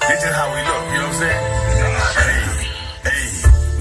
This is how we look, you know what I'm saying? Hey,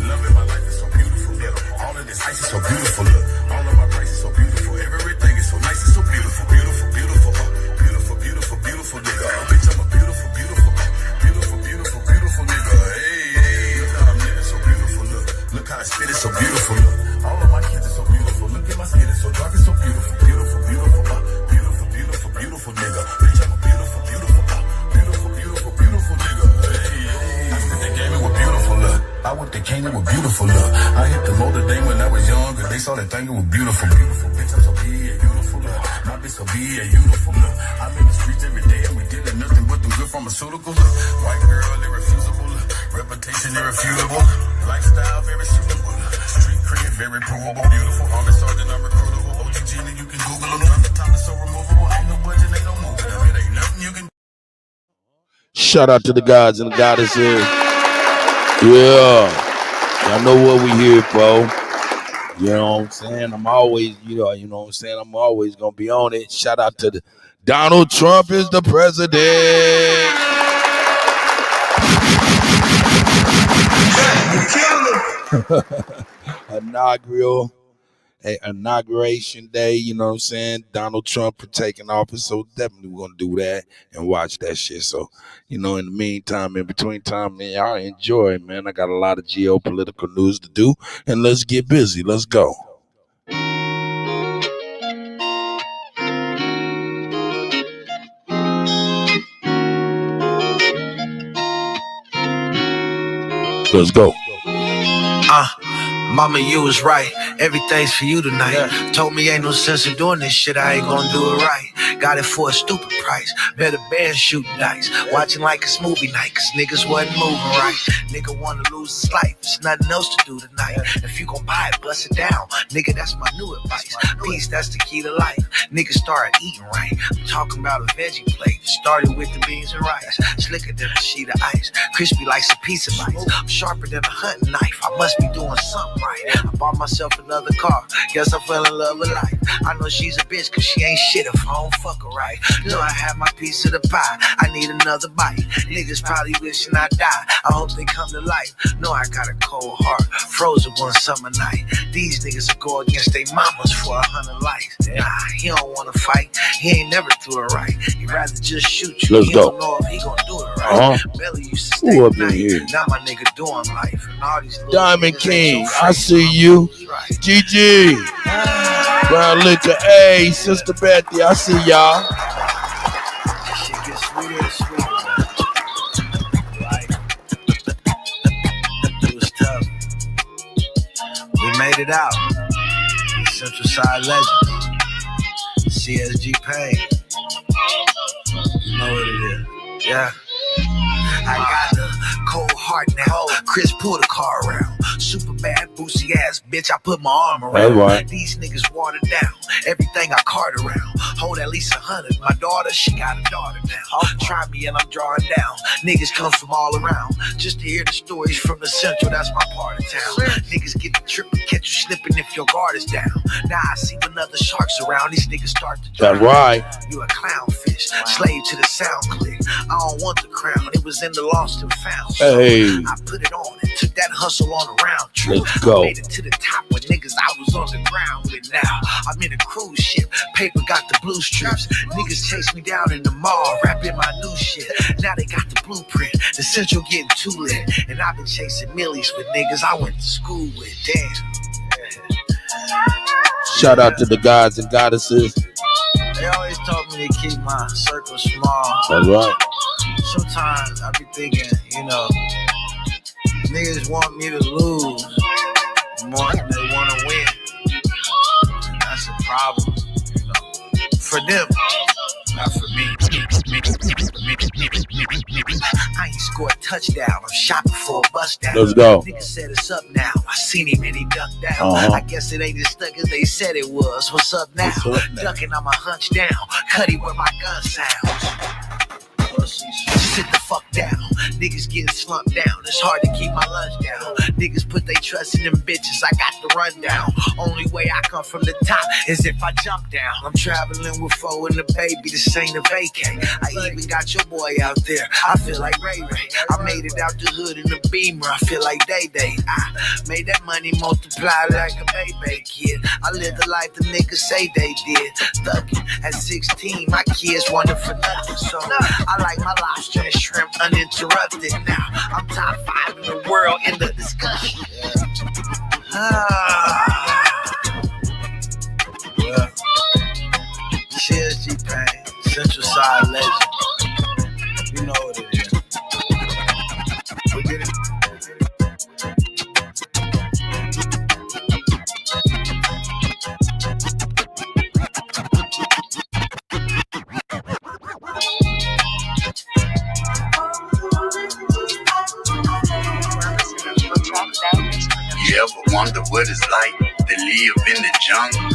loving my life is so beautiful, look. All of this ice is so beautiful, look. All of my price is so beautiful. Everything is so nice and so beautiful, beautiful, beautiful, beautiful, beautiful, beautiful nigga. Bitch, I'm a beautiful, beautiful, beautiful, beautiful, beautiful nigga. Hey, look how I'm living so beautiful, look. Look how I spit it so beautiful, look. All of my kids are so beautiful. Look at my skin, it's so dark, it's so beautiful, beautiful, beautiful, beautiful, beautiful, beautiful nigga. Bitch, I'm a beautiful, beautiful, beautiful, beautiful, beautiful nigga. Hey, I spit the game, it was beautiful, look. I whipped the cane, it was beautiful, look. I hit the motor day when I was young, cause they saw that thing, it was beautiful, beautiful. Bitch, I'm so big, beautiful, look. My bitch so big, beautiful, look. I'm in the streets every day, and we dealing nothing but them good pharmaceuticals, look. White girl, irrefusable, look. Reputation, irrefutable. Lifestyle, very suitable, look. Street cred, very provable, beautiful. Army sergeant, I'm recruitable. OG Gina, you can Google them. Drop the top, it's so removable. Ain't no budget, ain't no moving. I mean, ain't nothing you can. Shout out to the gods and the goddesses. Yeah. Y'all know what we here for. You know what I'm saying? I'm always, you know what I'm saying? I'm always going to be on it. Shout out to Donald Trump is the president. Inauguration day, you know what I'm saying? Donald Trump for taking office, so definitely we're gonna do that and watch that shit. So, in the meantime, in between time, man, y'all enjoy, man. I got a lot of geopolitical news to do, and let's get busy. Let's go. Let's go. Mama, you was right. Everything's for you tonight. Yeah. Told me ain't no sense of doing this shit. I ain't gonna do it right. Got it for a stupid price. Better band shooting dice. Watching like it's movie night, cause niggas wasn't moving right. Nigga wanna lose his life. There's nothing else to do tonight. If you gon' buy it, bust it down. Nigga, that's my new advice. Peace, that's the key to life. Niggas start eating right. I'm talking about a veggie plate. Started with the beans and rice. Slicker than a sheet of ice. Crispy like some pizza bites. I'm sharper than a hunting knife. I must be doing something right. I bought myself another car. Guess I fell in love with life. I know she's a bitch cause she ain't shit if I don't fuck her right. Know I have my piece of the pie. I need another bite. Niggas probably wishing I die. I hope they come to life. Know I got a cold heart. Frozen one summer night. These niggas will go against their mamas for 100 lives. Nah, he don't wanna fight. He ain't never do it right. He'd rather just shoot you. Let's he go. Don't know if he gonna do it right. Belly used to stay up in night. here? Now my nigga doing life. And all these Diamond King, I see you. GG. Brown Liquor, hey, Sister Betty, I see y'all. This shit gets sweeter and sweeter. Right. It was tough. We made it out. Central Side Legends. CSG Pain. You know what it is. Yeah. I got the cold heart now. Chris pulled the car around. Super bad, boosie ass bitch. I put my arm around. Right. These niggas watered down. Everything I cart around. Hold at least 100. My daughter, she got a daughter now. Try me and I'm drawing down. Niggas come from all around. Just to hear the stories from the central, that's my part of town. Niggas get the trip and catch you slipping if your guard is down. Now I see when other sharks around. These niggas start to drown. That's right. You a clownfish, slave to the sound click. I don't want the crown. It was in the lost and found. So hey. I put it on and took that hustle on a round trip. Let's go. I made it to the top when niggas I was on the ground with. Now I'm in a cruise ship. Paper got the blue strips. Niggas chase me down in the mall, rapping my new shit. Now they got the blueprint. The central getting too lit. And I've been chasing millies with niggas I went to school with. Damn. Shout out to the gods and goddesses. They always told me to keep my circle small. That's right. Sometimes I be thinking, niggas want me to lose more than they want to win. That's a problem, for them, not for me. I ain't scored a touchdown. I'm shopping for a bust down. Let's go. Nigga said it's up now. I seen him and he ducked down. I guess it ain't as stuck as they said it was. What's up now? Ducking on my hunch down. Kutty where my gun sounds. Sit the fuck down. Niggas getting slumped down, it's hard to keep my lunch down. Niggas put their trust in them bitches, I got the rundown. Only way I come from the top is if I jump down. I'm traveling with foe and the baby, this ain't a vacay. I even got your boy out there, I feel like Ray Ray. I made it out the hood in the Beamer, I feel like Day Day. I made that money multiply like a baby kid. I lived the life the niggas say they did. Thuggin' at 16, my kids wanted for nothing. So I like my lobster and shrimp uninterrupted. Now I'm top 5 in the world in the discussion. Well, cheers, G-Pain, Central Side legend. You know what it is. We did it. You ever wonder what it's like to live in the jungle?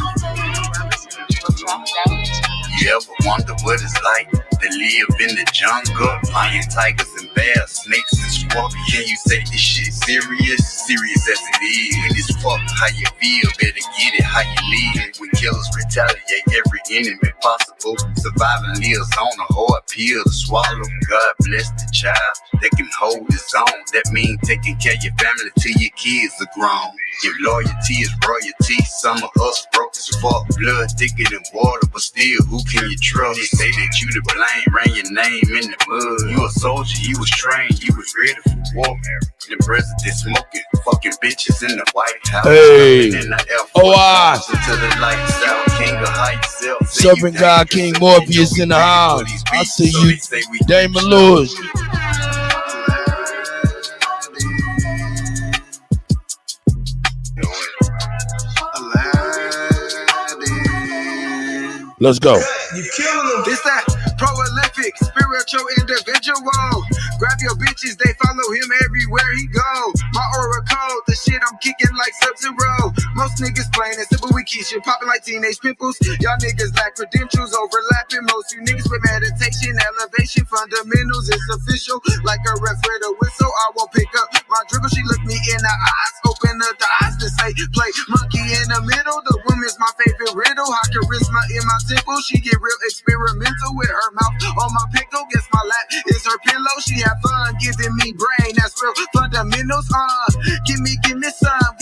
You ever wonder what it's like to live in the jungle? Lion, tigers, and bears, snakes, and scorpions. Can you take this shit serious? Serious as it is. When it's fuck how you feel, better get it how you live. When killers retaliate every enemy possible, surviving lives on a hard pill to swallow. God bless the child that can hold his own. That means taking care of your family till your kids are grown. If loyalty is royalty, some of us broke as fuck. Blood thicker than water, but still, who can you trust? They say that you to blame, ran your name in the mud. You a soldier, you was trained, you was ready for war. The president smoking, fucking bitches in the White House. Hey, in the Air Force oh, until the lights out, king of heights, Serpent God, King Morpheus in the house. I see you, Damon Lewis. Let's go. You killing them. This that prolific, spiritual individual. Grab your bitches, they follow him everywhere he go. My aura code, the shit I'm kicking like Sub-Zero. Most niggas playing it simple with Keisha, popping like teenage pimples. Y'all niggas lack credentials, overlapping. Most you niggas with meditation, elevation, fundamentals. It's official, like a ref with a whistle. I won't pick up my dribble. She look me in the eyes, open up the eyes to say, play monkey in the middle. The woman's my favorite riddle. High charisma in my temple. She get real experimental with her mouth on my pickle. Guess my lap is her pillow. She have fun giving me brain. That's real fundamentals. Give me some.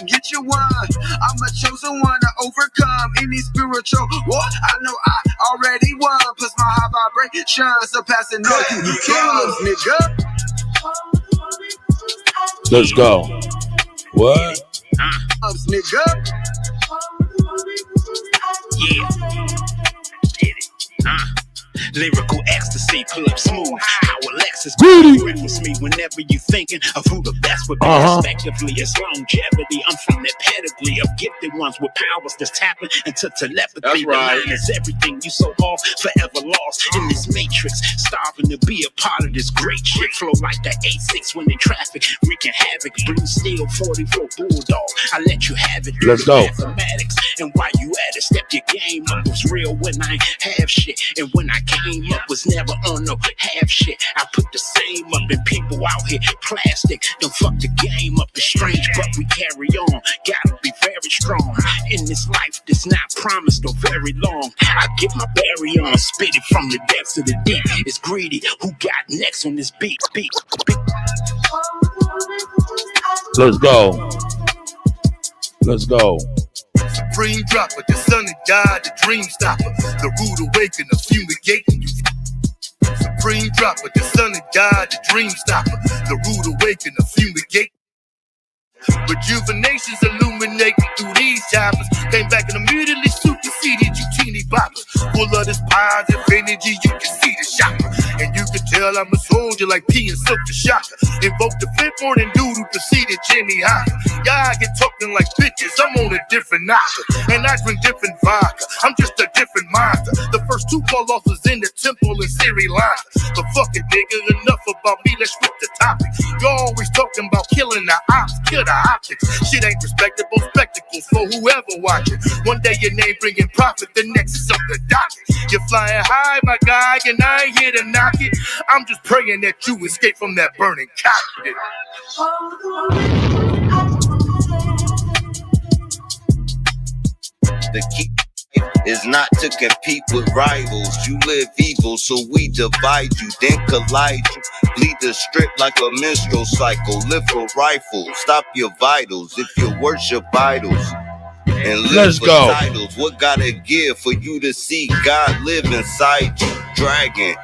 Get you one. I'm a chosen one to overcome any spiritual war. I know I already won. Plus my high vibration surpassing all you killers, nigga. Let's go. What? Nigga. Yeah. Get it. Lyrical ecstasy, club smooth. How Alexis reference me whenever you thinking of who the best would be. Respectively, it's longevity. I'm from that pedigree of gifted ones with powers that's tapping into telepathy. That's right. The line is everything you so off, forever lost in this matrix. Starving to be a part of this great shit. Flow like the A6 when in traffic, wreaking havoc. Blue steel 44 bulldog. I let you have it. Let's go. Mathematics. And while you at it, step your game up. Was real when I ain't have shit, and when I came up was never on no half shit. I put the same up, and people out here plastic. Don't fuck the game up. It's strange, but we carry on. Gotta be very strong in this life that's not promised or very long. I get my berry on, spit it from the depths of the deep. It's greedy. Who got next on this beat? Let's go. Let's go. Supreme dropper, the son of God, the dream stopper, the rude awakener, fumigating you. Supreme dropper, the son of God, the dream stopper, the rude awakener, fumigating. Rejuvenation's illuminating through these choppers. Came back and immediately superseded you teeny boppers. Full of this positive energy, you can see the shopper. And you can tell I'm a soldier like P and Silk the Shocker. Invoke the fifth morning doodle, proceeded Jimmy Hopper. Y'all get talking like bitches, I'm on a different knocker. And I drink different vodka, I'm just a different monster. The first two call-offs was in the temple in Sri Lanka. But fuck it, nigga, enough about me, let's flip the topic. You're always talking about killing the ops, kill the optics. Shit ain't respectable spectacles for whoever watching. One day your name bringing profit, the next is up the docket. You're flying high, my guy, and I ain't here to knock it. I'm just praying that you escape from that burning cockpit. The key is not to compete with rivals. You live evil, so we divide you, then collide you. Bleed the strip like a menstrual cycle. Live for rifle, stop your vitals. If you worship idols and live for titles, what gotta give for you to see God live inside you? Dragon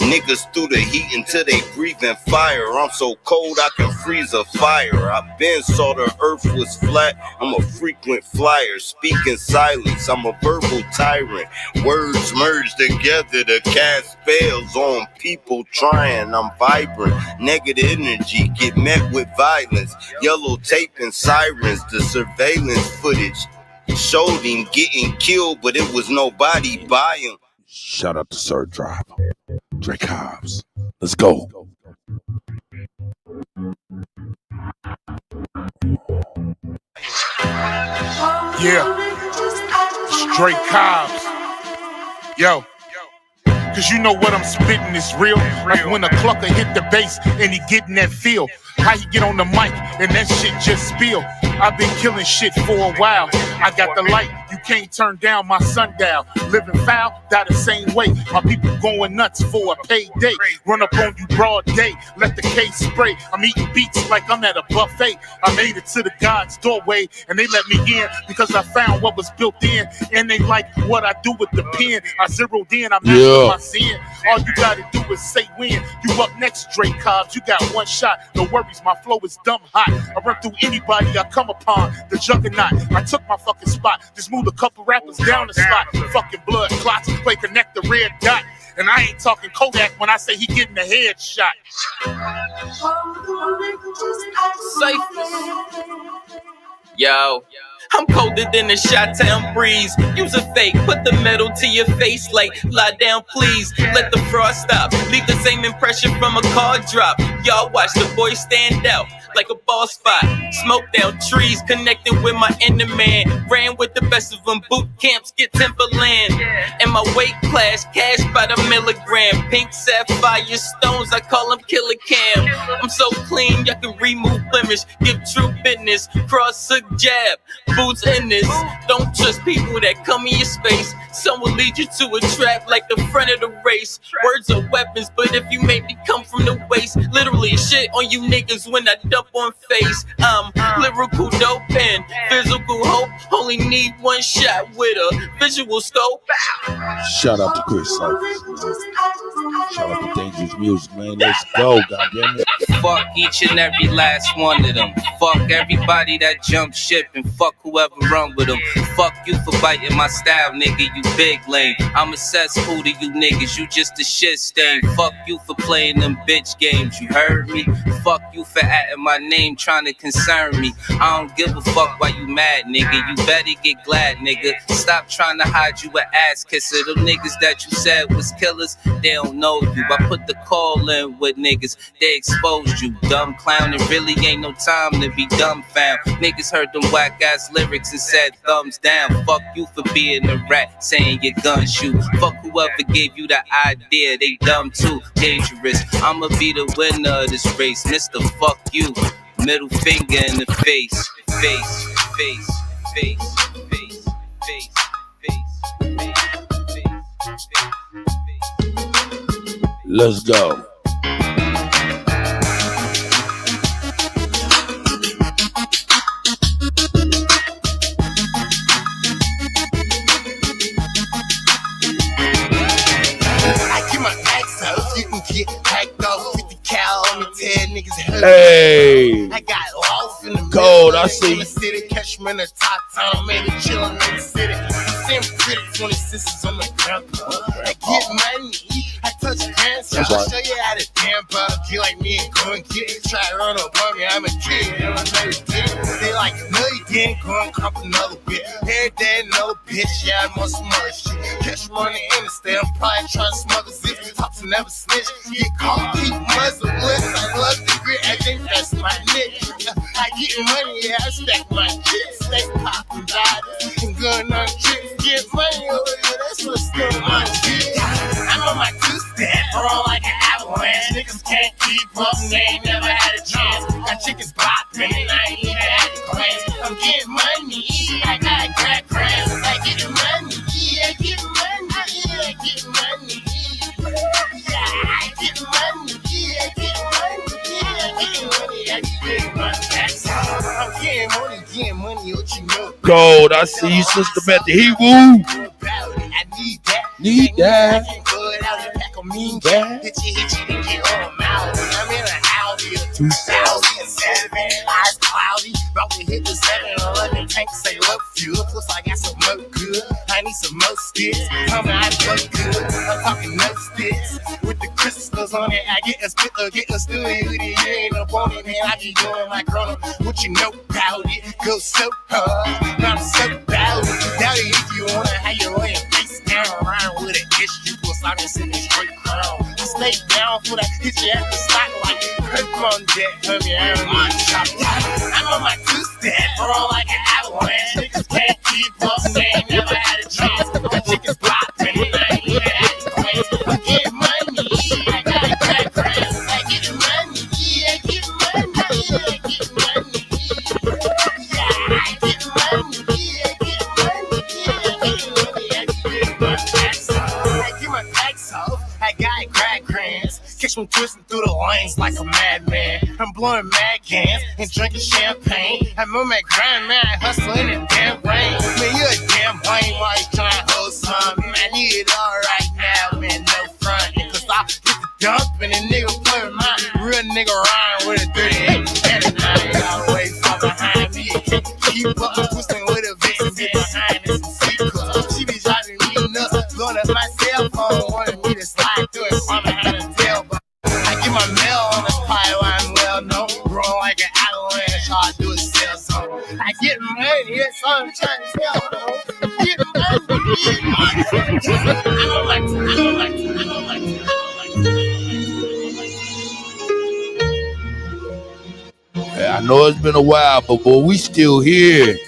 niggas through the heat until they breathing fire. I'm so cold I can freeze a fire. I been saw the earth was flat. I'm a frequent flyer, speak in silence. I'm a verbal tyrant. Words merge together to cast spells on people trying. I'm vibrant. Negative energy get met with violence. Yellow tape and sirens. The surveillance footage showed him getting killed, but it was nobody by him. Shout out to Sir Driver. Drake Hobbs. Let's go. Yeah. Straight Cobbs. Yo. Cause you know what I'm spitting is real. Like when a clucker hit the bass and he getting that feel. How he get on the mic and that shit just spill. I've been killing shit for a while. I got the light, you can't turn down my sundial. Living foul, die the same way. My people going nuts for a payday. Run up on you broad day, let the case spray. I'm eating beats like I'm at a buffet. I made it to the God's doorway and they let me in because I found what was built in. And they like what I do with the pen. I zeroed in, I mastered my sin. All you gotta do is say when. You up next, Drake Cobbs, you got one shot. No worries, my flow is dumb hot. I run through anybody I come upon, the juggernaut. I took my fucking spot, just moved a couple rappers down the slot. Fucking blood clots, play connect the red dot. And I ain't talking Kuttack when I say he getting the headshot. Safe. Yo. I'm colder than a Chi-Town breeze. Use a fake, put the metal to your face like, lie down please. Let the frost stop, leave the same impression from a car drop. Y'all watch the boy stand out like a ball spot. Smoke down trees, connecting with my inner man. Ran with the best of them, boot camps get Timberland. And my weight class, cash by the milligram. Pink sapphire stones, I call them Killer Cam. I'm so clean, y'all can remove blemish. Give true business, cross hook jab. Boots in this, don't trust people that come in your space. Some will lead you to a trap like the front of the race. Words are weapons, but if you make me come from the waist, literally shit on you niggas when I dump on face. I'm lyrical dope and physical hope. Only need one shot with a visual scope. Shout out to Chris Cyphers. Shout out to Dangerous Music, man. Let's go, goddamn it. Fuck each and every last one of them. Fuck everybody that jumped ship and fuck whoever run with them. Fuck you for biting my style, nigga, you big lame. I'm a cesspool to you niggas, you just a shit stain. Fuck you for playing them bitch games, you heard me? Fuck you for adding my name, trying to concern me. I don't give a fuck why you mad, nigga. You better get glad, nigga. Stop trying to hide you an ass kisser. Them niggas that you said was killers, they don't know you. I put the call in with niggas, they exposed you. Dumb clown, it really ain't no time to be dumbfound. Niggas heard them whack ass lyrics and said thumbs down. Fuck you for being a rat, saying your gun shoot. Fuck whoever gave you the idea, they dumb too. Dangerous, I'ma be the winner of this race. Mr. Fuck you, middle finger in the face. Face, face, face, face, face, face, face. Let's go. Hey, I got lost in the cold. I see. City, catch me in the top town, man, chillin' in the city. Same pretty 26s on the ground. I get money, I touch hands, so I'll show you how to damn bottle. Get like me and go and get it. Try to run up on me, I'm a kid. They like, no, you didn't go and cop another bit. Here, there, no bitch, yeah, I'm on some other shit. Catch me on the interstate, I'm probably trying to smuggle zip. Tops never snitch. Get caught, keep muzzle. get money, yeah, I stack my chips, stay poppin' bottles, and going on trips, get money over here, that's what's going on, yeah. I'm on my two-step, roll like an avalanche, niggas can't keep up, they ain't never had a chance, got chickens poppin', and I ain't even had a glance, I'm getting money, I got crack crabs, I get money, I get money, I get money, yeah, I get money, I get money, I get money, I get money, that's all. I'm getting money, what you know? Cold, I see you, sister Betty. He woo. I need that. Need that. I can go it out and pack a mean cat. Hit you, and get on them out. I'm in a Audi, 2007. Eyes cloudy, about to hit the 7-Eleven tank, say look fuel. Plus I got some more good. I need some more sticks. Tell me I look good. I'm talking no sticks. With the crystals on it, I get a spit, get a studio. You ain't up on it, man. I be doing my chrono. What you know about it? Go so hard. I'm so proud. Doubt it if you wanna have your way and face down around with an issue. Plus I'm just in this straight crown. I stay down for that. Hit you at the spot like perp on deck. Honey, I'm on top. I'm on my two-step, roll like an avalanche. Niggas can't keep up, they ain't never had a chance. The chickens poppin', and I ain't even had a glance. I get money, I got crack crabs. I get money, I get money, I get money. Yeah, I get money, I get money, I get money, I get my packs off. I got crack crabs. Catch me twisting through the lanes like a madman. I'm blowing mad cans and drinking champagne. I'm on my grind, man, hustling in damn rain. Man, you a damn lame while you trying to hold something. I need it all right now, man, no front. Cause I get the dump and the nigga play with mine. Real nigga rhyme with a 38 and a 9. Always far behind me. Keep up twisting with a vixen, get behind us and see. Cause she be driving me nuts. Blowing up my cell phone, wanting me to slide through it from behind the tail. I get my mail on this pile, I'm well known. Roll like an avalanche, all I do is sell zone. I get money, that's all I'm trying to tell them. Get money, I don't like I know it's been a while, but boy, we still here.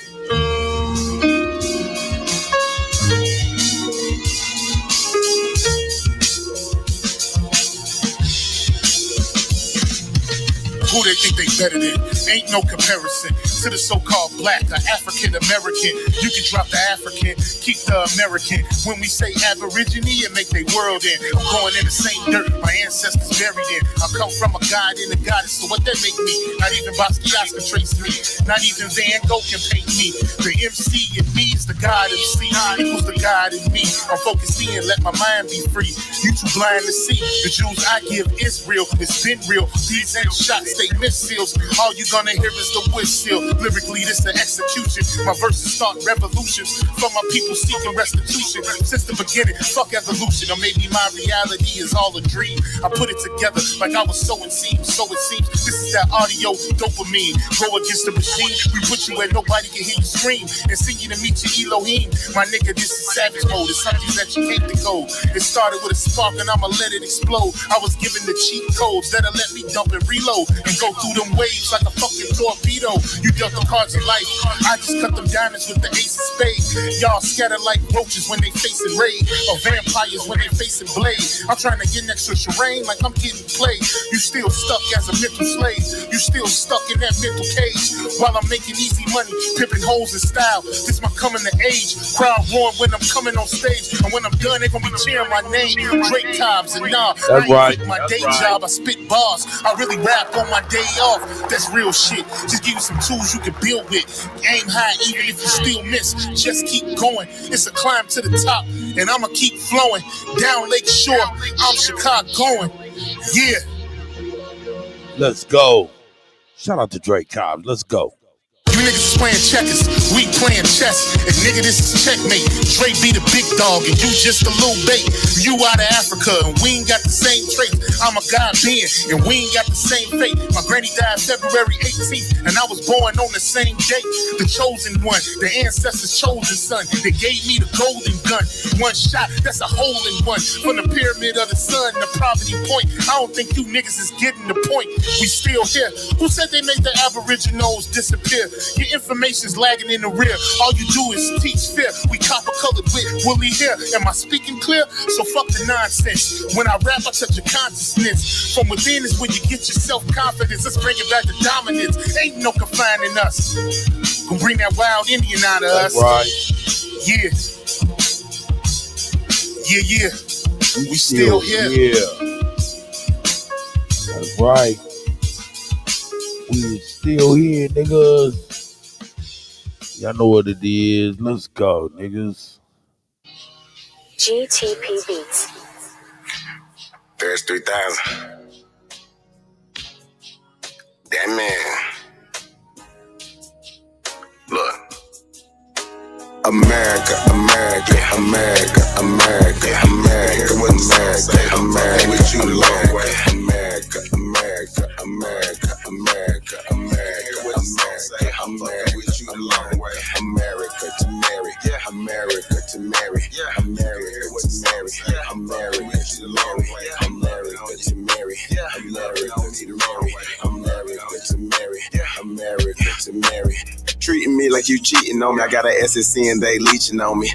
Who they think they better than? Ain't no comparison to the so-called black or African American. You can drop the African, keep the American. When we say Aborigine, it make they world in. I'm going in the same dirt my ancestors buried in. I come from a god and a goddess, so what that make me? Not even Basquiat can trace me. Not even Van Gogh can paint me. The MC in me is the God MC. Equals the God in me. I'm focused in, let my mind be free. You too blind to see. The Jews I give is real. It's been real. These ain't shots, they missiles. All you gonna hear is the whistle. Lyrically, this the execution. My verses start revolutions from my people seeking restitution. Since the beginning, fuck evolution. Or maybe my reality is all a dream. I put it together like I was sowing seeds. So it seems this is that audio dopamine. Go against the machine. We put you where nobody can hear you scream. And sing you to meet your Elohim. My nigga, this is savage mode. It's something that you can't decode. It started with a spark and I'ma let it explode. I was given the cheat codes that'll let me dump and reload. And go through them waves like a fucking torpedo. You dealt the cards of life. I just cut them diamonds with the ace of spades. Y'all scatter like roaches when they facing raid. Or vampires when they facing blade. I'm trying to get next to Shireen like I'm getting played. You still stuck as a mental slave. You still stuck in that mental cage. While I'm making easy money, pimping hoes in style. This my coming to age. Crowd roaring when I'm coming on stage. And when I'm done, they gonna be cheering my name. Drake times and nah. That's right. My day job, I spit bars. I really rap on my day off. That's real shit. Just give you some tools you can build with. Aim high even if you still miss. Just keep going. It's a climb to the top. And I'ma keep flowing. Down Lake Shore, I'm Chicagoan. Yeah. Let's go. Shout out to Drake Cobbs. Let's go. You You niggas is playing checkers, we playing chess. And nigga, this is checkmate. Dre be the big dog and you just a little bait. You out of Africa and we ain't got the same traits. I'm a Ghanaian and we ain't got the same fate. My granny died February 18th and I was born on the same day. The chosen one, the ancestors' chosen son. They gave me the golden gun. One shot, that's a hole in one. From the pyramid of the sun, the poverty point. I don't think you niggas is getting the point. We still here. Who said they made the Aboriginals disappear? Your information's lagging in the rear. All you do is teach fear. We copper colored with woolly hair. Am I speaking clear? So fuck the nonsense. When I rap, I touch your consciousness. From within is where you get your self-confidence. Let's bring it back to dominance. Ain't no confining us. Gonna bring that wild Indian out of us. Right. Yeah. Yeah. We still here. Yeah. That's right. We still here, niggas. Y'all know what it is. Let's go, niggas. GTP Beats. There's 3,000. That man. Look. America, America, America, America, America, America, America, with you long way. America, America, America, America, America, America, America, with you long way. America to marry, America to marry, America to marry, America to long way. America to marry, America to marry, America to marry, America to marry. Treating me like you cheating on me. I got an SSC and they leeching on me.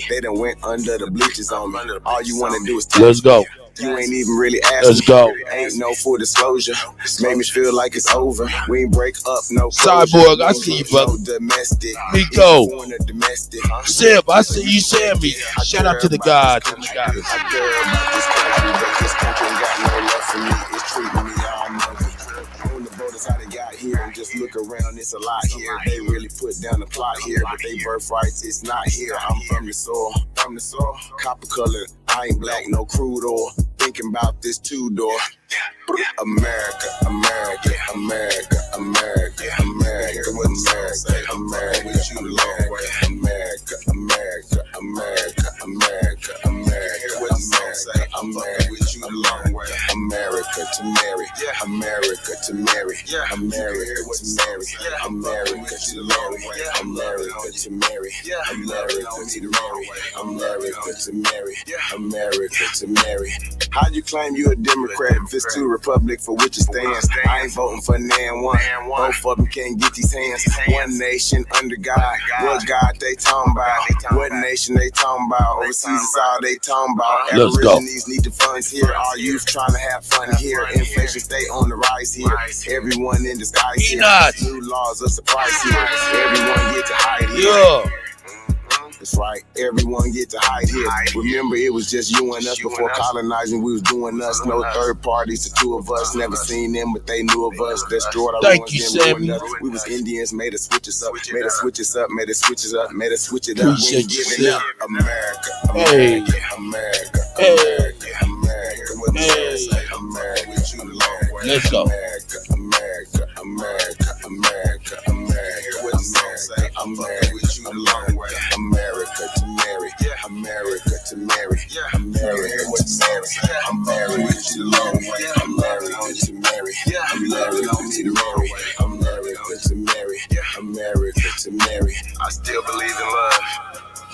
They done went under the bleachers on me. All you wanna do is let's go. You ain't even really asking. Let's go. Ain't no full disclosure. Made me feel like it's over. We ain't break up, no Cyborg, I see you, brother. No domestic. Miko. Domestic. Sip, I see you saying me. Shout out to the gods. I care about this country, but this country ain't got no love for me. It's treating me all money. On the voters, how they got here and just look around, it's a lot here. They really put down the plot here, but they birthrights, it's not here. I'm from the soil, copper colored. I ain't black, no crude oil. Thinking about this two-door. America, America, America, America, America, America, America, with you long way. America, America, America, America, America, America, America, with you long way. America to marry, America to marry, America to marry, America to marry, America to marry, America to marry, America to marry, America to marry. How you claim you a Democrat if it's two Republic for which it stands? I ain't voting for nan one. Both of them can't get these hands. One nation under God. What God they talking about? What nation they talking about? Overseas is all they talking about. Let's go. Aborigines need the funds here. Our youth trying to have fun here. Inflation stay on the rise here. Everyone in disguise here. New laws are surprise here. Everyone get to hide here. Yeah. That's right, everyone get to hide here. Remember, it was just you and us before colonizing. We was doing us, no third parties. The two of us never seen them, but they knew of us. Destroyed our Thank ones, you, them Sammy. doing us. We was Indians, made us switch us up, made us switch us up, made us switch us up, made us switch it up. Appreciate you, Giving up. Sam. America, Hey. America, America, Hey. America, America, with Hey. America, with you long way. Let's go. America, America, America, America, America, with America, with you long way. America to marry, America to marry, America to marry, America to long way. America to marry, America to marry, America to marry, America to marry. I still believe in love.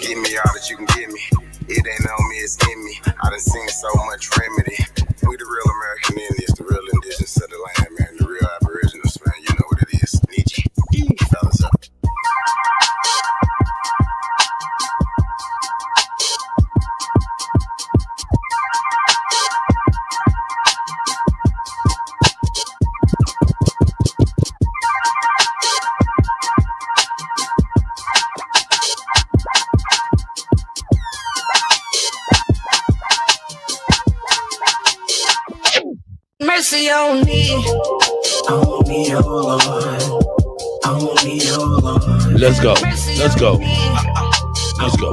Give me all that you can give me. It ain't on me, it's in me. I done seen so much remedy. We the real American Indians, the real indigenous of the land, man. The real aboriginals, man. You know what it is. Need you. Fellas up. Mercy on me, oh Lord, oh Lord. Let's go. Let's go. Let's go.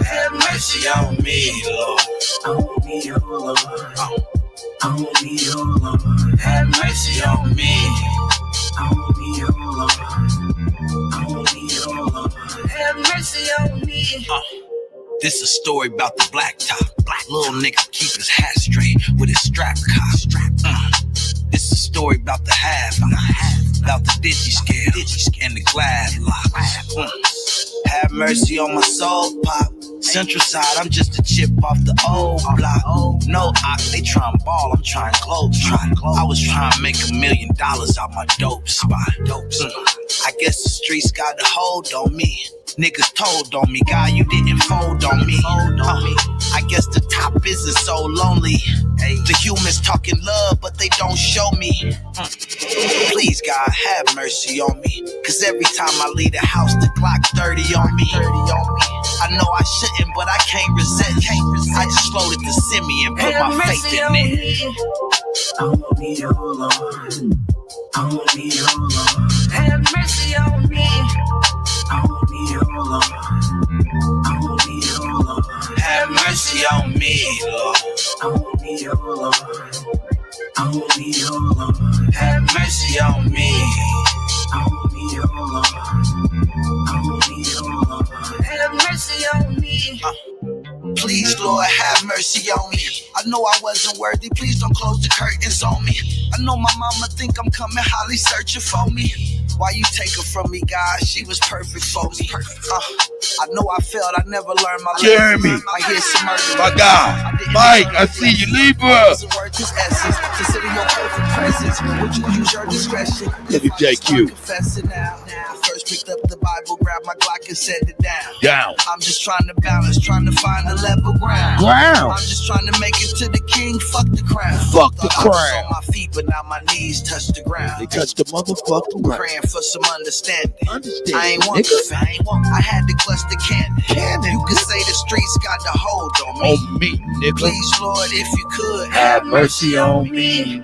Have mercy on me, Lord. Oh Lord. Oh Lord. Have mercy on me. On me, oh Lord. On me, oh Lord. Have mercy on me. This a story about the black top. Little nigga keep his hat straight with his strap cocked. This a story about the half, about the digi scale and the glad locks. Have mercy on my soul, pop. Central side, I'm just a chip off the old block. No, they trying ball, I'm trying globe. I was trying to make $1 million out my dope spot. I guess the streets got a hold on me. Niggas told on me, God, you didn't fold on me. I guess the top isn't so lonely. The humans talking love, but they don't show me. Please, God, have mercy on me. Cause every time I leave the house, the clock 30 on me. I know I shouldn't, but I can't resist. I just loaded the semi and put my faith in it. On me, oh Lord. On me, oh Lord. Have mercy on me. On me, oh Lord. On me, oh Lord. Have mercy on me, Lord. On me, oh Lord. On me, oh Lord. Have mercy on me. On me, oh Lord. On me, oh Lord. Have mercy on me. Please, Lord, have mercy on me. I know I wasn't worthy. Please don't close the curtains on me. I know my mama think I'm coming, Holly searching for me. Why you take her from me, God? She was perfect for me. I know I failed. I never learned my lesson. Jeremy, I hear some murder. my God, Mike, I see you, Libra. Wasn't worth his essence. Consider your perfect presence. Would you use your discretion? Look at JQ. Confessing now. I first picked up the Bible, grabbed my Glock and set it down. Down. I'm just trying to balance, trying to find a level ground. I'm just trying to make it to the king. Fuck the crown. Fuck the I was crown. on my feet, but now my knees touch the ground. They touched the motherfucking ground. Praying for some understanding. Understand, I ain't want nigga. the fame. I had to clutch the cannon. You could say the streets got the hold on me. On me, nigga. Please, Lord, if you could Have mercy on me.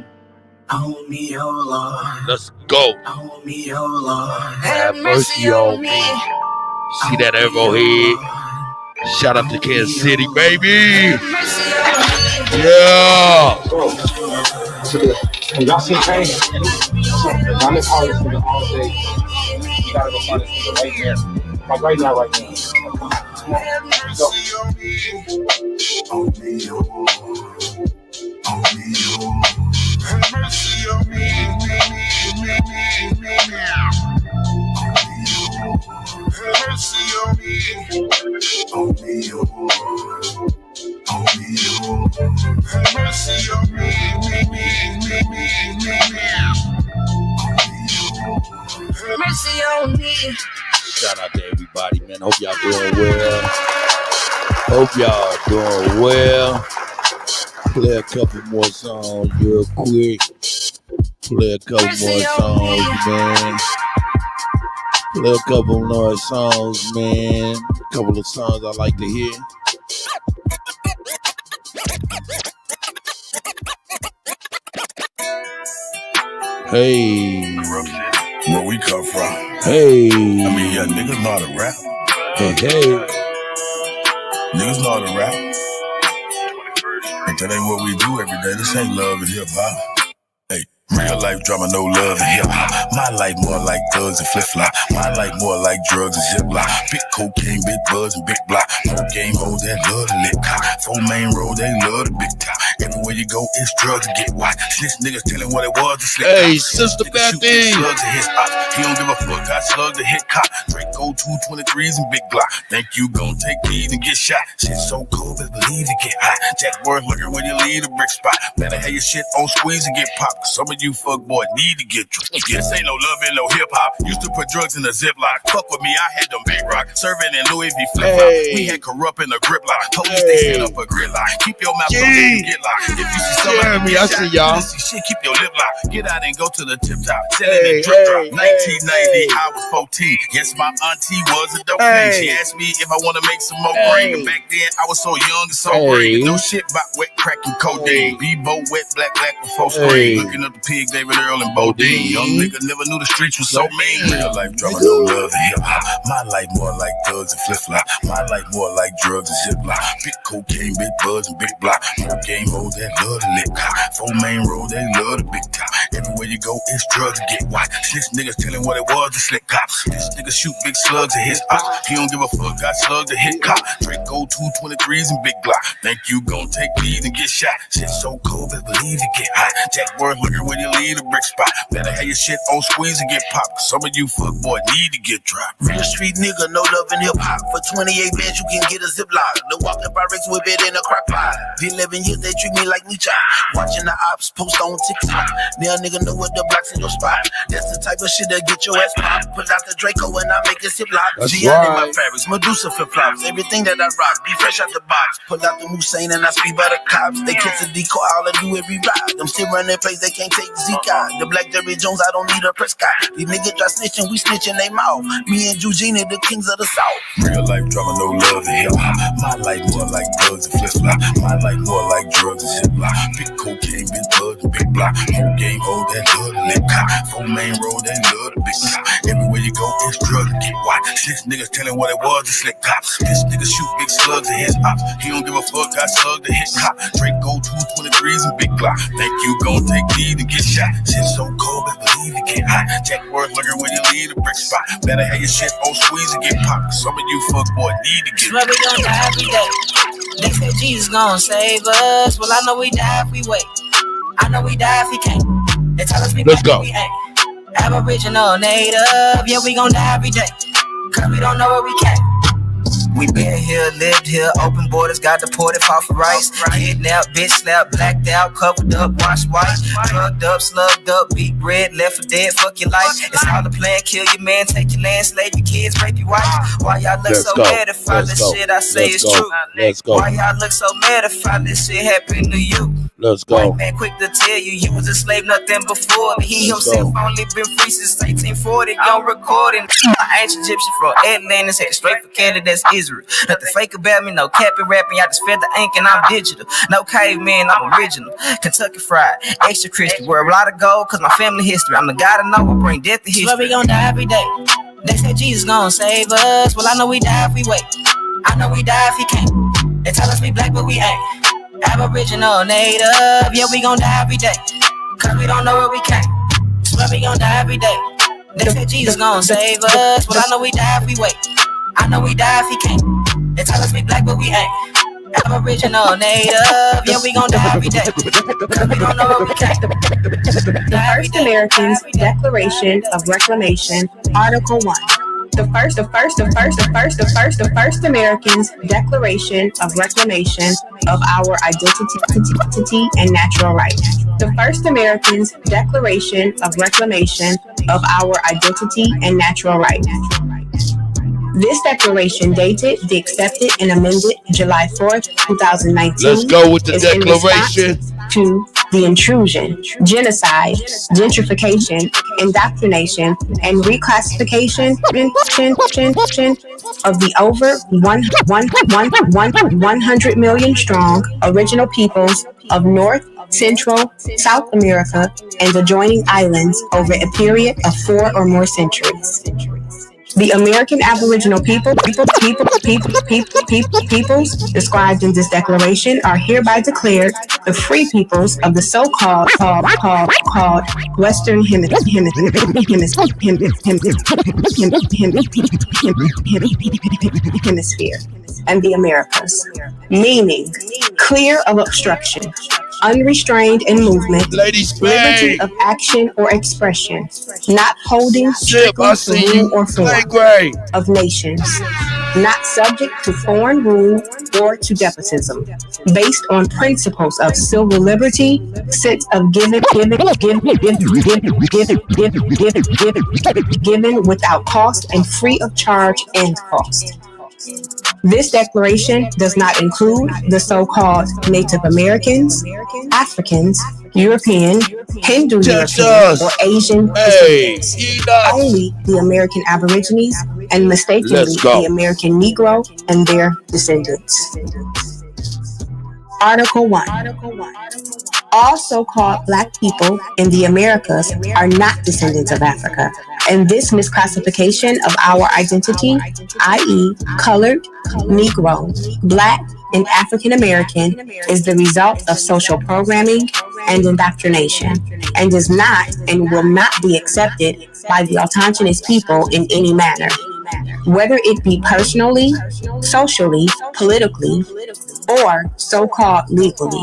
On me, oh Lord. Let's go. On me, oh Lord. Have mercy on me. See that arrowhead? Shout out to Kansas City, baby. Yeah. Y'all seen Pain? Y'all miss all this nigga all day. You gotta go find this nigga right now. Like right now. Come on. Let's go. On me, oh, on me, oh. Have mercy on me, Have mercy on me, on me, oh. On me, oh. Have mercy on me, Have mercy on me. Shout out to everybody, man. Hope y'all doing well. Hope y'all doing well. Play a couple more songs real quick. Play a couple more songs, man. Play a couple more songs, man. A couple of songs I like to hear. Hey. where we come from. Hey. I mean, yeah, niggas know how to rap. Hey. Niggas know how to rap. But that ain't what we do every day. This ain't love and hip hop. Hey, real life drama, no love and hip hop. My life more like thugs and flip flop. My life more like drugs and ziplock. Big cocaine, big buzz and big block. No game hoes that love to lick cock. 4 main road, they love the big top. Everywhere you go, it's drugs and get whacked. Snitch niggas telling what it was to slip. Hey, Sister Betty. Slugs and his ops. He don't give a fuck. Got slugs to hit cop. Draco 223s and big block. Think you gon' take these and get shot. Shit so cold, best believe it get hot. Jack Word looking when you leave the brick spot. Better have your shit on squeeze and get popped. Cause some of you fuck boys need to get drunk. This ain't no love and no hip hop. Used to put drugs in a ziplock. Fuck with me, I had them big rock. Serving in Louis V flip flop. We had corrupt in a grip lock. Police they set up a grid lock. Keep your mouth closed and get locked. If you see somebody Jeremy, I see y'all. see shit, keep your lip locked. Get out and go to the tip top. Selling drip drop. 1990, I was 14. Yes, my auntie was a dope thing. She asked me if I want to make some more brain. And back then, I was so young and so green. No shit about wet crack and codeine. Bebo, wet, black before spring. Looking up the pig, David Earl and Bodine. Young nigga never knew the streets was so mean. Real life drama, no love and hip hop. My life more like thugs and flip flop. My life more like drugs and ziplock. Big cocaine, big buzz and big block. No game hoes that love to lick hot. 4 main road, they love the big top. Everywhere you go, it's drugs to get white. 6 niggas telling what it was to slick cops. This nigga shoot big slugs at his op. He don't give a fuck, got slugs to hit cop. Draco 223s and big Glock. Think you gon' take these and get shot. Shit so cold, best believe it get hot. Jack Word looking when you leave the brick spot. Better have your shit on squeeze and get popped. Some of you fuck boy need to get dropped. Real street nigga, no love in hip hop. For 28 bands, you can get a ziplock. The walking Pyrex with it in a crock pot. 11 years, they treat me like Nietzsche. Watching the ops post on TikTok. Now nigga know what the blocks in your spot. That's the type of shit that get your ass popped. Pull out the Draco and I make a ziplock. G in my fabrics, Medusa flip flops. Everything that I rock, be fresh out the box. Pull out the Hussein and I speed by the cops. They kiss a decoy, all I do every ride. Them still running plays, they can't take Zeke out. The Black Jerry Jones, I don't need a Prescott. These niggas try snitching, we snitching they mouth. Me and Eugenie, the kings of the South. Real life drama, no love in hip hop. My life more like drugs and flip flop. My life more like drugs and zip block. Big cocaine, big thugs and big block. Whole game, hold that love to lick cop. 4 main road, they love the big cop. Everywhere you go, it's drugs to get white. 6 niggas telling what it was to slick cops. This nigga shoot big slugs at his ops. He don't give a fuck, got slugged to hit cop. Draco 223s and big Glock. Think you gon' take these and get shot. Shit so cold, best believe it get hot. Jack Word looking when you leave the brick spot. Better have your shit on squeeze and get popped. Some of you fuck boy need to get Swear we gon' die every day. They say Jesus gon' save us. Well, I know we die if we wait. I know we die if he can't. They tell us we Let's go. We ain't. Aboriginal, native, yeah, we gon' die every day. Cause we don't know where we came. We been here, lived here, open borders, got deported, fought for rights. Kidnapped, bitch slapped, blacked out, covered up, washed white. Drugged up, slugged up, beat bread, left for dead, fuck your life. It's all the plan, kill your man, take your land, slave your kids, rape your wife. Why y'all look so mad if all this shit I say is true? Let's go. Why y'all look so mad if all this shit happened to you? Let's go. White man quick to tell you was a slave, nothing before. He himself only been free since 1840. Young recording. Ancient Egyptian from Atlantis, headed straight for Canada, that's Israel. Nothing fake about me, no capping, rapping. I just fed the ink and I'm digital. No caveman, I'm original. Kentucky fried, extra crispy. Where a lot of gold, cause my family history. I'm the guy to know, I bring death to history. Swear we gon' die every day. They say Jesus gon' save us. Well, I know we die if we wait. I know we die if he can't. They tell us we black, but we ain't. Aboriginal, native, yeah, we gon' die every day. Cause we don't know where we came. Swear we gon' die every day. They say Jesus gon' save us. Well, I know we die if we wait. I know we die if he can't. They tell us we black, but we ain't. Aboriginal, native, yeah, we gon' die every day. Cause we don't know where we came. The First Americans Declaration of Reclamation, Article 1. The first Americans Declaration of Reclamation of our identity and natural rights. The first Americans Declaration of Reclamation of our identity and natural rights. This declaration, dated, the accepted, and amended July 4th, 2019. Let's go with the declaration. To the intrusion, genocide, gentrification, indoctrination, and reclassification of the over 100 million strong original peoples of North, Central, South America, and adjoining islands over a period of 4 or more centuries. The American Aboriginal peoples described in this declaration are hereby declared the free peoples of the so-called Western Hemisphere and the Americas, meaning clear of obstruction, unrestrained in movement, liberty of action or expression, not holding strictly to rule or form of nations, not subject to foreign rule or to despotism, based on principles of civil liberty, sense of given without cost and free of charge and cost. This declaration does not include the so-called Native Americans, Africans, European, Hindu European, or Asian descendants. Only the American Aborigines and mistakenly the American Negro and their descendants. Article 1. All so-called Black people in the Americas are not descendants of Africa, and this misclassification of our identity, i.e. colored, Negro, Black, and African American is the result of social programming and indoctrination, and does not and will not be accepted by the autochthonous people in any manner, whether it be personally, socially, politically, or so-called legally.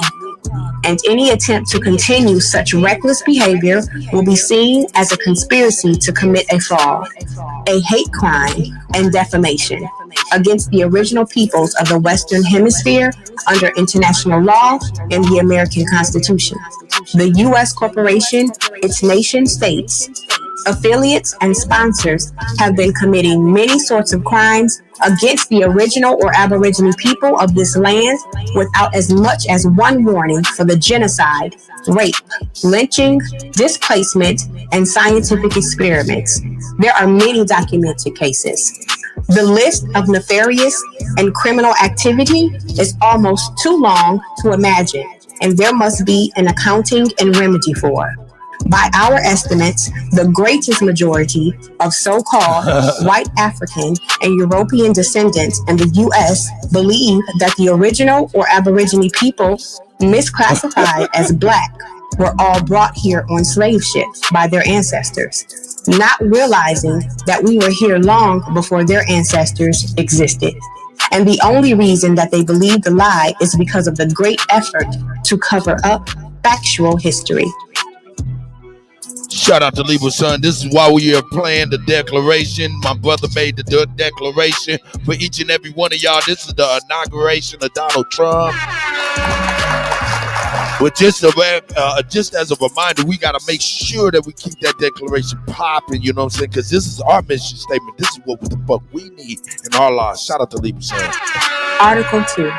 And any attempt to continue such reckless behavior will be seen as a conspiracy to commit a fraud, a hate crime, and defamation against the original peoples of the Western Hemisphere under international law and the American Constitution. The U.S. corporation, its nation states, affiliates, and sponsors have been committing many sorts of crimes against the original or Aboriginal people of this land without as much as one warning for the genocide, rape, lynching, displacement, and scientific experiments. There are many documented cases. The list of nefarious and criminal activity is almost too long to imagine, and there must be an accounting and remedy for. By our estimates, the greatest majority of so-called white African and European descendants in the U.S. believe that the original or Aborigine people misclassified as black were all brought here on slave ships by their ancestors, not realizing that we were here long before their ancestors existed. And the only reason that they believe the lie is because of the great effort to cover up factual history. Shout out to Libra Son. This is why we are playing the declaration. My brother made the declaration for each and every one of y'all. This is the inauguration of Donald Trump. But just as a reminder, we got to make sure that we keep that declaration popping, you know what I'm saying? Because this is our mission statement. This is what the fuck we need in our lives. Shout out to Libra Son. Article 2.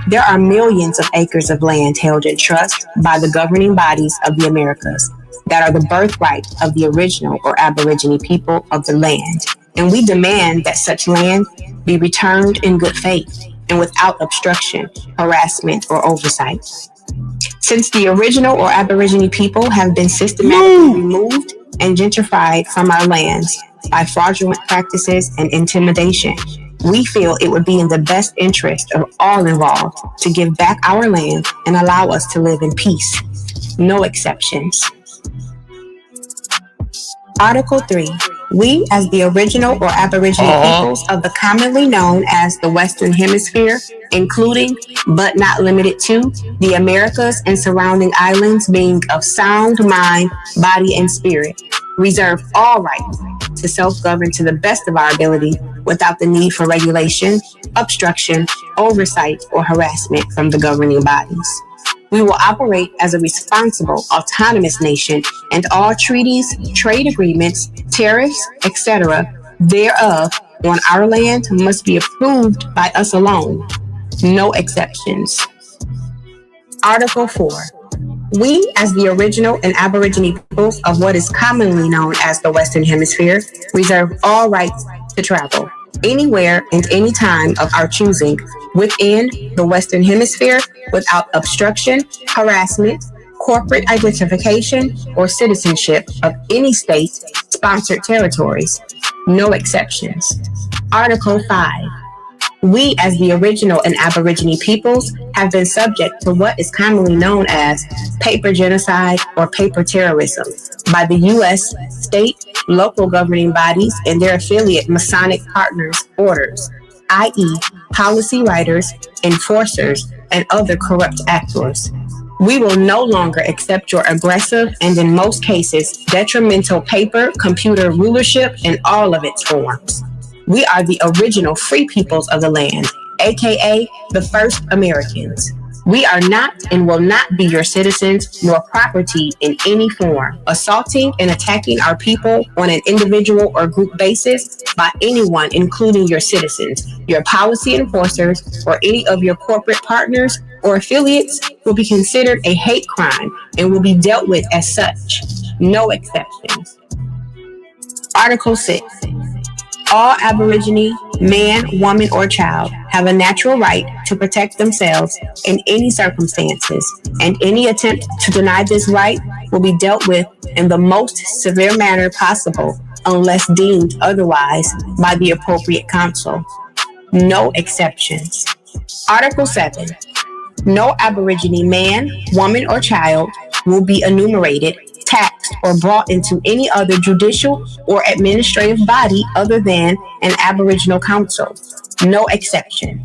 There are millions of acres of land held in trust by the governing bodies of the Americas that are the birthright of the original or Aborigine people of the land. And we demand that such land be returned in good faith and without obstruction, harassment, or oversight. Since the original or Aborigine people have been systematically removed and gentrified from our lands by fraudulent practices and intimidation, we feel it would be in the best interest of all involved to give back our land and allow us to live in peace. No exceptions. Article 3. We, as the original or Aboriginal peoples of the commonly known as the Western Hemisphere, including, but not limited to, the Americas and surrounding islands being of sound mind, body, and spirit, reserve all rights to self-govern to the best of our ability without the need for regulation, obstruction, oversight, or harassment from the governing bodies. We will operate as a responsible, autonomous nation, and all treaties, trade agreements, tariffs, etc. thereof on our land must be approved by us alone. No exceptions. Article 4. We, as the original and Aborigine peoples of what is commonly known as the Western Hemisphere, reserve all rights to travel anywhere and any time of our choosing within the Western Hemisphere without obstruction, harassment, corporate identification, or citizenship of any state-sponsored territories. No exceptions. Article 5. We, as the original and Aborigine peoples, have been subject to what is commonly known as paper genocide or paper terrorism by the U.S. state, local governing bodies, and their affiliate Masonic partners' orders, i.e., policy writers, enforcers, and other corrupt actors. We will no longer accept your aggressive and, in most cases, detrimental paper, computer rulership in all of its forms. We are the original free peoples of the land, aka the first Americans. We are not and will not be your citizens nor property in any form, assaulting and attacking our people on an individual or group basis by anyone, including your citizens, your policy enforcers, or any of your corporate partners or affiliates will be considered a hate crime and will be dealt with as such. No exceptions. Article 6. All Aborigine, man, woman, or child have a natural right to protect themselves in any circumstances, and any attempt to deny this right will be dealt with in the most severe manner possible unless deemed otherwise by the appropriate counsel. No exceptions. Article 7. No Aborigine man, woman, or child will be enumerated, taxed, or brought into any other judicial or administrative body other than an Aboriginal council. No exception.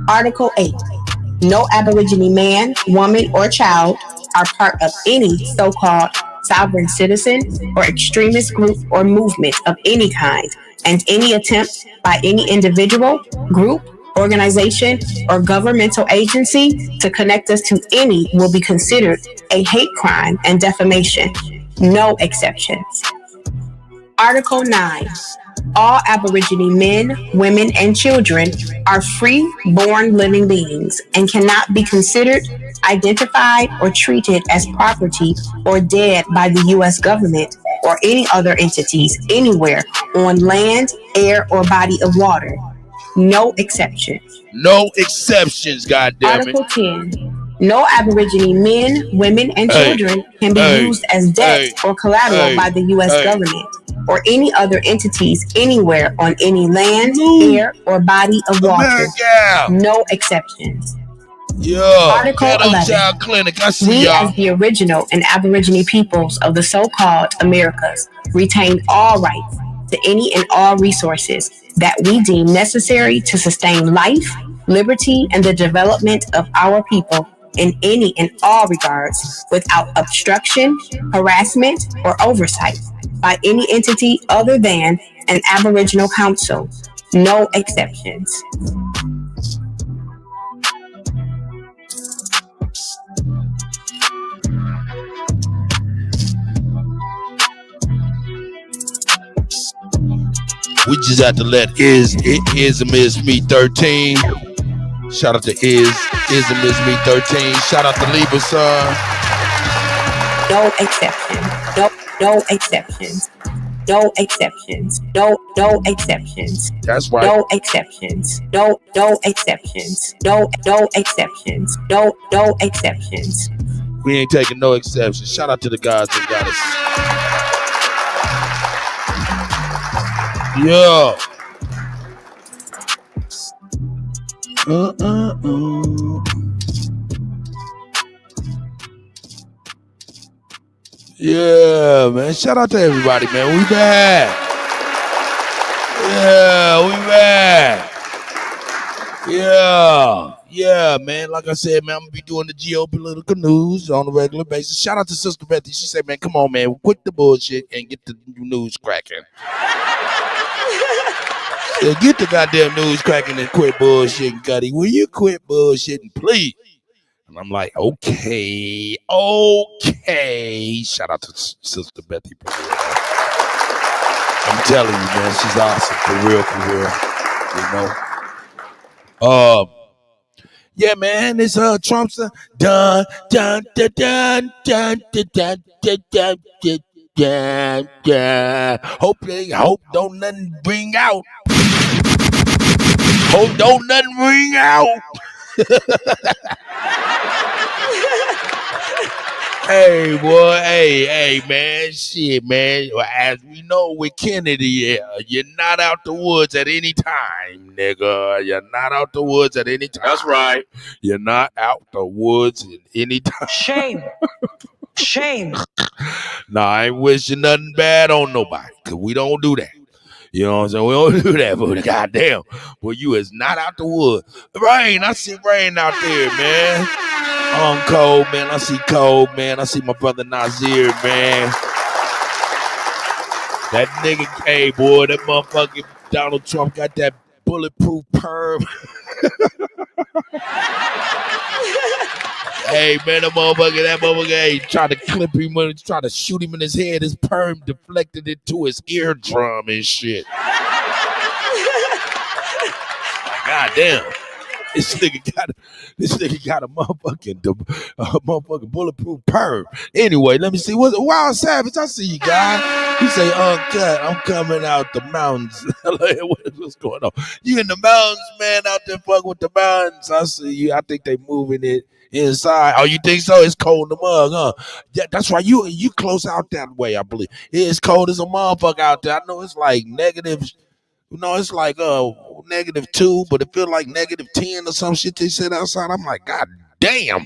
Article 8. No Aborigine man, woman, or child are part of any so-called sovereign citizen or extremist group or movement of any kind, and any attempt by any individual, group, organization, or governmental agency to connect us to any will be considered a hate crime and defamation. No exceptions. Article 9. All Aborigine men, women, and children are free, born living beings and cannot be considered, identified, or treated as property or dead by the U.S. government or any other entities anywhere on land, air, or body of water. No exceptions. No exceptions, goddammit. Article 10. No Aborigine men, women, and children can be used as debt or collateral by the U.S. government or any other entities anywhere on any land, air, or body of water. No exceptions. Article 11. Child Clinic. I see we, y'all. as the original and Aborigine peoples of the so-called Americas, retain all rights to any and all resources that we deem necessary to sustain life, liberty, and the development of our people in any and all regards, without obstruction, harassment, or oversight by any entity other than an Aboriginal council. No exceptions. We just have to let Is and Miss Me 13. Shout out to Is and Miss Me 13. Shout out to Libra Son. No exceptions. No exceptions. No exceptions. No exceptions. That's right. No exceptions. No exceptions. No exceptions. No exceptions. We ain't taking no exceptions. Shout out to the gods and goddesses. Yeah. Yeah, man. Shout out to everybody, man. We back. Yeah, we back. Yeah, man. Like I said, man, I'm gonna be doing the geopolitical news on a regular basis. Shout out to Sister Betty. She said, man, come on, man, quit the bullshit and get the news cracking. Yeah, get the goddamn news cracking and quit bullshitting, Kutty. Will you quit bullshitting, please? And I'm like, okay. Shout out to Sister Betty. I'm telling you, man, she's awesome. For real. You know. Yeah, man, it's Trump's dun. Hope don't nothing bring out. Hope don't nothing bring out. Hey, boy, hey, man, shit, man. As we know with Kennedy, you're not out the woods at any time, nigga. You're not out the woods at any time. That's right. You're not out the woods at any time. Shame. Nah, I ain't wishing nothing bad on nobody, because we don't do that. You know what I'm saying? We don't do that, but goddamn. Boy, you is not out the woods. Rain, I see rain out there, man. I'm cold, man. I see cold, man. I see my brother Nazir, man. That nigga, hey, boy, that motherfucking Donald Trump got that bulletproof perm. Hey, man, that motherfucker, hey, tried to clip him, tried to shoot him in his head. His perm deflected it to his eardrum and shit. God damn. This nigga got a motherfucking bulletproof perm. Anyway, let me see. What's Wild Savage? I see you, guy. He say, Uncut, I'm coming out the mountains. What's going on? You in the mountains, man, out there fucking with the mountains. I see you. I think they moving it inside. Oh, you think so? It's cold in the mug, huh? Yeah, that's why you close out that way, I believe. It's cold as a motherfucker out there. I know it's like negative You know, it's like -2, but it feel like -10 or some shit they said outside. I'm like, God damn,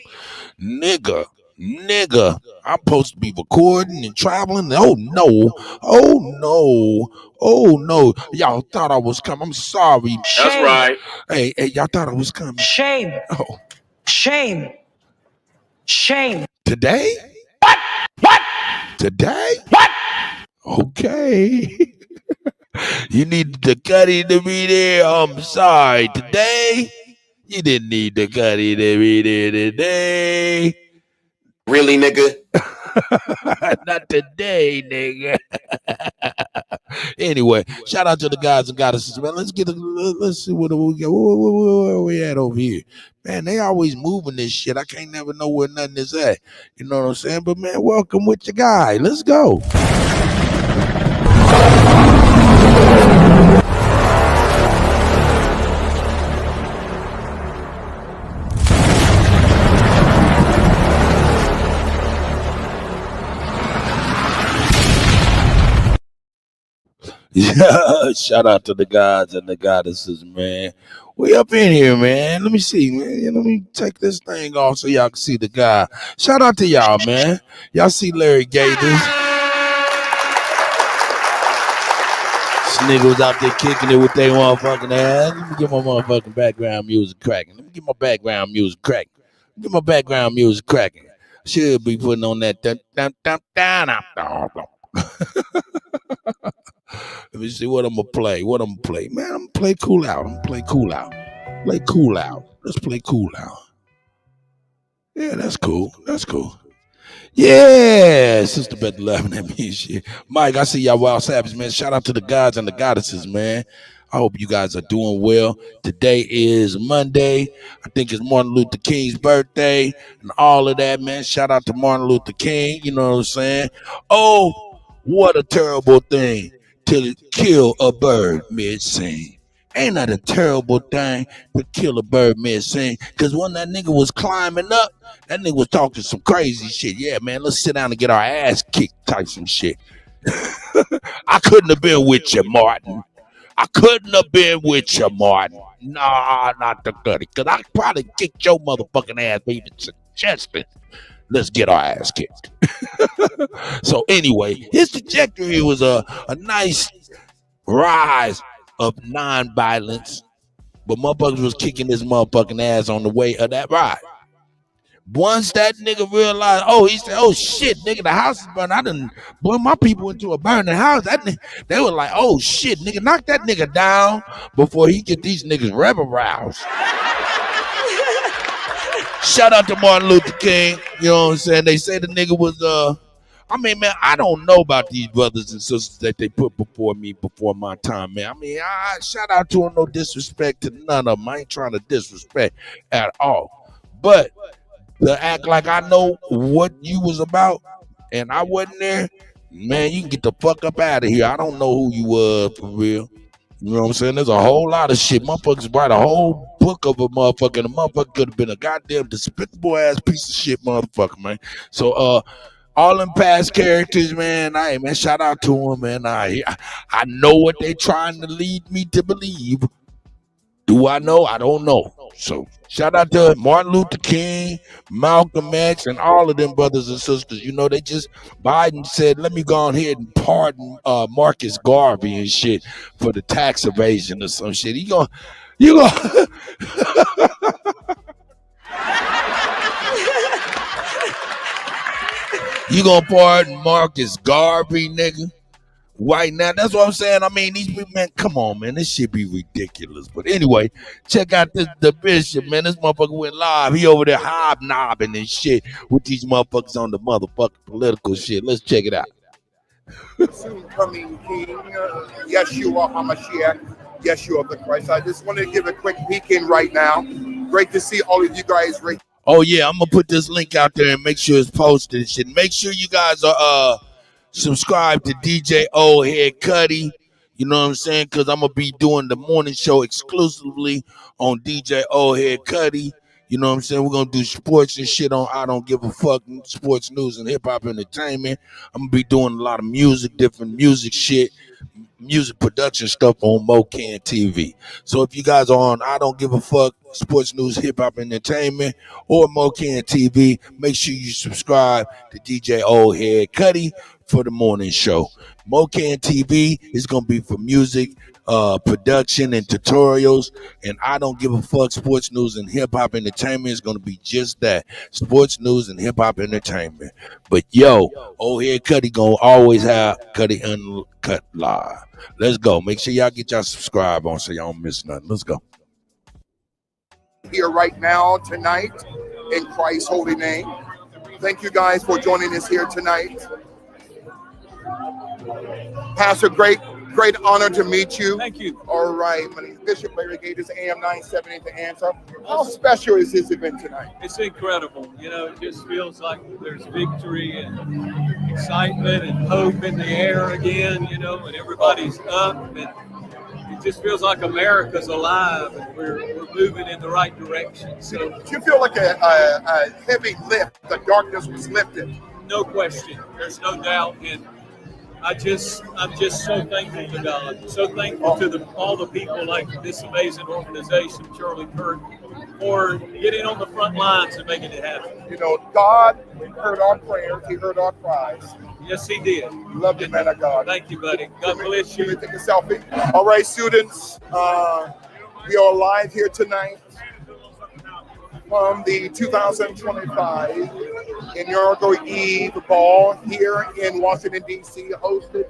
nigga, nigga. I'm supposed to be recording and traveling. Oh no, oh no, oh no. Y'all thought I was coming. I'm sorry. That's right. Hey, y'all thought I was coming. Shame. Oh, Shame. Shame. today? What? Today? What? Okay. You needed the Kutty to be there. I'm sorry. Today, you didn't need the Kutty to be there today. Really, nigga? Not today, nigga. Anyway, shout out to the guys and goddesses, man. Let's see what we got. Where we at over here? Man, they always moving this shit. I can't never know where nothing is at. You know what I'm saying? But man, welcome with your guy. Let's go. Yeah, shout out to the gods and the goddesses, man. We up in here, man. Let me see, man. Let me take this thing off so y'all can see the guy. Shout out to y'all, man. Y'all see Larry Gators? This nigga was out there kicking it with their motherfucking ass. Let me get my motherfucking background music cracking. Let me get my background music cracking. Get my background music cracking. Should be putting on that. Let me see what I'm gonna play. Man, I'm gonna play Cool Out. Play Cool Out. Let's play Cool Out. Yeah, that's cool. Yeah, Sister Beth laughing at me and shit. Mike, I see y'all Wild Savage, man. Shout out to the gods and the goddesses, man. I hope you guys are doing well. Today is Monday. I think it's Martin Luther King's birthday and all of that, man. Shout out to Martin Luther King. You know what I'm saying? Oh, what a terrible thing to kill a bird mid-sing. Ain't that a terrible thing to kill a bird mid-sing? Because when that nigga was climbing up, that nigga was talking some crazy shit. Yeah, man, let's sit down and get our ass kicked type some shit. I couldn't have been with you, Martin. Nah, not the Kutty. Because I probably kicked your motherfucking ass for even suggesting. Let's get our ass kicked. So anyway, his trajectory was a nice rise of non-violence, but motherfuckers was kicking his motherfucking ass on the way of that ride. Once that nigga realized, he said, oh shit, nigga, the house is burning. I done blew my people into a burning house. They were like, oh shit, nigga, knock that nigga down before he get these niggas rebel roused. Shout out to Martin Luther King. You know what I'm saying? They say the nigga was I mean, man, I don't know about these brothers and sisters that they put before me before my time, man. I mean, shout out to them, no disrespect to none of them. I ain't trying to disrespect at all. But to act like I know what you was about and I wasn't there, man, you can get the fuck up out of here. I don't know who you was for real. You know what I'm saying? There's a whole lot of shit. Motherfuckers write a whole book of a motherfucker, and the motherfucker could have been a goddamn despicable ass piece of shit motherfucker, man. So all them past characters, man, man, shout out to them, man. I know what they trying to lead me to believe. Do I know? I don't know. So shout out to Martin Luther King, Malcolm X, and all of them brothers and sisters. You know, Biden said, let me go on here and pardon Marcus Garvey and shit for the tax evasion or some shit. You gonna you gonna pardon Marcus Garvey, nigga? Right now, that's what I'm saying. I mean, these people, man, come on, man, this shit be ridiculous. But anyway, check out the bishop, man. This motherfucker went live. He over there hobnobbing and shit with these motherfuckers on the motherfucking political shit. Let's check it out. Soon coming King, Yeshua HaMashiach, Yeshua the Christ. I just want to give a quick peek in right now. Great to see all of you guys. Oh yeah, I'm gonna put this link out there and make sure it's posted and shit. Make sure you guys are subscribe to DJ Old Head Kutty. You know what I'm saying? Because I'm gonna be doing the morning show exclusively on DJ Old Head Kutty. You know what I'm saying? We're gonna do sports and shit on I Don't Give a Fuck, sports news and hip hop entertainment. I'm gonna be doing a lot of music, different music shit. music production stuff on MoCan TV. So if you guys are on I Don't Give a Fuck Sports News Hip Hop Entertainment or MoCan TV, make sure you subscribe to DJ Old Head Kutty for the morning show. MoCan TV is going to be for music, production, and tutorials. And I Don't Give a Fuck Sports News and Hip Hop Entertainment is going to be just that, sports news and hip hop entertainment. But yo, Old Head Kutty going to always have Kutty UnKutt live. Let's go. Make sure y'all get y'all subscribe on so y'all don't miss nothing. Let's go. Here right now, tonight, in Christ's holy name. Thank you guys for joining us here tonight. Pastor, great honor to meet you. Thank you. All right, my name is Bishop Larry Gators, AM 970 The Answer. How special is this event tonight? It's incredible. You know, it just feels like there's victory and excitement and hope in the air again, you know, and everybody's up. And it just feels like America's alive and we're moving in the right direction. So, do you feel like a heavy lift? The darkness was lifted? No question. There's no doubt. And I'm just so thankful to God, so thankful to all the people like this amazing organization, Charlie Kirk, for getting on the front lines and making it happen. You know, God heard our prayers, He heard our cries. Yes, He did. Love you, man of God. Thank you, buddy. God bless you. Take a selfie. All right, students, we are live here tonight from the 2025 Inaugural Eve ball here in Washington, D.C., hosted.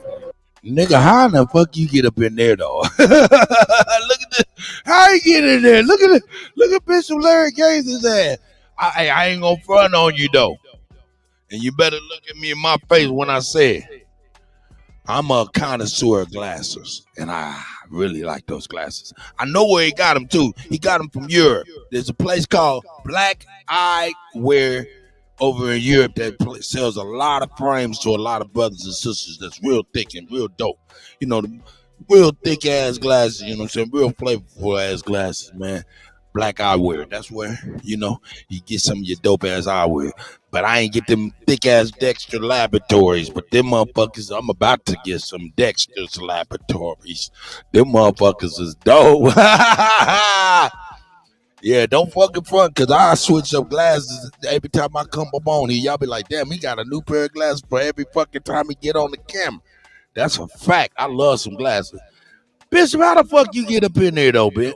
Nigga, how in the fuck you get up in there, though? Look at this. How you get in there? Look at Bishop Larry Gators' ass. I ain't gonna front on you, though. And you better look at me in my face when I say it. I'm a connoisseur of glasses, and I really like those glasses. I know where he got them, too. He got them from Europe. There's a place called Black Eye Wear over in Europe that sells a lot of frames to a lot of brothers and sisters that's real thick and real dope. You know, the real thick-ass glasses, you know what I'm saying? Real flavorful-ass glasses, man. Black Eyewear. That's where, you know, you get some of your dope-ass eyewear. But I ain't get them thick-ass Dexter Laboratories. But them motherfuckers, I'm about to get some Dexter's Laboratories. Them motherfuckers is dope. Yeah, don't fucking front, because I switch up glasses every time I come up on here. Y'all be like, damn, he got a new pair of glasses for every fucking time he get on the camera. That's a fact. I love some glasses. Bishop, how the fuck you get up in there, though, bitch?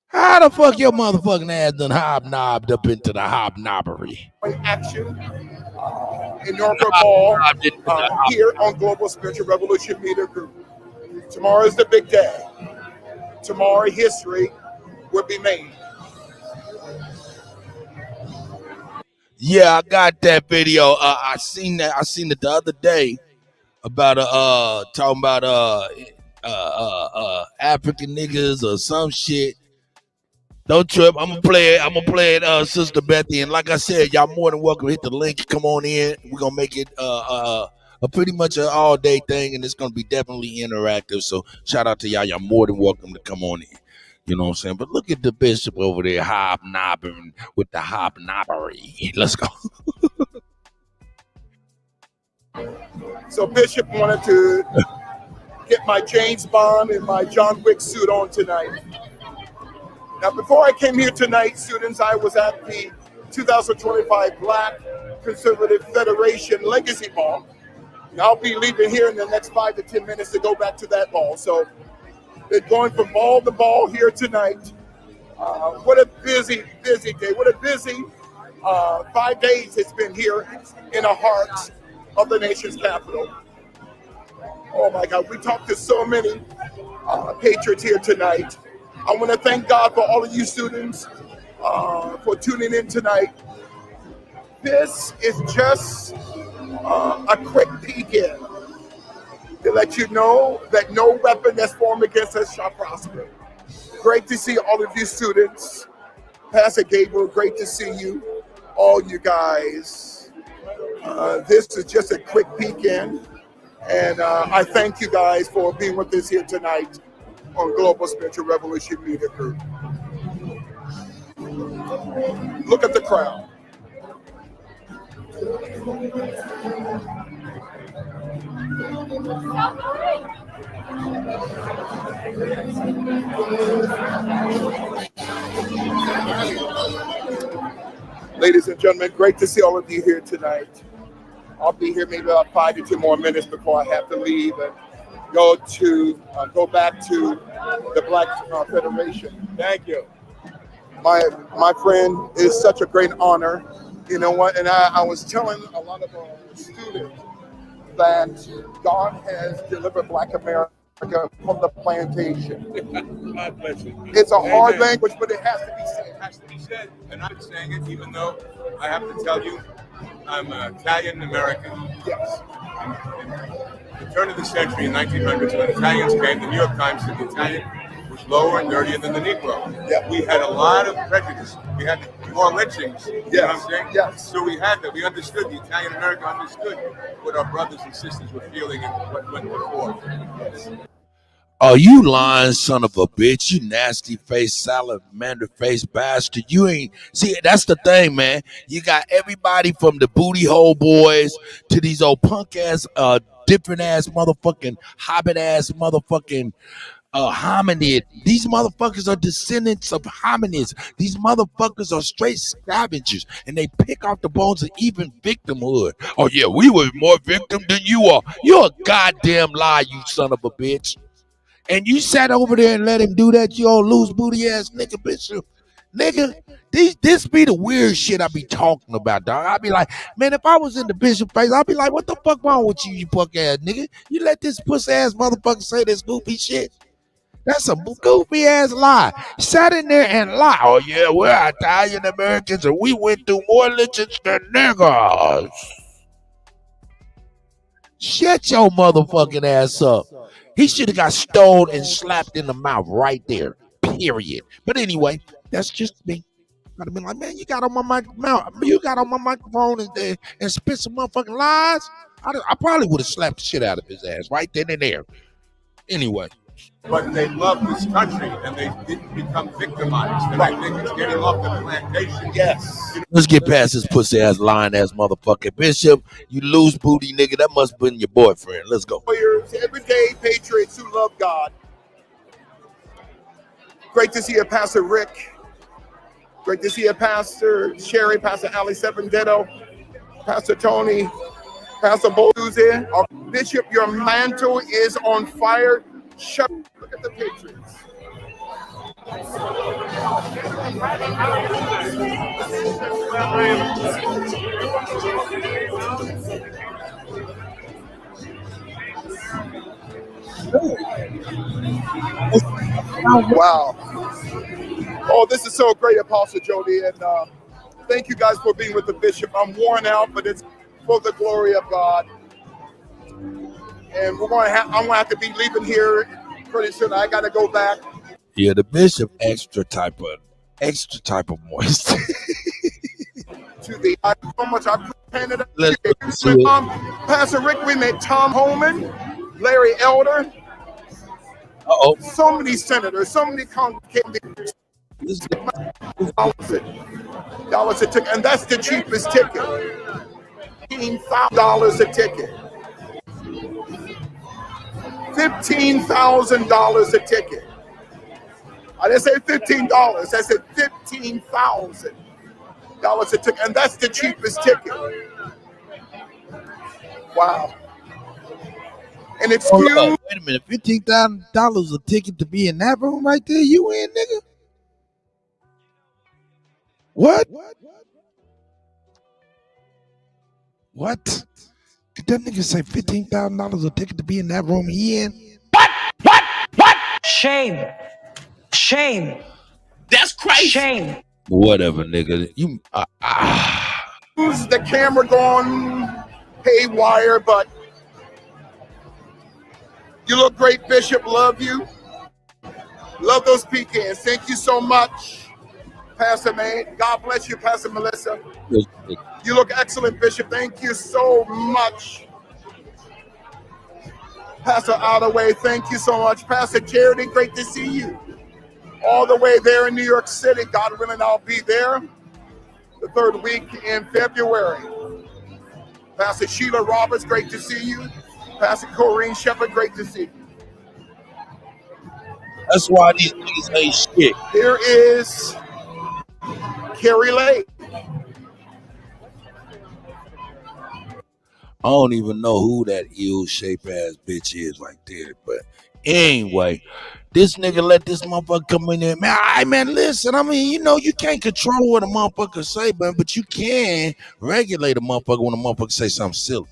How the fuck your motherfucking ass done hobnobbed up into the hobnobbery? Action, inaugural ball here on Global Spiritual Revolution Media Group. Tomorrow is the big day. Tomorrow, history will be made. Yeah, I got that video. I seen it the other day about talking about African niggas or some shit. Don't trip. I'm gonna play it, Sister Bethy. And like I said, y'all more than welcome to hit the link. Come on in. We're gonna make it a pretty much an all-day thing, and it's gonna be definitely interactive. So shout out to y'all. Y'all more than welcome to come on in. You know what I'm saying? But look at the bishop over there hobnobbing with the hobnobbery. Let's go. So Bishop wanted to get my James Bond and my John Wick suit on tonight. Now, before I came here tonight, students, I was at the 2025 Black Conservative Federation Legacy Ball. And I'll be leaving here in the next 5 to 10 minutes to go back to that ball. So been going from ball to ball here tonight. What a busy day. What a busy 5 days it's been here in the heart of the nation's capital. Oh my God, we talked to so many patriots here tonight. I want to thank God for all of you students for tuning in tonight. This is just a quick peek in to let you know that no weapon that's formed against us shall prosper. Great to see all of you students. Pastor Gabriel, great to see you, all you guys. This is just a quick peek in, and I thank you guys for being with us here tonight on Global Spiritual Revolution Media Group. Look at the crowd. Ladies and gentlemen, great to see all of you here tonight. I'll be here maybe about 5 to 10 more minutes before I have to leave and go back to the Black Federation. Thank you. My friend, is such a great honor. You know what? And I was telling a lot of our students that God has delivered Black America from the plantation. God bless you. It's a hard language, but it has to be said. It has to be said, and I'm saying it even though I have to tell you I'm Italian American. Yes. At the turn of the century in 1900s, when Italians came, the New York Times said the Italian was lower and dirtier than the Negro. Yeah. We had a lot of prejudice. We had more lynchings. You know what I'm saying? Yes. So we had that. We understood. The Italian American understood what our brothers and sisters were feeling and what went before. Oh, you lying son of a bitch. You nasty face, salamander face bastard. You ain't see, that's the thing, man. You got everybody from the booty hole boys to these old punk ass, different ass motherfucking hobbit ass motherfucking hominid. These motherfuckers are descendants of hominids. These motherfuckers are straight scavengers, and they pick off the bones of even victimhood. Oh yeah, we were more victim than you are. You're a goddamn lie, you son of a bitch. And you sat over there and let him do that, you old loose booty ass nigga, Bishop. Nigga, this be the weird shit I be talking about, dog. I be like, man, if I was in the Bishop face, I'd be like, what the fuck wrong with you, you punk ass nigga? You let this pussy ass motherfucker say this goofy shit? That's a goofy ass lie. Sat in there and lie. Oh yeah, we're Italian Americans and we went through more lynchings than niggas. Shut your motherfucking ass up. He should have got stoned and slapped in the mouth right there. Period. But anyway, that's just me. I'd have been like, man, you got on my microphone and spit some motherfucking lies. I probably would have slapped the shit out of his ass right then and there. Anyway. But they love this country and they didn't become victimized. And I think it's getting off the plantation. Yes. Let's get past this pussy ass lying ass motherfucking Bishop. You loose booty nigga. That must have been your boyfriend. Let's go. Everyday patriots who love God. Great to see you, Pastor Rick. Great to see you, Pastor Sherry, Pastor Ali Sependetto, Pastor Tony, Pastor Bo, who's here. Bishop, your mantle is on fire. Look at the Patriots. Wow. Oh, this is so great, Apostle Jody. And thank you guys for being with the Bishop. I'm worn out, but it's for the glory of God. And I'm gonna have to be leaving here pretty soon. I gotta go back. Yeah, the Bishop extra type of moist. To the so much I planted. Pastor Rick, we met Tom Holman, Larry Elder. So many senators, so many congregations. $15,000 a ticket, and that's the cheapest ticket. $15,000 a ticket. $15,000 a ticket. I didn't say $15. I said $15,000 a ticket, and that's the cheapest ticket. Wow. And excuse me. Wait a minute, $15,000 a ticket to be in that room right there? You in, nigga? What? What? Did that nigga say $15,000 a ticket to be in that room he in? What? Shame. That's crazy. Shame. Whatever, nigga. You Who's the camera going haywire, but you look great, Bishop. Love you. Love those pecans. Thank you so much, Pastor May. God bless you, Pastor Melissa. You look excellent, Bishop. Thank you so much. Pastor Ottaway, thank you so much. Pastor Charity, great to see you. All the way there in New York City. God willing, I'll be there the third week in February. Pastor Sheila Roberts, great to see you. Pastor Corrine Shepherd, great to see you. That's why these niggas ain't shit. Here is Carrie Lake. I don't even know who that ill-shaped ass bitch is right there. But anyway, this nigga let this motherfucker come in there. Man, listen, I mean, you know, you can't control what a motherfucker say, but you can regulate a motherfucker when a motherfucker say something silly.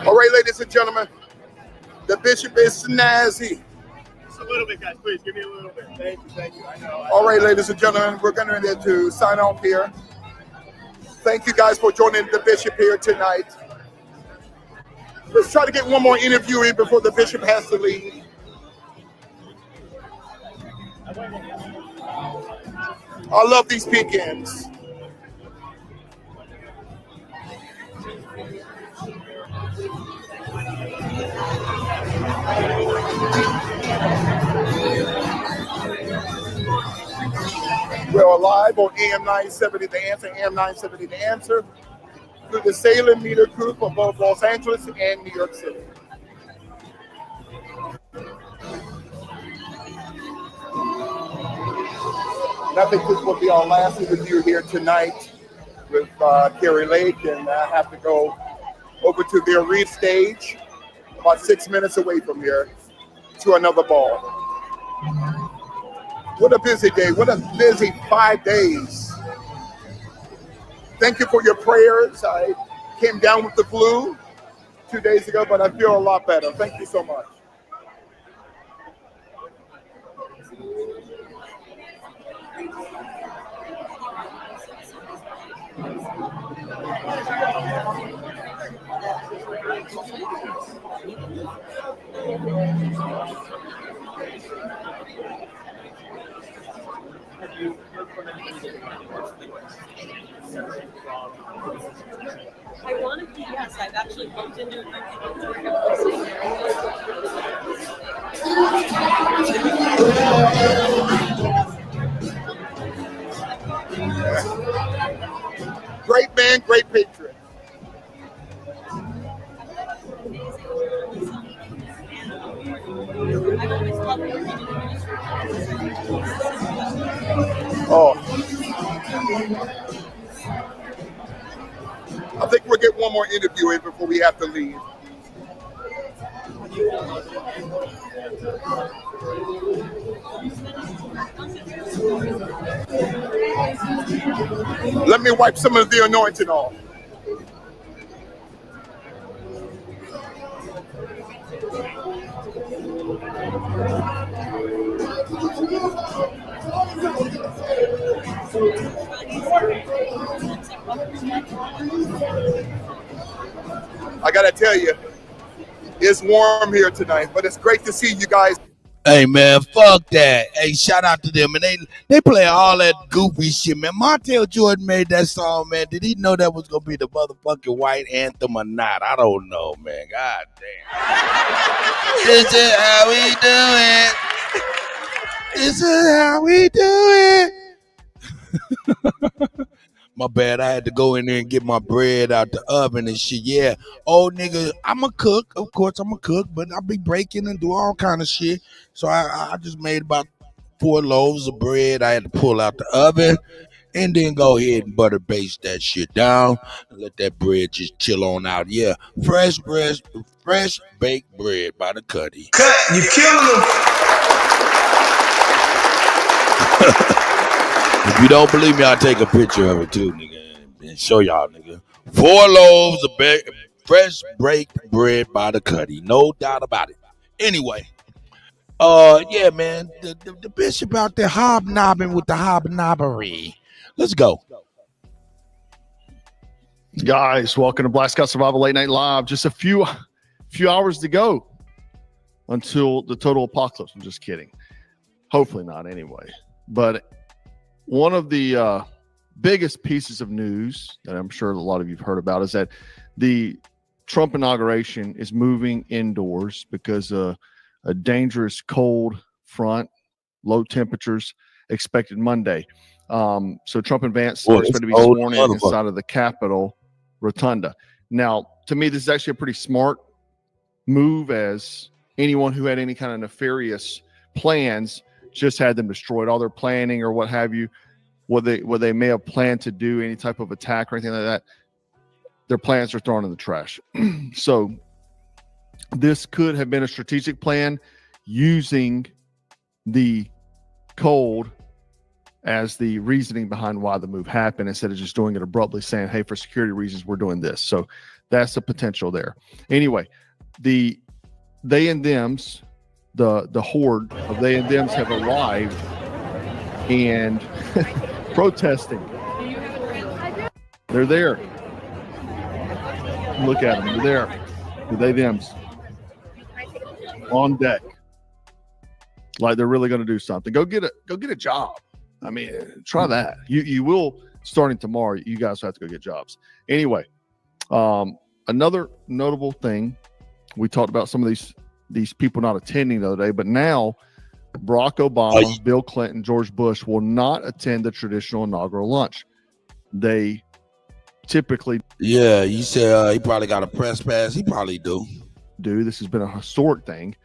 All right, ladies and gentlemen, the bishop is snazzy. Just a little bit, guys. Please give me a little bit. Thank you. I know. All right, ladies and gentlemen, we're going to sign off here. Thank you guys for joining the bishop here tonight. Let's try to get one more interview in before the bishop has to leave. I love these pecans. We're live on AM 970 The Answer, AM 970 The Answer, through the Salem meter crew for both Los Angeles and New York City. And I think this will be our last interview here tonight with Carrie Lake, and I have to go over to their read stage, about 6 minutes away from here, to another ball. What a busy day. What a busy 5 days. Thank you for your prayers. I came down with the flu 2 days ago, but I feel a lot better. Thank you so much. Ironically, yes, I've actually bumped into Great man, great patriot. Oh. I think we'll get one more interview in before we have to leave. Let me wipe some of the anointing off. I gotta tell you, it's warm here tonight, but it's great to see you guys. Hey man, fuck that. Hey, shout out to them. And they play all that goofy shit, man. Montel Jordan made that song, man. Did he know that was gonna be the motherfucking white anthem or not? I don't know, man. God damn. This is how we do it. This is how we do it. My bad. I had to go in there and get my bread out the oven and shit. Yeah. Oh, nigga, I'm a cook. Of course, I'm a cook, but I be breaking and do all kind of shit. So I just made about 4 loaves of bread. I had to pull out the oven and then go ahead and butter baste that shit down and let that bread just chill on out. Yeah. Fresh baked bread by the Kutty. Cut, you killing them. If you don't believe me, I'll take a picture of it too, nigga, and show y'all, nigga. 4 loaves of fresh baked bread by the Kutty. No doubt about it. Anyway, yeah, man, the bishop out there hobnobbing with the hobnobbery. Let's go. Guys, welcome to Black Scout Survival Late Night Live. Just a few hours to go until the total apocalypse. I'm just kidding. Hopefully not anyway. But one of the biggest pieces of news that I'm sure a lot of you've heard about is that the Trump inauguration is moving indoors because a dangerous cold front, low temperatures expected Monday. So Trump and Vance are expected to be sworn in inside of the Capitol Rotunda. Now, to me, this is actually a pretty smart move, as anyone who had any kind of nefarious plans just had them destroyed. All their planning or what have you, what they may have planned to do, any type of attack or anything like that, their plans are thrown in the trash. So this could have been a strategic plan using the cold as the reasoning behind why the move happened, instead of just doing it abruptly, saying, hey, for security reasons, we're doing this. So that's the potential there. Anyway, they and thems, the horde of they and thems have arrived and protesting. They're there. Look at them. They're there. The they thems on deck, like they're really going to do something. Go get a job. I mean, try that. You will, starting tomorrow. You guys have to go get jobs. Anyway, another notable thing, we talked about some of these people not attending the other day, but now Barack Obama, Bill Clinton, George Bush will not attend the traditional inaugural lunch. They typically, yeah, you said he probably got a press pass. He probably do. This has been a historic thing.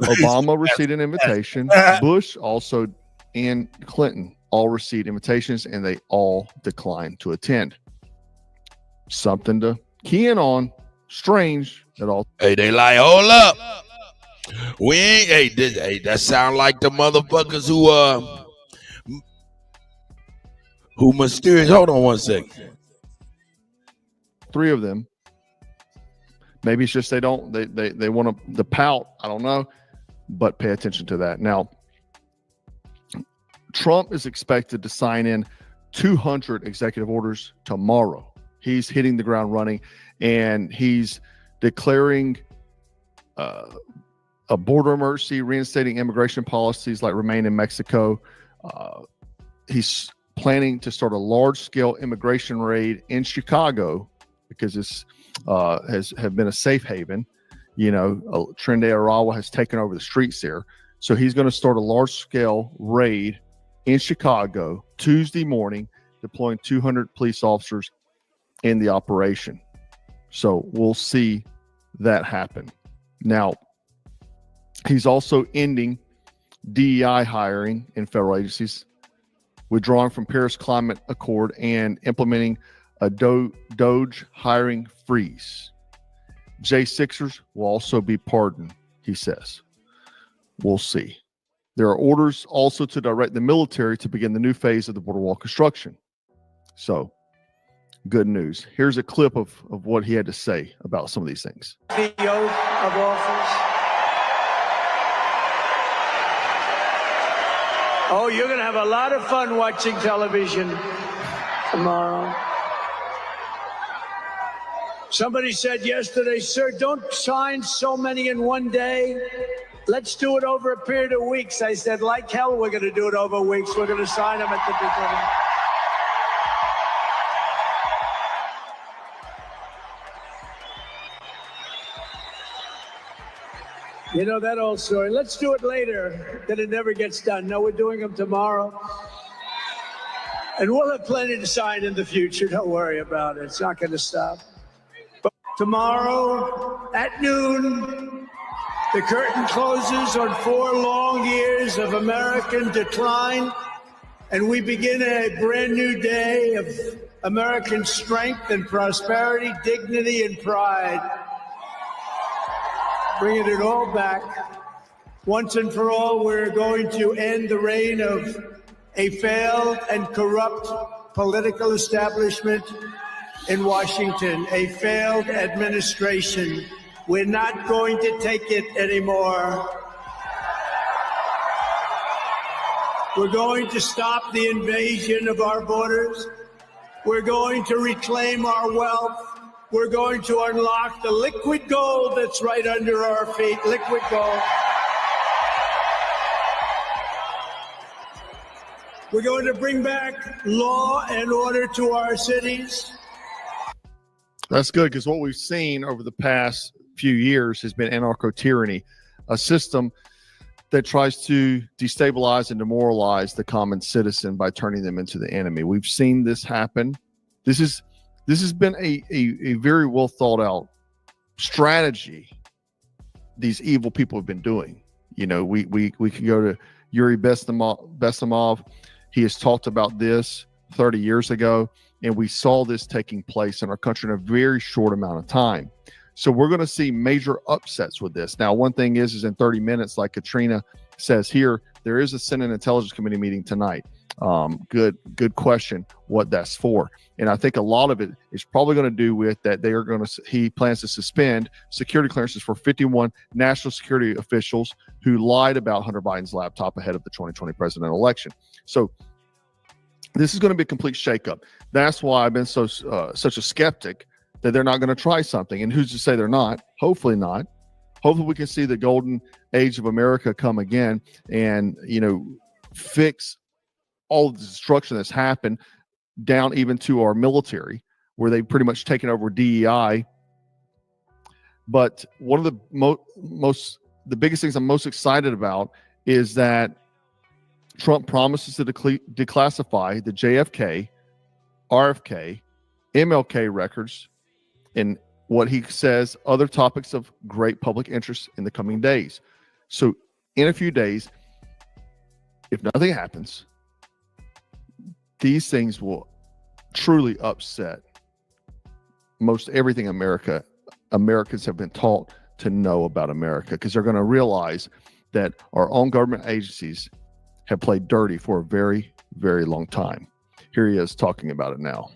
Obama received an invitation. Bush also and Clinton all received invitations, and they all declined to attend. Something to key in on. Strange at all. Hey, they like, hold up. We ain't, hey, that sound like the motherfuckers who mysterious. Hold on one second. 3 of them. Maybe it's just they want the pout. I don't know, but pay attention to that. Now, Trump is expected to sign in 200 executive orders tomorrow. He's hitting the ground running, and he's declaring a border emergency, reinstating immigration policies like remain in Mexico. He's planning to start a large-scale immigration raid in Chicago because this has been a safe haven. Trende Arawa has taken over the streets there. So he's going to start a large-scale raid in Chicago Tuesday morning, deploying 200 police officers in the operation. So we'll see that happen. Now, he's also ending DEI hiring in federal agencies, withdrawing from Paris Climate Accord, and implementing a Doge hiring freeze. J6ers will also be pardoned, he says. We'll see. There are orders also to direct the military to begin the new phase of the border wall construction. So, good news. Here's a clip of what he had to say about some of these things. The oath of office. Oh, you're going to have a lot of fun watching television tomorrow. Somebody said yesterday, sir, don't sign so many in one day. Let's do it over a period of weeks. I said, like hell, we're going to do it over weeks. We're going to sign them at the beginning. You know that old story. Let's do it later, then it never gets done. No, we're doing them tomorrow. And we'll have plenty to sign in the future. Don't worry about it. It's not going to stop. But tomorrow at noon, the curtain closes on 4 long years of American decline, and we begin a brand new day of American strength and prosperity, dignity and pride. Bringing it all back. Once and for all, we're going to end the reign of a failed and corrupt political establishment in Washington, a failed administration. We're not going to take it anymore. We're going to stop the invasion of our borders. We're going to reclaim our wealth. We're going to unlock the liquid gold that's right under our feet, liquid gold. We're going to bring back law and order to our cities. That's good, because what we've seen over the past few years has been anarcho-tyranny, a system that tries to destabilize and demoralize the common citizen by turning them into the enemy. We've seen this happen. This has been a very well thought out strategy these evil people have been doing. You know, we can go to Yuri Besimov. He has talked about this 30 years ago, and we saw this taking place in our country in a very short amount of time. So we're going to see major upsets with this. Now, one thing is in 30 minutes, like Katrina says here, there is a Senate Intelligence Committee meeting tonight. Good question what that's for. And I think a lot of it is probably going to do with that he plans to suspend security clearances for 51 national security officials who lied about Hunter Biden's laptop ahead of the 2020 presidential election. So this is going to be a complete shakeup. That's why I've been such a skeptic that they're not going to try something. And who's to say they're not? Hopefully not. Hopefully we can see the golden age of America come again and, you know, fix all of the destruction that's happened down even to our military, where they've pretty much taken over DEI. But one of the biggest things I'm most excited about is that Trump promises to declassify the JFK, RFK, MLK records and what he says other topics of great public interest in the coming days. So in a few days, if nothing happens, these things will truly upset most everything Americans have been taught to know about America, because they're going to realize that our own government agencies have played dirty for a very, very long time. Here he is talking about it now.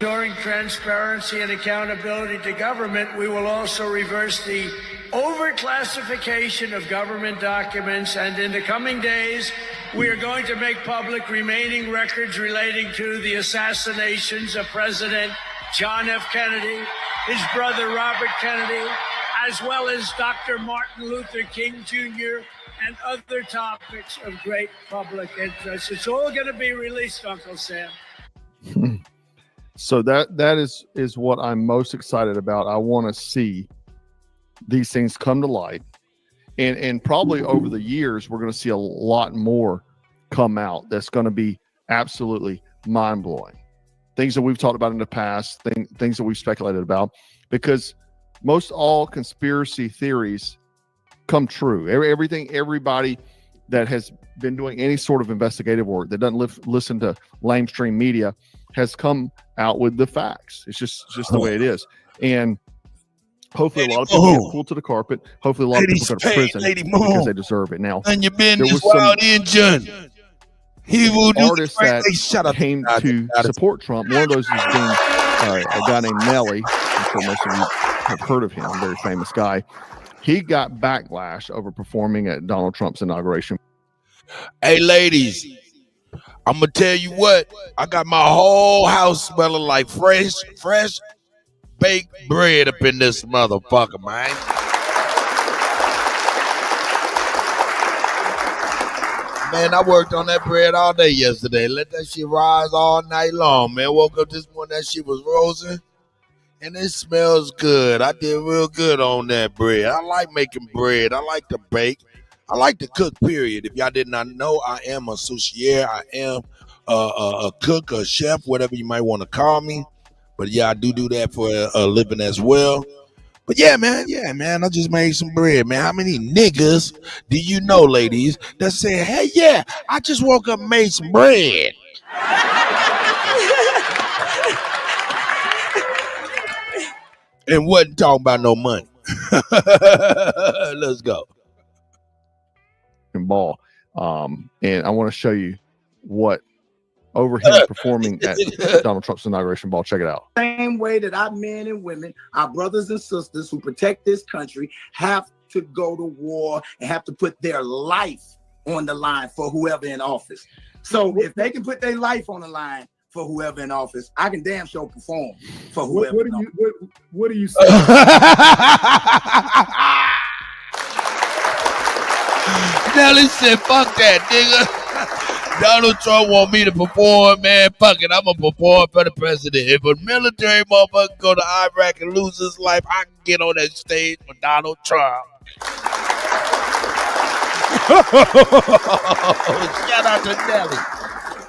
Ensuring transparency and accountability to government, we will also reverse the overclassification of government documents, and in the coming days, we are going to make public remaining records relating to the assassinations of President John F. Kennedy, his brother Robert Kennedy, as well as Dr. Martin Luther King Jr., and other topics of great public interest. It's all going to be released, Uncle Sam. So that is what I'm most excited about. I want to see these things come to light, and probably over the years we're going to see a lot more come out that's going to be absolutely mind-blowing. Things that we've talked about in the past, things that we've speculated about, because most all conspiracy theories come true. Everybody that has been doing any sort of investigative work that doesn't listen to lamestream media has come out with the facts. It's just the way it is. And hopefully a lot of people get pulled to the carpet. Hopefully a lot of people go to prison because they deserve it. Now, and you've been this wild engine. He will do artists that came to support Trump. One of those has been a guy named Nelly. I'm sure most of you have heard of him. A very famous guy. He got backlash over performing at Donald Trump's inauguration. Hey, ladies, I'm going to tell you what. I got my whole house smelling like fresh baked bread up in this motherfucker, man. Man, I worked on that bread all day yesterday. Let that shit rise all night long, man. Woke up this morning, that shit was roasting. And it smells good. I did real good on that bread. I like making bread. I like to bake. I like to cook, period. If y'all did not know, I am a soucier. I am a cook, a chef, whatever you might want to call me. But yeah, I do that for a living as well. But yeah, man, I just made some bread, man. How many niggas do you know, ladies, that say, hey, yeah, I just woke up and made some bread? And wasn't talking about no money. Let's go. And ball. And I want to show you what over him performing at Donald Trump's inauguration ball. Check it out. Same way that our men and women, our brothers and sisters who protect this country have to go to war and have to put their life on the line for whoever in office. So if they can put their life on the line for whoever in office, I can damn sure perform for whoever. What do you say? Nelly said, fuck that, nigga. Donald Trump want me to perform, man. Fuck it, I'm going to perform for the president. If a military motherfucker go to Iraq and lose his life, I can get on that stage for Donald Trump. Shout out to Nelly.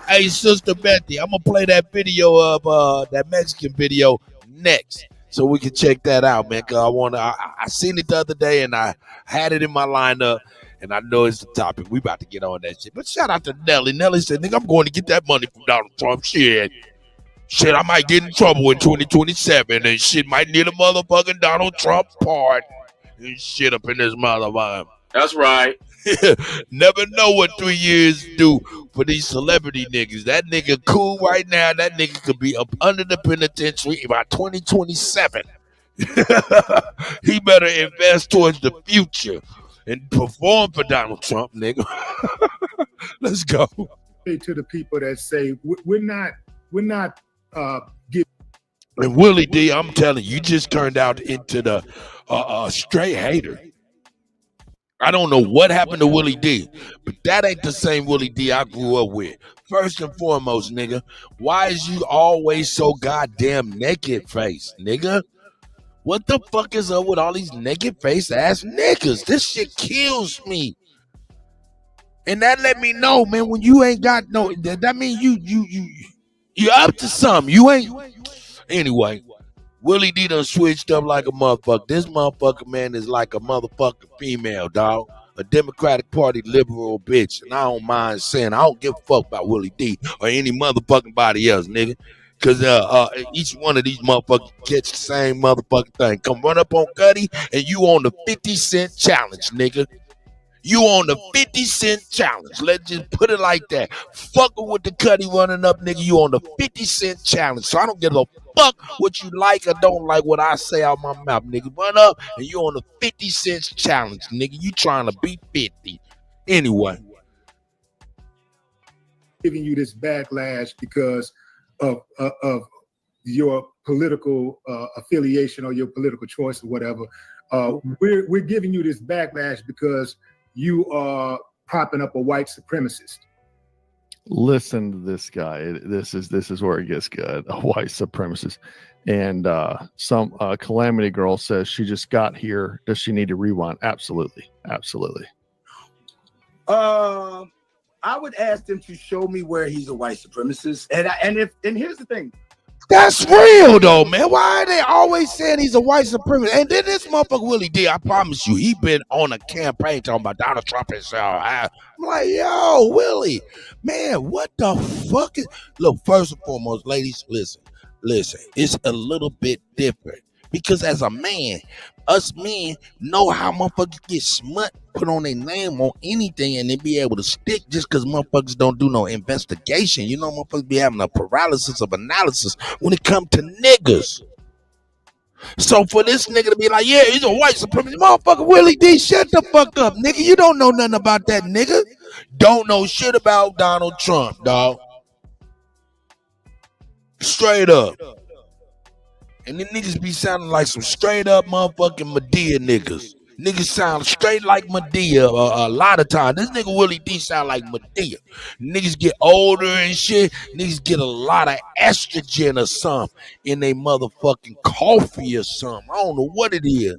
Hey, Sister Betty, I'm gonna play that video of that Mexican video next, so we can check that out, man. Cause I seen it the other day and I had it in my lineup, and I know it's the topic. We about to get on that shit. But shout out to Nelly. Nelly said, "Nigga, I'm going to get that money from Donald Trump." Shit, I might get in trouble in 2027, and shit might need a motherfucking Donald Trump pardon and shit up in this motherfucker. That's right. Never know what 3 years do for these celebrity niggas. That nigga cool right now. That nigga could be up under the penitentiary by 2027. He better invest towards the future and perform for Donald Trump, nigga. Let's go. To the people that say we're not getting. And Willie D, I'm telling you, you just turned out into the straight hater. I don't know what happened to Willie D, but that ain't the same Willie D I grew up with. First and foremost, nigga, why is you always so goddamn naked face, nigga? What the fuck is up with all these naked face ass niggas? This shit kills me. And that let me know, man, when you ain't got no, that mean you up to something. You ain't. Anyway, Willie D done switched up like a motherfucker. This motherfucker, man, is like a motherfucking female, dog. A Democratic Party liberal bitch. And I don't mind saying, I don't give a fuck about Willie D or any motherfucking body else, nigga. Because each one of these motherfuckers catch the same motherfucking thing. Come run up on Kutty and you on the 50-cent challenge, nigga. You on the 50-cent challenge. Let's just put it like that. Fucking with the Kutty running up, nigga. You on the 50-cent challenge. So I don't give a fuck what you like or don't like what I say out my mouth, nigga. Run up and you on the 50-cent challenge, nigga. You trying to beat 50. Anyway. Giving you this backlash because of your political affiliation or your political choice or whatever. We're giving you this backlash because you are propping up a white supremacist. Listen to this guy. This is where it gets good. A white supremacist. And some Calamity Girl says she just got here. Does she need to rewind? Absolutely. I would ask them to show me where he's a white supremacist. And here's the thing. That's real though, man. Why are they always saying he's a white supremacist? And then this motherfucker Willie D, I promise you, he been on a campaign talking about Donald Trump himself. I'm like, yo, Willie, man, what the fuck is? Look, first and foremost, ladies, listen. It's a little bit different because as a man, us men know how motherfuckers get smut put on their name on anything and they be able to stick just because motherfuckers don't do no investigation. You know, motherfuckers be having a paralysis of analysis when it comes to niggas. So for this nigga to be like, yeah, he's a white supremacist, motherfucker, Willie D, shut the fuck up, nigga. You don't know nothing about that nigga. Don't know shit about Donald Trump, dog. Straight up. And then niggas be sounding like some straight up motherfucking Medea niggas. Niggas sound straight like Medea a lot of times. This nigga Willie D sound like Medea. Niggas get older and shit. Niggas get a lot of estrogen or something in their motherfucking coffee or something. I don't know what it is.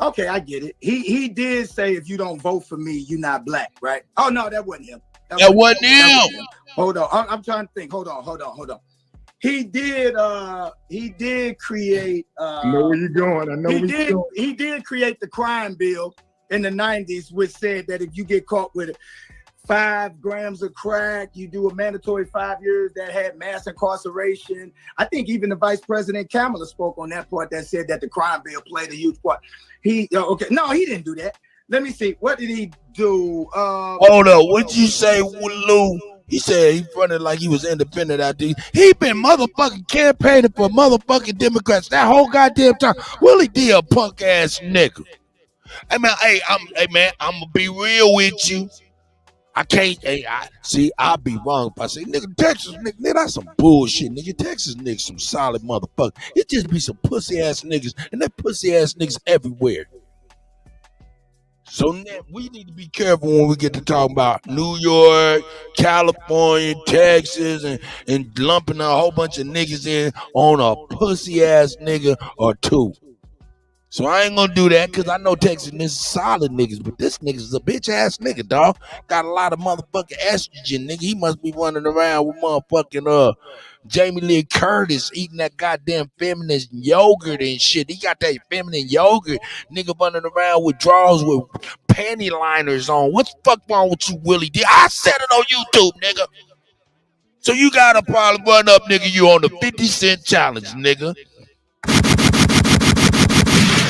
Okay, I get it. He did say if you don't vote for me, you're not black, right? Oh no, that wasn't him. That wasn't him. Hold on. I'm trying to think. Hold on. He did create I know where you're going. He did create the crime bill in the 90s, which said that if you get caught with 5 grams of crack, you do a mandatory 5 years. That had mass incarceration. I think even the Vice President Kamala spoke on that part that said that the crime bill played a huge part. He didn't do that. Let me see. What did he do? Hold up. What'd you say, Lou? He said he fronted like he was independent out there. He been motherfucking campaigning for motherfucking Democrats that whole goddamn time. Willie D a punk ass nigga. Hey man, I'm gonna be real with you. I can't. I'll be wrong if I say, nigga, Texas, nigga, that's some bullshit, nigga. Texas niggas, some solid motherfucker. It just be some pussy ass niggas, and that pussy ass niggas everywhere. So now we need to be careful when we get to talking about New York, California, Texas, and lumping a whole bunch of niggas in on a pussy ass nigga or two. So I ain't gonna do that because I know Texas niggas is solid niggas, but this nigga's a bitch ass nigga, dog. Got a lot of motherfucking estrogen, nigga. He must be running around with motherfucking Jamie Lee Curtis eating that goddamn feminine yogurt and shit. He got that feminine yogurt, nigga running around with drawers with panty liners on. What the fuck wrong with you, Willie D? I said it on YouTube, nigga. So you gotta probably run up, nigga. You on the 50 Cent challenge, nigga.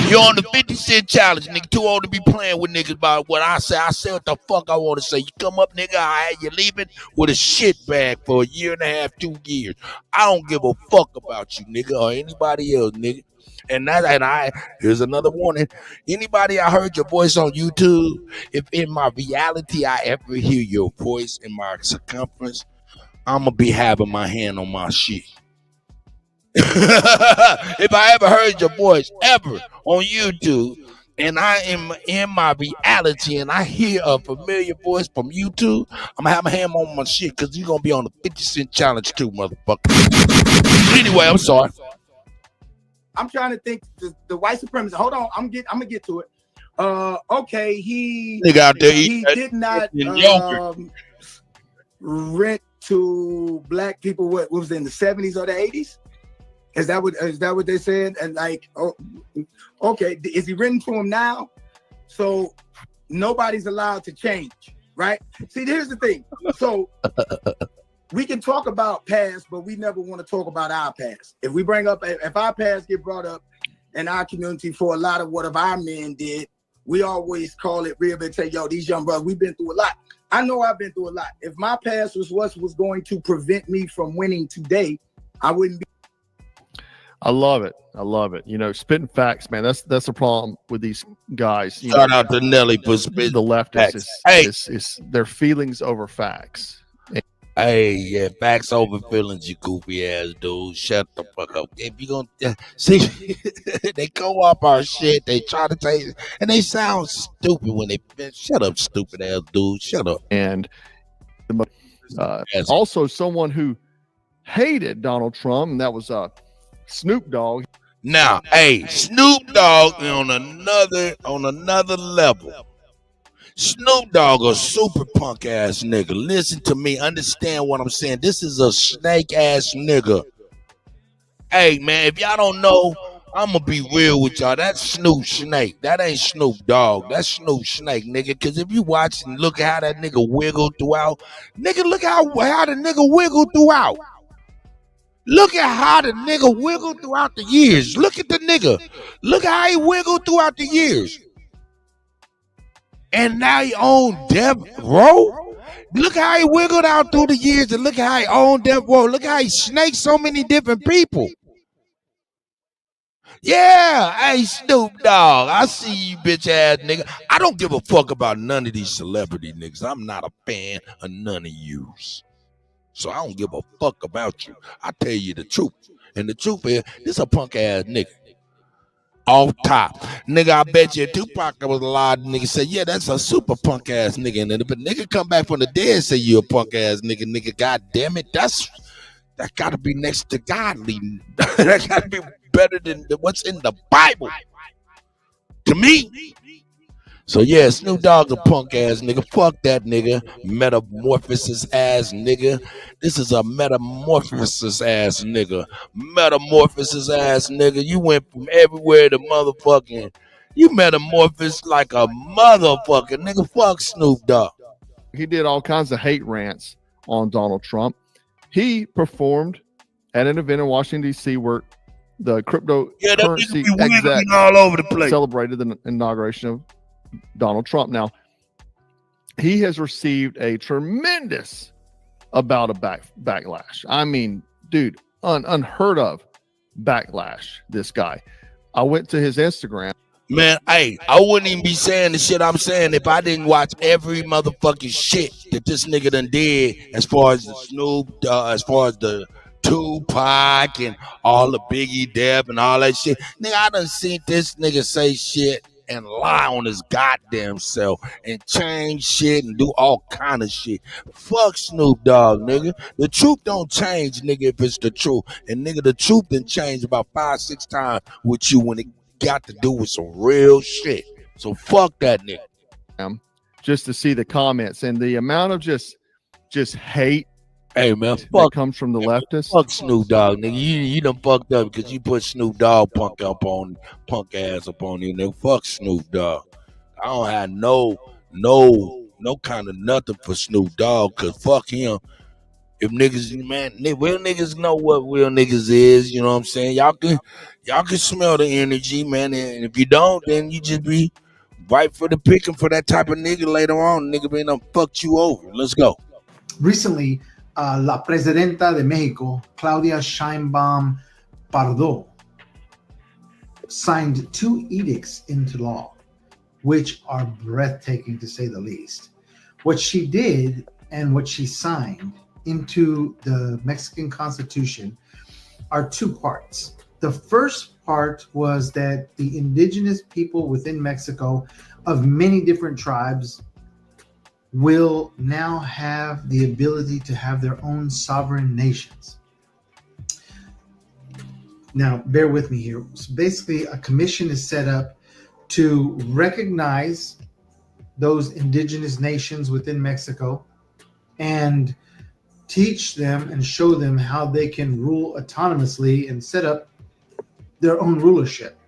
You're on the 50 Cent challenge, nigga. Too old to be playing with niggas about what I say. I say what the fuck I want to say. You come up, nigga, I had you leaving with a shit bag for a year and a half, 2 years. I don't give a fuck about you, nigga, or anybody else, nigga. And here's another warning. Anybody I heard your voice on YouTube, if in my reality I ever hear your voice in my circumference, I'm going to be having my hand on my shit. If I ever heard your voice ever on YouTube and I am in my reality and I hear a familiar voice from YouTube, I'm gonna have my hand on my shit because you're gonna be on the 50 Cent challenge too, motherfucker. Anyway, I'm sorry. I'm trying to think the white supremacy. Hold on, I'm gonna get to it. Okay, he did not rent to black people. What was it, in the 70s or the 80s? Is that what they said? And like, okay, is he written to him now? So nobody's allowed to change, right? See, here's the thing. So we can talk about past, but we never want to talk about our past. If our past get brought up in our community for a lot of what our men did, we always call it rehabilitation. Yo, these young brothers, we've been through a lot. I know I've been through a lot. If my past was what was going to prevent me from winning today, I wouldn't be. I love it. I love it. You know, spitting facts, man. That's the problem with these guys. Shout out to Nelly for spitting the leftists. Is their feelings over facts. Hey, yeah, facts over feelings, you goofy ass dude. Shut the fuck up. If you gonna see, they go off our shit. They try to take, and they sound stupid when they shut up, stupid ass dude. Shut up. And also someone who hated Donald Trump, and that was Snoop Dogg. Now, hey, Snoop Dogg on another level. Snoop Dogg a super punk ass nigga. Listen to me, understand what I'm saying. This is a snake ass nigga. Hey man, if y'all don't know, I'm gonna be real with y'all. That's Snoop Snake. That ain't Snoop Dogg. That's Snoop Snake, nigga. Cause if you watch and look at how that nigga wiggled throughout, nigga, look how the nigga wiggled throughout. Look at how the nigga wiggled throughout the years. Look at the nigga. Look how he wiggled throughout the years. And now he own Death Row. Look how he wiggled out through the years, and look how he owned Death Row. Look how he snaked so many different people. Yeah, hey Snoop Dogg, I see you bitch ass nigga. I don't give a fuck about none of these celebrity niggas. I'm not a fan of none of yous. So I don't give a fuck about you. I tell you the truth. And the truth is, this a punk ass nigga. Off top. Nigga, I bet you Tupac was a lot of niggas say, yeah, that's a super punk ass nigga. And if a nigga come back from the dead and say you a punk ass nigga, god damn it, that gotta be next to godly. That gotta be better than what's in the Bible. To me. So yeah, Snoop Dogg a punk ass nigga. Fuck that nigga. Metamorphosis ass nigga. This is a metamorphosis ass nigga. Metamorphosis ass nigga. You went from everywhere to motherfucking. You metamorphosed like a motherfucker nigga. Fuck Snoop Dogg. He did all kinds of hate rants on Donald Trump. He performed at an event in Washington, D.C. where the cryptocurrency exec all over the place celebrated the inauguration of Donald Trump. Now, he has received a tremendous amount of backlash. I mean, dude, unheard of backlash, this guy. I went to his Instagram. Man, hey, I wouldn't even be saying the shit I'm saying if I didn't watch every motherfucking shit that this nigga done did as far as the Snoop, as far as the Tupac and all the Biggie Deb and all that shit. Nigga, I done seen this nigga say shit and lie on his goddamn self and change shit and do all kind of shit. Fuck Snoop Dogg, nigga. The truth don't change, nigga, if it's the truth. And nigga, the truth done changed about 5-6 times with you when it got to do with some real shit. So fuck that nigga. Just to see the comments and the amount of just hate. Hey man, that comes from the leftists. Fuck Snoop Dogg, nigga. You done fucked up because you put Snoop Dogg punk ass up on you, nigga. Fuck Snoop Dogg. I don't have no kind of nothing for Snoop Dogg, cause fuck him. If niggas, man, real niggas know what real niggas is, you know what I'm saying? Y'all can smell the energy, man. And if you don't, then you just be right for the picking for that type of nigga later on. Nigga being done fucked you over. Let's go. Recently, La Presidenta de Mexico, Claudia Sheinbaum Pardo, signed 2 edicts into law, which are breathtaking to say the least. What she did and what she signed into the Mexican Constitution are 2 parts. The first part was that the indigenous people within Mexico of many different tribes will now have the ability to have their own sovereign nations. Now, bear with me here. So basically, a commission is set up to recognize those indigenous nations within Mexico and teach them and show them how they can rule autonomously and set up their own rulership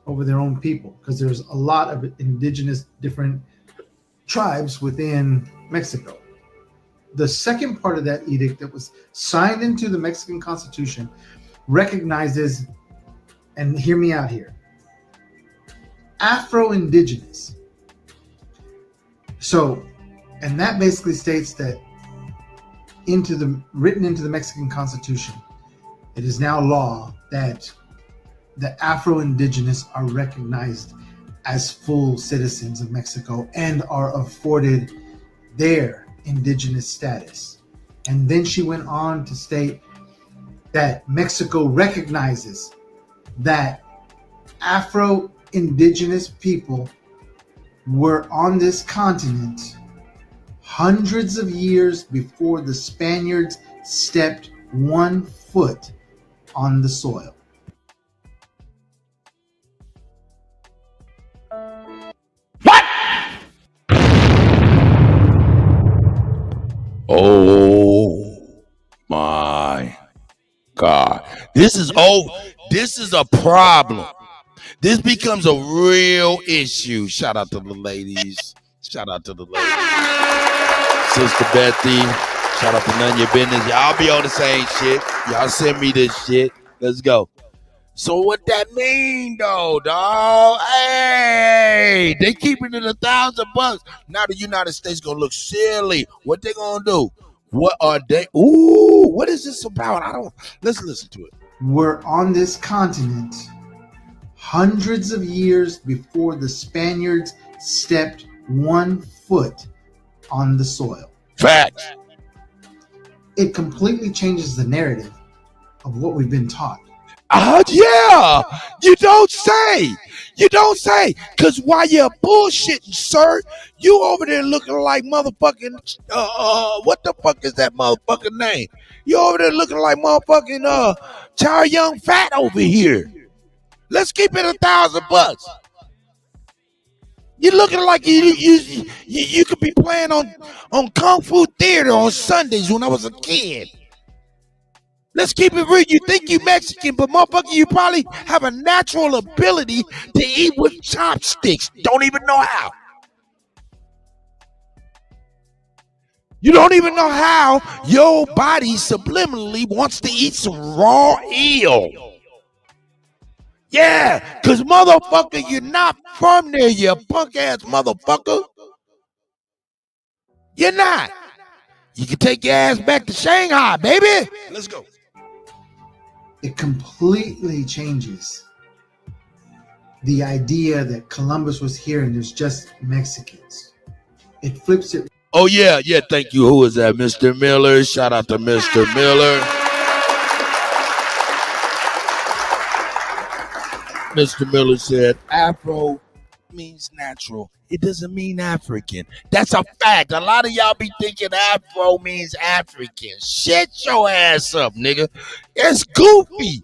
over their own people, because there's a lot of indigenous different tribes within Mexico. The second part of that edict that was signed into the Mexican Constitution recognizes, and hear me out here, Afro-Indigenous. So, and that basically states that written into the Mexican Constitution, it is now law that the Afro-Indigenous are recognized as full citizens of Mexico and are afforded their indigenous status. And then she went on to state that Mexico recognizes that Afro-Indigenous people were on this continent hundreds of years before the Spaniards stepped 1 foot on the soil. Oh my God. This is a problem. This becomes a real issue. Shout out to the ladies. Shout out to the ladies. Sister Bethy. Shout out to None of Your Business. Y'all be on the same shit. Y'all send me this shit. Let's go. So what that mean though, dog? Hey, they keeping it $1,000. Now the United States gonna look silly. What they gonna do? What are they? Ooh, what is this about? Let's listen to it. We're on this continent hundreds of years before the Spaniards stepped 1 foot on the soil. Facts. It completely changes the narrative of what we've been taught. Yeah, you don't say. Because while you're bullshitting, sir, you over there looking like motherfucking, what the fuck is that motherfucking name? You over there looking like motherfucking, Child Young Fat over here. Let's keep it $1,000. You're looking like you could be playing on Kung Fu Theater on Sundays when I was a kid. Let's keep it real. You think you Mexican, but motherfucker, you probably have a natural ability to eat with chopsticks. Don't even know how. You don't even know how your body subliminally wants to eat some raw eel. Yeah, because motherfucker, you're not from there, you punk ass motherfucker. You're not. You can take your ass back to Shanghai, baby. Let's go. It completely changes the idea that Columbus was here and there's just Mexicans. It flips it. Oh, yeah. Thank you. Who is that? Mr. Miller. Shout out to Mr. Miller. Mr. Miller said, Afro means natural. It doesn't mean African. That's a fact. A lot of y'all be thinking Afro means African. Shut your ass up, nigga. It's goofy.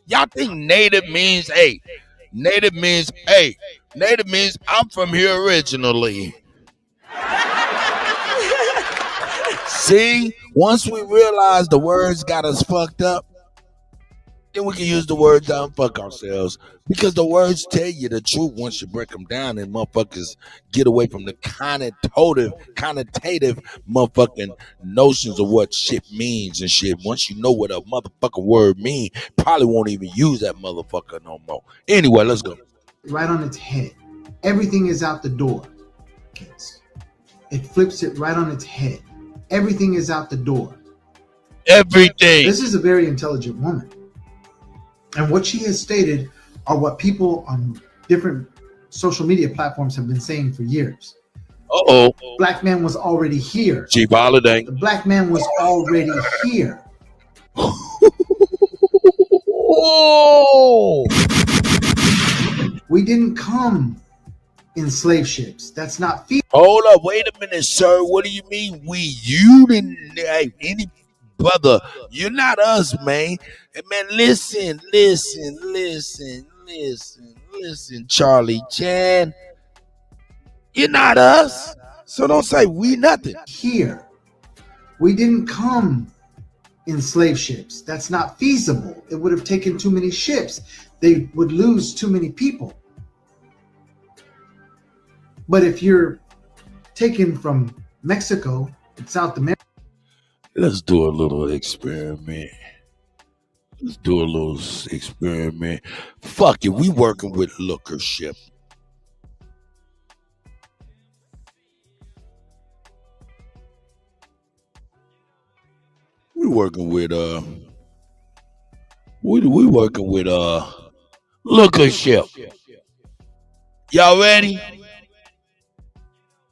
Y'all think native means, hey, Native means, hey, native means I'm from here originally. See, once we realize the words got us fucked up, then we can use the words to unfuck ourselves. Because the words tell you the truth once you break them down, and motherfuckers get away from the connotative motherfucking notions of what shit means and shit. Once you know what a motherfucking word means, probably won't even use that motherfucker no more. Anyway, let's go. Right on its head. Everything is out the door. It flips it right on its head. Everything is out the door. Everything. This is a very intelligent woman. And what she has stated are what people on different social media platforms have been saying for years. Uh-oh. Black man was already here. Chief Holiday. The black man was already here. Oh! We didn't come in slave ships. That's not feasible. Hold up, wait a minute, sir. What do you mean we? You didn't, hey, any brother, you're not us, man. Hey, man, listen, Charlie Chan. You're not us. So don't say we nothing. Here. We didn't come in slave ships. That's not feasible. It would have taken too many ships. They would lose too many people. But if you're taken from Mexico and South America. Let's do a little experiment. Fuck it, we working with lookership. We working with lookership. Y'all ready?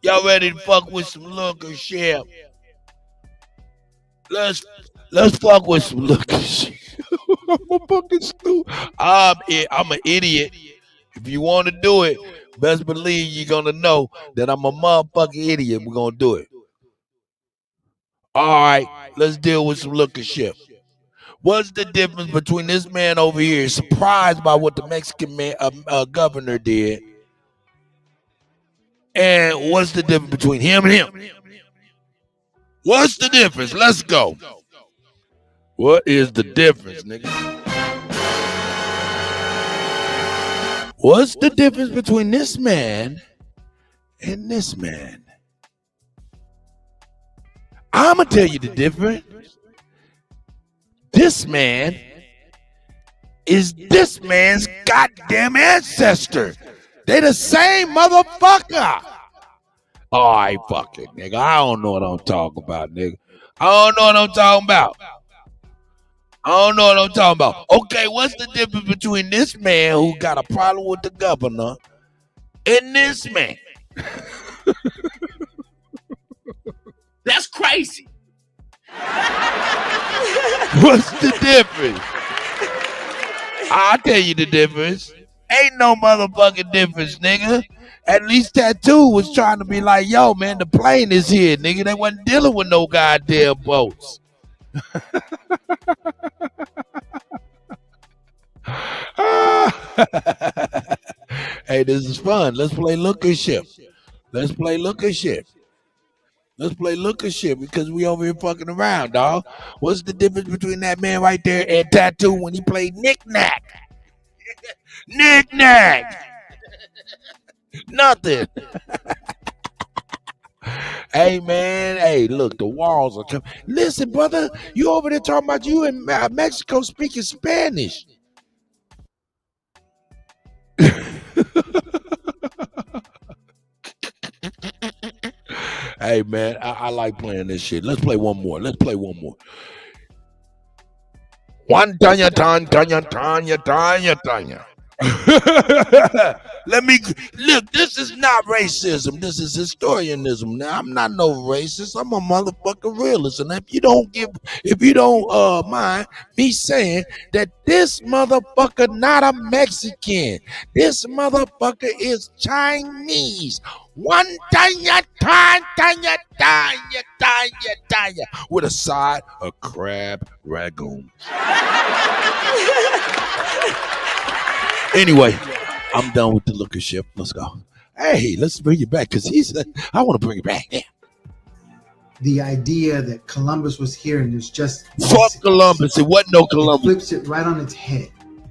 Y'all ready to fuck with some lookership? Let's fuck with some lookership. I'm a fucking stupid. I'm an idiot. If you want to do it, best believe you're gonna know that I'm a motherfucking idiot. We're gonna do it. All right, let's deal with some lookership. What's the difference between this man over here, surprised by what the Mexican man, governor did, and what's the difference between him and him? What's the difference? Let's go. What is the difference, nigga? What's the difference between this man and this man? I'm going to tell you the difference. This man is this man's goddamn ancestor. They the same motherfucker. All right, fuck it, nigga. I don't know what I'm talking about, nigga. I don't know what I'm talking about. Okay, what's the difference between this man who got a problem with the governor and this man? That's crazy. What's the difference? I'll tell you the difference. Ain't no motherfucking difference, nigga. At least Tattoo was trying to be like, yo, man, the plane is here, nigga. They wasn't dealing with no goddamn boats. Hey, this is fun. Let's play lookership. Let's play lookership because we over here fucking around, dog. What's the difference between that man right there and Tattoo when he played knick-knack? Knick-knack. Nothing. Hey, man. Hey, look, the walls are coming. Listen, brother, you over there talking about you in Mexico speaking Spanish. Hey, man, I like playing this shit. Let's play one more. One Tanya. Let me look. This is not racism. This is historianism. Now, I'm not no racist. I'm a motherfucking realist. And if you don't mind me saying that this motherfucker not a Mexican, this motherfucker is Chinese. One Tanya, with a side of crab ragoon. Anyway, I'm done with the liquor ship. Let's go. Hey, let's bring it back because he said I want to bring it back. Yeah. The idea that Columbus was here and there's just fuck Columbus. It wasn't no Columbus. It flips it right on its head.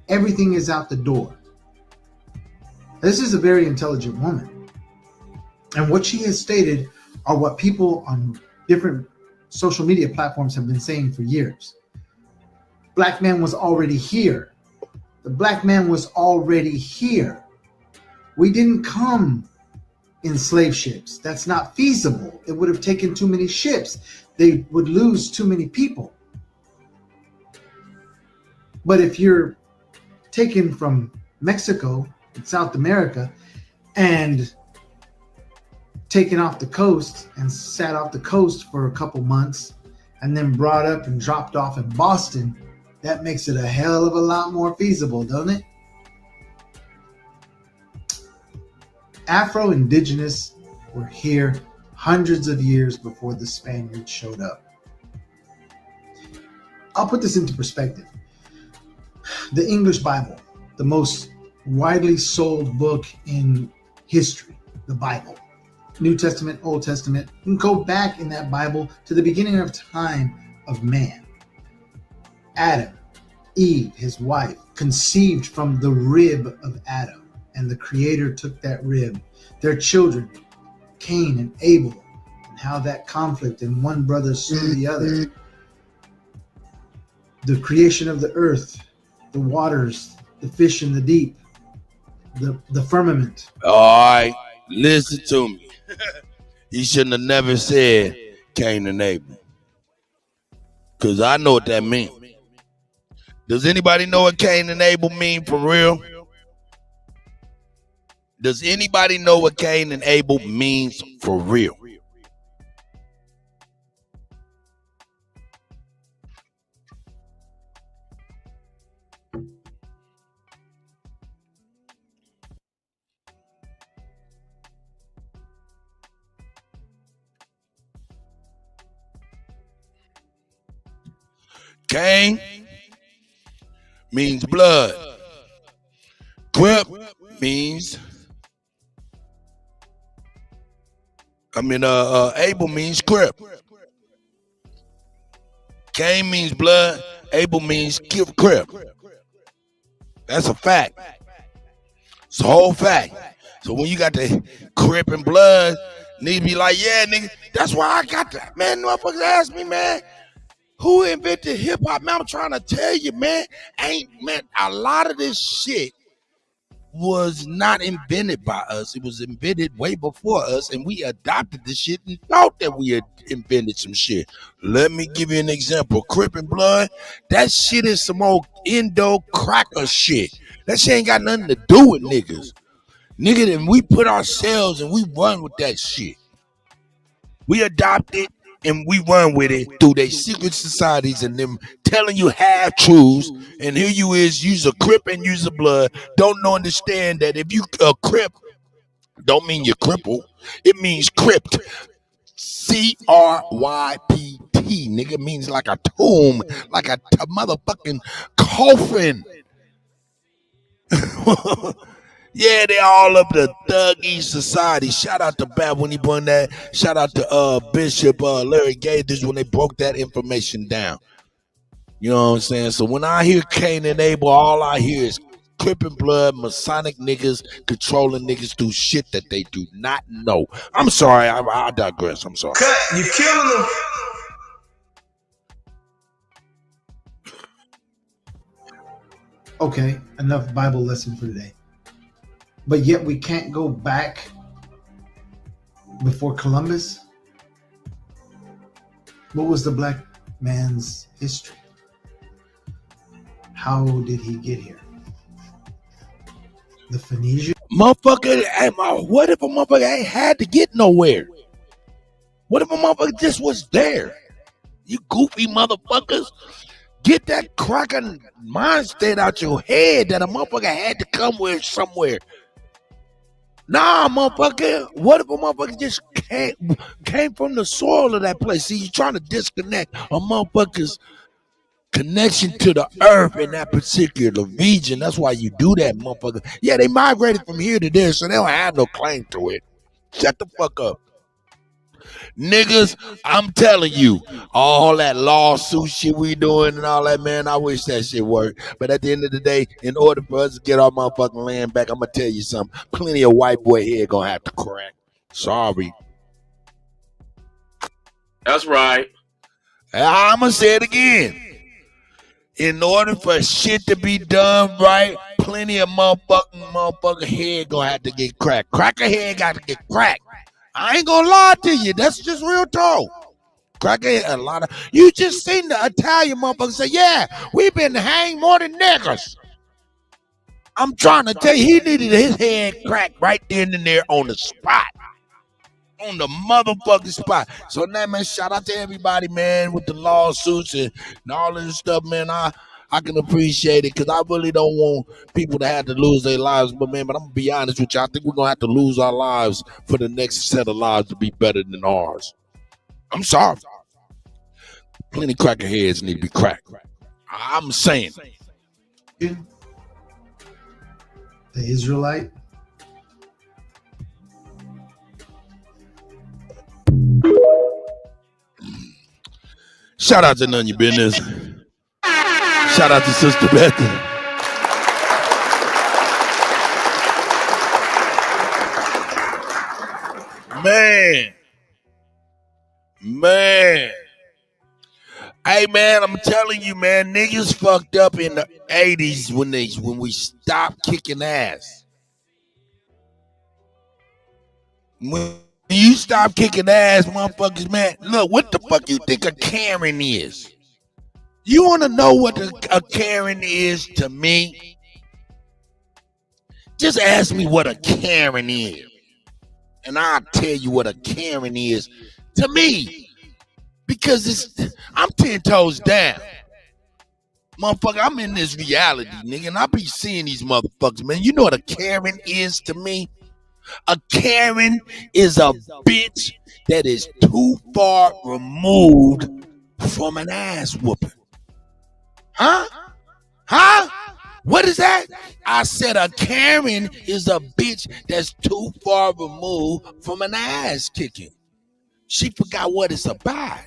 Everything is out the door. This is a very intelligent woman. And what she has stated are what people on different social media platforms have been saying for years. Black man was already here. The black man was already here. We didn't come in slave ships. That's not feasible. It would have taken too many ships. They would lose too many people. But if you're taken from Mexico and South America and taken off the coast and sat off the coast for a couple months and then brought up and dropped off in Boston, that makes it a hell of a lot more feasible, doesn't it? Afro-Indigenous were here hundreds of years before the Spaniards showed up. I'll put this into perspective. The English Bible, the most widely sold book in history, the Bible. New Testament, Old Testament. You can go back in that Bible to the beginning of time of man. Adam, Eve, his wife, conceived from the rib of Adam. And the Creator took that rib. Their children, Cain and Abel, and how that conflict and one brother slew the other. The creation of the earth, the waters, the fish in the deep, the firmament. All right, listen to me. He shouldn't have never said Cain and Abel. Because I know what that means. Does anybody know what Cain and Abel mean for real? Does anybody know what Cain and Abel means for real? Cain means blood. Quip means Abel means crip. Cain means blood. Abel means crip. That's a fact. It's a whole fact. So when you got the crip and blood, niggas be like, yeah, nigga, that's why I got that. Man, motherfuckers ask me, man, who invented hip hop? Man, I'm trying to tell you, man, a lot of this shit was not invented by us. It was invented way before us, and we adopted the shit and thought that we had invented some shit. Let me give you an example. Crip and blood, that shit is some old Indo cracker shit. That shit ain't got nothing to do with niggas. Nigga, and we put ourselves and we run with that shit. We adopt it and we run with it through their secret societies and them telling you half truths. And here you is, use a crip and use a blood. Don't understand that if you a crip, don't mean you're crippled. It means crypt. CRYPT, nigga, means like a tomb, like a motherfucking coffin. Yeah, they all up the Thuggy Society. Shout out to Bab when he brought that. Shout out to Bishop Larry Gathers when they broke that information down. You know what I'm saying? So when I hear Cain and Abel, all I hear is Crip and blood, Masonic niggas controlling niggas through shit that they do not know. I'm sorry, I digress. I'm sorry. Cut, you killing them. Okay, enough Bible lesson for today. But yet we can't go back before Columbus. What was the black man's history? How did he get here? The Phoenician? Motherfucker, what if a motherfucker ain't had to get nowhere? What if a motherfucker just was there? You goofy motherfuckers. Get that cracking mind state out your head that a motherfucker had to come with somewhere. Nah, motherfucker. What if a motherfucker just came from the soil of that place? See, you're trying to disconnect a motherfucker's connection to the earth in that particular region. That's why you do that, motherfucker. Yeah, they migrated from here to there, so they don't have no claim to it. Shut the fuck up. Niggas, I'm telling you, all that lawsuit shit we doing and all that, man, I wish that shit worked. But at the end of the day, in order for us to get our motherfucking land back, I'm going to tell you something. Plenty of white boy here going to have to crack. Sorry. That's right. I'm going to say it again. In order for shit to be done right, plenty of motherfucking head going to have to get cracked. Cracker head got to get cracked. I ain't gonna lie to you. That's just real talk. Crackhead, a lot of you just seen the Italian motherfucker say, "Yeah, we've been hanged more than niggers." I'm trying to tell you, he needed his head cracked right then and there on the spot, on the motherfucking spot. So now, man, shout out to everybody, man, with the lawsuits and all of this stuff, man. I can appreciate it because I really don't want people to have to lose their lives. But I'm going to be honest with you. I think we're going to have to lose our lives for the next set of lives to be better than ours. I'm sorry. Plenty cracker heads need to be cracked. I'm saying. The Israelite. Shout out to None of Your Business. Shout out to Sister Betty. Man. Hey, man, I'm telling you, man, niggas fucked up in the 80s when we stopped kicking ass. When you stop kicking ass, motherfuckers, man, look, what the fuck you think a Karen is? You want to know what a Karen is to me? Just ask me what a Karen is. And I'll tell you what a Karen is to me. Because I'm 10 toes down. Motherfucker, I'm in this reality, nigga, and I be seeing these motherfuckers, man. You know what a Karen is to me? A Karen is a bitch that is too far removed from an ass whooping. Huh? What is that? I said a Karen is a bitch that's too far removed from an ass kicking. She forgot what it's about.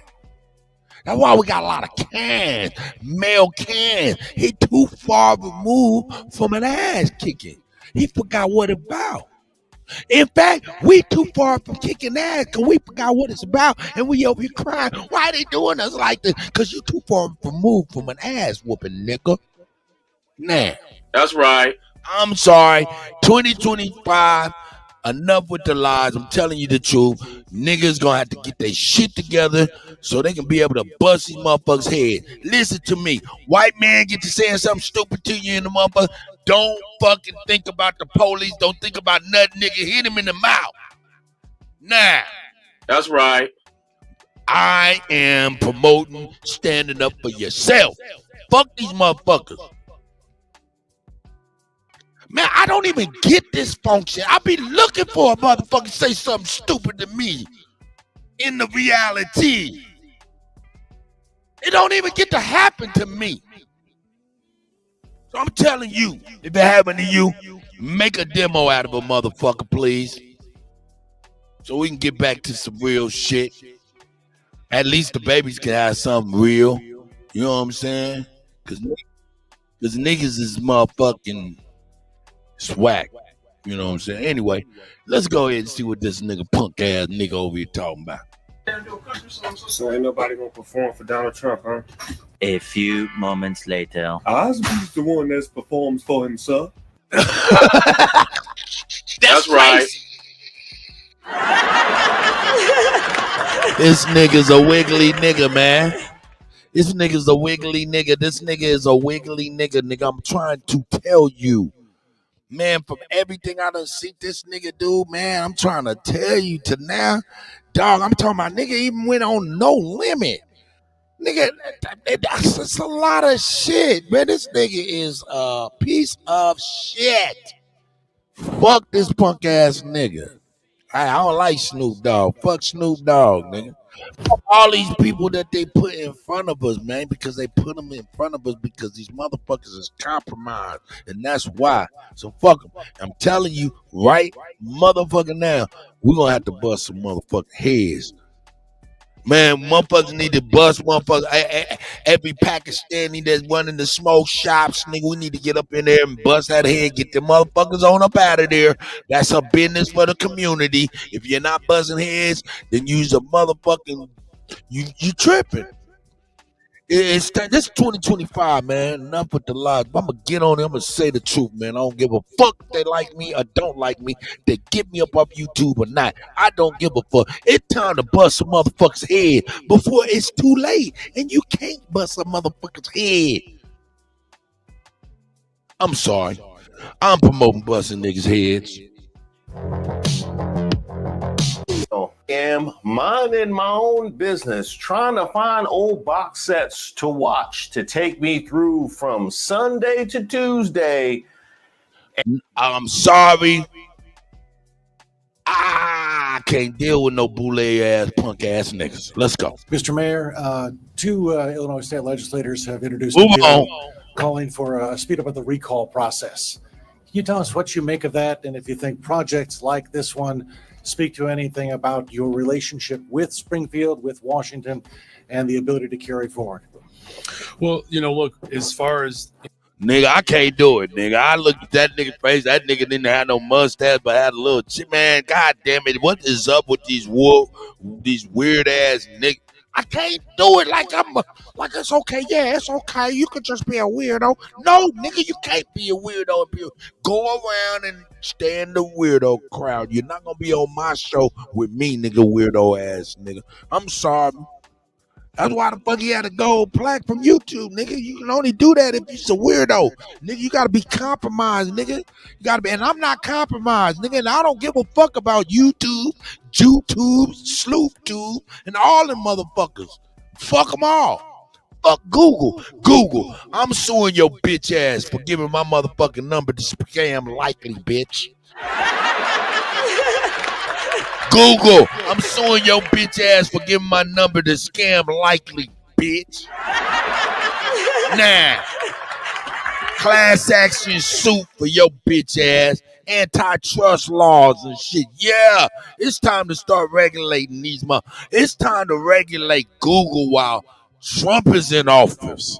That's why we got a lot of Karens, male Karens. He too far removed from an ass kicking. He forgot what it's about. In fact, we too far from kicking ass because we forgot what it's about and we over here crying. Why they doing us like this? Because you too far removed from an ass whooping, nigga. Nah. That's right. I'm sorry. 2025, enough with the lies. I'm telling you the truth. Niggas gonna have to get their shit together so they can be able to bust these motherfuckers' head. Listen to me. White man get to saying something stupid to you in the motherfucker. Don't fucking think about the police. Don't think about nothing, nigga. Hit him in the mouth. Nah. That's right. I am promoting standing up for yourself. Fuck these motherfuckers. Man, I don't even get this function. I be looking for a motherfucker to say something stupid to me in the reality. It don't even get to happen to me. So I'm telling you, if it happened to you, make a demo out of a motherfucker, please. So we can get back to some real shit. At least the babies can have something real. You know what I'm saying? Because niggas is motherfucking swag. You know what I'm saying? Anyway, let's go ahead and see what this nigga punk ass nigga over here talking about. So ain't nobody gonna perform for Donald Trump, huh? A few moments later. Osby's the one that performs for himself. That's right. This nigga's a wiggly nigga, man. This nigga's a wiggly nigga. This nigga is a wiggly nigga, nigga. I'm trying to tell you. Man, from everything I done see this nigga do, man, I'm trying to tell you to now, dog, I'm talking about nigga even went on No Limit. Nigga, that's a lot of shit, man. This nigga is a piece of shit. Fuck this punk ass nigga. I don't like Snoop Dogg. Fuck Snoop Dogg, nigga. All these people that they put in front of us, man, because they put them in front of us because these motherfuckers is compromised, and that's why. So fuck them. I'm telling you right, motherfucker, now we're gonna have to bust some motherfucking heads. Man, motherfuckers need to bust motherfuckers. Every Pakistani that's running the smoke shops, nigga, we need to get up in there and bust that head, get the motherfuckers on up out of there. That's a business for the community. If you're not buzzing heads, then use a motherfucking you tripping. This 2025, man. Enough with the lies. I'm gonna get on them and say the truth, man. I don't give a fuck if they like me or don't like me. They get me up off YouTube or not. I don't give a fuck. It's time to bust a motherfucker's head before it's too late. And you can't bust a motherfucker's head. I'm sorry. I'm promoting busting niggas' heads. Am minding my own business, trying to find old box sets to watch to take me through from Sunday to Tuesday. I'm sorry. I can't deal with no boule ass, punk ass niggas. Let's go. Mr. Mayor, two Illinois state legislators have introduced Move a bill on. calling for a speed up of the recall process. Can you tell us what you make of that, and if you think projects like this one speak to anything about your relationship with Springfield, with Washington, and the ability to carry forward? Well, look, as far as nigga, I can't do it, nigga. I looked at that nigga's face. That nigga didn't have no mustache, but had a little chip. Man, god damn it. What is up with these weird ass niggas? I can't do it like like it's okay. Yeah, it's okay. You could just be a weirdo. No, nigga, you can't be a weirdo if you go around and stay in the weirdo crowd. You're not gonna be on my show with me, nigga, weirdo ass nigga. I'm sorry. That's why the fuck he had a gold plaque from YouTube, nigga. You can only do that if you're a weirdo. Nigga, you gotta be compromised, nigga. You gotta be, and I'm not compromised, nigga, and I don't give a fuck about YouTube, SleuthTube, and all them motherfuckers. Fuck them all. Fuck Google. Google, I'm suing your bitch ass for giving my motherfucking number to scam likely, bitch. Google, I'm suing your bitch ass for giving my number to scam likely, bitch. Nah. Class action suit for your bitch ass. Antitrust laws and shit. Yeah, it's time to start regulating these It's time to regulate Google while Trump is in office.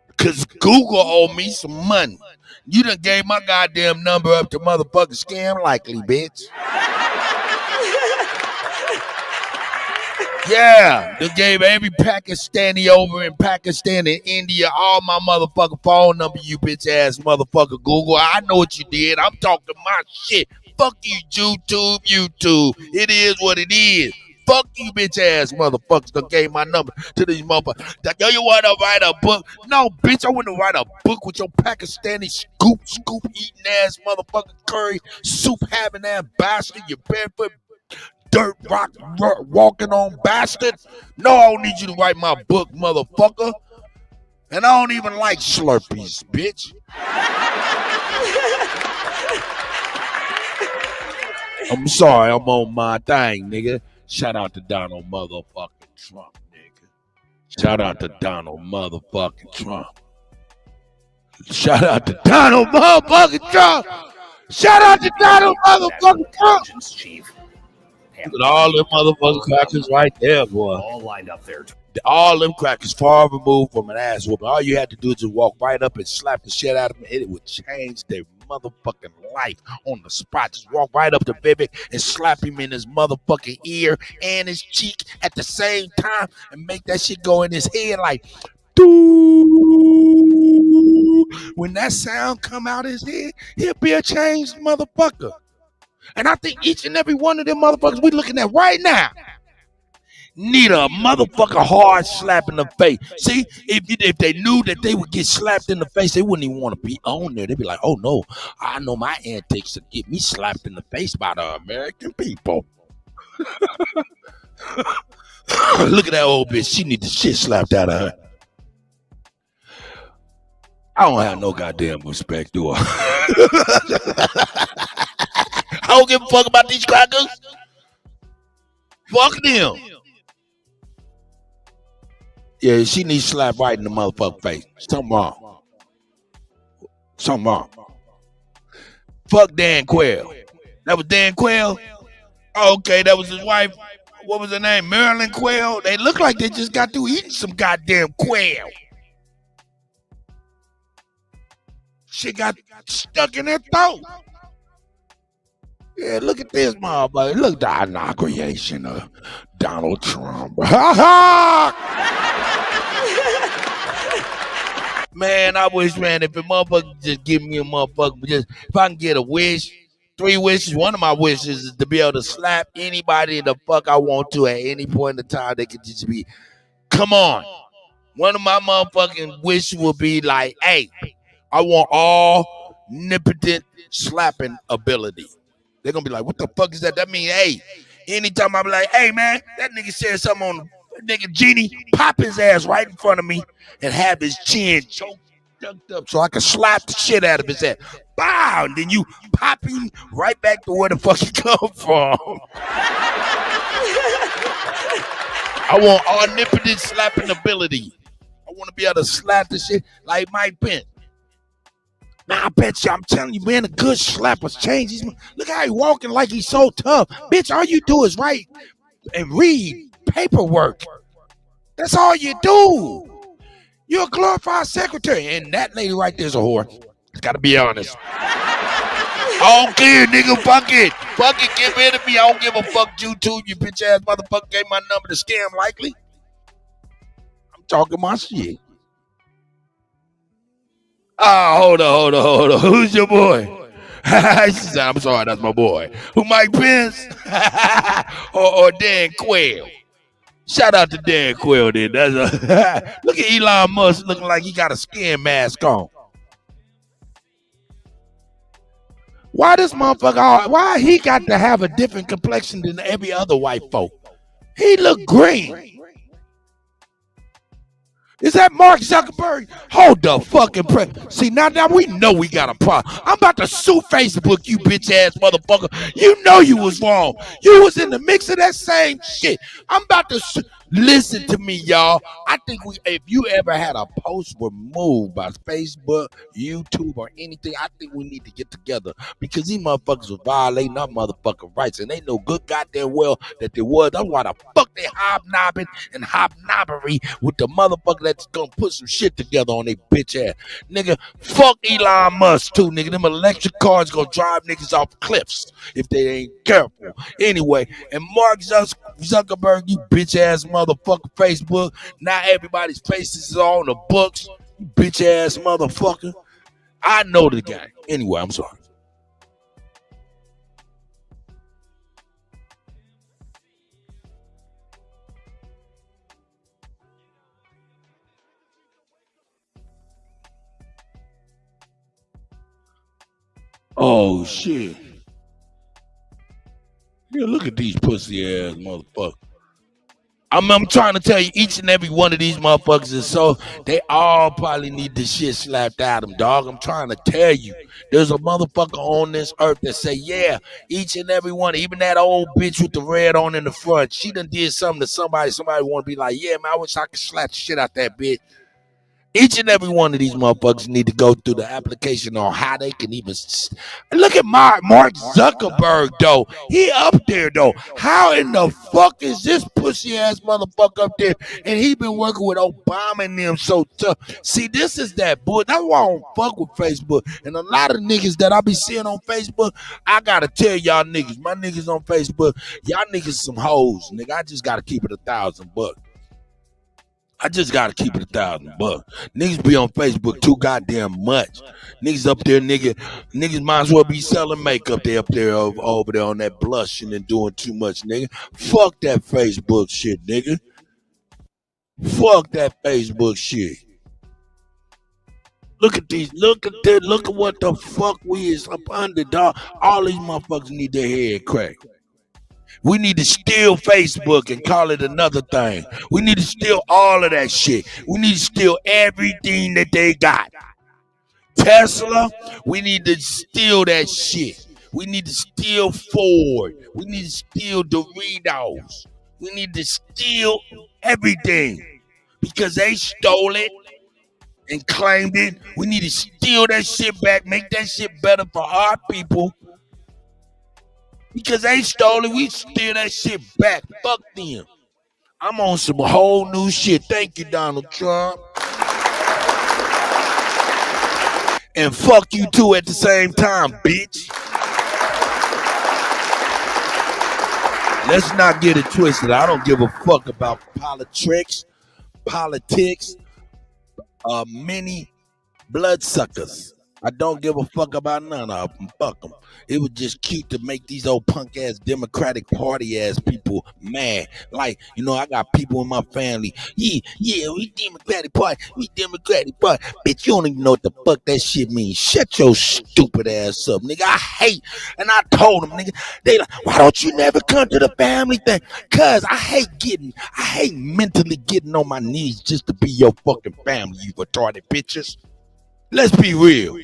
Because Google owe me some money. You done gave my goddamn number up to motherfucking scam likely, bitch. Yeah, they gave every Pakistani over in Pakistan and India all my motherfucking phone number, you bitch ass motherfucker Google. I know what you did. I'm talking my shit. Fuck you, YouTube. It is what it is. Fuck you, bitch ass motherfuckers that gave my number to these motherfuckers. Yo, you want to write a book? No, bitch, I want to write a book with your Pakistani scoop eating ass motherfucking curry soup having ass bastard, you barefoot dirt rock walking on bastard. No, I don't need you to write my book, motherfucker. And I don't even like Slurpees, bitch. I'm sorry, I'm on my thing, nigga. Shout out to Donald motherfucking Trump, nigga. Shout out to Donald motherfucking Trump. Shout out to Donald motherfucking Trump. Shout out to Donald motherfucking Trump. Chief. Look at all them motherfucking crackers right there, boy. All lined up there. All them crackers far removed from an ass whooping. All you had to do is just walk right up and slap the shit out of them, and it would change their motherfucking life on the spot. Just walk right up to Vivek and slap him in his motherfucking ear and his cheek at the same time and make that shit go in his head like, doo. When that sound come out his head, he'll be a changed motherfucker. And I think each and every one of them motherfuckers we looking at right now need a motherfucker hard slap in the face. See, if they knew that they would get slapped in the face, they wouldn't even want to be on there. They'd be like, oh no, I know my antics to get me slapped in the face by the American people. Look at that old bitch. She need the shit slapped out of her. I don't have no goddamn respect, do I? I don't give a fuck about these crackers. Fuck them. Yeah, she needs slapped right in the motherfucking face. Something wrong. Something wrong. Fuck Dan Quayle. That was Dan Quayle? Oh, okay, that was his wife. What was her name? Marilyn Quayle. They look like they just got through eating some goddamn quail. Shit got stuck in their throat. Yeah, look at this motherfucker. Look at the inauguration of Donald Trump. Ha ha! Man, I wish, man, if a motherfucker just give me a motherfucker, just if I can get a wish, 3 wishes. One of my wishes is to be able to slap anybody the fuck I want to at any point in time. They could just be, come on. One of my motherfucking wishes would be like, hey, I want all omnipotent slapping ability. They're gonna be like, what the fuck is that? That means, hey, anytime I be like, hey man, that nigga said something on the nigga Genie, pop his ass right in front of me and have his chin choked up so I can slap the shit out of his head. Bow, and then you pop him right back to where the fuck he come from. I want omnipotent slapping ability. I want to be able to slap the shit like Mike Pence. Man, I bet you, I'm telling you, man, a good slapper changes. Look how he walking like he's so tough. Bitch, all you do is write and read paperwork. That's all you do. You're a glorified secretary. And that lady right there's a whore. Gotta be honest. I don't care, nigga. Fuck it. Fuck it. Get rid of me. I don't give a fuck you too. You bitch ass motherfucker gave my number to scam likely. I'm talking my shit. Oh, hold on. Who's your boy? She said, I'm sorry, that's my boy. Who, Mike Pence? or Dan Quayle? Shout out to Dan Quayle, then. That's a look at Elon Musk looking like he got a skin mask on. Why this motherfucker, why he got to have a different complexion than every other white folk? He look green. Is that Mark Zuckerberg? Hold the fucking press. See, now we know we got a problem. I'm about to sue Facebook, you bitch ass motherfucker. You know you was wrong. You was in the mix of that same shit. I'm about to sue. Listen to me, y'all. I think if you ever had a post removed by Facebook, YouTube, or anything, I think we need to get together because these motherfuckers were violating our motherfucking rights, and they know good goddamn well that they was. That's why the fuck they hobnobbing and hobnobbery with the motherfucker that's gonna put some shit together on their bitch ass. Nigga, fuck Elon Musk too, nigga. Them electric cars gonna drive niggas off cliffs if they ain't careful. Anyway, and Mark Zuckerberg, you bitch ass motherfucker, Facebook. Now everybody's faces is on the books. You bitch ass motherfucker. I know the guy. Anyway, I'm sorry. Oh shit. Yeah, look at these pussy ass motherfuckers. I'm trying to tell you, each and every one of these motherfuckers is so, they all probably need this shit slapped out of them, dog. I'm trying to tell you. There's a motherfucker on this earth that say, yeah, each and every one, even that old bitch with the red on in the front, she done did something to somebody want to be like, yeah, man, I wish I could slap the shit out that bitch. Each and every one of these motherfuckers need to go through the application on how they can even look at Mark Zuckerberg though. He up there though. How in the fuck is this pussy ass motherfucker up there? And he been working with Obama and them so tough. See, this is that bull. That's why I don't fuck with Facebook. And a lot of niggas that I be seeing on Facebook, I gotta tell y'all niggas, my niggas on Facebook, y'all niggas some hoes, nigga. I just gotta keep it $1,000. I just gotta keep it $1,000. Niggas be on Facebook too goddamn much. Niggas up there, niggas might as well be selling makeup. They up there over there on that blushing and doing too much, nigga. Fuck that Facebook shit, nigga. Fuck that Facebook shit. Look at these. Look at what the fuck we is up under, dog. All these motherfuckers need their head cracked. We need to steal Facebook and call it another thing. We need to steal all of that shit. We need to steal everything that they got. Tesla, we need to steal that shit. We need to steal Ford. We need to steal Doritos. We need to steal everything. because they stole it and claimed it. We need to steal that shit back, make that shit better for our people. Because they stole it, we steal that shit back. Fuck them. I'm on some whole new shit. Thank you, Donald Trump. And fuck you too at the same time, bitch. Let's not get it twisted. I don't give a fuck about politics, many bloodsuckers. I don't give a fuck about none of them. Fuck them. It was just cute to make these old punk ass Democratic Party ass people mad. Like, you know, I got people in my family. Yeah, we Democratic Party. Bitch, you don't even know what the fuck that shit means. Shut your stupid ass up, nigga. I hate, and I told them, nigga, they like, why don't you never come to the family thing? Cause I hate mentally getting on my knees just to be your fucking family, you retarded bitches. Let's be real.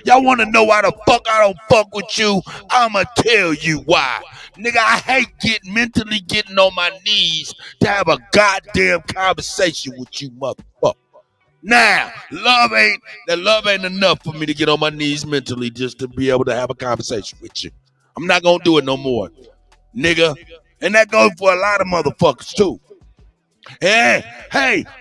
Y'all want to know why the fuck I don't fuck with you? I'ma tell you why. Nigga, I hate mentally getting on my knees to have a goddamn conversation with you, motherfucker. Now, love ain't enough for me to get on my knees mentally just to be able to have a conversation with you. I'm not gonna do it no more, nigga. And that goes for a lot of motherfuckers too. Hey,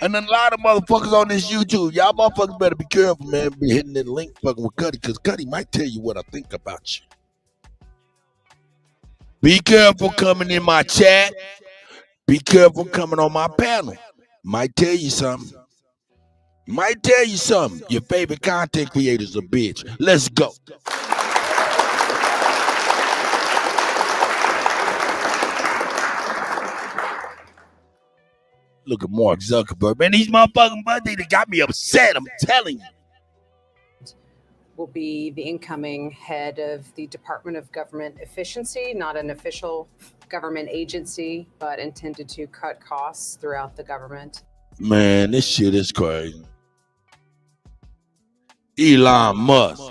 and a lot of motherfuckers on this YouTube, y'all motherfuckers better be careful, man. Be hitting that link fucking with Kutty, because Kutty might tell you what I think about you. Be careful coming in my chat. Be careful coming on my panel. Might tell you something. Your favorite content creator's a bitch. Let's go. Look at Mark Zuckerberg. Man, these motherfucking buddies that got me upset, I'm telling you. Will be the incoming head of the Department of Government Efficiency, not an official government agency, but intended to cut costs throughout the government. Man, this shit is crazy. Elon Musk.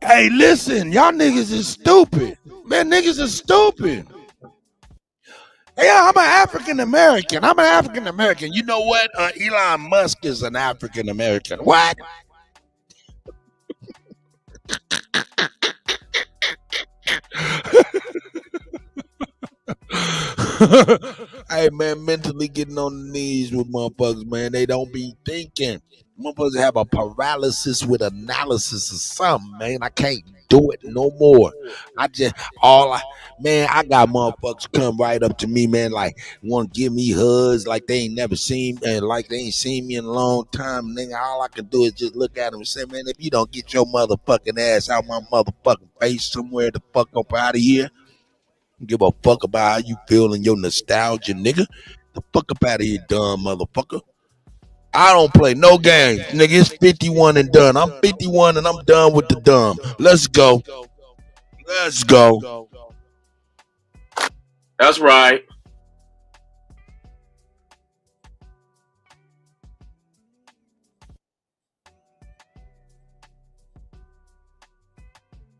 Hey, listen, y'all niggas is stupid. Man, niggas are stupid. Yeah, I'm an African American. You know what? Elon Musk is an African American. What? Hey, man, mentally getting on the knees with motherfuckers, man. They don't be thinking. Motherfuckers have a paralysis with analysis or something, man. I can't do it no more. I got motherfuckers come right up to me, man, like want to give me hugs, like they ain't never seen, and like they ain't seen me in a long time, nigga. All I can do is just look at them and say, man, if you don't get your motherfucking ass out my motherfucking face somewhere the fuck up out of here, give a fuck about how you feel in your nostalgia, nigga. The fuck up out of here, dumb motherfucker. I don't play no games, nigga. It's 51 and done. I'm 51 and I'm done with the dumb. Let's go. That's right.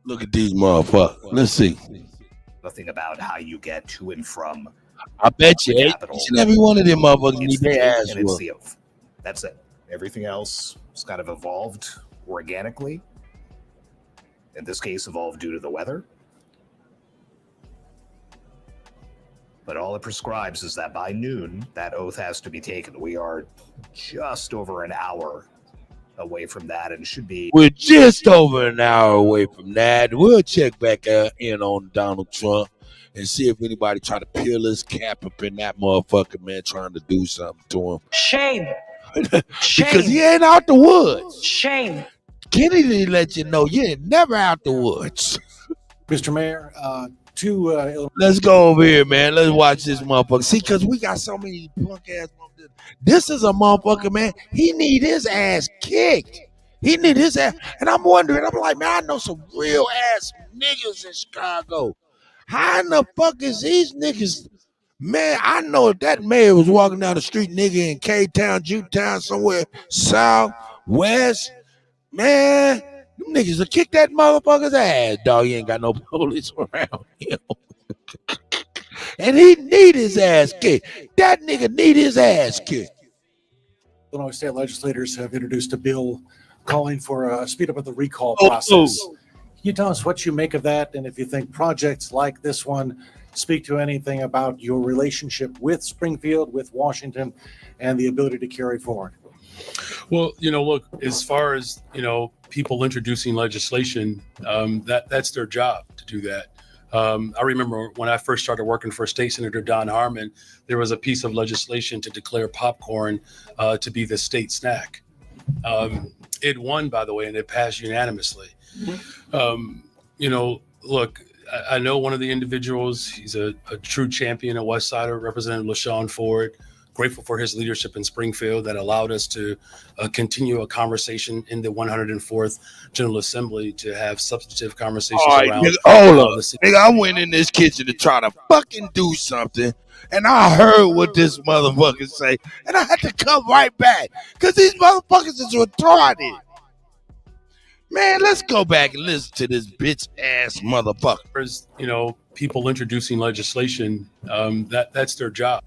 Look at these motherfuckers. Let's see. Nothing about how you get to and from. I bet you each and every one of them motherfuckers need their ass and it's the oath. That's it. Everything else has kind of evolved organically. In this case, evolved due to the weather. But all it prescribes is that by noon, that oath has to be taken. We are just over an hour away from that, and should be. We're just over an hour away from that. We'll check back in on Donald Trump and see if anybody try to peel his cap up in that motherfucker, man, trying to do something to him. Shame. Because he ain't out the woods. Shame. Kennedy let you know you ain't never out the woods. Mr. Mayor, let's go over here, man. Let's watch this motherfucker. See, because we got so many punk ass motherfuckers. This is a motherfucker, man. He need his ass kicked. He need his ass. And I'm wondering, I'm like, man, I know some real ass niggas in Chicago. How in the fuck is these niggas? Man, I know if that mayor was walking down the street, nigga, in K-Town, Jewtown, somewhere south, west, man, them niggas will kick that motherfucker's ass. Dog, he ain't got no police around him. And he need his ass kicked. That nigga need his ass kicked. Illinois state legislators have introduced a bill calling for a speed up of the recall process. Can you tell us what you make of that, and if you think projects like this one speak to anything about your relationship with Springfield, with Washington, and the ability to carry forward? Well, look, as far as, people introducing legislation, that's their job to do that. I remember when I first started working for State Senator Don Harmon, there was a piece of legislation to declare popcorn to be the state snack. It won, by the way, and it passed unanimously. Look, I know one of the individuals. He's a true champion, a West Sider, Representative LaShawn Ford. Grateful for his leadership in Springfield that allowed us to continue a conversation in the 104th General Assembly to have substantive conversations around. Nigga, hold up. Nigga, I went in this kitchen to try to fucking do something, and I heard what this motherfucker say, and I had to come right back because these motherfuckers is retarded. Man, let's go back and listen to this bitch ass motherfucker. As people introducing legislation, that's their job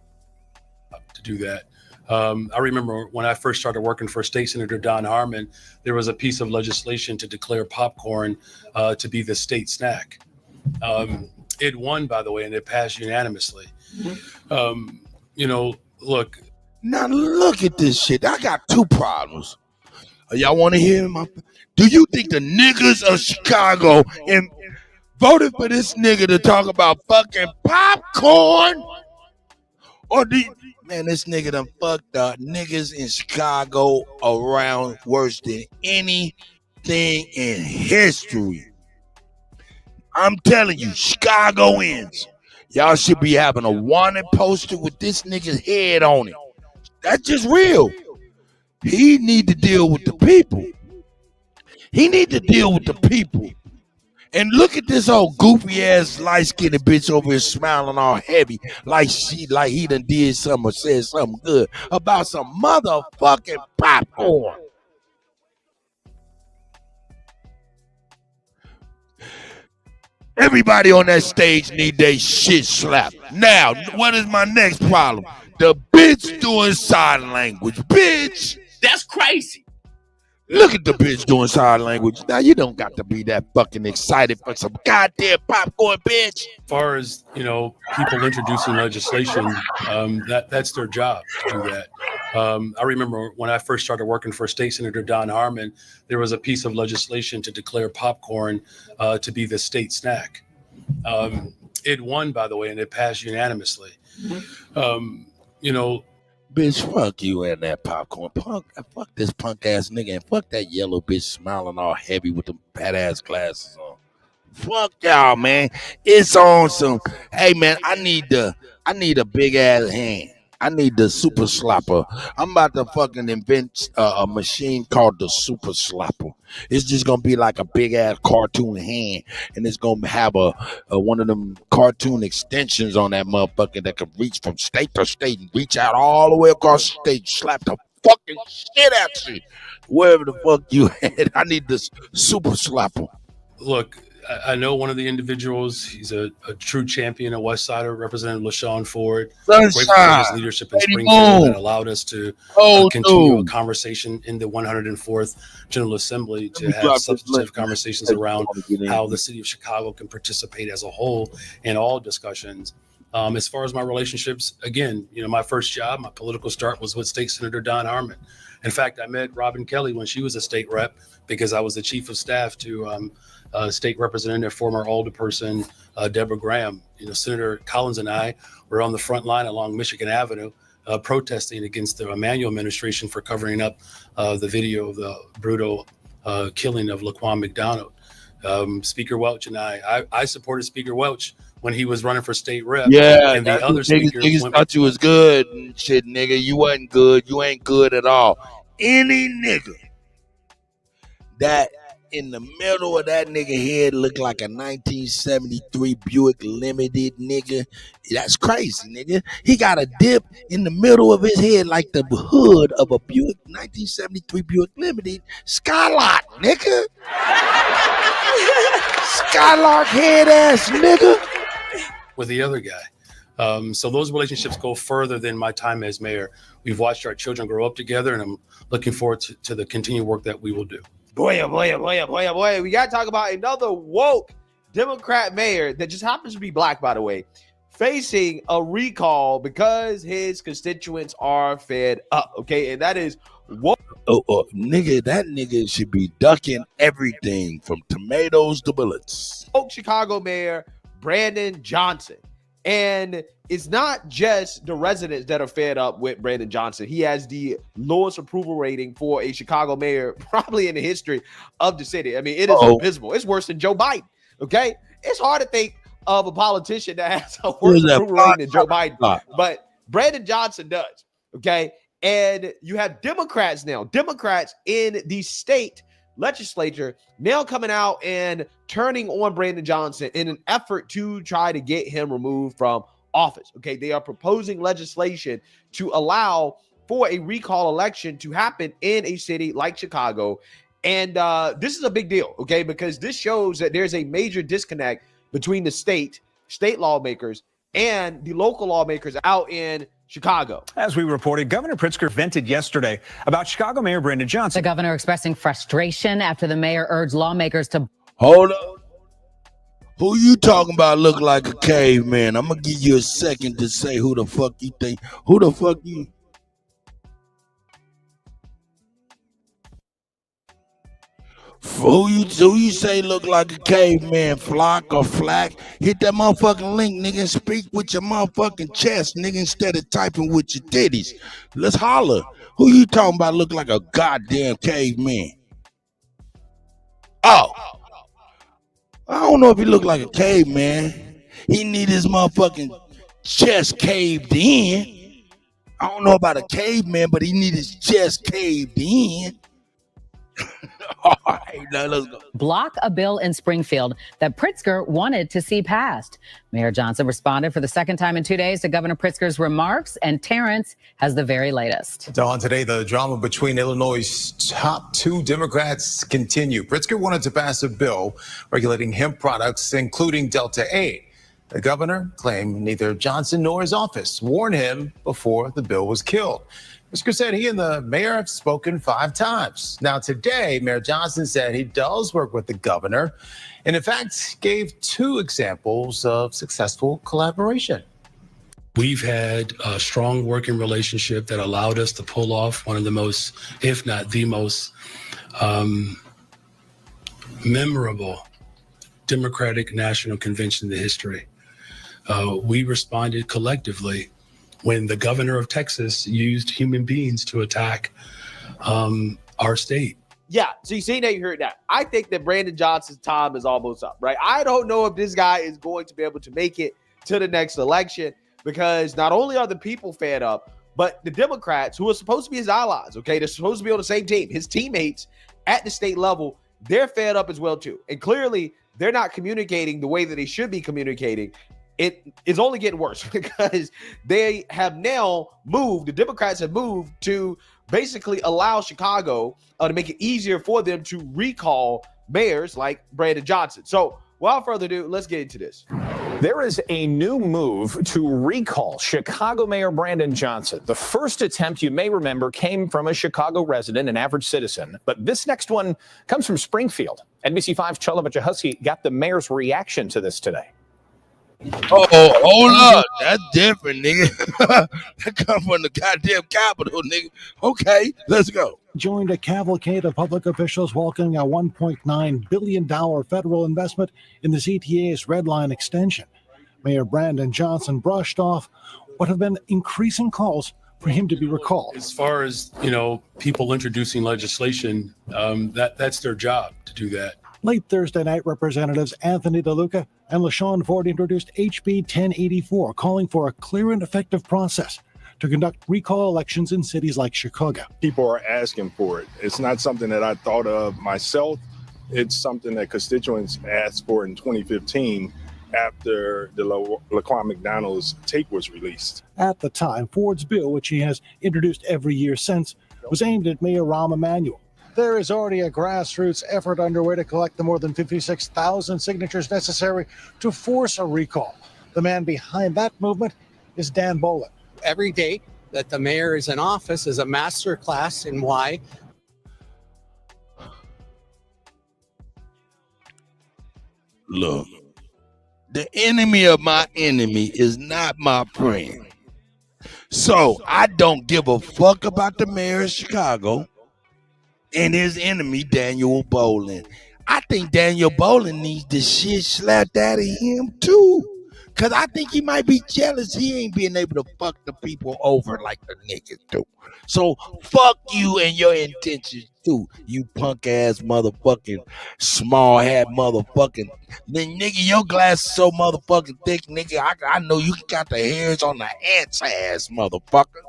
to do that. I remember when I first started working for State Senator Don Harmon, there was a piece of legislation to declare popcorn to be the state snack. It won, by the way, and it passed unanimously. Look. Now look at this shit. I got two problems. Y'all want to hear my? Do you think the niggas of Chicago voted for this nigga to talk about fucking popcorn? Or this nigga done fucked the niggas in Chicago around worse than anything in history. I'm telling you, Chicagoans, y'all should be having a wanted poster with this nigga's head on it. That's just real. He need to deal with the people. He need to deal with the people. And look at this old goofy ass light skinned bitch over here smiling all heavy like he done did something or said something good about some motherfucking popcorn. Everybody on that stage need their shit slapped. Now, what is my next problem? The bitch doing sign language. Bitch, that's crazy. Look at the bitch doing sign language. Now, you don't got to be that fucking excited for some goddamn popcorn, bitch. As far as, people introducing legislation, that's their job to do that. I remember when I first started working for State Senator Don Harmon, there was a piece of legislation to declare popcorn to be the state snack. It won, by the way, and it passed unanimously. Bitch, fuck you and that popcorn. Fuck this punk ass nigga and fuck that yellow bitch smiling all heavy with them fat ass glasses on. Fuck y'all, man. It's on some. Hey, man, I need a big ass hand. I need the super slapper. I'm about to fucking invent a machine called the super slapper. It's just gonna be like a big ass cartoon hand, and it's gonna have a one of them cartoon extensions on that motherfucker that can reach from state to state and reach out all the way across the state, slap the fucking shit at you, wherever the fuck you at. I need this super slapper. Look, I know one of the individuals. He's a true champion, a West Sider, Representative LaShawn Ford. Grateful for his leadership in Springfield that allowed us to continue a conversation in the 104th General Assembly to have substantive conversations around how the city of Chicago can participate as a whole in all discussions. As far as my relationships, again, my first job, my political start was with State Senator Don Harmon. In fact, I met Robin Kelly when she was a state rep because I was the chief of staff to State Representative, former alderperson Deborah Graham. Senator Collins and I were on the front line along Michigan Avenue protesting against the Emanuel administration for covering up the video of the brutal killing of Laquan McDonald. Speaker Welch and I supported Speaker Welch when he was running for state rep. Yeah, and the other speaker niggas thought you was good and shit, nigga. You wasn't good. You ain't good at all. Any nigga that in the middle of that nigga head look like a 1973 Buick Limited, nigga. That's crazy, nigga. He got a dip in the middle of his head like the hood of a Buick 1973 Buick Limited Skylark, nigga. Skylark head ass nigga. with the other guy. So those relationships go further than my time as mayor. We've watched our children grow up together, and I'm looking forward to the continued work that we will do. Boy, oh boy, oh boy, oh boy, oh boy. We got to talk about another woke Democrat mayor that just happens to be black, by the way, facing a recall because his constituents are fed up. Okay, and that is woke. Nigga, that nigga should be ducking everything from tomatoes to bullets. Woke Chicago Mayor Brandon Johnson. And it's not just the residents that are fed up with Brandon Johnson. He has the lowest approval rating for a Chicago mayor probably in the history of the city. I mean, it is abysmal. It's worse than Joe Biden, okay? It's hard to think of a politician that has a worse approval rating than Joe Biden, but Brandon Johnson does, okay? And you have Democrats in the state legislature now coming out and turning on Brandon Johnson in an effort to try to get him removed from office. Okay, they are proposing legislation to allow for a recall election to happen in a city like Chicago. And this is a big deal, okay, because this shows that there's a major disconnect between the state lawmakers and the local lawmakers out in Chicago. As we reported, Governor Pritzker vented yesterday about Chicago Mayor Brandon Johnson. The governor expressing frustration after the mayor urged lawmakers to hold up. Who you talking about look like a caveman? I'm gonna give you a second to say who the fuck you think. Who the fuck you? Who you say look like a caveman? Flock or Flack? Hit that motherfucking link, nigga, and speak with your motherfucking chest, nigga, instead of typing with your titties. Let's holler. Who you talking about look like a goddamn caveman? Oh. I don't know if he look like a caveman. He need his motherfucking chest caved in. I don't know about a caveman, but he need his chest caved in. All right, now let's go. Block a bill in Springfield that Pritzker wanted to see passed. Mayor Johnson responded for the second time in 2 days to Governor Pritzker's remarks, and Terrence has the very latest. Dawn, today the drama between Illinois' top two Democrats continue. Pritzker wanted to pass a bill regulating hemp products, including Delta 8. The governor claimed neither Johnson nor his office warned him before the bill was killed. Pritzker said he and the mayor have spoken 5 times. Now today, Mayor Johnson said he does work with the governor and in fact gave 2 examples of successful collaboration. We've had a strong working relationship that allowed us to pull off one of the most, if not the most, memorable Democratic National Convention in the history. We responded collectively when the governor of Texas used human beings to attack our state. Yeah, so you see that, you heard that. I think that Brandon Johnson's time is almost up, right? I don't know if this guy is going to be able to make it to the next election because not only are the people fed up, but the Democrats, who are supposed to be his allies, okay, they're supposed to be on the same team, his teammates at the state level, they're fed up as well too. And clearly they're not communicating the way that they should be communicating. It is only getting worse because they have now moved, the Democrats have moved to basically allow Chicago to make it easier for them to recall mayors like Brandon Johnson. So without further ado, let's get into this. There is a new move to recall Chicago Mayor Brandon Johnson. The first attempt, you may remember, came from a Chicago resident, an average citizen. But this next one comes from Springfield. NBC5's Chela Vachahusky got the mayor's reaction to this today. Oh, hold up. That's different, nigga. That come from the goddamn Capitol, nigga. Okay, let's go. Joined a cavalcade of public officials welcoming a $1.9 billion federal investment in the CTA's Red Line extension. Mayor Brandon Johnson brushed off what have been increasing calls for him to be recalled. As far as, people introducing legislation, that's their job to do that. Late Thursday night, Representatives Anthony DeLuca and LaShawn Ford introduced HB 1084, calling for a clear and effective process to conduct recall elections in cities like Chicago. People are asking for it. It's not something that I thought of myself. It's something that constituents asked for in 2015 after the Laquan McDonald's tape was released. At the time, Ford's bill, which he has introduced every year since, was aimed at Mayor Rahm Emanuel. There is already a grassroots effort underway to collect the more than 56,000 signatures necessary to force a recall. The man behind that movement is Dan Bolin. Every day that the mayor is in office is a master class in why. Look, the enemy of my enemy is not my friend. So I don't give a fuck about the mayor of Chicago and his enemy, Daniel Bolin. I think Daniel Bolin needs the shit slapped out of him too. Cause I think he might be jealous he ain't being able to fuck the people over like the niggas do. So fuck you and your intentions too, you punk ass motherfucking small hat motherfucking. Then nigga, your glass is so motherfucking thick, nigga. I know you got the hairs on the ant's ass, motherfucker.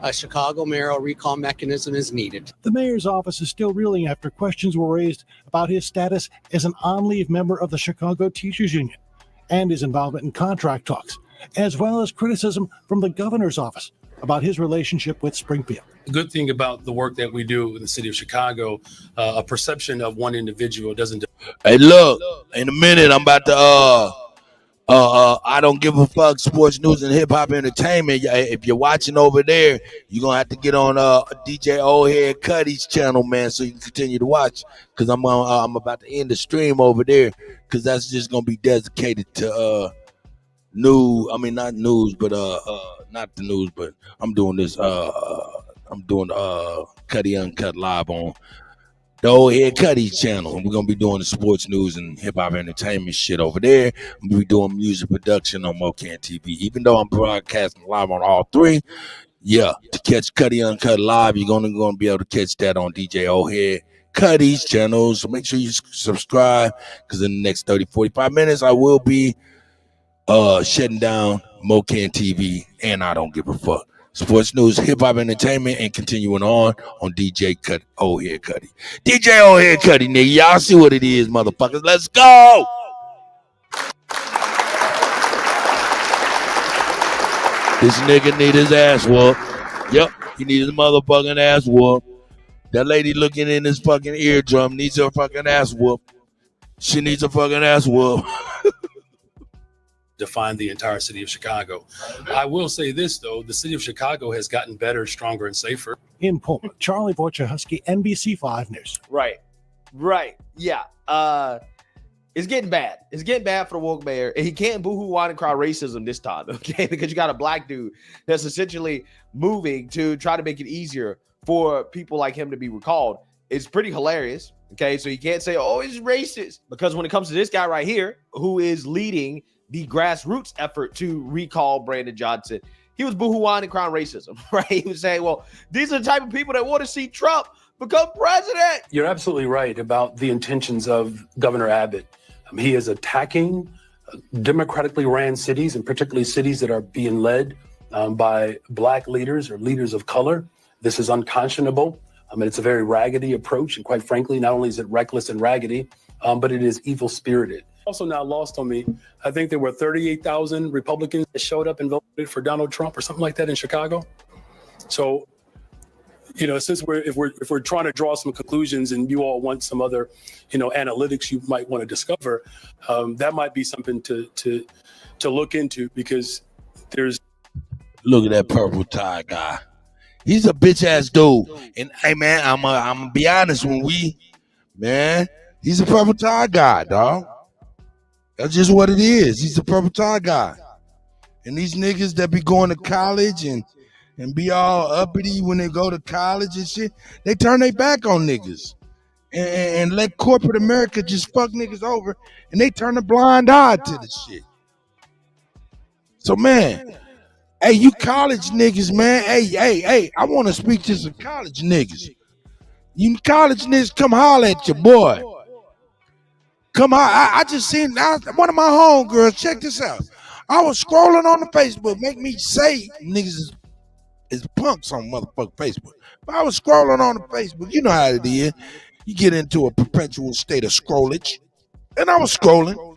A Chicago mayoral recall mechanism is needed. The mayor's office is still reeling after questions were raised about his status as an on-leave member of the Chicago Teachers Union and his involvement in contract talks, as well as criticism from the governor's office about his relationship with Springfield. The good thing about the work that we do in the city of Chicago, a perception of one individual doesn't. Hey, look, in a minute, I'm about to I don't give a fuck sports news and hip hop entertainment. If you're watching over there, you're gonna have to get on DJ Old Head Kutty's channel, man, so you can continue to watch. Cause I'm about to end the stream over there, cause that's just gonna be dedicated to not news, but not the news, but I'm doing this. I'm doing Kutty UnKutt live on the Old Head Kutty's channel. And we're gonna be doing the sports news and hip hop entertainment shit over there. I'm gonna be doing music production on MoCan TV. Even though I'm broadcasting live on all three, yeah, to catch Kutty UnKutt live, you're gonna be able to catch that on DJ Old Head Kutty's channel. So make sure you subscribe, because in the next 30-45 minutes I will be shutting down MoCan TV and I Don't Give a Fuck. Sports news, hip hop entertainment, and continuing on DJ Old Head Kutty. DJ Old Head Kutty, nigga. Y'all see what it is, motherfuckers. Let's go. This nigga need his ass whooped. Yep, he needs his motherfucking ass whooped. That lady looking in his fucking eardrum needs her fucking ass whooped. She needs a fucking ass whooped. Define the entire city of Chicago. I will say this, though. The city of Chicago has gotten better, stronger, and safer. In Pullman, Charlie Wojciechowski, NBC5 News. Right. Yeah. It's getting bad. It's getting bad for the woke mayor. And he can't boohoo whine and cry racism this time, okay? Because you got a black dude that's essentially moving to try to make it easier for people like him to be recalled. It's pretty hilarious, okay? So you can't say, oh, he's racist. Because when it comes to this guy right here, who is leading the grassroots effort to recall Brandon Johnson, he was boohoo-whining and crying racism, right? He was saying, well, these are the type of people that want to see Trump become president. You're absolutely right about the intentions of Governor Abbott. He is attacking democratically ran cities, and particularly cities that are being led by black leaders or leaders of color. This is unconscionable. It's a very raggedy approach. And quite frankly, not only is it reckless and raggedy, but it is evil-spirited. Also not lost on me, I think there were 38,000 Republicans that showed up and voted for Donald Trump or something like that in Chicago. So, since if we're trying to draw some conclusions and you all want some other, analytics you might want to discover, that might be something to look into, because there's. Look at that purple tie guy. He's a bitch ass dude. And hey man, I'm gonna be honest, he's a purple tie guy, dog. That's just what it is. He's a purple tie guy. And these niggas that be going to college and be all uppity when they go to college and shit, they turn their back on niggas and let corporate America just fuck niggas over, and they turn a blind eye to the shit. So man, hey, you college niggas, man. Hey, I want to speak to some college niggas. You college niggas, come holler at your boy. Come on, I just seen one of my homegirls. Check this out. I was scrolling on the Facebook, make me say niggas is punks on motherfucking Facebook. But I was scrolling on the Facebook. You know how it is. You get into a perpetual state of scrollage. And I was scrolling.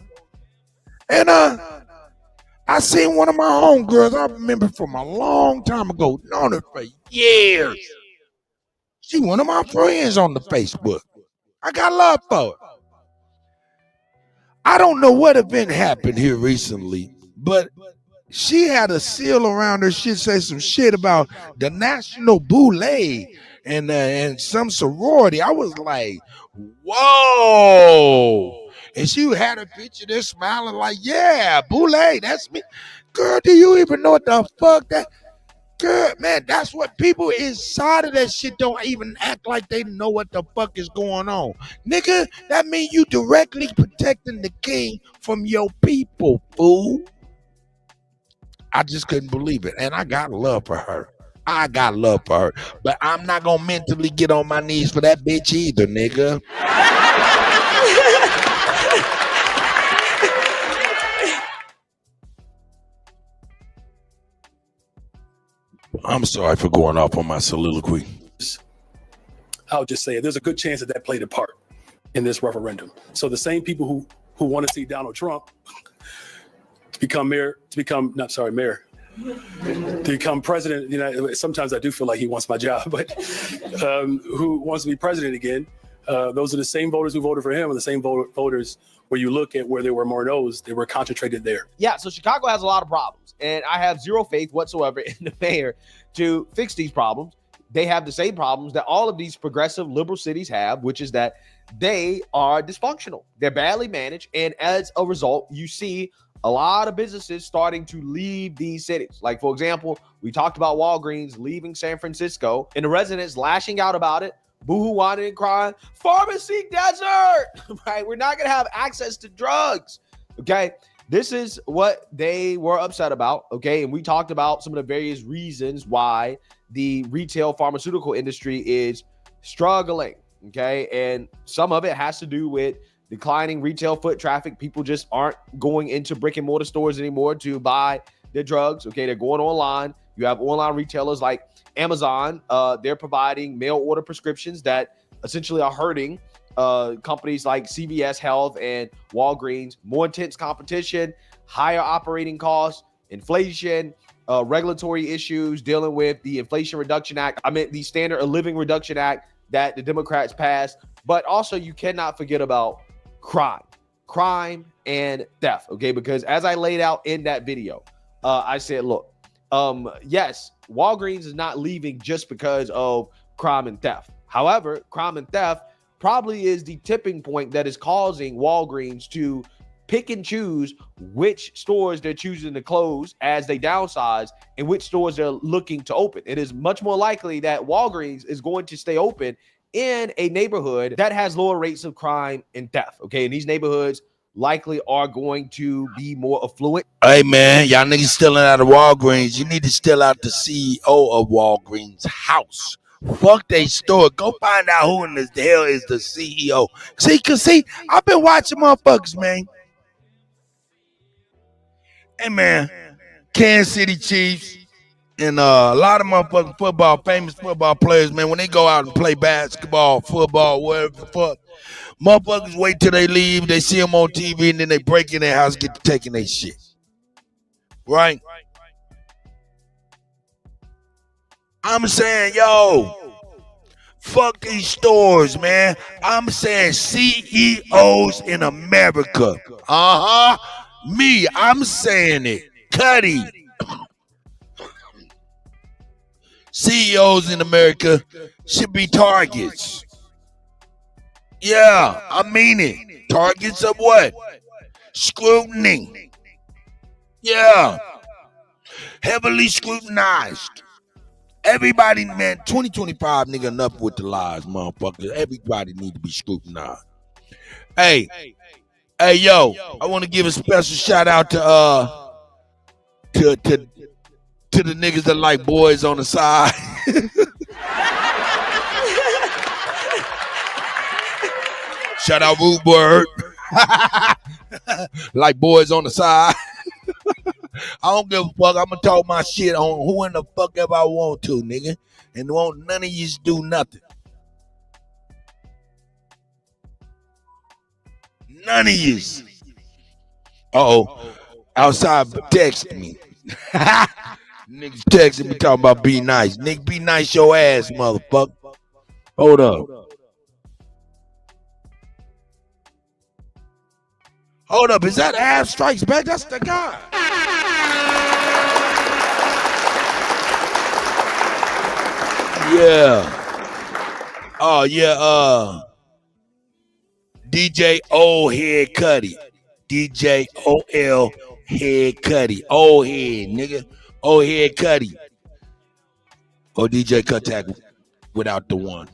And I seen one of my homegirls I remember from a long time ago, known her for years. She one of my friends on the Facebook. I got love for her. I don't know what event happened here recently, but she had a seal around her shit, say some shit about the National Boule and some sorority. I was like, whoa. And she had a picture there smiling like, yeah, Boule, that's me. Girl, do you even know what the fuck that? Girl, man, that's what people inside of that shit don't even act like they know what the fuck is going on. Nigga, that means you directly protecting the king from your people, fool. I just couldn't believe it. And I got love for her. I got love for her. But I'm not going to mentally get on my knees for that bitch either, nigga. I'm sorry for going off on my soliloquy. I'll just say there's a good chance that played a part in this referendum. So the same people who want to see Donald Trump to become president, you know, sometimes I do feel like he wants my job, but who wants to be president again, those are the same voters who voted for him and the same voters where you look at where there were more no's, they were concentrated there. Yeah, so Chicago has a lot of problems, and I have zero faith whatsoever in the mayor to fix these problems. They have the same problems that all of these progressive liberal cities have, which is that they are dysfunctional. They're badly managed, and as a result, you see a lot of businesses starting to leave these cities. Like, for example, we talked about Walgreens leaving San Francisco, and the residents lashing out about it, boohoo, whining and crying, pharmacy desert, right? We're not going to have access to drugs, okay? This is what they were upset about, okay? And we talked about some of the various reasons why the retail pharmaceutical industry is struggling, okay? And some of it has to do with declining retail foot traffic. People just aren't going into brick and mortar stores anymore to buy their drugs, okay? They're going online. You have online retailers like Amazon. They're providing mail order prescriptions that essentially are hurting companies like CVS Health and Walgreens. More intense competition, higher operating costs, inflation, regulatory issues, dealing with the Inflation Reduction Act. The Standard of Living Reduction Act that the Democrats passed. But also you cannot forget about crime and theft, okay? Because as I laid out in that video, I said, look, yes, Walgreens is not leaving just because of crime and theft. However, crime and theft probably is the tipping point that is causing Walgreens to pick and choose which stores they're choosing to close as they downsize and which stores they're looking to open. It is much more likely that Walgreens is going to stay open in a neighborhood that has lower rates of crime and theft, okay? And these neighborhoods likely are going to be more affluent. Hey, man, y'all niggas stealing out of Walgreens. You need to steal out the CEO of Walgreens' house. Fuck they store. Go find out who in the hell is the CEO. See, I've been watching motherfuckers, man. Hey, man, Kansas City Chiefs and a lot of motherfucking famous football players, man, when they go out and play basketball, football, whatever the fuck, motherfuckers wait till they leave, they see them on TV, and then they break in their house, get to taking their shit. Right? I'm saying, yo, fuck these stores, man. I'm saying CEOs in America. Me, I'm saying it. Kutty. CEOs in America should be targets. Yeah, I mean it. Targets of what? Scrutiny. Yeah. Heavily scrutinized. Everybody, man, 2025, nigga, enough with the lies, motherfuckers. Everybody need to be scrutinized. Hey, yo, I want to give a special shout out to the niggas that like boys on the side. Shout out Rude Bird. Like boys on the side. I don't give a fuck. I'm gonna talk my shit on who in the fuck ever I want to, nigga. And won't none of you do nothing. None of you. Outside texting me. Niggas texting me talking about be nice. Nigga, be nice your ass, motherfucker. Hold up. Hold up, is that Ab Strikes Back? That's the guy. Yeah. Oh yeah. DJ Old Head Kutty. DJ OL Head Kutty. Old Head, nigga. Old Head Kutty. Or DJ Kuttack without the one.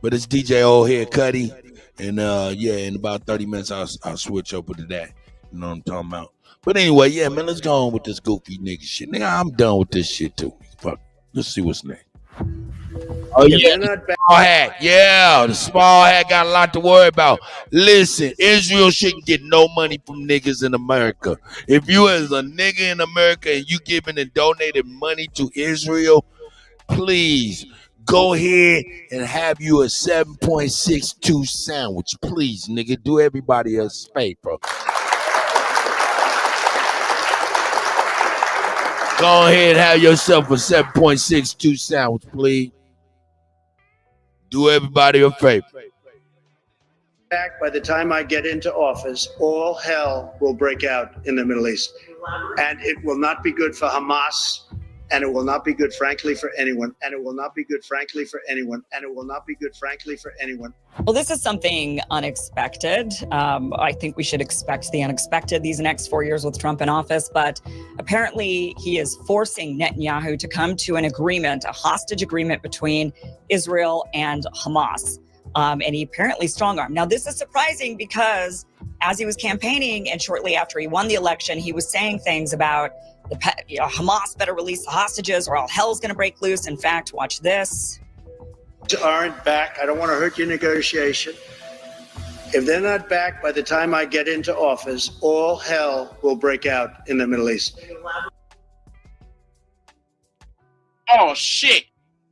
But it's DJ Old Head Kutty. And yeah, in about 30 minutes I'll switch over to that. You know what I'm talking about? But anyway, yeah, man, let's go on with this goofy nigga shit. Nigga, I'm done with this shit too. Fuck. Let's see what's next. Oh yeah, the small hat. Yeah, the small hat got a lot to worry about. Listen, Israel shouldn't get no money from niggas in America. If you as a nigga in America and you giving and donating money to Israel, please go ahead and have you a 7.62 sandwich. Please, nigga, do everybody a favor, bro. Go ahead and have yourself a 7.62 sandwich, please. Do everybody a favor. Back by the time I get into office, all hell will break out in the Middle East. And it will not be good for Hamas. And it will not be good, frankly, for anyone. And it will not be good, frankly, for anyone. And it will not be good, frankly, for anyone. Well, this is something unexpected. I think we should expect the unexpected these next 4 years with Trump in office. But apparently he is forcing Netanyahu to come to an agreement, a hostage agreement between Israel and Hamas. And he apparently strong-armed. Now, this is surprising because as he was campaigning and shortly after he won the election, he was saying things about Hamas better release the hostages or all hell's going to break loose. In fact, watch this. Aren't back. I don't want to hurt your negotiation. If they're not back by the time I get into office, all hell will break out in the Middle East. Oh shit.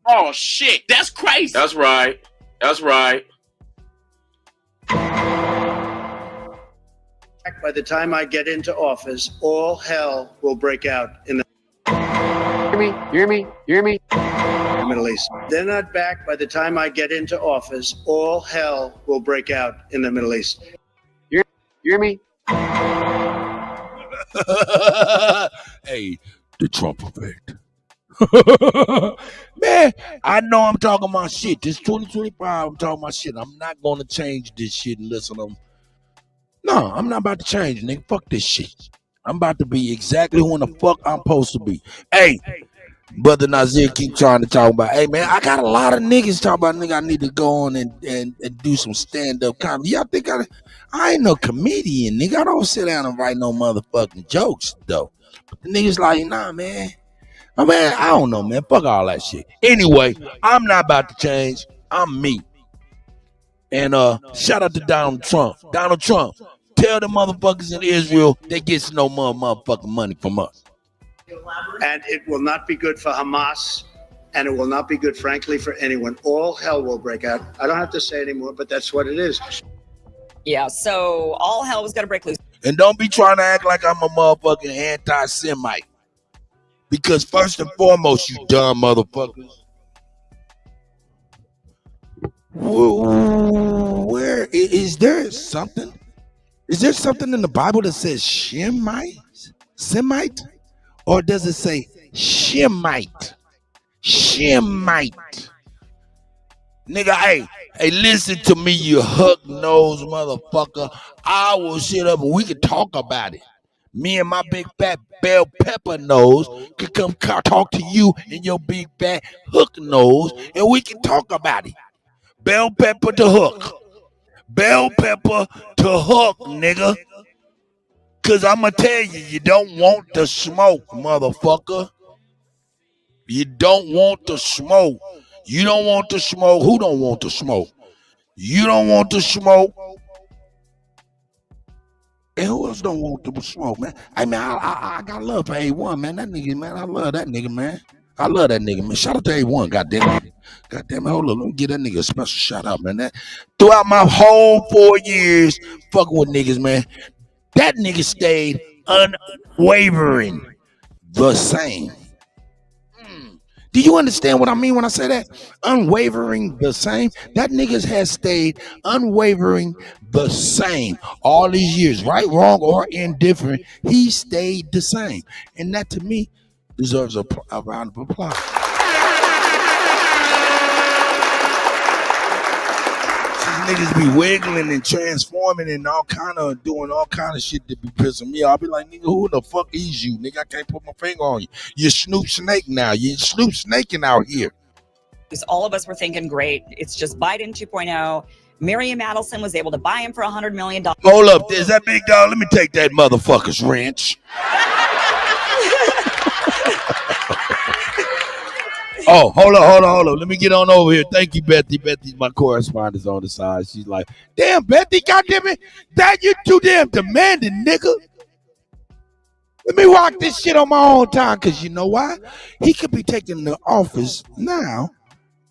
Oh shit. That's crazy. That's right. That's right. By the time I get into office, all hell will break out in the hear me, Middle East. They're not back by the time I get into office, all hell will break out in the Middle East. Hear me? Hey, the Trump effect. Man, I know I'm talking my shit. This 2025, I'm talking my shit. I'm not gonna change this shit unless No, I'm not about to change, nigga. Fuck this shit. I'm about to be exactly who the fuck I'm supposed to be. Hey, Brother Nazir keep trying to talk about, hey, man, I got a lot of niggas talking about, nigga, I need to go on and do some stand-up comedy. Y'all think I ain't no comedian, nigga. I don't sit down and write no motherfucking jokes, though. But the niggas like, nah, man. Oh, man, I don't know, man. Fuck all that shit. Anyway, I'm not about to change. I'm me. And shout out to Donald Trump. Donald Trump. Tell the motherfuckers in Israel they get no more motherfucking money from us. And it will not be good for Hamas, and it will not be good, frankly, for anyone. All hell will break out. I don't have to say anymore, but that's what it is. Yeah, so all hell was going to break loose. And don't be trying to act like I'm a motherfucking anti-Semite. Because first and foremost, you dumb motherfuckers. Where is there something? Is there something in the Bible that says Semite? Or does it say Shemite? Shemite. Nigga, hey, listen to me, you hook-nosed motherfucker. I will sit up and we can talk about it. Me and my big fat bell pepper nose can come talk to you and your big fat hook nose and we can talk about it. Bell pepper to hook. Bell pepper to hook, nigga. Cause I'ma tell you, you don't want the smoke, motherfucker. You don't want the smoke. You don't want the smoke. Who don't want the smoke? You don't want the smoke. And who else don't want the smoke, man? I mean, I got love for A1, man. That nigga, man. I love that nigga, man. I love that nigga, man. Shout out to A1, goddamn it. Goddamn it, hold on. Let me give that nigga a special shout out, man. Throughout my whole 4 years fucking with niggas, man, that nigga stayed unwavering the same. Do you understand what I mean when I say that? Unwavering the same. That niggas has stayed unwavering the same all these years, right, wrong, or indifferent. He stayed the same. And that to me deserves a round of applause. Niggas be wiggling and transforming and all kind of doing all kind of shit that be pissing me off. I'll be like, nigga, who the fuck is you? Nigga, I can't put my finger on you. You're Snoop Snake now. You're Snoop Snaking out here. All of us were thinking, great, it's just Biden 2.0. Miriam Adelson was able to buy him for $100 million. Hold up, is that big dog? Let me take that motherfucker's wrench. Oh, hold on. Let me get on over here. Thank you, Bethy. Bethy's my correspondent on the side. She's like, damn, Bethy, goddamn it. That you too damn demanding, nigga. Let me rock this shit on my own time, because you know why? He could be taking the office now,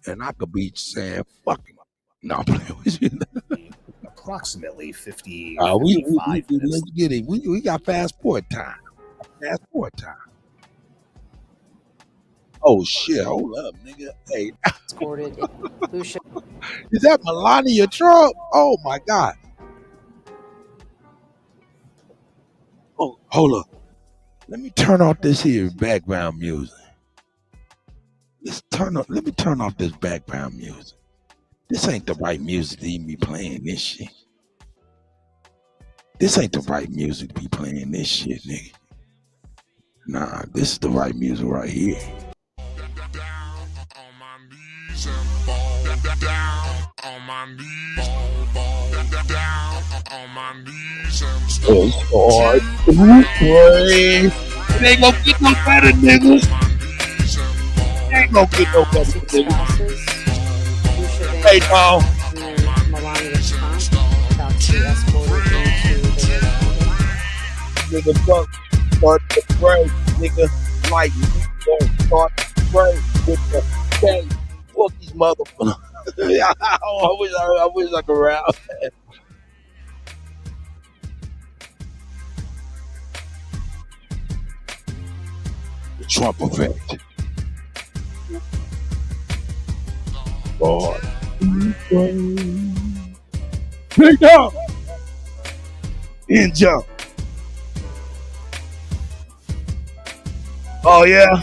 and I could be saying, fuck him. No, I'm playing with you. Approximately 50, we 55 minutes. let's get it. We got fast forward time. Fast forward time. Oh shit! Hold up, nigga. Hey, Escorted. is that Melania Trump? Oh my god. Oh, hold up. Let me turn off this here background music. Let me turn off this background music. This ain't the right music to even be playing this shit. This ain't the right music to be playing this shit, nigga. Nah, this is the right music right here. Oh, hard to pray. It ain't gonna get no better, niggas. It ain't gonna get no better, niggas. Hey, Paul. Nigga, fuck, start to pray. Nigga, like, you don't start to pray with the same. Fuck these motherfuckers. I wish I could rap. The Trump effect. Lord. Big dog. In jump. Oh yeah.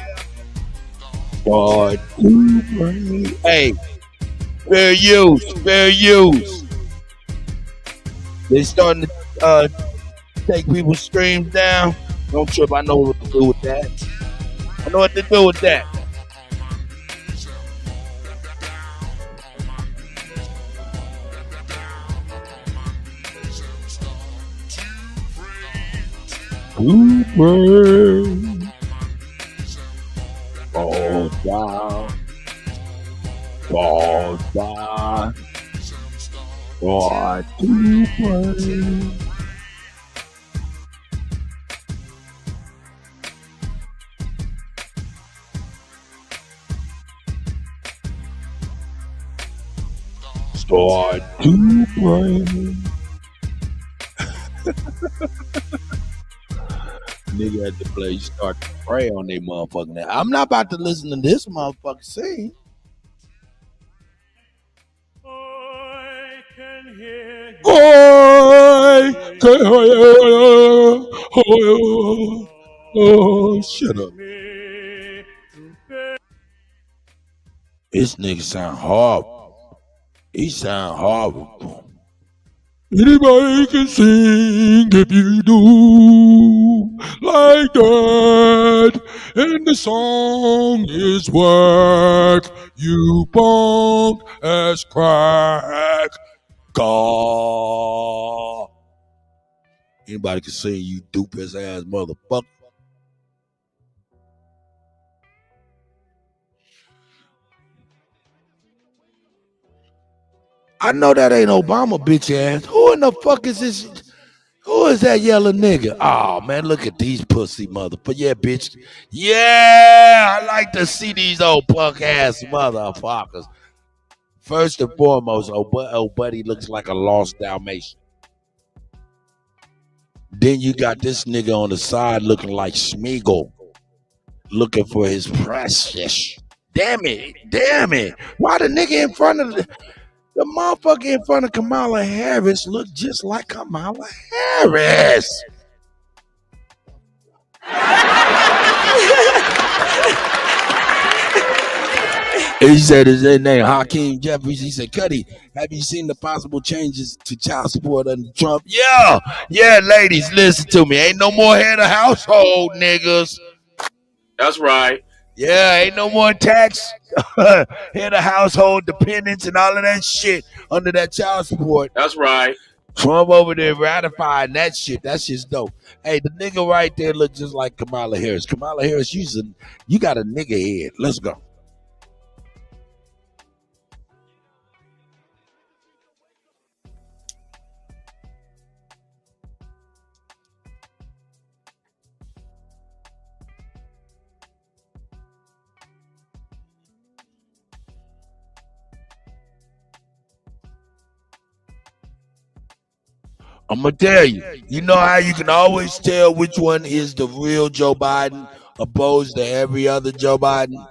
God. Hey. Fair use. They starting to take people's streams down. Don't trip. I know what to do with that. Fall down. God to pray. Start to pray. Nigga had to play Start to Pray on they motherfucking ass. I'm not about to listen to this motherfucker sing. Oh, shut up. This nigga sound horrible. He sound horrible. Anybody can sing if you do like that. And the song is work. You punk as crack. God. Anybody can sing, you doofus ass motherfucker. I know that ain't Obama, bitch ass. Who in the fuck is this? Who is that yellow nigga? Oh man, look at these pussy motherfuckers. Yeah, bitch. Yeah, I like to see these old punk ass motherfuckers. First and foremost, old buddy looks like a lost Dalmatian. Then you got this nigga on the side looking like Smeagol, looking for his precious. Damn it. Why the nigga in front of the motherfucker in front of Kamala Harris look just like Kamala Harris? He said his name, Hakeem Jeffries. He said, Kutty, have you seen the possible changes to child support under Trump? Yeah, ladies, listen to me. Ain't no more head of household, niggas. That's right. Yeah, ain't no more tax head of household dependents and all of that shit under that child support. That's right. Trump over there ratifying that shit. That shit's dope. Hey, the nigga right there look just like Kamala Harris. Kamala Harris, you got a nigga head. Let's go. I'm gonna tell you. You know how you can always tell which one is the real Joe Biden opposed to every other Joe Biden?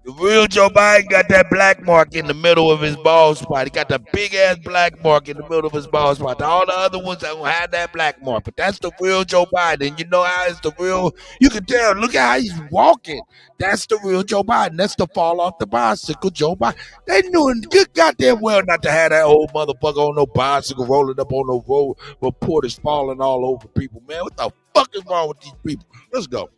The real Joe Biden got that black mark in the middle of his bald spot. He got the big ass black mark in the middle of his bald spot. All the other ones don't have that black mark, but that's the real Joe Biden. And you know how it's the real. You can tell. Look at how he's walking. That's the real Joe Biden. That's the fall off the bicycle Joe Biden. They knew in good goddamn well not to have that old motherfucker on no bicycle rolling up on no road, reporters falling all over people. Man, what the fuck is wrong with these people? Let's go.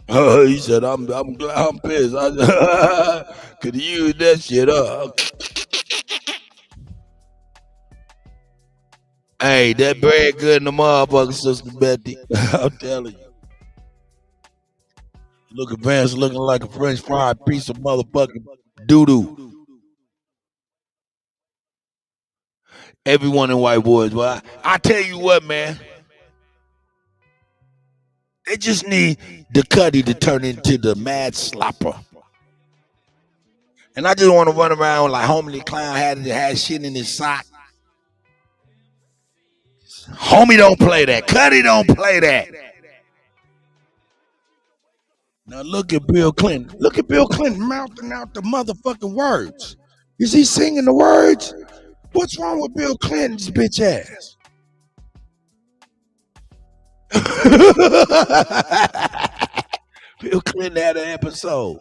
He said, I'm pissed. Could use that shit up. Hey, that bread good in the motherfucker, Sister Betty. I'm telling you. Look at Vance looking like a French fried piece of motherfucking doo-doo. Everyone in White Boys, but I tell you what, man. They just need the Kutty to turn into the mad slapper. And I just want to run around like homely clown had shit in his sock. Homie don't play that. Kutty don't play that. Now look at Bill Clinton. Look at Bill Clinton mouthing out the motherfucking words. Is he singing the words? What's wrong with Bill Clinton's bitch ass? Bill Clinton had an episode.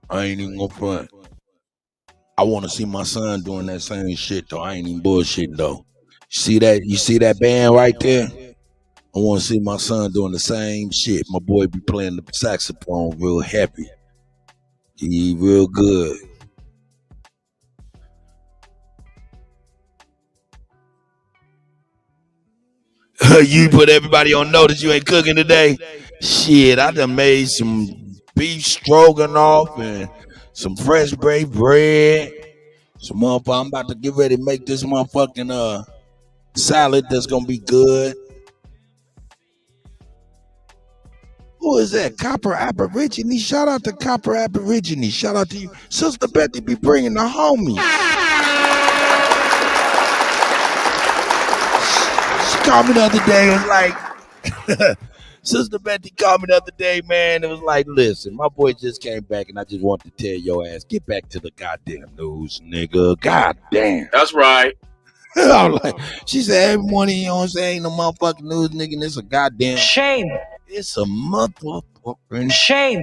I ain't even gonna front. I want to see my son doing that same shit though. I ain't even bullshitting though. You see that band right there? I want to see my son doing the same shit. My boy be playing the saxophone real heavy. He real good. You put everybody on notice you ain't cooking today? Shit, I done made some beef stroganoff and some fresh baked bread. Some motherfucker, I'm about to get ready to make this motherfucking salad that's gonna be good. Who is that? Copper Aborigine. Shout out to Copper Aborigine. Shout out to you. Sister Betty be bringing the homies. She called me the other day. It was like, Sister Betty called me the other day, man. It was like, listen, my boy just came back and I just want to tell your ass, get back to the goddamn news, nigga. Goddamn. That's right. I'm like, she said, every morning, you know what I'm saying, ain't no motherfucking news, nigga, and it's a goddamn Shame. It's a motherfucking shame.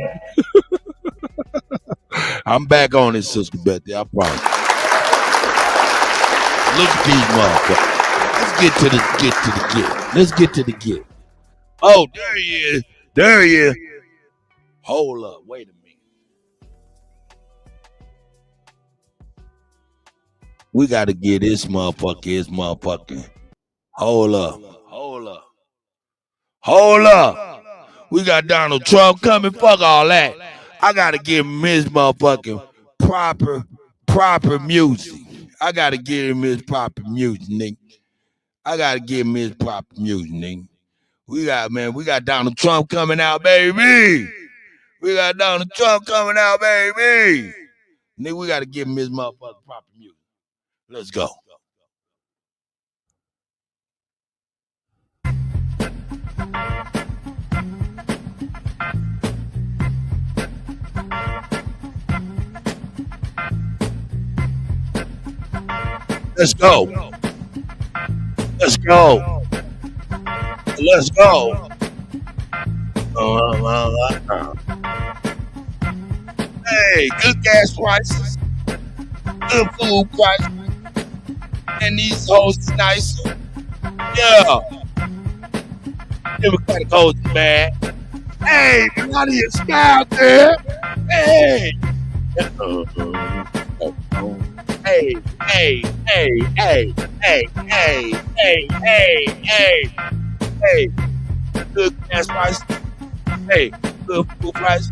I'm back on it, Sister Betty. I promise. Look at these motherfuckers. Let's get to the get. Let's get to the get. Oh, there he is. There he is. Hold up. Wait a minute. We got to get this motherfucker. Hold up. We got Donald Trump coming. Fuck all that. I got to give him his motherfucking proper music. I got to give him his proper music, nigga. I gotta give him his proper music, nigga. We got Donald Trump coming out, baby. We got Donald Trump coming out, baby. Nigga, we gotta give him his motherfucking proper music. Let's go. Let's go. Let's go. Let's go. Hey, good gas prices, good food prices, and these hoes is nice. Yeah. Democratic hoes is bad. Hey, a lot of your style there. Hey. Hey, hey, hey, hey, hey, hey, hey, hey, hey, hey. Good gas price. Hey, good food price.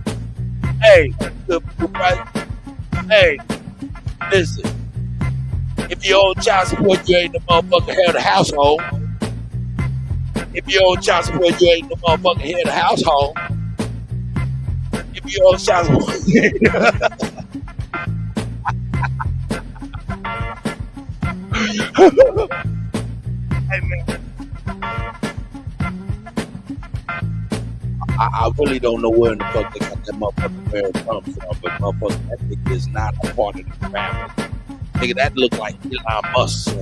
Hey, good food price. Hey, listen. If you owe child support, you ain't the motherfucker head of the household. If you owe child support, you ain't the motherfucker head of the household. If you owe child support, hey man, I really don't know where in the fuck they got that motherfucking Barry Trump from, but motherfucker, that nigga is not a part of the family. Nigga, that look like Elon Musk.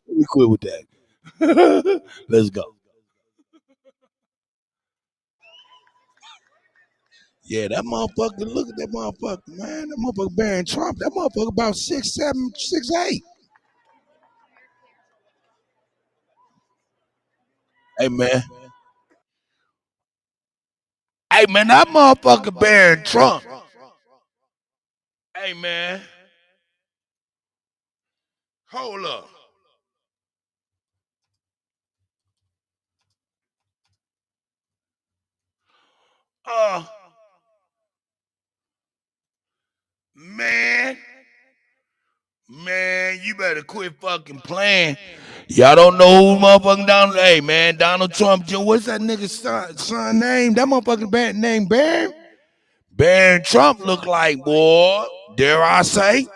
Let me quit with that. Let's go. Yeah, that motherfucker, look at that motherfucker, man. That motherfucker Barry Trump, that motherfucker about 6'7", 6'8". Hey, man. Hey, man, that motherfucker Barry Trump. Hey, man. Hold up. Man, you better quit fucking playing. Y'all don't know who motherfucking Donald. Hey, man, Donald Trump. What's that nigga's son name? That motherfucking bad name, Barry? Barry Trump look like, boy. Dare I say?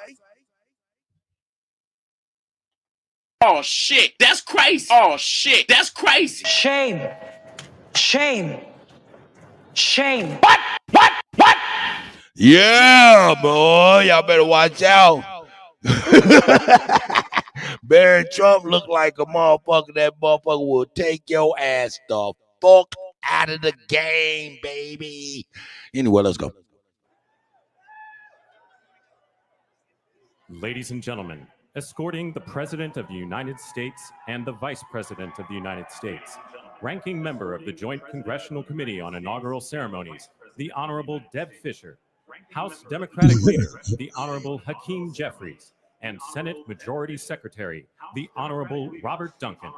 Oh shit, that's crazy. Oh shit, that's crazy. Shame. Shame. Shame. What? Yeah, boy. Y'all better watch out. Barry Trump look like a motherfucker. That motherfucker will take your ass the fuck out of the game, baby. Anyway, let's go. Ladies and gentlemen, escorting the President of the United States and the Vice President of the United States, ranking member of the Joint Congressional Committee on Inaugural Ceremonies, the Honorable Deb Fischer, House Democratic Leader, the Honorable Hakeem Jeffries, and Senate Majority Secretary, the Honorable Robert Duncan.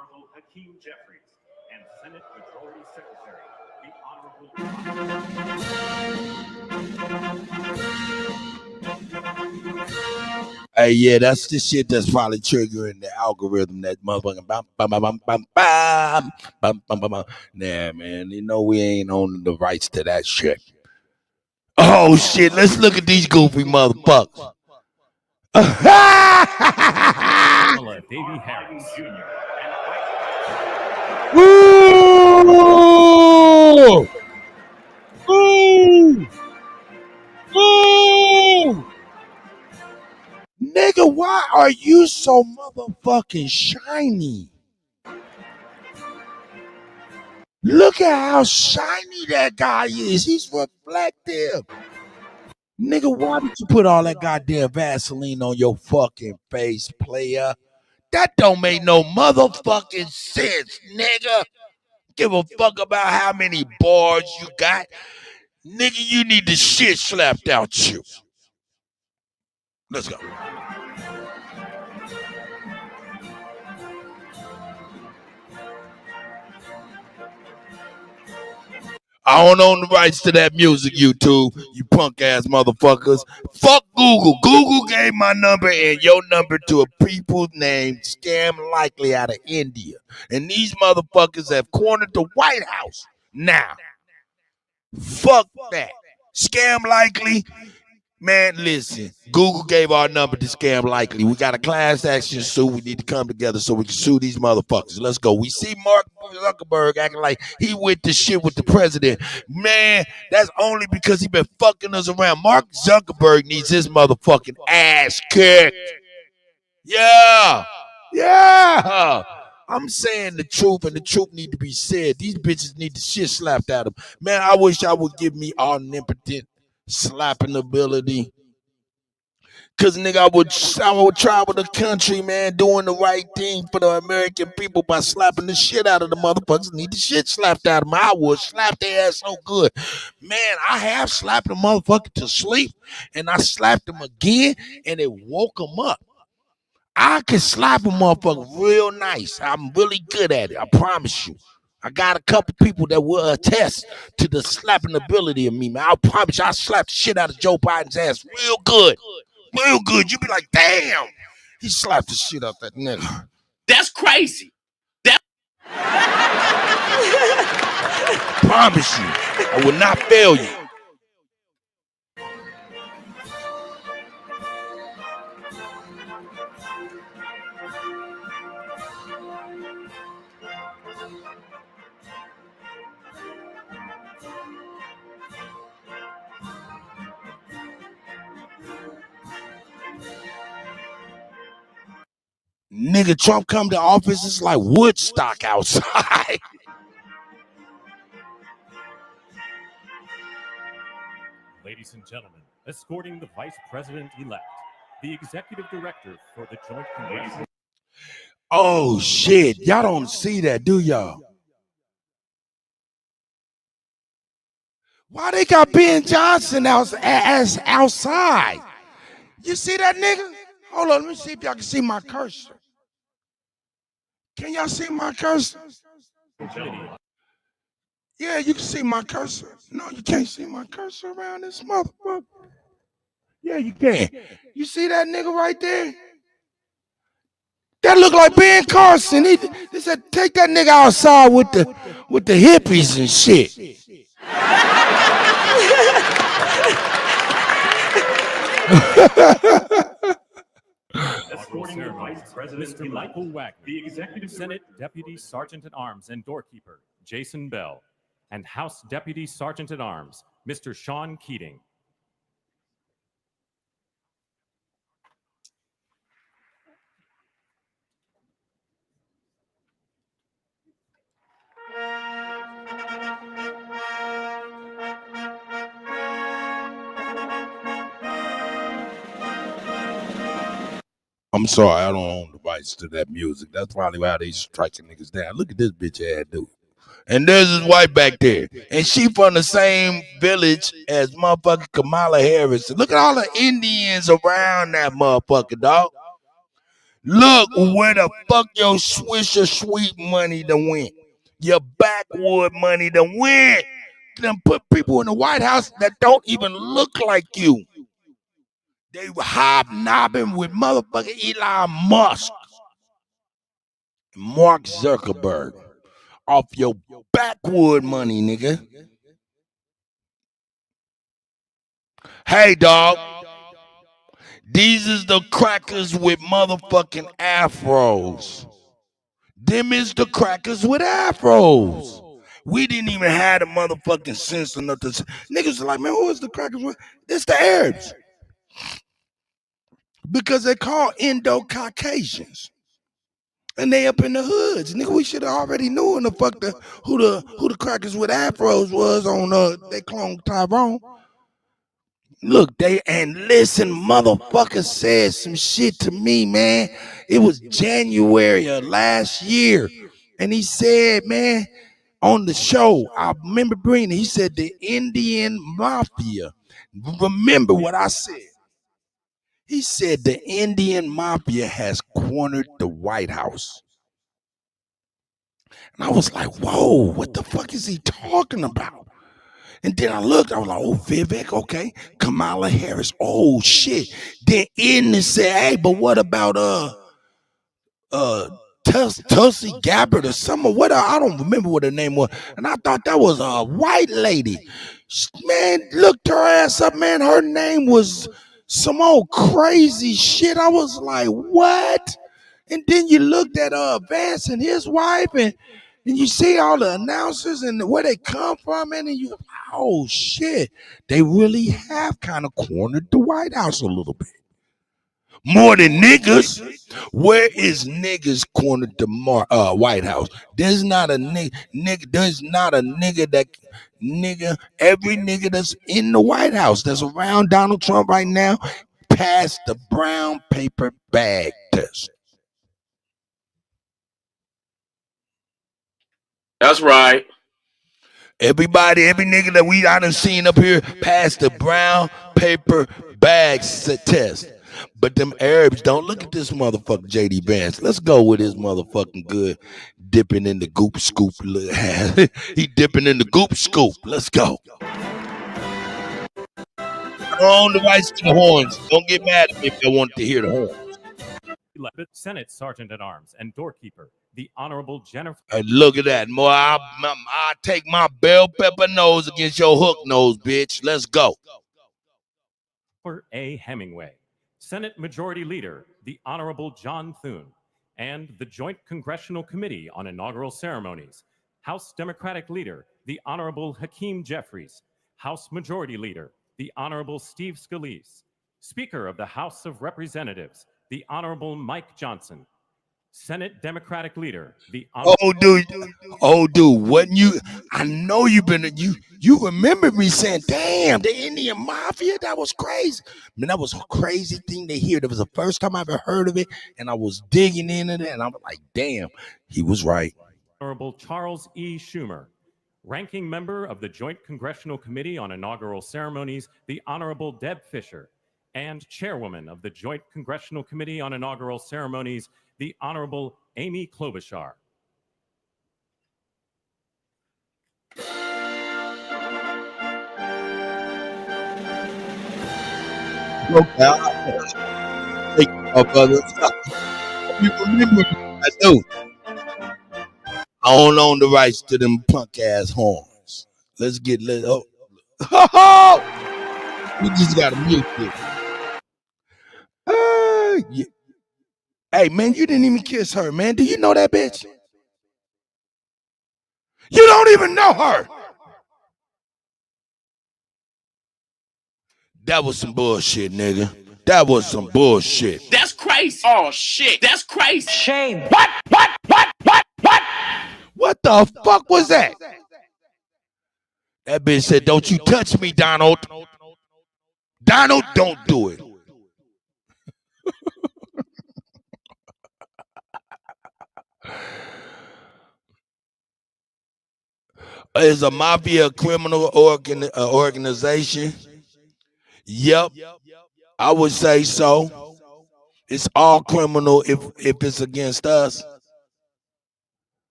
Hey, yeah, that's the shit that's probably triggering the algorithm. That motherfucking bam, bam, bam, bam, bam, bam, bam, bam, bam, bam. Nah, man, you know we ain't on the rights to that shit. Oh shit, let's look at these goofy motherfuckers. Kamala Davy Harris. Woo! Woo! Woo! Nigga, why are you so motherfucking shiny? Look at how shiny that guy is. He's reflective. Nigga, why did you put all that goddamn Vaseline on your fucking face, player? That don't make no motherfucking sense, nigga. Give a fuck about how many bars you got. Nigga, you need the shit slapped out you. Let's go. I don't own the rights to that music, YouTube, you punk ass motherfuckers. Fuck Google. Google gave my number and your number to a people named Scam Likely out of India. And these motherfuckers have cornered the White House. Now, fuck that. Scam Likely. Man, listen, Google gave our number to Scam Likely. We got a class action suit. We need to come together so we can sue these motherfuckers. Let's go. We see Mark Zuckerberg acting like he went to shit with the president. Man, that's only because he been fucking us around. Mark Zuckerberg needs his motherfucking ass kicked. Yeah. Yeah. I'm saying the truth, and the truth need to be said. These bitches need the shit slapped out of them. Man, I wish I would give me omnipotent slapping ability. Cause nigga, I would travel the country, man, doing the right thing for the American people by slapping the shit out of the motherfuckers. Need the shit slapped out of them. I would slap their ass so good. Man, I have slapped a motherfucker to sleep, and I slapped him again, and it woke him up. I can slap a motherfucker real nice. I'm really good at it. I promise you. I got a couple people that will attest to the slapping ability of me, man. I promise you, I slapped the shit out of Joe Biden's ass real good. Real good. You be like, damn. He slapped the shit out that nigga. That's crazy. Promise you. I will not fail you. Nigga, Trump come to office, it's like Woodstock outside. Ladies and gentlemen, escorting the Vice President-elect, the Executive Director for the Joint Congressional... Oh, shit. Y'all don't see that, do y'all? Why they got Ben Johnson outside? You see that nigga? Hold on, let me see if y'all can see my cursor. Can y'all see my cursor? Yeah, you can see my cursor. No, you can't see my cursor around this motherfucker. Yeah, you can. You see that nigga right there? That look like Ben Carson. He said, take that nigga outside with the hippies and shit. Escorting the Vice President, Mr. Michael Wagner, the Executive Senate Deputy Sergeant-at-Arms and Doorkeeper, Jason Bell, and House Deputy Sergeant-at-Arms, Mr. Sean Keating. I'm sorry, I don't own the rights to that music. That's probably why they striking niggas down. Look at this bitch ass dude. And there's his wife back there. And she from the same village as motherfucking Kamala Harris. Look at all the Indians around that motherfucker, dog. Look where the fuck your Swisher Sweet money done went. Your backwood money done went. Them put people in the White House that don't even look like you. They were hobnobbing with motherfucking Elon Musk. Mark Zuckerberg. Off your backwood money, nigga. Hey, dog. These is the crackers with motherfucking afros. Them is the crackers with afros. We didn't even have the motherfucking sense enough to... Niggas are like, man, who is the crackers with? It's the Arabs. Because they call Indo-Caucasians. And they up in the hoods. Nigga, we should have already knew who the crackers with afros was on they clone Tyrone. Look, listen, motherfucker said some shit to me, man. It was January of last year. And he said, man, on the show, I remember bringing it, he said the Indian Mafia. Remember what I said. He said the Indian Mafia has cornered the White House. And I was like, whoa, what the fuck is he talking about? And then I looked, I was like, oh, Vivek, okay. Kamala Harris, oh shit. Then Edna said, hey, but what about Tulsi Gabbard or something? What I don't remember what her name was. And I thought that was a white lady. Man, looked her ass up, man. Her name was some old crazy shit. I was like, what? And then you looked at Vance and his wife, and you see all the announcers and where they come from, and then you, oh shit, they really have kind of cornered the White House a little bit. More than niggas. Where is niggas cornered the White House? There's not a nigga. There's not a nigga that every nigga that's in the White House that's around Donald Trump right now passed the brown paper bag test. That's right. Everybody, every nigga that I done seen up here passed the brown paper bag test. But them Arabs don't look at this motherfucker JD Vance. Let's go with his motherfucking good dipping in the goop scoop. He dipping in the goop scoop. Let's go. I don't own the rights to the horns. Don't get mad at me if I want to hear the horns. Senate Sergeant at Arms and doorkeeper, the Honorable Jennifer. Hey, look at that. More, I take my bell pepper nose against your hook nose, bitch. Let's go. A. Hemingway, Senate Majority Leader, the Honorable John Thune, and the Joint Congressional Committee on Inaugural Ceremonies, House Democratic Leader, the Honorable Hakeem Jeffries, House Majority Leader, the Honorable Steve Scalise, Speaker of the House of Representatives, the Honorable Mike Johnson, Senate Democratic Leader, the Honorable... Oh, dude, wasn't you? I know you've been, you remember me saying, damn, the Indian Mafia, that was crazy. Man, that was a crazy thing to hear. That was the first time I ever heard of it, and I was digging into it, and I was like, damn, he was right. Honorable Charles E. Schumer, Ranking Member of the Joint Congressional Committee on Inaugural Ceremonies, the Honorable Deb Fischer, and Chairwoman of the Joint Congressional Committee on Inaugural Ceremonies, the Honorable Amy Klobuchar. You remember, I do. I don't own the rights to them punk ass horns. Let's get lit. Oh, we just gotta mute this. Yeah. Hey man, you didn't even kiss her, man. Do you know that bitch? You don't even know her. That was some bullshit, nigga. That was some bullshit. That's crazy. Oh shit. That's crazy. Shame. What? What the fuck was that? That bitch said, don't you touch me, Donald. Donald, don't do it. Is a mafia criminal organization? Yep, I would say so. It's all criminal if it's against us.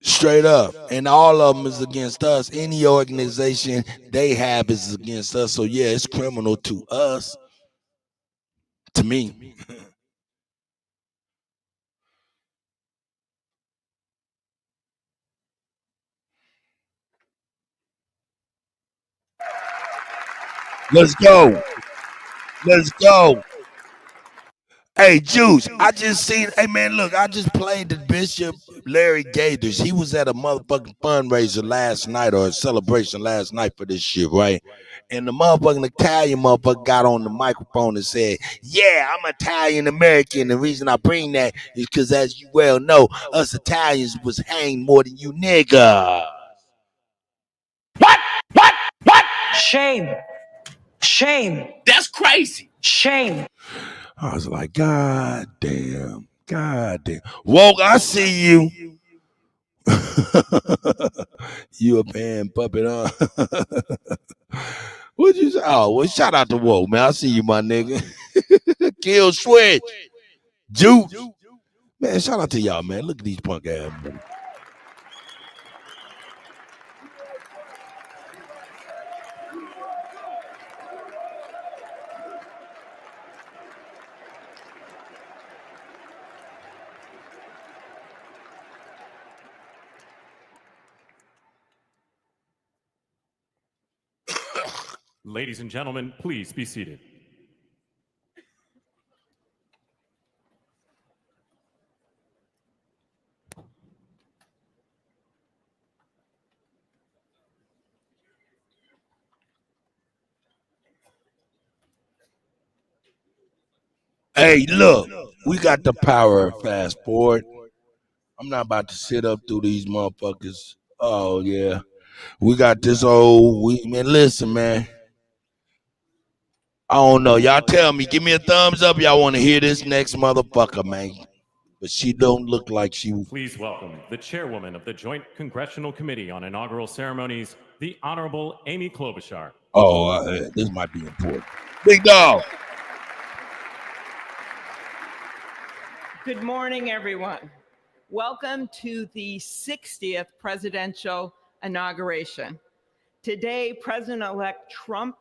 Straight up. And all of them is against us. Any organization they have is against us. So yeah, it's criminal to us. To me. Let's go. Let's go. Hey, Juice, I just seen, hey man, look, I just played the Bishop Larry Gathers. He was at a motherfucking fundraiser last night or a celebration last night for this shit, right? And the motherfucking Italian motherfucker got on the microphone and said, yeah, I'm Italian American. The reason I bring that is because, as you well know, us Italians was hanged more than you nigga. What? Shame. Shame. That's crazy. Shame. I was like, God damn. Woke, I see you. You a pan puppet, huh? What'd you say? Oh, well, shout out to Woke, man. I see you, my nigga. Kill Switch. Juice. Man, shout out to y'all, man. Look at these punk ass men. Ladies and gentlemen, please be seated. Hey, look, we got the power of fast forward. I'm not about to sit up through these motherfuckers. Oh yeah, we got this man. Listen, man. I don't know. Y'all tell me. Give me a thumbs up. Y'all want to hear this next motherfucker, man. But she don't look like she. Please welcome the chairwoman of the Joint Congressional Committee on Inaugural Ceremonies, the Honorable Amy Klobuchar. Oh, this might be important. Big dog. Good morning, everyone. Welcome to the 60th presidential inauguration. Today, President-elect Trump.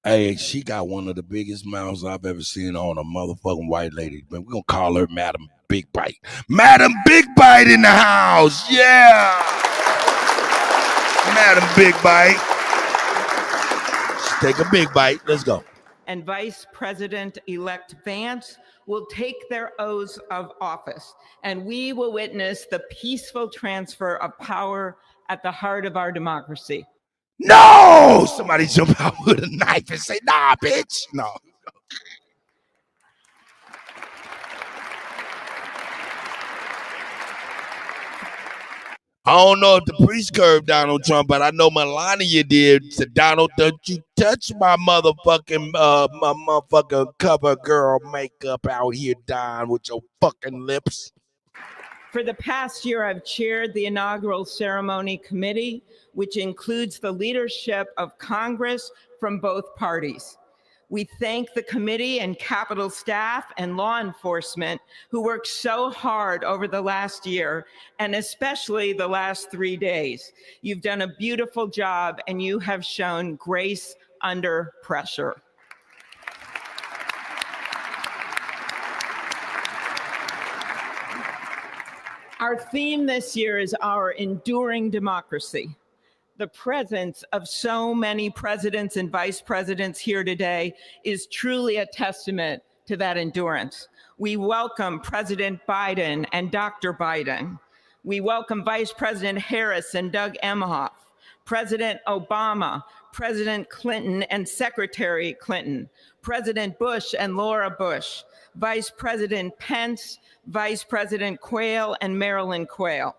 Hey, she got one of the biggest mouths I've ever seen on a motherfucking white lady. Man, we're going to call her Madam Big Bite. Madam Big Bite in the house. Yeah. Madam Big Bite. Take a big bite. Let's go. And Vice President-elect Vance will take their oaths of office, and we will witness the peaceful transfer of power at the heart of our democracy. No! Somebody jump out with a knife and say, nah, bitch. No. I don't know if the priest curved Donald Trump, but I know Melania did. Said, Donald, don't you touch my motherfucking cover girl makeup out here, Don, with your fucking lips. For the past year, I've chaired the inaugural ceremony committee, which includes the leadership of Congress from both parties. We thank the committee and Capitol staff and law enforcement who worked so hard over the last year, and especially the last 3 days. You've done a beautiful job, and you have shown grace under pressure. Our theme this year is our enduring democracy. The presence of so many presidents and vice presidents here today is truly a testament to that endurance. We welcome President Biden and Dr. Biden. We welcome Vice President Harris and Doug Emhoff, President Obama, President Clinton and Secretary Clinton, President Bush and Laura Bush, Vice President Pence, Vice President Quayle and Marilyn Quayle.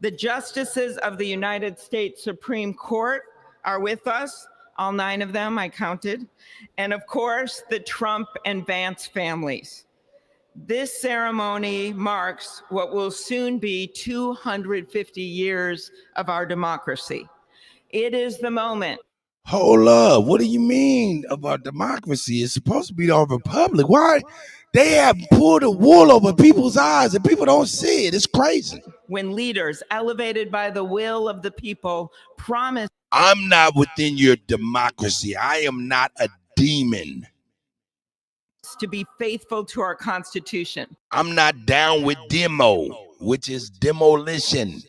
The justices of the United States Supreme Court are with us, all 9 of them I counted, and of course, the Trump and Vance families. This ceremony marks what will soon be 250 years of our democracy. It is the moment. Hold up. What do you mean about democracy? It's supposed to be our republic. Why? They have pulled the wool over people's eyes and people don't see it. It's crazy. When leaders elevated by the will of the people promise. I'm not within your democracy. I am not a demon. To be faithful to our Constitution. I'm not down with demo, which is demolition.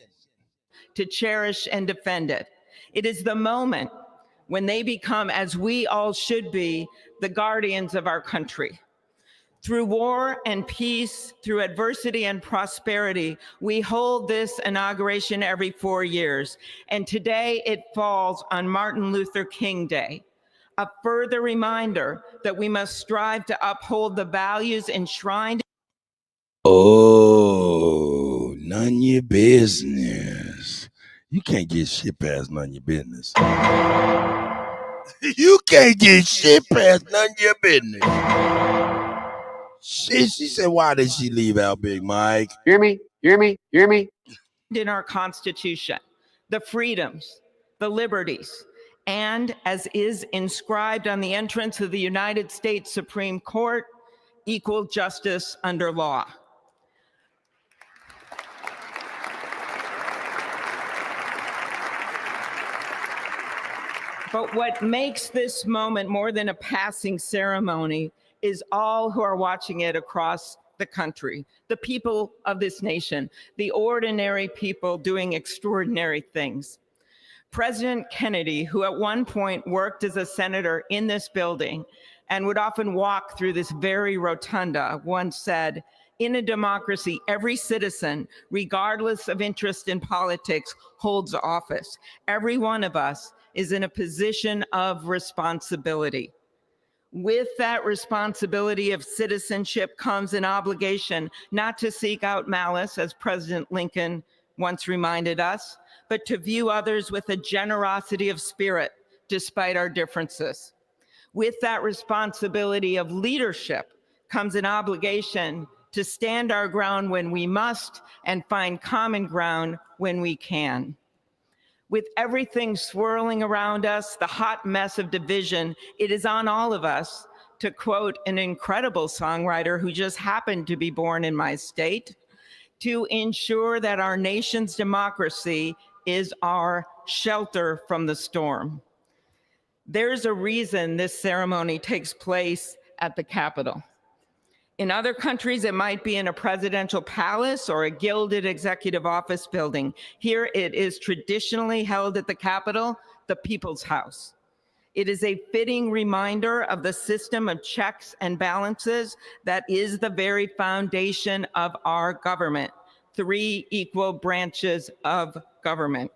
To cherish and defend it. It is the moment when they become, as we all should be, the guardians of our country. Through war and peace, through adversity and prosperity, we hold this inauguration every 4 years. And today it falls on Martin Luther King Day, a further reminder that we must strive to uphold the values enshrined. Oh, none your business. You can't get shit past none your business. You can't get shit past none your business. She said, why did she leave out, Big Mike? Hear me, hear me, hear me. In our Constitution, the freedoms, the liberties, and as is inscribed on the entrance of the United States Supreme Court, equal justice under law. But what makes this moment more than a passing ceremony is all who are watching it across the country, the people of this nation, the ordinary people doing extraordinary things. President Kennedy, who at one point worked as a senator in this building and would often walk through this very rotunda, once said, "In a democracy, every citizen, regardless of interest in politics, holds office. Every one of us is in a position of responsibility." With that responsibility of citizenship comes an obligation not to seek out malice, as President Lincoln once reminded us, but to view others with a generosity of spirit despite our differences. With that responsibility of leadership comes an obligation to stand our ground when we must and find common ground when we can. With everything swirling around us, the hot mess of division, it is on all of us, to quote an incredible songwriter who just happened to be born in my state, to ensure that our nation's democracy is our shelter from the storm. There's a reason this ceremony takes place at the Capitol. In other countries, it might be in a presidential palace or a gilded executive office building. Here it is traditionally held at the Capitol, the People's House. It is a fitting reminder of the system of checks and balances that is the very foundation of our government, 3 equal branches of government.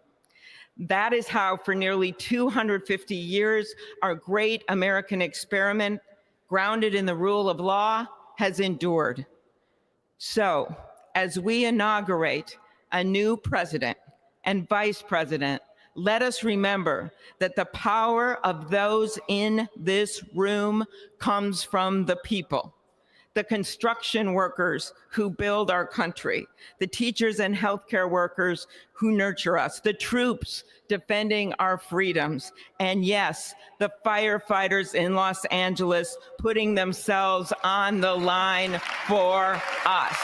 That is how, for nearly 250 years, our great American experiment, grounded in the rule of law, has endured. So, as we inaugurate a new president and vice president, let us remember that the power of those in this room comes from the people. The construction workers who build our country, the teachers and healthcare workers who nurture us, the troops defending our freedoms, and yes, the firefighters in Los Angeles putting themselves on the line for us.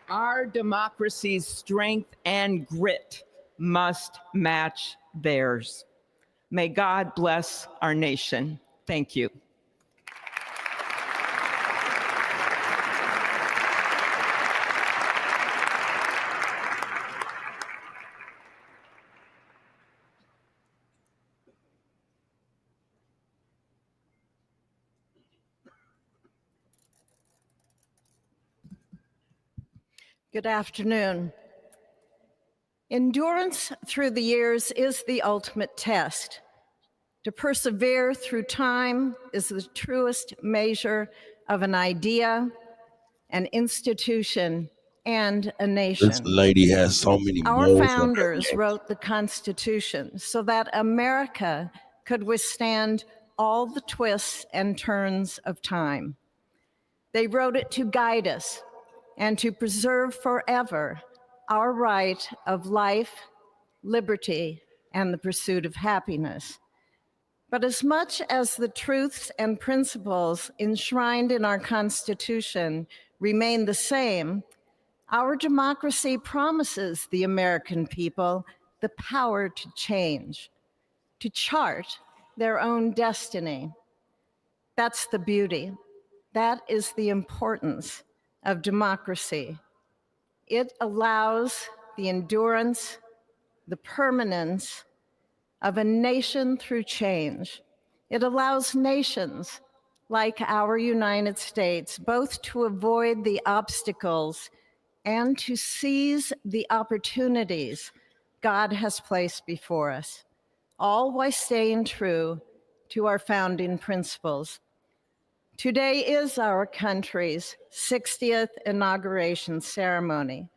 Our democracy's strength and grit must match theirs. May God bless our nation. Thank you. Good afternoon. Endurance through the years is the ultimate test. To persevere through time is the truest measure of an idea, an institution, and a nation. This lady has so many Our moles on her founders neck. wrote the Constitution so that America could withstand all the twists and turns of time. They wrote it to guide us and to preserve forever our right of life, liberty, and the pursuit of happiness. But as much as the truths and principles enshrined in our Constitution remain the same, our democracy promises the American people the power to change, to chart their own destiny. That's the beauty. That is the importance of democracy. It allows the endurance, the permanence of a nation through change. It allows nations like our United States both to avoid the obstacles and to seize the opportunities God has placed before us, all while staying true to our founding principles. Today is our country's 60th inauguration ceremony.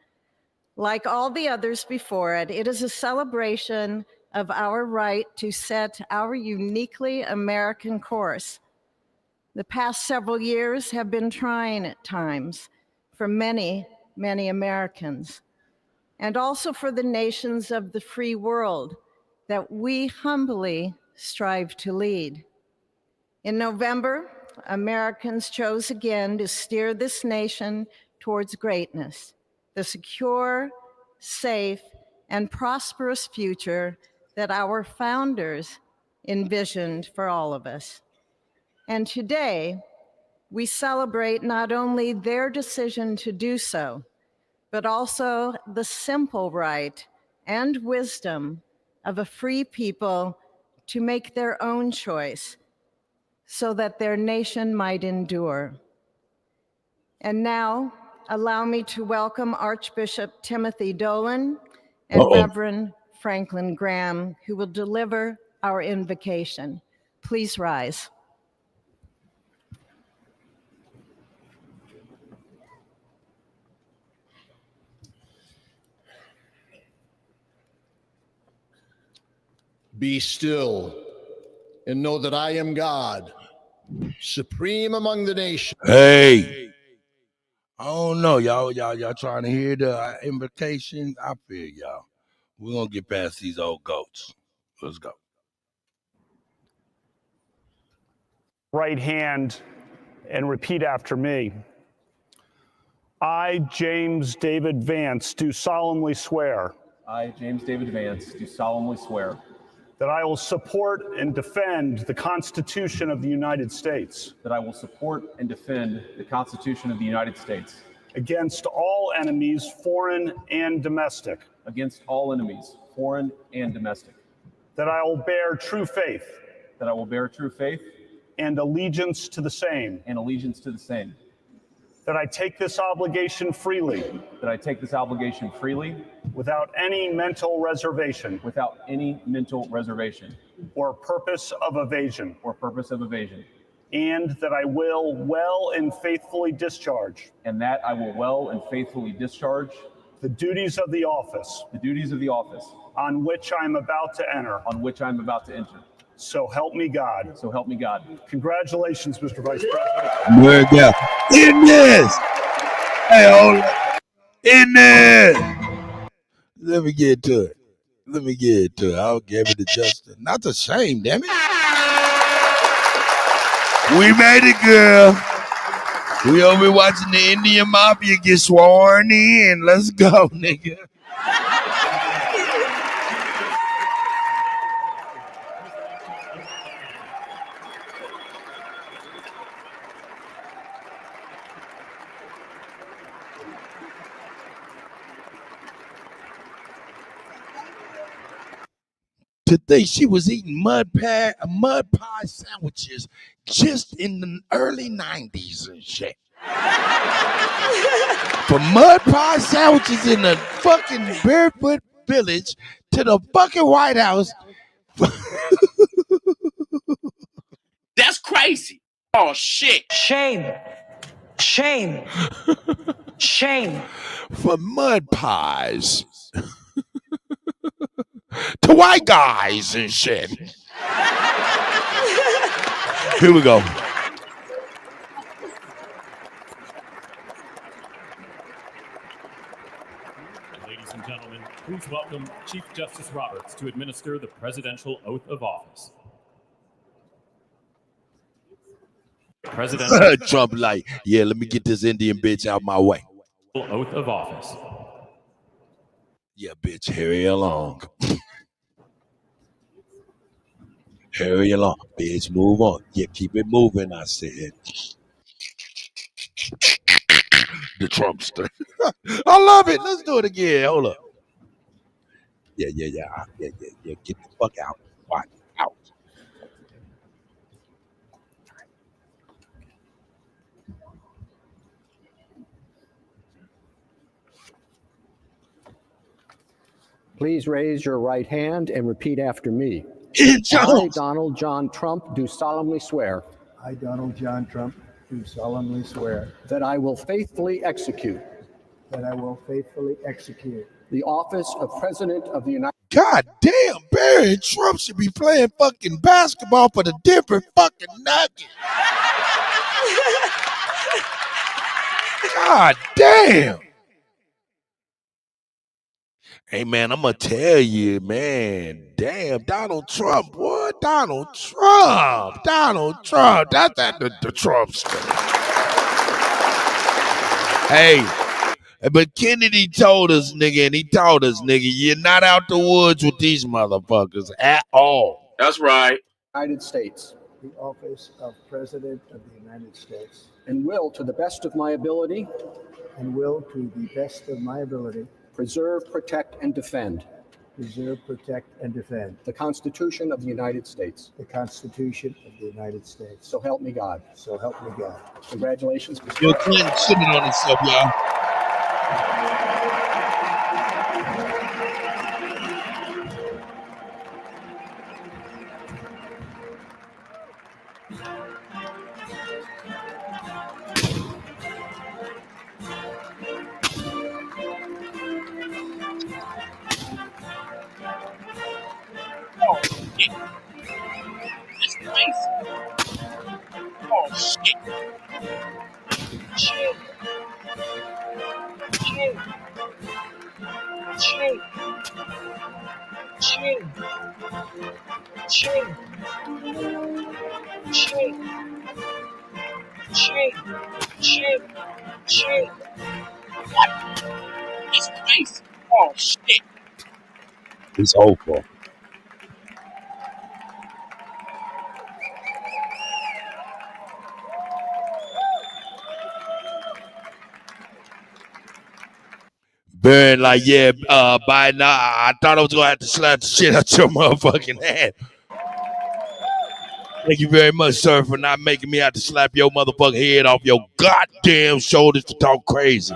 Like all the others before it, it is a celebration of our right to set our uniquely American course. The past several years have been trying at times for many, many Americans, and also for the nations of the free world that we humbly strive to lead. In November, Americans chose again to steer this nation towards greatness, the secure, safe, and prosperous future that our founders envisioned for all of us. And today, We celebrate not only their decision to do so, but also the simple right and wisdom of a free people to make their own choice so that their nation might endure. And now, allow me to welcome Archbishop Timothy Dolan and Reverend Franklin Graham, who will deliver our invocation. Please rise. Be still and know that I am God, supreme among the nations. Hey, I don't know, y'all trying to hear the invocation? I feel y'all. We're gonna get past these old goats. Let's go. Right hand and repeat after me. I, James David Vance, do solemnly swear. I, James David Vance, do solemnly swear that I will support and defend the Constitution of the United States. that I will support and defend the Constitution of the United States Against all enemies, foreign and domestic. against all enemies, foreign and domestic. That I will bear true faith. That I will bear true faith and allegiance to the same. and allegiance to the same. That I take this obligation freely. That I take this obligation freely without any mental reservation. without any mental reservation Or purpose of evasion. or purpose of evasion. And that I will well and faithfully discharge. And that I will well and faithfully discharge the duties of the office. the duties of the office On which I am about to enter. on which I am about to enter. So help me God. So help me God. Congratulations, Mr. Vice President. Word down. In this. Hey, hold on. In there. Let me get to it. I'll give it to Justin. Not the same, damn it. We made it, girl. We over here watching the Indian Mafia get sworn in. Let's go, nigga. To think she was eating mud pie sandwiches just in the early 90s and shit. From mud pie sandwiches in the fucking barefoot village to the fucking White House. That's crazy. Oh, shit. Shame. Shame. Shame. From mud pies to white guys and shit. Here we go. Ladies and gentlemen, please welcome Chief Justice Roberts to administer the presidential oath of office. President Trump like, yeah, let me get this Indian bitch out my way. Oath of office. Yeah, bitch, hurry along. Hurry along, bitch, move on. Yeah, keep it moving, I said. The Trumpster. I love it. Let's do it again. Hold up. Yeah. Get the fuck out. Watch out. Please raise your right hand and repeat after me. I, Donald John Trump, do solemnly swear I, Donald John Trump, do solemnly swear that I will faithfully execute that I will faithfully execute the office of President of the United God damn, Barry and Trump should be playing fucking basketball for the Denver fucking Nuggets. God damn. Hey, man, I'm going to tell you, man. Damn, Donald Trump. What? Donald Trump. That's the Trumpster. Hey, but Kennedy told us, nigga, you're not out the woods with these motherfuckers at all. That's right. States. the office of President of the United States and will, to the best of my ability, and will, to the best of my ability, preserve, protect, and defend preserve, protect, and defend the Constitution of the United States. the Constitution of the United States. So help me God. So help me God. Congratulations, Mr. Bill Clinton sipping on himself, y'all. Oh, shit. That's nice. Oh, shit. Shit. Shit. Shit. Shit. Shit. Shit. Shit. Shit. Shit. What? That's nice. Oh, shit. It's hopeful. Burn like, yeah, Biden, I thought I was going to have to slap the shit out your motherfucking hand. Thank you very much, sir, for not making me have to slap your motherfucking head off your goddamn shoulders to talk crazy.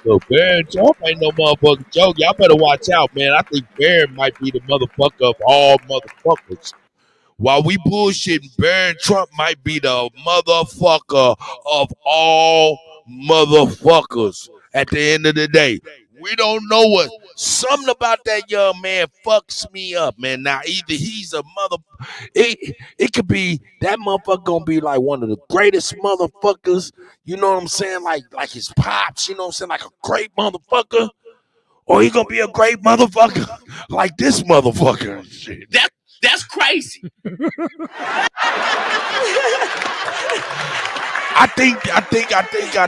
So Barron Trump ain't no motherfucking joke. Y'all better watch out, man. I think Barron might be the motherfucker of all motherfuckers. While we bullshitting, Barron Trump might be the motherfucker of all motherfuckers at the end of the day. We don't know what. Something about that young man fucks me up, man. Now, either he's a mother... It could be that motherfucker gonna be like one of the greatest motherfuckers, you know what I'm saying? Like his pops, you know what I'm saying? Like a great motherfucker. Or he gonna be a great motherfucker like this motherfucker. Shit. That's crazy. I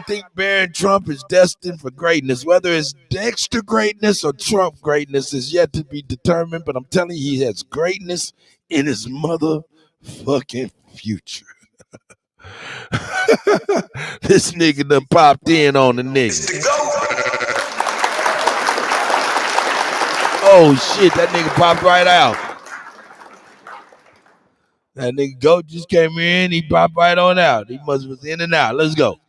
think Barron Trump is destined for greatness. Whether it's Dexter greatness or Trump greatness is yet to be determined, but I'm telling you, he has greatness in his motherfucking future. This nigga done popped in on the nigga. Oh shit, that nigga popped right out. That nigga Goat just came in, he popped right on out. He must was in and out. Let's go.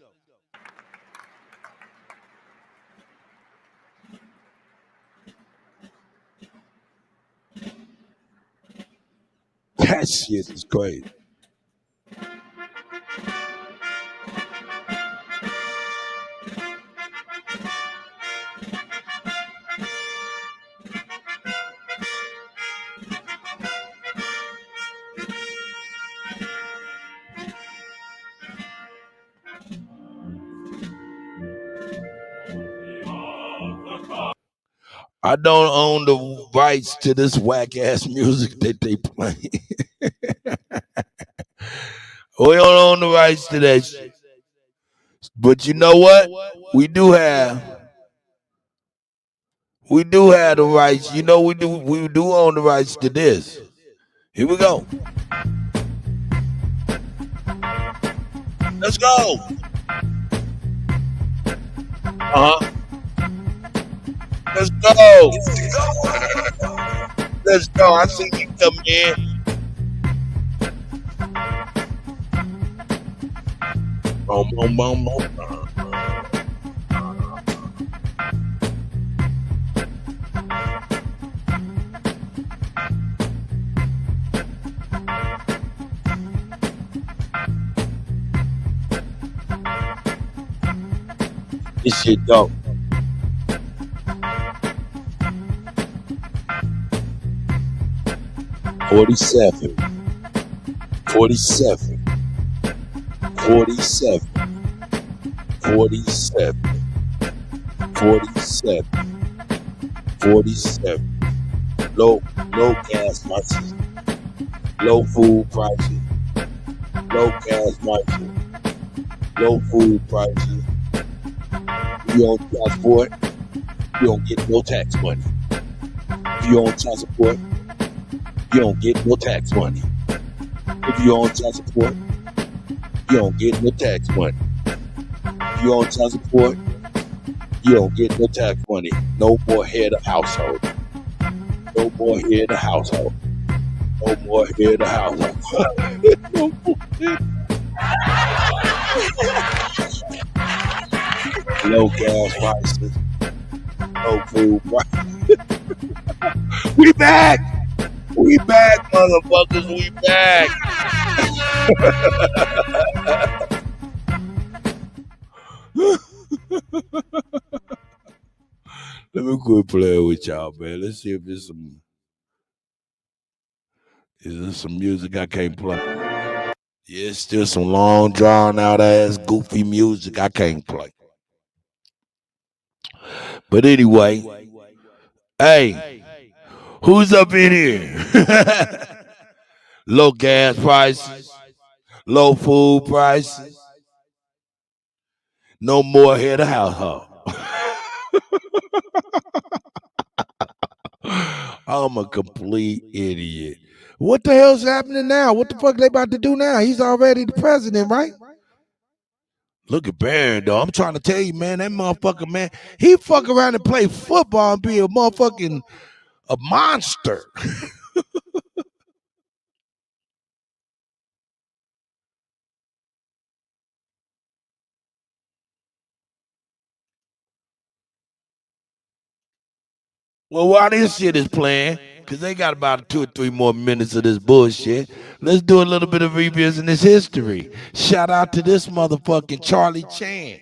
That shit is crazy. I don't own the rights to this whack ass music that they play. We don't own the rights to that shit. But you know what? We do have the rights. You know we do own the rights to this. Here we go. Let's go. Let's go. Let's go. I see you come in. Boom, boom, boom, boom. This shit dope. Forty-seven. 47. 47. 47. 47. 47. Low gas prices. Low food prices. Low gas prices. Low food prices. You on transport, you don't get no tax money. If you on transport, you don't get no tax money. If you on child support, you don't get no tax money. If you on child support, you don't get no tax money. No more head of household. No more head of household. No more head of household. No more head. Low gas prices. No food prices. We back! We back, motherfuckers. We back. Let me quit playing with y'all, man. Let's see if there's some. Is there some music I can't play? Yeah, it's still some long, drawn out ass, goofy music I can't play. But anyway, hey, who's up in here? Low gas prices, low food prices, no more head of household. I'm a complete idiot. What the hell's happening now? What the fuck they about to do now? He's already the president, right? Look at Barron, though. I'm trying to tell you, man, that motherfucker, man, he fuck around and play football and be a motherfucking a monster. Well, while this shit is playing, because they got about 2 or 3 more minutes of this bullshit, let's do a little bit of revisiting this history. Shout out to this motherfucking Charlie Chan.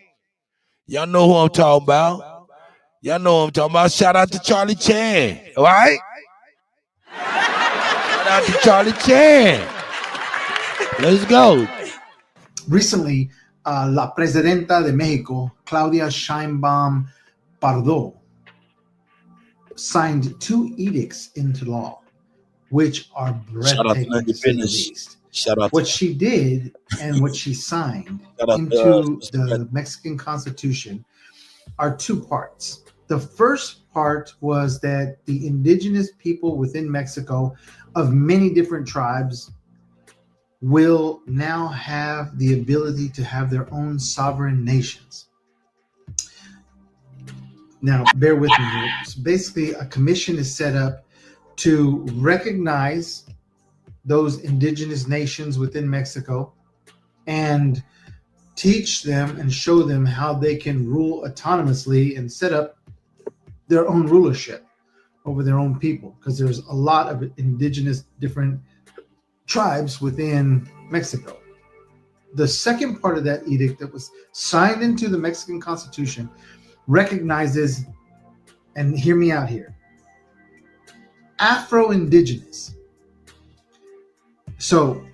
Y'all know who I'm talking about. Y'all know who I'm talking about. Shout out to Charlie Chan, all right? Shout out to Charlie Chan. Let's go. Recently, la presidenta de Mexico, Claudia Sheinbaum Pardo, signed 2 edicts into law, which are breathtaking to say the least. What she did and what she signed into the Mexican Constitution are 2 parts. The first part was that the indigenous people within Mexico of many different tribes will now have the ability to have their own sovereign nations. Now, bear with me here. So basically, a commission is set up to recognize those indigenous nations within Mexico and teach them and show them how they can rule autonomously and set up their own rulership over their own people, because there's a lot of indigenous different tribes within Mexico. The second part of that edict that was signed into the Mexican Constitution recognizes, and hear me out here, Afro-Indigenous. So,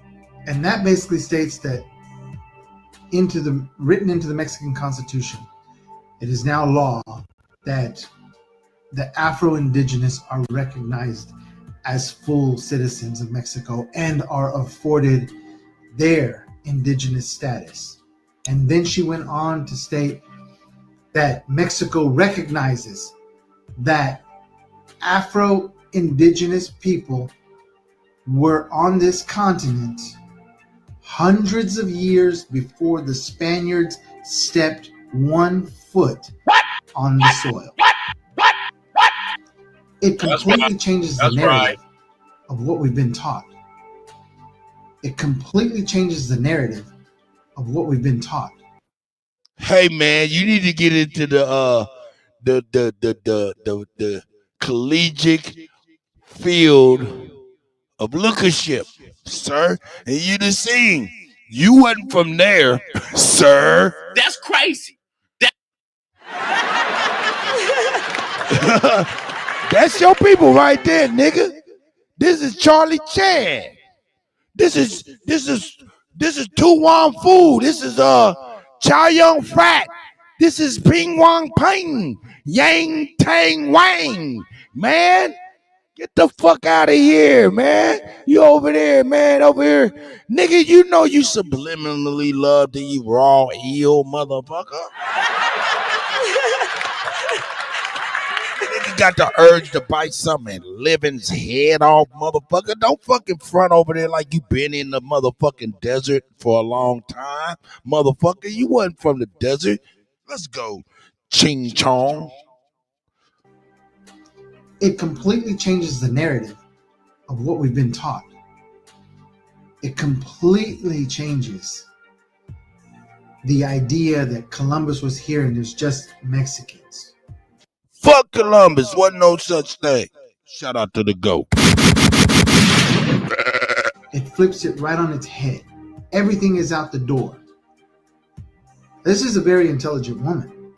and that basically states that written into the Mexican Constitution, it is now law that the Afro-Indigenous are recognized as full citizens of Mexico and are afforded their indigenous status. And then she went on to state that Mexico recognizes that Afro-Indigenous people were on this continent hundreds of years before the Spaniards stepped 1 foot on the soil. It completely changes the narrative of what we've been taught. It completely changes the narrative of what we've been taught. Hey man, you need to get into the collegiate field of leadership, sir. And you done seen. You wasn't from there, sir. That's crazy. That's your people right there, nigga. This is Charlie Chan. This is Tu Wang Fu. This is Chow Yun Fat. This is Ping Wang Ping. Yang Tang Wang. Man, get the fuck out of here, man. You over there, man, over here. Nigga, you know you subliminally love to eat raw eel, motherfucker. Nigga got the urge to bite something and living's head off, motherfucker. Don't fucking front over there like you been in the motherfucking desert for a long time, motherfucker. You wasn't from the desert. Let's go, ching chong. It completely changes the narrative of what we've been taught. It completely changes the idea that Columbus was here and there's just Mexicans. Fuck Columbus, wasn't no such thing. Shout out to the GOAT. It flips it right on its head. Everything is out the door. This is a very intelligent woman.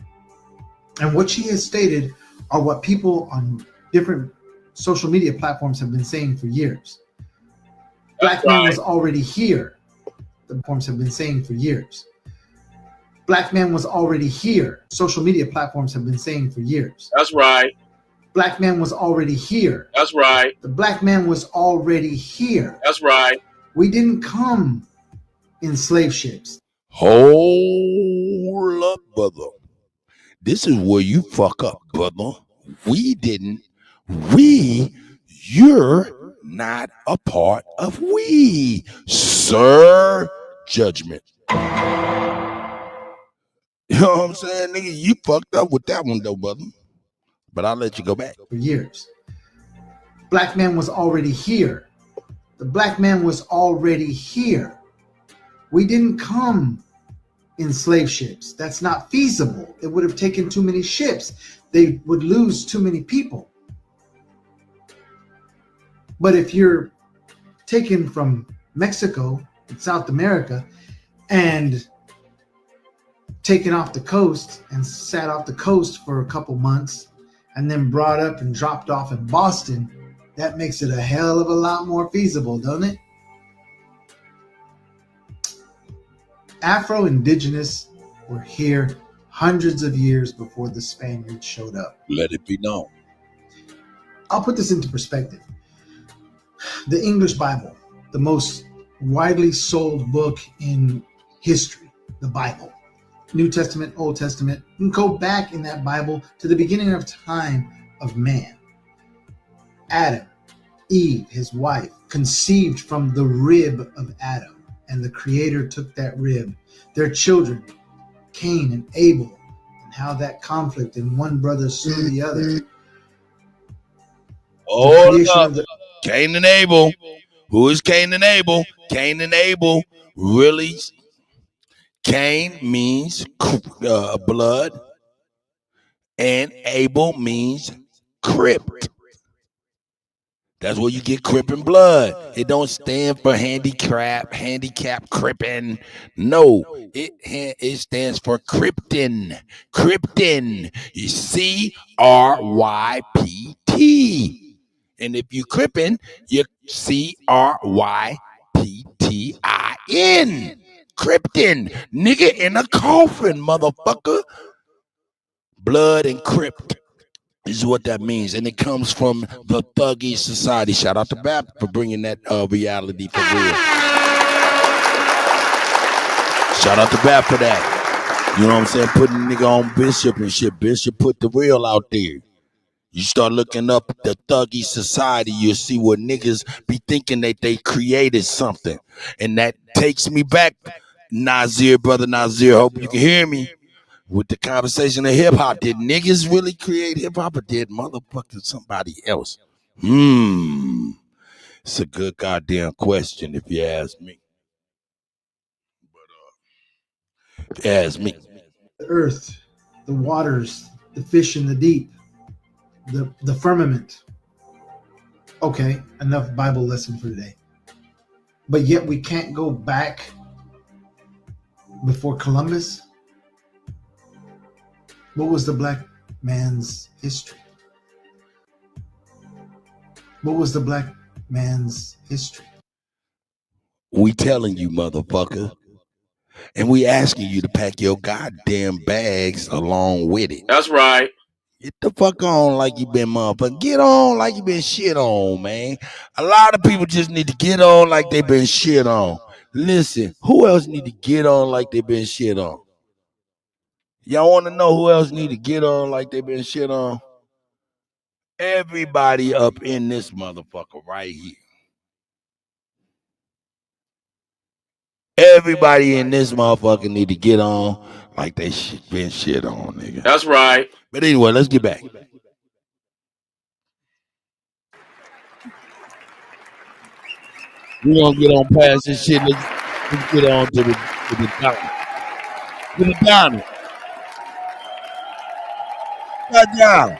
And what she has stated are what people on different social media platforms have been saying for years. Black man was already here. The platforms have been saying for years. Black man was already here. Social media platforms have been saying for years. That's right. Black man was already here. That's right. The black man was already here. That's right. We didn't come in slave ships. Hold up, brother. This is where you fuck up, brother. We didn't. You're not a part of we, sir. Judgment. You know what I'm saying, nigga? You fucked up with that one, though, brother. But I'll let you go back. For years. Black man was already here. The black man was already here. We didn't come in slave ships. That's not feasible. It would have taken too many ships. They would lose too many people. But if you're taken from Mexico and South America and taken off the coast and sat off the coast for a couple months and then brought up and dropped off in Boston, that makes it a hell of a lot more feasible, doesn't it? Afro-Indigenous were here hundreds of years before the Spaniards showed up. Let it be known. I'll put this into perspective. The English Bible, the most widely sold book in history, the Bible. New Testament, Old Testament, you can go back in that Bible to the beginning of time of man. Adam, Eve, his wife, conceived from the rib of Adam, and the Creator took that rib. Their children, Cain and Abel, and how that conflict and one brother slew the other. Oh, Cain and Abel. Who is Cain and Abel? Cain and Abel really. Cain means blood, and Abel means crypt. That's where you get crip and blood. It don't stand for handicap, crippin'. No, it stands for krypton. Krypton. You CRYPT. And if you crippin', you CRYPTIN. Krypton. Nigga in a coffin, motherfucker. Blood and crypt is what that means. And it comes from the Thuggy Society. Shout out to Bap for bringing that reality for real. Shout out to Bap for that. You know what I'm saying? Putting nigga on Bishop and shit. Bishop put the real out there. You start looking up the Thuggy Society, you'll see where niggas be thinking that they created something. And that takes me back, Nazir, brother Nazir. Hope you can hear me. With the conversation of hip hop, did niggas really create hip hop or did motherfucking somebody else? It's a good goddamn question if you ask me. But if you ask me. The earth, the waters, the fish in the deep, the firmament. Okay, enough Bible lesson for today. But yet we can't go back before Columbus. What was the black man's history? What was the black man's history? We telling you, motherfucker. And we asking you to pack your goddamn bags along with it. That's right. Get the fuck on like you been motherfucker. Get on like you been shit on, man. A lot of people just need to get on like they been shit on. Listen, who else need to get on like they been shit on? Y'all want to know who else need to get on like they been shit on? Everybody up in this motherfucker right here. Everybody in this motherfucker need to get on like they been shit on, nigga. That's right. But anyway, let's get back. We're gonna get on past this shit. Let's get on to the diner. To the diner. God damn.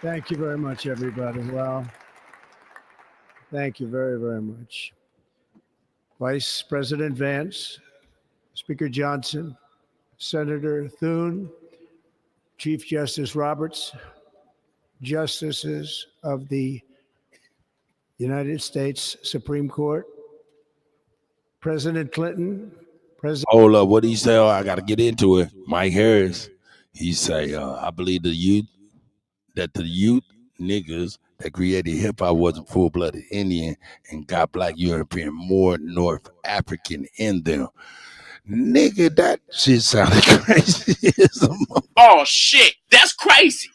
Thank you very much, everybody. Well, thank you very, very much. Vice President Vance, Speaker Johnson, Senator Thune, Chief Justice Roberts, Justices of the United States Supreme Court, President Clinton, Hold up, what did he say? Oh, I gotta get into it. Mike Harris, he say, I believe the youth niggas that created hip hop wasn't full-blooded Indian and got Black European, more North African in them. Nigga, that shit sounded crazy. Oh shit, that's crazy.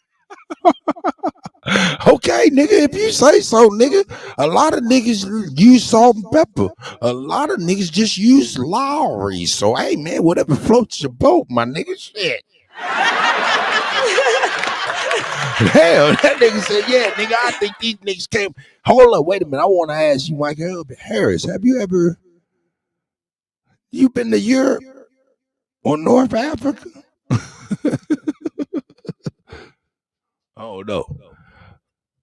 Okay, nigga, if you say so, nigga. A lot of niggas use salt and pepper. A lot of niggas just use Lowry. So, hey, man, whatever floats your boat, my nigga. Shit. Hell, that nigga said, yeah, nigga, I think these niggas came. Hold up, wait a minute. I want to ask you, Mike Harris, have you been to Europe or North Africa? Oh, no.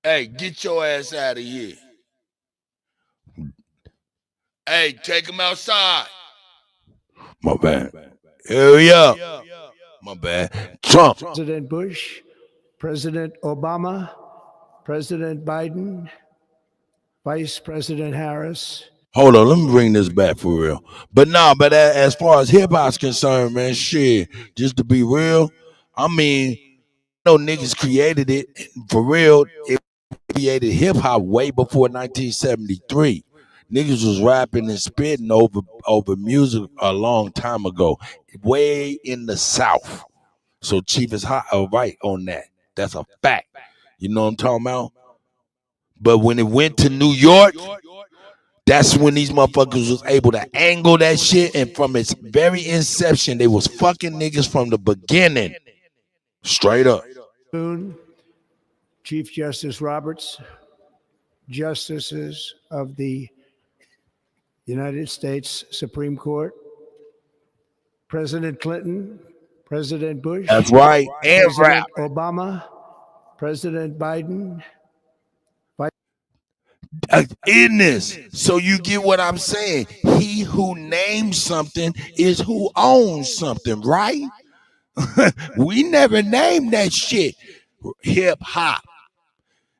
Hey, get your ass out of here. Hey, take him outside. My bad. Hell yeah. My bad. Trump. President Bush, President Obama, President Biden, Vice President Harris. Hold on, let me bring this back for real. But as far as hip hop's concerned, man, shit, just to be real, I mean, no niggas created it for real. It created hip hop way before 1973. Niggas was rapping and spitting over music a long time ago, way in the South. So Chief is right on that. That's a fact. You know what I'm talking about? But when it went to New York, that's when these motherfuckers was able to angle that shit. And from its very inception, they was fucking niggas from the beginning. Straight up. Chief Justice Roberts, Justices of the United States Supreme Court, President Clinton, President Bush. That's right. And President Obama, President Biden. In this, so you get what I'm saying. He who names something is who owns something, right? We never named that shit hip hop.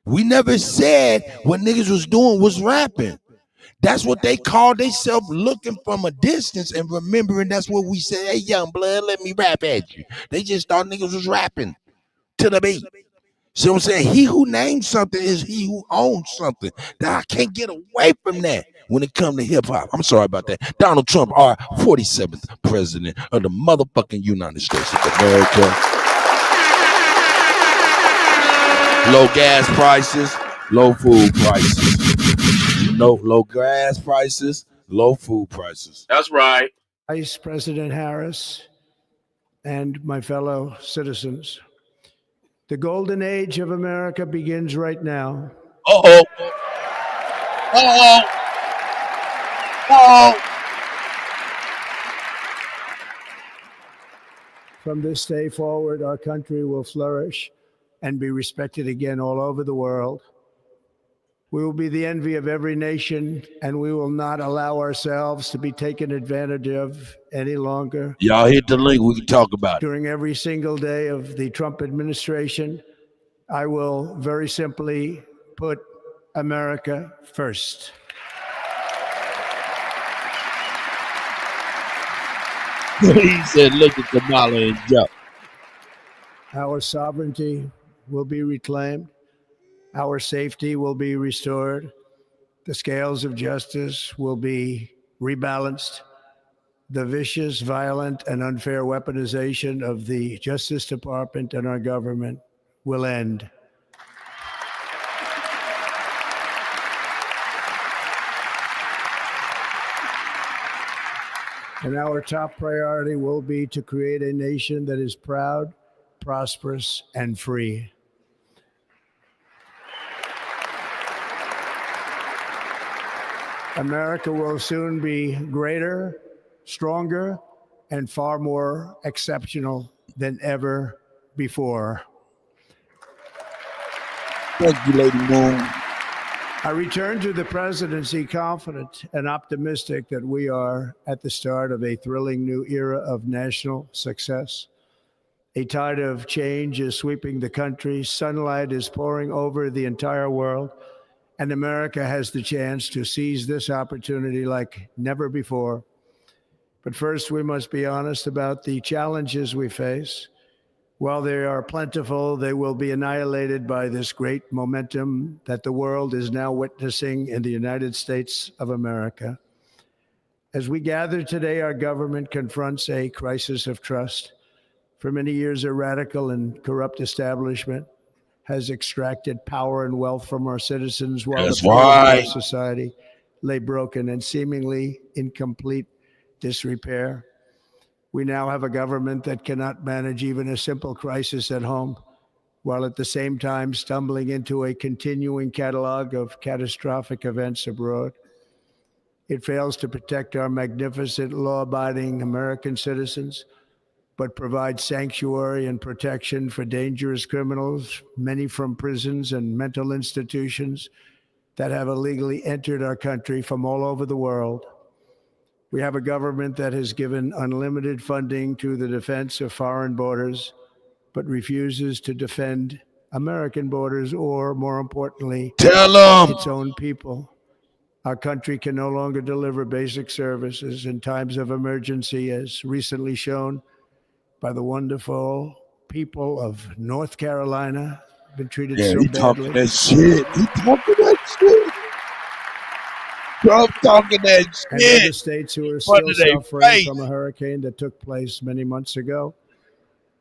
We never said what niggas was doing was rapping. That's what they call themselves, looking from a distance and remembering that's what we said. Hey, young blood, let me rap at you. They just thought niggas was rapping to the beat. See what I'm saying? He who names something is he who owns something. Now, I can't get away from that when it comes to hip hop. I'm sorry about that. Donald Trump, our 47th president of the motherfucking United States of America. Low gas prices, low food prices. Low gas prices, low food prices. That's right. Vice President Harris and my fellow citizens. The golden age of America begins right now. Uh-oh. Uh-oh. Uh-oh. From this day forward, our country will flourish and be respected again all over the world. We will be the envy of every nation, and we will not allow ourselves to be taken advantage of any longer. Y'all hit the link, we can talk about it. During every single day of the Trump administration, I will very simply put America first. He said, look at Kamala and Joe. Our sovereignty will be reclaimed. Our safety will be restored. The scales of justice will be rebalanced. The vicious, violent, and unfair weaponization of the Justice Department and our government will end. And our top priority will be to create a nation that is proud, prosperous, and free. America will soon be greater, stronger, and far more exceptional than ever before. Thank you, Lady Moon. I return to the presidency confident and optimistic that we are at the start of a thrilling new era of national success. A tide of change is sweeping the country. Sunlight is pouring over the entire world, and America has the chance to seize this opportunity like never before. But first, we must be honest about the challenges we face. While they are plentiful, they will be annihilated by this great momentum that the world is now witnessing in the United States of America. As we gather today, our government confronts a crisis of trust. For many years, a radical and corrupt establishment has extracted power and wealth from our citizens while That's the pillars of right. our society lay broken and seemingly in complete disrepair. We now have a government that cannot manage even a simple crisis at home, while at the same time stumbling into a continuing catalog of catastrophic events abroad. It fails to protect our magnificent, law-abiding American citizens, but provides sanctuary and protection for dangerous criminals, many from prisons and mental institutions that have illegally entered our country from all over the world. We have a government that has given unlimited funding to the defense of foreign borders, but refuses to defend American borders or, more importantly, its own people. Our country can no longer deliver basic services in times of emergency, as recently shown by the wonderful people of North Carolina, been treated so He badly. talking that shit. He talking that shit. Trump talking that And shit. other states who are Front still of their suffering face. from a hurricane that took place many months ago.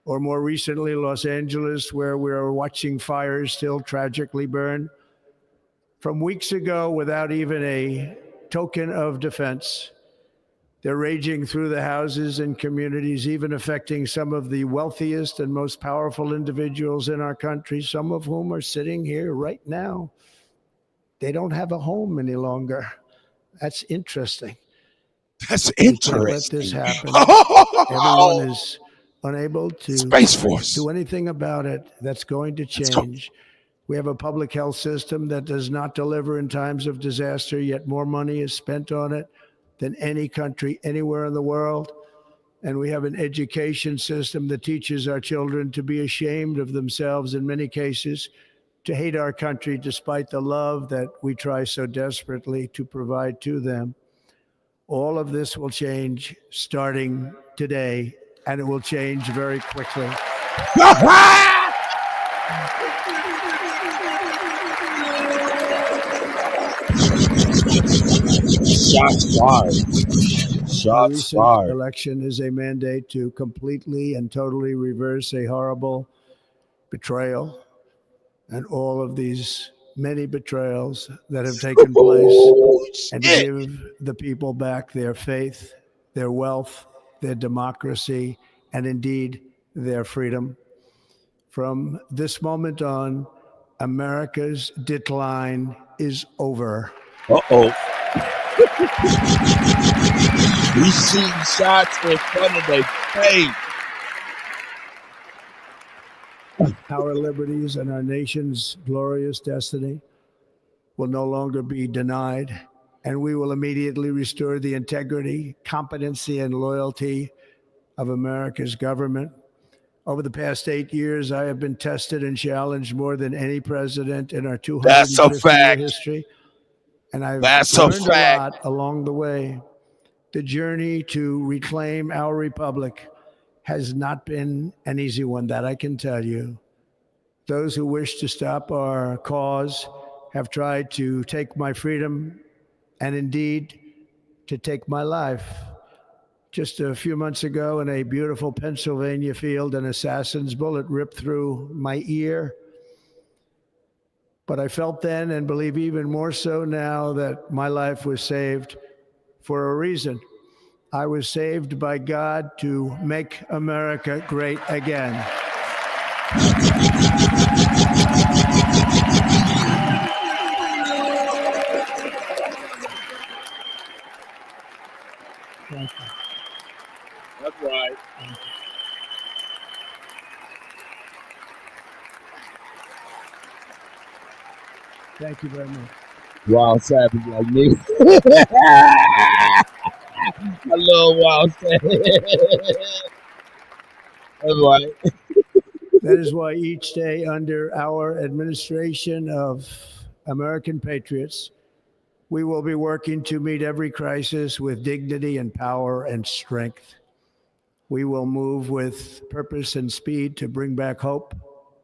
Or more recently, Los Angeles, where we are watching fires still tragically burn. From weeks ago, without even a token of defense, they're raging through the houses and communities, even affecting some of the wealthiest and most powerful individuals in our country, some of whom are sitting here right now. They don't have a home any longer. That's interesting. That's We can't let interesting. this happen. Everyone is unable to Space Force. do anything about it. That's going to change. We have a public health system that does not deliver in times of disaster, yet more money is spent on it than any country anywhere in the world. And we have an education system that teaches our children to be ashamed of themselves in many cases, to hate our country despite the love that we try so desperately to provide to them. All of this will change starting today, and it will change very quickly. Shots fired. The Shots recent fired. election is a mandate to completely and totally reverse a horrible betrayal and all of these many betrayals that have taken place, and to give the people back their faith, their wealth, their democracy, and indeed their freedom. From this moment on, America's decline is over. Uh-oh. We see shots in front of their face. Our liberties and our nation's glorious destiny will no longer be denied, and we will immediately restore the integrity, competency, and loyalty of America's government. Over the past 8 years, I have been tested and challenged more than any president in our 250-year history, and I've learned a lot along the way. The journey to reclaim our republic has not been an easy one, that I can tell you. Those who wish to stop our cause have tried to take my freedom and indeed to take my life. Just a few months ago in a beautiful Pennsylvania field, an assassin's bullet ripped through my ear. But I felt then, and believe even more so now, that my life was saved for a reason. I was saved by God to make America great again. Thank you. That's right. Thank you very much. Wild Savage like me. I love Wild Savage. That's right. That is why each day under our administration of American patriots, we will be working to meet every crisis with dignity and power and strength. We will move with purpose and speed to bring back hope,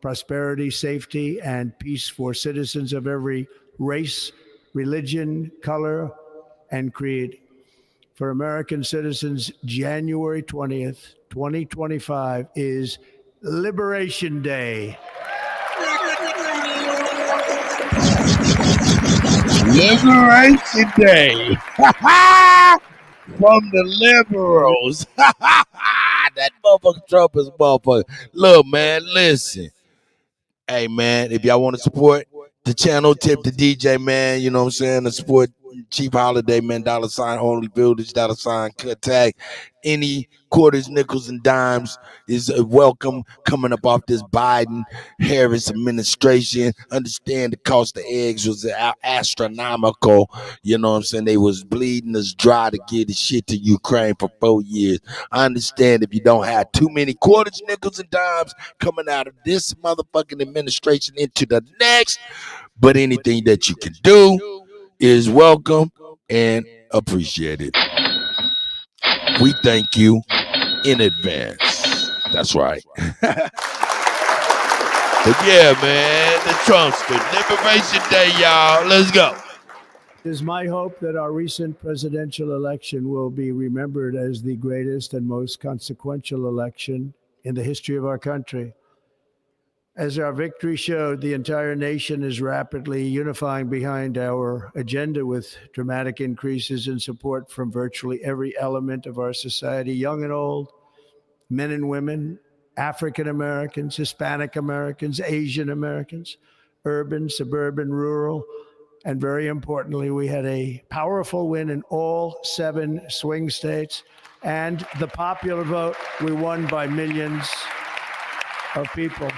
prosperity, safety, and peace for citizens of every race, religion, color, and creed. For American citizens, January 20th, 2025 is Liberation Day. Liberation Day. From the liberals. That motherfucker Trump is motherfucker. Look, man, listen. Hey, man, if y'all want to support the channel, tip the DJ, man. You know what I'm saying? To support Chief Holiday, man. $ Only Village, $ Kuttack. Any quarters, nickels, and dimes is welcome coming up off this Biden-Harris administration. Understand the cost of eggs was astronomical. You know what I'm saying? They was bleeding us dry to get the shit to Ukraine for 4 years. I understand if you don't have too many quarters, nickels, and dimes coming out of this motherfucking administration into the next, but anything that you can do is welcome and appreciated. We thank you in advance. That's right. But yeah, man, the Trumpster, Liberation Day, y'all. Let's go. It is my hope that our recent presidential election will be remembered as the greatest and most consequential election in the history of our country. As our victory showed, the entire nation is rapidly unifying behind our agenda with dramatic increases in support from virtually every element of our society, young and old, men and women, African Americans, Hispanic Americans, Asian Americans, urban, suburban, rural, and very importantly, we had a powerful win in all 7 swing states, and the popular vote, we won by millions of people.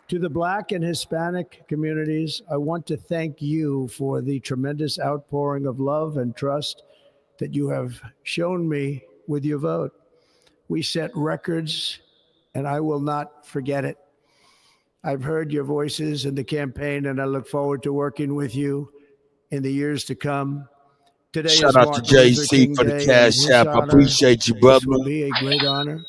To the Black and Hispanic communities, I want to thank you for the tremendous outpouring of love and trust that you have shown me with your vote. We set records, and I will not forget it. I've heard your voices in the campaign, and I look forward to working with you in the years to come. Today Shout out to JC for the cash app. I appreciate you, brother. This will be a great honor.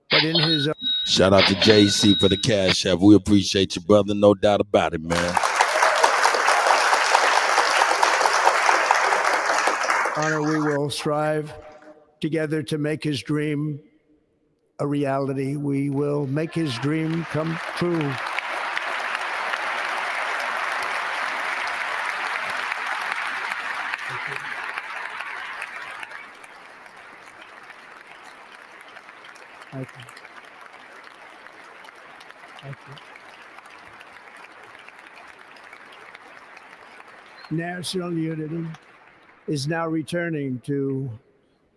But in his shout out to JC for the cash app. We appreciate you, brother. No doubt about it, man. honor, we will strive together to make his dream a reality. We will make his dream come true. Thank you. Thank you. National unity is now returning to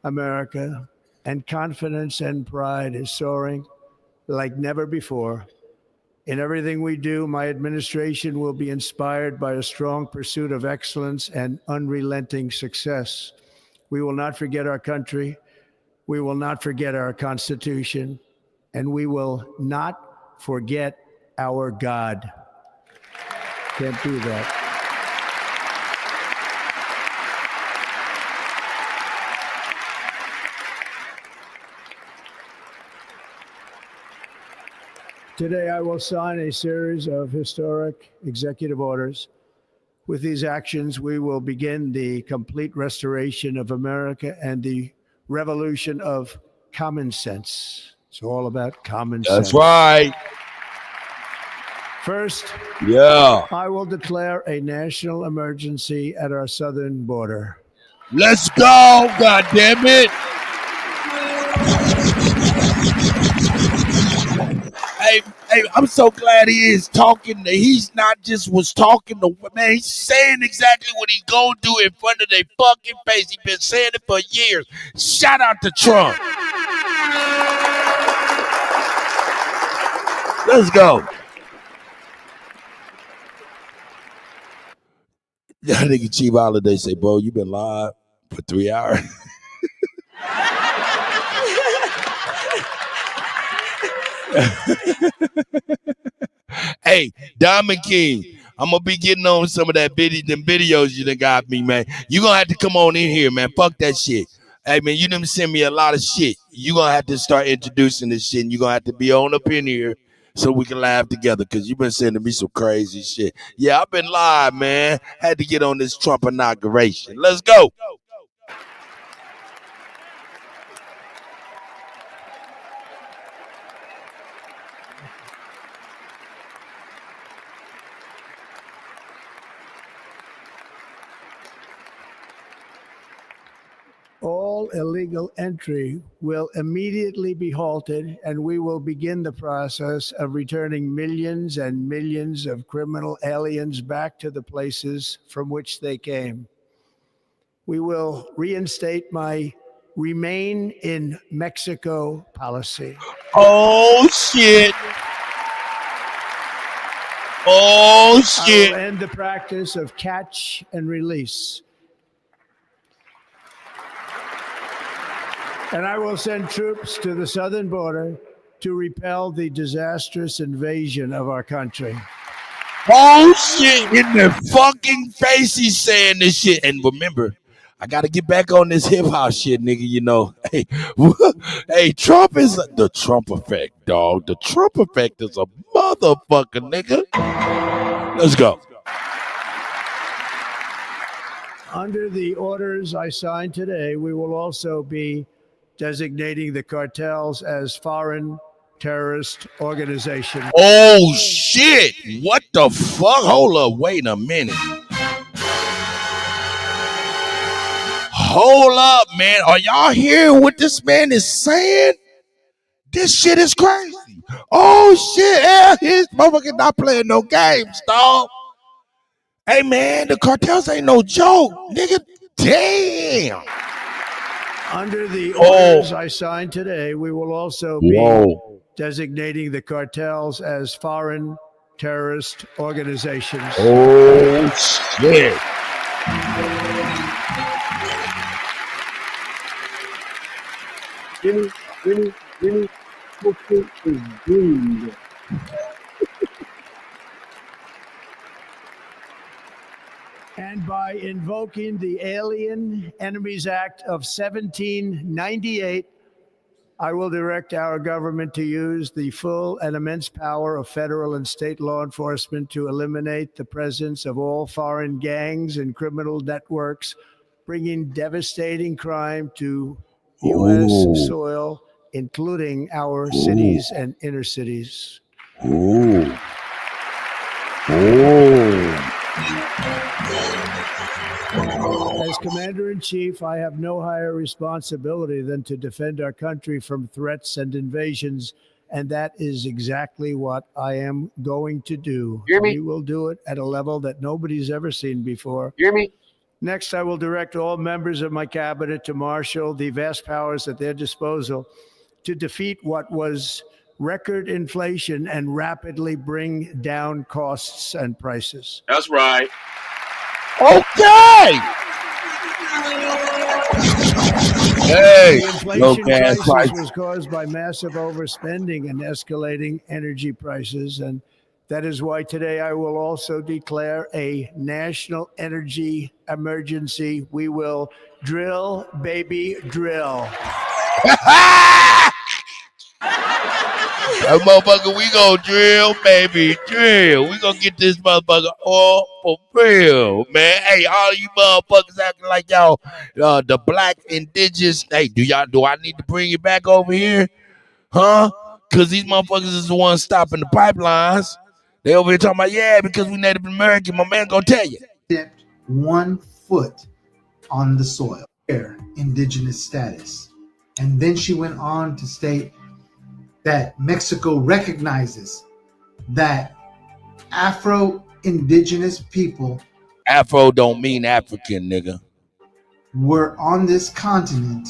America, and confidence and pride is soaring like never before. In everything we do, my administration will be inspired by a strong pursuit of excellence and unrelenting success. We will not forget our country. We will not forget our Constitution, and we will not forget our God. Can't do that. Today, I will sign a series of historic executive orders. With these actions, we will begin the complete restoration of America and the revolution of common sense. It's all about common sense. That's right. First, Yeah. I will declare a national emergency at our southern border. Let's go, God damn it. Hey, I'm so glad he is talking. He's not just was talking to, man, he's saying exactly what he's going to do in front of their fucking face. He's been saying it for years. Shout out to Trump. Let's go. That nigga Chief Holiday say, bro, you been live for 3 hours. Hey, Diamond King, I'm gonna be getting on some of that them videos you done got me, man. You gonna have to come on in here, man. Fuck that shit. Hey, man, you done send me a lot of shit. You gonna have to start introducing this shit, and you gonna have to be on up in here so we can laugh together, because you've been sending me some crazy shit. Yeah, I've been live, man. Had to get on this Trump inauguration. Let's go. All illegal entry will immediately be halted, and we will begin the process of returning millions and millions of criminal aliens back to the places from which they came. We will reinstate my Remain in Mexico policy. Oh, shit. Oh, shit. I will end the practice of catch and release. And I will send troops to the southern border to repel the disastrous invasion of our country. Oh, shit. In the fucking face, he's saying this shit. And remember, I got to get back on this hip hop shit, nigga. You know, hey, hey, Trump is the Trump effect, dog. The Trump effect is a motherfucker, nigga. Let's go. Under the orders I signed today, we will also be designating the cartels as foreign terrorist organizations. Oh, shit. What the fuck? Hold up. Wait a minute. Hold up, man. Are y'all hearing what this man is saying? This shit is crazy. Oh, shit. Yeah, his motherfucker not playing no games, dog. Hey, man, the cartels ain't no joke, nigga. Damn. Under the orders I signed today, we will also be designating the cartels as foreign terrorist organizations. Oh, shit. Jimmy, is doomed. And by invoking the Alien Enemies Act of 1798, I will direct our government to use the full and immense power of federal and state law enforcement to eliminate the presence of all foreign gangs and criminal networks, bringing devastating crime to U.S. soil, including our cities and inner cities. As Commander-in-Chief, I have no higher responsibility than to defend our country from threats and invasions, and that is exactly what I am going to do. We will do it at a level that nobody's ever seen before. Next, I will direct all members of my cabinet to marshal the vast powers at their disposal to defeat what was record inflation and rapidly bring down costs and prices. That's right. Okay. Hey, the inflation crisis was caused by massive overspending and escalating energy prices, and that is why today I will also declare a national energy emergency. We will drill, baby, drill. Motherfucker, we gonna drill, baby, drill. We gonna get this motherfucker all for real, man. Hey, all you motherfuckers acting like y'all, the black indigenous. Hey, do I need to bring it back over here? Huh? Because these motherfuckers is the ones stopping the pipelines. They over here talking about, yeah, because we Native American. My man gonna tell you. Stepped 1 foot on the soil, their indigenous status. And then she went on to state that Mexico recognizes that Afro-Indigenous people Afro don't mean African, nigga. Were on this continent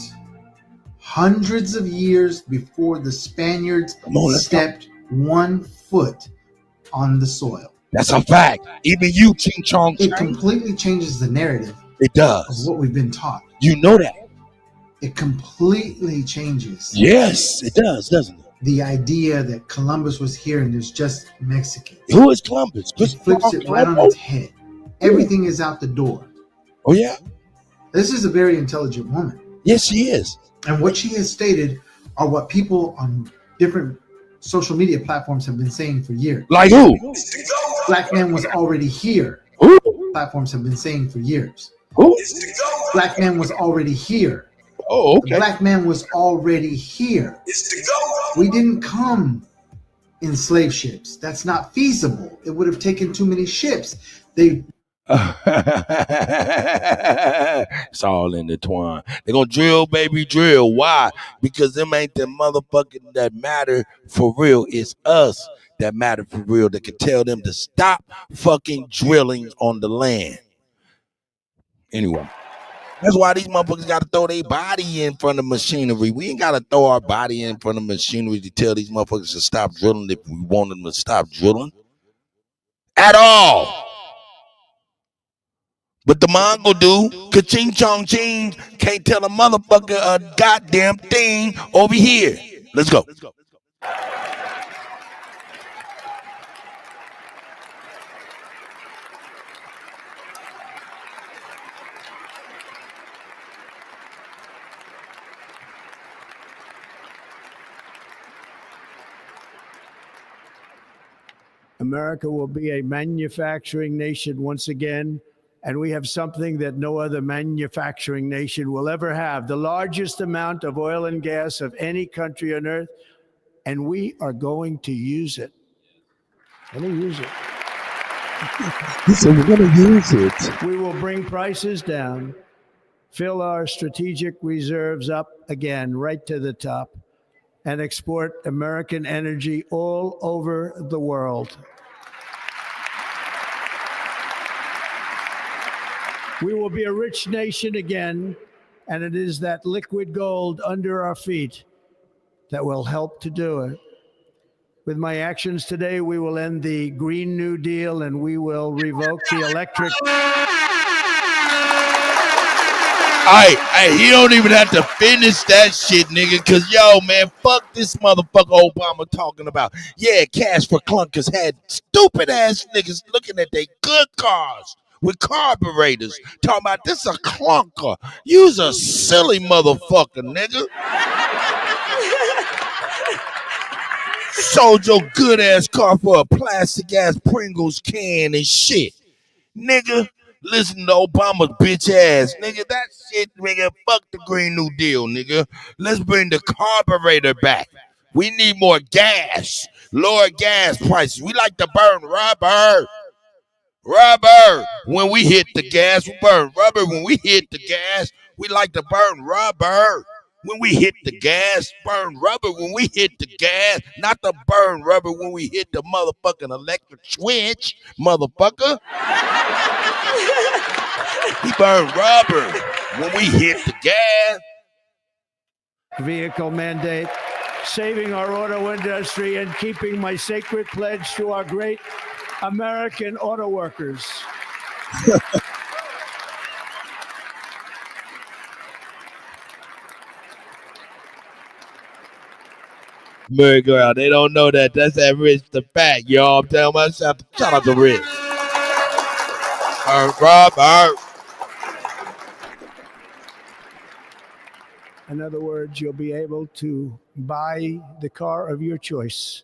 hundreds of years before the Spaniards stepped 1 foot on the soil. That's a fact. Even you, Ching Chong. It completely changes the narrative. It does. Of what we've been taught. You know that. It completely changes. Yes, it does, doesn't it? The idea that Columbus was here and there's just Mexicans. Who is Columbus? It flips it right on its head. Everything is out the door. Oh, yeah? This is a very intelligent woman. Yes, she is. And what she has stated are what people on different social media platforms have been saying for years. Like who? Black man was already here. Who? Platforms have been saying for years. Who? Black man was already here. Oh, okay. The black man was already here. We didn't come in slave ships. That's not feasible. It would have taken too many ships. They It's all in the twine. They're gonna drill, baby, drill. Why? Because them ain't the motherfucking that matter for real. It's us that matter for real that can tell them to stop fucking drilling on the land. Anyway, that's why these motherfuckers gotta throw their body in front of machinery. We ain't gotta throw our body in front of machinery to tell these motherfuckers to stop drilling if we want them to stop drilling. At all. But the Mongol do, ka-ching chong ching, can't tell a motherfucker a goddamn thing over here. Let's go. America will be a manufacturing nation once again. And we have something that no other manufacturing nation will ever have, the largest amount of oil and gas of any country on earth, and we are going to use it. We're going to use it. He said we're going to use it. We will bring prices down, fill our strategic reserves up again, right to the top, and export American energy all over the world. We will be a rich nation again, and it is that liquid gold under our feet that will help to do it. With my actions today, we will end the Green New Deal and we will revoke the electric. Hey, he don't even have to finish that shit, nigga, because, yo, man, fuck this motherfucker Obama talking about. Yeah, cash for clunkers had stupid-ass niggas looking at their good cars with carburetors, talking about this a clunker. You's a silly motherfucker, nigga. Sold your good-ass car for a plastic-ass Pringles can and shit. Nigga, listen to Obama's bitch ass. Nigga, that shit, nigga, fuck the Green New Deal, nigga. Let's bring the carburetor back. We need more gas. Lower gas prices. We like to burn rubber. Rubber. When we hit the gas, we burn rubber. When we hit the gas, we like to burn rubber. When we hit the gas, burn rubber. When we hit the gas, not to burn rubber when we hit the motherfucking electric switch, motherfucker. He burn rubber when we hit the gas. Vehicle mandate, saving our auto industry and keeping my sacred pledge to our great American auto workers. Girl, they don't know that. That's that Rich the Fat, y'all. I'm telling myself, shout out to Rich. Robert. In other words, you'll be able to buy the car of your choice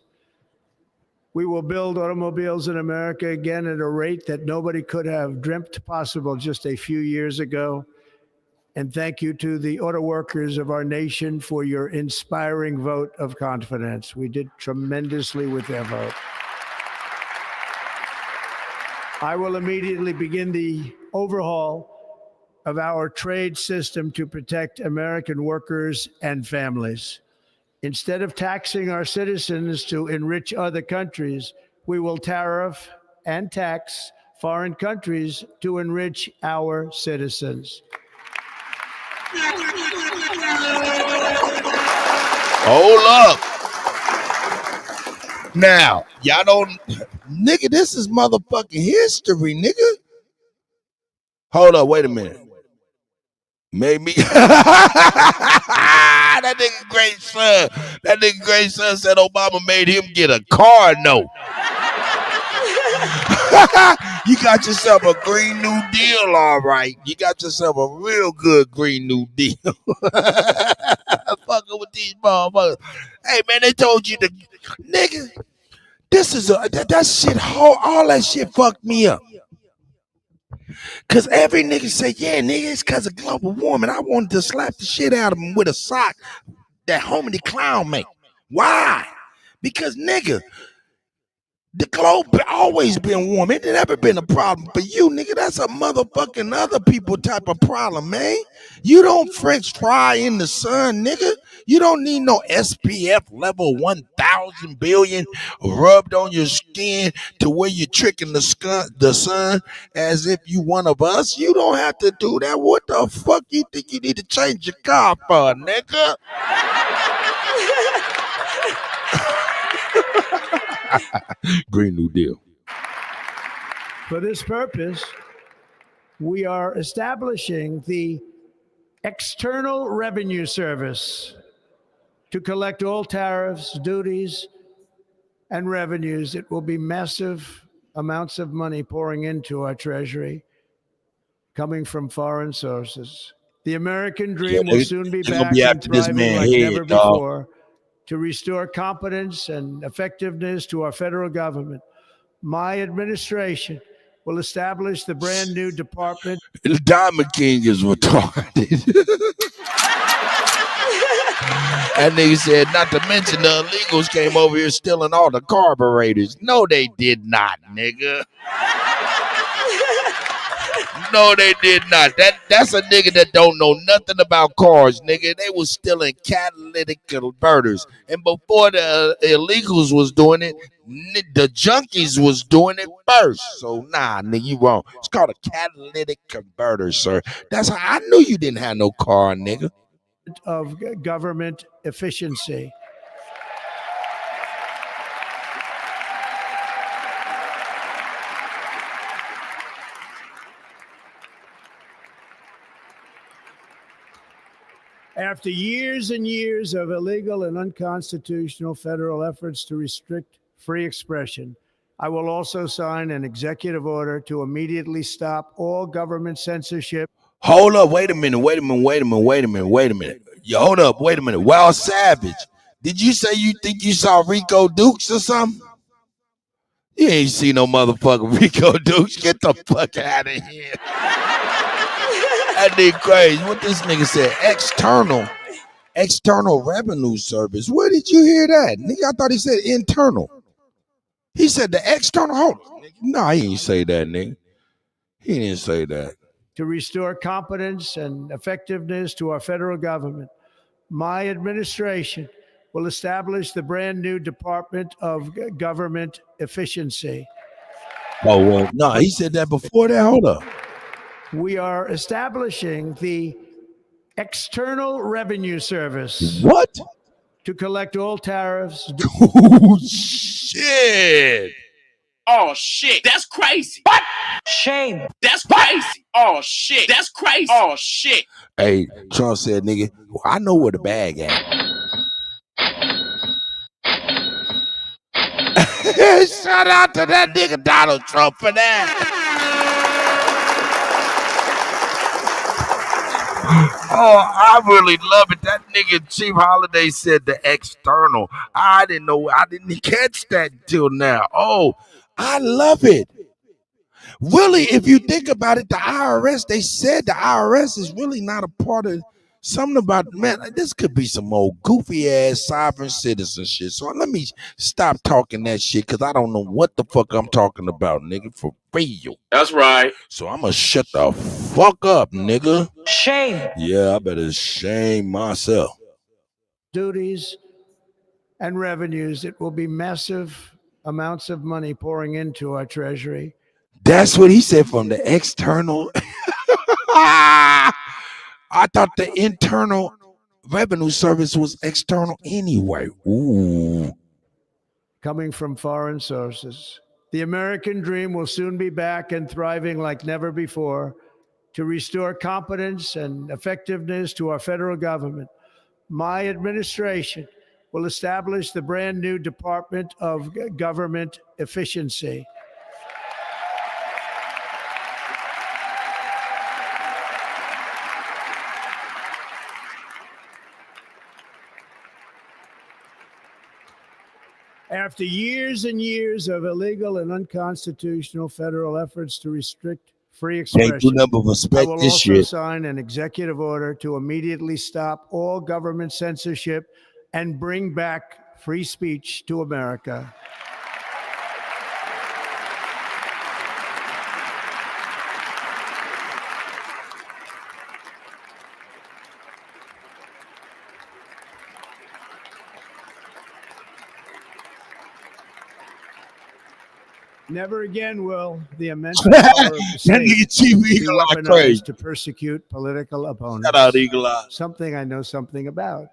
We will build automobiles in America again at a rate that nobody could have dreamt possible just a few years ago. And thank you to the auto workers of our nation for your inspiring vote of confidence. We did tremendously with their vote. I will immediately begin the overhaul of our trade system to protect American workers and families. Instead of taxing our citizens to enrich other countries, we will tariff and tax foreign countries to enrich our citizens. Hold up. Now, y'all don't, nigga, this is motherfucking history, nigga. Hold up, wait a minute. Maybe that nigga great son. That nigga great son said Obama made him get a car note. You got yourself a Green New Deal, all right. You got yourself a real good Green New Deal. Fucking with these motherfuckers. Hey man, they told you to, nigga. This is that shit. All that shit fucked me up. Cause every nigga say, yeah, nigga, it's cause of global warming. I wanted to slap the shit out of him with a sock that homie the clown make. Why? Because nigga, the globe always been warm. It never been a problem for you, nigga. That's a motherfucking other people type of problem, man. You don't French fry in the sun, nigga. You don't need no SPF level 1,000 billion rubbed on your skin to where you're tricking the sun as if you one of us. You don't have to do that. What the fuck you think you need to change your car for, nigga? Green New Deal. For this purpose, we are establishing the External Revenue Service to collect all tariffs, duties, and revenues. It will be massive amounts of money pouring into our treasury, coming from foreign sources. The American dream will soon be back and thriving like never before. To restore competence and effectiveness to our federal government, my administration will establish the brand new department. The Diamond King is retarded. That nigga said, not to mention the illegals came over here stealing all the carburetors. No, they did not, nigga. No, they did not. That's a nigga that don't know nothing about cars, nigga. They was stealing catalytic converters. And before the illegals was doing it, the junkies was doing it first. So, nah, nigga, you wrong. It's called a catalytic converter, sir. That's how I knew you didn't have no car, nigga. Of government efficiency. After years and years of illegal and unconstitutional federal efforts to restrict free expression, I will also sign an executive order to immediately stop all government censorship. Hold up, wait a minute. You hold up, wait a minute. Wild Savage, did you say you think you saw Rico Dukes or something? You ain't see no motherfucking Rico Dukes. Get the fuck out of here. That nigga crazy. What this nigga said? External Revenue Service. Where did you hear that? Nigga, I thought he said internal. He said the external. Hold on. No, he didn't say that, nigga. He didn't say that. To restore competence and effectiveness to our federal government, my administration will establish the brand new Department of Government Efficiency. Oh, well, no, he said that before that. Hold up. We are establishing the External Revenue Service. What? To collect all tariffs. Oh, shit. Oh, shit. That's crazy. What? Shame. That's crazy. Oh, shit. That's crazy. Oh, shit. Hey, Trump said, nigga, I know where the bag at. Shout out to that nigga Donald Trump for that. Oh, I really love it. That nigga Chief Holiday said the external. I didn't know. I didn't catch that until now. Oh, I love it. Really, if you think about it, the IRS, they said the IRS is really not a part of something about, man, this could be some old goofy ass sovereign citizen shit. So let me stop talking that shit because I don't know what the fuck I'm talking about, nigga, for real. That's right. So I'm gonna shut the fuck up, nigga. Shame. Yeah, I better shame myself. Duties and revenues, it will be massive amounts of money pouring into our treasury. That's what he said from the external. I thought the internal revenue service was external anyway. Ooh. Coming from foreign sources. The American dream will soon be back and thriving like never before to restore competence and effectiveness to our federal government. My administration will establish the brand new Department of Government Efficiency. After years and years of illegal and unconstitutional federal efforts to restrict free expression, Can't do nothing but I respect will this also shit. sign an executive order to immediately stop all government censorship and bring back free speech to America. Never again will the immense power of the That nigga state Chief be Eagle Eye crazy. weaponized to persecute political opponents. Shout out Eagle Eye. Something I know something about.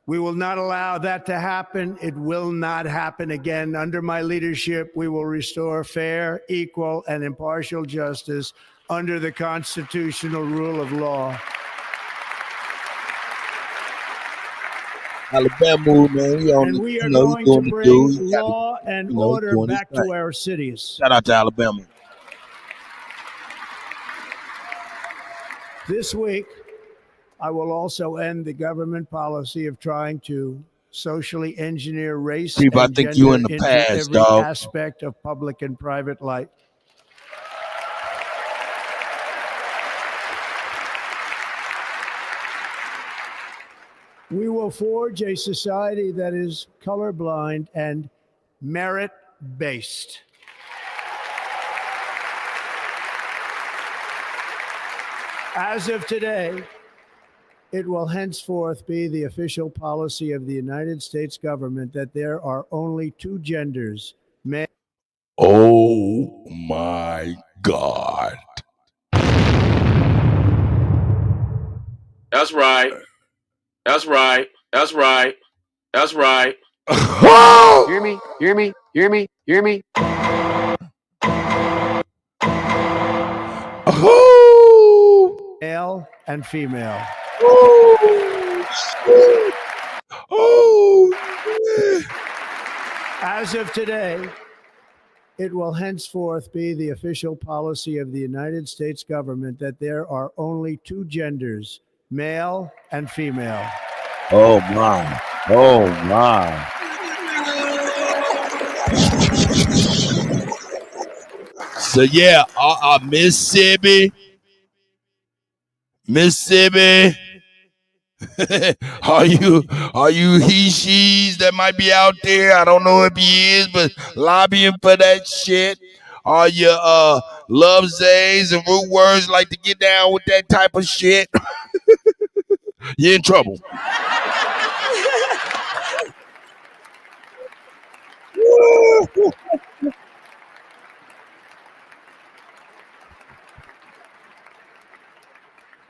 We will not allow that to happen. It will not happen again. Under my leadership, we will restore fair, equal, and impartial justice under the constitutional rule of law. Alabama, man, he on And the, we are you know, he going doing to the do. bring He got law and you know, order doing his back thing. to our cities. Shout out to Alabama. This week, I will also end the government policy of trying to socially engineer race Chief, I and think gender you in the into past, every dog. aspect of public and private life. We will forge a society that is colorblind and merit-based. As of today, it will henceforth be the official policy of the United States government that there are only two genders, male. Oh my God. That's right. That's right. That's right. That's right. Hear me? Hear me? Hear me? Hear me? Male and female. As of today, it will henceforth be the official policy of the United States government that there are only two genders, male and female. Oh my. Oh my. So yeah, Mississippi. are you he she's that might be out there? I don't know if he is, but lobbying for that shit. Are you love zays and root words like to get down with that type of shit? You're in trouble.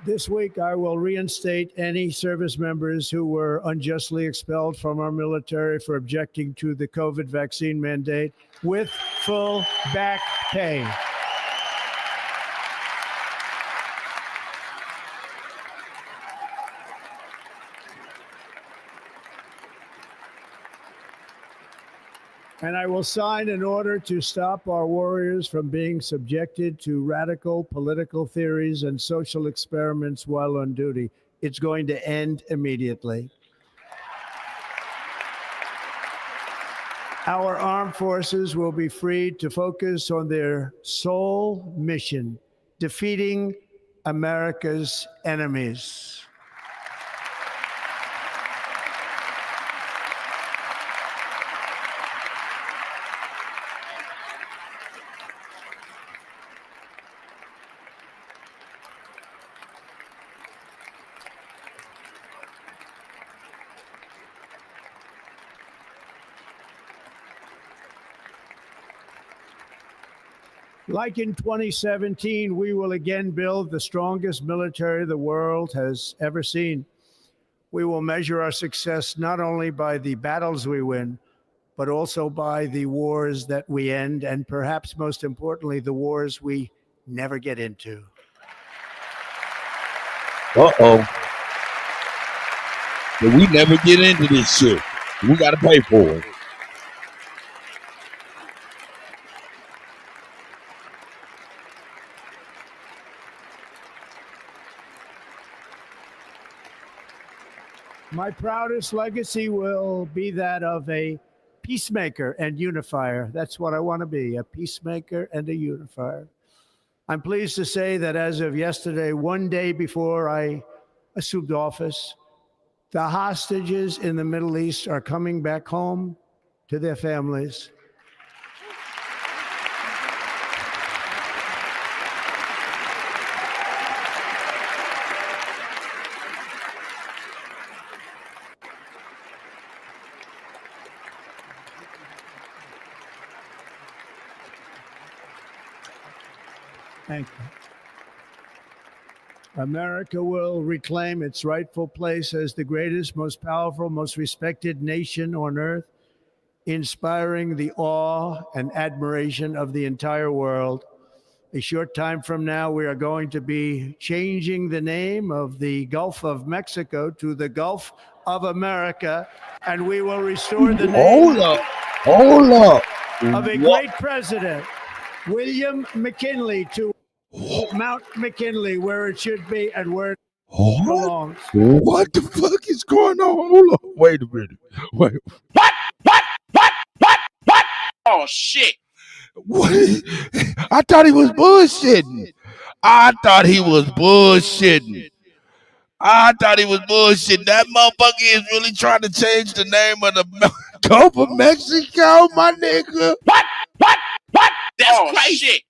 This week, I will reinstate any service members who were unjustly expelled from our military for objecting to the COVID vaccine mandate with full back pay. And I will sign an order to stop our warriors from being subjected to radical political theories and social experiments while on duty. It's going to end immediately. Our armed forces will be freed to focus on their sole mission, defeating America's enemies. Like in 2017, we will again build the strongest military the world has ever seen. We will measure our success not only by the battles we win, but also by the wars that we end, and perhaps most importantly, the wars we never get into. Uh-oh. But we never get into this shit. We got to pay for it. My proudest legacy will be that of a peacemaker and unifier. That's what I want to be, a peacemaker and a unifier. I'm pleased to say that as of yesterday, one day before I assumed office, the hostages in the Middle East are coming back home to their families. Thank you. America will reclaim its rightful place as the greatest, most powerful, most respected nation on earth, inspiring the awe and admiration of the entire world. A short time from now, we are going to be changing the name of the Gulf of Mexico to the Gulf of America, and we will restore the name of a great president, William McKinley, to Mount McKinley, where it should be and where it belongs. What the fuck is going on? Hold on. Wait a minute. Wait. What? Oh shit. What? I thought he was bullshitting. I thought he was bullshitting. That motherfucker is really trying to change the name of the Gulf of Mexico, my nigga. What? That's crazy. Shit.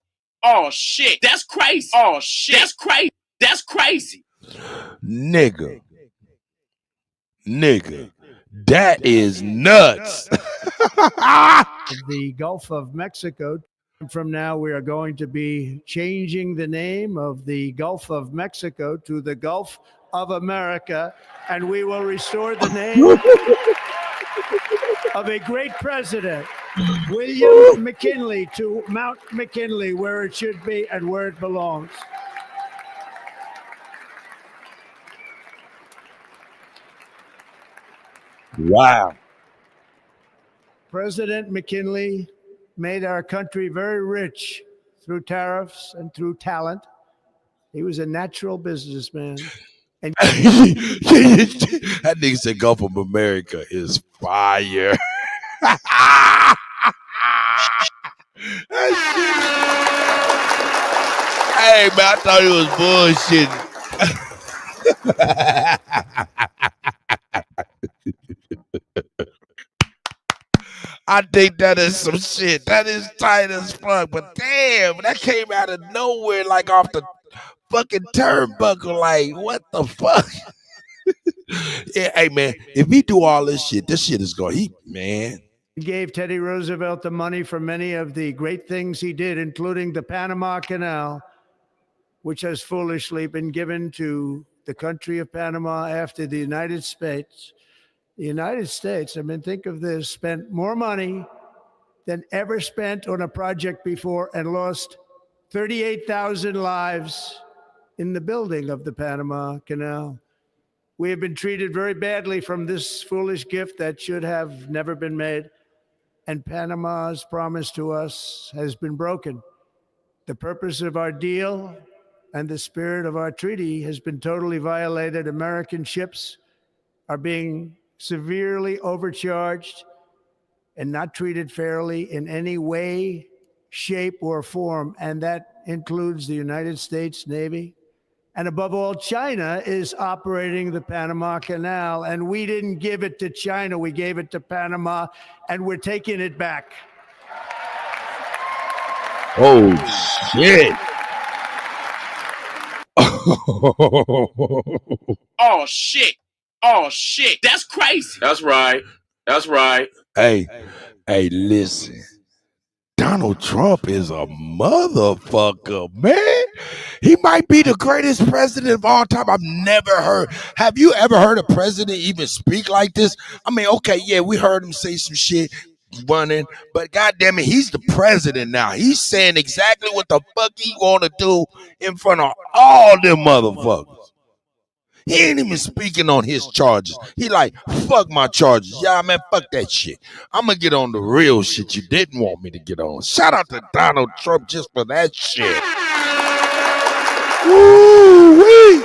Oh shit. That's crazy. Oh shit. That's crazy. Nigga. That is nuts. The Gulf of Mexico. From now, we are going to be changing the name of the Gulf of Mexico to the Gulf of America, and we will restore the name of a great president, William McKinley, to Mount McKinley, where it should be and where it belongs. Wow. President McKinley made our country very rich through tariffs and through talent. He was a natural businessman. And that nigga said Gulf of America is fire. Hey, man, I thought he was bullshitting. I think that is some shit. That is tight as fuck. But damn, that came out of nowhere, like off the fucking turnbuckle. Like, what the fuck? Yeah, hey, man, if we do all this shit is going to eat, man. He gave Teddy Roosevelt the money for many of the great things he did, including the Panama Canal, which has foolishly been given to the country of Panama after the United States. The United States, I mean, think of this, spent more money than ever spent on a project before and lost 38,000 lives in the building of the Panama Canal. We have been treated very badly from this foolish gift that should have never been made. and Panama's promise to us has been broken. The purpose of our deal and the spirit of our treaty has been totally violated. American ships are being severely overcharged and not treated fairly in any way, shape, or form. And that includes the United States Navy. And above all, China is operating the Panama Canal. And we didn't give it to China, we gave it to Panama, and we're taking it back. Oh, shit. Oh shit. Oh shit. That's crazy. That's right. That's right. Hey, listen. Donald Trump is a motherfucker, man. He might be the greatest president of all time. I've never heard. Have you ever heard a president even speak like this? I mean, okay, yeah, we heard him say some shit running, but goddamn it, he's the president now. He's saying exactly what the fuck he want to do in front of all them motherfuckers. He ain't even speaking on his charges. He like, fuck my charges. Yeah, man, fuck that shit. I'm going to get on the real shit you didn't want me to get on. Shout out to Donald Trump just for that shit. Woo-wee.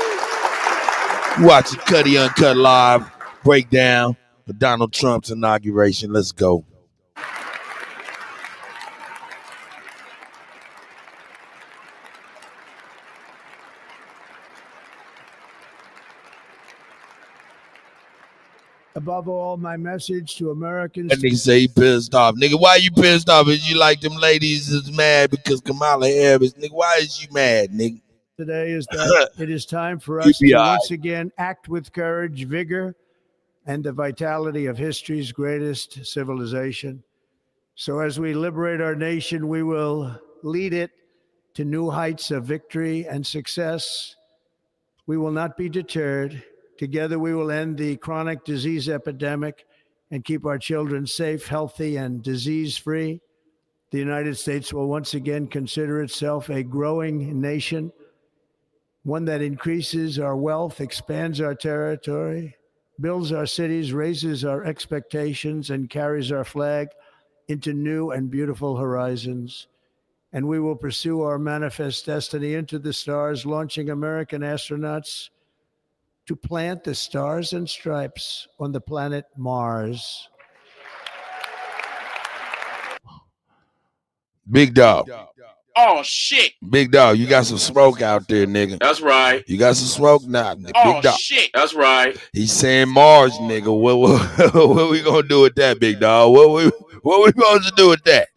Watch Kutty UnKutt live breakdown for Donald Trump's inauguration. Let's go. Above all, my message to Americans. That nigga say he pissed off. Nigga, why you pissed off? Is you like them ladies is mad because Kamala Harris? Nigga, why is you mad, nigga? Today is that it is time for us to once again act with courage, vigor, and the vitality of history's greatest civilization. So as we liberate our nation, we will lead it to new heights of victory and success. We will not be deterred. Together, we will end the chronic disease epidemic and keep our children safe, healthy, and disease-free. The United States will once again consider itself a growing nation, one that increases our wealth, expands our territory, builds our cities, raises our expectations, and carries our flag into new and beautiful horizons. And we will pursue our manifest destiny into the stars, launching American astronauts to plant the stars and stripes on the planet Mars. Big dog. Oh shit. Big dog, you got some smoke out there, nigga. That's right. You got some smoke now, nigga. Oh Big dog. shit. That's right. He's saying Mars, nigga. What we gonna do with that, big dog? What we supposed to do with that?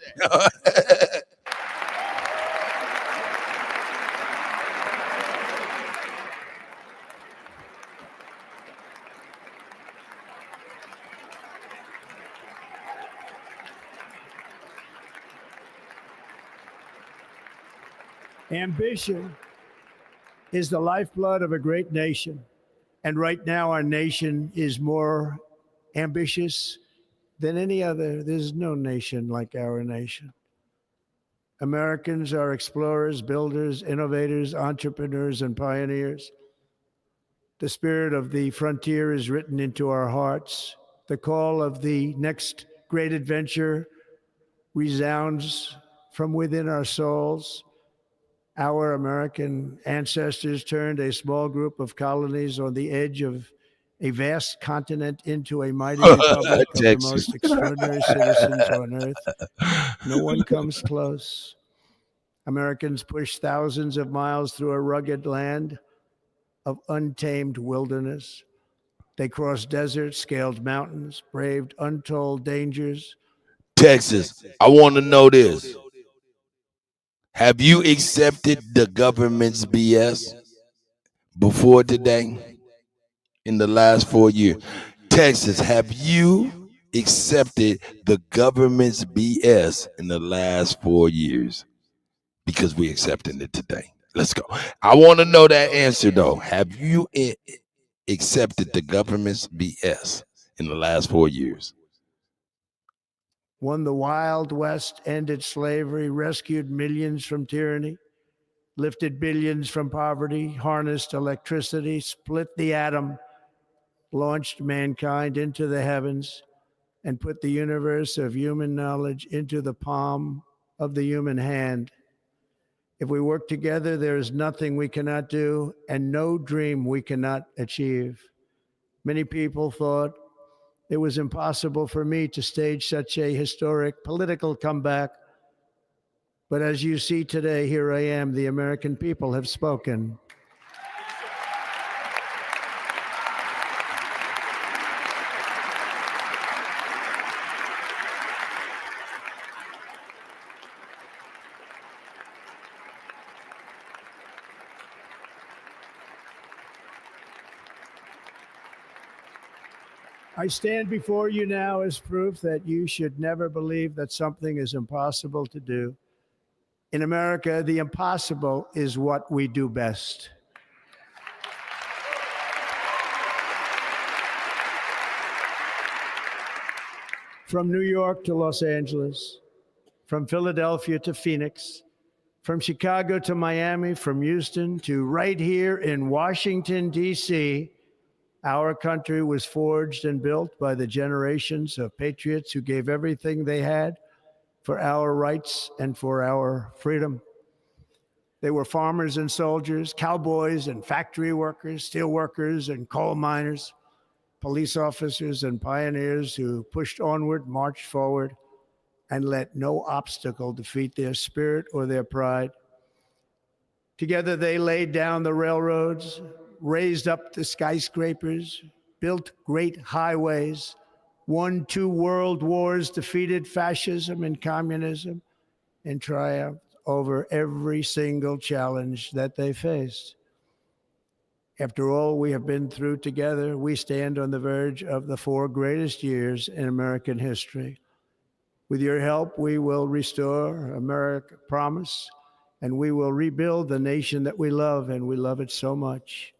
Ambition is the lifeblood of a great nation. And right now, our nation is more ambitious than any other. There's no nation like our nation. Americans are explorers, builders, innovators, entrepreneurs, and pioneers. The spirit of the frontier is written into our hearts. The call of the next great adventure resounds from within our souls. Our American ancestors turned a small group of colonies on the edge of a vast continent into a mighty republic of the most extraordinary citizens on earth. No one comes close. Americans pushed thousands of miles through a rugged land of untamed wilderness. They crossed deserts, scaled mountains, braved untold dangers. Texas, I want to know this. Have you accepted the government's BS before today in the last 4 years? Texas, have you accepted the government's BS in the last 4 years? Because we're accepting it today. Let's go. I want to know that answer, though. Have you accepted the government's BS in the last 4 years? Won the Wild West, ended slavery, rescued millions from tyranny, lifted billions from poverty, harnessed electricity, split the atom, launched mankind into the heavens, and put the universe of human knowledge into the palm of the human hand. If we work together, there is nothing we cannot do and no dream we cannot achieve. Many people thought it was impossible for me to stage such a historic political comeback. But as you see today, here I am. The American people have spoken. I stand before you now as proof that you should never believe that something is impossible to do. In America, the impossible is what we do best. From New York to Los Angeles, from Philadelphia to Phoenix, from Chicago to Miami, from Houston to right here in Washington, D.C., our country was forged and built by the generations of patriots who gave everything they had for our rights and for our freedom. They were farmers and soldiers, cowboys and factory workers, steel workers and coal miners, police officers and pioneers who pushed onward, marched forward, and let no obstacle defeat their spirit or their pride. Together they laid down the railroads, raised up the skyscrapers, built great highways, won 2 world wars, defeated fascism and communism, and triumphed over every single challenge that they faced. After all we have been through together, we stand on the verge of the 4 greatest years in American history. With your help, we will restore America, promise, and we will rebuild the nation that we love, and we love it so much.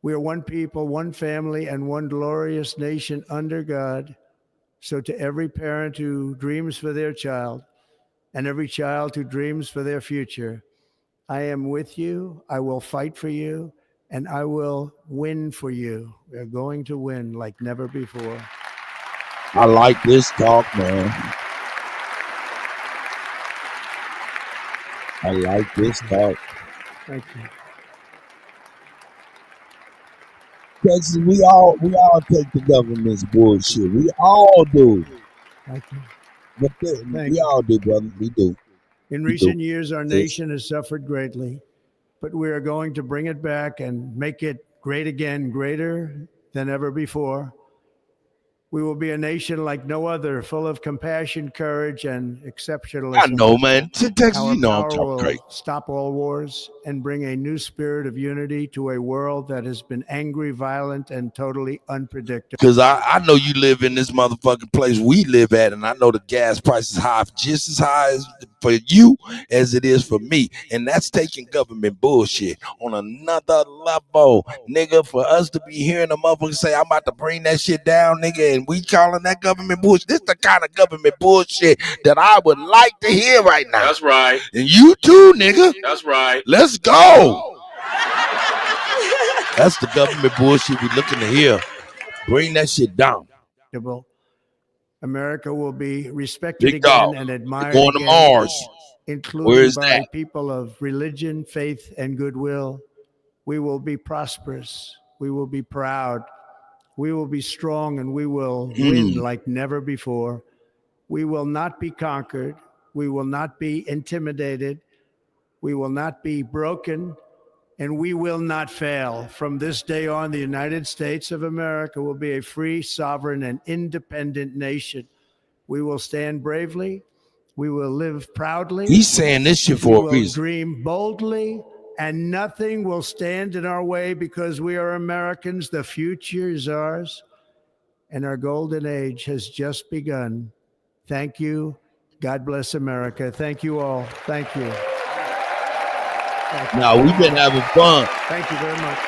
We are one people, one family, and one glorious nation under God. So to every parent who dreams for their child and every child who dreams for their future, I am with you, I will fight for you, and I will win for you. We're going to win like never before. I like this talk, man. I like this talk. Thank you. Because we all take the government's bullshit. We all do. Thank you. But we all do, brother. We do. In recent years, our nation has suffered greatly, but we are going to bring it back and make it great again, greater than ever before. We will be a nation like no other, full of compassion, courage, and exceptionalism. I know, man. Texas, Our you know I'm power talking will great. stop all wars and bring a new spirit of unity to a world that has been angry, violent, and totally unpredictable. Because I know you live in this motherfucking place we live at, and I know the gas price is high, just as high as for you as it is for me. And that's taking government bullshit on another level. Nigga, for us to be hearing a motherfucker say, I'm about to bring that shit down, nigga, and we calling that government bullshit. This the kind of government bullshit that I would like to hear right now. That's right. And you too, nigga. That's right. Let's go. That's the government bullshit we looking to hear. Bring that shit down. America will be respected Big again dog. and admired Going to again, Mars. including Where is by that? people of religion, faith, and goodwill. We will be prosperous. We will be proud. We will be strong, and we will win like never before. We will not be conquered. We will not be intimidated. We will not be broken, and we will not fail. From this day on, the United States of America will be a free, sovereign, and independent nation. We will stand bravely. We will live proudly. He's saying this shit for a We will reason. dream boldly, and nothing will stand in our way because we are Americans. The future is ours, and our golden age has just begun. Thank you. God bless America. Thank you all. Thank you. Thank you. Now, we've been having fun. Thank you very much.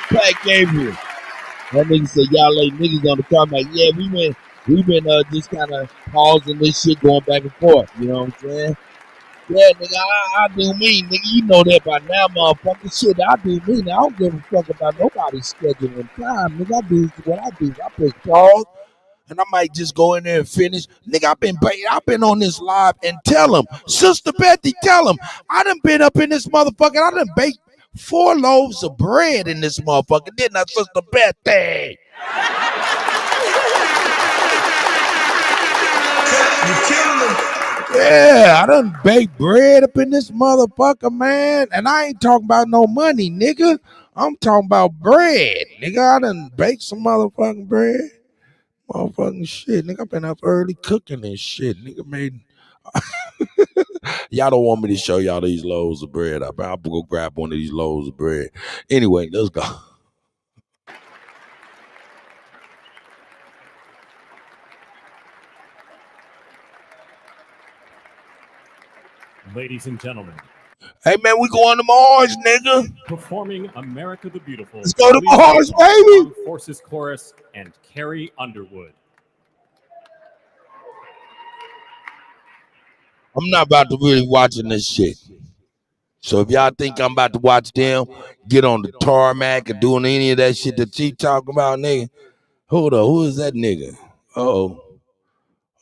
Pat Gabriel. That nigga said y'all late niggas on the comeback. Yeah, we've been just kind of pausing this shit, going back and forth. You know what I'm saying? Yeah, nigga, I do me, nigga. You know that by now, motherfucker. Shit, I do me. Now, I don't give a fuck about nobody's schedule and time, nigga. I do what I do. I push pause, and I might just go in there and finish. Nigga, I've been on this live and tell him, Sister Betty, tell him, I done been up in this motherfucker. I done baked 4 loaves of bread in this motherfucker, didn't I, Sister Betty? You killing them. Yeah, I done baked bread up in this motherfucker, man. And I ain't talking about no money, nigga. I'm talking about bread. Nigga, I done baked some motherfucking bread. Motherfucking shit. Nigga, I've been up early cooking this shit. Nigga made... Y'all don't want me to show y'all these loaves of bread. I'll go grab one of these loaves of bread. Anyway, let's go. Ladies and gentlemen, Hey, man, we going to Mars, nigga. performing America the Beautiful. Let's go to Please Mars, welcome baby. Armed Forces Chorus and Carrie Underwood. I'm not about to really watching this shit. So if y'all think I'm about to watch them get on the tarmac and doing any of that shit that she talking about, nigga, hold up, who is that nigga? Oh,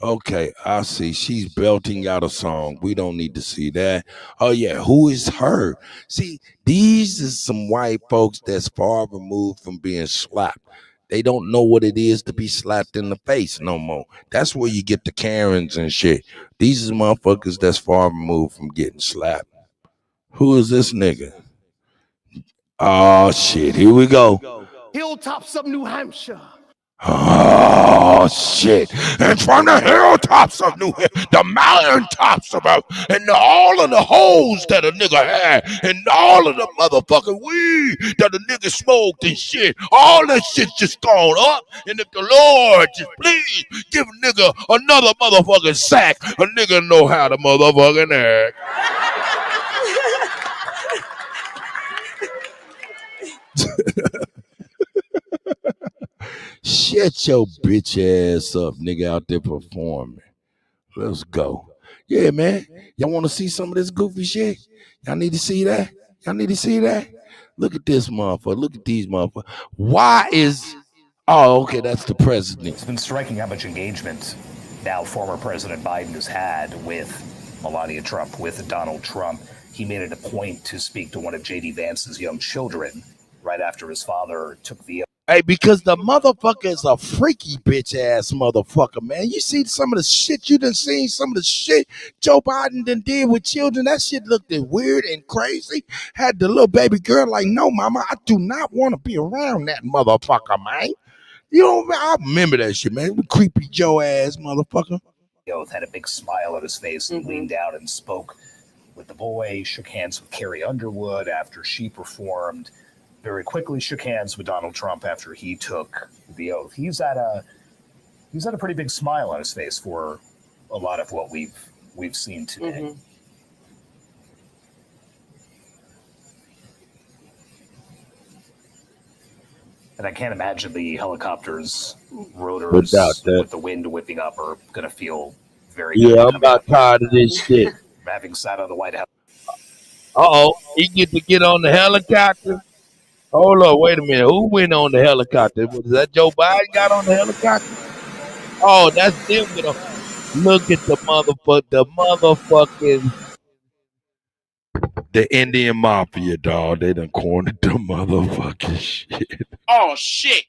okay, I see. She's belting out a song. We don't need to see that. Oh yeah, who is her? See, these are some white folks that's far removed from being slapped. They don't know what it is to be slapped in the face no more. That's where you get the Karens and shit. These are motherfuckers that's far removed from getting slapped. Who is this nigga? Oh shit, here we go. Hilltops of New Hampshire. Oh shit! And from the hilltops of New Hampshire, the mountaintops about, and all of the holes that a nigga had, and all of the motherfucking weed that a nigga smoked and shit, all that shit just gone up. And if the Lord just please give a nigga another motherfucking sack, a nigga know how to motherfucking act. Shut your bitch ass up, nigga, out there performing. Let's go. Yeah, man. Y'all want to see some of this goofy shit? Y'all need to see that? Y'all need to see that? Look at this motherfucker. Look at these motherfuckers. Why is... Oh, okay, that's the president. It's been striking how much engagement now former President Biden has had with Melania Trump, with Donald Trump. He made it a point to speak to one of J.D. Vance's young children right after his father took the... Hey, because the motherfucker is a freaky bitch ass motherfucker, man. You see some of the shit you done seen, some of the shit Joe Biden done did with children. That shit looked weird and crazy. Had the little baby girl like, no, mama, I do not want to be around that motherfucker, man. You know, I remember that shit, man. Creepy Joe ass motherfucker. Oath had a big smile on his face and leaned down and spoke with the boy, shook hands with Carrie Underwood after she performed. Very quickly shook hands with Donald Trump after he took the oath. He's had a pretty big smile on his face for a lot of what we've seen today. And I can't imagine the helicopter's rotors with the wind whipping up are going to feel very good. Yeah, I'm about tired of this shit. Having sat on the White House. Uh-oh, he get to get on the helicopter. Hold up, wait a minute. Who went on the helicopter? Was that Joe Biden got on the helicopter? Oh, that's them. Look at the motherfucking the Indian Mafia, dog. They done cornered the motherfucking shit. Oh shit.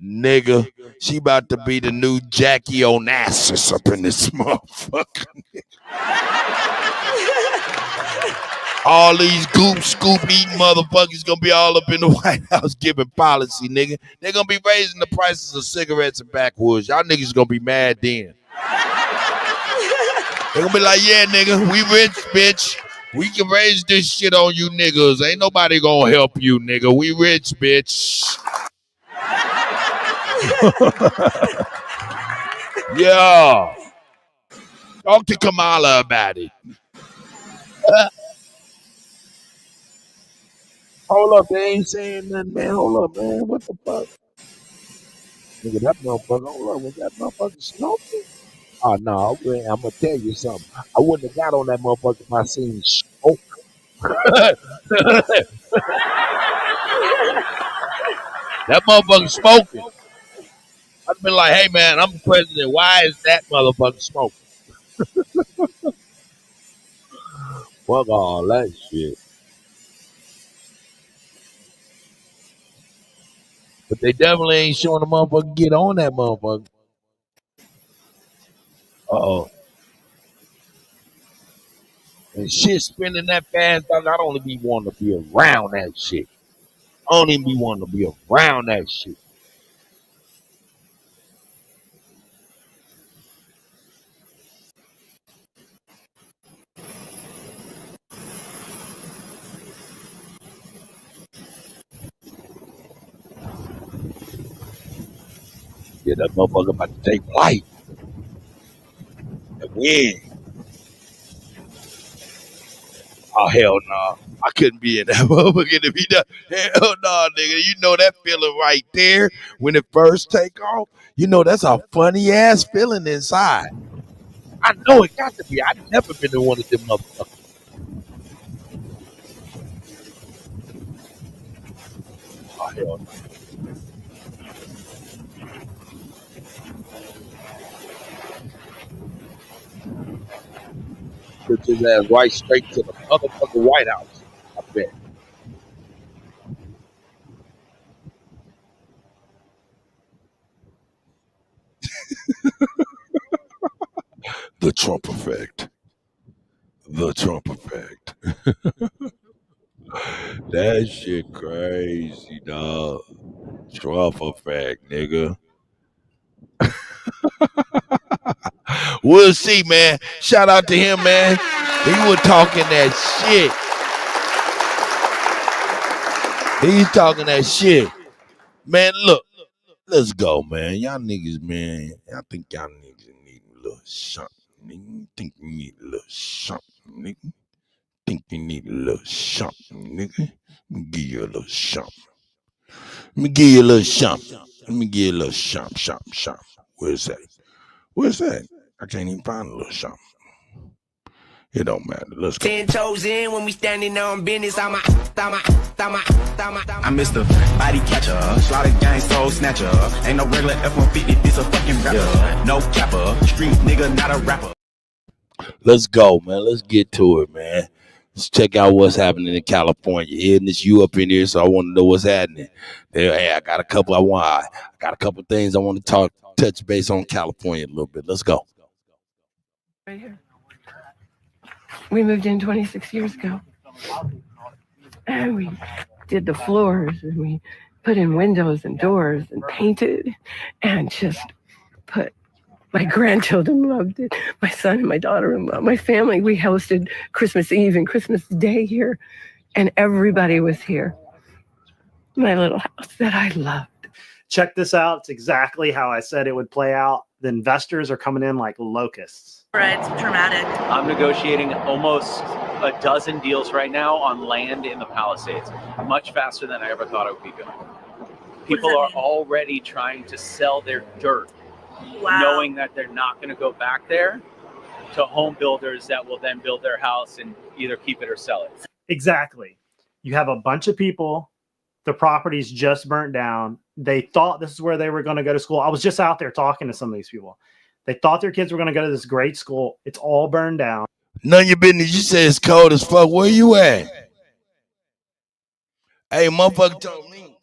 Nigga, she about to be the new Jackie Onassis up in this motherfucker. All these scoop eating motherfuckers gonna be all up in the White House giving policy, nigga. They're gonna be raising the prices of cigarettes and backwoods. Y'all niggas gonna be mad then. They're gonna be like, yeah, nigga, we rich, bitch. We can raise this shit on you niggas. Ain't nobody gonna help you, nigga. We rich, bitch. Yeah. Talk to Kamala about it. Hold up, they ain't saying nothing, man. Hold up, man. What the fuck? Nigga, that motherfucker, hold up, was that motherfucker smoking? Oh no, I'm gonna tell you something. I wouldn't have got on that motherfucker if I seen smoke. That motherfucker smoking. I'd been like, hey man, I'm the president. Why is that motherfucker smoking? Fuck all that shit. But they definitely ain't showing the motherfucker get on that motherfucker. Uh-oh. And shit spinning that fast, dog, I don't even be wanting to be around that shit. I don't even be wanting to be around that shit. Yeah, that motherfucker about to take flight. And win. Oh, hell no. I couldn't be in that motherfucker to be done. Hell no, nigga. You know that feeling right there when it first take off? You know that's a funny ass feeling inside. I know it got to be. I've never been in one of them motherfuckers. Oh, hell no. Put his ass right straight to the motherfucking White House. I bet. The Trump effect. The Trump effect. That shit crazy, dog. Trump effect, nigga. We'll see, man. Shout out to him, man. He was talking that shit. He's talking that shit. Man, look. Let's go, man. Y'all niggas, man. I think y'all niggas need a little something, nigga. Think you need a little something, nigga. Think you need a little something, nigga. Let me give you a little something. Let me give you a little something. Let me give you a little something. Where's that? Where's that? I can't even find a little something. It don't matter. Let's go. 10 toes in when we standing on business. I'm Mr. Body Catcher, Slaughter Gang Soul Snatcher. Ain't no regular F-150, this a fucking rapper. No capper, street nigga, not a rapper. Let's go, man. Let's get to it, man. Let's check out what's happening in California. Here, it's you up in here, so I want to know what's happening. Hey, I got a couple things I want to touch base on California a little bit. Let's go. Right here. We moved in 26 years ago. And we did the floors and we put in windows and doors and painted and just put, my grandchildren loved it. My son and my daughter-in-law, my family, we hosted Christmas Eve and Christmas Day here and everybody was here. My little house that I loved. Check this out. It's exactly how I said it would play out. The investors are coming in like locusts. It's dramatic. I'm negotiating almost a dozen deals right now on land in the Palisades, much faster than I ever thought I would be doing. People are already trying to sell their dirt, knowing that they're not going to go back there, to home builders that will then build their house and either keep it or sell it. Exactly. You have a bunch of people, the property's just burnt down. They thought this is where they were going to go to school. I was just out there talking to some of these people. They thought their kids were going to go to this great school. It's all burned down. None of your business. You say it's cold as fuck. Where you at? Hey, motherfucker told me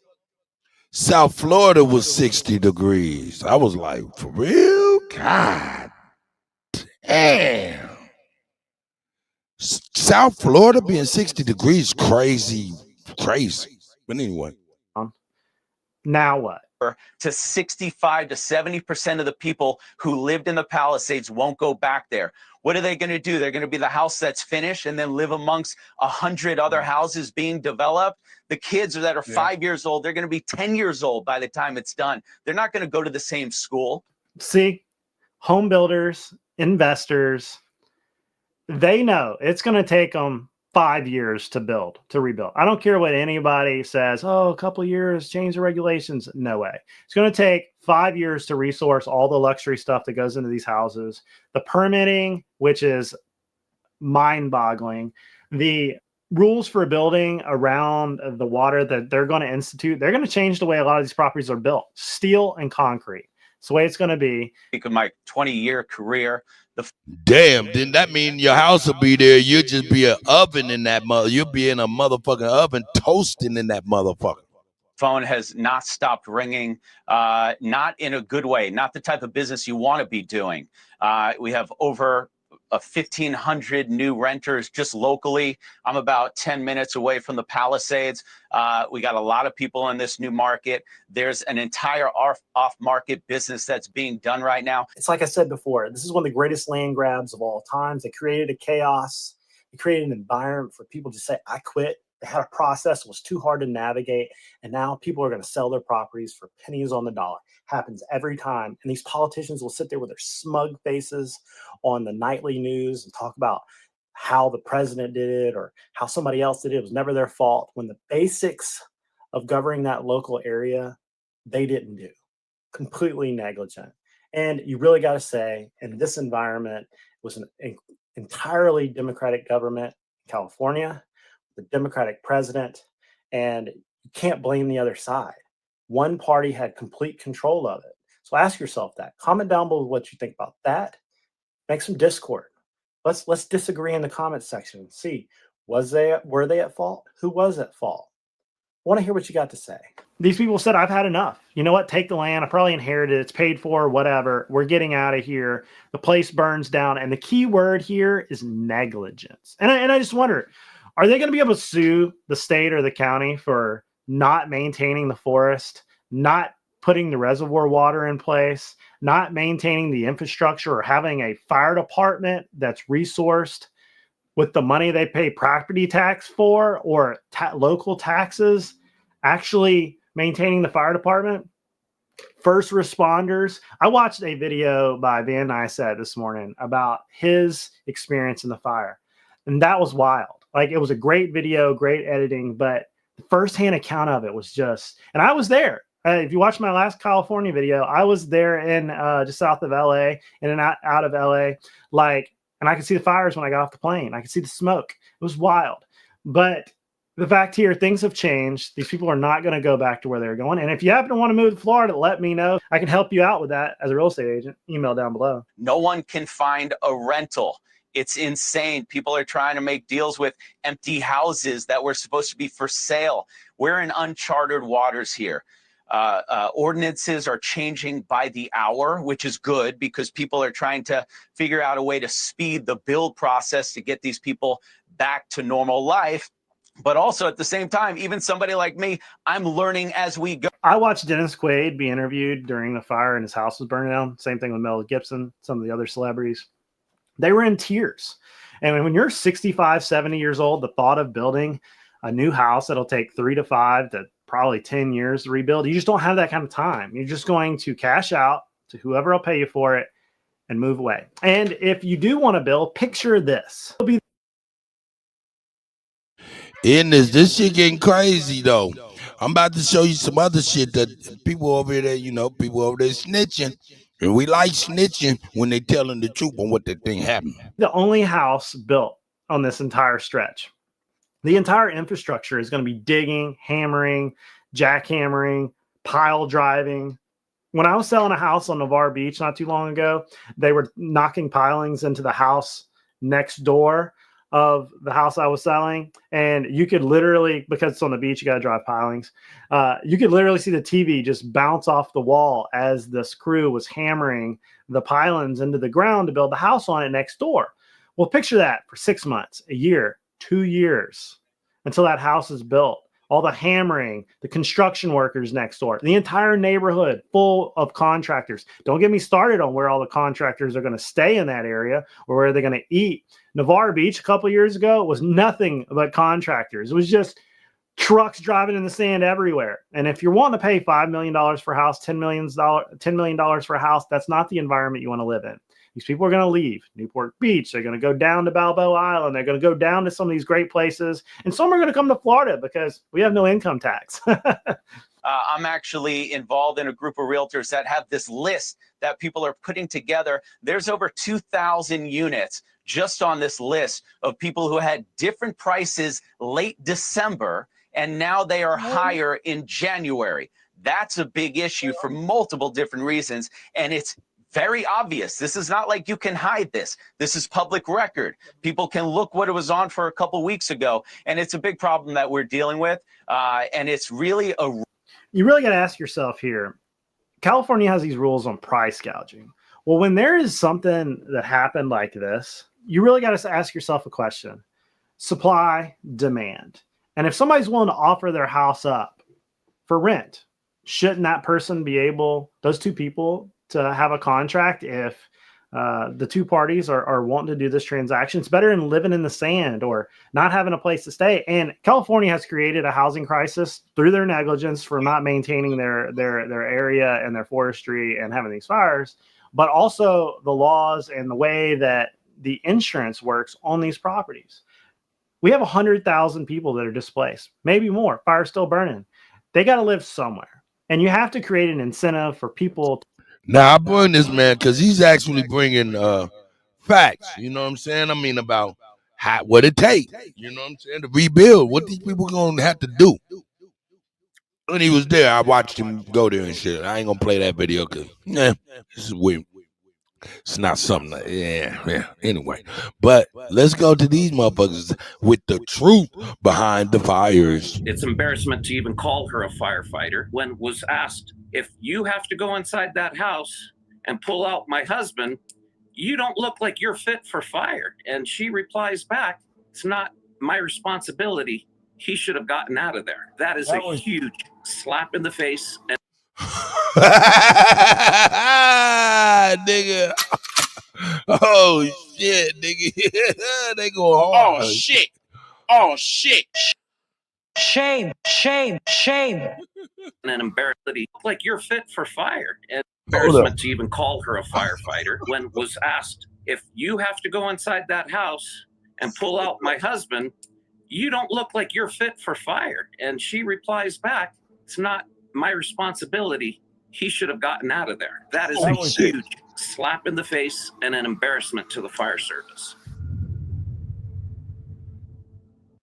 South Florida was 60 degrees. I was like, for real? God damn. South Florida being 60 degrees, crazy. But anyway. Now what? To 65 to 70% of the people who lived in the Palisades won't go back there. What are they going to do? They're going to be the house that's finished and then live amongst 100 other houses being developed. The kids that are 5 years old, they're going to be 10 years old by the time it's done. They're not going to go to the same school. See, home builders, investors, they know it's going to take them 5 years to rebuild. I don't care what anybody says. Oh, a couple of years, change the regulations. No way. It's going to take 5 years to resource all the luxury stuff that goes into these houses. The permitting, which is mind-boggling. The rules for building around the water that they're going to institute, they're going to change the way a lot of these properties are built. Steel and concrete. It's the way it's going to be. Of my 20-year career, Damn, didn't that mean your house will be there? You'll just be an oven in that mother. You'll be in a motherfucking oven toasting in that motherfucker. phone has not stopped ringing, not in a good way, not the type of business you want to be doing. We have over 1,500 new renters just locally. I'm about 10 minutes away from the Palisades. We got a lot of people in this new market. There's an entire off-market business that's being done right now. It's like I said before, this is one of the greatest land grabs of all times. They created a chaos. They created an environment for people to say, I quit. They had a process that was too hard to navigate. And now people are going to sell their properties for pennies on the dollar. Happens every time. And these politicians will sit there with their smug faces on the nightly news and talk about how the president did it or how somebody else did it. It was never their fault. When the basics of governing that local area, they didn't do. Completely negligent. And you really got to say, in this environment, it was an entirely Democratic government in California, the Democratic president, and you can't blame the other side. One party had complete control of it. So ask yourself that. Comment down below what you think about that. Make some discord. Let's disagree in the comments section and see, were they at fault? Who was at fault? I want to hear what you got to say. These people said, I've had enough. You know what? Take the land. I probably inherited it. It's paid for, whatever. We're getting out of here. The place burns down. And the key word here is negligence. And I just wonder, are they going to be able to sue the state or the county for not maintaining the forest, not putting the reservoir water in place, not maintaining the infrastructure, or having a fire department that's resourced with the money they pay property tax for or local taxes, actually maintaining the fire department? First responders. I watched a video by Van Nysat this morning about his experience in the fire, and that was wild. Like, it was a great video, great editing, but the firsthand account of it was just, and I was there. If you watch my last California video, I was there in just south of LA, in and out of LA, and I could see the fires when I got off the plane. I could see the smoke. It was wild. But the fact here, things have changed. These people are not going to go back to where they're going. And if you happen to want to move to Florida, let me know. I can help you out with that as a real estate agent. Email down below. No one can find a rental. It's insane. People are trying to make deals with empty houses that were supposed to be for sale. We're in uncharted waters here. Ordinances are changing by the hour, which is good because people are trying to figure out a way to speed the build process to get these people back to normal life. But also at the same time, even somebody like me, I'm learning as we go. I watched Dennis Quaid be interviewed during the fire and his house was burning down. Same thing with Mel Gibson, some of the other celebrities. They were in tears. And when you're 65, 70 years old, the thought of building a new house that'll take 3 to 5 to probably 10 years to rebuild, you just don't have that kind of time. You're just going to cash out to whoever will pay you for it and move away. And if you do want to build, picture this. In this shit getting crazy though. I'm about to show you some other shit that people over there, people over there snitching. And we like snitching when they telling the truth on what they think happened. The only house built on this entire stretch. The entire infrastructure is going to be digging, hammering, jackhammering, pile driving. When I was selling a house on Navarre Beach not too long ago, they were knocking pilings into the house next door of the house I was selling. And you could literally, because it's on the beach, you got to drive pilings. You could literally see the TV just bounce off the wall as this crew was hammering the pilings into the ground to build the house on it next door. Well, picture that for 6 months, a year, 2 years until that house is built. All the hammering, the construction workers next door, the entire neighborhood full of contractors. Don't get me started on where all the contractors are going to stay in that area or where they're going to eat. Navarre Beach a couple of years ago was nothing but contractors. It was just trucks driving in the sand everywhere. And if you're wanting to pay $5 million for a house, $10 million for a house, that's not the environment you want to live in. These people are going to leave Newport Beach. They're going to go down to Balboa Island. They're going to go down to some of these great places. And some are going to come to Florida because we have no income tax. I'm actually involved in a group of realtors that have this list that people are putting together. There's over 2,000 units just on this list of people who had different prices late December, and now they are higher in January. That's a big issue for multiple different reasons, and it's very obvious. This is not like you can hide this. This is public record. People can look what it was on for a couple weeks ago, and it's a big problem that we're dealing with, and it's really a... You really got to ask yourself here, California has these rules on price gouging. Well, when there is something that happened like this, you really got to ask yourself a question: supply, demand. And if somebody's willing to offer their house up for rent, shouldn't that person be able, those two people, to have a contract if the two parties are wanting to do this transaction? It's better than living in the sand or not having a place to stay. And California has created a housing crisis through their negligence for not maintaining their area and their forestry and having these fires, but also the laws and the way that the insurance works on these properties. We have 100,000 people that are displaced, maybe more. Fire's still burning. They got to live somewhere. And you have to create an incentive for people. Now, I bring this man because he's actually bringing facts. You know what I'm saying? I mean, about what it takes. You know what I'm saying? To rebuild. What these people going to have to do. When he was there, I watched him go there and shit. I ain't going to play that video because, this is weird. It's not something that, yeah. Anyway, but let's go to these motherfuckers with the truth behind the fires. It's embarrassment to even call her a firefighter when was asked, if you have to go inside that house and pull out my husband, you don't look like you're fit for fire. And she replies back, it's not my responsibility. He should have gotten out of there. That is a huge slap in the face. And nigga. Oh shit, nigga. They go hard. Oh shit. Oh shit. Shame. And an embarrassment like you're fit for fire. And embarrassment to even call her a firefighter when was asked, if you have to go inside that house and pull out my husband, you don't look like you're fit for fire. And she replies back, it's not my responsibility. He should have gotten out of there. That is a huge slap in the face and an embarrassment to the fire service.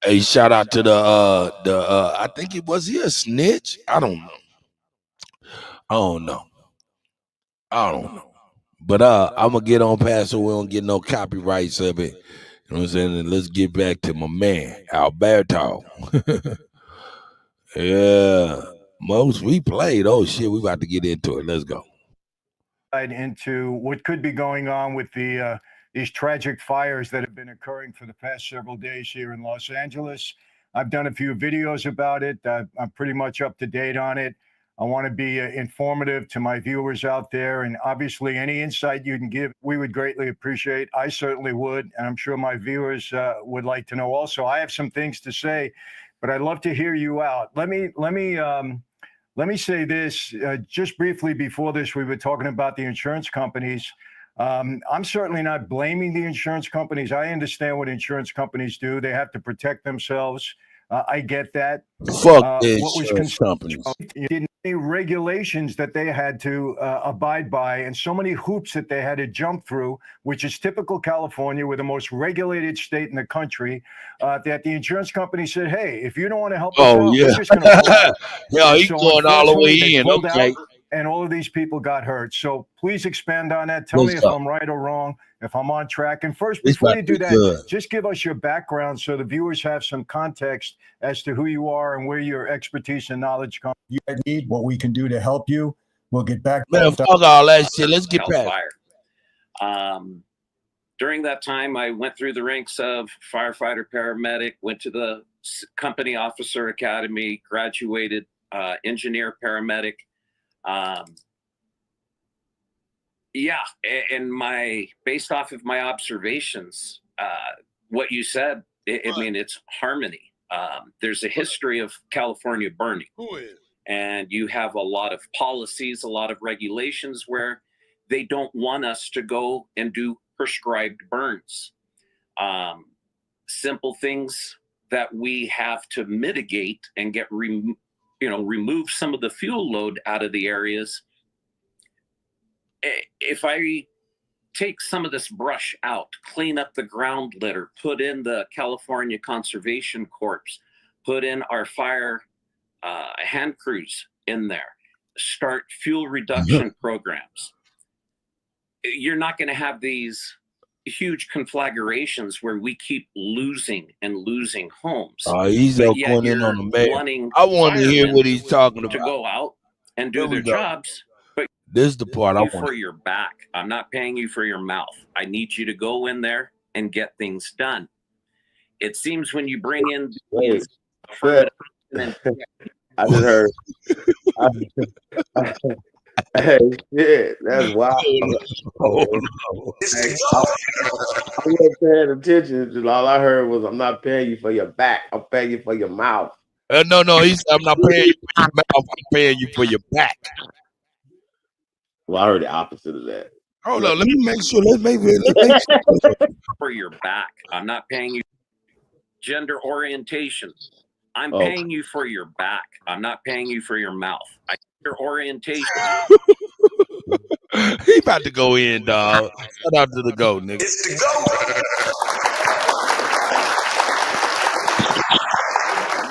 Hey, shout out to the I think it was he a snitch? I don't know. But I'm gonna get on past so we don't get no copyrights of it. You know what I'm saying? And let's get back to my man, Alberto. Yeah. Most we played. Oh shit, we about to get into it. Let's go. Into what could be going on with the these tragic fires that have been occurring for the past several days here in Los Angeles. I've done a few videos about it. I'm pretty much up to date on it. I want to be informative to my viewers out there, and obviously any insight you can give, we would greatly appreciate. I certainly would, and I'm sure my viewers would like to know also. I have some things to say, but I'd love to hear you out. Let me say this, just briefly before this, we were talking about the insurance companies. I'm certainly not blaming the insurance companies. I understand what insurance companies do. They have to protect themselves. I get that. Fuck the insurance companies. Many regulations that they had to abide by, and so many hoops that they had to jump through, which is typical California. We're the most regulated state in the country. That the insurance company said, "Hey, if you don't want to help us out, we're just going to pull out." Yeah, he's going all the way in. Okay. And all of these people got hurt. So please expand on that. Tell me if I'm right or wrong, if I'm on track. And first, before you do that, just give us your background so the viewers have some context as to who you are and where your expertise and knowledge comes. You need what we can do to help you. We'll get back. Man, fuck all that shit. Let's get back. During that time, I went through the ranks of firefighter, paramedic, went to the company officer academy, graduated engineer, paramedic. And based off of my observations, what you said, it's harmony. There's a history of California burning. And you have a lot of policies, a lot of regulations where they don't want us to go and do prescribed burns. Simple things that we have to mitigate and get remove some of the fuel load out of the areas. If I take some of this brush out, clean up the ground litter, put in the California Conservation Corps, put in our fire hand crews in there, start fuel reduction programs, you're not going to have these huge conflagrations where we keep losing and losing homes. He's But all yet going in you're on the mayor. wanting I want to hear firemen what he's talking to about. go out and do Here we their go. jobs, but This is the part I you want. for your back. I'm not paying you for your mouth. I need you to go in there and get things done. It seems when you bring in these I just heard. Hey, shit, that's wild. Oh, Hey, I wasn't paying attention. All I heard was, "I'm not paying you for your back. I'm paying you for your mouth." no, he said, I'm not paying you for your mouth. I'm paying you for your back. Well, I heard the opposite of that. Hold on, let me make sure. Let's make sure. For your back. I'm not paying you gender orientation. I'm Oh. paying you for your back. I'm not paying you for your mouth. Your orientation. He about to go in, dog. Shout out to the GOAT, nigga. It's the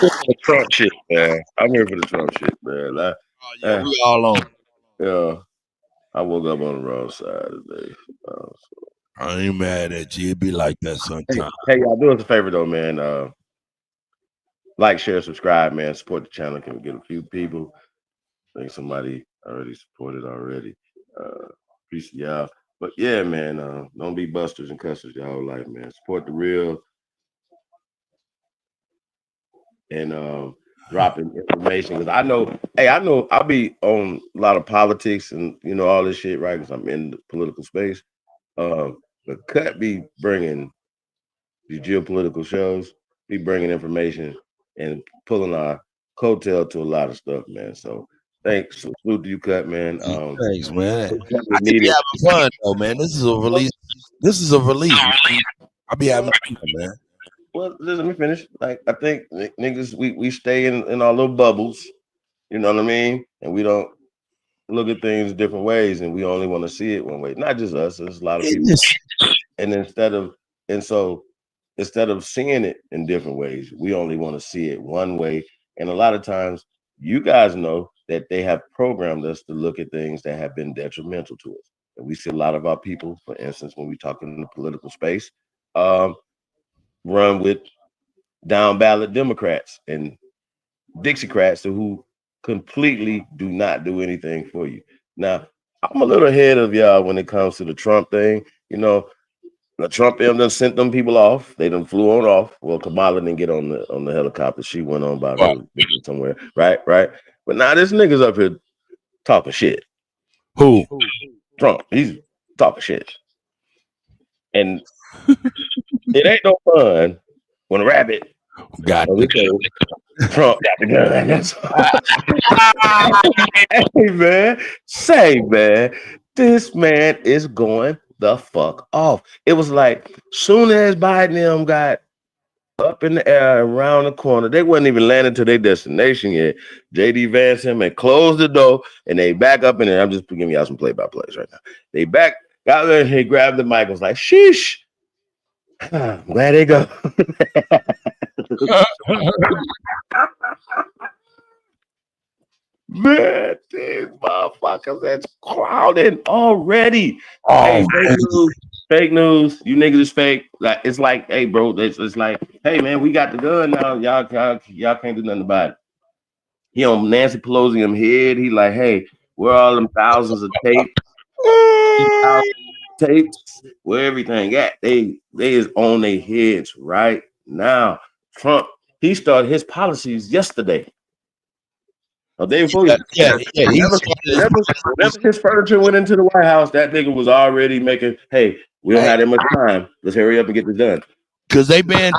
GOAT. The Trump shit, man. I'm here for the Trump shit, man. Yeah, we all on. Yeah, I woke up on the wrong side today. I ain't mad at you. It be like that sometimes. Hey, y'all, do us a favor though, man. Like, share, subscribe, man. Support the channel. Can we get a few people? I think somebody already supported already. Peace to y'all. But yeah, man, don't be busters and cussers your whole life, man. Support the real and dropping information. Because I know I'll be on a lot of politics and all this shit, right? Because I'm in the political space. But Kutt be bringing these geopolitical shows, be bringing information and pulling our coattail to a lot of stuff, man. So thanks. Salute to you, Kutt, man. Thanks, man. I be having fun though, man. This is a release. I be having fun, man. Well, let me finish. Like, I think niggas, we stay in our little bubbles, you know what I mean? And we don't look at things different ways, and we only want to see it one way. Not just us, there's a lot of people. And instead of seeing it in different ways, we only want to see it one way. And a lot of times, you guys know that they have programmed us to look at things that have been detrimental to us. And we see a lot of our people, for instance, when we talk in the political space, run with down ballot Democrats and Dixiecrats who completely do not do anything for you. Now, I'm a little ahead of y'all when it comes to the Trump thing. The Trump done sent them people off. They done flew on off. Well, Kamala didn't get on the helicopter. She went on by somewhere. Right. But now this nigga's up here talking shit. Who? Trump. He's talking shit. And it ain't no fun when a rabbit got Trump got the gun. Hey man, this man is going the fuck off. It was like soon as Biden them got up in the air around the corner, they wasn't even landing to their destination yet. JD Vance him and closed the door, and they back up in there. I'm just giving y'all some play-by-plays right now. They got there and he grabbed the mic and was like, sheesh. I'm glad they go. Man, these motherfuckers that's crowded already. Hey, fake news. You niggas is fake. Like, it's like, hey, bro, it's like, hey, man, we got the gun now. Y'all can't do nothing about it. He on Nancy Pelosi him head. He like, hey, where all them thousands of tapes? Where everything at? They is on their heads right now. Trump, he started his policies yesterday. Oh, day before. Whenever his furniture went into the White House, that nigga was already making, hey, we don't have that much time. Let's hurry up and get this done. Because they banned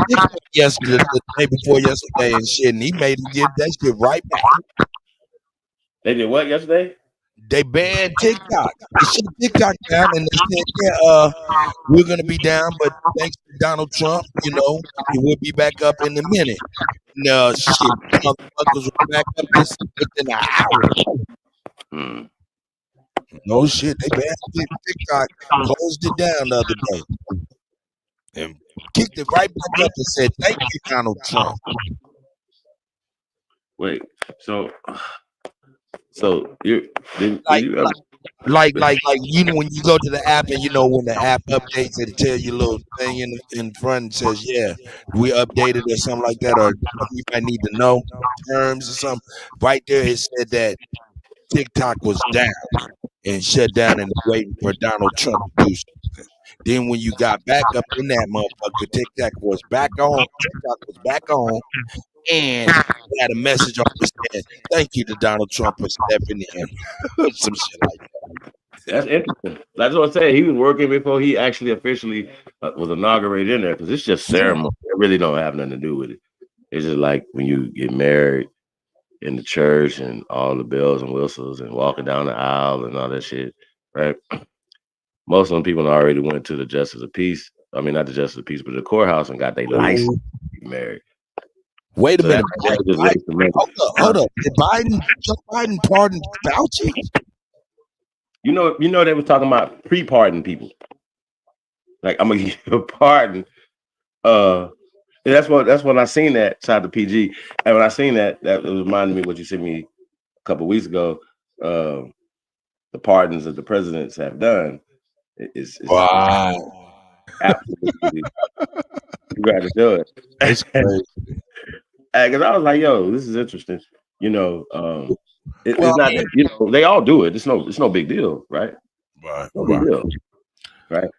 yesterday, the day before yesterday and shit, and he made him give that shit right back. They did what yesterday? They banned TikTok. They shut TikTok down, and they said, "Yeah, we're gonna be down, but thanks to Donald Trump, it will be back up in a minute." No shit, motherfuckers were back up within an hour. No shit, they banned TikTok, closed it down the other day, and kicked it right back up and said, "Thank you, Donald Trump." Wait, so you like when you go to the app and when the app updates, it tell you a little thing in front and says, "Yeah, we updated" or something like that, or you might need to know terms or something. Right there, it said that TikTok was down and shut down and waiting for Donald Trump to do something. Then when you got back up in that motherfucker, TikTok was back on. And they had a message on it saying, "Thank you to Donald Trump for stepping in." Some shit like that. That's interesting. That's what I said. He was working before he actually officially was inaugurated in there, because it's just ceremony. It really don't have nothing to do with it. It's just like when you get married in the church and all the bells and whistles and walking down the aisle and all that shit, right? Most of them people already went to the Justice of Peace. I mean, not the Justice of Peace, but the courthouse and got their license to get married. Wait a minute. Hold up. Did Joe Biden pardon Fauci? You know they was talking about pre-pardon people. Like, I'm gonna give you a pardon. That's when I seen that. Shout out to PG. And when I seen that reminded me of what you sent me a couple of weeks ago. The pardons that the presidents have done is wow. Absolutely. You got to do it. That's crazy. Because I was like, yo, this is interesting. It's not that, they all do it. It's no big deal, right? Right. No big deal. Right.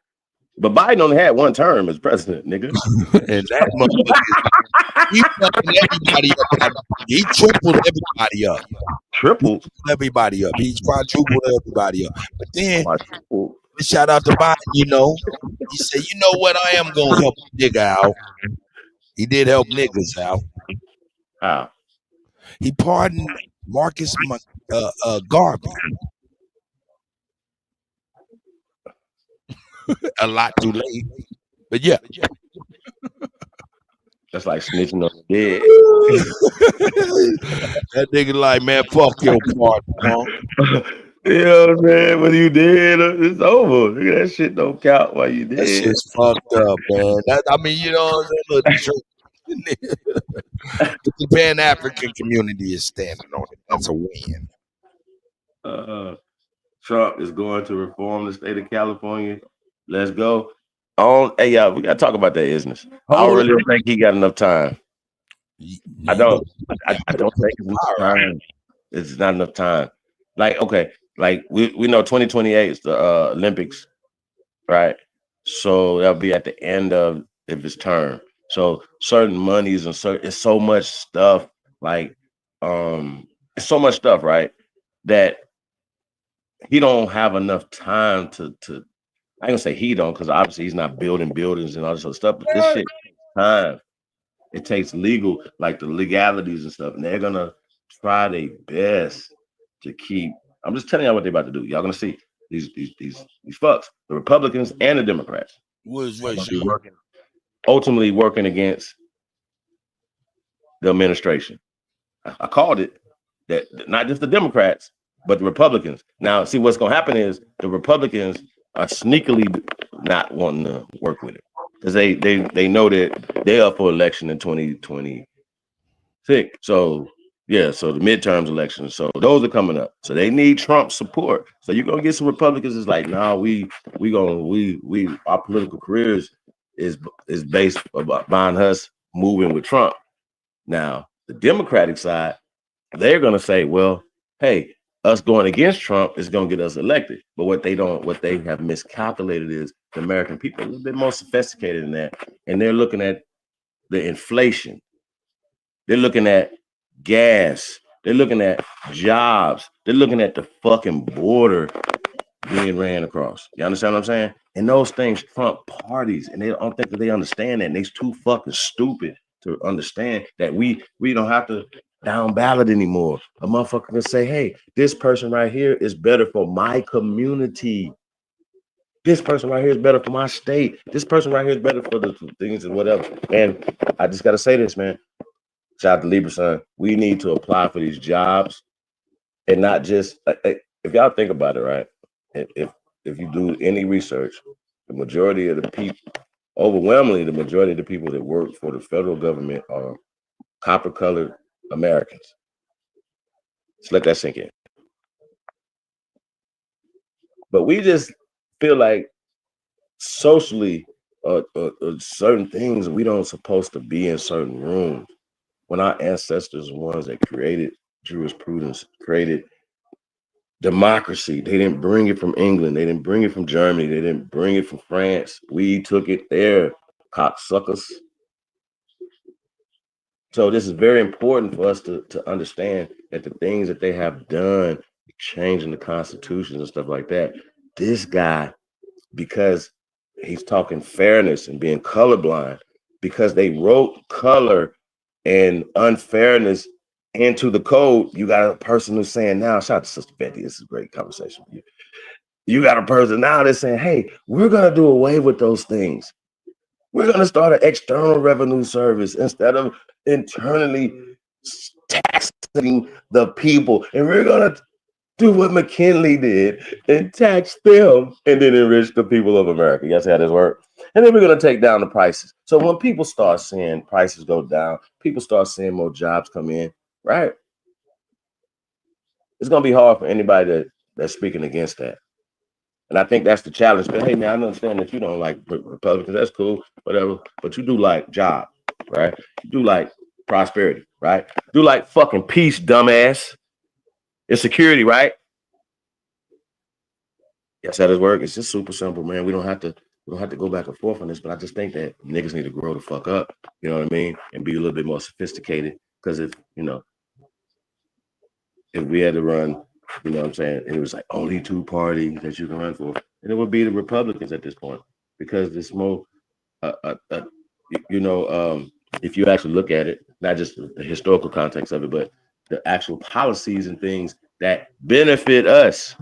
But Biden only had one term as president, nigga. And that motherfucker, he fucking everybody up. He tripled everybody up. Tripled everybody up. He quadrupled everybody up. But then, shout out to Biden, he said, "You know what? I am going to help a nigga out." He did help niggas out. How? He pardoned Marcus Garvey. A lot too late. But yeah. That's like snitching on the dead. That nigga like, man, fuck your pardon, punk. You know what I'm saying? When you dead, it's over. That shit don't count while you dead. That shit's fucked up, man. You know what I'm saying? The Pan-African community is standing on it. That's a win. Trump is going to reform the state of California. Let's go. Hey, y'all, we gotta talk about that business. I don't really think he got enough time. I don't think it's enough time. It's not enough time. Like, okay, like we know 2028 is the Olympics, right? So that'll be at the end of his term. So certain monies and it's so much stuff, like it's so much stuff, right? That he don't have enough time to I ain't gonna say he don't, because obviously he's not building buildings and all this other stuff, but this shit takes time. It takes legal, like the legalities and stuff, and they're gonna try their best to keep. I'm just telling y'all what they're about to do. Y'all gonna see these fucks, the Republicans and the Democrats. Ultimately working against the administration. I called it that, not just the Democrats, but the Republicans. Now, see, what's gonna happen is the Republicans are sneakily not wanting to work with it, because they know that they're up for election in 2026. So yeah, so the midterms elections, so those are coming up. So they need Trump's support. So you're gonna get some Republicans is like, nah, we our political careers is based behind us moving with Trump. Now the Democratic side, they're gonna say, well, hey, us going against Trump is going to get us elected. But what they have miscalculated is the American people are a little bit more sophisticated than that. And they're looking at the inflation. They're looking at gas. They're looking at jobs. They're looking at the fucking border being ran across. You understand what I'm saying? And those things trump parties. And they don't think that they understand that. And they're too fucking stupid to understand that we don't have to down ballot anymore. A motherfucker can say, hey, this person right here is better for my community. This person right here is better for my state. This person right here is better for the things and whatever. And I just got to say this, man. Shout out to Libra, son. We need to apply for these jobs and not just, if y'all think about it, right? If you do any research, the majority of the people, overwhelmingly, the majority of the people that work for the federal government are copper-colored Americans. Just let that sink in. But we just feel like socially, certain things we don't supposed to be in certain rooms. When our ancestors were ones that created jurisprudence, created democracy, they didn't bring it from England, they didn't bring it from Germany, they didn't bring it from France. We took it there, cocksuckers. So this is very important for us to understand that the things that they have done, changing the constitutions and stuff like that, this guy, because he's talking fairness and being colorblind, because they wrote color and unfairness into the code, you got a person who's saying now, shout out to Sister Betty, this is a great conversation with you. You got a person now that's saying, hey, we're going to do away with those things. We're going to start an external revenue service instead of internally taxing the people. And we're going to do what McKinley did and tax them and then enrich the people of America. You see how this works? And then we're going to take down the prices. So when people start seeing prices go down, people start seeing more jobs come in, right? It's going to be hard for anybody that's speaking against that. And I think that's the challenge. But hey, man, I understand that you don't like Republicans. That's cool, whatever. But you do like job, right? You do like prosperity, right? You do like fucking peace, dumbass. It's security, right? Yes, that is work. It's just super simple, man. We don't have to go back and forth on this, but I just think that niggas need to grow the fuck up. You know what I mean? And be a little bit more sophisticated. Because if we had to run, you know what I'm saying, and it was like only two parties that you can run for, and it would be the Republicans at this point, because it's more, if you actually look at it, not just the historical context of it, but the actual policies and things that benefit us.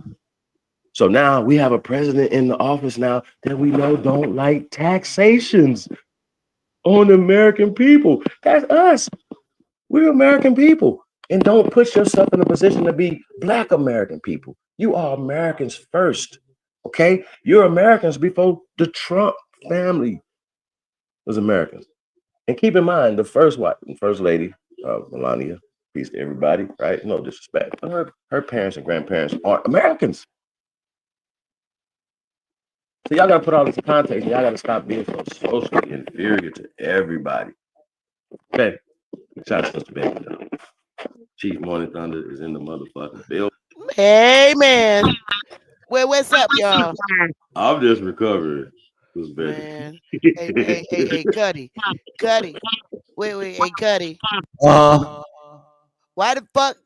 So now we have a president in the office now that we know don't like taxations on American people. That's us. We're American people. And don't put yourself in a position to be Black American people. You are Americans first, okay? You're Americans before the Trump family was Americans. And keep in mind, the first lady, Melania, peace to everybody, right? No disrespect, but her parents and grandparents are Americans. So y'all gotta put all this in context. Y'all gotta stop being so socially inferior to everybody. Okay, shout out to Sister Betty. Chief Morning Thunder is in the motherfucking building. Hey man, what's up, y'all? I'm just recovering. Man, hey, Kutty, wait, hey, Kutty. Why the fuck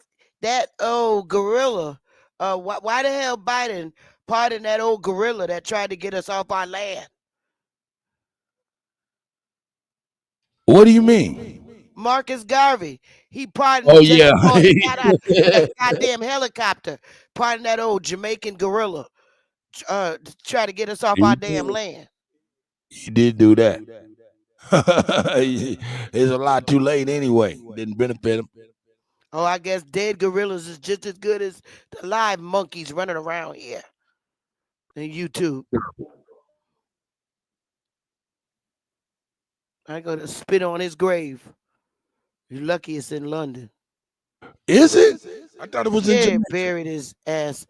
that old gorilla? Why the hell Biden pardoned that old gorilla that tried to get us off our land? What do you mean? Marcus Garvey. He pardoned. Oh yeah, that goddamn helicopter. Pardoned that old Jamaican gorilla. Try to get us off our damn land. He did do that. It's a lot too late anyway. Didn't benefit him. Oh, I guess dead gorillas is just as good as the live monkeys running around here. And YouTube. I go to spit on his grave. You're lucky it's in London. Is it? I thought it was in Jamaica. Buried his ass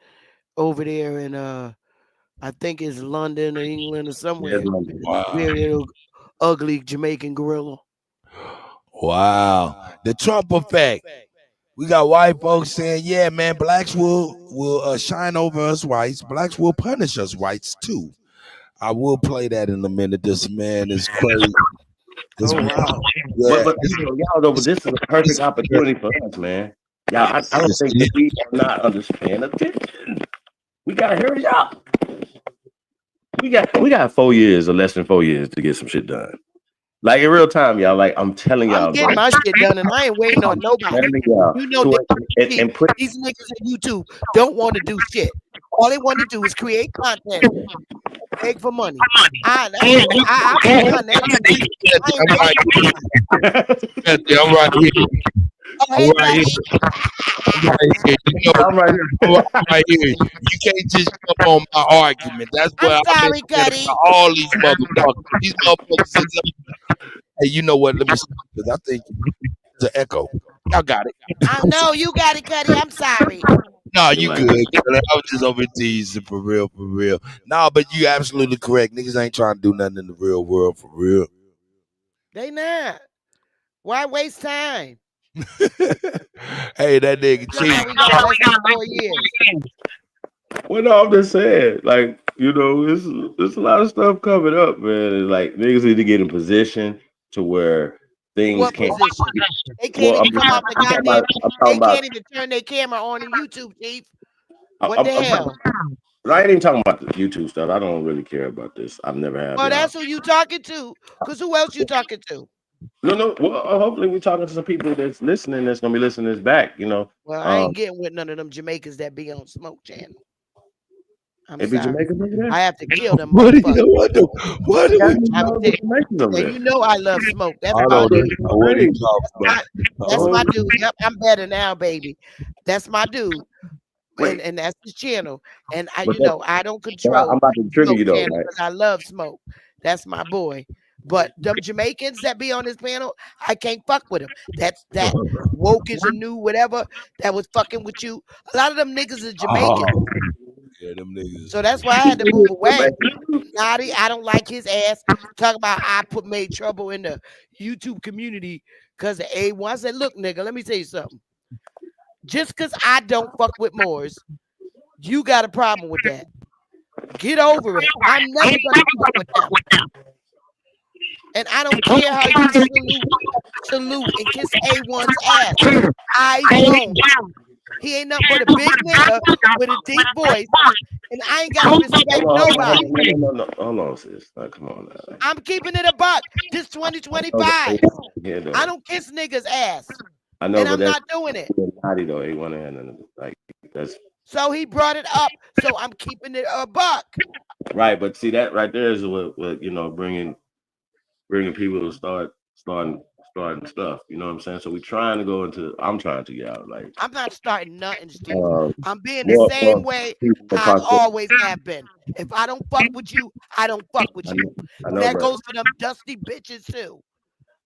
over there in I think it's London or England or somewhere. Wow. Buried an ugly Jamaican gorilla. Wow. The Trump effect. We got white folks saying, yeah, man, blacks will shine over us whites. Blacks will punish us whites too. I will play that in a minute. This man is crazy. Wow. Yeah. But y'all know, this is a perfect opportunity for us, man. Y'all, I don't think that we are not understanding attention. We gotta hurry up. We got 4 years or less than 4 years to get some shit done. Like in real time, y'all. Like I'm telling y'all, I'm getting bro. my shit done, and I ain't waiting on nobody. Telling y'all, You know, and put these niggas on YouTube don't want to do shit. All they want to do is create content, beg for money. I'm done that. I'm right here. Oh, I'm right here. I'm right here. You know, I'm right here. You can't just jump on my argument. That's what I'm I've sorry, been saying Kutty. to all these motherfuckers. These motherfuckers is hey, you know what? Let me see, because I think it's an echo. Y'all got it. I know you got it, Kutty. I'm sorry. No, you good. I was just over teasing for real, for real. No, but you absolutely correct. Niggas ain't trying to do nothing in the real world for real. They not. Why waste time? Hey, that nigga cheap. We got less than 4 years. Well, no, I'm just saying, like, you know, there's a lot of stuff coming up, man. And, like, niggas need to get in position to where things What can't. position? They can't even come off the goddamn. They can't even turn their camera on in YouTube, Chief. What the hell? I ain't even talking about the YouTube stuff. I don't really care about this. I've never had. Well, that's who you talking to. Cause who else you talking to? No. Well, hopefully we're talking to some people that's listening. That's gonna be listening to this back. You know. Well, I ain't getting with none of them Jamaicans that be on Smoke Channel. I'm It be sorry. Jamaicans over there? I have to kill them. What? Motherfuckers. What? And you know I love Smoke. That's I my don't dude. know what he talking about. That's my dude. Yep, I'm better now, baby. That's my dude. And that's his channel. And I, But you know, I don't control. I'm about to trigger Smoke you though, channel right? because I love Smoke. That's my boy. But them Jamaicans that be on this panel, I can't fuck with them. That woke is a new whatever that was fucking with you. A lot of them niggas is Jamaican. Yeah, them niggas. So that's why I had to move away. Naughty, I don't like his ass. Talk about made trouble in the YouTube community because of A1. I said, look, nigga, let me tell you something. Just because I don't fuck with Moors, you got a problem with that. Get over it. I'm never gonna fuck with them. And I don't care how you salute and kiss A1's ass. I don't. He ain't nothing but a big nigga with a deep voice, and I ain't got to respect nobody. No. Hold on, sis. Come on now. I'm keeping it a buck. This 2025. Yeah, I don't kiss niggas' ass. I know, and but I'm not doing it. Naughty though. Ain't want to have nothing like that's. So he brought it up. So I'm keeping it a buck. Right, but see that right there is what you know, bringing people to starting stuff. You know what I'm saying? So we trying to go into. I'm trying to get out. Like I'm not starting nothing, Steve. I'm being the same way I always have been. If I don't fuck with you, I don't fuck with you. I know, that bro. goes for them dusty bitches too.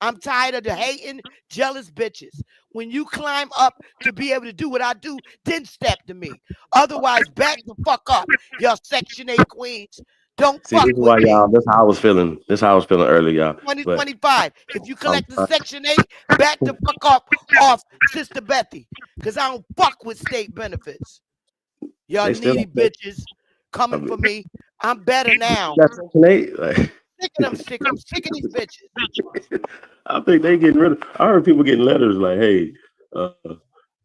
I'm tired of the hating, jealous bitches. When you climb up to be able to do what I do, then step to me. Otherwise, back the fuck up. Y'all Section 8 queens. Don't See, fuck this is with why me. y'all. This how I was feeling. This how I was feeling earlier, y'all. 2025. If you collect the Section 8, back the fuck up off Sister Bethy. Because I don't fuck with state benefits. Y'all needy bitches coming for me. I'm better now. That's Section 8. Like. I'm sick of these bitches. I think they getting rid of. I heard people getting letters like, "Hey,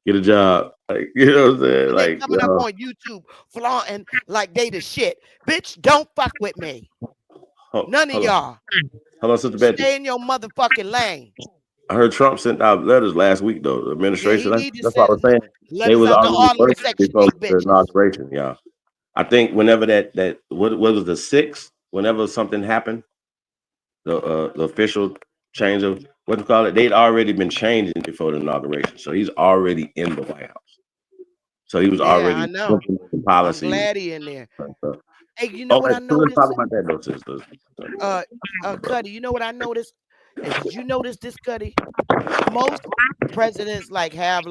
get a job." Like, you know what I'm saying? And like, they coming up on YouTube flaunting like they the shit. Bitch, don't fuck with me. None of y'all. Hello, Sister Betty. Stay in your motherfucking lane. I heard Trump sent out letters last week, though. The administration. That's what I was saying. They was already working before the inauguration. Yeah, I think whenever that what was the 6th? Whenever something happened, the official change of what to call it, they'd already been changing before the inauguration. So he's already in the White House. So he was already implementing policy. I'm glad he in there. Hey, you know what I noticed? Talk about that, though, sister. Kutty, you know what I noticed? Did you notice this, Kutty? Most presidents have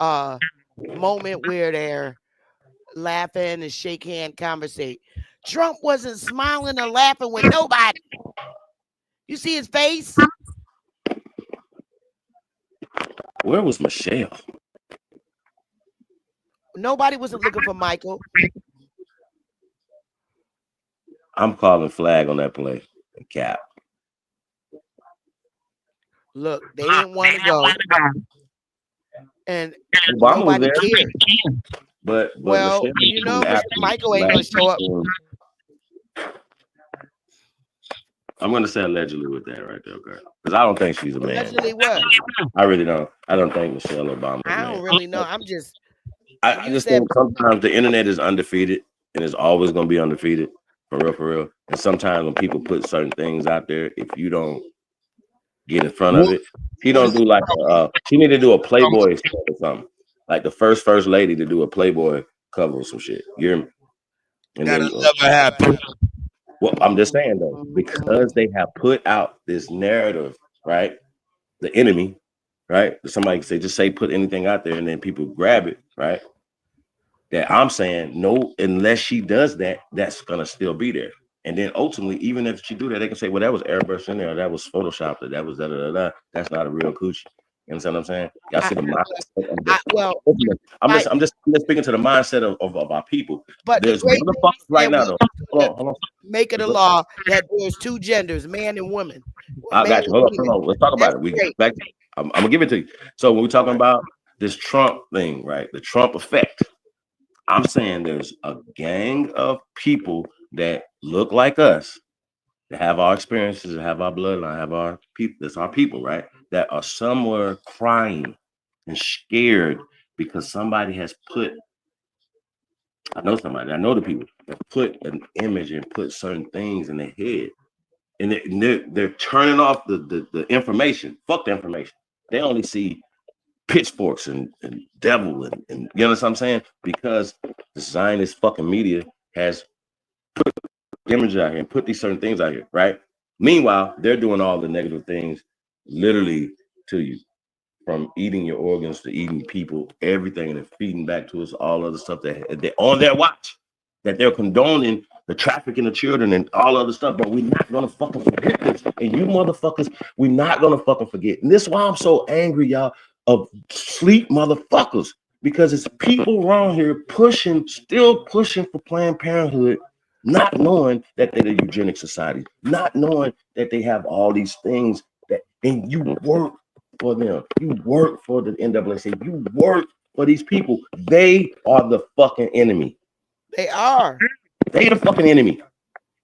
a moment where they're laughing and shake hand, conversate. Trump wasn't smiling or laughing with nobody. You see his face? Where was Michelle? Nobody wasn't looking for Michael. I'm calling flag on that play. Cap. Look, they didn't want to go. And Obama nobody was there. cared. But well, Michelle, you know, Michael ain't gonna show up. I'm gonna say allegedly with that right there, okay? Because I don't think she's a man. Allegedly what? I really don't. I don't think Michelle Obama is a man. I don't really know. I'm just. I just think sometimes the internet is undefeated and it's always gonna be undefeated, for real. And sometimes when people put certain things out there, if you don't get in front of it, she don't do like she need to do a Playboy or something. Like the first lady to do a Playboy cover or some shit. You hear me? And That'll then, never happen. Well, I'm just saying though, because they have put out this narrative, right? The enemy, right? Somebody can say, just say put anything out there and then people grab it, right? That I'm saying, no, unless she does that, that's gonna still be there. And then ultimately, even if she do that, they can say, well, that was airbrushed in there, that was photoshopped, that was da-da-da-da. That's not a real coochie. You understand what I'm saying? Y'all see the mindset. I'm just speaking to the mindset of our people. But there's motherfuckers right now, though. Hold on. Make it a law that there's two genders, man and woman. I got you. Hold on. Let's talk about it. We get back. I'm gonna give it to you. So when we're talking about this Trump thing, right? The Trump effect. I'm saying there's a gang of people that look like us, that have our experiences, that have our bloodline, have our people. That's our people, right? That are somewhere crying and scared because somebody has put. I know the people that put an image and put certain things in their head, and they're turning off the information. Fuck the information. They only see pitchforks and devil and you know what I'm saying? Because the Zionist fucking media has put images out here and put these certain things out here, right? Meanwhile, they're doing all the negative things literally to you, from eating your organs to eating people, everything, and feeding back to us all other stuff that they're on their watch, that they're condoning the trafficking of children and all other stuff. But we're not gonna fucking forget this. And you motherfuckers, we're not gonna fucking forget. And this is why I'm so angry, y'all, of sleep motherfuckers, because it's people around here still pushing for Planned Parenthood, not knowing that they're the eugenic society, not knowing that they have all these things and you work for them. You work for the NAACP. You work for these people. They are the fucking enemy. They are. They the fucking enemy.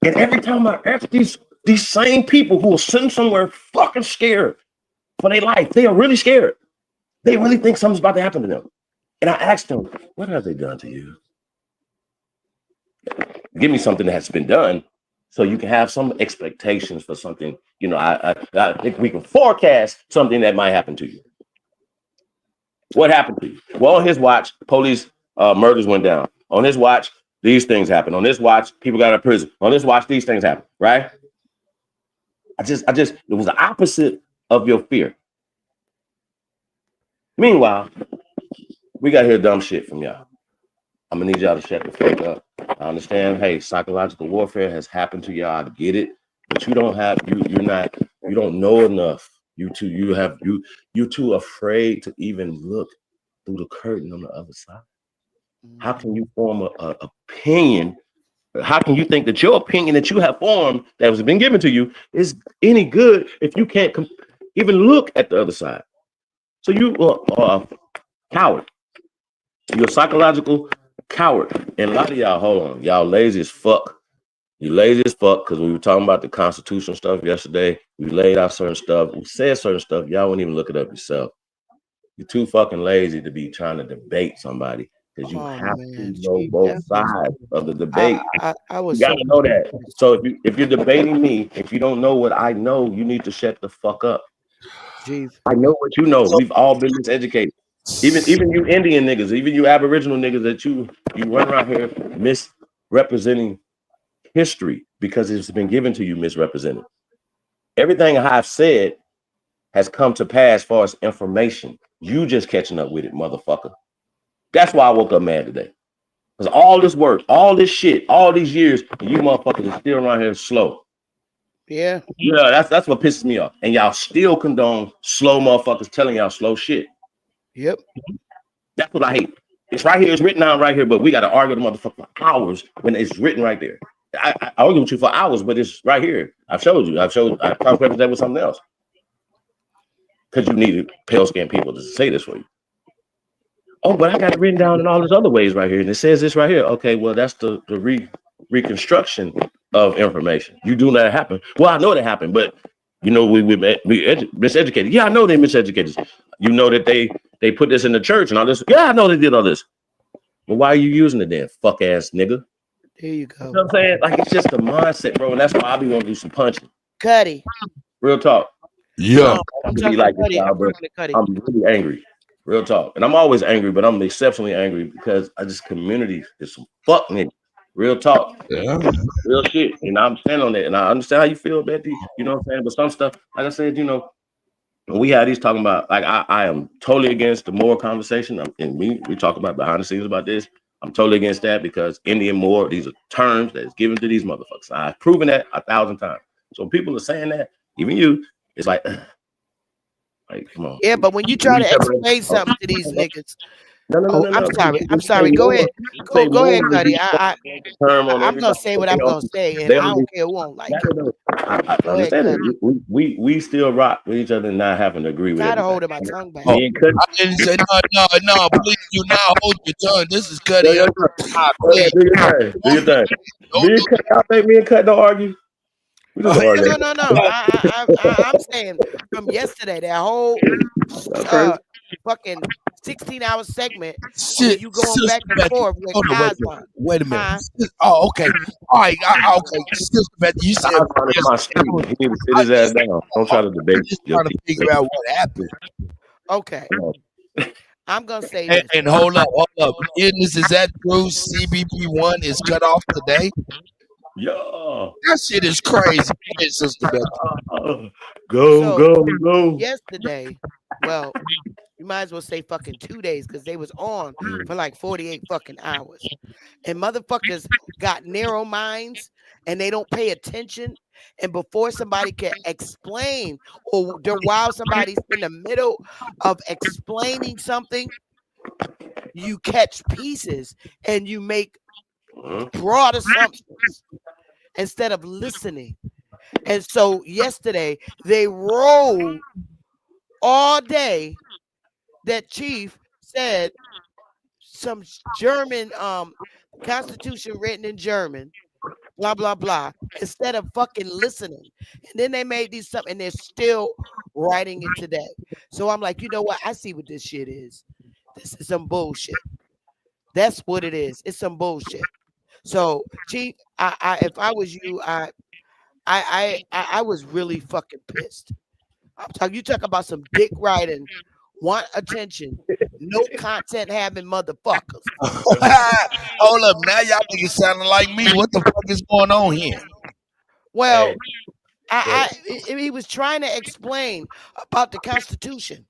And every time I ask these same people who are sitting somewhere fucking scared for their life, they are really scared. They really think something's about to happen to them. And I asked them, what have they done to you? Give me something that's been done so you can have some expectations for something. You know, I think we can forecast something that might happen to you. What happened to you? Well, on his watch, police murders went down. On his watch, these things happened. On this watch, people got out of prison. On this watch, these things happen, right? It was the opposite of your fear. Meanwhile, we got to hear dumb shit from y'all. I'm gonna need y'all to shut the fuck up. I understand, hey, psychological warfare has happened to y'all. I get it, but you don't know enough. You're too afraid to even look through the curtain on the other side. How can you form a opinion? How can you think that your opinion that you have formed that has been given to you is any good if you can't even look at the other side? So you are a coward. You're a psychological coward. And a lot of y'all, hold on, y'all lazy as fuck. You lazy as fuck because we were talking about the Constitution stuff yesterday. We laid out certain stuff. We said certain stuff. Y'all wouldn't even look it up yourself. You're too fucking lazy to be trying to debate somebody because you have to know both sides of the debate. I was you gotta know that. So if you're debating me, if you don't know what I know, you need to shut the fuck up. Jeez. I know what you know. We've all been miseducated. Even you Indian niggas, even you Aboriginal niggas that you run around here misrepresenting history because it's been given to you misrepresented. Everything I've said has come to pass as far as information. You just catching up with it, motherfucker. That's why I woke up mad today. Because all this work, all this shit, all these years, and you motherfuckers are still around here slow. Yeah. Yeah, that's what pisses me off. And y'all still condone slow motherfuckers telling y'all slow shit. Yep. That's what I hate. It's right here. It's written down right here, but we got to argue the motherfucker for hours when it's written right there. I argue with you for hours, but it's right here. I've showed you. I cross-referenced that with something else. Because you needed pale-skinned people to say this for you. Oh, but I got it written down in all these other ways right here. And it says this right here. Okay, well, that's the reconstruction of information. You do not happen. Well, I know that happened, but you know, we miseducated. Yeah, I know they miseducated. You know that they put this in the church and all this. Yeah, I know they did all this. But why are you using it then, fuck ass nigga? There you go. You know what I'm saying? Like, it's just the mindset, bro. And that's why I be wanting to do some punching. Kutty. Real talk. Yeah. I'm really angry. Real talk. And I'm always angry, but I'm exceptionally angry because I just community is some fuck nigga. Real talk. Yeah. Real shit. And I'm standing on that. And I understand how you feel, Betty. You know what I'm saying? But some stuff, like I said, you know, when we had these talking about, like, I am totally against the moral conversation. And we talk about behind the scenes about this. I'm totally against that because Indian moral, these are terms that's given to these motherfuckers. I've proven that 1,000 times. So when people are saying that, even you, it's like come on. Yeah, but when you try to explain something to these niggas, I'm sorry. Go ahead. Go ahead, Kutty. I'm gonna say what I'm gonna say, and I don't care who won't like it. I understand that. We still rock with each other and not having to agree with Try it. to hold my tongue back. I didn't say no. Please do not hold your tongue. This is Kutty. Do your thing. Me and Kut don't argue. No. I'm saying from yesterday, that whole fucking 16-hour segment where you going back and forth with Cosmo. Wait a minute. Oh, okay. All right. Okay. Sister Beth, you said he need to sit his ass down. Don't try to debate. Just trying to figure out what happened. Okay. I'm gonna say this. And hold up. Is that true? CBP1 is cut off today? Yeah. That shit is crazy. Sister Beth. Go. Yesterday, well, you might as well say fucking 2 days because they was on for like 48 fucking hours. And motherfuckers got narrow minds and they don't pay attention. And before somebody can explain, or while somebody's in the middle of explaining something, you catch pieces and you make broad assumptions instead of listening. And so yesterday they rolled all day that Chief said some German constitution written in German, blah blah blah, instead of fucking listening. And then they made these stuff and they're still writing it today. So I'm like, you know what? I see what this shit is. This is some bullshit. That's what it is. It's some bullshit. So, Chief, if I was you, I was really fucking pissed. You talk about some dick riding, want attention, no content having motherfuckers. Hold up, now y'all niggas sounding like me. What the fuck is going on here? Well, he was trying to explain about the Constitution.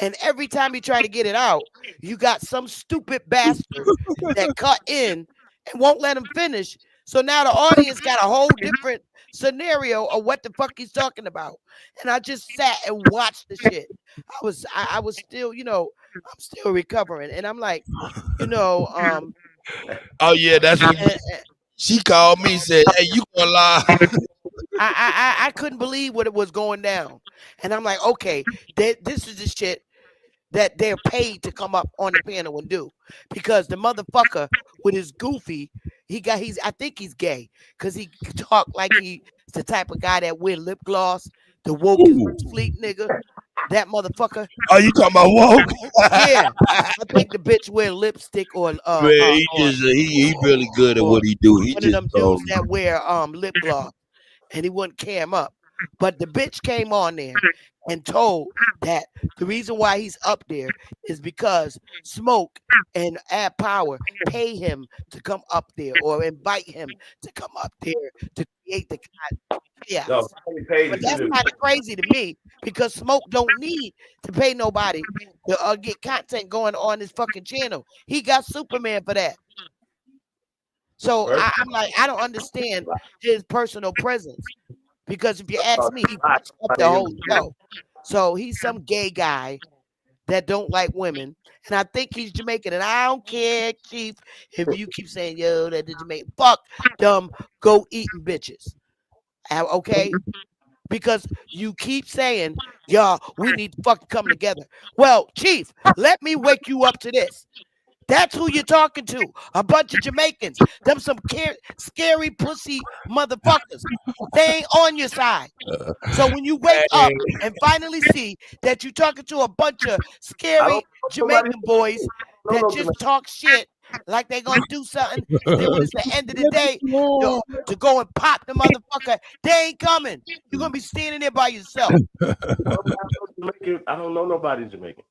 And every time he tried to get it out, you got some stupid bastard that cut in and won't let him finish. So now the audience got a whole different scenario of what the fuck he's talking about. And I just sat and watched the shit. I was still, you know, I'm still recovering. And I'm like, you know, oh yeah, that's what she called me and said, hey, you gonna lie. I couldn't believe what it was going down. And I'm like, okay, this is the shit that they're paid to come up on the panel and do, because the motherfucker with his goofy, I think he's gay because he talk like he's the type of guy that wear lip gloss, the woke fleet nigga, that motherfucker. Oh, you talking about woke? Yeah, I think the bitch wear lipstick or man, he really good at what he do. He one just of them dudes that wear lip gloss, and he wouldn't cam up. But the bitch came on there and told that the reason why he's up there is because Smoke and Add Power pay him to come up there or invite him to come up there to create the chaos. But that's kind of crazy to me because Smoke don't need to pay nobody to get content going on his fucking channel. He got Superman for that. So I'm like, I don't understand his personal presence. Because if you ask me, he puts up the whole show. So he's some gay guy that don't like women. And I think he's Jamaican. And I don't care, Chief, if you keep saying, yo, that the Jamaican. Fuck them go eating bitches. Okay? Because you keep saying, y'all, we need to fucking come together. Well, Chief, let me wake you up to this. That's who you're talking to. A bunch of Jamaicans. Them some scary pussy motherfuckers. They ain't on your side. So when you wake up and finally see that you're talking to a bunch of scary Jamaican boys that just talk shit like they gonna do something, and then when it's the end of the day, to go and pop the motherfucker, they ain't coming. You're gonna be standing there by yourself. I don't know nobody Jamaican.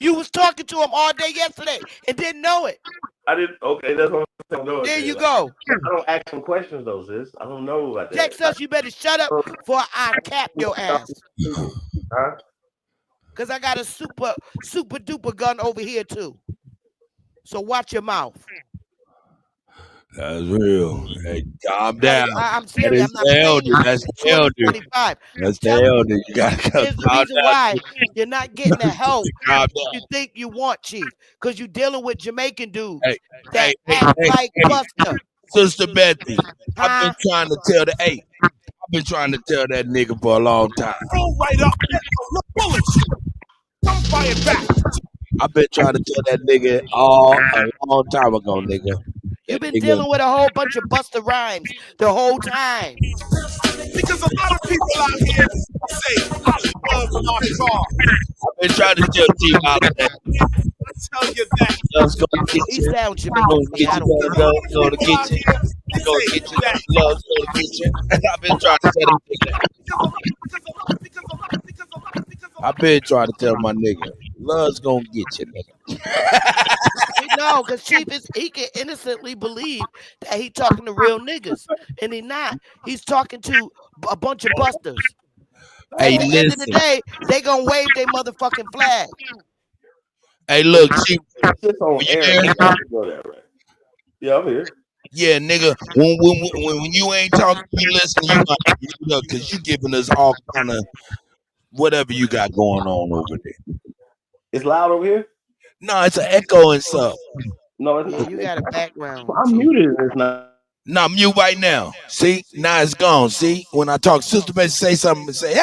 You was talking to him all day yesterday and didn't know it. I didn't. Okay, that's what I'm saying. There you go. I don't ask some questions though, sis. I don't know about that. Text us, you better shut up before I cap your ass. Huh? Because I got a super duper gun over here too. So watch your mouth. That's real. Hey, calm down. I'm serious. That's the elder. That's the elder. 25. That's the elder. You gotta come. Here's the reason why you're not getting the help you think you want, Chief. Because you're dealing with Jamaican dudes that act like Buster. Sister Betty, I've been trying to tell that nigga for a long time. Roll right up. Bullets. Come fire back. I've been trying to tell that nigga a long time ago, nigga. You've been dealing with a whole bunch of Busta Rhymes the whole time. Because a lot of people out here say, I love my car. I've been trying to tell T about that. I tell you that. Love's gonna get He you. sounds Jamaican. Gonna get you. Love's gonna get you. Gonna get you. Love's gonna get you. I've been trying to tell that nigga. I've been trying to tell my nigga. Love's gonna get you, nigga. No, because Chief he can innocently believe that he talking to real niggas, and he not. He's talking to a bunch of busters. Hey, at the end of the day, they gonna wave their motherfucking flag. Hey, look, Chief. On air. Yeah, I'm here. Yeah, nigga. When you ain't talking, you listen. You not, because you giving us all kind of whatever you got going on over there. It's loud over here. No, it's an echo and stuff. No, it's not. You got a background. I'm muted. It's not. Nah, mute right now. See, now it's gone. See, when I talk, Sister Betty say something and say,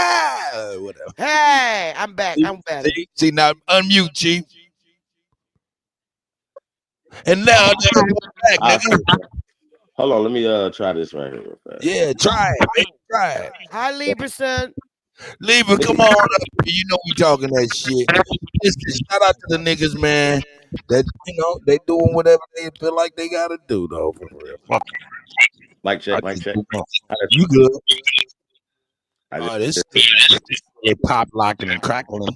whatever. Hey, I'm back. I'm back. See, now unmute, Chief. And now back, nigga. Hold on, let me try this right here real fast. Yeah, try it, baby. Try it. Hi, Libra son. Libra, come on up. You know we talking that shit. Listen, shout out to the niggas, man. That they doing whatever they feel like they gotta do, though. For real. Mic check. You good? This they pop locking and crackling.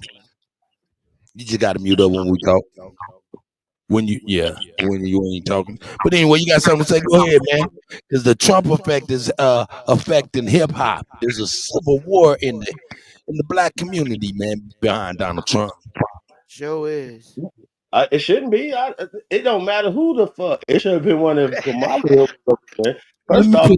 You just gotta mute up when we talk. When you ain't talking. But anyway, you got something to say? Go ahead, man. Because the Trump effect is affecting hip hop. There's a civil war in the black community, man, behind Donald Trump. Sure is. It shouldn't be. It don't matter who the fuck. It should have been one of Kamala. First off, I'm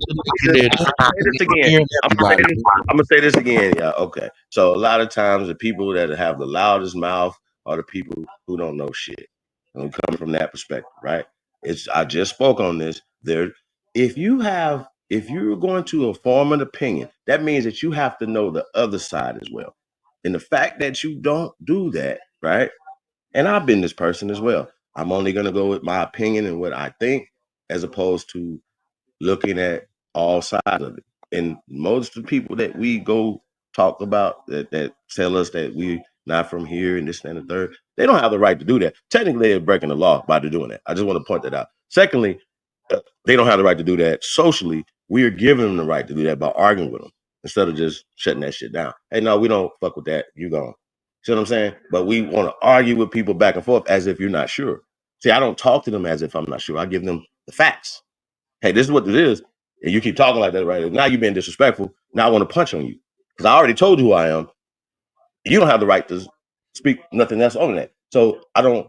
gonna say this again, y'all. Okay. So a lot of times the people that have the loudest mouth are the people who don't know shit. I'm coming from that perspective, right? I just spoke on this. If you're going to form an opinion, that means that you have to know the other side as well. And the fact that you don't do that, right? And I've been this person as well. I'm only going to go with my opinion and what I think, as opposed to looking at all sides of it. And most of the people that we go talk about that tell us that we not from here and this and the third, they don't have the right to do that. Technically, they're breaking the law by doing that. I just want to point that out. Secondly, they don't have the right to do that socially. We are giving them the right to do that by arguing with them instead of just shutting that shit down. Hey, no, we don't fuck with that. You gone. See what I'm saying? But we want to argue with people back and forth as if you're not sure. See, I don't talk to them as if I'm not sure. I give them the facts. Hey, this is what this is. And you keep talking like that, right? Now you're being disrespectful. Now I want to punch on you because I already told you who I am. You don't have the right to speak nothing else on that. So I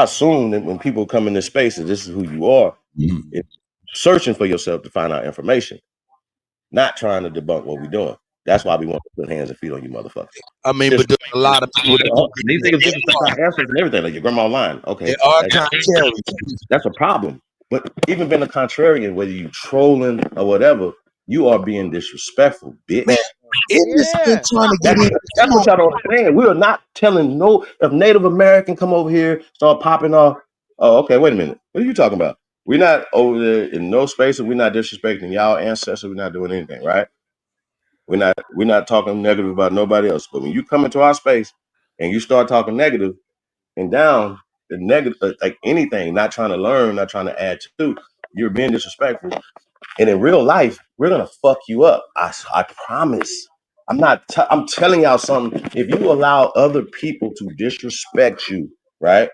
assume that when people come in this space, that this is who you are, searching for yourself to find out information, not trying to debunk what we're doing. That's why we want to put hands and feet on you, motherfucker. I mean, but there's a lot of people these niggas give us answers and everything, like your grandma lying. Okay, they are contrary. That's a problem. But even being a contrarian, whether you trolling or whatever, you are being disrespectful, bitch. Man, that's what y'all don't understand. We are not telling if Native American come over here, start popping off, Oh, okay. Wait a minute. What are you talking about? We're not over there in no space, and we're not disrespecting y'all ancestors. We're not doing anything, right? We're not talking negative about nobody else. But when you come into our space and you start talking negative and down, the negative, like anything, not trying to learn, not trying to add to, you're being disrespectful. And in real life, we're gonna fuck you up. I promise. I'm telling y'all something. If you allow other people to disrespect you, right?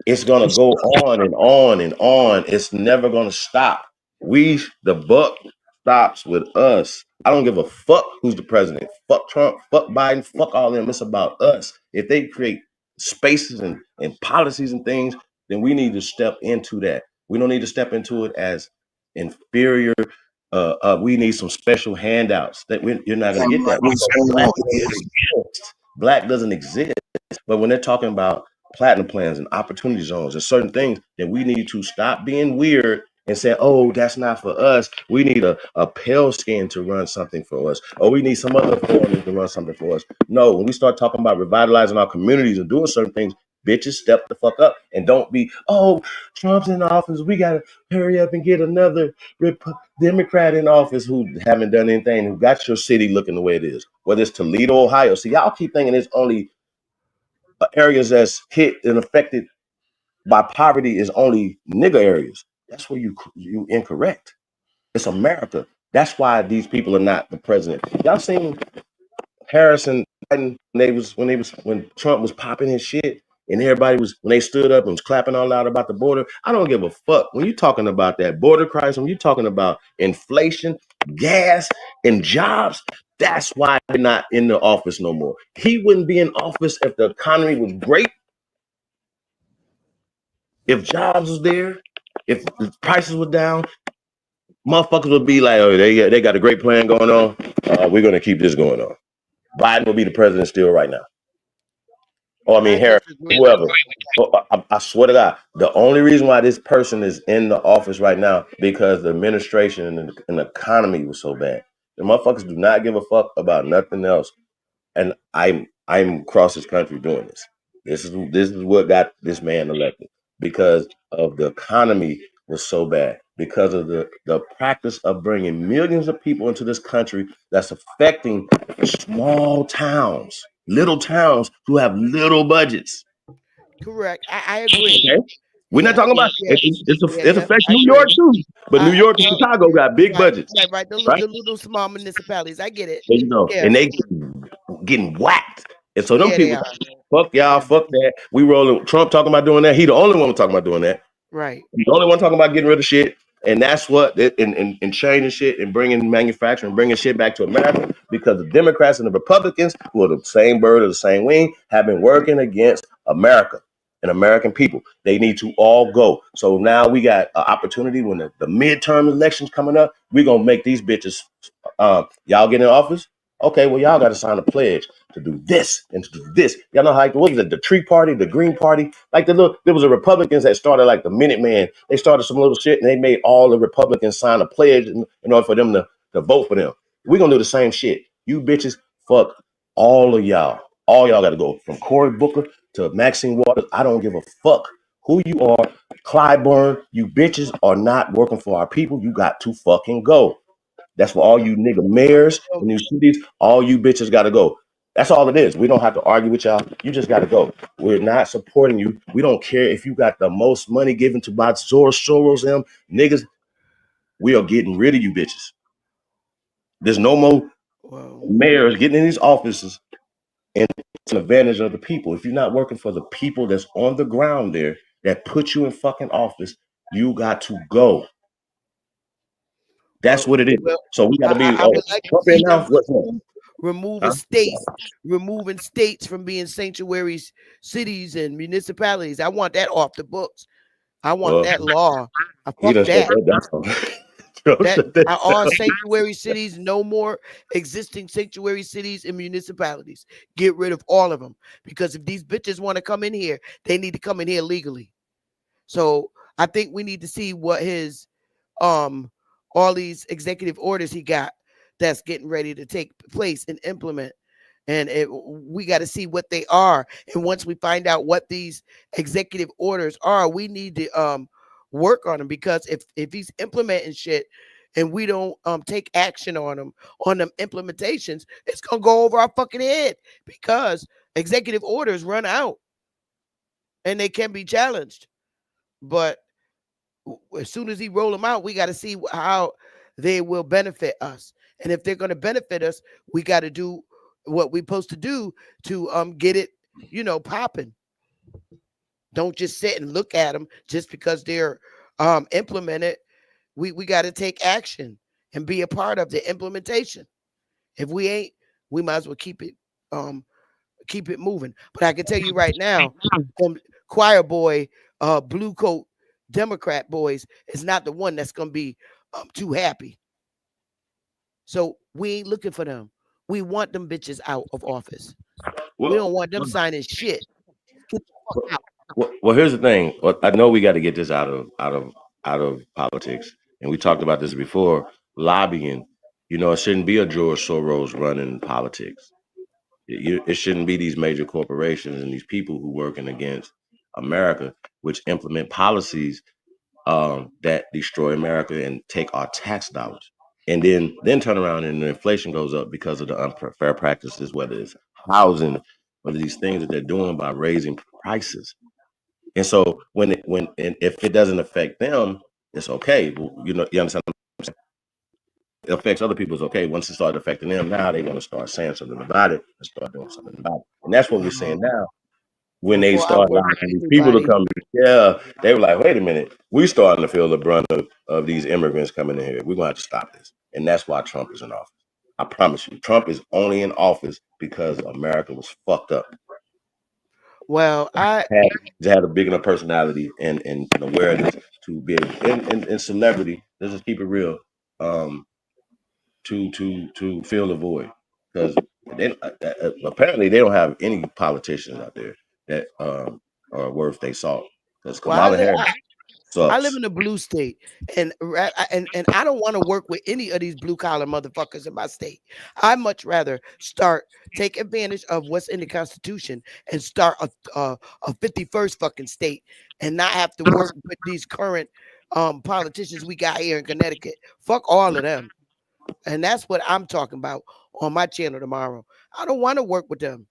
It's gonna go on and on and on. It's never gonna stop. The buck stops with us. I don't give a fuck who's the president. Fuck Trump, fuck Biden, fuck all them. It's about us. If they create spaces and policies and things, then we need to step into that. We don't need to step into it as inferior. We need some special handouts. You're not gonna get that. Black doesn't exist. But when they're talking about platinum plans and opportunity zones and certain things, then we need to stop being weird and say, oh, that's not for us. We need a pale skin to run something for us. Or we need some other foreigners to run something for us. No, when we start talking about revitalizing our communities and doing certain things, bitches, step the fuck up and don't be, oh, Trump's in office. We got to hurry up and get another Democrat in office who haven't done anything, who got your city looking the way it is. Whether it's Toledo, Ohio. See, y'all keep thinking it's only areas that's hit and affected by poverty is only nigger areas. That's where you incorrect. It's America. That's why these people are not the president. Y'all seen Harrison Biden when Trump was popping his shit and everybody was when they stood up and was clapping all out about the border. I don't give a fuck. When you're talking about that border crisis, when you're talking about inflation, gas, and jobs, that's why they're not in the office no more. He wouldn't be in office if the economy was great. If jobs was there, if the prices were down, motherfuckers would be like, oh, they got a great plan going on. We're going to keep this going on. Biden will be the president still right now. Oh, I mean, Harris, whoever. I swear to God, the only reason why this person is in the office right now because the administration and the economy was so bad. The motherfuckers do not give a fuck about nothing else. And I'm across this country doing this. This is what got this man elected because of the economy was so bad because of the practice of bringing millions of people into this country that's affecting small towns, little towns who have little budgets. Correct. I agree. Okay? We're not talking about it affects New York too, but New York and Chicago got big budgets. Right. The little small municipalities. I get it. There you go. Yeah. And they getting whacked. And so them people, fuck y'all, fuck that. We rolling Trump talking about doing that. He the only one talking about doing that. Right. He's the only one talking about getting rid of shit. And that's what and changing shit and bringing manufacturing, bringing shit back to America because the Democrats and the Republicans, who are the same bird or the same wing, have been working against America and American people. They need to all go. So now we got an opportunity when the midterm elections coming up. We're gonna make these bitches y'all get in office. Okay, well, y'all got to sign a pledge to do this and to do this. Y'all know how what was it? The Tree Party, the Green Party, like there was a Republicans that started like the Minuteman. They started some little shit and they made all the Republicans sign a pledge in order for them to vote for them. We're gonna do the same shit. You bitches, fuck all of y'all. All y'all got to go from Cory Booker to Maxine Waters. I don't give a fuck who you are. Clyburn, you bitches are not working for our people. You got to fucking go. That's for all you nigga mayors in these cities. All you bitches got to go. That's all it is. We don't have to argue with y'all. You just got to go. We're not supporting you. We don't care if you got the most money given to by Soros, them niggas. We are getting rid of you bitches. There's no more mayors getting in these offices and taking advantage of the people. If you're not working for the people that's on the ground there that put you in fucking office, you got to go. That's what it is. So we got to be. Removing states from being sanctuaries, cities, and municipalities. I want that off the books. I want that law. I fuck that. All sanctuary cities, no more existing sanctuary cities and municipalities. Get rid of all of them because if these bitches want to come in here, they need to come in here legally. So I think we need to see what his all these executive orders he got that's getting ready to take place and implement. And we got to see what they are. And once we find out what these executive orders are, we need to work on them, because if he's implementing shit and we don't take action on them implementations, it's gonna go over our fucking head, because executive orders run out and they can be challenged. But as soon as he roll them out, we got to see how they will benefit us. And if they're going to benefit us, we got to do what we're supposed to do to get it, popping. Don't just sit and look at them just because they're implemented. We got to take action and be a part of the implementation. If we ain't, we might as well keep it moving. But I can tell you right now, choir boy, blue coat Democrat boys is not the one that's gonna be too happy. So we ain't looking for them. We want them bitches out of office. We don't want them signing shit. Get the fuck out. Well, here's the thing. I know we got to get this out of politics, and we talked about this before. Lobbying, it shouldn't be a George Soros running politics. It shouldn't be these major corporations and these people who working against America, which implement policies that destroy America and take our tax dollars, and then turn around and the inflation goes up because of the unfair practices, whether it's housing, whether these things that they're doing by raising prices. And so if it doesn't affect them, it's okay. You understand what I'm saying? It affects other people, it's okay. Once it started affecting them, now they're going to start saying something about it and start doing something about it. And that's what we're saying now. When they start allowing these people to come, they were like, wait a minute, we starting to feel the brunt of these immigrants coming in here. We're going to have to stop this. And that's why Trump is in office. I promise you, Trump is only in office because America was fucked up. Well, I had a big enough personality and awareness to be able, and celebrity, let's just keep it real, to fill the void. Because apparently they don't have any politicians out there that are worth their salt. Because Kamala Harris sucks. I live in a blue state, and I don't want to work with any of these blue collar motherfuckers in my state. I much rather take advantage of what's in the Constitution and start a 51st fucking state, and not have to work with these current politicians we got here in Connecticut. Fuck all of them. And that's what I'm talking about on my channel tomorrow. I don't want to work with them.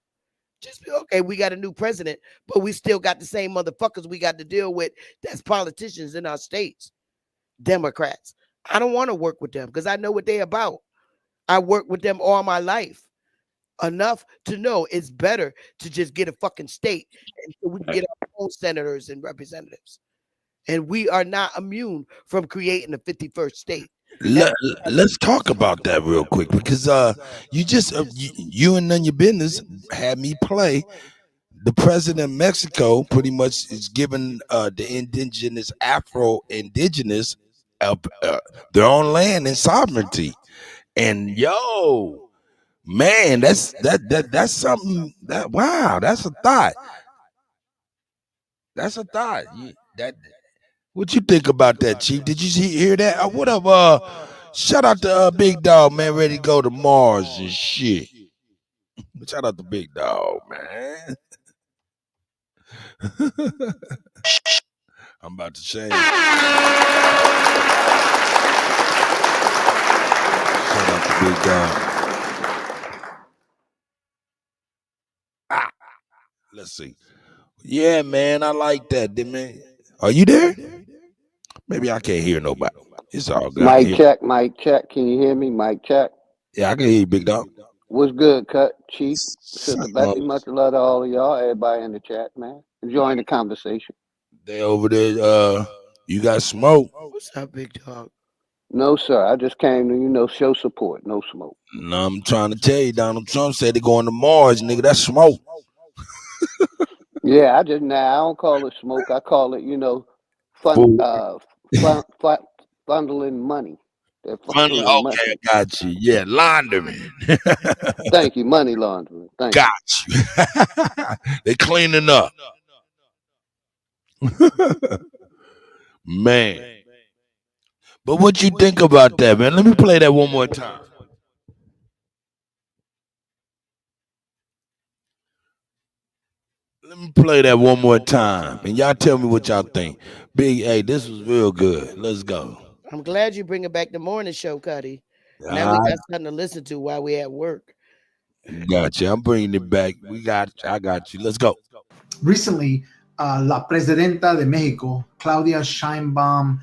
Just be okay. We got a new president, but we still got the same motherfuckers we got to deal with. That's politicians in our states, Democrats. I don't want to work with them because I know what they're about. I worked with them all my life, enough to know it's better to just get a fucking state and so we can get our own senators and representatives. And we are not immune from creating a 51st state. Let's talk about that real quick, because you just you and none your business had me play. The president of Mexico pretty much is giving the indigenous Afro-indigenous their own land and sovereignty. And man, that's something that, wow, that's a thought. That's a thought. What you think about that, Chief? Did you hear that? What up? Shout out to Big Dog, man, ready to go to Mars and shit. Shout out to Big Dog, man. I'm about to change. Shout out to Big Dog. Let's see. Yeah, man, I like that, man. Are you there? Maybe I can't hear nobody. It's all good. Mic check. Can you hear me? Mic check. Yeah, I can hear you, Big Dog. What's good, Cut Chief? Sister Becky, much love to all of y'all. Everybody in the chat, man. Enjoying the conversation. They over there. You got smoke. What's up, Big Dog? No, sir. I just came to, show support. No smoke. No, I'm trying to tell you, Donald Trump said they're going to Mars, nigga. That's smoke. Yeah, I don't call it smoke. I call it, funneling money. Okay, money. I got you. Yeah, laundering. Thank you, money laundering. Thank got you. They cleaning up. Man. But what you think about that, man? Let me play that one more time. Let me play that one more time, and y'all tell me what y'all think. Big, hey, this was real good. Let's go. I'm glad you bringing back the morning show, Kutty. Now we I got something to listen to while we at work. got you. I'm bringing it back. I got you. Let's go. Recently, la presidenta de Mexico, Claudia Sheinbaum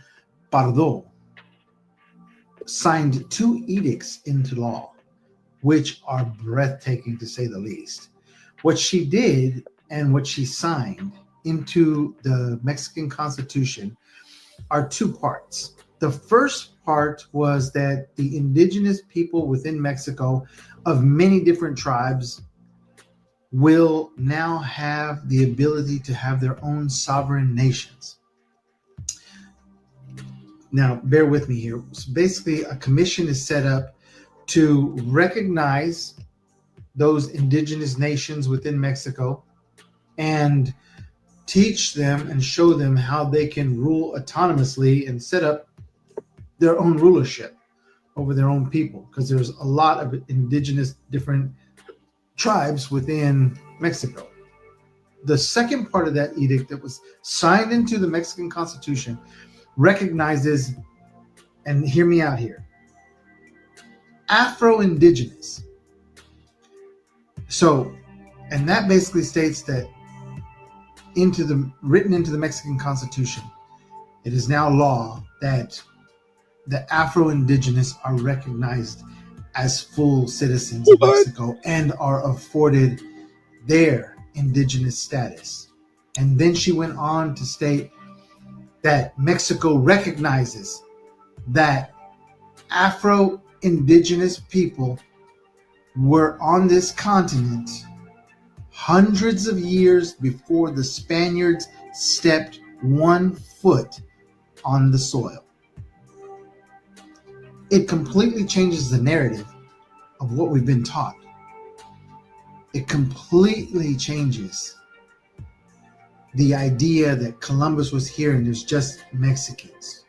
Pardo, signed 2 edicts into law, which are breathtaking to say the least. What she did and what she signed into the Mexican Constitution are 2 parts. The first part was that the indigenous people within Mexico of many different tribes will now have the ability to have their own sovereign nations. Now, bear with me here. So basically, a commission is set up to recognize those indigenous nations within Mexico and teach them and show them how they can rule autonomously and set up their own rulership over their own people, because there's a lot of indigenous different tribes within Mexico. The second part of that edict that was signed into the Mexican Constitution recognizes, and hear me out here, Afro-Indigenous. So, and that basically states that written into the Mexican Constitution, it is now law that the Afro-Indigenous are recognized as full citizens of Mexico and are afforded their indigenous status. And then she went on to state that Mexico recognizes that Afro-Indigenous people were on this continent hundreds of years before the Spaniards stepped 1 foot on the soil. It completely changes the narrative of what we've been taught. It completely changes the idea that Columbus was here and there's just Mexicans.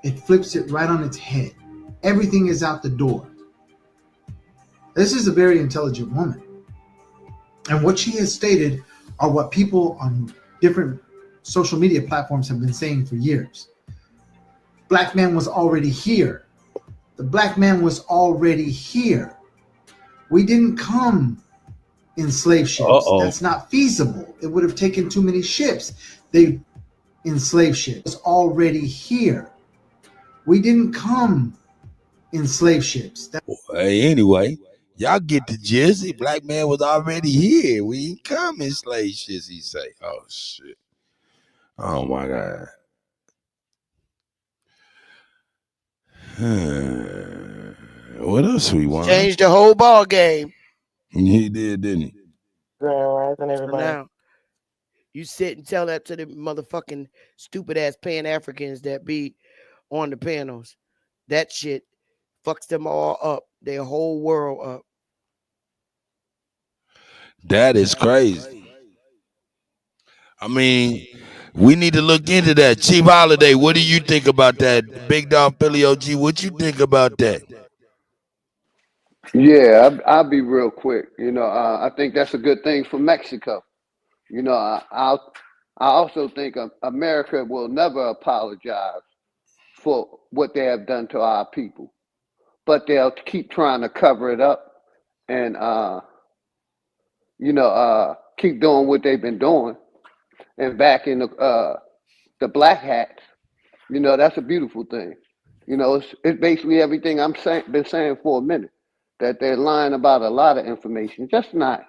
It flips it right on its head. Everything is out the door. This is a very intelligent woman. And what she has stated are what people on different social media platforms have been saying for years. Black man was already here. The black man was already here. We didn't come in slave ships. That's not feasible. It would have taken too many ships. They in slave ships was already here. We didn't come in slave ships. Hey, anyway, y'all get the gist. The black man was already here. We ain't come in slave ships, he say. Oh, shit. Oh, my God. What else we want? Changed the whole ball game. He did, didn't he? So now, you sit and tell that to the motherfucking stupid ass Pan-Africans that be on the panels. That shit fucks them all up. Their whole world up. That is crazy. I mean, we need to look into that. Chief Holiday, what do you think about that? Big Dog Philly OG, what you think about that? Yeah, I'll be real quick. I think that's a good thing for Mexico. I also think America will never apologize for what they have done to our people, but they'll keep trying to cover it up and keep doing what they've been doing. And back in the black hats, that's a beautiful thing. It's basically everything been saying for a minute, that they're lying about a lot of information, just not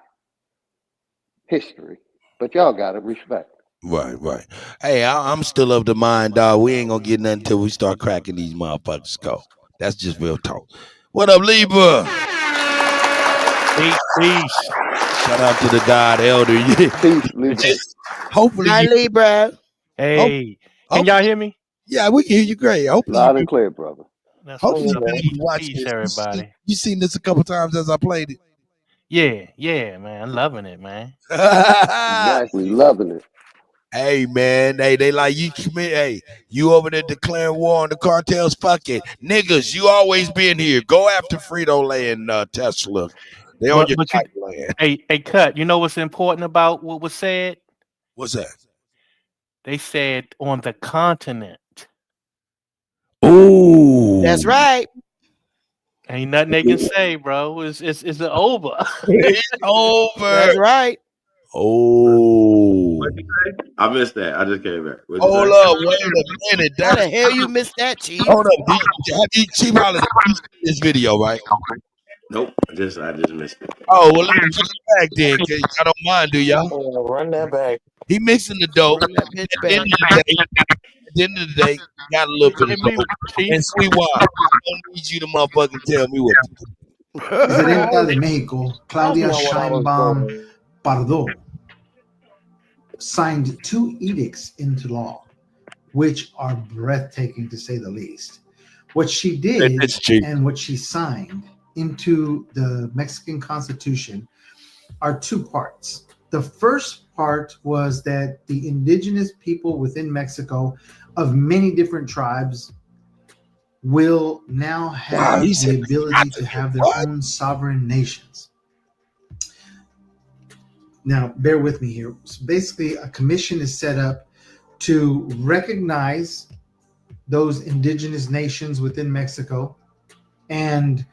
history. But y'all gotta respect. Right. Hey, I'm still of the mind, dog. We ain't gonna get nothing until we start cracking these motherfuckers' skull. That's just real talk. What up, Libra? Peace. Shout out to the God Elder. Peace, Libra. Hopefully, Hi, Libra. Hey, can y'all hear me? Yeah, we can hear you great. Hopefully, loud and clear, brother. Hopefully, you watch Peace, everybody. You seen this a couple times as I played it. Yeah, man, loving it, man. Exactly, loving it. Hey, man, they like you. Hey, you over there declaring war on the cartels? Fuck it, niggas. You always been here. Go after Frito-Lay and Tesla. They on your But you, land. hey, Cut. You know what's important about what was said? What's that? They said on the continent. Ooh, That's right. Ain't nothing they can say, bro. It's over. It's over. That's right. Oh, I missed that. I just came back. What'd you hold say? up, wait a minute. How That's the hell you missed that, Chief? hold up. Have you Chief Holiday you seen this video, right? Nope. I just missed it. Oh well, let me run it back then, cause I don't mind, do y'all? Run that back. He mixing the dope. Run that bitch At the end back. of the day, got a little bit of Hit me, dope Chief. and sweet wine. I don't need you to motherfucking tell me what to do. Presidenta de Mexico, Claudia That's not what I was Sheinbaum doing. Pardo, signed 2 edicts into law, which are breathtaking to say the least. What she did It's cheap. and what she signed into the Mexican Constitution are 2 parts. The first part was that the indigenous people within Mexico of many different tribes will now have he said the ability to have their own sovereign nations. Now, bear with me here. So basically, a commission is set up to recognize those indigenous nations within Mexico and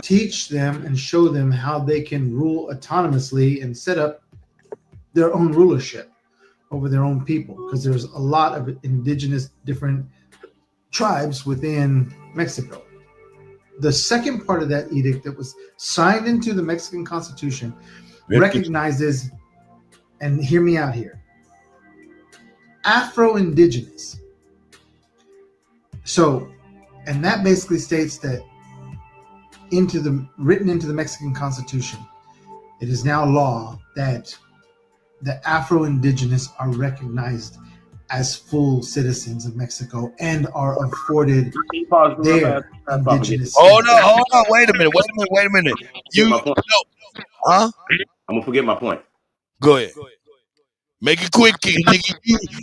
teach them and show them how they can rule autonomously and set up their own rulership over their own people, because there's a lot of indigenous different tribes within Mexico. The second part of that edict that was signed into the Mexican Constitution recognizes, and hear me out here, Afro-Indigenous. So, and that basically states that written into the Mexican Constitution, it is now law that the Afro-Indigenous are recognized as full citizens of Mexico and are afforded their indigenous. Hold on, wait a minute. You my point. no, huh? I'm gonna forget my point. Go ahead. Make it quick, nigga.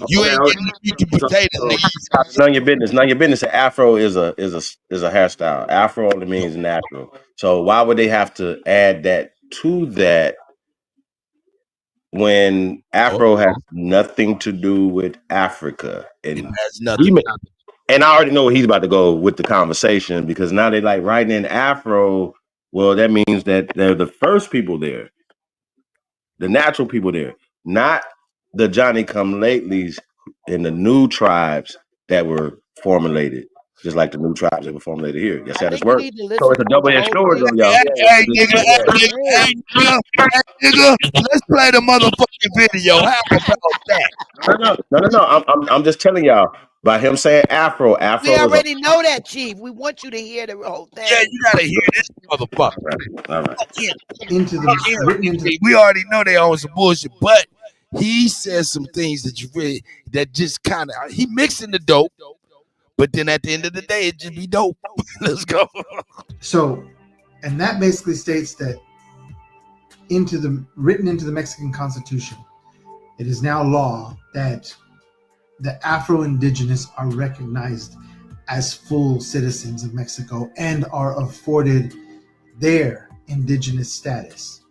You ain't getting the meat and potatoes, nigga. None of your business. None of your business. Afro is a hairstyle. Afro only means natural. So why would they have to add that to that when Afro has nothing to do with Africa? And it has nothing. And I already know where he's about to go with the conversation, because now they like writing in Afro. Well, that means that they're the first people there, the natural people there, not the Johnny come latelys and the new tribes that were formulated, just like the new tribes that were formulated here. Yes, that is work. So it's a double-edged sword, though, y'all. Hey, nigga, let's play the motherfucking video. How about that? No. I'm just telling y'all. By him saying Afro We already know that, Chief. We want you to hear the whole thing. Yeah, you gotta hear this motherfucker. All right. We already know they own some bullshit, but he says some things that just kind of he mixing the dope, but then at the end of the day, it just be dope. Let's go. So, and that basically states that written into the Mexican Constitution, it is now law that the Afro-Indigenous are recognized as full citizens of Mexico and are afforded their indigenous status.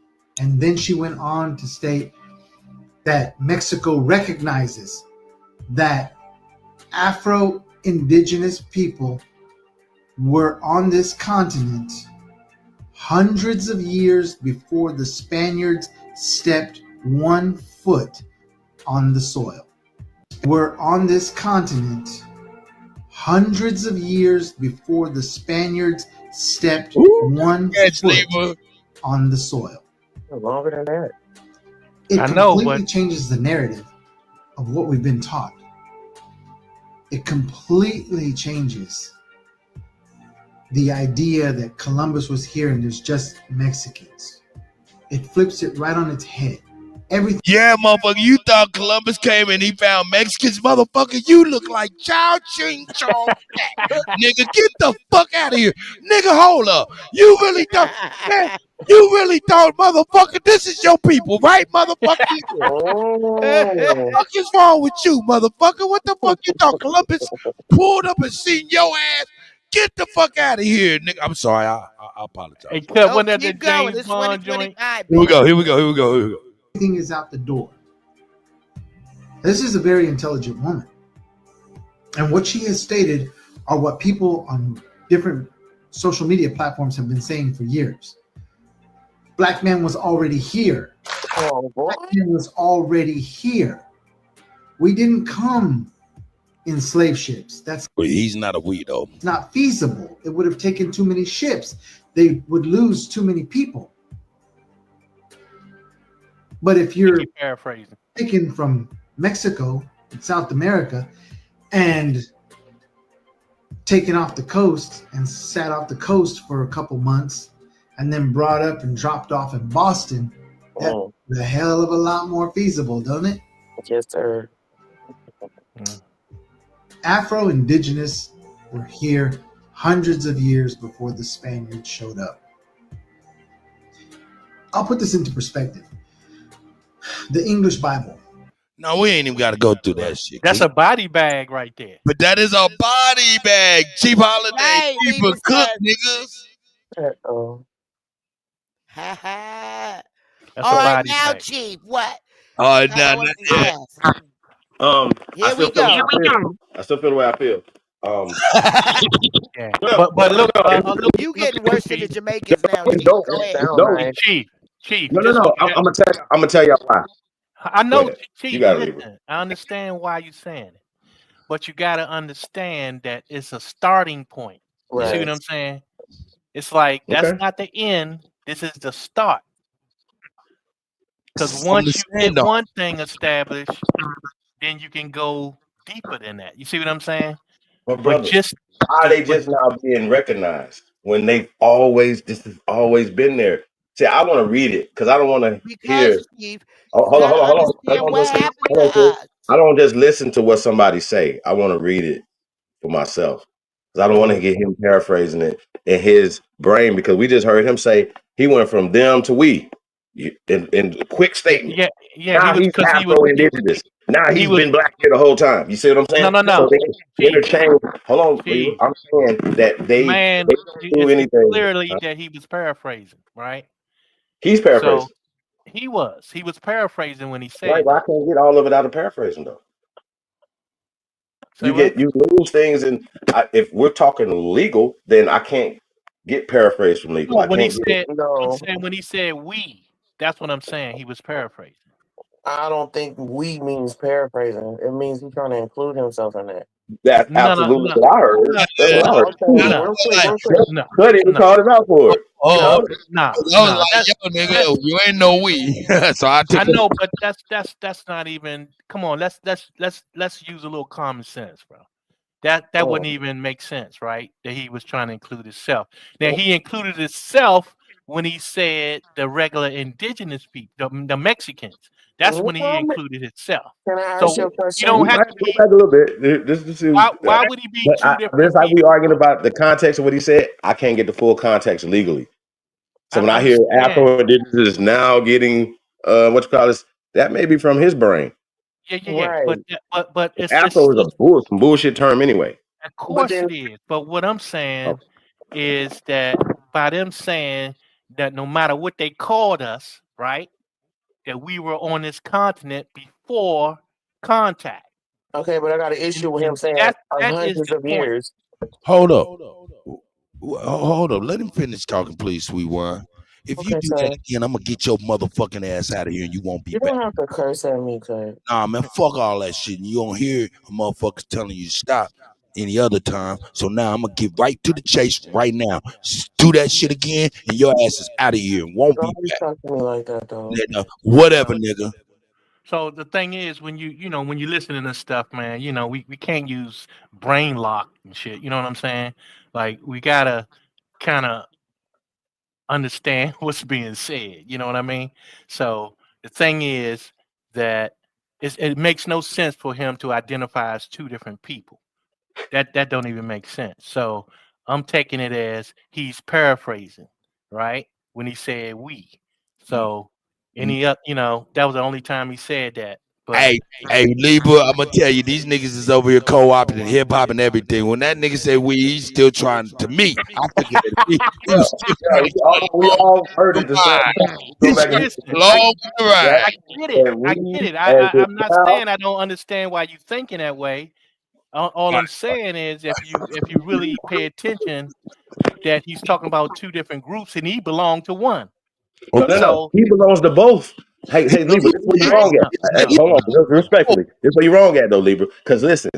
And then she went on to state that Mexico recognizes that Afro-Indigenous people were on this continent hundreds of years before the Spaniards stepped 1 foot on the soil. Were on this continent hundreds of years before the Spaniards stepped 1 foot on the soil. Longer than that. It completely changes the narrative of what we've been taught. It completely changes the idea that Columbus was here and there's just Mexicans. It flips it right on its head. Everything. Yeah, motherfucker, you thought Columbus came and he found Mexicans, motherfucker. You look like Chow Ching Chong. Nigga, get the fuck out of here. Nigga, hold up. You really thought, man, motherfucker, this is your people, right, motherfucker? What the fuck is wrong with you, motherfucker? What the fuck you thought Columbus pulled up and seen your ass Get the fuck out of here, nigga. I'm sorry. I apologize. Hey, cut one No, of the keep going. James It's Bond joint. 2025. Here we go. Here we go. Here we go. Here we go. Everything is out the door. This is a very intelligent woman. And what she has stated are what people on different social media platforms have been saying for years. Black man was already here. Oh, boy. Black man was already here. We didn't come in slave ships. That's But he's not a we though. not feasible. It would have taken too many ships. They would lose too many people. But if you're Paraphrasing. taken from Mexico, South America, and taken off the coast and sat off the coast for a couple months and then brought up and dropped off in Boston, that's a hell of a lot more feasible, doesn't it? Yes, sir. Afro-Indigenous were here hundreds of years before the Spaniards showed up. I'll put this into perspective. The English Bible. No, we ain't even got to go through that shit. That's a body bag right there. But that is a body bag. Chief Holiday. Right, Chief English UnKutt, bag. niggas. Ha ha. That's All a right, body now, bag. Chief, what? All right, Tell now, us yeah. yes. I Here still we feel go. the way I feel. I still feel the way I feel. Yeah. But look, look, You look getting at worse this, than the Chief. Jamaicans now, Chief. Don't Go ahead. Sound no, right. Chief, no. just look at I'm gonna tell y'all why. I Go know, ahead. You Chief, gotta leave it. listen, I understand why you're saying it. But you got to understand that it's a starting point. You see what Right. I'm saying? It's like, that's Okay. not the end. This is the start. Because From once the you get stand one thing established, then you can go deeper than that. You see what I'm saying? But But brother, just, how are they just now being recognized when this has always been there? See, I want to read it because I don't want to hear. Because, Chief, Oh, you hold on, got to hold on, understand hold on, what sis. happened Hold to on, sis. us. I don't just listen to what somebody say. I want to read it for myself because I don't want to get him paraphrasing it in his brain because we just heard him say he went from them to we in a quick statement. yeah, Now he's because he Afro-Indigenous. Now he he's was, been black here the whole time. You see what I'm saying? no. So they Chief, interchange. Hold on, Chief, I'm saying that they man, don't do it's anything. clearly that he was paraphrasing, right? He's paraphrasing. So he was paraphrasing when he Right, said but I that. can't get all of it out of paraphrasing though. Say what? You lose things, and if we're talking legal, then I can't get paraphrased from legal. No, I when he can't get said, No, when he said we, that's what I'm saying. He was paraphrasing. I don't think we means paraphrasing. It means he's trying to include himself in that. That's absolutely what I heard. That's what I heard. Okay, real quick. Cutty even called him out for it. Oh, Nah, I was like, yo, nigga, you ain't no we. So I took I know, but that's not even. Come on, let's use a little common sense, bro. That wouldn't even make sense, right? That he was trying to include himself. Now he included himself when he said the regular indigenous people, the Mexicans. That's when he included himself. Can I ask So you a you question? don't We have might to go be. back a little bit. This is Why would he be two different just like we people? arguing about the context of what he said, I can't get the full context legally. So when I hear understand. Afro-Indigenous is now getting what you call this, that may be from his brain. Yeah. But it's Afro is a bullshit term anyway. Of course it is. But what I'm saying is that by them saying that no matter what they called us, right, that we were on this continent before contact. Okay, but I got an issue with him saying that is hundreds the of point. years. Hold up. Hold up. Let him finish talking, please, sweet wine. If you Okay, do sir. that again, I'm gonna get your motherfucking ass out of here and you won't be You back. don't have to curse at me, cuz. Nah, man, fuck all that shit. And you don't hear a motherfucker telling you to stop any other time. So now I'm gonna get right to the chase right now. Do that shit again, and your ass is out of here and won't be Don't be back. talking to me like that, though. Nigga, whatever, nigga. So the thing is, when when you're listening to stuff, man, we can't use brain lock and shit. You know what I'm saying? Like we gotta kind of understand what's being said. You know what I mean? So the thing is that it makes no sense for him to identify as two different people. That don't even make sense. So I'm taking it as he's paraphrasing, right? When he said we. So that was the only time he said that Hey, Libra, I'm gonna tell you, these niggas is over here co-opting hip hop and everything. When that nigga said he's still trying to me, I took it as he was still trying to we all heard it the same time. Go back and Listen, long ride. I get it. I get it. I'm not saying I don't understand why you thinking that way. All I'm saying is if you really pay attention, that he's talking about two different groups and he belonged to one. No. He belongs to both. Hey, Libra, this is where you're wrong at. Hold on, respectfully. This is where you're wrong at, though, Libra. Because listen,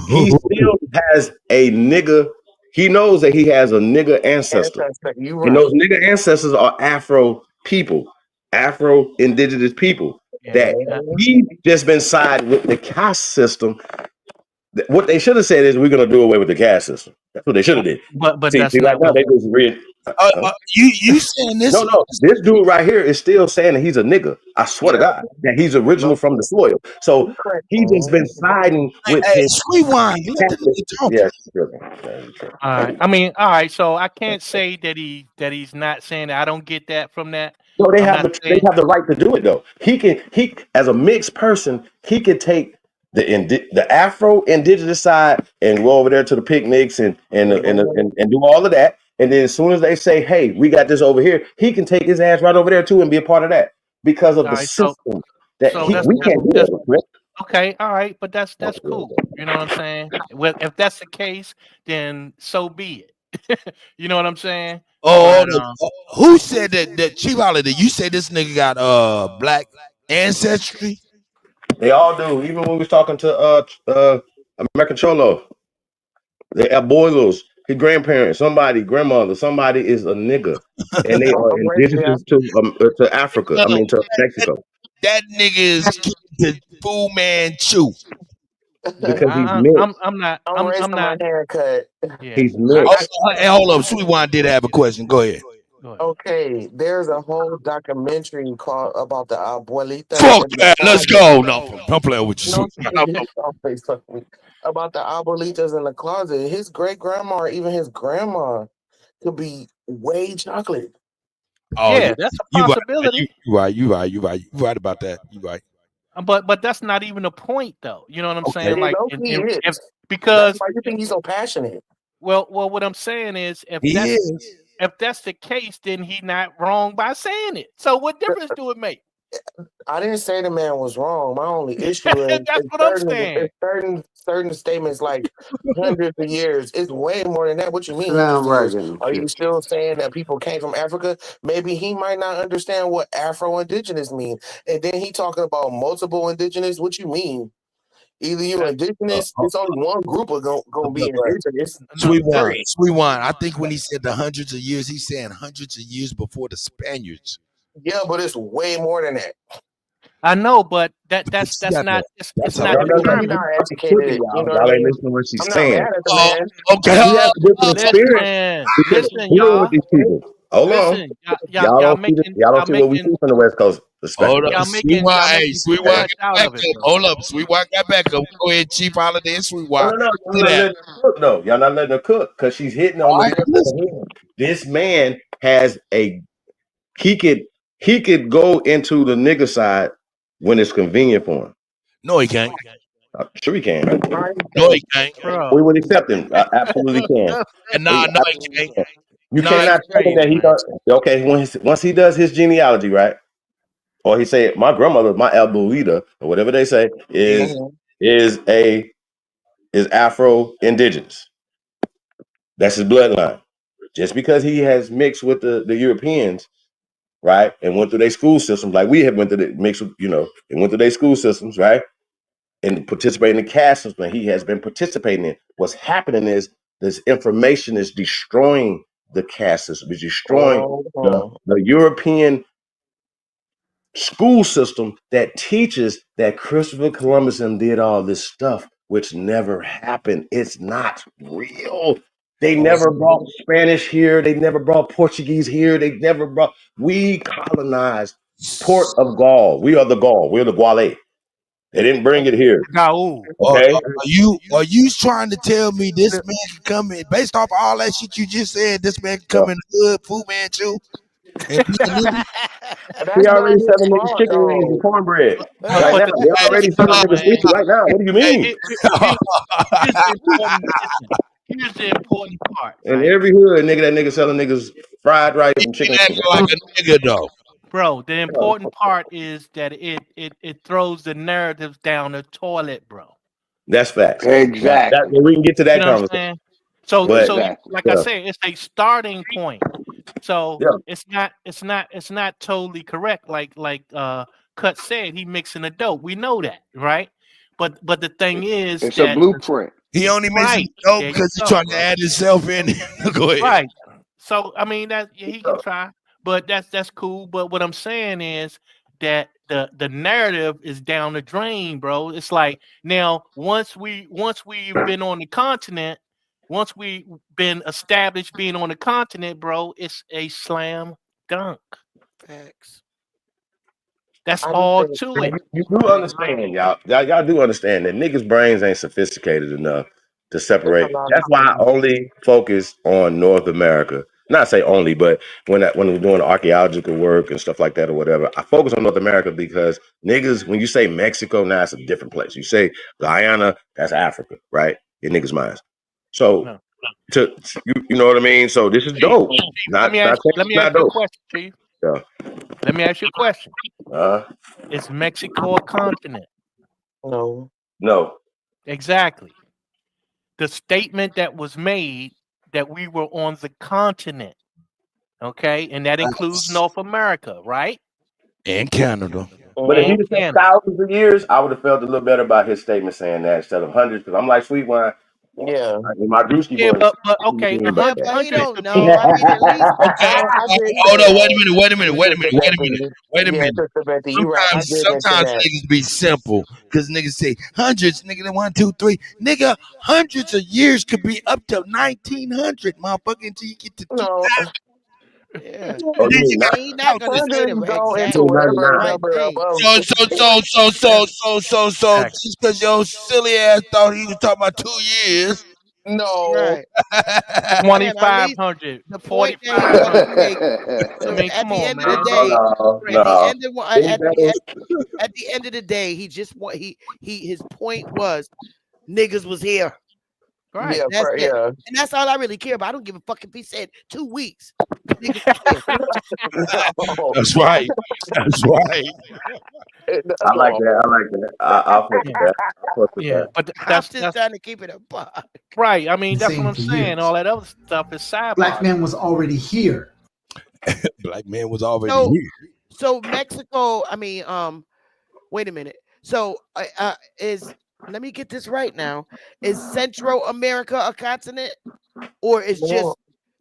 he still has a nigga. He knows that he has a nigga ancestor. You And those nigga ancestors are Afro people, Afro indigenous people. That he just been siding with the caste system. What they should have said is we're gonna do away with the caste system. That's what they should have did. But see, that's right not now what they just read. You saying this? No. This dude right here is still saying that he's a nigga. I swear to God that he's original from the soil. So he just been siding with his sweet wine. Let the nigga talk. Yeah. All right. I mean, all right. So I can't say that he's not saying that. I don't get that from that. No, they have the right to do it though. He as a mixed person, he could take the Afro indigenous side and go over there to the picnics and do all of that. And then as soon as they say, "Hey, we got this over here," he can take his ass right over there too and be a part of that because of the system that we can't do that. Right? Okay, all right, but that's cool. You know what I'm saying? Well, if that's the case, then so be it. You know what I'm saying? Who said that Chief Holiday? You say this nigga got black ancestry? They all do. Even when we was talking to American Cholo, they abuelos, his grandparents, grandmother, somebody is a nigga, and they are indigenous to Africa. I mean to Mexico. That nigga is the Fu Manchu. Because he's mixed. I'm not. My haircut. Yeah. He's mixed. Hey, hold up. Sweet Wine did have a question. Go ahead. Okay, there's a whole documentary called about the abuelita. Fuck that. Let's go. No, I'm playing with you. About the abuelitas in the closet. His great grandma, or even his grandma, could be way chocolate. Oh, yeah, that's a possibility. You right about that. You right. But that's not even a point, though. You know what I'm saying? Like, because that's why you think he's so passionate. Well, what I'm saying is, if that's the case, then he's not wrong by saying it. So what difference do it make? I didn't say the man was wrong. My only issue is that's what I'm saying. Certain statements like hundreds of years. It's way more than that. What you mean? Are you still saying that people came from Africa? Maybe he might not understand what Afro-Indigenous means. And then he talking about multiple indigenous. What you mean? Either you're indigenous, it's only one group of gonna be indigenous. Sweet Wine. I think when he said the hundreds of years, he's saying hundreds of years before the Spaniards. Yeah, but it's way more than that. I know, but that's not. It's not determined. Educated. Y'all ain't listening to what she's saying. Okay. You have a different experience. Listen, y'all. With these people. Hold on. Y'all don't see what we see from the West Coast. Hold up. Sweet Wine. Sweet Wine got back up. Hold up. Sweet Wine got back up. Go ahead, Chief Holiday and Sweet Wine. No. Y'all not letting her cook because she's hitting on this man has he could go into the nigga side when it's convenient for him. No, he can't. Sure he can. No, he can't. We would accept him. I absolutely can. And no, he can't. You cannot tell me that he does. Okay, once he does his genealogy, right? Or he say my grandmother, my abuelita, or whatever they say, is Afro indigenous. That's his bloodline. Just because he has mixed with the Europeans, right, and went through their school systems, like we have went through and went through their school systems, right, and participating in caste system, he has been participating in. What's happening is this information is destroying the caste system, is destroying the European school system that teaches that Christopher Columbus did all this stuff, which never happened. It's not real. They never brought Spanish here. They never brought Portuguese here. We colonized Port of Gaul. We are the Gaul. We're the Guale. They didn't bring it here. Okay. Are you trying to tell me this man can come in based off all that shit you just said? This man can come in the hood, Fu Manchu? And be a nigga. He already selling niggas chicken wings and cornbread right now. They already selling niggas sushi right now. What do you mean? Here's the important part. In Right? every hood, nigga, that nigga selling niggas fried rice and chicken wings. Like a nigga though. Bro, the important part is that it throws the narratives down the toilet, bro. That's facts. Exactly. We can get to that You know what I'm conversation. saying? So, But- so Exactly. like I said, it's a starting point. So it's not totally correct. Like Kutt said, he mixing the dope. We know that, right? But the thing is, It's that a blueprint. He only Right. missing dope There you because he's go, trying bro. to add himself in. Go ahead. Right. So I mean that he can try, but that's cool. But what I'm saying is that the narrative is down the drain, bro. It's like now once we've been on the continent, once we've been established being on the continent, bro, it's a slam dunk. Facts. That's all to it. You do understand, y'all. Y'all do understand that niggas' brains ain't sophisticated enough to separate. That's why I only focus on North America. Not say only, but when we're doing archaeological work and stuff like that or whatever, I focus on North America because niggas, when you say Mexico, now it's a different place. You say Guyana, that's Africa, right? In niggas' minds. So you know what I mean? So this is dope. Let me ask you a dope. question, Chief. Yeah. Let me ask you a question. Is Mexico a continent? No. Exactly. The statement that was made that we were on the continent, okay, and that includes North America, right? And Canada. But if he'd have said thousands of years, I would have felt a little better about his statement saying that instead of hundreds. Because I'm like sweet wine. Yeah. My Drewski Yeah, boys. but okay, Yeah, but he don't know. I mean, at least. Hold on, wait a minute. Sister Betty, you right. I did mention Sometimes that. niggas be simple because niggas say hundreds, nigga, they 1, 2, 3. Nigga, hundreds of years could be up to 1900, motherfucker, until you get to 2000. Yeah. Oh, you mean He's not gonna say the exact right thing. So just because your silly ass thought he was talking about 2 years. No. Right. 2,500. The point that he wants to make. I mean, at come the on, end man. of the day, No. at the end of the day, he just his point was niggas was here. Right. Yeah, That's it. yeah. And that's all I really care about. I don't give a fuck if he said 2 weeks. Niggas was here. That's right. That's right. I like that. I'll fuck with that. Yeah, but I'm just trying to keep it a buck. Right. I mean, that's Same what I'm for saying. years. All that other stuff is sidebar. Black man was already here. Black man was already So, here. so Mexico, I mean, wait a minute. So let me get this right now. Is Central America a continent? Or is just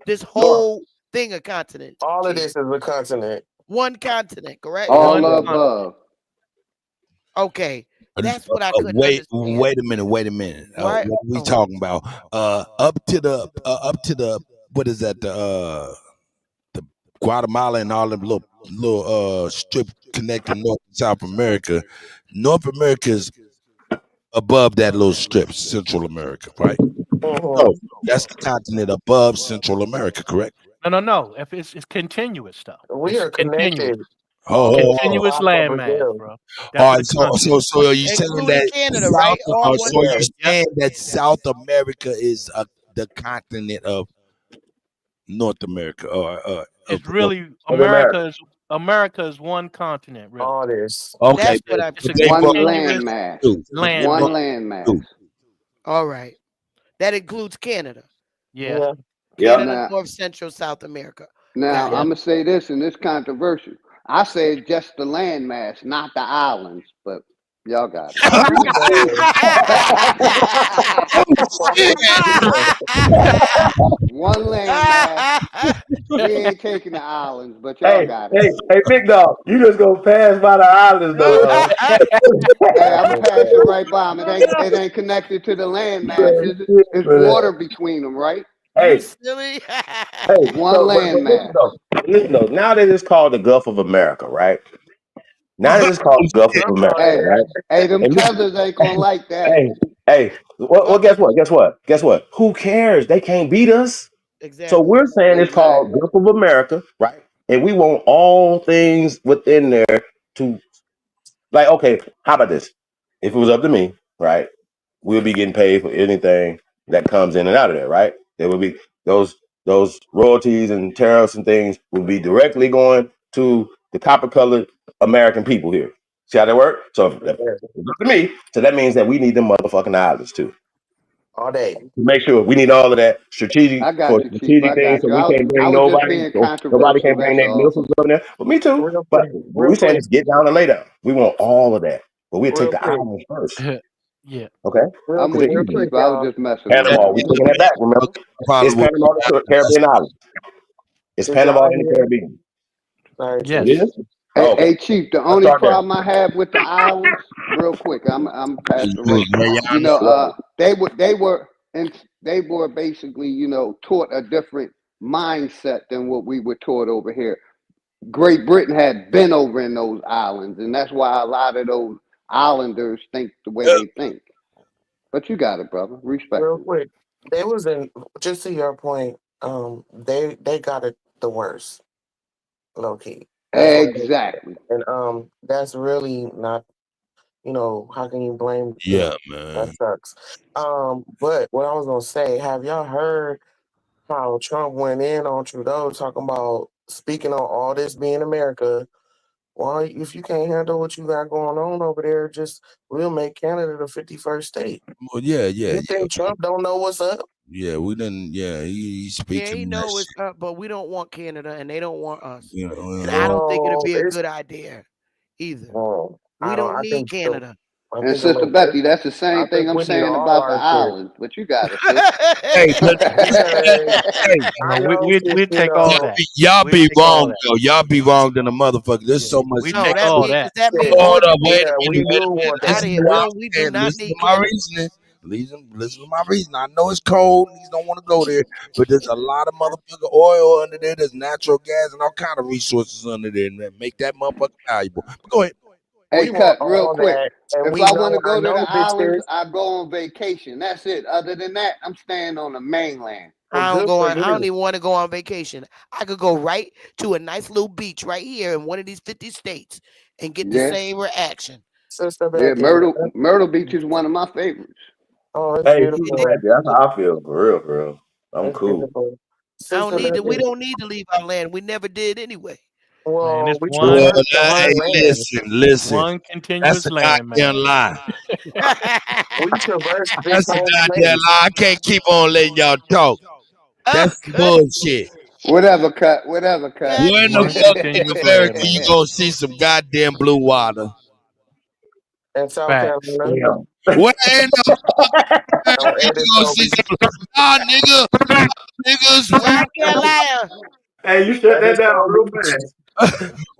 this whole thing a continent? All of this is a continent. One continent, correct? All above. Okay. That's what I couldn't understand. Wait a minute. Right? What we talking about? Up to the what is that? The Guatemala and all them little strip connecting North and South America. North America is above that little strip, Central America, right? So that's the continent above Central America, correct? No. If it's continuous stuff. We are connected. Continuous landmass, bro. All right, so are you saying that Canada, right? so you're saying that South America is the continent of North America, or it's really America is one continent, really. All this. Okay, it's a one continuous landmass. One landmass. All right. That includes Canada. Yeah. Canada, North, Central, South America. Now, I'm going to say this, and it's controversial. I say just the landmass, not the islands, but y'all got it. One landmass. We ain't taking the islands, but y'all got it. Hey, big dog, you just go pass by the islands, though. Hey, I'm passing right by them. It ain't connected to the landmass. It's water between them, right? Hey, silly. One landmass. Listen though, now that it's called the Gulf of America, right? Now that it's called the Gulf of America, right? Hey, them tethers ain't gonna like that. Hey. Well, guess what? Who cares? They can't beat us. Exactly. So we're saying it's called Gulf of America, right? And we want all things within there to, like, okay, how about this? If it was up to me, right, we'll be getting paid for anything that comes in and out of there, right? There will be those royalties and tariffs and things will be directly going to the copper-colored American people here. See how that work? So if it's up to me, so that means that we need them motherfucking islands too. All day. To make sure we need all of that strategic I got for you, Chief. strategic I things, got so you. we can't I bring was just nobody. being So nobody controversial. can bring That's their all. missiles over there. But me too. Real But quick, we saying is get down and lay down. We want all of that, but we'll take real the quick, islands first. Yeah. Okay, I'm because with it's you, real easy. quick, Chief. I was y'all. just messing with you. Panama, we taking that back. Remember, it's Probably Panama, the Caribbean islands. It's Did Panama y'all in the hear? Caribbean. Sorry, It Chief. Yes. is. Hey, Oh, okay, hey, Chief. The let's only start there. problem I have with the islands, real quick, I'm past the race. You know, Love they were basically, you know, taught a different mindset than what we were taught over here. Great Britain had been over in those islands, and that's why a lot of those islanders think the way they think. But you got it, brother. Real Respectfully. quick. They was in, just to your point, they got it the worst, low key. That's why Exactly. and that's really not, you know, how can you blame, you Yeah, know, that man. sucks. But what I was gonna say, have y'all heard how Trump went in on Trudeau talking about speaking on all this being America? Well, if you can't handle what you got going on over there, just we'll make Canada the 51st state. Well, yeah. You think Trump don't know what's up? Yeah, we didn't. Yeah, he's Yeah, speaking he that know shit. it's up, but we don't want Canada, and they don't want us. You know, And I don't think it'll No, be a it's good idea either. I We don't. don't I need think Canada. I And think a Sister little. Becky, that's the I same thing think I'm we need saying all about the our shit. islands. But you got it, sis. hey, but Because hey, I No, know, we you take all know, that. y'all We be take all wrong that. though. Y'all be wrong than a motherfucker. There's Yeah, so much. we No, take that all mean that. does that mean Hold more? up, wait yeah, a we minute. do want Out that. of Listen here. to what I'm We do saying. not Listen need to my Canada. reasoning. Listen to my reason. I know it's cold. Niggas don't want to go there, but there's a lot of motherfucking oil under there. There's natural gas and all kind of resources under there that make that motherfucker valuable. But go ahead. Hey, We want Cut, real all quick. that, and If we I want to know. I go to the know, islands, bitches. I go on vacation. That's it. Other than that, I'm staying on the mainland. Well, I don't good go for on. I don't you, even want to go on vacation. I could go right to a nice little beach right here in one of these 50 states and get the Yeah. same reaction. Sister Yeah, Becky. Myrtle Beach is one of my favorites. Oh, it's Hey, Sister beautiful. Becky, that's how I feel for real. I'm It's cool. beautiful. I don't Sister need to. We Becky. don't need to leave our land. We never did anyway. Man, Well, it's we Well, traversed the hey, whole land. listen. one That's continuous a land goddamn mass. lie. We traversed this That's a whole goddamn place. lie. I can't keep on letting y'all talk. That's bullshit. Whatever, Cut. Whatever, Cut. Where in the One fuck in continuous America land you mass. gonna see some goddamn blue water? In South Facts. Carolina. Where in the fuck America Don't you edit gonna don't see be some nigga? Niggas, South Carolina. Hey, you shut that edit down don't real be fast.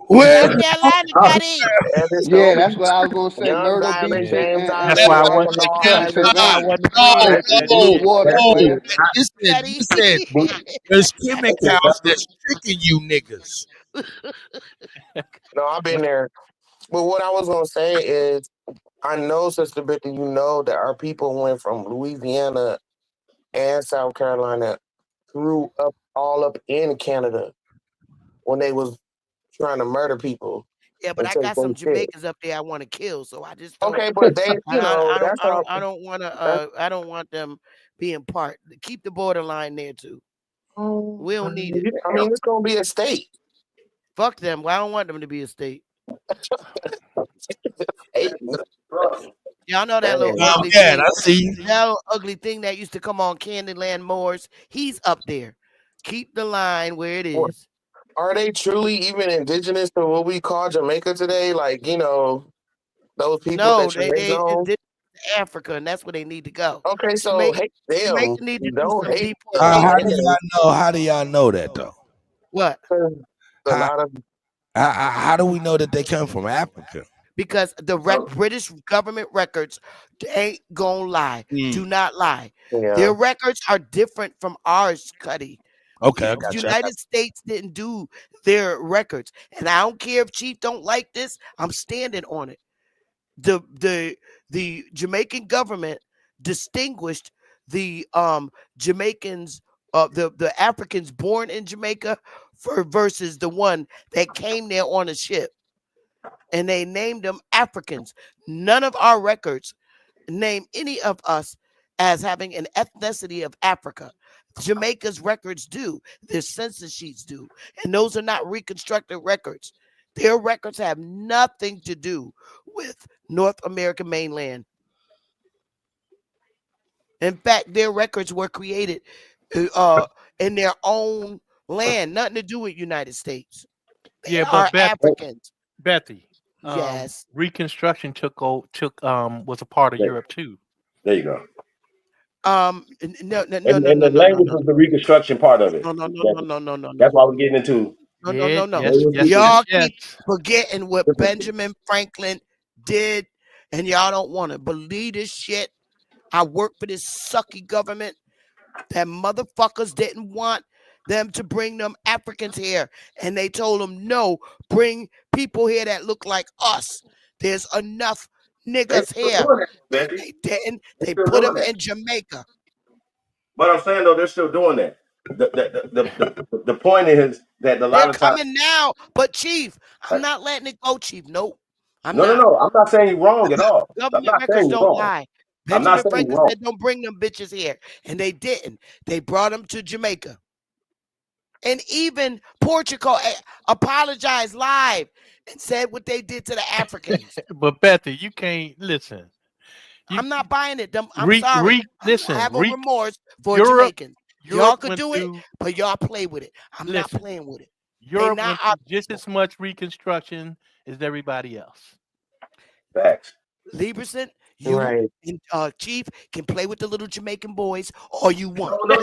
where South Carolina got in. edit Yeah, don't that's be what I was gonna say. Young Myrtle Diamond, Beach James That's why I Diamond, wasn't. Law and Island. That's why I Savannah. wasn't agreeing with That you. blue water area. listen. There's chemicals that's tricking you niggas. No, I've been there. But what I was gonna say is I know, Sister Becky, you know that our people went from Louisiana and South Carolina through up all up in Canada when they was trying to murder people Yeah, but and I take got their some shit. Jamaicans up there I want to kill, so I just don't. Okay, but they, you know, that's how. I don't want to. That's, I don't want them being part. Keep the borderline there too. We don't need it. I mean, it's gonna be a state. Fuck them. Well, I don't want them to be a state. Y'all know that little Dang. ugly Yeah, thing. I see. That little ugly thing that used to come on Candyland Moors. He's up there. Keep the line where it What- is. Are they truly even indigenous to what we call Jamaica today? Like, you know, those people No, that you hate they on? did Africa, and that's where they need to go. Okay, so hate them. Jamaica need to do Don't some hate the How do deportation. y'all know? How do y'all know that though? What? A lot of How do we know that they come from Africa? Because the British government records ain't gonna lie. Do not lie. Yeah. Their records are different from ours, Kutty. Okay, I The got you. United States didn't do their records, and I don't care if Chief don't like this. I'm standing on it. The Jamaican government distinguished the Jamaicans, the Africans born in Jamaica versus the one that came there on a ship. And they named them Africans. None of our records name any of us as having an ethnicity of Africa. Jamaica's records do. Their census sheets do. And those are not reconstructed records. Their records have nothing to do with North American mainland. In fact, their records were created in their own land, nothing to do with United States. They are Africans. Bethy. Yes. Reconstruction was a part of Europe too. There you go. No. And the language was the reconstruction part of it. No. That's what I was getting into. No. Y'all keep forgetting what Benjamin Franklin did, and y'all don't want to believe this shit. I work for this sucky government. That motherfuckers didn't want them to bring them Africans here, and they told them no, bring people here that look like us. There's enough niggas here. They didn't. They put them in Jamaica. But I'm saying though, they're still doing that. The point is that a lot of times they're coming now. But Chief, I'm not letting it go, Chief. Nope. No. I'm not saying you're wrong at all. Government records don't lie. Benjamin Franklin said, "Don't bring them bitches here," and they didn't. They brought them to Jamaica, and even Portugal apologized live and said what they did to the Africans. But Bethy, you can't listen. I'm not buying it. I'm sorry. Listen, I have a remorse for Jamaicans. Y'all could do it, but y'all play with it. I'm not playing with it. Europe went through just as much reconstruction as everybody else. Facts. Lieberson, you and Chief can play with the little Jamaican boys all you want. No.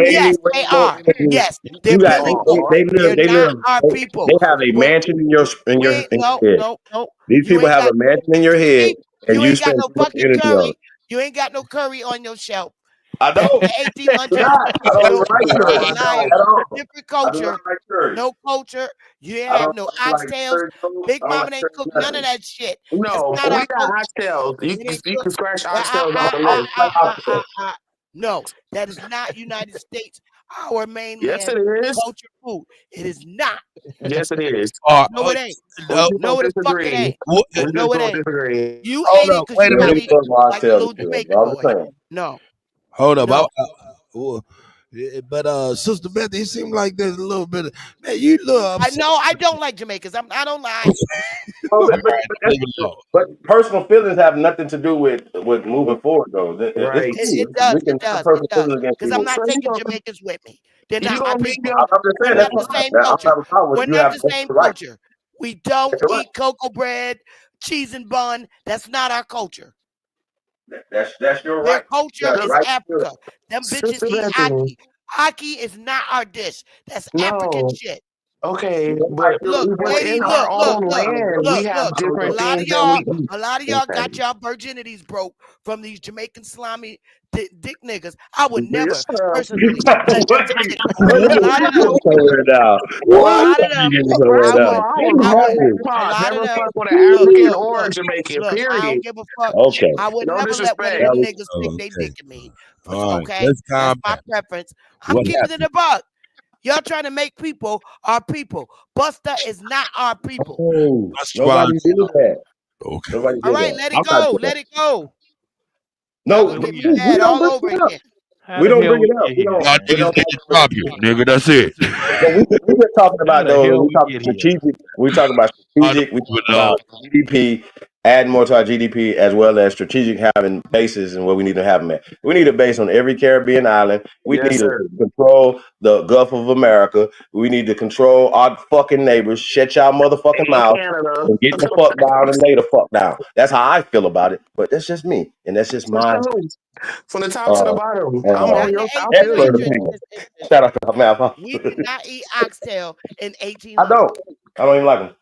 Yes, they are. Yes, they're building. They live. Our people. They have a mansion in your head. No. These people have a mansion in your head, and you ain't got spend no fucking curry. You ain't got no curry on your shelf. I don't. The 1800s. Different culture. No culture. You ain't have no oxtails. Big Mama ain't cook none of that shit. No, we got oxtails. You can scratch oxtails off the list. No, that is not United States. Our mainland yes, it is. Culture food. It is not. Yes, it is. No, it ain't. No, it fuck it ain't. No, it ain't. You ate it because you ate like a little Jamaican boy. No. Hold up. But Sister Bethy, it seemed like there's a little bit of man. You look. I know I don't like Jamaicans. I don't lie. But personal feelings have nothing to do with moving forward, though. Right. It does. Because I'm not taking Jamaicans with me. They're not my people. We're not the same culture. We're not the same culture. We don't eat cocoa bread, cheese and bun. That's not our culture. That's your right. Their culture is Africa. Them bitches eat ackee. Ackee is not our dish. That's African shit. Okay, but look, in our own land, we have different things that we eat. A lot of y'all got y'all virginities broke from these Jamaican slimy dick niggas. I would never personally. Never fuck with an African or Jamaican. Period. I don't give a fuck. Okay. I would never let one of them niggas stick they dick in me. Okay, that's my preference. I'm keeping it a buck. Y'all trying to make people our people. Buster is not our people. Oh, nobody did that. Okay. All right, let it go. Let it go. No, we don't all over again. We don't bring it up. We don't drop you, nigga. That's it. We were talking about though. We talking strategic. We talking about strategic. We talking about GDP. Add more to our GDP as well as strategic having bases and where we need to have them at. We need a base on every Caribbean island. We need to control the Gulf of America. We need to control our fucking neighbors. Shut y'all motherfucking mouth and get the fuck down and lay the fuck down. That's how I feel about it. But that's just me. And that's just my from the top to the bottom. I'm on your shout out to my mouth. We did not eat oxtail in 1800. I don't even like them.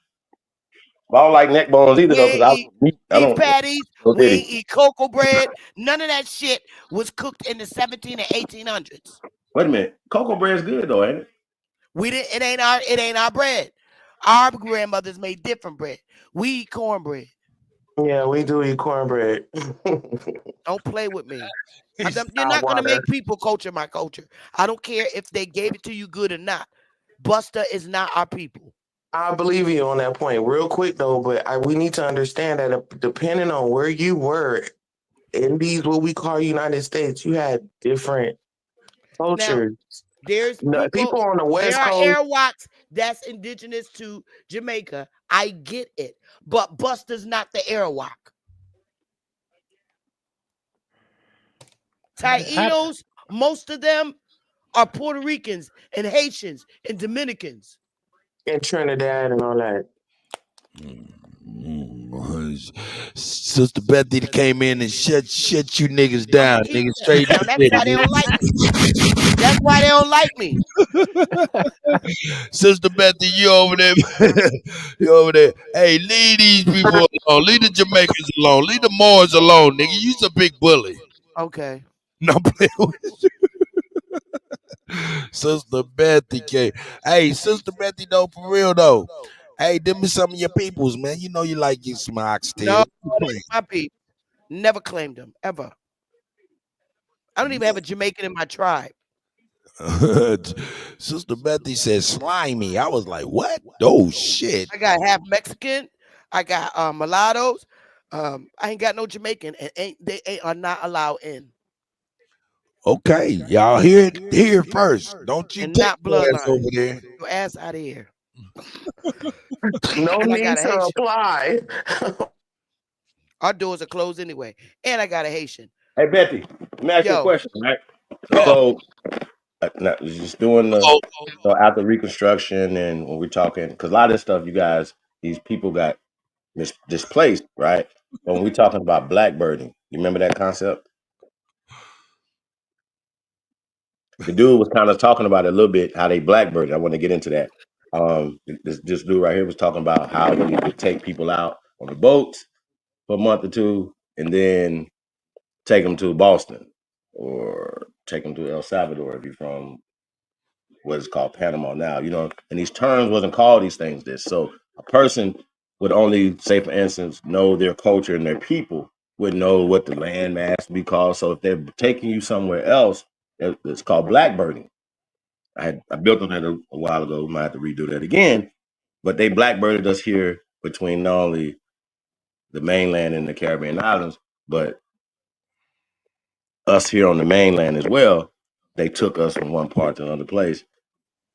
I don't like neck bones either, though, because I don't patties. We ain't eat cocoa bread. None of that shit was cooked in the 17 and 1800s. Wait a minute, cocoa bread is good though, ain't it? It ain't our bread. Our grandmothers made different bread. We eat cornbread. Yeah, we do eat cornbread. Don't play with me. He's You're not gonna water. make people culture my culture. I don't care if they gave it to you good or not. Buster is not our people. I believe you on that point. Real quick though, but we need to understand that depending on where you were in these what we call United States, you had different Now, cultures. there's People on the there West are Coast. Arawaks that's indigenous to Jamaica. I get it, but Buster's not the Arawak. Taínos, most of them are Puerto Ricans and Haitians and Dominicans. In Trinidad and all that. Sister Betty came in and shut you niggas down, niggas straight. Now that's why they don't like me. That's why they don't like me. Sister Betty, you over there? You over there? Hey, leave these people alone. Leave the Jamaicans alone. Leave the Moors alone, nigga. You's a big bully. Okay. No play with you. Sister Betty came. Hey, Sister Betty, though, for real though. Hey, them be some of your peoples, man. You know you like your some oxtail. No, my people. Never claimed them ever. I don't even have a Jamaican in my tribe. Sister Betty said slimy. I was like, what? Oh shit. I got half Mexican. I got mulattoes. I ain't got no Jamaican, and they are not allowed in. Okay, y'all hear it here first. Don't you And take not your ass over bloodline. there. Your ass out of here. No And I need got a to Haitian. apply. Our doors are closed anyway. And I got a Haitian. Hey Betty, let me ask you a Yo. question, right? So just doing the after Reconstruction and when we're talking, because a lot of this stuff, you guys, these people got displaced, right? But when we're talking about blackbirding, you remember that concept? The dude was kind of talking about it a little bit, how they blackbirded. I want to get into that. This dude right here was talking about how they would take people out on the boats for a month or two, and then take them to Boston or take them to El Salvador if you're from what is called Panama now, you know, and these terms wasn't called these things this. So a person would only, say for instance, know their culture and their people, would know what the land mass would be called. So if they're taking you somewhere else, it's called blackbirding. I built on that a while ago. Might have to redo that again. But they blackbirded us here between not only the mainland and the Caribbean islands, but us here on the mainland as well. They took us from one part to another place,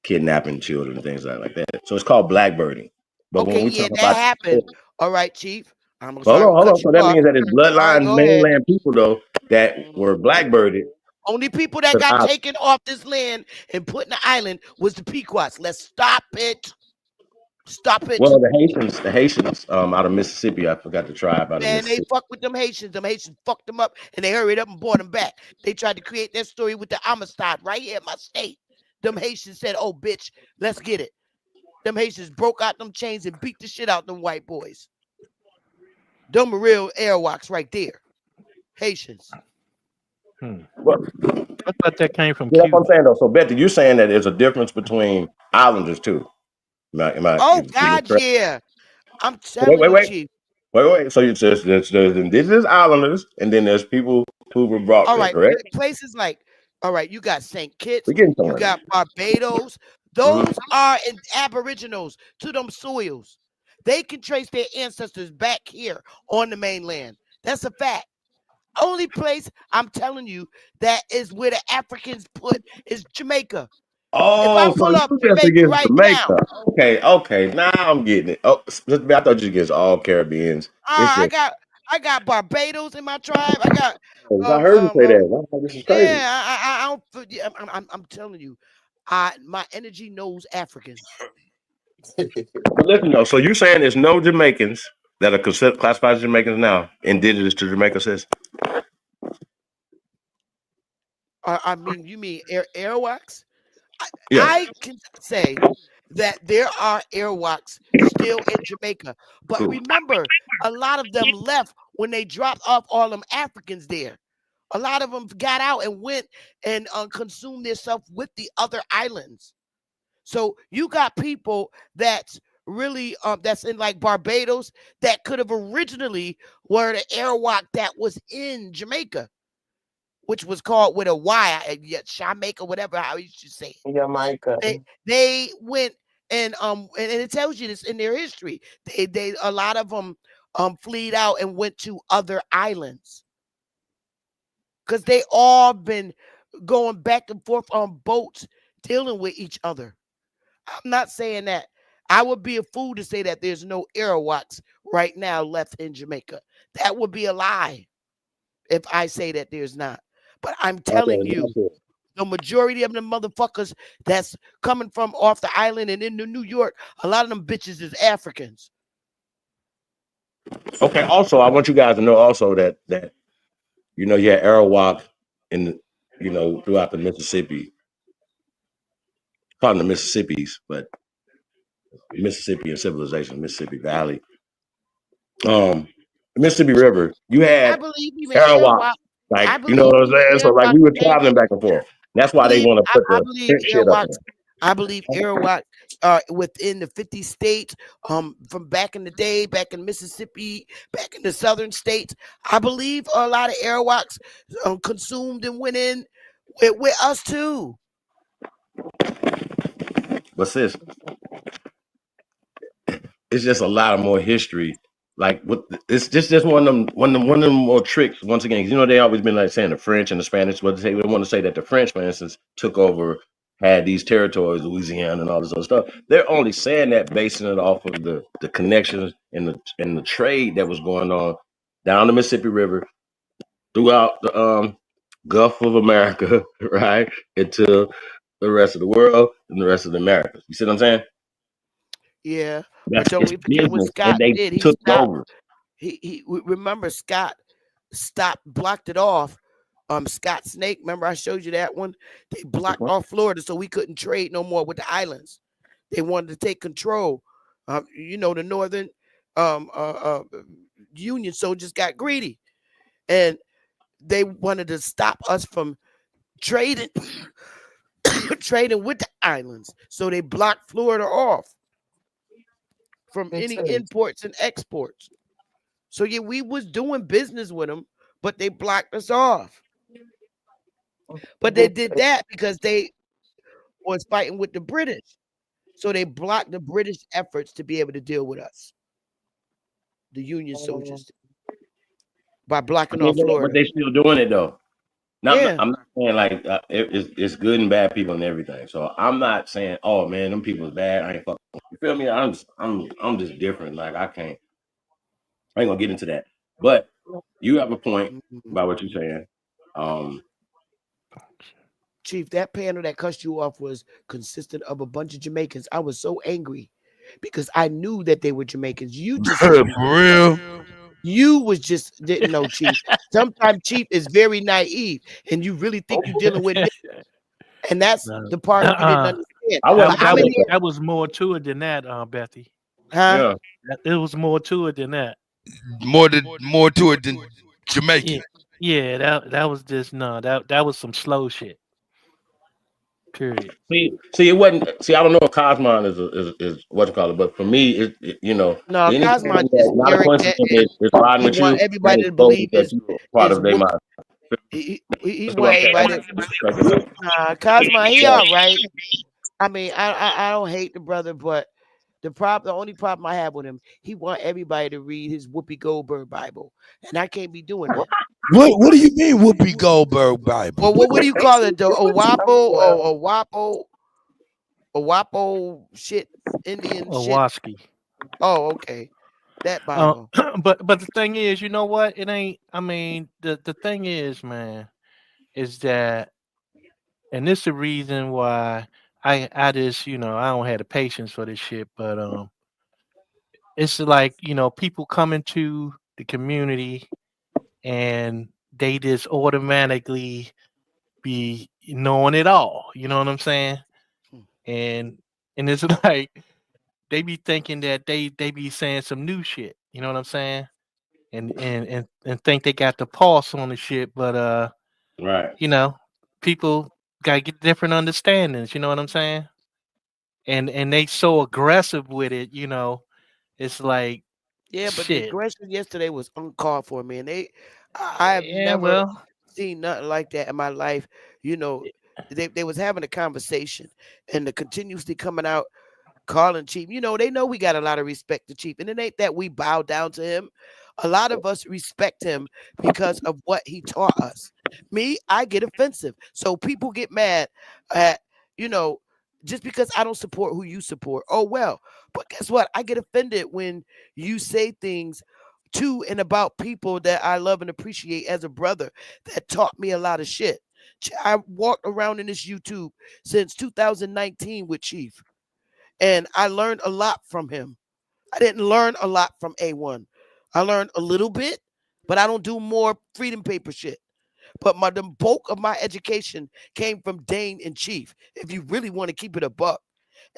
kidnapping children and things like that. So it's called blackbirding. But when Okay, we yeah, talk that about happened. All right, Chief. I'm hold on. So that means that it's All right, bloodline go ahead. mainland people though that were blackbirded. Only people that got taken off this land and put in the island was the Pequots. Let's stop it. Stop it. Well, the Haitians out of Mississippi, I forgot the tribe out of Man, they Mississippi. fucked with them Haitians. Them Haitians fucked them up and they hurried up and brought them back. They tried to create that story with the Amistad right here in my state. Them Haitians said, oh, bitch, let's get it. Them Haitians broke out them chains and beat the shit out them white boys. Them are real Arawaks right there. Haitians. Well, I thought that came from that's Cuba. what I'm saying though. So Betty, you're saying that there's a difference between islanders too. Oh, God, yeah. I'm telling you, Chief. Wait. So there's indigenous islanders, and then there's people who were brought All there, right, correct? places like, all right, you got St. Kitts, We're getting you somewhere. got Barbados. Those are aboriginals to them soils. They can trace their ancestors back here on the mainland. That's a fact. Only place I'm telling you that is where the Africans put is Jamaica. Oh, so pull up you just Jamaica against right Jamaica? Okay. Now I'm getting it. Oh, I thought you against all Caribbeans. I got Barbados in my tribe. I got I heard you say that. Wow, this is crazy. yeah, I'm telling you, my energy knows Africans. But listen though, so you're saying there's no Jamaicans that are considered classified as Jamaicans now, indigenous to Jamaica, sis? I mean, you mean Arawaks? Yeah. I can say that there are Arawaks still in Jamaica, but remember, a lot of them left when they dropped off all them Africans there. A lot of them got out and went and consumed themselves with the other islands. So you got people that's really that's in like Barbados that could have originally were the Arawak that was in Jamaica, which was called with a Y, Jamaica, whatever how you should say it. Jamaica. They went and it tells you this in their history. They a lot of them fleed out and went to other islands because they all been going back and forth on boats dealing with each other. I'm not saying that. I would be a fool to say that there's no Arawaks right now left in Jamaica. That would be a lie if I say that there's not. But I'm telling you, the majority of them motherfuckers that's coming from off the island and into New York, a lot of them bitches is Africans. Okay. Also, I want you guys to know also that you had Arawak in throughout the Mississippi, probably the Mississippi's, but Mississippi and civilization, Mississippi Valley, Mississippi River. You I had believe even Arawak, Arawak. like I you know believe what I'm even saying. So like Arawak we were came traveling in. back and forth. That's why they want to put I the believe shit up Arawak. I believe Arawak within the 50 states, from back in the day, back in Mississippi, back in the southern states. I believe a lot of Arawaks consumed and went in with us too. But sis, it's just a lot of more history. Like it's just one of them more tricks. Once again, 'cause they always been like saying the French and the Spanish. But they want to say that the French, for instance, took over, had these territories, Louisiana and all this other stuff. They're only saying that basing it off of the connections and the trade that was going on down the Mississippi River throughout the Gulf of America, right, into the rest of the world and the rest of the Americas. You see what I'm saying? Yeah, That's but don't it's we forget what business, Scott and they did? He took stopped. over. Remember Scott stopped, blocked it off. Scott Snake, remember I showed you that one? They blocked off Florida so we couldn't trade no more with the islands. They wanted to take control. The northern Union soldiers got greedy, and they wanted to stop us from trading trading with the islands. So they blocked Florida off from Makes any sense. imports and exports. So yeah, we was doing business with them, but they blocked us off. But they did that because they was fighting with the British. So they blocked the British efforts to be able to deal with us, the Union soldiers, by blocking off But Florida. they still doing it though. Now, Yeah. I'm not saying like it's good and bad people and everything. So I'm not saying, oh man, them people is bad. I ain't fucking. You feel me? I'm just different. Like I ain't gonna get into that. But you have a point about what you're saying. Chief, that panel that cussed you off was consistent of a bunch of Jamaicans. I was so angry because I knew that they were Jamaicans. You just For real. You was just didn't know, Chief. Sometimes Chief is very naive, and you really think you're dealing with niggas. And that's the part you didn't understand. That was more to it than that, Bethy. Huh? It was more to it than that. More to it than Jamaican. Yeah, that was just that was some slow shit. Period. See, it wasn't. See, I don't know if Cosmon is what you call it, but for me, No, anything Cosmon that just not a coincidence is riding with you. want everybody to that believe that you are part of their mind. he want everybody. Cosmon, he all right. I mean, I don't hate the brother, but the only problem I have with him, he want everybody to read his Whoopi Goldberg Bible, and I can't be doing that. What do you mean Whoopi Goldberg Bible? Well, what do you call it? The Owapo shit, Indian shit. Owaski. Oh, okay. That Bible. But the thing is, you know what? It ain't. I mean, the thing is, man, is that, and this is the reason why I just I don't have the patience for this shit. But it's like people come into the community and they just automatically be knowing it all. You know what I'm saying? And it's like they be thinking that they be saying some new shit. You know what I'm saying? And think they got the pulse on the shit, but right. People gotta get different understandings. You know what I'm saying? and they so aggressive with it, it's like Yeah, but the shit. aggression yesterday was uncalled for, man. I have Yeah, never well, seen nothing like that in my life. You know, they was having a conversation, and the continuously coming out calling Chief. You know, they know we got a lot of respect to Chief, and it ain't that we bow down to him. A lot of us respect him because of what he taught us. Me, I get offensive, so people get mad at just because I don't support who you support. Oh well, but guess what? I get offended when you say things to and about people that I love and appreciate as a brother that taught me a lot of shit. I walked around in this YouTube since 2019 with Chief, and I learned a lot from him. I didn't learn a lot from A1. I learned a little bit, but I don't do more freedom paper shit. But the bulk of my education came from Dane and Chief, if you really want to keep it a buck.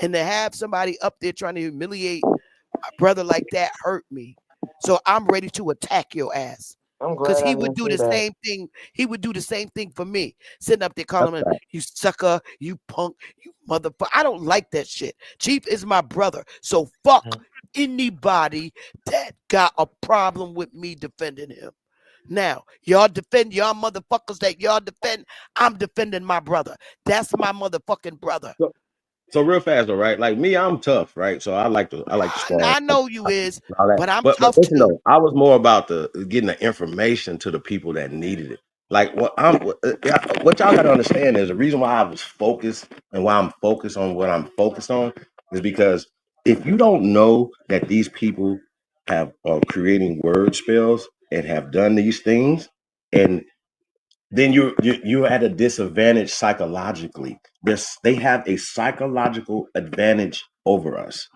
And to have somebody up there trying to humiliate my brother like that hurt me. So I'm ready to attack your ass. I'm Because glad I he would didn't do see the that. same thing. He would do the same thing for me. Sitting up there calling him, you sucker, you punk, you motherfucker. I don't like that shit. Chief is my brother. So fuck anybody that got a problem with me defending him. Now, y'all defend y'all motherfuckers that y'all defend. I'm defending my brother. That's my motherfucking brother. So real fast though, right? Like me, I'm tough, right? So I like to spar. I know you is, all that. but I'm But tough listen too. though, I was more about getting the information to the people that needed it. Like what y'all got to understand is the reason why I was focused and why I'm focused on what I'm focused on is because if you don't know that these people are creating word spells and have done these things, and then you're at a disadvantage psychologically. They have a psychological advantage over us.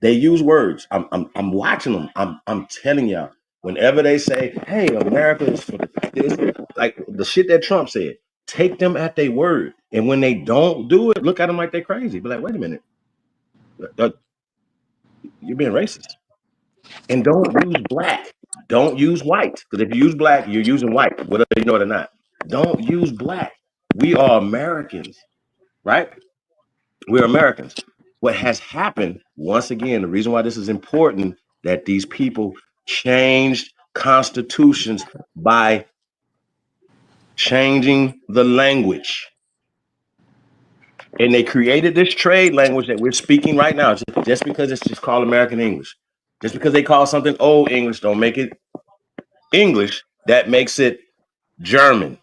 They use words. I'm watching them. I'm telling y'all. Whenever they say, "Hey, America is for this," like the shit that Trump said, take them at their word. And when they don't do it, look at them like they're crazy. Be like, wait a minute, you're being racist. And don't use black. Don't use white. Because if you use black, you're using white, whether you know it or not. Don't use black. We are Americans, right? We're Americans. What has happened, once again, the reason why this is important, that these people changed constitutions by changing the language. And they created this trade language that we're speaking right now. Just because it's just called American English. Just because they call something Old English, don't make it English. That makes it German.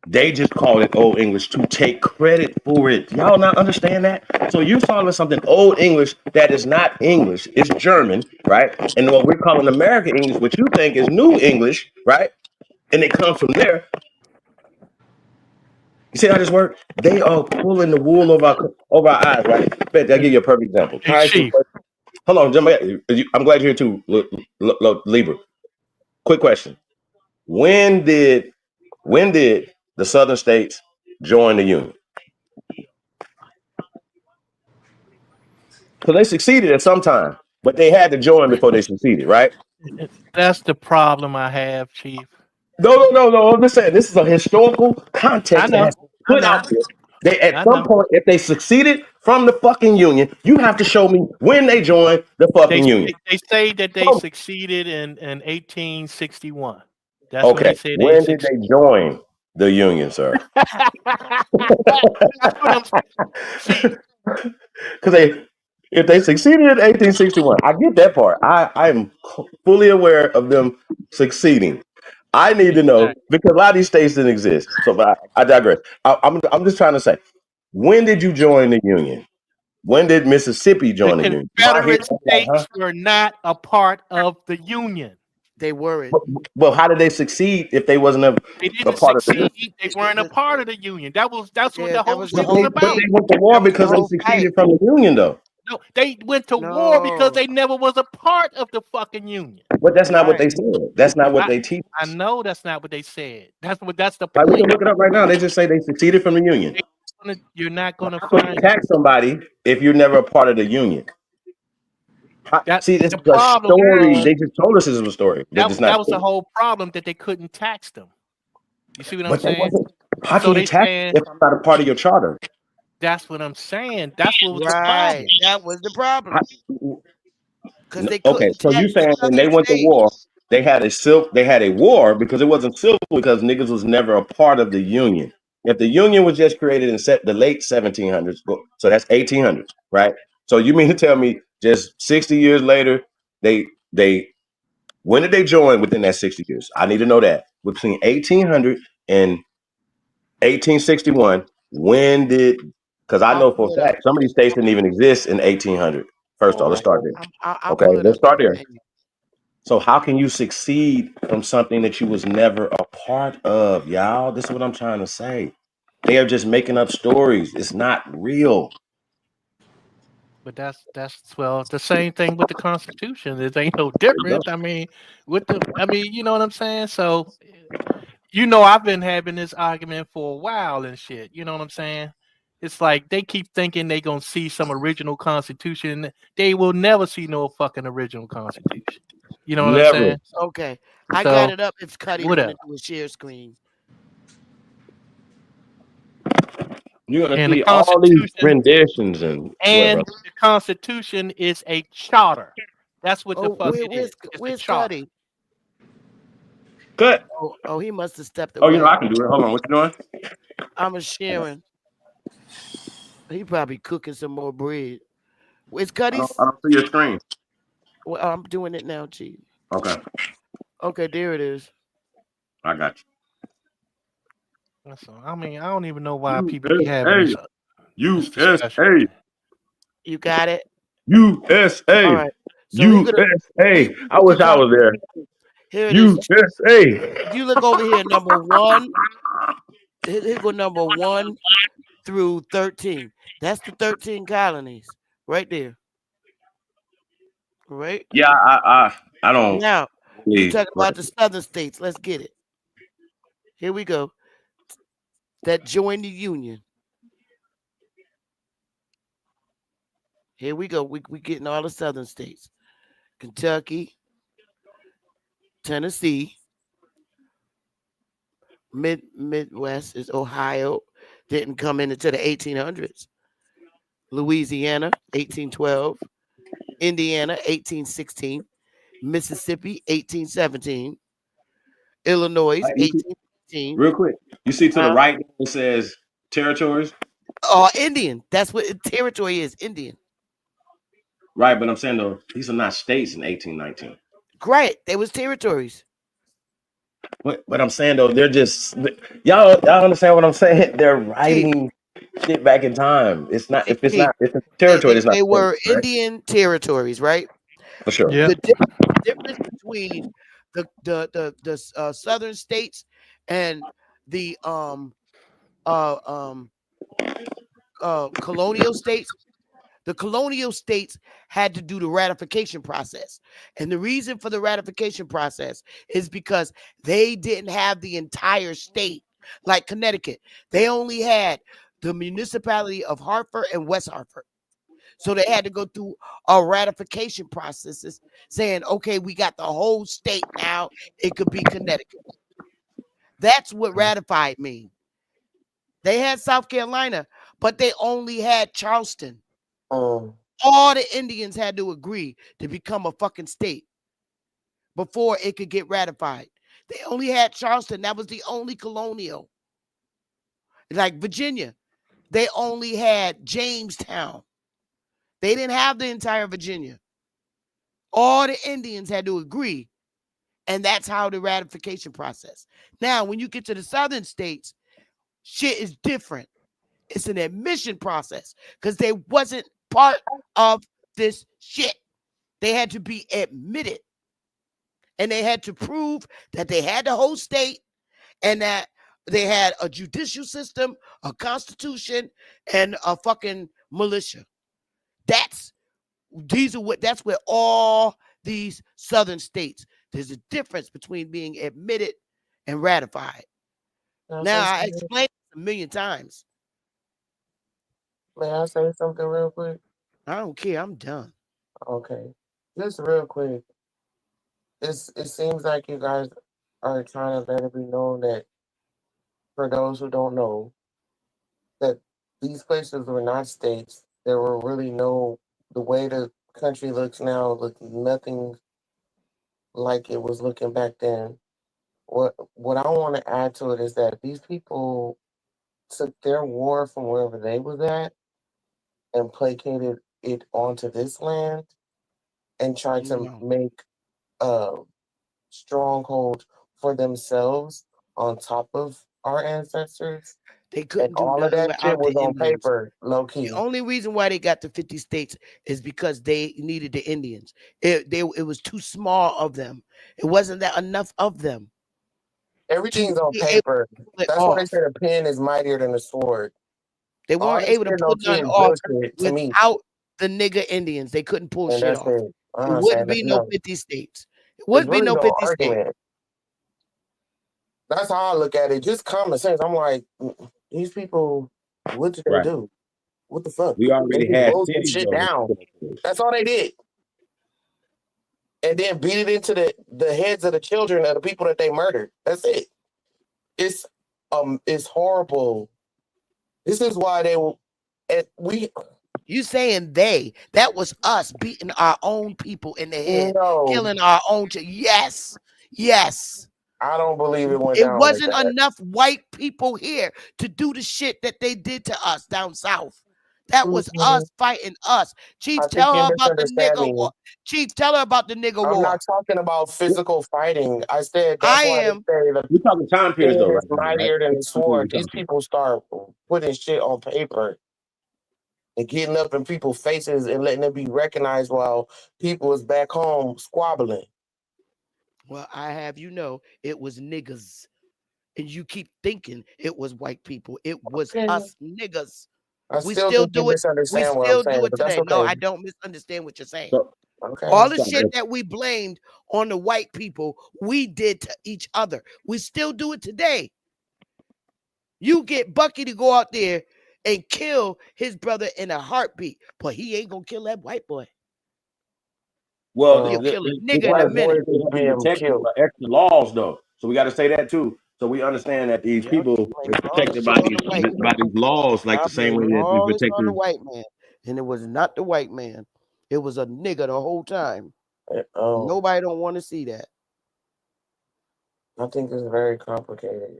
They just call it Old English to take credit for it. Y'all not understand that? So you're calling something Old English that is not English. It's German, right? And what we're calling American English, what you think is New English, right? And it comes from there. You see how this works? They are pulling the wool over our eyes, right? Bet I'll give you a perfect example. Hey, Chief. Hold on, I'm glad you're here too, Libra. Quick question. When did the Southern states join the Union? So they succeeded at some time, but they had to join before they succeeded, right? That's the problem I have, Chief. No. I'm just saying this is a historical context that has been put out there. They at some point, if they succeeded from the fucking Union, you have to show me when they joined the fucking Union. They say that they succeeded in 1861. That's Okay, when they say when did they join the Union, sir? That's what I'm saying. Because if they succeeded in 1861, I get that part. I am fully aware of them succeeding. I need to know because a lot of these states didn't exist. So, but I digress. I'm just trying to say, when did you join the Union? When did Mississippi join the Union? Confederate states were not a part of the Union. They weren't. Well, how did they succeed if they wasn't a part of the Union? They weren't a part of the Union. That's what the whole shit But was about. they went to war because they succeeded from the Union, though. No, they went to war because they never was a part of the fucking Union. But that's not what they said. That's not what they teach. I know that's not what they said. That's the Like, point. we can look it up right now. They just say they succeeded from the Union. You're not going to How can you find attack somebody if you're never a part of the Union? See, this is a story. They just told us this was a story. That was the whole problem, that they couldn't tax them. You see what I'm saying? How can you tax if it's not a part of your charter? That's what I'm saying. That's what was the Right. problem. That was the problem. Because they Okay, couldn't so you tax the saying when they southern went to states. war, they had a war because it wasn't civil because niggas was never a part of the Union. If the Union was just created in the late 1700s, so that's 1800s, right? So you mean to tell me just 60 years later, they when did they join within that 60 years? I need to know that. Between 1800 and 1861, when did, because I I'll know for pull it a up. fact some of these states didn't even exist in 1800. First All off, let's right. start there. I'll Okay, pull it let's up. start there. So how can you succeed from something that you was never a part of, y'all? This is what I'm trying to say. They are just making up stories. It's not real. But that's well the same thing with the Constitution. It ain't no There you go. different. I mean, you know what I'm saying? So I've been having this argument for a while and shit. You know what I'm saying? It's like they keep thinking they gonna see some original Constitution. They will never see no fucking original Constitution. You know what I'm Never. saying? Okay. I got So it up. It's Cuddy want whatever. to do a share screen. You're gonna And the see all these Constitution renditions and and whatever. the Constitution is a charter. That's what the Oh, fuck it is. It's a where's charter. Cuddy? Cut. Oh, he must have stepped Oh, you know away. I can do it. Hold on, what you doing? I'm a sharing. He probably cooking some more bread. Where's Cuddy's? I don't see your screen. Well, I'm doing it now, G. Okay, Okay, there it is. I got That's all. I mean, I don't even know why you. people be having USA. this discussion. USA. You got it. USA. All right. So USA. I wish I was there. Here it is. USA. If you look over here, number one, here go number 1 through 13. That's the 13 colonies right there. Right? Yeah, I don't. Now, you Really, talking about the southern states. Let's get it. Here we go. That joined the Union. Here we go. We getting all the southern states. Kentucky, Tennessee, Midwest is Ohio. Didn't come in until the 1800s. Louisiana, 1812. Indiana, 1816. Mississippi, 1817. Illinois, 1815. real quick. You see to the right it says territories. Indian. That's what territory is. Indian. Right, but I'm saying though these are not states in 1819. Great. They was territories. What I'm saying though, they're just y'all understand what I'm saying? They're writing shit back in time. It's not if it's not it's a territory. It's not They were states, right? Indian territories, right? For sure. Yeah. The difference between the southern states and the colonial states. The colonial states had to do the ratification process. And the reason for the ratification process is because they didn't have the entire state like Connecticut. They only had the municipality of Hartford and West Hartford. So they had to go through a ratification processes saying, okay, we got the whole state now. It could be Connecticut. That's what ratified mean. They had South Carolina, but they only had Charleston. All the Indians had to agree to become a fucking state before it could get ratified. They only had Charleston. That was the only colonial. Like Virginia, they only had Jamestown. They didn't have the entire Virginia. All the Indians had to agree, and that's how the ratification process. Now, when you get to the southern states, shit is different. It's an admission process because they wasn't part of this shit. They had to be admitted, and they had to prove that they had the whole state and that they had a judicial system, a constitution, and a fucking militia. That's where all these southern states. There's a difference between being admitted and ratified. Now I explained it a million times. May I say something real quick? I don't care. I'm done. Okay. Just real quick. It seems like you guys are trying to let it be known that for those who don't know, that these places were not states. There were really no, the way the country looks now looked nothing like it was looking back then. What I want to add to it is that these people took their war from wherever they was at and placated it onto this land and tried to make a stronghold for themselves on top of our ancestors. They couldn't do all of nothing that shit without the was on Indians. paper, low key. The only reason why they got to 50 states is because they needed the Indians. It was too small of them. It wasn't that enough of them. Everything's on be able paper. to pull it That's why they off. say a pen is mightier than a sword. They All weren't this able to shit pull low-key none is off bullshit to me. without the nigga Indians. They couldn't pull And shit that's off. it. I'm It not wouldn't saying be that, no no. 50 states. It There's wouldn't be really no no 50 states. argument. That's how I look at it. Just common sense. I'm like, these people, what did they Right. do? What the fuck? We They already just had wrote some cities shit though. down. That's all they did. And then beat it into the heads of the children of the people that they murdered. That's it. It's horrible. This is why they will. And You saying they? That was us beating our own people in the head, No. killing our own. Yes, yes. I don't believe it went It down wasn't like that. enough white people here to do the shit that they did to us down south. That was us fighting us. Chief, I think tell you her about the misunderstand nigger me. war. Chief, tell her about the nigger I'm war. not talking about physical fighting. I said that's I why am. they say the We're talking time periods though, pen right is now, right? mightier than the What time period sword. we These talking? people start putting shit on paper and getting up in people's faces and letting it be recognized while people is back home squabbling. Well, I have you know it was niggas. And you keep thinking it was white people. It was us niggas. We still think you do it. We misunderstand what I'm still saying, do it but that's today. No, okay. I don't misunderstand what you're saying. So, Okay. All the Sorry, shit but- that we blamed on the white people, we did to each other. We still do it today. You get Bucky to go out there and kill his brother in a heartbeat, but he ain't gonna kill that white boy. Well, He'll kill a it's nigga in a minute. protected by extra laws though, so we got to say that too. So we understand that these people are protected by these laws, like Y'all the same way blame that we all this on the protected. white man, and it was not the white man. It was a nigga the whole time. Nobody don't want to see that. I think it's very complicated.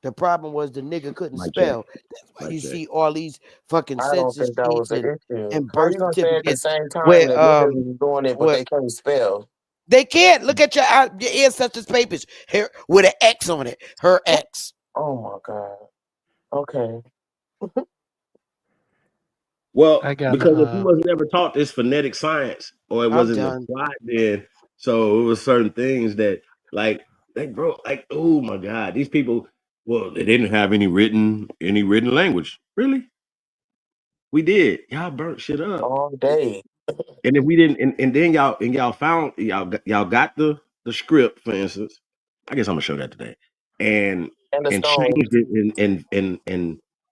The problem was the nigga couldn't Mic spell. check. That's why Mic you check. see all these fucking I don't census think that was sheets an issue. and How birth you gonna say at the certificates same time where that niggas is doing it, but they can't spell? they can't look at your ancestors' papers here with an X on it. Her X. Oh my god. Okay. Well, I got because if you wasn't ever taught this phonetic science, or it I'm wasn't done. applied then, so it was certain things that, like, bro, like, oh my God, these people, well, they didn't have any written language. Really? We did. Y'all burnt shit up all day. And if we didn't, and then y'all found y'all got the script, for instance. I guess I'm gonna show that today, and the stone. changed it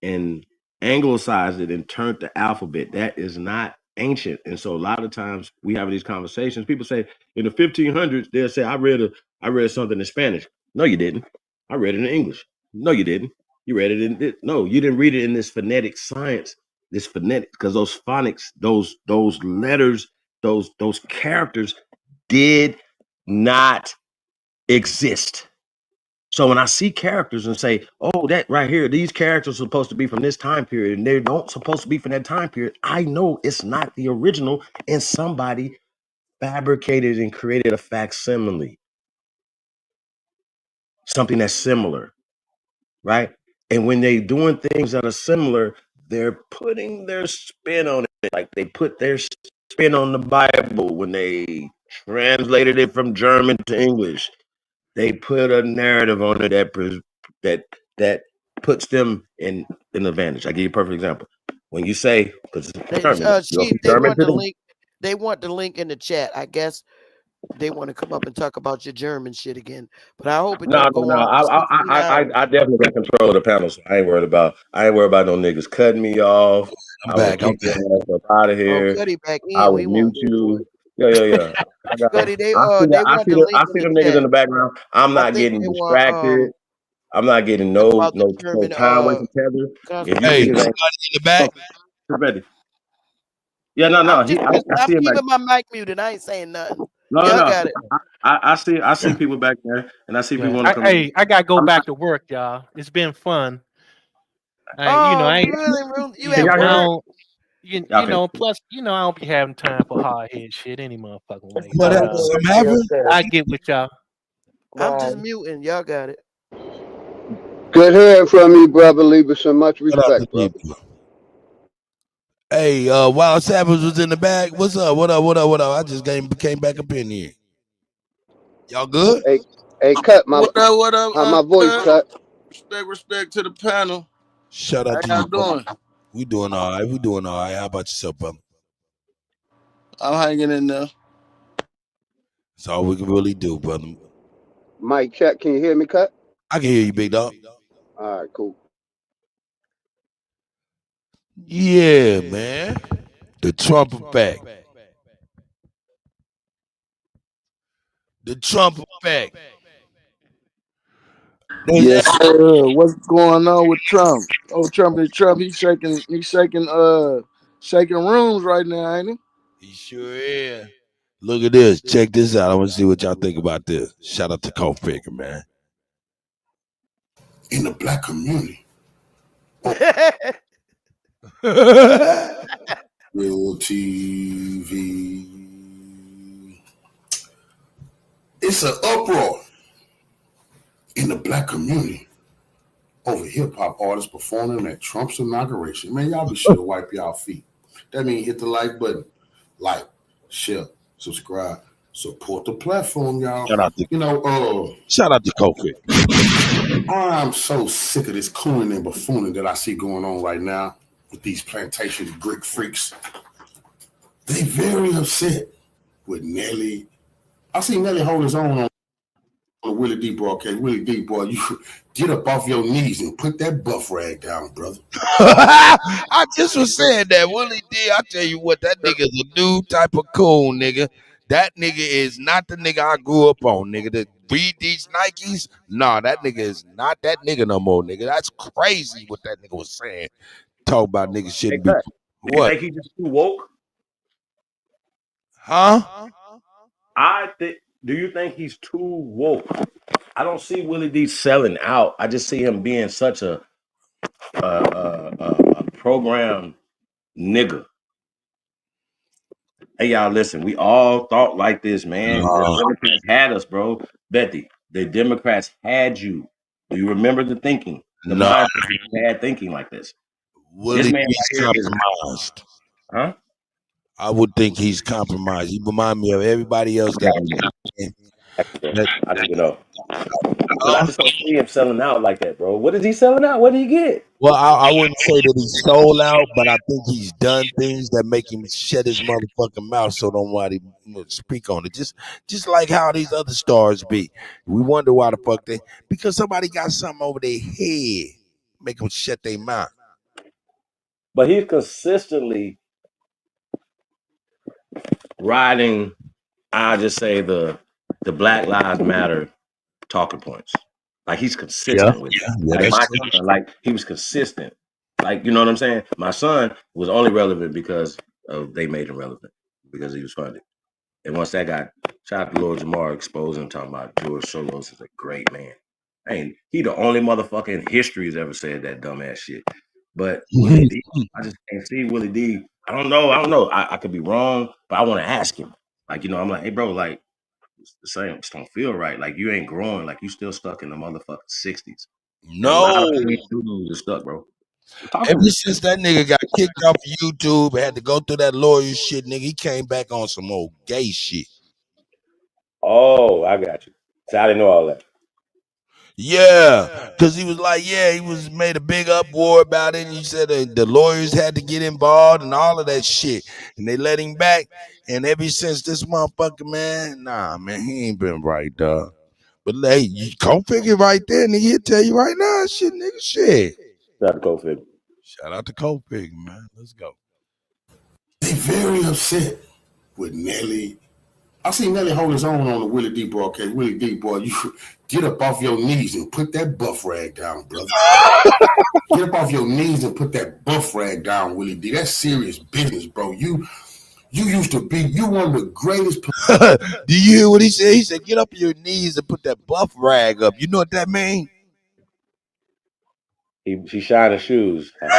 and anglicized it and turned the alphabet. That is not ancient, and so a lot of times we have these conversations. People say in the 1500s they'll say I read something in Spanish. No, you didn't. I read it in English. No, you didn't. You read it in no, you didn't read it in this phonetic science. This phonetic, because those phonics, those letters, those characters did not exist. So when I see characters and say, oh, that right here, these characters are supposed to be from this time period and they don't supposed to be from that time period, I know it's not the original, and somebody fabricated and created a facsimile, something that's similar, right? And when they doing things that are similar, they're putting their spin on it. Like they put their spin on the Bible when they translated it from German to English. They put a narrative on it that puts them in an advantage. I give you a perfect example. When you say, because it's German, Chief, they want the link. They want the link in the chat. I guess they want to come up and talk about your German shit again. But I hope it don't go on. I definitely got control of the panel, so I ain't worried about no niggas cutting me off. I'm I back. will I'm kick your back. ass up out of here. Kutty back in. I will He mute won't get to you. it. Yeah. I got Kutty, they I see want the link them in the niggas chat. in the background. I'm I not think getting they distracted. I'm not getting no about the no German time wasting tether. If you Hey, niggas somebody ain't in the back. ready. Yeah, no. I'm I I'm see him back. keeping my mic muted. I ain't saying nothing. No. Y'all got it. I see people back there, and I see people Yeah. want to come in. Hey, I gotta go I'm back to work, y'all. It's been fun. Oh, I ain't, really? You Can at y'all hear I me? work? don't, Y'all can. plus, I don't be having time for hard head shit any motherfucking way. What But happened? Something happened? I get with y'all. I'm just muting. Y'all got it. Good hearing from you, brother Lieberson. Much Shout out to respect, brother. people. Hey, Wild Savage was in the back. What's up? What up? I just came back up in here. Y'all good? Hey, cut my What up? how my voice cut. Respect to the panel. Shout How out to y'all you, brother. doing? We doing all right. How about yourself, brother? I'm hanging in there. That's all we can really do, brother. Mic check. Can you hear me, cut? I can hear you, big dog. All right, cool. Yeah, man. The Trump effect. The Trump effect. Yes, sir. What's going on with Trump? Oh, Trump, he's shaking rooms right now, ain't he? He sure is. Look at this. Check this out. I want to see what y'all think about this. Shout out to Kuttack, man. In the black community. Real TV. It's an uproar in the black community over hip hop artists performing at Trump's inauguration. Man, y'all be sure to wipe y'all feet. That means hit the like button. Like, share, subscribe, support the platform, y'all. Shout out to Kuttack. I'm so sick of this cooning and buffooning that I see going on right now with these plantation Greek freaks. They very upset with Nelly. I see Nelly hold his own on the Willie D broadcast. Willie D, boy, you get up off your knees and put that buff rag down, brother. I just was saying that Willie D. I tell you what, that nigga is a new type of cool nigga. That nigga is not the nigga I grew up on, nigga. To read these Nikes, nah, that nigga is not that nigga no more, nigga. That's crazy what that nigga was saying. Talk about niggas shouldn't be. You think he's just too woke? Huh? Do you think he's too woke? I don't see Willie D selling out. I just see him being such a program nigga. Hey, y'all, listen. We all thought like this, man. The Democrats had us, bro. Betty, the Democrats had you. Do you remember the thinking? The mindset of bad thinking like this. Willie This man D right is here is, compromised. huh? I would think he's compromised. He remind me of everybody else that. I don't even know. But I just don't see him selling out like that, bro. What is he selling out? What did he get? Well, I wouldn't say that he's sold out, but I think he's done things that make him shut his motherfucking mouth so nobody speak on it. Just like how these other stars be. We wonder why the fuck because somebody got something over their head, make them shut their mouth. But he's consistently riding, I just say the Black Lives Matter talking points. Like he's consistent with it. Like that's my true. son, like he was consistent. Like, you know what I'm saying? My son was only relevant because they made him relevant because he was funded. And once that got, shout out to Lord Jamar exposing him, talking about George Soros is a great man. He the only motherfucker in history who's ever said that dumbass shit. But Willie D, I just can't see Willie D. I don't know. I could be wrong, but I want to ask him. Like, you know, I'm like, hey, bro, like, the same, just don't feel right. Like you ain't growing. Like you still stuck in the motherfucking 60s. And a lot of dudes are stuck, bro. Ever since that nigga got kicked off of YouTube and had to go through that lawyer shit, nigga, he came back on some old gay shit. Oh, I got you. So I didn't know all that. Yeah, because he was like, he was made a big uproar about it. And he said the lawyers had to get involved and all of that shit. And they let him back. And ever since this motherfucker, man, man, he ain't been right, dog. But hey, you Kuttack right there, nigga, he'll tell you right now, shit, nigga, shit. Shout out to Kuttack. Shout out to Kuttack, man. Let's go. They very upset with Nelly I seen Nelly hold his own on the Willie D broadcast. Willie D, boy, you get up off your knees and put that buff rag down, brother. Get up off your knees and put that buff rag down, Willie D. That's serious business, bro. You used to be, you one of the greatest. Do you hear what he said? He said, get up on your knees and put that buff rag up. You know what that means? She shining shoes. God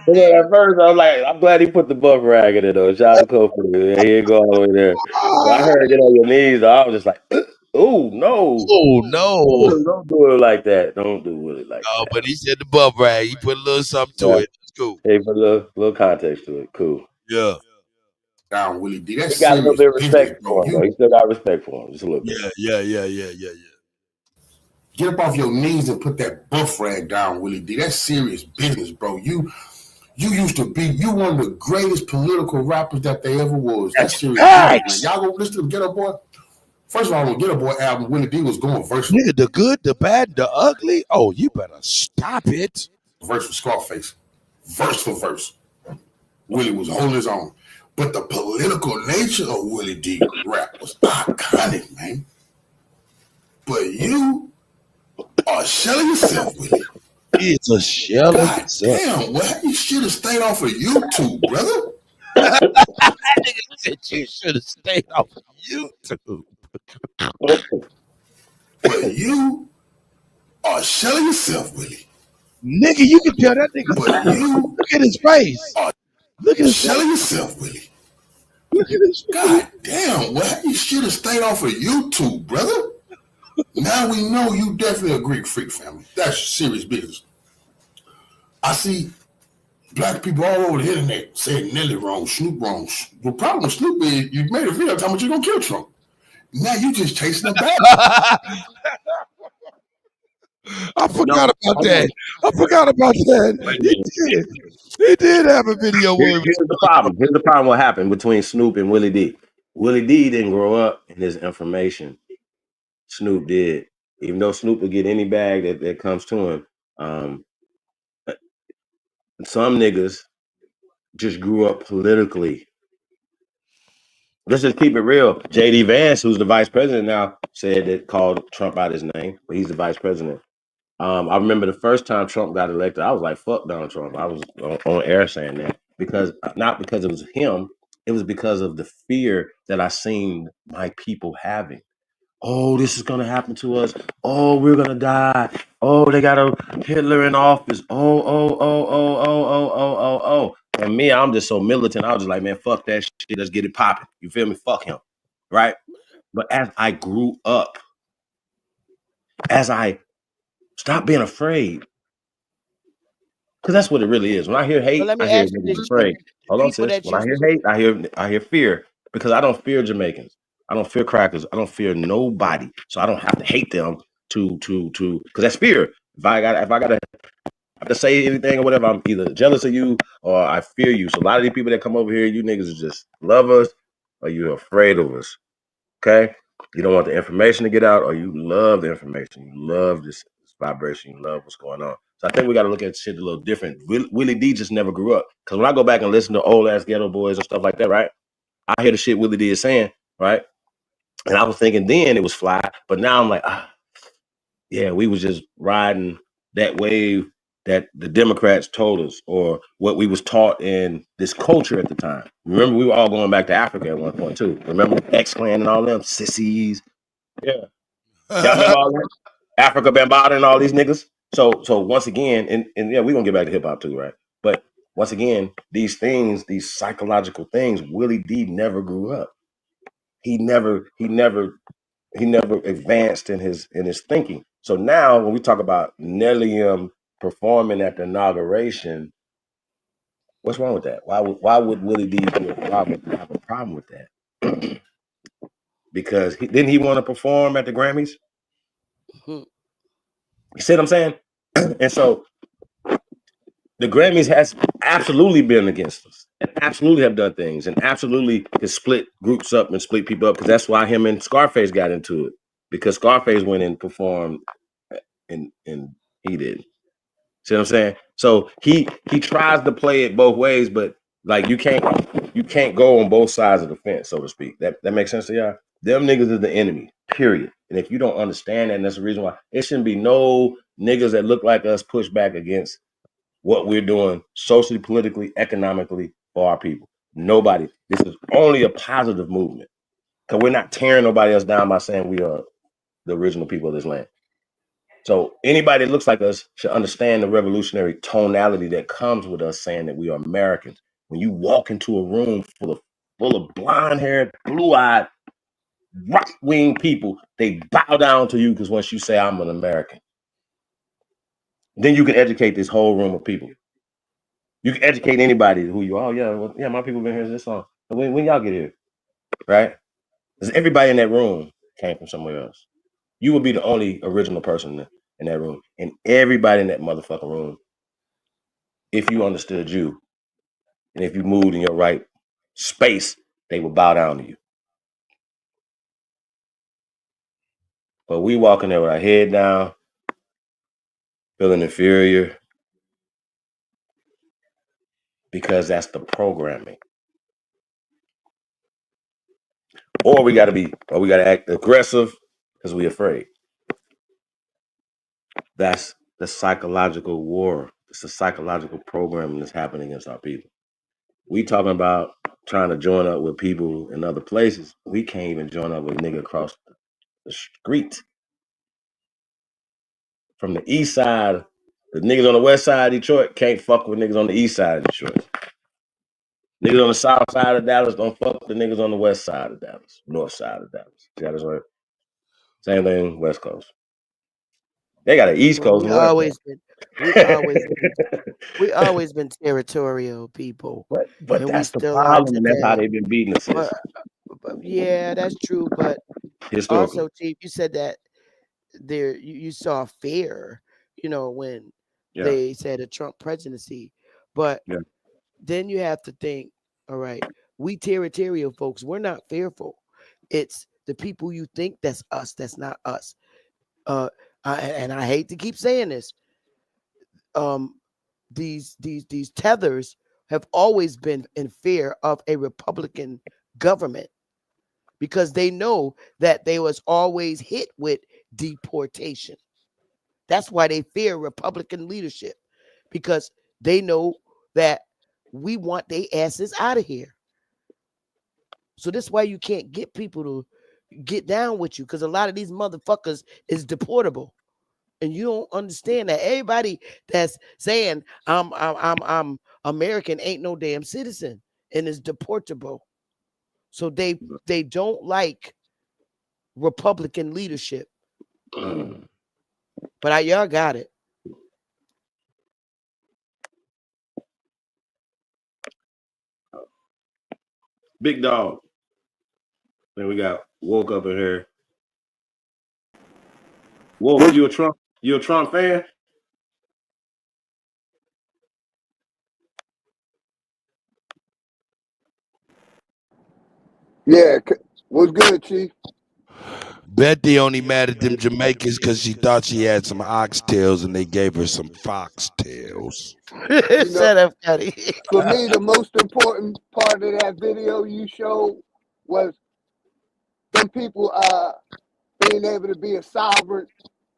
But at first, I was like, I'm glad he put the buff rag in it, though. Shout out to Kofi. He ain't go all the way there. So I heard get on your knees. I was just like, oh, no. Oh, no. Don't do it like that. Don't do it like that. But he said the buff rag. He put a little something to it. That's cool. Hey, put a little context to it. Cool. Yeah. Down, Willie D. That's he got a little bit of respect bro. for him, though. He still got respect for him. Just a little bit. Yeah. Get up off your knees and put that buff rag down, Willie D. That's serious business, bro. You used to be, you one of the greatest political rappers that there ever was. That's serious business, man. Y'all go listen to the Get Up Boy. First of all, on the Get Up Boy album, Willie D was going verse. Nigga, the good, the bad, the ugly. Oh, you better stop it. Verse for Scarface. Verse for verse. Willie was holding his own. But the political nature of Willie D rap was iconic, man. But you are shelling yourself, Willie. It's a shell of yourself. Damn, well, you should have stayed off of YouTube, brother. That nigga said you should have stayed off of YouTube. But you are shelling yourself, Willie. Nigga, you can tell that nigga. But you look at his face. Look at his shelling yourself, Willie. Look at his face. God damn, well, you should have stayed off of YouTube, brother. Now we know you definitely a Greek freak, family. That's serious business. I see black people all over the internet saying Nelly wrong, Snoop wrong. The problem with Snoop is you made a video talking about you're going to kill Trump. Now you just chasing him back. I forgot about that. He did have a video where Here's the problem. Here's the problem what happened between Snoop and Willie D. Willie D didn't grow up in his information. Snoop did. Even though Snoop would get any bag that comes to him. Some niggas just grew up politically. Let's just keep it real. J.D. Vance, who's the vice president now, said that called Trump out his name, but he's the vice president. I remember the first time Trump got elected, I was like, fuck Donald Trump. I was on air saying that because not because it was him, it was because of the fear that I seen my people having. Oh, this is gonna happen to us. Oh, we're gonna die. Oh, they got a Hitler in office. Oh. And me, I'm just so militant. I was just like, man, fuck that shit. Let's get it popping. You feel me? Fuck him. Right? But as I grew up, as I stopped being afraid, because that's what it really is. When I hear hate, I hear niggas afraid. Hold on, sis. When I hear hate, I hear fear because I don't fear Jamaicans. I don't fear crackers. I don't fear nobody. So I don't have to hate them to because that's fear. If I gotta have to say anything or whatever, I'm either jealous of you or I fear you. So a lot of these people that come over here, you niggas just love us or you're afraid of us. Okay? You don't want the information to get out or you love the information. You love this vibration. You love what's going on. So I think we got to look at shit a little different. Willie D just never grew up. Because when I go back and listen to old ass Ghetto Boys and stuff like that, right? I hear the shit Willie D is saying, right? And I was thinking then it was fly, but now I'm like, yeah, we was just riding that wave that the Democrats told us or what we was taught in this culture at the time. Remember, we were all going back to Africa at one point too. Remember X-Clan and all them sissies? Yeah. Y'all remember all that? Africa Bambaataa and all these niggas? So once again, and yeah, we're gonna get back to hip hop too, right? But once again, these things, these psychological things, Willie D never grew up. He never advanced in his thinking. So now when we talk about Nelly performing at the inauguration, what's wrong with that? Why would Willie D have a problem with that? Because didn't he want to perform at the Grammys? You see what I'm saying? And so the Grammys has absolutely been against us and absolutely have done things and absolutely has split groups up and split people up because that's why him and Scarface got into it because Scarface went and performed and he didn't. See what I'm saying? So he tries to play it both ways, but like you can't you can't go on both sides of the fence, so to speak. That makes sense to y'all? Them niggas is the enemy, period. And if you don't understand that, and that's the reason why it shouldn't be no niggas that look like us push back against what we're doing socially, politically, economically for our people. Nobody. This is only a positive movement. Because we're not tearing nobody else down by saying we are the original people of this land. So anybody that looks like us should understand the revolutionary tonality that comes with us saying that we are Americans. When you walk into a room full of blonde-haired, blue-eyed, right-wing people, they bow down to you because once you say I'm an American, then you can educate this whole room of people. You can educate anybody who you are. Oh, yeah, well, yeah, my people been here this long. When y'all get here, right? Because everybody in that room came from somewhere else. You would be the only original person in that room. And everybody in that motherfucking room, if you understood you, and if you moved in your right space, they would bow down to you. But we walk in there with our head down, feeling inferior, because that's the programming. Or we gotta act aggressive because we're afraid. That's the psychological war. It's the psychological programming that's happening against our people. We talking about trying to join up with people in other places. We can't even join up with a nigga across the street. From the east side, the niggas on the west side of Detroit can't fuck with niggas on the east side of Detroit. Niggas on the south side of Dallas don't fuck with the niggas on the west side of Dallas, north side of Dallas. See how this works? Same thing, West Coast. They got an East Coast and West Coast. We always been territorial people. But that's the problem, and that's how they've been beating us. Yeah, that's true. But also, Chief, you said that there you saw fear, when they said a Trump presidency. But then you have to think, all right, we territorial folks, we're not fearful. It's the people you think that's us, that's not us. And I hate to keep saying this. These tethers have always been in fear of a Republican government because they know that they was always hit with deportation. That's why they fear Republican leadership, because they know that we want their asses out of here. So this is why you can't get people to get down with you, because a lot of these motherfuckers is deportable. And you don't understand that everybody that's saying I'm American ain't no damn citizen and is deportable. So they don't like Republican leadership. But y'all got it. Big dog. Then we got Woke up in here. Woke, you a Trump fan? Yeah, what's good, Chief? Betty only mad at them Jamaicans because she thought she had some oxtails and they gave her some foxtails. Shut up, Kutty. For me, the most important part of that video you showed was them people being able to be a sovereign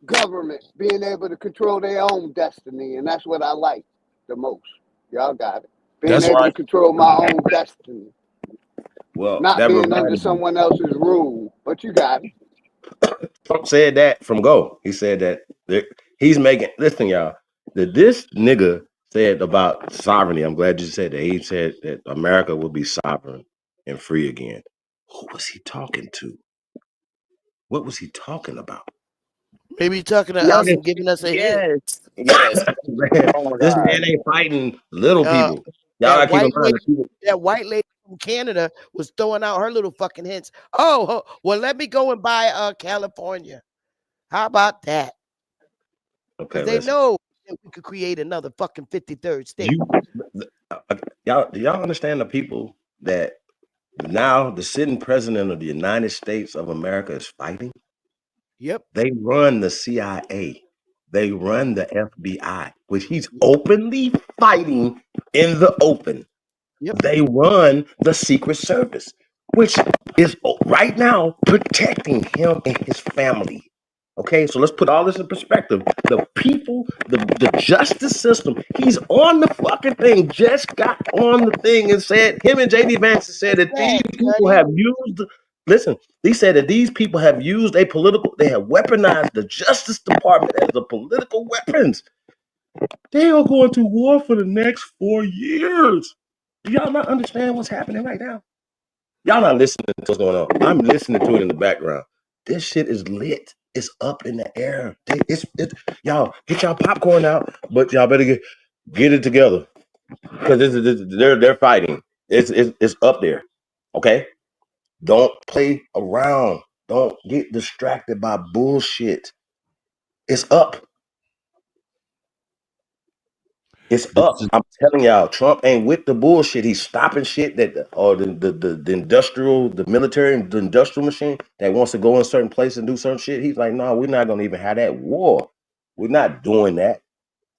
government, being able to control their own destiny, and that's what I like the most. Y'all got it. Being able to control my own destiny. Well, not being under someone else's rule, but you got it. Trump said that from go. He said that he's making. Listen, y'all. This nigga said about sovereignty. I'm glad you said that. He said that America will be sovereign and free again. Who was he talking to? What was he talking about? Maybe he's talking to us and giving us a hint. Yes. This man ain't fighting little people. Y'all gotta keep in mind that white lady from Canada was throwing out her little fucking hints. Oh, well, let me go and buy California. How about that? Okay, they know that we could create another fucking 53rd state. Do y'all understand the people that now the sitting president of the United States of America is fighting? Yep. They run the CIA. They run the FBI, which he's openly fighting in the open. They run the Secret Service, which is right now protecting him and his family. Okay, so let's put all this in perspective. The people, the justice system, he's on the fucking thing, just got on the thing and said, him and JD Vance said that these people have used, listen, they said that these people have used they have weaponized the Justice Department as a political weapons. They are going to war for the next 4 years. Do y'all not understand what's happening right now? Y'all not listening to what's going on. I'm listening to it in the background. This shit is lit. It's up in the air. Y'all get y'all popcorn out, but y'all better get it together because they're fighting. It's up there. Okay, don't play around. Don't get distracted by bullshit. It's up. It's up. I'm telling y'all, Trump ain't with the bullshit. He's stopping shit that, or the industrial, the military, the industrial machine that wants to go in certain places and do certain shit. He's like, no, we're not gonna even have that war. We're not doing that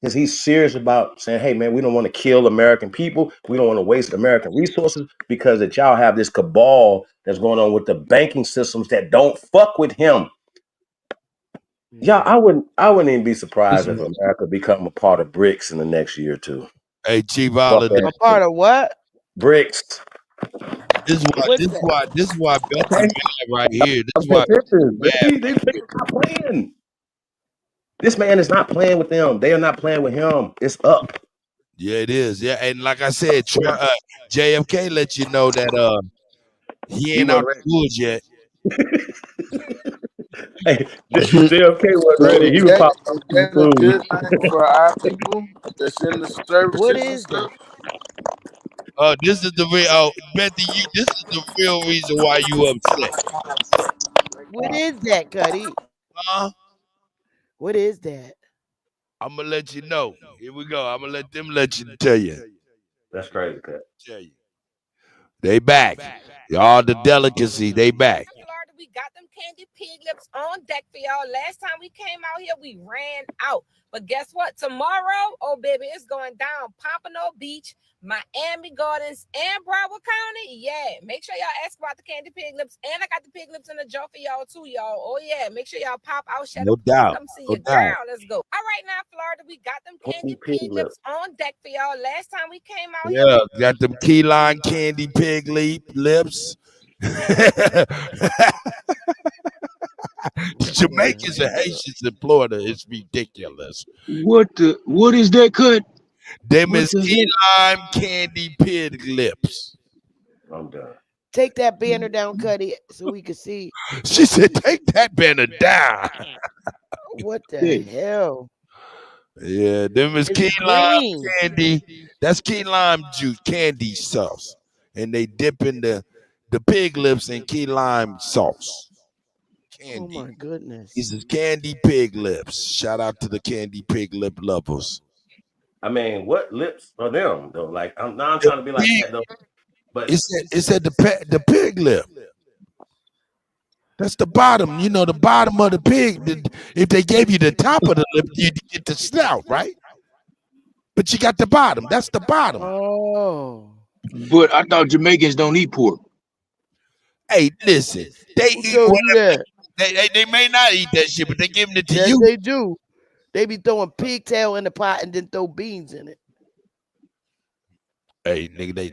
because he's serious about saying, hey man, we don't want to kill American people. We don't want to waste American resources because that y'all have this cabal that's going on with the banking systems that don't fuck with him. Yeah, I wouldn't even be surprised if America become a part of BRICS in the next year or two. Hey, Chief Holiday. A part of what? BRICS. This is why Beth is mad right here. This is why Stop playing. This man is not playing with them. They are not playing with him. It's up. Yeah, it is. Yeah, and like I said, JFK let you know that he ain't out the woods yet. Hey, JFK wasn't ready. He was popping that a good thing for our people that's in the services and stuff? This is the real. Bethy, this is the real reason why you upset. What is that, Kutty? What is that? I'm gonna let you know. Here we go. I'm gonna let them tell you. That's crazy, Cut. Tell you. They back. All the delicacy, they back. Florida, we got them candy pig lips on deck for y'all. Last time we came out here, we ran out. But guess what? Tomorrow, oh baby, it's going down Pompano Beach, Miami Gardens, and Broward County. Yeah, make sure y'all ask about the candy pig lips. And I got the pig lips in the jar for y'all too, y'all. Oh yeah, make sure y'all pop out. No doubt. Come see No your doubt. girl. Let's go. All right, now, Florida, we got them candy pig lips on deck for y'all. Last time we came out here, Yeah, got them key lime candy pig lips. Jamaicans and Haitians in Florida is ridiculous. What is that, Cut? Them is key lime candy pig lips. I'm done. Take that banner down, Kutty, so we can see. She said, take that banner down. What the hell? Yeah, them is key lime candy. That's key lime juice candy sauce. And they dip in the pig lips in key lime sauce. Candy. Oh my goodness. These is candy pig lips. Shout out to the candy pig lip lovers. I mean, what lips are them though? Like I'm trying to be like that though. But it's at the pig lip. That's the bottom. You know, the bottom of the pig. If they gave you the top of the lip, you'd get the snout, right? But you got the bottom. That's the bottom. Oh. But I thought Jamaicans don't eat pork. Hey, listen. They eat whatever. They may not eat that shit, but they giving it to you. They do. They be throwing pigtail in the pot and then throw beans in it. Hey, nigga, they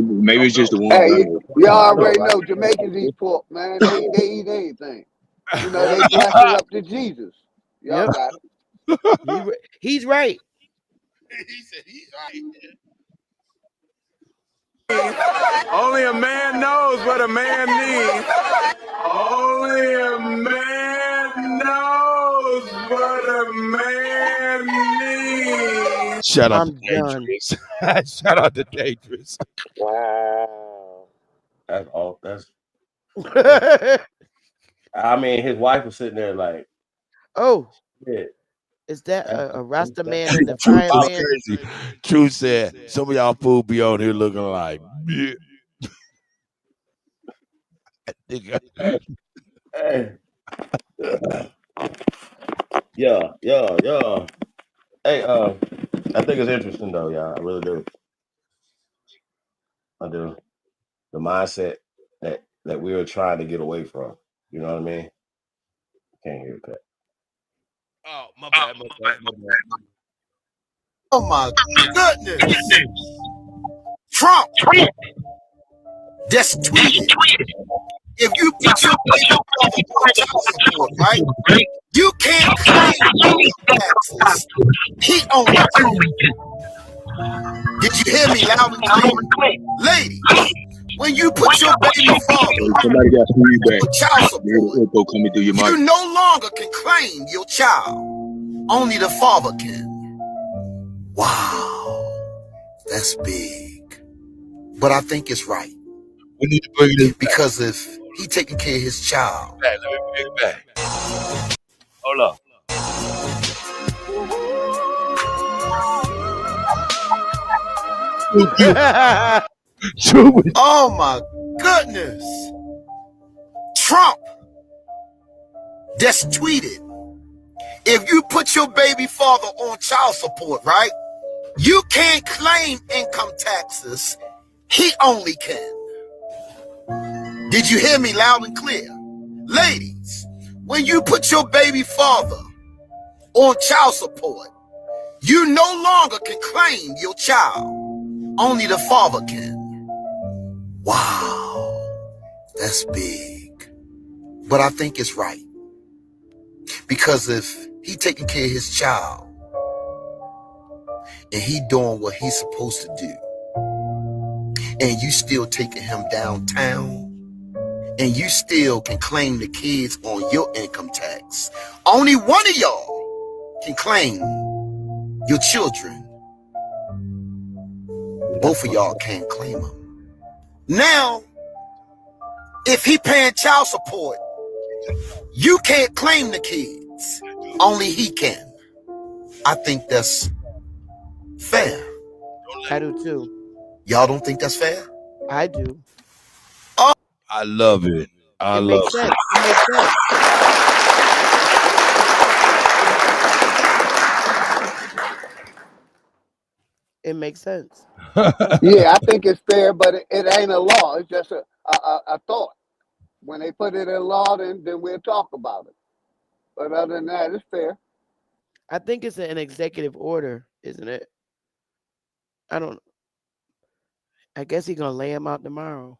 maybe it's just the one. Hey, y'all already know Jamaicans eat pork, man. They eat anything. You know, they pass it up to Jesus. Y'all got it. He's right. He said he's right. Only a man knows what a man needs. Only a man knows what a man needs. Shout out to Dangerous. Shout out to Dangerous. Wow. That's all. I mean, his wife was sitting there like, oh, shit. Is that a Rasta man in the fire man? Crazy. True said, some of y'all fool be on here looking like, yeah. Hey. Yeah. Hey, I think it's interesting though, y'all. I really do. I do. The mindset that we were trying to get away from. You know what I mean? Can't hear that. Oh, my bad. Oh my goodness. Trump just tweeted. If you put your baby father on child support, right? You can't claim taxes. He only can. Did you hear me loud and clear? Ladies, when you put your baby father Somebody got feedback. on child support, Coming through your mic. you no longer can claim your child. Only the father can. Wow, that's big. But I think it's right. We need to bring this back. Because if he taking care of his child. Let me bring it back. Hold up. Oh my goodness. Trump just tweeted. If you put your baby father on child support, right? You can't claim income taxes. He only can. Did you hear me loud and clear? Ladies, when you put your baby father on child support, you no longer can claim your child. Only the father can. Wow, that's big. But I think it's right. Because if he taking care of his child and he doing what he's supposed to do, and you still taking him downtown, and you still can claim the kids on your income tax, only one of y'all can claim your children. Both of y'all can't claim them. Now, if he paying child support, you can't claim the kids. Only he can. I think that's fair. I do too. Y'all don't think that's fair? I do. I love it. I It love makes sense. It makes sense. It makes sense. Yeah, I think it's fair, but it ain't a law. It's just a thought. When they put it in law, then we'll talk about it. But other than that, it's fair. I think it's an executive order, isn't it? I don't. I guess he's gonna lay him out tomorrow.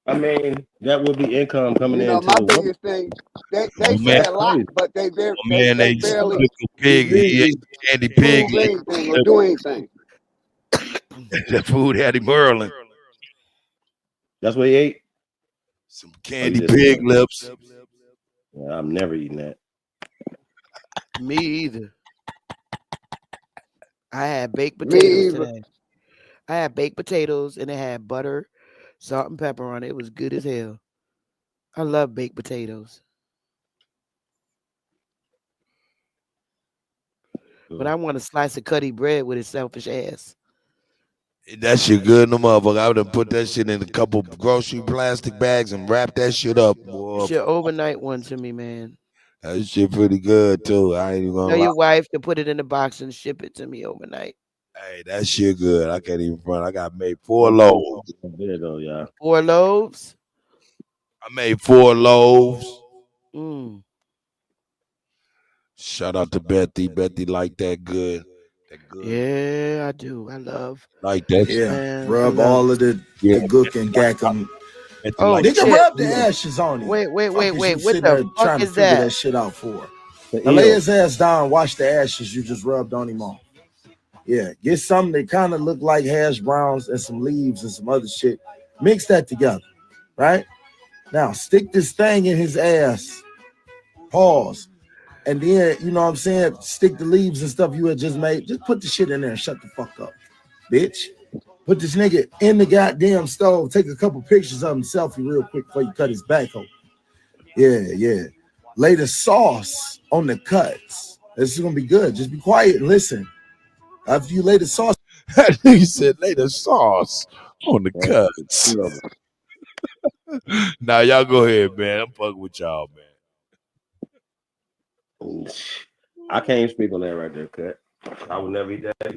I mean, that would be income coming You know, into my the woman. biggest thing, they Oh, say man. a lot, but they Oh, man, they barely look a pig. He ate candy pig. prove anything or do anything. That food had him whirling. That's what he ate? Some candy pig lips. Yeah, I'm never eating that. Me either. I had baked Me potatoes either. today. I had baked potatoes and it had butter, salt, and pepper on it. It was good as hell. I love baked potatoes. But I want a slice of Kutty bread with his selfish ass. That shit good in the motherfucker. I would have put that shit in a couple grocery plastic bags and wrap that shit up. Boy. You should overnight one to me, man. That shit pretty good too. I ain't even gonna Tell lie. your wife to put it in the box and ship it to me overnight. Hey, that shit good. I can't even front. I got made 4 loaves. There you go, y'all. 4 loaves? I made 4 loaves. Mm. Shout out to Bethy. Bethy like that good. That good. Yeah, I do. I love. Like that. Yeah, Man, rub I love all of the gook and gackum. Oh, Nigga, shit. rub the ashes on him. Wait. Fuck is What you sitting the there fuck trying to is figure that? that shit out for? Now lay his ass down, wash the ashes you just rubbed on him off. Yeah, get something that kind of look like hash browns and some leaves and some other shit. Mix that together, right? Now stick this thing in his ass. Pause. And then, you know what I'm saying? Stick the leaves and stuff you had just made. Just put the shit in there and shut the fuck up, bitch. Put this nigga in the goddamn stove. Take a couple pictures of him, selfie real quick before you cut his back open. Yeah. Lay the sauce on the cuts. This is gonna be good. Just be quiet and listen. After you lay the sauce, He said, lay the sauce on the cuts. Now y'all go ahead, man. I'm fucking with y'all, man. I can't speak on that right there, Cut. I would never eat that.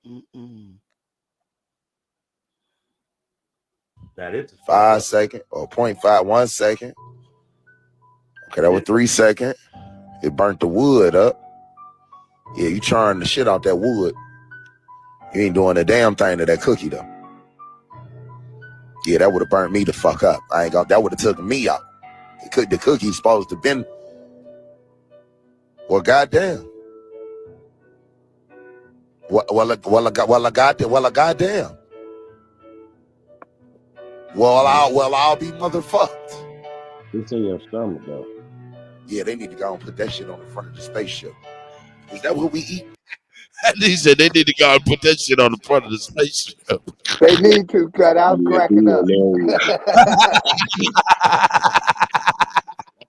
Mm-mm. That is 5 seconds or 0.5, 1 second. Okay, that was 3 seconds. It burnt the wood up. Yeah, you charring the shit out that wood. You ain't doing a damn thing to that cookie though. Yeah, that would have burnt me the fuck up. I ain't got that would have taken me out. The cookie's supposed to been. Well, goddamn. Well, goddamn. Well, I'll be motherfucked. It's in your stomach though. Yeah, they need to go and put that shit on the front of the spaceship. Is that what we eat? He said they need to go and put that shit on the front of the spaceship. They need to cut out cracking up.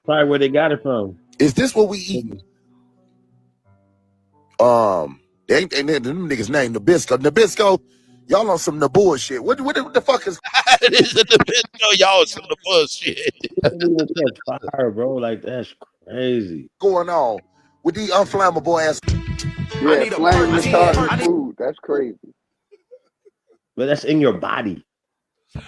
Probably where they got it from. Is this what we eat? They ain't them niggas named Nabisco. Nabisco, y'all on some bullshit. What the fuck is This is Nabisco? Y'all some bullshit. Even catch fire, bro. Like that's crazy. Going on with these unflammable ass? Yeah, flame retardant food. That's crazy. But that's in your body.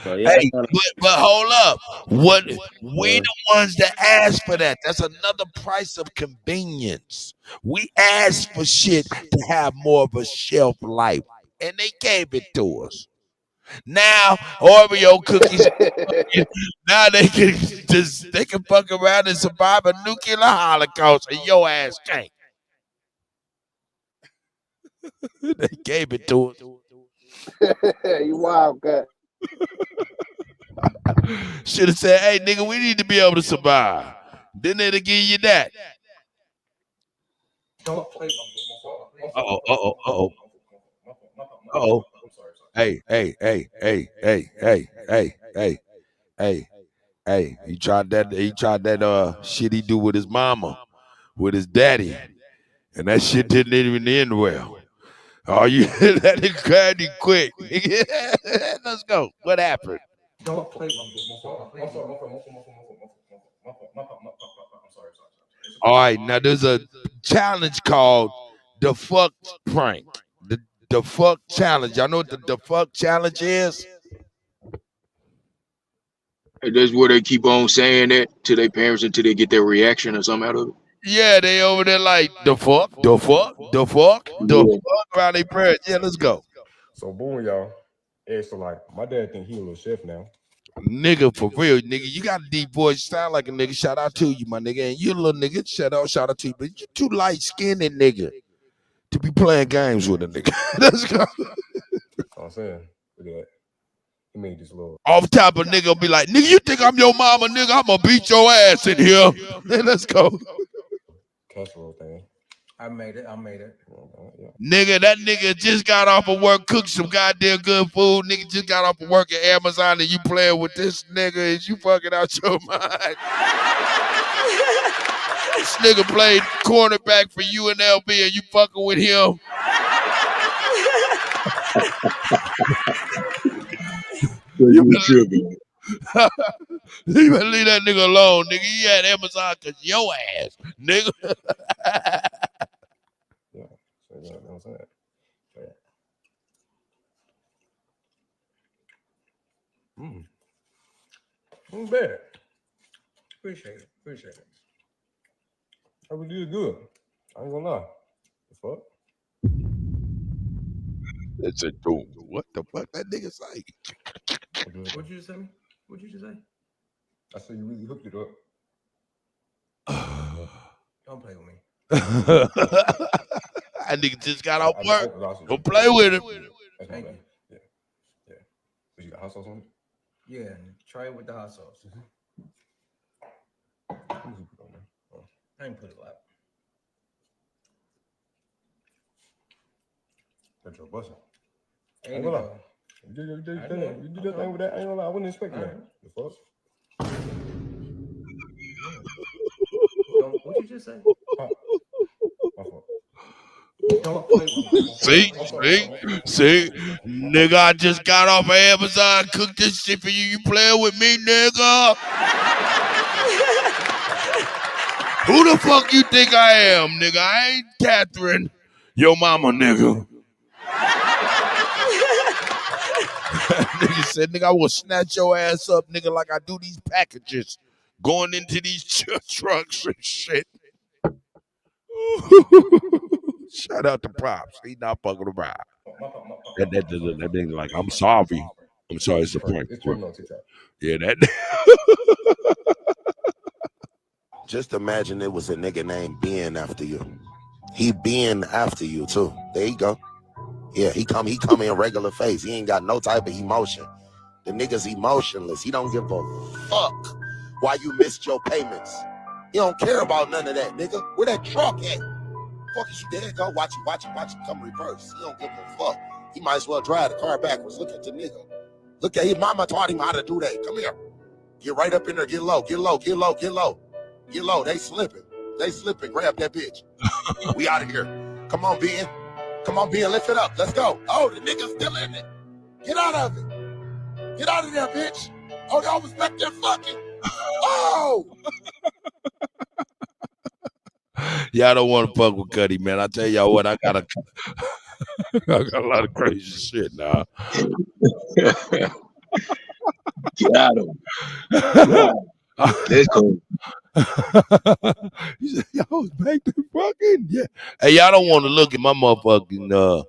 So, yeah, hey, but hold up. What we the ones that asked for that. That's another price of convenience. We asked for shit to have more of a shelf life, and they gave it to us. Now Oreo cookies, now they can fuck around and survive a nuclear holocaust, and your ass can't. They gave it to us. You wild cat. Should have said, "Hey, nigga, we need to be able to survive." Then they'll give you that. Uh-oh. Hey. He tried that shit he do with his mama, with his daddy. And that shit didn't even end well. Oh, you that is crazy quick. Let's go. What happened? All right, now there's a challenge called the fuck prank. The fuck challenge. Y'all know what the fuck challenge is? That's where they keep on saying that to their parents until they get their reaction or something out of it. Yeah, they over there like the fuck around their parents. Yeah, let's go. So boom, y'all. Yeah, so like my dad think he a little chef now. Nigga, for real, nigga, you got a deep voice, sound like a nigga. Shout out to you, my nigga. And you a little nigga, shout out to you. But you too light-skinned, nigga, to be playing games with a nigga. Let's go. I'm saying, look at that. He made this little Off top of nigga be like, nigga, you think I'm your mama, nigga? I'm gonna beat your ass in here. Let's go. casserole thing. I made it. Yeah. Nigga, that nigga just got off of work, cooked some goddamn good food. Nigga just got off of work at Amazon, and you playing with this nigga, is you fucking out your mind? This nigga played cornerback for UNLV, and you fucking with him? You better leave that nigga alone, nigga. He had Amazon cause your ass, nigga. Yeah, so you know what I'm saying. Ain't bad. Appreciate it. That really is good. I ain't gonna lie. The fuck? It's a doom. What the fuck that nigga say? What'd you just say? What'd you just say? I said you really hooked it up. Don't play with me. That nigga just got off work. Don't play with him. Thank you. Yeah. But you got hot sauce on it? Yeah, try it with the hot sauce. I ain't put it up. That's your busting. Ain't gonna lie. You did that thing with that. I ain't gonna lie. I wasn't expecting that. The fuck? What'd you just say? See, nigga, I just got off of Amazon, cooked this shit for you. You playing with me, nigga? Who the fuck you think I am, nigga? I ain't Catherine, your mama, nigga. nigga said, nigga, I will snatch your ass up, nigga, like I do these packages going into these trucks and shit. Shout out to Props. He not fucking around. That nigga like, I'm sorry. I'm sorry, it's a prank. Yeah, that. Just imagine it was a nigga named Ben after you. He Ben after you too. There you go. Yeah, he come in regular face. He ain't got no type of emotion. The nigga's emotionless. He don't give a fuck why you missed your payments. He don't care about none of that, nigga. Where that truck at? Fuck is you there? Go watch him come reverse. He don't give a fuck. He might as well drive the car backwards. Look at the nigga. Look at his mama taught him how to do that. Come here. Get right up in there. Get low. Get low. Get low. Get low. Get low. They slipping. They slipping. Grab that bitch. We out of here. Come on, Ben. Come on, Ben. Lift it up. Let's go. Oh, the nigga's still in it. Get out of it. Get out of there, bitch. Oh, y'all was back there fucking. Oh. Y'all don't want to fuck with Kutty, man. I tell y'all what, I got a lot of crazy shit now. Got him. Yeah. That's cool. You said y'all was back to fucking, yeah. Hey, y'all don't want to look at my motherfucking y'all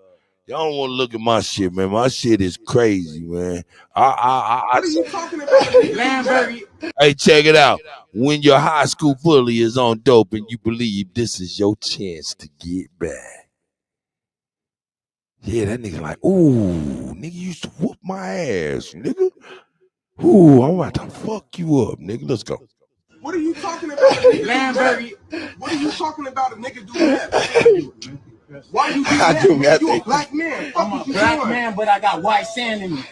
don't want to look at my shit, man. My shit is crazy, man. What are you talking about? Lamberry. Hey, check it out. When your high school bully is on dope and you believe this is your chance to get back. Yeah, that nigga like, ooh, nigga used to whoop my ass, nigga. Ooh, I'm about to fuck you up, nigga. Let's go. What are you talking about? Lamberry. What are you talking about? A nigga do that? Why you do that? You a black man. I'm a black man, but I got white sand in me.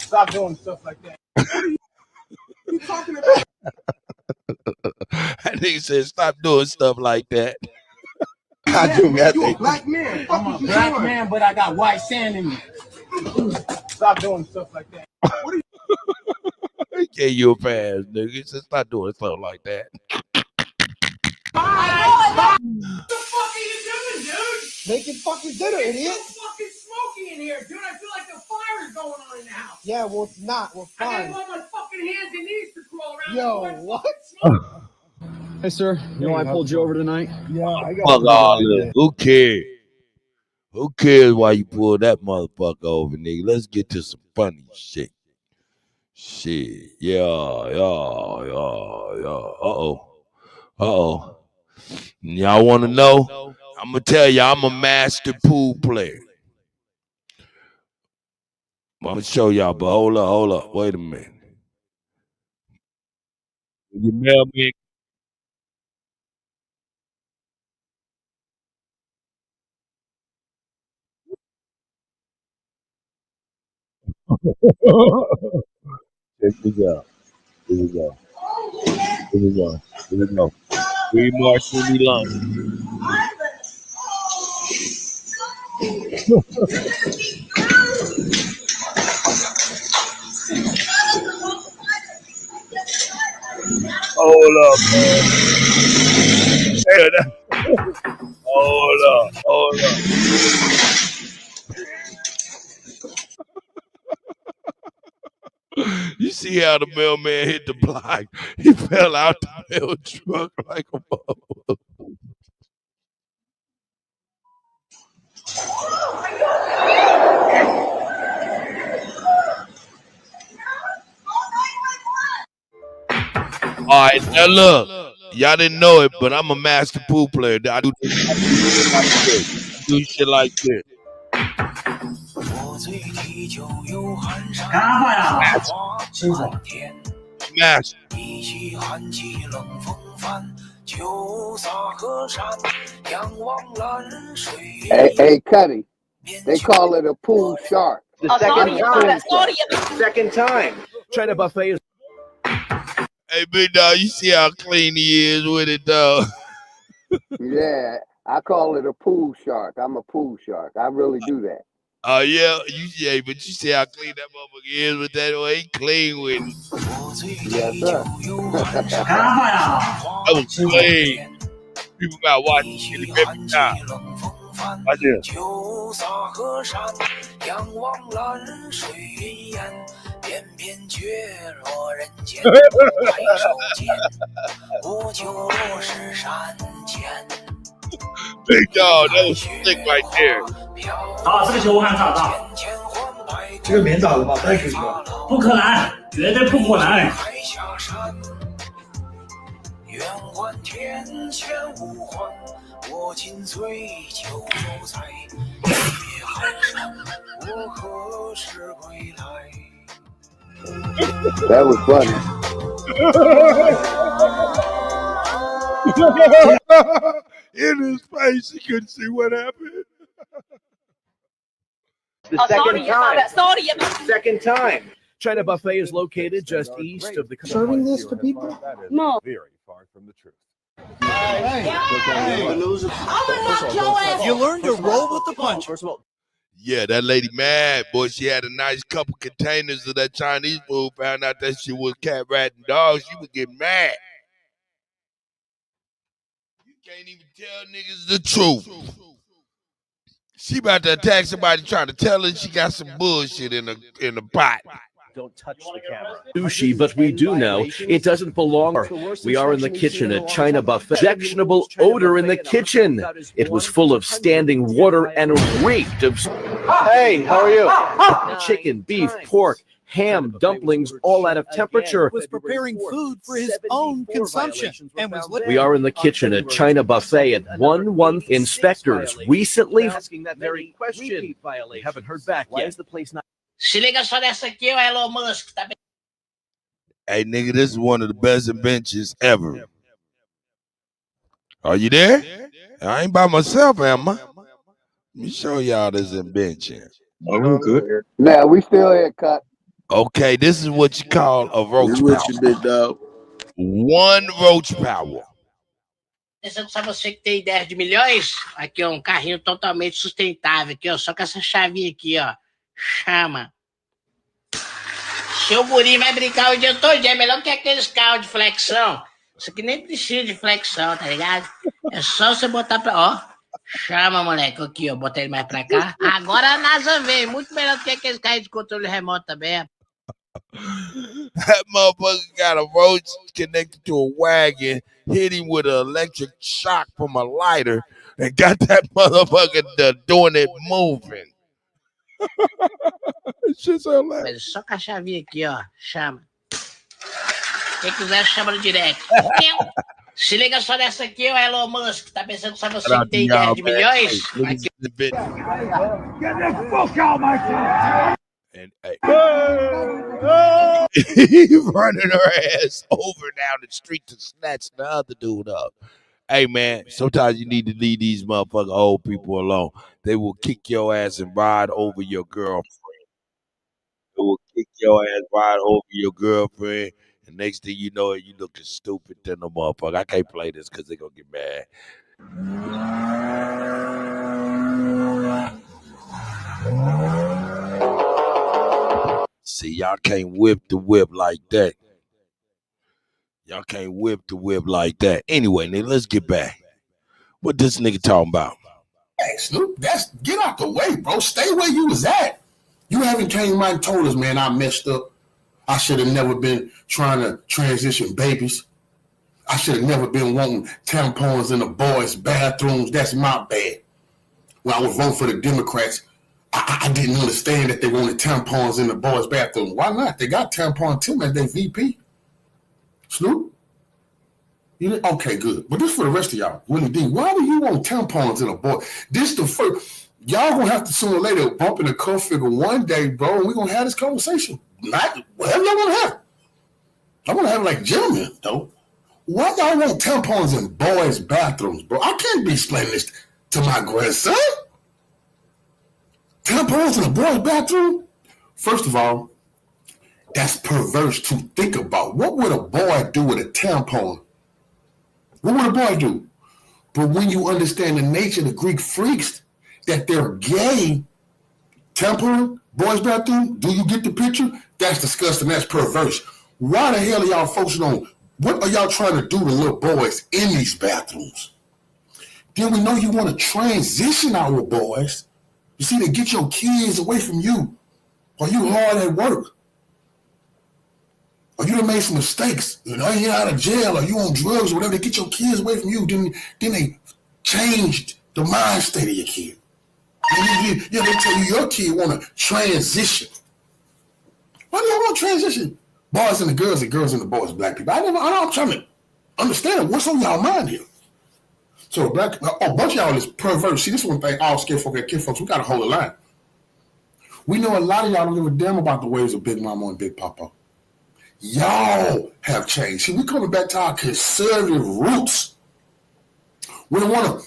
Stop doing stuff like that. What are you talking about? That nigga said, stop doing stuff like that. You a black man. I'm a black man, but I got white sand in me. Stop doing stuff like that. What are you? He gave you a pass, nigga. He said, stop doing stuff like that. What the fuck are you doing, dude? Making fucking dinner, idiot. It's so fucking smoky in here, dude. I feel like a fire is going on in the house. Yeah, well, it's not. We're fine. I gotta want my fucking hands and knees to crawl around. Yo, what? Hey, sir. You know I pulled you over tonight? Yeah, I got Fuck all this. Who cares? Who cares why you pulled that motherfucker over, nigga? Let's get to some funny shit. Shit. Yeah. Uh-oh. Y'all want to know? I'm going to tell you, I'm a master pool player. I'm going to show y'all, but hold up. Wait a minute. You mail me. Check this out. Here we go. 3 more city lunch. Hold up, man. Hold up. You see how the mailman hit the block? He fell out the mail truck like a motherfucker. All right, now look, y'all didn't know it, but I'm a master pool player. I do shit like this. Master. Hey, Kutty, they call it a pool shark. The second time. Trying to buffet is. Hey, big dog, you see how clean he is with it, though. Yeah, I call it a pool shark. I'm a pool shark. I really do that. Oh, yeah, but you see how clean that motherfucker is with that way. He clean with it. Yes, sir. That was clean. People got watching shit every time. Watch this. 仰望蓝水云烟，翩翩却落人间。抬手间，我就落石山前。Big dog, that was sick right there. 好，这个球我看打到。这个免打了吧？太可惜了。不可能，绝对不可能。愿还天前无还，我今醉酒在夜寒山，我何时归来？ That was funny. In his face, he couldn't see what happened. The second time. China Buffet is located just east of the. Serving this to people? No. Very far from the truth. You learn to roll with the punch. First of all, yeah, that lady mad, boy. She had a nice couple containers of that Chinese food. Found out that shit was cat, rat, and dog. She was getting mad. You can't even tell niggas the truth. She about to attack somebody trying to tell her she got some bullshit in the pot. Don't touch the camera. Sushi, but we do know it doesn't belong. We are in the kitchen at China Buffet. Objectionable odor in the kitchen. It was full of standing water and reeked of. Hey, how are you? Chicken, beef, pork, ham, dumplings, all out of temperature. Was preparing food for his own consumption and was. We are in the kitchen at China Buffet at 1-1. Inspectors recently asking that very question. They haven't heard back yet. Why is the place not? Se liga só nessa aqui, o Elon Musk tá bem. Hey, nigga, this is one of the best inventions ever. Are you there? I ain't by myself, am I? Let me show y'all this invention. Oh, we're good. Nah, we still here, Cut. Okay, this is what you call a roach What power. you big dog? One roach power. Só você que tem 10 de milhões, aqui ó, um carrinho totalmente sustentável, aqui ó, só com essa chavinha aqui, ó. Chama. Seu guri vai brincar o dia todo, é melhor que aqueles carros de flexão. Isso aqui nem precisa de flexão, tá ligado? É só você botar pra... Ó, chama, moleque. Aqui, ó, bota ele mais pra cá. Agora a NASA veio, muito melhor do que aqueles carros de controle remoto também. That motherfucker got a roach connected to a wagon, hit him with an electric shock from a lighter, and got that motherfucker doing it moving. Shit's so loud. Mas só com a chavinha aqui, ó. Chama. Quem quiser, chama no direct. Se liga só nessa aqui, ó, Elon Musk. Tá pensando que só você que tem 10 de milhões? Aqui. Get the fuck out my car! And hey, running her ass over down the street to snatch the other dude up. Hey, man, sometimes you need to leave these motherfucking old people alone. They will kick your ass and ride over your girlfriend. They will kick your ass, ride over your girlfriend. And next thing you know, you looking stupid than a motherfucker. I can't play this because they're going to get mad. See, y'all can't whip the whip like that. Y'all can't whip the whip like that. Anyway, nigga, let's get back. What this nigga talking about? Hey, Snoop, get out the way, bro. Stay where you was at. You haven't came out and told us, man, I messed up. I should have never been trying to transition babies. I should have never been wanting tampons in the boys' bathrooms. That's my bad. When I was voting for the Democrats, I didn't understand that they wanted tampons in the boys' bathroom. Why not? They got tampon Tim as their VP. Snoop? Okay, good. But this for the rest of y'all. Willie D, why do you want tampons in a boy? This the first. Y'all gonna have to sooner or later bump in the cuff figure one day, bro, and we're gonna have this conversation. Not whatever y'all wanna have. I wanna have it like gentlemen, though. Why y'all want tampons in boys' bathrooms, bro? I can't be explaining this to my grandson. Tampons in a boys' bathroom? First of all, that's perverse to think about. What would a boy do with a tampon? What would a boy do? But when you understand the nature of the Greek freaks, that they're gay, tampon, boys' bathroom, do you get the picture? That's disgusting. That's perverse. Why the hell are y'all focusing on what are y'all trying to do to little boys in these bathrooms? Then we know you want to transition our boys You see, they get your kids away from you while you hard at work. Or you done made some mistakes, you're out of jail, or you on drugs or whatever, they get your kids away from you, then they changed the mind state of your kid. They tell you your kid want to transition. Why do y'all want to transition? Boys and the girls and the boys, black people. I'm trying to understand what's on y'all mind here. So a bunch of y'all is perverse. See, this one thing, all skin folk and kid folks, we got to hold a line. We know a lot of y'all don't give a damn about the ways of Big Mama and Big Papa. Y'all have changed. See, we're coming back to our conservative roots. We don't want to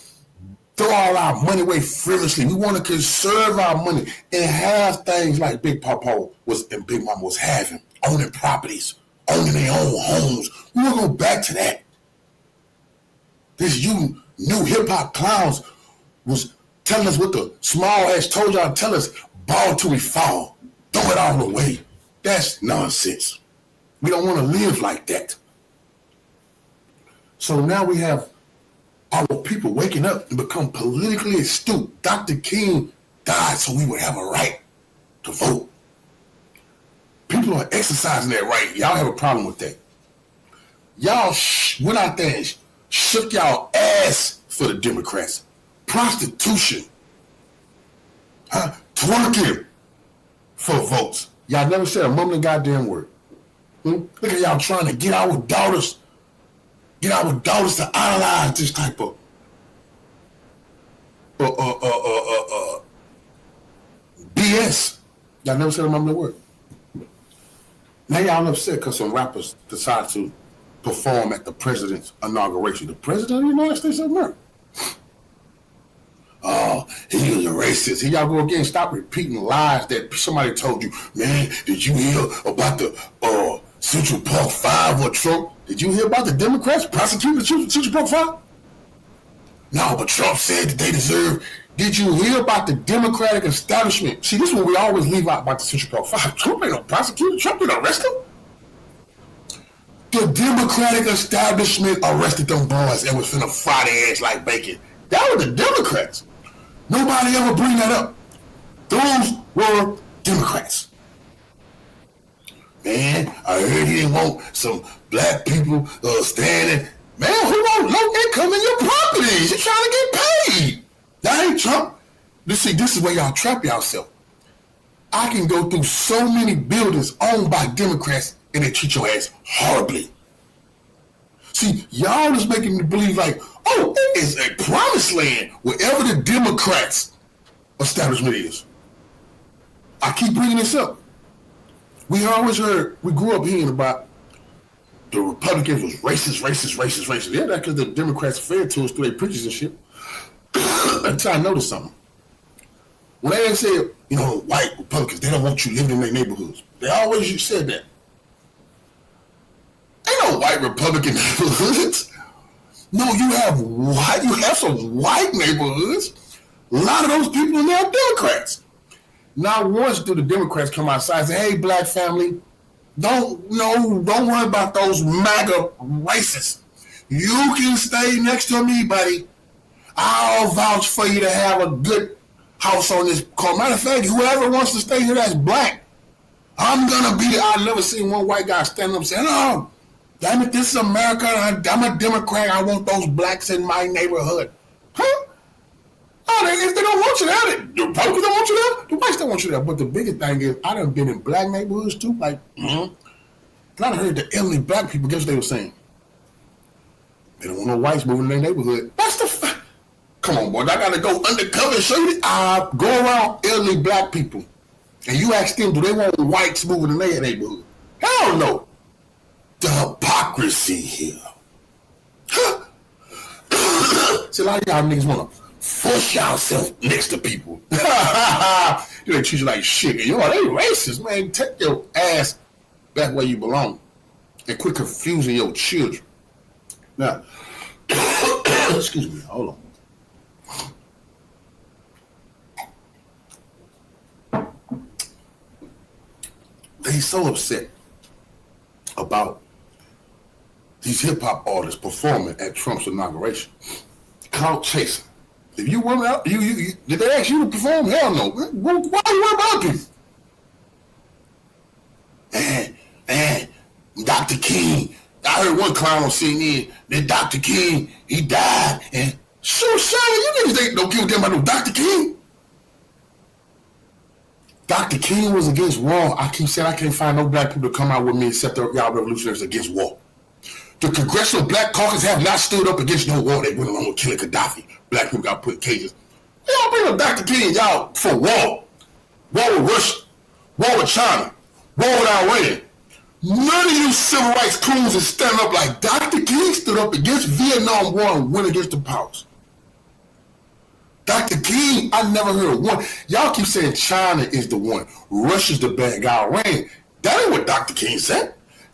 throw all our money away frivolously. We want to conserve our money and have things like Big Papa and Big Mama was having, owning properties, owning their own homes. We want to go back to that. This new hip-hop clowns was telling us what the small ass told y'all to tell us, ball till we fall, throw it all away. That's nonsense. We don't want to live like that. So now we have our people waking up and become politically astute. Dr. King died so we would have a right to vote. People are exercising that right. Y'all have a problem with that. Y'all went out there and shook y'all ass for the Democrats. Prostitution. Twerking for votes. Y'all never said a mumbling goddamn word. Look at y'all trying to get our daughters to idolize this type of BS. Y'all never said a mumbling word. Now y'all upset because some rappers decide to perform at the president's inauguration. The president of the United States of America. Oh, he was a racist. Here y'all go again. Stop repeating lies that somebody told you. Man, did you hear about the Central Park 5 or Trump? Did you hear about the Democrats prosecuting the Central Park 5? No, but Trump said that they deserve. Did you hear about the Democratic establishment? See, this is what we always leave out about the Central Park 5. Trump ain't no prosecutor. Trump didn't arrest him. The Democratic establishment arrested them boys and was finna fry their ass like bacon. That was the Democrats. Nobody ever bring that up. Those were Democrats. Man, I heard he didn't want some black people standing. Man, who want low income in your properties? You're trying to get paid. That ain't Trump. See, this is where y'all trap yourself. I can go through so many buildings owned by Democrats and they treat your ass horribly. See, y'all is making me believe like, oh, it is a promised land wherever the Democrats establishment is. I keep bringing this up. We always heard, we grew up hearing about the Republicans was racist. Yeah, that's because the Democrats fed to us through their preachers and shit. Until I noticed something. When they said, white Republicans, they don't want you living in their neighborhoods. They always said that. Ain't no white Republican neighborhoods. No, you have some white neighborhoods. A lot of those people in there are Democrats. Not once do the Democrats come outside and say, hey, black family, don't worry about those MAGA racists. You can stay next to me, buddy. I'll vouch for you to have a good house on this court. Matter of fact, whoever wants to stay here that's black, I'm going to be there. I've never seen one white guy stand up saying, oh, damn it, this is America. I'm a Democrat. I want those blacks in my neighborhood. Huh? Oh, if they don't want you there, the Republicans don't want you there, the whites don't want you there. But the biggest thing is, I done been in black neighborhoods too. Like, I heard the elderly black people, guess what they were saying? They don't want no whites moving in their neighborhood. That's the come on, boy. I got to go undercover and show you this. I go around elderly black people, and you ask them, do they want whites moving in their neighborhood? Hell no. The hypocrisy here. See, a lot of y'all niggas want to force yourself next to people. They treat you like shit. They racist, man. Take your ass back where you belong and quit confusing your children. Now, excuse me, hold on. They so upset about these hip-hop artists performing at Trump's inauguration. Clout chasing. If you went out, did they ask you to perform? Hell no. Why are you worried about people? And Dr. King, I heard one clown on CNN that Dr. King, he died. And sure, you niggas don't give a damn about no Dr. King. Dr. King was against war. I keep saying I can't find no black people to come out with me except y'all revolutionaries against war. The Congressional Black Caucus have not stood up against no war. They went along with killing Gaddafi. Black people got put in cages. Y'all bring up Dr. King, y'all, for war. War with Russia. War with China. War with Iran. None of you civil rights crews is standing up like Dr. King stood up against Vietnam War and went against the powers. Dr. King, I never heard of one. Y'all keep saying China is the one. Russia's the bad guy. Iran. That ain't what Dr. King said.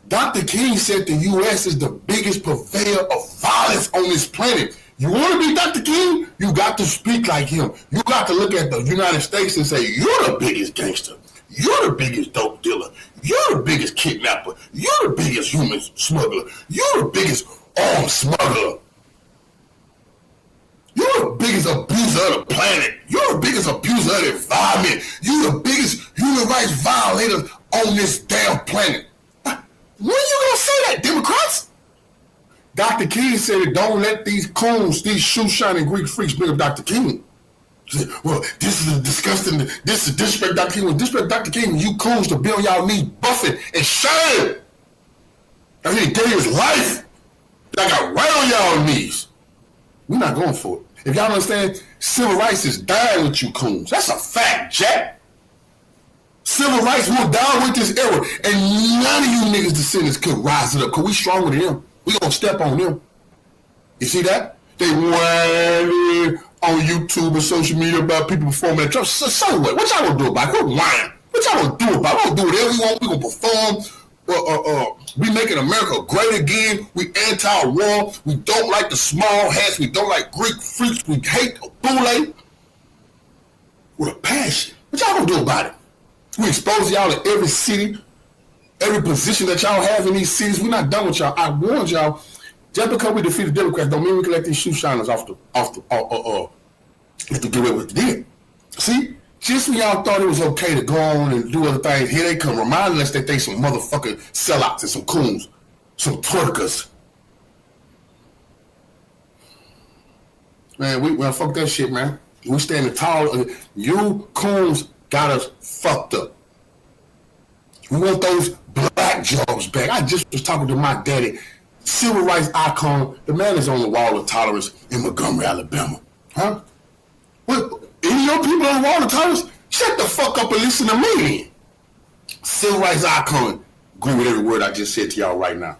Dr. King said the U.S. is the biggest purveyor of violence on this planet. You want to be Dr. King? You got to speak like him. You got to look at the United States and say, you're the biggest gangster. You're the biggest dope dealer. You're the biggest kidnapper. You're the biggest human smuggler. You're the biggest armed smuggler. You're the biggest abuser of the planet. You're the biggest abuser of the environment. You're the biggest human rights violators on this damn planet. When you gonna say that, Democrats? Dr. King said, don't let these coons, these shoe-shining Greek freaks bring up Dr. King. Said, well, this is disgusting. This is disrespect Dr. King. Well, disrespect Dr. King, you coons to be on y'all knees buffing and shame. I mean, he gave his life. That got right on y'all knees. We're not going for it. If y'all understand, civil rights is dying with you coons. That's a fact, Jack. Civil rights will die with this era, and none of you niggas descendants could rise it up, because we stronger than them. We gonna step on them. You see that? They whining on YouTube and social media about people performing at church. So what? What y'all gonna do about it? We're whining. What y'all gonna do about it? We're gonna do whatever we want. We gonna perform. We making America great again. We anti-war. We don't like the small hats. We don't like Greek freaks. We hate Boule with a passion. What y'all gonna do about it? We expose y'all to every city, every position that y'all have in these cities. We're not done with y'all. I warned y'all. Just because we defeat the Democrats don't mean we can let these shoe shiners let them get away with the deal. See? Just when y'all thought it was okay to go on and do other things, here they come reminding us that they some motherfucking sellouts and some coons, some twerkers. Man, we fuck that shit, man. We standing tall. You coons got us fucked up. We want those black jobs back. I just was talking to my daddy, civil rights icon. The man is on the wall of tolerance in Montgomery, Alabama. Huh? What? Any of your people on the wall of tolerance? Shut the fuck up and listen to me. Civil rights icon. Agree with every word I just said to y'all right now.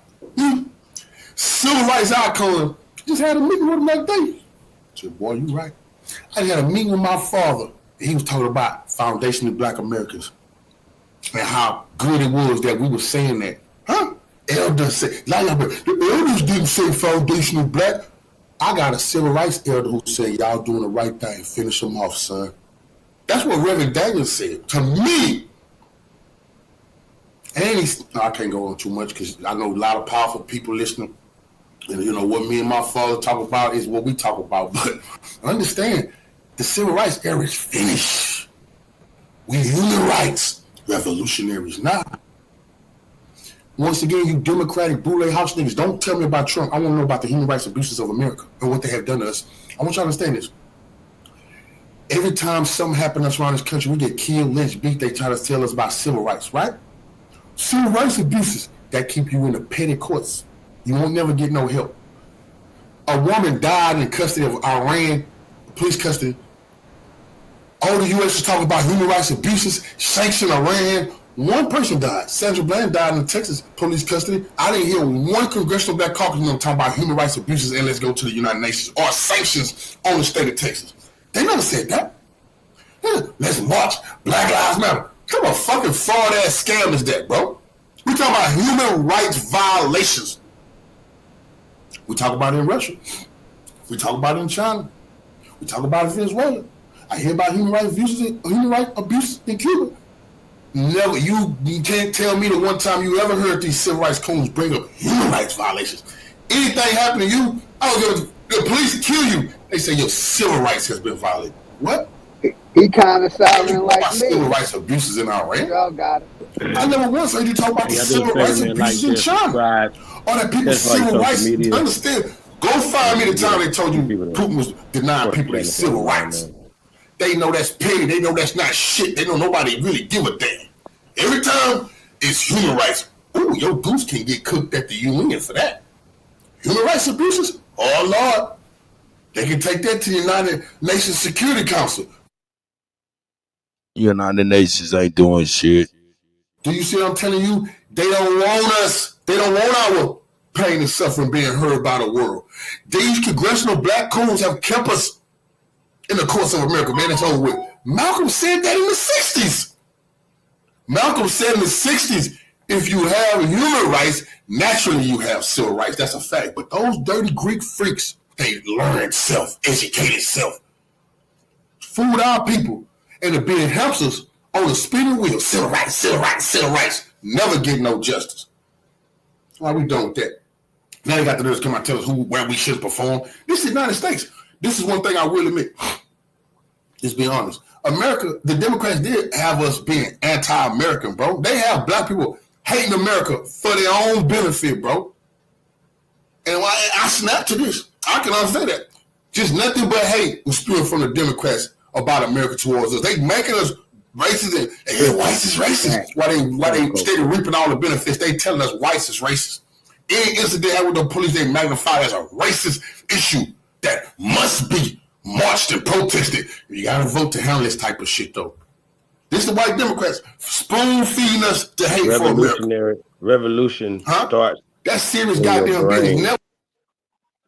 Civil rights icon. Just had a meeting with him that day. I said, boy, you right. I had a meeting with my father. He was talking about foundational black Americans and how good it was that we were saying that. Huh? Elders say, the elders didn't say foundational black. I got a civil rights elder who said, y'all doing the right thing. Finish them off, son. That's what Reverend Daniel said to me. And I can't go on too much because I know a lot of powerful people listening. And you know, what me and my father talk about is what we talk about. But understand, the civil rights era is finished. We human rights revolutionaries now. Once again, you Democratic Boule House niggas, don't tell me about Trump. I want to know about the human rights abuses of America and what they have done to us. I want you to understand this. Every time something happens to us around this country, we get killed, lynched, beat, they try to tell us about civil rights, right? Civil rights abuses that keep you in the petty courts. You won't never get no help. A woman died in custody of Iran, police custody. All the U.S. is talking about human rights abuses, sanction Iran. One person died. Sandra Bland died in Texas police custody. I didn't hear one congressional black caucus talking about human rights abuses and let's go to the United Nations or sanctions on the state of Texas. They never said that. Let's march. Black Lives Matter. What kind of fucking fraud-ass scam is that, bro? We talking about human rights violations. We talk about it in Russia. We talk about it in China. We talk about it in Venezuela. I hear about human rights abuses in Cuba. Never, you can't tell me the one time you ever heard these civil rights coons bring up human rights violations. Anything happen to you, I don't give The police kill you. They say your civil rights has been violated. What? He kind of sounding like me. Civil rights abuses in Iran. Y'all got it. I never once heard you talk about the civil rights abuses in China. Or that people's civil rights. Understand? Go find me the time they told you Putin was denying people their civil rights. They know that's petty. They know that's not shit. They know nobody really give a damn. Every time it's human rights. Ooh, your goose can get cooked at the UN for that. Human rights abuses? Oh, Lord. They can take that to the United Nations Security Council. United Nations ain't doing shit. Do you see what I'm telling you? They don't want us. They don't want our pain and suffering being heard by the world. These congressional black coons have kept us in the course of America. Man, it's over with. Malcolm said that in the 60s. Malcolm said in the 60s, if you have human rights, naturally you have civil rights. That's a fact. But those dirty Greek freaks, they learned self, educated self, fooled our people, and the being hamsters on the spinning wheel. Civil rights, civil rights, civil rights. Never get no justice. Why we done with that? Now you got the nerves come out and tell us where we should perform. This is the United States. This is one thing I will admit. Just be honest. America, the Democrats did have us being anti-American, bro. They have black people hating America for their own benefit, bro. And I snap to this. I can understand that. Just nothing but hate was spewing from the Democrats about America towards us. They making us racist and whites is racist. Why they steady reaping all the benefits, they telling us whites is racist. Any incident happened with the police, they magnify as a racist issue that must be marched and protested. You gotta vote to handle this type of shit, though. This is the white Democrats spoon feeding us to hate for America. Revolution starts. That's serious goddamn business. Never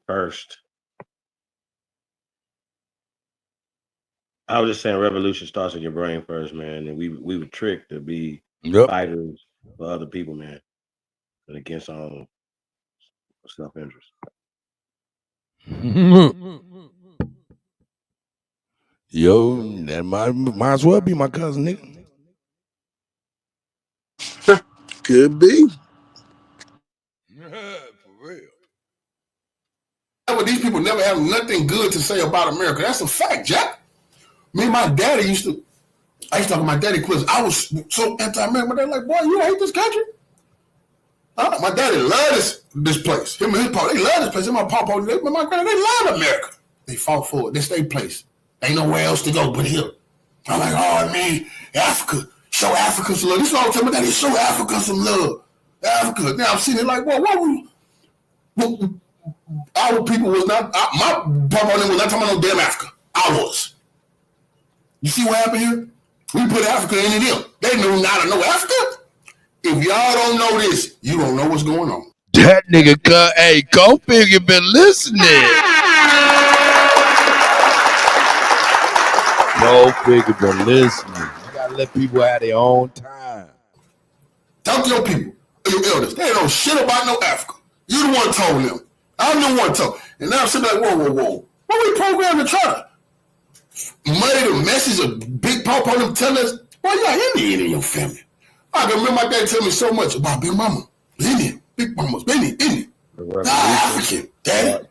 first. I was just saying, revolution starts in your brain first, man. And we were tricked to be fighters for other people, man, and against our own self-interest. Yo, that might as well be my cousin, nigga. Could be. For real. These people never have nothing good to say about America. That's a fact, Jack. Me and my daddy I used to talk to my daddy because I was so anti-American. My dad like, boy, you hate this country? My daddy loved this place. Him and his papa, they love this place. Him and my papa, my granddad, they love America. They fought for it. This their place. Ain't nowhere else to go but here. I'm like, oh, man, Africa. Show Africa some love. This is all I'm telling my daddy. Show Africa some love. Africa. Now I'm sitting there like, well, our people was not, my papa was not talking about no damn Africa. I was. You see what happened here? We put Africa into them. They knew not to know Africa. If y'all don't know this, you don't know what's going on. That nigga, hey, go figure, been listening. Go figure, been listening. You gotta let people have their own time. Talk to your people, your elders. They don't know shit about no Africa. You the one told them. I'm the one told. And now I'm sitting like, whoa. What we programmed to try to muddy the message of Big Papa them telling us, well, you got Indian in your family. I can remember my dad telling me so much about Big Mama, Indian, Big Mama's Indian. African, Daddy.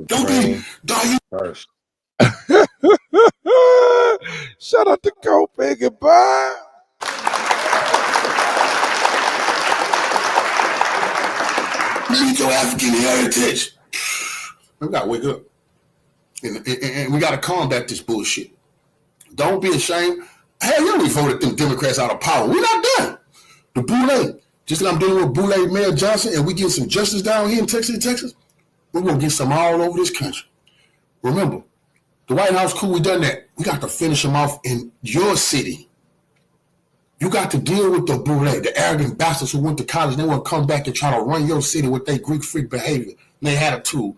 Don't be, you first. Shout out to Go Big and Bye. Meet your African heritage. We gotta wake up. And we gotta combat this bullshit. Don't be ashamed. Hell yeah, we voted them Democrats out of power. We're not done. The Boulay, just like I'm dealing with Boulay Mayor Johnson, and we get some justice down here in Texas, we're gonna get some all over this country. Remember, the White House, cool, we done that. We got to finish them off in your city. You got to deal with the Boulay, the arrogant bastards who went to college. They want to come back and try to run your city with their Greek freak behavior. And they had a tool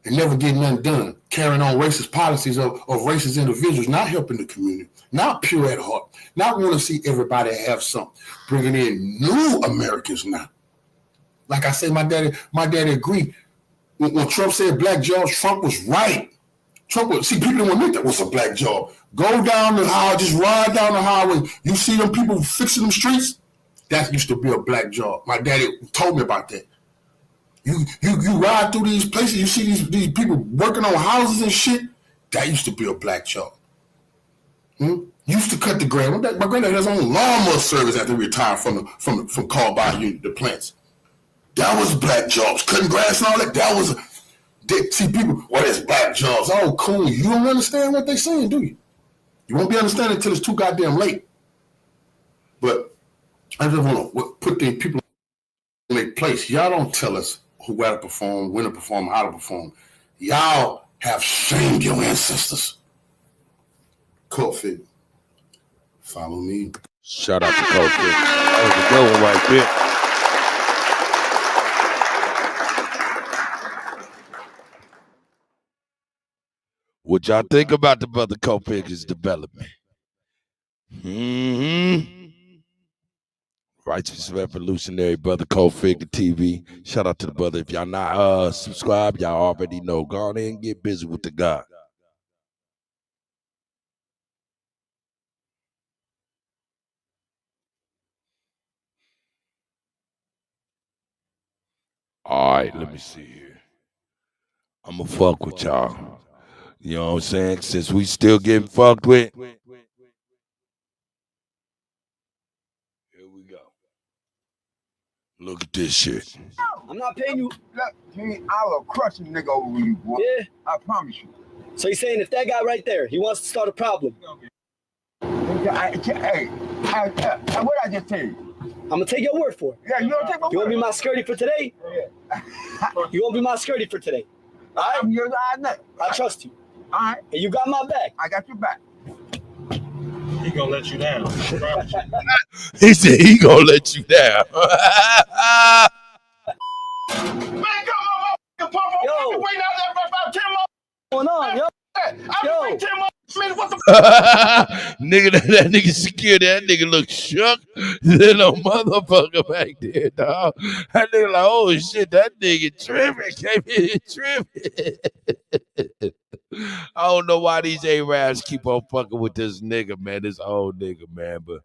and never get nothing done, carrying on racist policies of racist individuals, not helping the community, not pure at heart, not want to see everybody have something, bringing in new Americans now. Like I said, my daddy agreed. When Trump said black jobs, Trump was right. Trump was, see, people don't admit that was a black job. Go down the highway, just ride down the highway. You see them people fixing them streets? That used to be a black job. My daddy told me about that. You ride through these places, you see these people working on houses and shit. That used to be a black job. Used to cut the grass. My granddad has his own lawnmower service after he retired from call by the plants. That was black jobs. Cutting grass and all that. That was see people, that's black jobs. Oh, cool. You don't understand what they're saying, do you? You won't be understanding until it's too goddamn late. But I just want to put the people in their place. Y'all don't tell us who got to perform, when to perform, how to perform. Y'all have shamed your ancestors. Cult figure. Follow me. Shout out to Cult Figure. That was a good one right there. What y'all think about the brother Cult Figure's development? Righteous Revolutionary Brother Cult Figure TV. Shout out to the brother. If y'all not subscribed, y'all already know. Go on in and get busy with the God. All right, let me see here. I'm going to fuck with y'all. You know what I'm saying? Since we still getting fucked with. Here we go. Look at this shit. I'm not paying you. Look, I will crush a nigga over you, boy. Yeah. I promise you. So you're saying if that guy right there, he wants to start a problem. Hey, what I just tell you? I'm gonna take your word for it. Yeah, you don't take my word. You wanna be my security for today? Yeah. You wanna be my security for today? All right? I trust you. All right. And you got my back. I got your back. He gonna let you down. He said he gonna let you down. Man, come on, yo. Wait out there for about 10 more. What's going on, yo? I'll wait 10 more minutes. What the Nigga, that nigga security, that nigga look shook. Little motherfucker back there, dog. That nigga like, oh shit, that nigga tripping. Came in tripping. I don't know why these Arabs keep on fucking with this nigga, man. This old nigga, man. But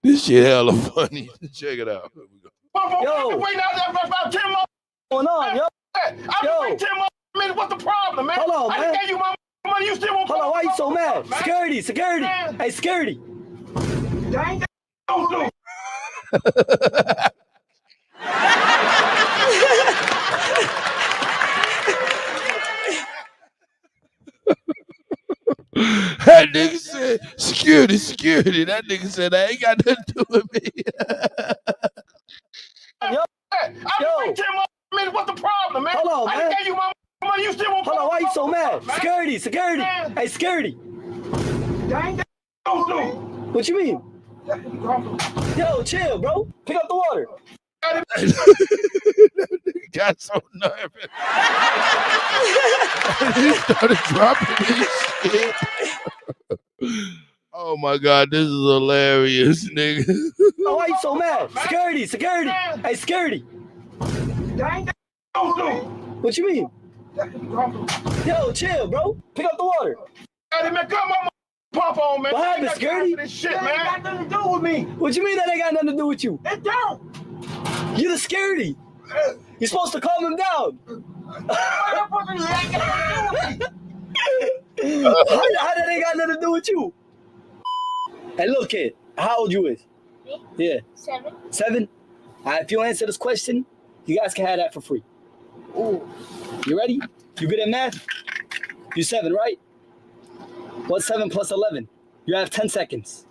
this shit hella funny. Check it out. Yo. Wait out there for about 10 more. What's going on, yo? I'll wait 10 more minutes. What's the problem, man? Hold on, man. I gave you my money. You still won't. Hold on, why you so mad? Man. Security. Man. Hey, security. That nigga said, security. That nigga said, I ain't got nothing to do with me. I'll wait 10 more minutes. What's the problem, man? Hold on, man. I gave you my money. You still won't. Hold on, why you so mad? Man. Security. Man. Hey, security. What you mean? Yo, chill, bro. Pick up the water. Got so nervous. He started dropping his shit. Oh my God, this is hilarious, nigga. Oh, why you so mad? Security. Hey, security. What you mean? Yo, chill, bro. Pick up the water. Man, come on, pop on, man. What happened, security? This shit, man. Ain't got nothing to do with me. What you mean that ain't got nothing to do with you? It don't. You're the security. You're supposed to calm him down. How that ain't got nothing to do with you? Hey, little kid, how old you is? Me? Yeah. 7. 7? All right, if you answer this question, you guys can have that for free. Ooh. You ready? You good at math? You 7, right? What's 7 plus 11? You have 10 seconds.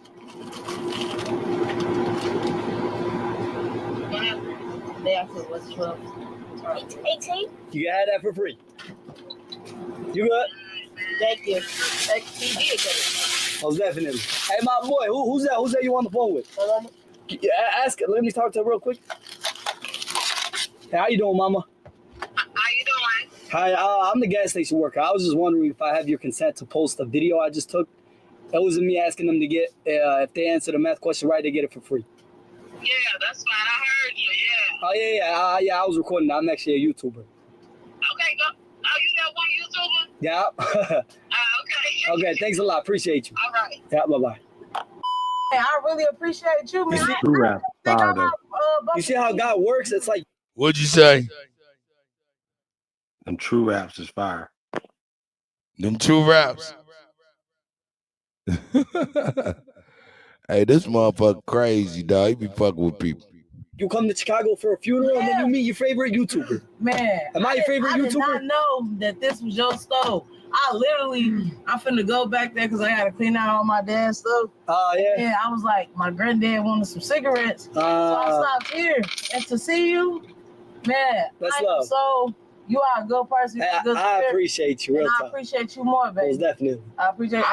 What's 12? 18? You can have that for free. You good? Thank you. Most definitely. Hey, my boy, who's that? Who's that you on the phone with? Yeah, ask it. Let me talk to her real quick. Hey, how you doing, mama? How you doing? Hi, I'm the gas station worker. I was just wondering if I have your consent to post a video I just took. That wasn't me asking them to get, if they answer the math question right, they get it for free. Yeah, that's fine. I heard you, yeah. Oh, yeah, I was recording. I'm actually a YouTuber. Okay, go. Oh, you that one YouTuber? Yeah. Okay. Okay, thanks a lot. Appreciate you. All right. Yeah, bye-bye. Hey, I really appreciate you, man. You see how God works? It's like... What'd you say? Them true raps is fire. Them true raps. Hey, this motherfucker crazy, dog. He be fucking with people. You come to Chicago for a funeral and then you meet your favorite YouTuber. Man, am I your favorite YouTuber? I did not know that this was your stove. I'm finna go back there because I gotta clean out all my dad's stuff. Oh, yeah. Yeah, I was like, my granddad wanted some cigarettes. So I stopped here. And to see you, man, that's love. So you are a good person. I appreciate you, real and time. I appreciate you more, baby. Most definitely. I appreciate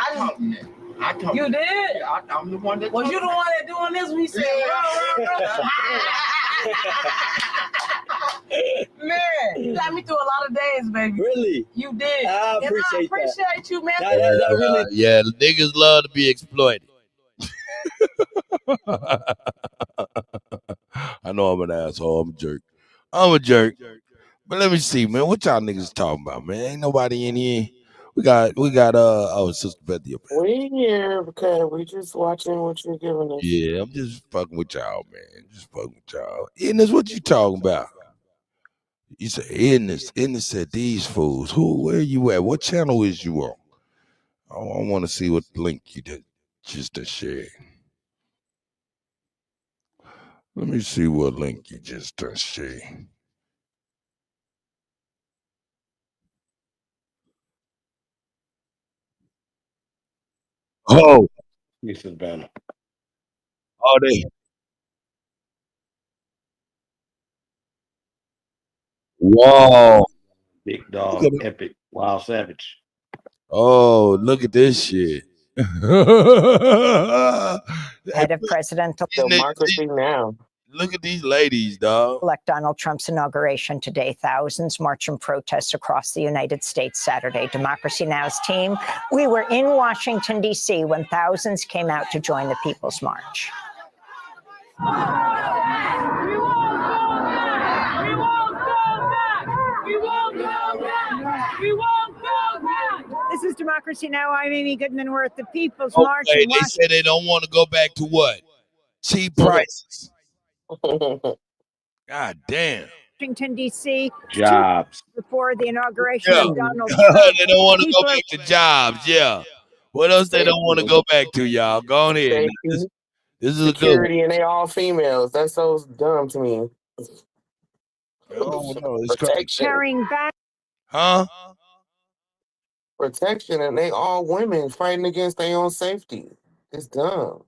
you did? Yeah, I'm the one that. Was you the one that doing this? We said, man, you got me through a lot of days, baby. Really? You did. I appreciate you, man. Yeah, the niggas love to be exploited. I know I'm an asshole. I'm a jerk. But let me see, man. What y'all niggas talking about, man? Ain't nobody in here. We got oh, Sister Betty up there. We here because we just watching what you're giving us. Yeah, I'm just fucking with y'all, man. Just fucking with y'all. Idness, what you talking about? You said Idness said these fools. Where you at? What channel is you on? I want to see what link you did just shared. Let me see what link you just shared. Oh, this is banner. Oh, they. Whoa. Big dog, epic, wild savage. Oh, look at this shit. Head of presidential democracy now. Look at these ladies, dog. Elect Donald Trump's inauguration today. Thousands march and protest across the United States Saturday. Democracy Now!'s team, we were in Washington, D.C. when thousands came out to join the People's March. This is Democracy Now! I'm Amy Goodman. We're at the People's March. They said they don't want to go back to what? Cheap prices. God damn. Washington, D.C. Jobs. Before the inauguration of Donald Trump. They don't want to go back to jobs, yeah. What else they don't want to go back to, y'all? Go on ahead. This is a good Security, and they all females. That's so dumb to me. Oh, no, it's protection. Carrying back. Huh? Protection, and they all women fighting against their own safety. It's dumb.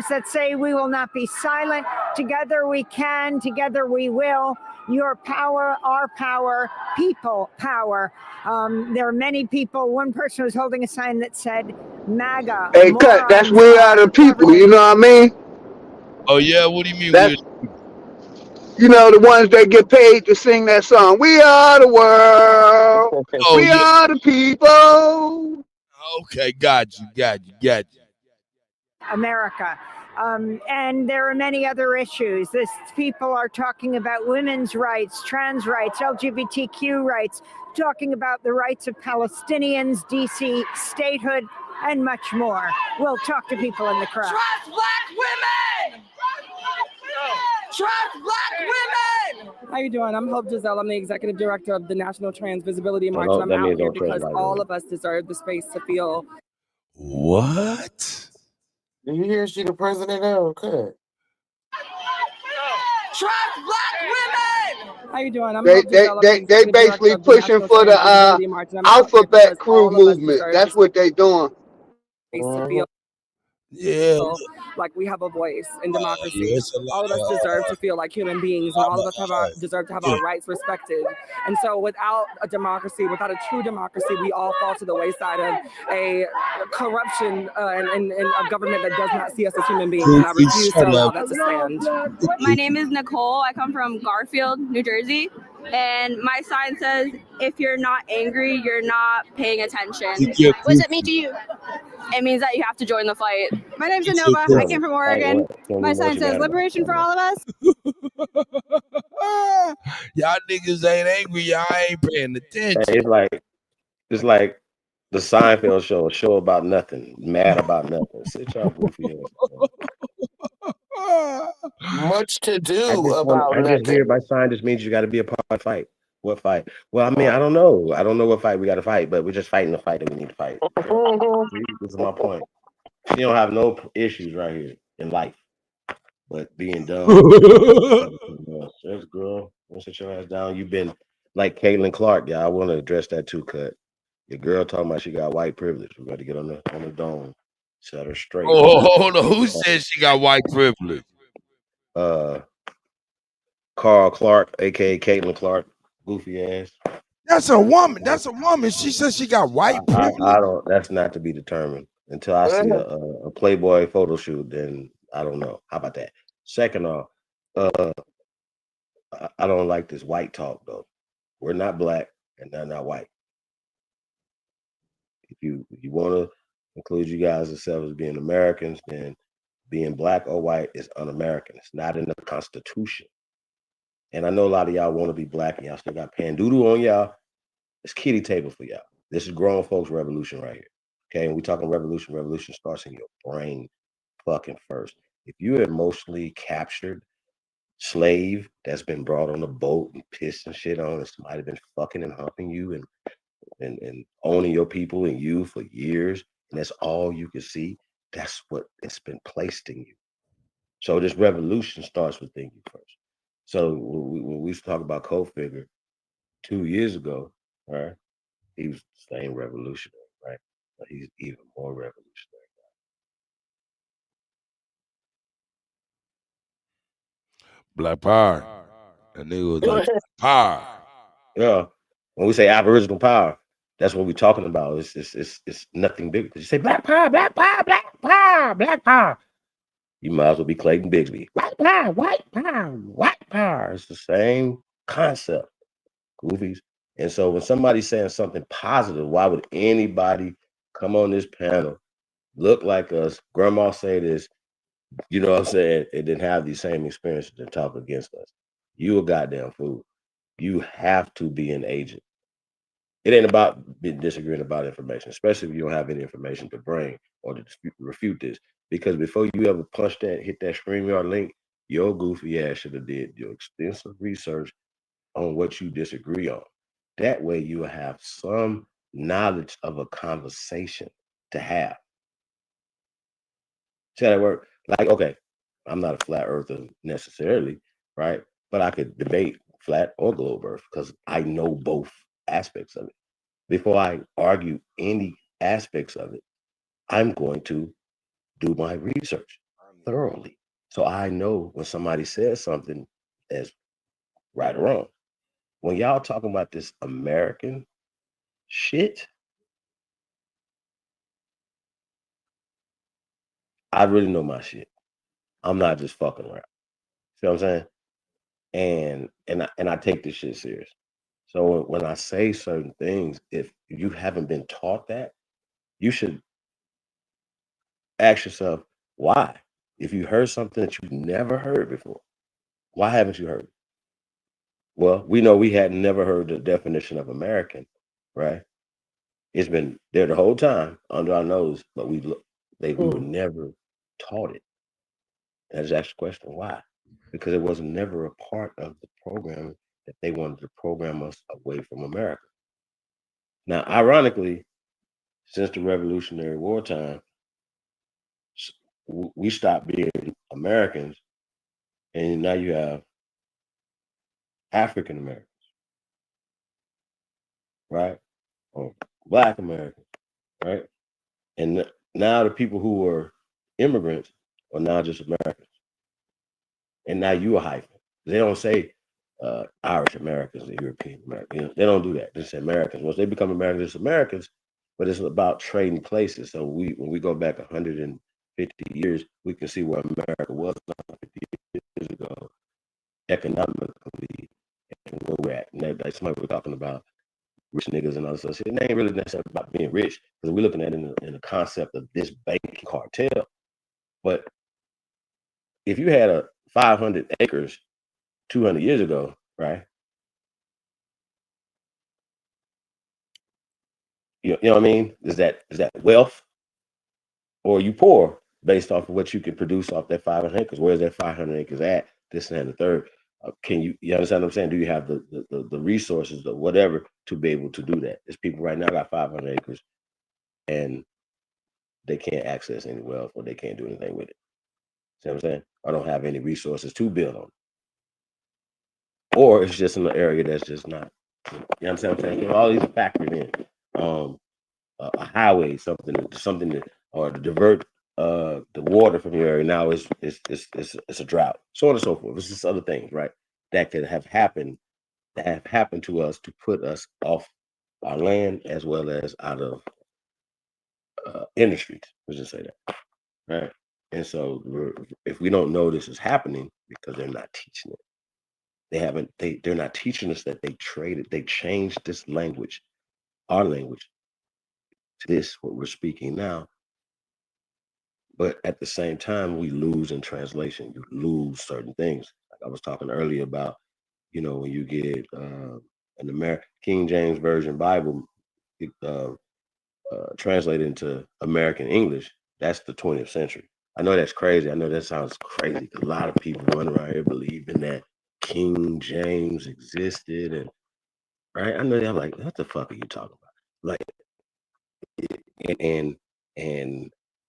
That say we will not be silent. Together we can, together we will. Your power, our power, people power. There are many people. One person was holding a sign that said MAGA. Hey, Cut, that's we are the people, you know what I mean? Oh, yeah, what do you mean? That's, you know, the ones that get paid to sing that song. We are the world. We are the people. Okay, got you. America. And there are many other issues. People are talking about women's rights, trans rights, LGBTQ rights, talking about the rights of Palestinians, DC statehood, and much more. We'll talk to people in the crowd. Trust black women! Trust black women! How you doing? I'm Hope Giselle. I'm the executive director of the National Trans Visibility March. Hello, I'm that out means here don't trust because black all women. of us deserve the space to feel. What? Do you hear she the president of? Good. Trust black women! How you doing? I'm They Hope Giselle. I'm the they executive director basically of the pushing National for the Trans Visibility March, and I'm out here alphabet because crew all of us movement. deserve That's the what they doing. space to feel. Yeah. Like we have a voice in democracy. Yes, a lot All of us deserve to feel like human beings, and all of us deserve to have our rights respected. And so without a democracy, without a true democracy, we all fall to the wayside of a corruption and a government that does not see us as human beings. And I refuse to allow that to stand. My name is Nicole. I come from Garfield, New Jersey. And my sign says, if you're not angry, you're not paying attention. What does it mean to you? It means that you have to join the fight. My name's Anova. I came from Oregon. My sign says liberation for all of us. Y'all niggas ain't angry. Y'all ain't paying attention. Hey, it's like the Seinfeld show, a show about nothing, mad about nothing. Sit y'all goofy ass. Much to do I about just nothing. hear by sign just means you got to be a part of the fight. What fight? Well, I mean, I don't know. I don't know what fight we got to fight, but we're just fighting the fight that we need to fight. See, this is my point. She don't have no issues right here in life, but being dumb. Yes, girl, don't sit your ass down. You've been like Caitlin Clark. Yeah, I want to address that too, Cut. Your girl talking about she got white privilege. We got to get on the dome, set her straight. Oh, hold on. Who said she got white privilege? Carl Clark, aka Caitlin Clark, goofy ass. That's a woman. That's a woman. She says she got white privilege. I don't. That's not to be determined until I see a Playboy photo shoot. Then I don't know. How about that? Second off, I don't like this white talk though. We're not black and they're not white. If you want to include you guys yourselves as being Americans, then being black or white is un-American. It's not in the Constitution. And I know a lot of y'all want to be black and y'all still got pandoodle on y'all. It's kitty table for y'all. This is grown folks revolution right here. Okay, and we talking revolution. Revolution starts in your brain fucking first. If you're emotionally captured slave that's been brought on a boat and pissed and shit on, and somebody have been fucking and humping you and owning your people and you for years, and that's all you can see, that's what it's been placed in you. So this revolution starts within you first. So when we talk about Kofiger 2 years ago, right? He was the same revolutionary, right? But he's even more revolutionary. Black power. That nigga was like power. Yeah. When we say Aboriginal power, that's what we're talking about. It's nothing bigger. You say black power, black power, black power, black power. You might as well be Clayton Bigsby. White power, white power, white power. It's the same concept, goofies. And so when somebody's saying something positive, why would anybody come on this panel, look like us, grandma say this, you know what I'm saying, and didn't have these same experiences and talk against us? You a goddamn fool. You have to be an agent. It ain't about disagreeing about information, especially if you don't have any information to bring or to refute this. Because before you ever punch that, hit that StreamYard link, your goofy ass should have did your extensive research on what you disagree on. That way you will have some knowledge of a conversation to have. See how that work? Like, okay, I'm not a flat earther necessarily, right? But I could debate flat or globe earth because I know both aspects of it. Before I argue any aspects of it, I'm going to do my research thoroughly. So I know when somebody says something that's right or wrong. When y'all talking about this American shit, I really know my shit. I'm not just fucking around. See what I'm saying? And I take this shit serious. So when I say certain things, if you haven't been taught that, you should ask yourself why. If you heard something that you've never heard before, why haven't you heard it? Well, we know we had never heard the definition of American, right? It's been there the whole time under our nose, but we were never taught it. And I just asked the question, why? Because it was never a part of the program that they wanted to program us away from America. Now, ironically, since the Revolutionary War time, we stopped being Americans, and now you have African Americans, right? Or Black Americans, right? And now the people who were immigrants are now just Americans. And now you a hyphen. They don't say Irish Americans or European Americans. You know, they don't do that. They say Americans. Once they become Americans, it's Americans, but it's about trading places. So when we go back 150 years, we can see where America was 150 years ago, economically, and where we're at. And that's why we're talking about rich niggas and all this stuff. It ain't really necessarily about being rich, because we're looking at it in the concept of this banking cartel. But if you had a 500 acres 200 years ago, right? You know what I mean? Is that wealth, or are you poor based off of what you can produce off that 500 acres? Where's that 500 acres at? This and the third. Can you understand what I'm saying? Do you have the resources or whatever to be able to do that? There's people right now got 500 acres and they can't access any wealth or they can't do anything with it. See what I'm saying? I don't have any resources to build on. Or it's just in an area that's just not. You understand what I'm saying? All these factored in. A highway, something or to divert the water from your area. Now it's a drought, so on and so forth. It's just other things, right? That could have happened. That have happened to us to put us off our land as well as out of industries. Let's just say that, right? And so if we don't know this is happening because they're not teaching it, they're not teaching us that they changed this language, our language, to this what we're speaking now. But at the same time, we lose in translation. You lose certain things. Like I was talking earlier about, when you get an King James Version Bible translated into American English, that's the 20th century. I know that's crazy. I know that sounds crazy. A lot of people running around here believing that King James existed, and right. I know they're like, what the fuck are you talking about? Like, and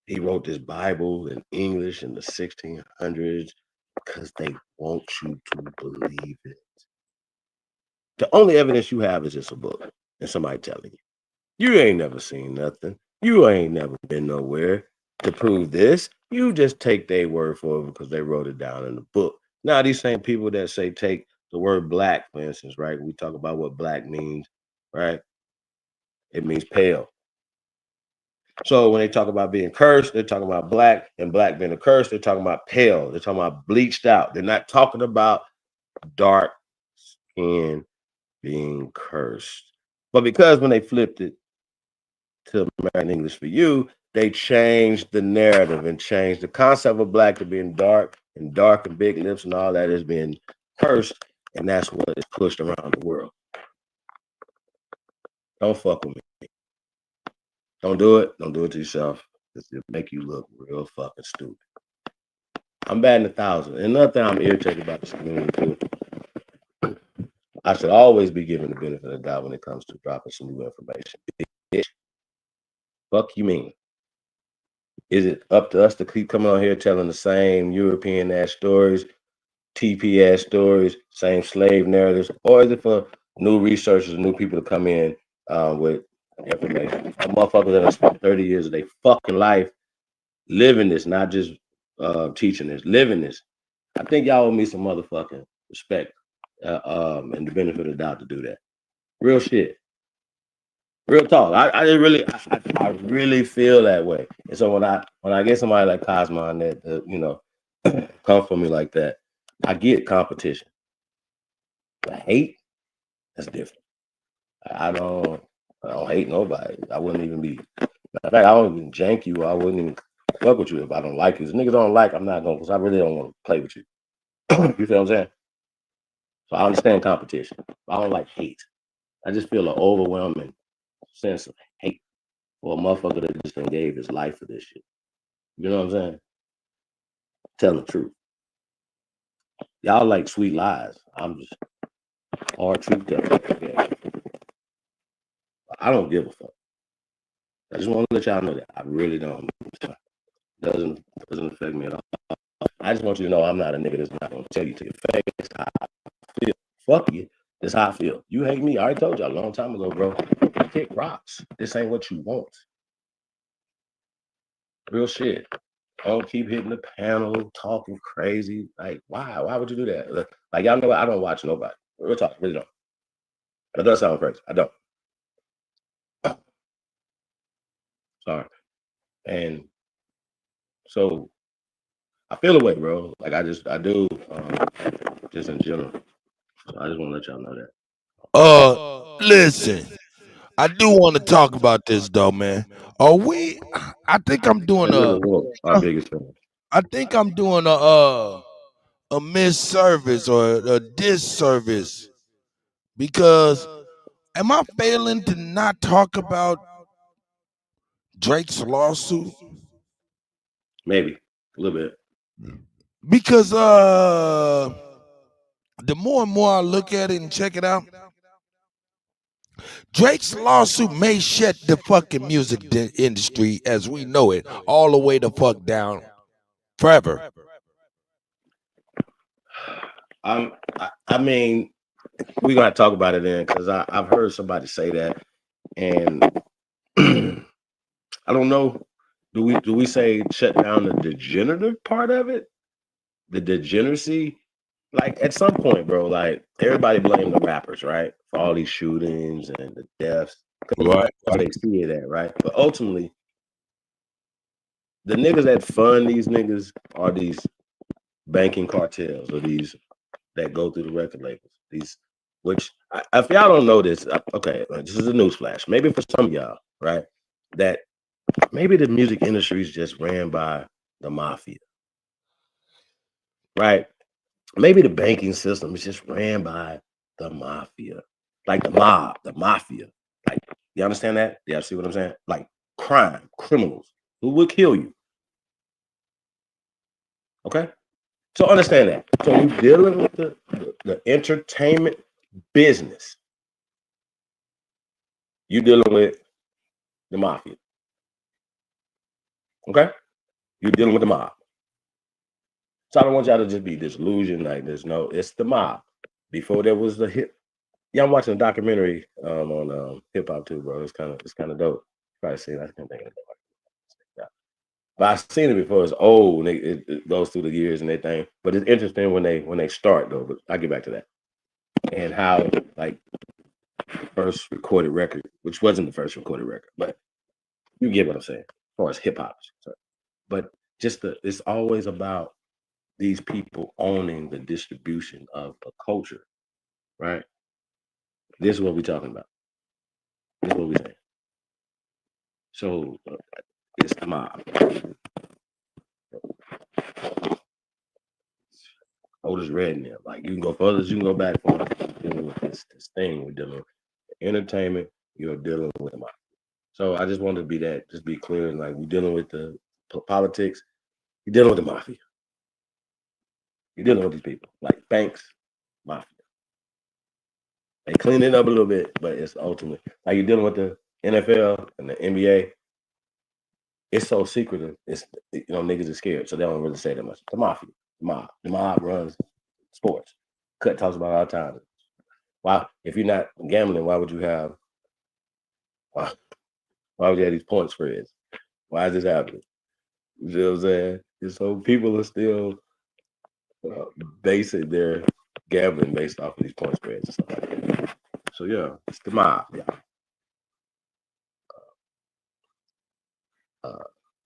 he wrote this Bible in English in the 1600s because they want you to believe it. The only evidence you have is just a book and somebody telling you. You ain't never seen nothing. You ain't never been nowhere to prove this. You just take their word for it because they wrote it down in the book. Now, these same people that say take the word black, for instance, right? We talk about what black means, right? It means pale. So when they talk about being cursed, they're talking about black, and black being a curse, they're talking about pale. They're talking about bleached out. They're not talking about dark skin being cursed. But because when they flipped it to American English for you, they changed the narrative and changed the concept of black to being dark and big lips and all that is being cursed. And that's what is pushed around the world. Don't fuck with me. Don't do it. Don't do it to yourself. It'll make you look real fucking stupid. I'm batting 1,000. And another thing I'm irritated about this community too. I should always be given the benefit of the doubt when it comes to dropping some new information. Bitch. Fuck you mean? Is it up to us to keep coming on here telling the same European ass stories, TP ass stories, same slave narratives, or is it for new researchers, new people to come in with information? A motherfucker that has spent 30 years of their fucking life living this, not just teaching this, living this. I think y'all owe me some motherfucking respect and the benefit of the doubt to do that. Real shit. Real talk. I really feel that way. And so when I get somebody like Cosmo that come for me like that, I get competition. But hate, that's different. I don't hate nobody. I wouldn't even be. In fact, I don't even jank you. I wouldn't even fuck with you if I don't like you. If niggas don't like, I'm not going because I really don't want to play with you. You feel what I'm saying? So I understand competition. I don't like hate. I just feel an overwhelming sense of hate for a motherfucker that just gave his life for this shit. You know what I'm saying? Tell the truth. Y'all like sweet lies. I'm just hard truth teller. Yeah. I don't give a fuck. I just want to let y'all know that. I really don't. Doesn't affect me at all. I just want you to know I'm not a nigga that's not gonna tell you to your face how I feel. Fuck you. That's how I feel. You hate me. I already told y'all a long time ago, bro. Kick rocks. This ain't what you want. Real shit. Don't keep hitting the panel, talking crazy. Like, why? Why would you do that? Like, y'all know what? I don't watch nobody. Real talk. Really don't. That does sound crazy. I don't. Sorry. And so I feel away, bro. Like I do, just in general. So I just want to let y'all know that. Listen, I do want to talk about this though, man. I think I'm doing our biggest fan. I think I'm doing a misservice or a disservice because am I failing to not talk about Drake's lawsuit? Maybe a little bit. Because the more and more I look at it and check it out, Drake's lawsuit may shut the fucking music industry as we know it all the way the fuck down forever. I mean, we're gonna talk about it then because I've heard somebody say that, and I don't know. Do we say shut down the degenerative part of it? The degeneracy? Like at some point, bro, like everybody blame the rappers, right? For all these shootings and the deaths. Right. That's where they see it at, right? But ultimately, the niggas that fund these niggas are these banking cartels or these that go through the record labels. These, which if y'all don't know this, okay, this is a news flash. Maybe for some of y'all, right? That maybe the music industry is just ran by the mafia, right? Maybe the banking system is just ran by the mafia, like the mob, the mafia. Like, you understand that? Yeah, see what I'm saying? Like crime, criminals who will kill you. Okay, so understand that. So you're dealing with the entertainment business. You're dealing with the mafia. Okay, you're dealing with the mob. So I don't want y'all to just be disillusioned. Like there's no, it's the mob. Before there was the hip. Yeah, I'm watching a documentary on hip hop too, bro. It's kind of dope. Probably seen it. I can't think of it. Yeah. But I've seen it before. It's old. And it goes through the years and everything. But it's interesting when they start though. But I'll get back to that. And how like the first recorded record, which wasn't the first recorded record, but you get what I'm saying, as far as hip hop. But just it's always about these people owning the distribution of a culture, right? This is what we're talking about. This is what we're saying. So it's the mob. Otis Redding, like you can go further, you can go back for dealing with this thing we're dealing with. Entertainment, you're dealing with the mob. So I just wanted to be that, just be clear, and like we're dealing with the politics, you're dealing with the mafia. You're dealing with these people, like banks, mafia. They clean it up a little bit, but it's ultimately like you're dealing with the NFL and the NBA. It's so secretive. It's niggas are scared, so they don't really say that much. The mafia, the mob runs sports. Kutt talks about it all the time. Why, if you're not gambling, why would you have? Why would you have these point spreads? Why is this happening? You know what I'm saying? And so people are still basing their gambling based off of these point spreads and stuff like that. So yeah, it's the mob. Yeah.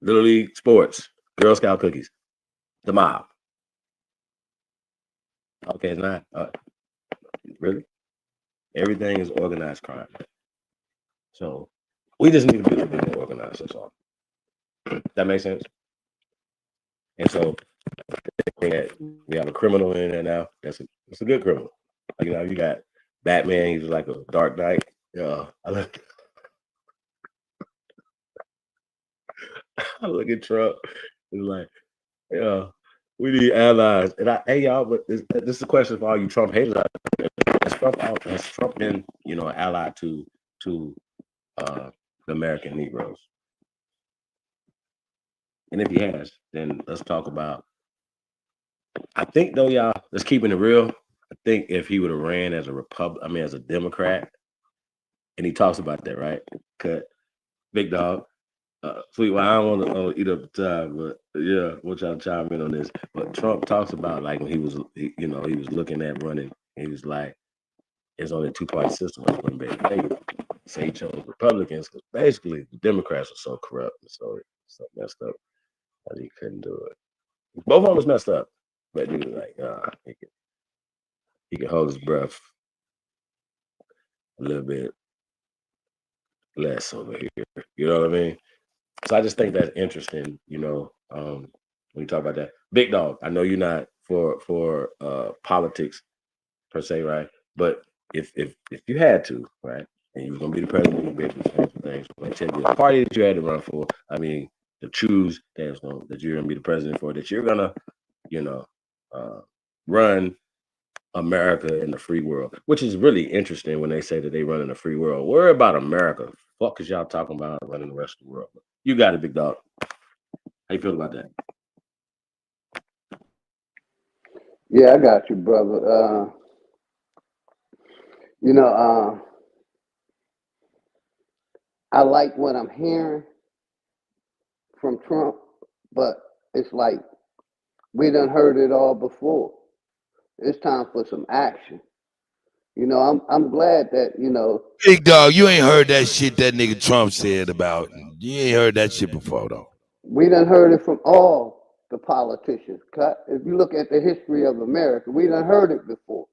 Little League sports, Girl Scout cookies, the mob. Okay, it's not. Really? Everything is organized crime. So we just need to be a little bit more organized. That's all. That makes sense. And so we have a criminal in there now. It's a good criminal. Like, you got Batman. He's like a Dark Knight. Yeah, I look at Trump. It's like, yeah, we need allies. And hey y'all, but this is a question for all you Trump haters out there. Has Trump been, an ally to the American Negroes? And if he has, then let's talk about. I think though, y'all, let's keep it real. I think if he would have ran as as a Democrat, and he talks about that, right? Kutt, big dog, sweet. Well, I don't want to eat up the time, but yeah, we'll try to chime in on this. But Trump talks about like when he was looking at running, he was like, it's only a two-party system. So he chose Republicans because basically the Democrats are so corrupt and so messed up that he couldn't do it. Both of them was messed up, but he was like, he could hold his breath a little bit less over here. You know what I mean? So I just think that's interesting, when you talk about that. Big dog, I know you're not for politics per se, right? But if you had to, right, and you were gonna be the president, you'd be able to change some things. Like tell you the party that you had to run for, to choose that you're gonna be the president for, that you're gonna, run America in the free world, which is really interesting when they say that they run in a free world. Worry about America. Fuck is y'all talking about running the rest of the world? You got it, big dog. How you feel about that? Yeah, I got you, brother. I like what I'm hearing from Trump, but it's like we done heard it all before. It's time for some action. I'm glad that, Big dog, you ain't heard that shit that nigga Trump said about. You ain't heard that shit before though. we done heard it from all the politicians. If you look at the history of America, we done heard it before.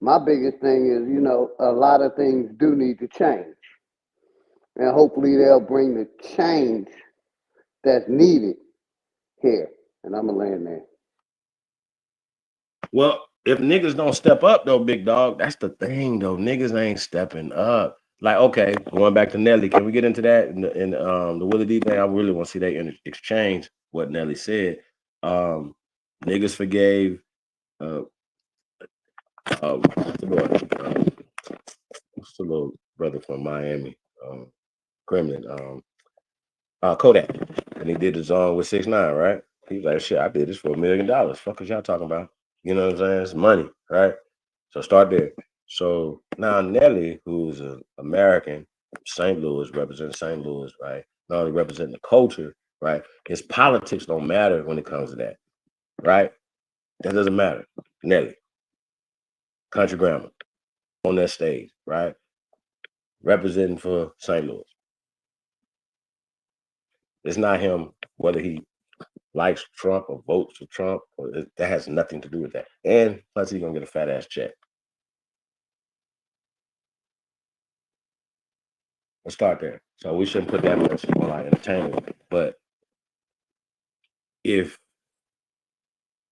My biggest thing is, a lot of things do need to change. And hopefully they'll bring the change that's needed here. And I'm going to land there. Well, if niggas don't step up though, big dog, that's the thing though. Niggas ain't stepping up. Like, okay, going back to Nelly, can we get into that in the Willie D thing? I really want to see they exchange what Nelly said. Niggas forgave what's the little brother from Miami, Kremlin, Kuttack, and he did the song with 6ix9ine, right? He was like, shit, I did this for $1 million. Fuck is y'all talking about? You know what I'm saying? It's money, right? So start there. So now Nelly, who's an American, St. Louis, represents St. Louis, right? Not only representing the culture, right? His politics don't matter when it comes to that, right? That doesn't matter. Nelly, country grammar, on that stage, right? Representing for St. Louis. It's not him whether he likes Trump or votes for Trump, or that has nothing to do with that. And plus, he's gonna get a fat ass check. Let's start there. So we shouldn't put that much on our entertainment. But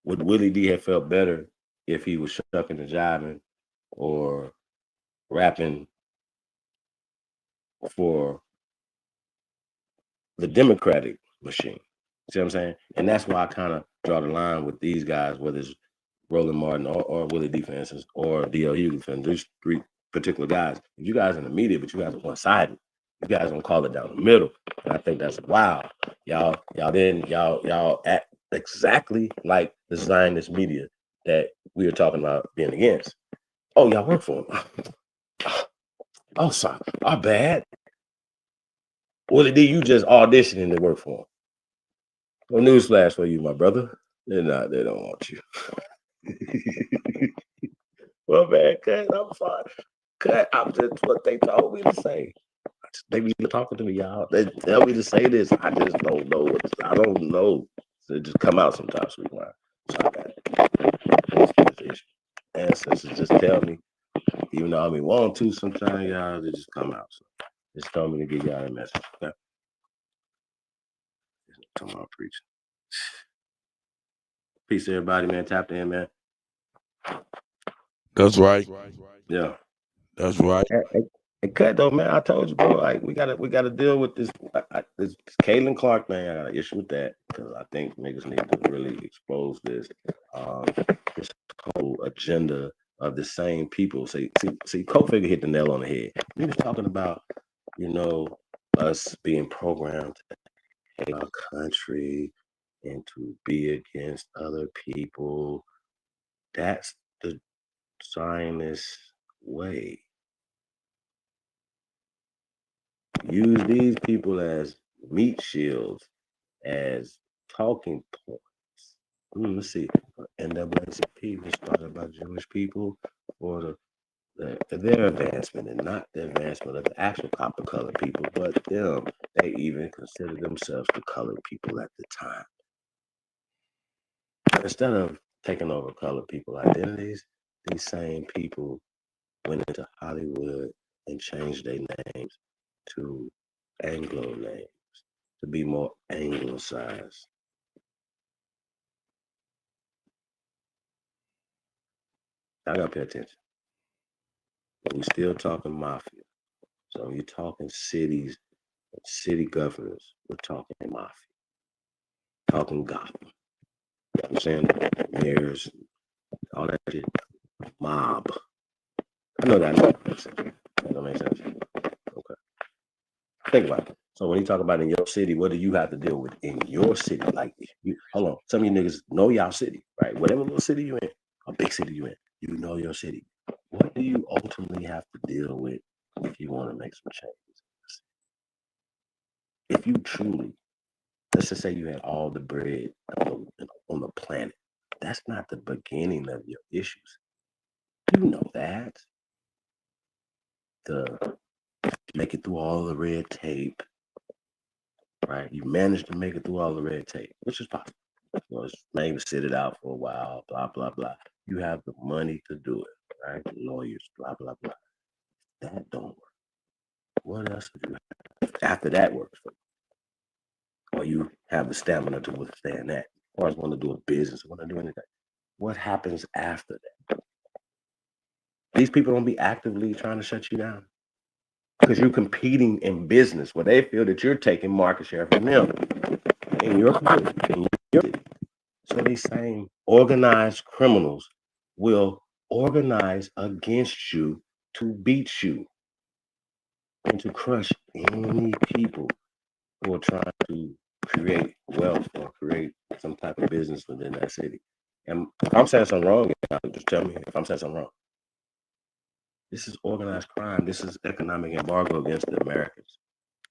would Willie D have felt better if he was shucking and jiving or rapping for the Democratic machine? See what I'm saying? And that's why I kind of draw the line with these guys, whether it's Roland Martin or Willie D, for instance, or D.L. Hughley, for instance, these three particular guys. If you guys in the media, but you guys are one-sided, you guys don't call it down the middle. And I think that's wild. Y'all act exactly like the Zionist media that we were talking about being against. Oh, y'all work for him. Oh, sorry. Our bad. Willie D, you just auditioning to work for him. No newsflash for you, my brother. They're not. They don't want you. Well, man, Cut, I'm sorry. Cut, I'm just what they told me to say. They be talking to me, y'all. They tell me to say this. I just don't know. I don't know. So it just come out sometimes, sweetheart. So I got it. Ancestors just tell me, even though I mean want to, sometimes y'all they just come out. So just tell me to give y'all a message. Okay. Tomorrow preaching. Peace, everybody, man. Tap in, man. That's right. Yeah, that's right. And Cut though, man. I told you, bro. Like we gotta deal with this. This Caitlin Clark thing. I got an issue with that because I think niggas need to really expose this whole agenda of the same people. See, Kofinger hit the nail on the head. He was talking about, us being programmed to hate our country and to be against other people. That's the Zionist way. Use these people as meat shields, as talking points. Let's see. NAACP was started by Jewish people for their advancement and not the advancement of the actual copper colored people, but them. They even considered themselves the colored people at the time. Instead of taking over colored people identities, these same people went into Hollywood and changed their names to Anglo names, to be more anglicized. I gotta pay attention. But we still talking mafia. So you're talking cities, city governors, we're talking mafia. Talking Gotham. You know what I'm saying? Mayors, all that shit. mob. I know that makes sense. That don't make sense. Okay. Think about it. So when you talk about in your city, what do you have to deal with in your city? Like, hold on, some of you niggas know y'all city, right? Whatever little city you in, or big city you in, you know your city. What do you ultimately have to deal with if you want to make some changes? If you truly, let's just say you had all the bread on the planet, that's not the beginning of your issues. You know that. To make it through all the red tape, right? You managed to make it through all the red tape, which is possible. Maybe sit it out for a while, blah, blah, blah. You have the money to do it, right? Lawyers, blah, blah, blah. That don't work. What else do you have? After that works for you, or you have the stamina to withstand that, or want to do a business, want to do anything. What happens after that? These people don't be actively trying to shut you down because you're competing in business where they feel that you're taking market share from them in your community. So these same organized criminals will organize against you to beat you and to crush any people who are trying to create wealth or create some type of business within that city. And if I'm saying something wrong, just tell me if I'm saying something wrong. This is organized crime. This is economic embargo against the Americans.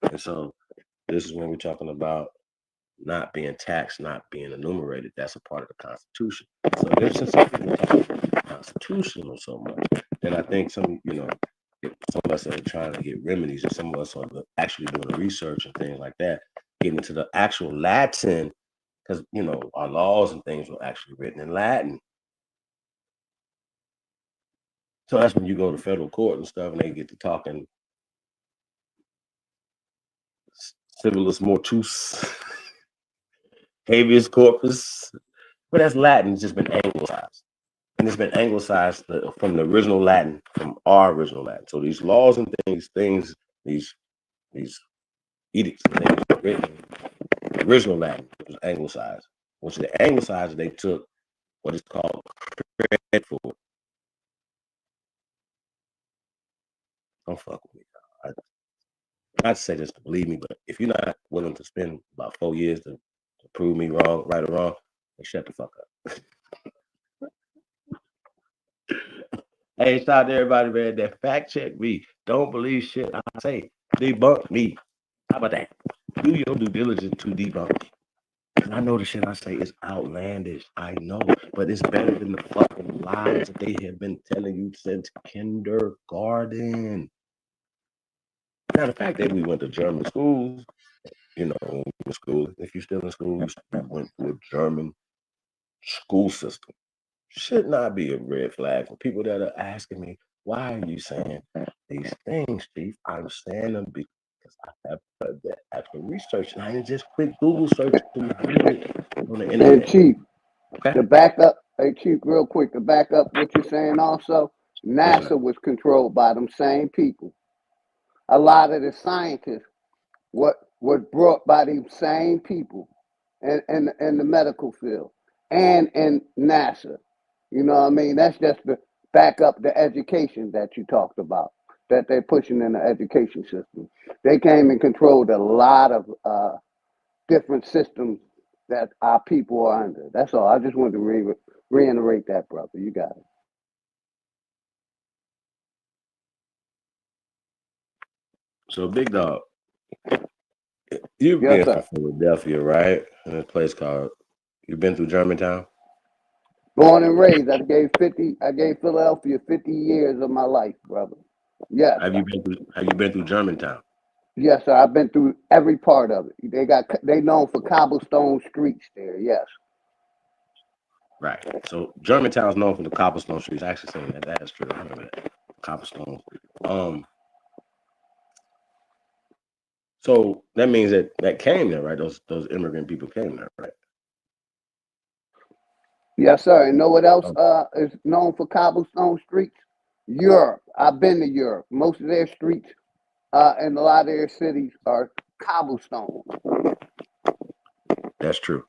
And so this is when we're talking about not being taxed, not being enumerated. That's a part of the Constitution. So there's since some people talk about constitutional so much, then I think some of us are trying to get remedies, and some of us are actually doing the research and things like that, getting into the actual Latin, because our laws and things were actually written in Latin. So that's when you go to federal court and stuff, and they get to talking civilis mortuus, habeas corpus, but that's Latin. It's just been anglicized, and it's been anglicized from the original Latin, from our original Latin. So these laws and things, these edicts and things were written in original Latin. It was anglicized. Once they anglicized, they took what is called credit for it. Don't fuck with me. Not to say this to believe me, but if you're not willing to spend about 4 years to prove me wrong, right or wrong, then shut the fuck up. Hey, shout out to everybody, man, that fact check me. Don't believe shit I say. Debunk me. How about that? Do your due diligence to debunk me. Because I know the shit I say is outlandish. I know. But it's better than the fucking lies that they have been telling you since kindergarten. Now, the fact that we went to German schools, when we were in school, if you're still in school, you went to a German school system. Should not be a red flag for people that are asking me, why are you saying these things, Chief? I'm saying them because I have done that actual research, and I didn't just quick Google search on the internet. And Chief, to back up, hey Chief, real quick, to back up what you're saying also, NASA was controlled by them same people. A lot of the scientists was brought by these same people in the medical field and in NASA. You know what I mean? That's just to back up the education that you talked about, that they're pushing in the education system. They came and controlled a lot of different systems that our people are under. That's all. I just wanted to reiterate that, brother. You got it. So, Big Dog, you've been from Philadelphia, right? In a place called, you've been through Germantown? Born and raised. I gave Philadelphia 50 years of my life, brother. Yes. Have you been through Germantown? Yes, sir. I've been through every part of it. They known for cobblestone streets there. Yes. Right. So Germantown's known for the cobblestone streets. I actually saying that. That's true. I remember that. Cobblestone. So that means that came there, right? Those immigrant people came there, right? Yes, sir. And know what else is known for cobblestone streets? Europe. I've been to Europe. Most of their streets and a lot of their cities are cobblestone. That's true.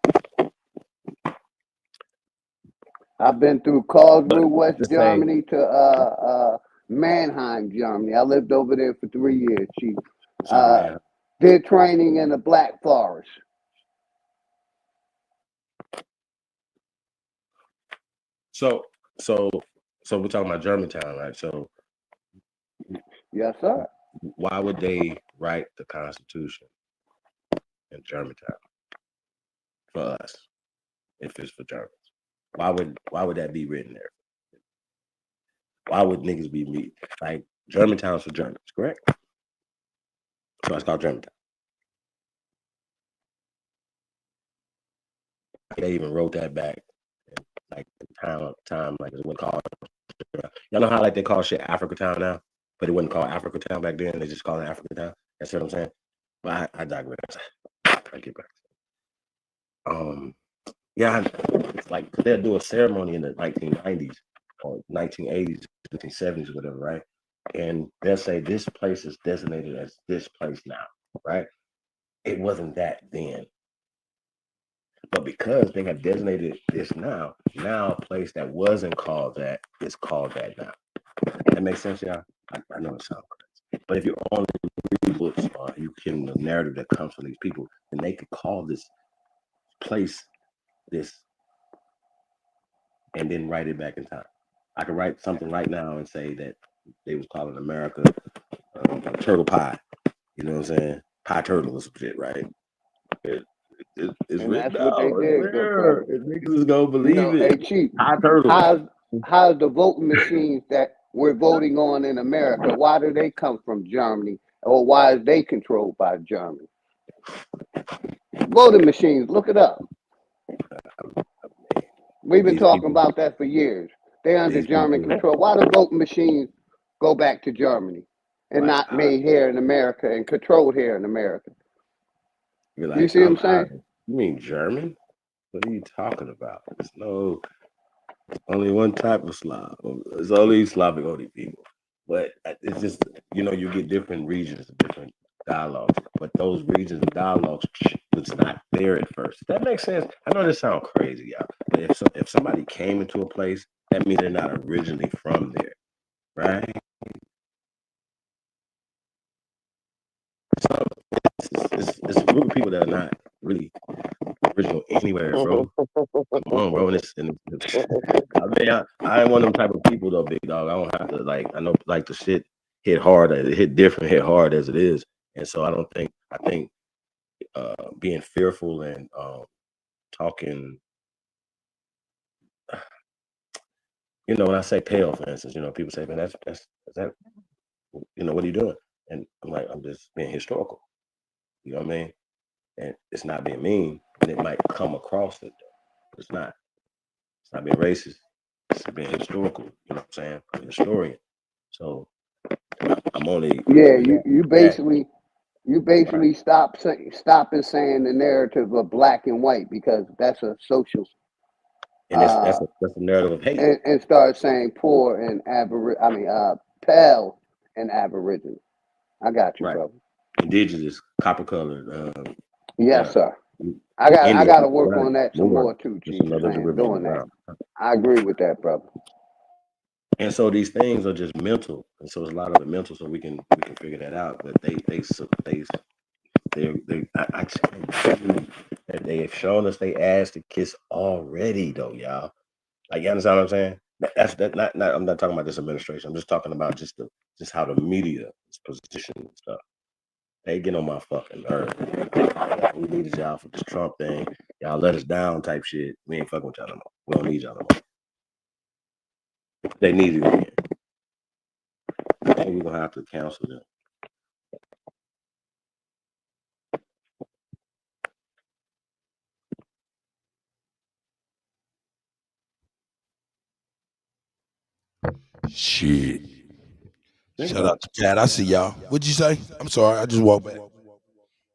I've been through Karlsruhe, West to say, Germany to Mannheim, Germany. I lived over there for 3 years, Chief. Did training in the Black Forest. So we're talking about Germantown, right? So yes, sir. Why would they write the Constitution in Germantown for us if it's for Germans? Why would that be written there? Why would niggas be meat? Like Germantown's for Germans, correct? So it's called Germantown. They even wrote that back in, like time like it wasn't called. Y'all know how like they call shit Africa Town now, but it wasn't called Africa Town back then. They just called it Africa Town. That's what I'm saying. But I digress. I get back. Yeah, it's like they'll do a ceremony in the 1990s or 1980s, 1970s, whatever, right? And they'll say this place is designated as this place now, right? It wasn't that then. But because they have designated this now a place that wasn't called that is called that now. That makes sense, y'all? I know it sounds crazy. But if you only read books or you can the narrative that comes from these people, then they could call this place this and then write it back in time. I could write something right now and say that they was calling America turtle pie. You know what I'm saying? Pie turtle or some shit, right? It's and written that's what they down. did, good brother. Niggas is gonna believe Hey, it. Chief, Pie turtle. how's the voting machines that we're voting on in America? Why do they come from Germany, or why is they controlled by Germany? Voting machines, look it up. We've been talking about that for years. They're under German control. Why do voting machines go back to Germany and not made here in America and controlled here in America? Like, you see what I'm saying? You mean German? What are you talking about? There's no only one type of Slav. It's only Slavic only people. But it's just, you get different regions, different dialogues. But those regions and dialogues was not there at first. That makes sense. I know this sounds crazy, y'all. But if somebody came into a place, that means they're not originally from there, right? So it's a group of people that are not really original anywhere, bro. Come on, bro. I mean, I ain't one of them type of people though, big dog. I don't have to I know like the shit hit hard, it hit different, hit hard as it is. And so I think being fearful and talking, when I say pale, for instance, people say, man, that's that, what are you doing? And I'm like, I'm just being historical. You know what I mean? And it's not being mean, and it might come across it, but it's not. It's not being racist. It's being historical. You know what I'm saying? I'm a historian. So I'm only you basically stop and saying the narrative of black and white, because that's a social. And that's a narrative of hate. And start saying poor and pale and aboriginal. I got you, brother. Indigenous, copper colored. Yes, sir. I got to work on that some more too, Chief. Doing that. I agree with that, brother. And so these things are just mental, and so it's a lot of the mental. So we can figure that out. But they have shown us they ass to kiss already, though, y'all. Like, you understand what I'm saying? That's not. I'm not talking about this administration. I'm just talking about just how the media is positioned and stuff. They get on my fucking nerve. We needed y'all for this Trump thing. Y'all let us down type shit. We ain't fucking with y'all no more. We don't need y'all no more. They need you again. I think we're gonna have to cancel them. Shit. Shout out to Cat. I see y'all. What'd you say? I'm sorry. I just walked back.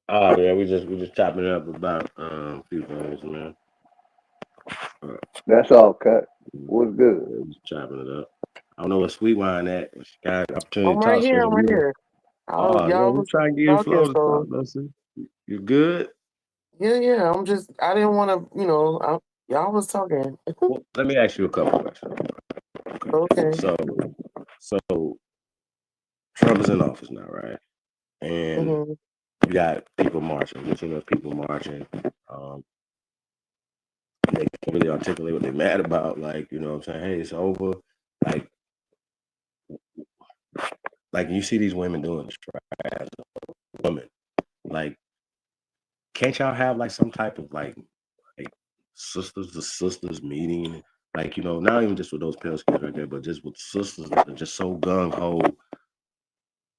Oh yeah, we just chopping it up about a few things, man. That's all, Cut. What's good? Yeah, just chopping it up. I don't know what Sweet Wine at. She got an opportunity I'm to right talk. here. I'm right here. Y'all was trying to get your talking, flow to talk. You good? Yeah. I didn't want to, Y'all was talking. Well, let me ask you a couple questions. Okay. So Trump is in office now, right? And you got people marching, people marching. They can't really articulate what they're mad about. Like, you know what I'm saying? Hey, it's over. Like you see these women doing this, right? As a woman, like, can't y'all have like some type of like sisters to sisters meeting? Like, you know, not even just with those pills right there, but just with sisters that are just so gung ho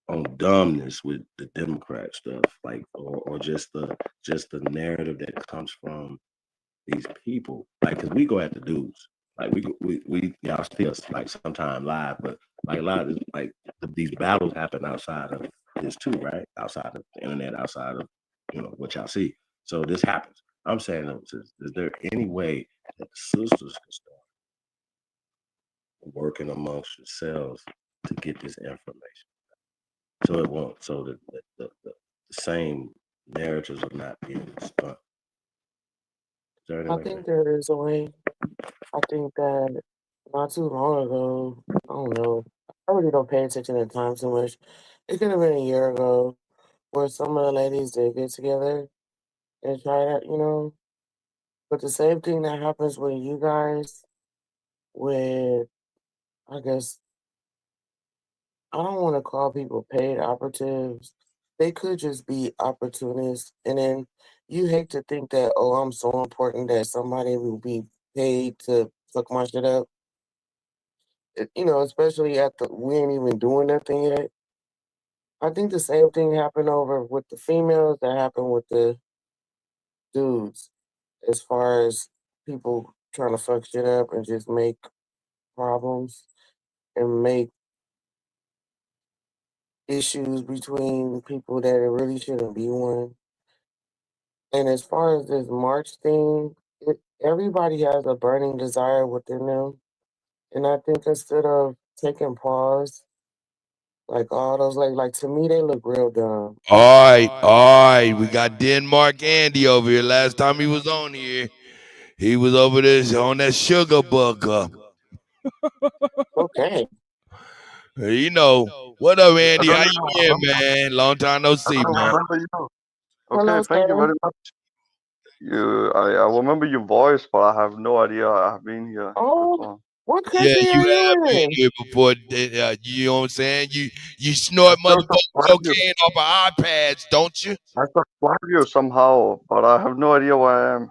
on dumbness with the Democrat stuff, like, or just the narrative that comes from these people, like, because we go at the dudes, like we y'all see us like sometime live, but like a lot of like these battles happen outside of this too, right? Outside of the internet, outside of what y'all see. So this happens. I'm saying, is there any way that the sisters can start working amongst yourselves to get this information, so it won't, so that the same narratives are not being spun? I think there is a way. I think that not too long ago, I don't know. I really don't pay attention to time too much. It could have been a year ago where some of the ladies did get together and try that, But the same thing that happens with you guys, with, I guess, I don't want to call people paid operatives. They could just be opportunists. And then you hate to think that, oh, I'm so important that somebody will be paid to fuck my shit up. Especially we ain't even doing nothing yet. I think the same thing happened over with the females that happened with the dudes, as far as people trying to fuck shit up and just make problems and make issues between people that it really shouldn't be one. And as far as this March thing, everybody has a burning desire within them. And I think instead of taking pause, like all those, like to me, they look real dumb. All right. We got Denmark Andy over here. Last time he was on here, he was over there on that sugar bugger. Okay. What up, I Andy? don't How even you been, remember. man? Long time no I see, don't man. remember you. Hello, Okay, thank you sir. very much. I remember your voice, but I have no idea I have been here before. What Yeah, country you are you have been in? here before. You know what I'm saying? You snort I still motherfucking subscribe you. cocaine off of iPads, don't you? I subscribe you somehow, but I have no idea where I am.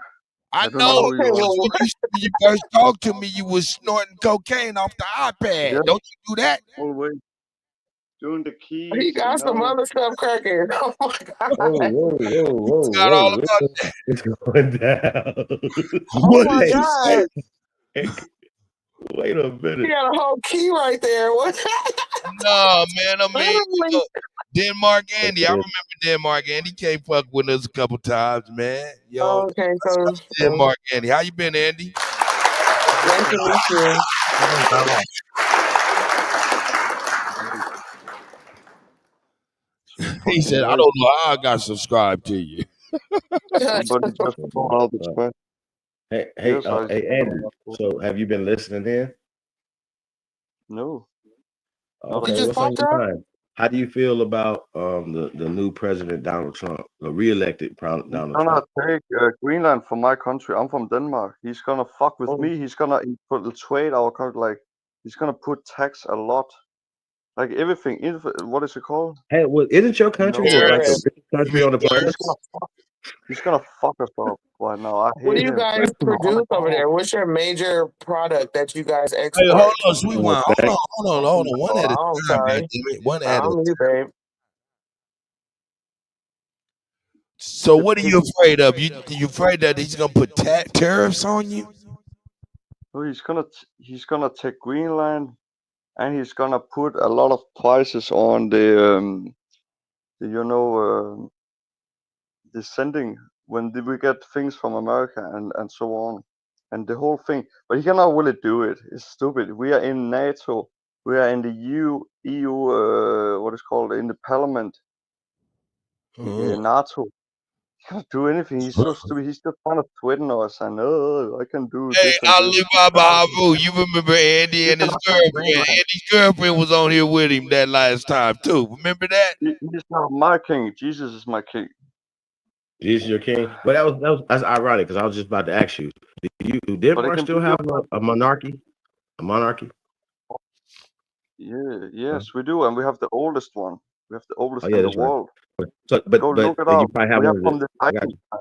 I I don't know, know who you are. because when you first talked to me, you was snorting cocaine off the iPad. Yeah, Don't you do that? always doing the He keys, got some other stuff cracking. Oh my god. It's got all about that. It's going down. Oh What my did you say? god. Wait a He minute. got a whole key right there. What? No, man. I mean, Literally. Denmark Andy. I remember Denmark Andy came fuck with us a couple times, man. Yo, Okay, so Denmark Andy. How you been, Andy? nice to meet you. He said, I don't know how I got subscribed to you. Somebody just pulled out the square. Hey, Yes, I hey, Andy. So have you been listening in? No. Okay, what's on your mind? How do you feel about the new president Donald Trump, the re-elected Donald Gonna Trump? take Greenland from my country. I'm from Denmark. He's gonna fuck with me. He's gonna infiltrate our country. Like he's gonna put tax a lot, like everything. What is it called? Hey, well, isn't your country like the richest country on the planet? He's gonna fuck us up right now. I What do hate you him. guys produce over there? What's your major product that you guys Hey, export? hold on, sweet wine. Hold on. One at a Oh, I'm time, sorry. goddammit. One at a I'm you, babe. So what are you afraid of? You afraid that he's gonna put tariffs on you? So he's gonna take Greenland, and he's gonna put a lot of prices on the the sending when we get things from America and so on, and the whole thing. But he cannot really do it. It's stupid. We are in NATO. We are in the EU. What is called in the Parliament. NATO. He can't do anything. He's so stupid. He's just trying to threaten us and I can do Hey, this and Ali this. Baba Haru, you remember Andy and his girlfriend? Andy's girlfriend was on here with him that last time too. Remember that? He's not my king. Jesus is my king. Jesus, your king. But that's ironic because I was just about to ask you. Do Denmark still have a monarchy? A monarchy? Yeah, yes, we do, and we have the oldest one. We have the oldest Oh yeah, in the that's right. world. But Go look it you up. probably have We have one of from the. the I got Viking you. time.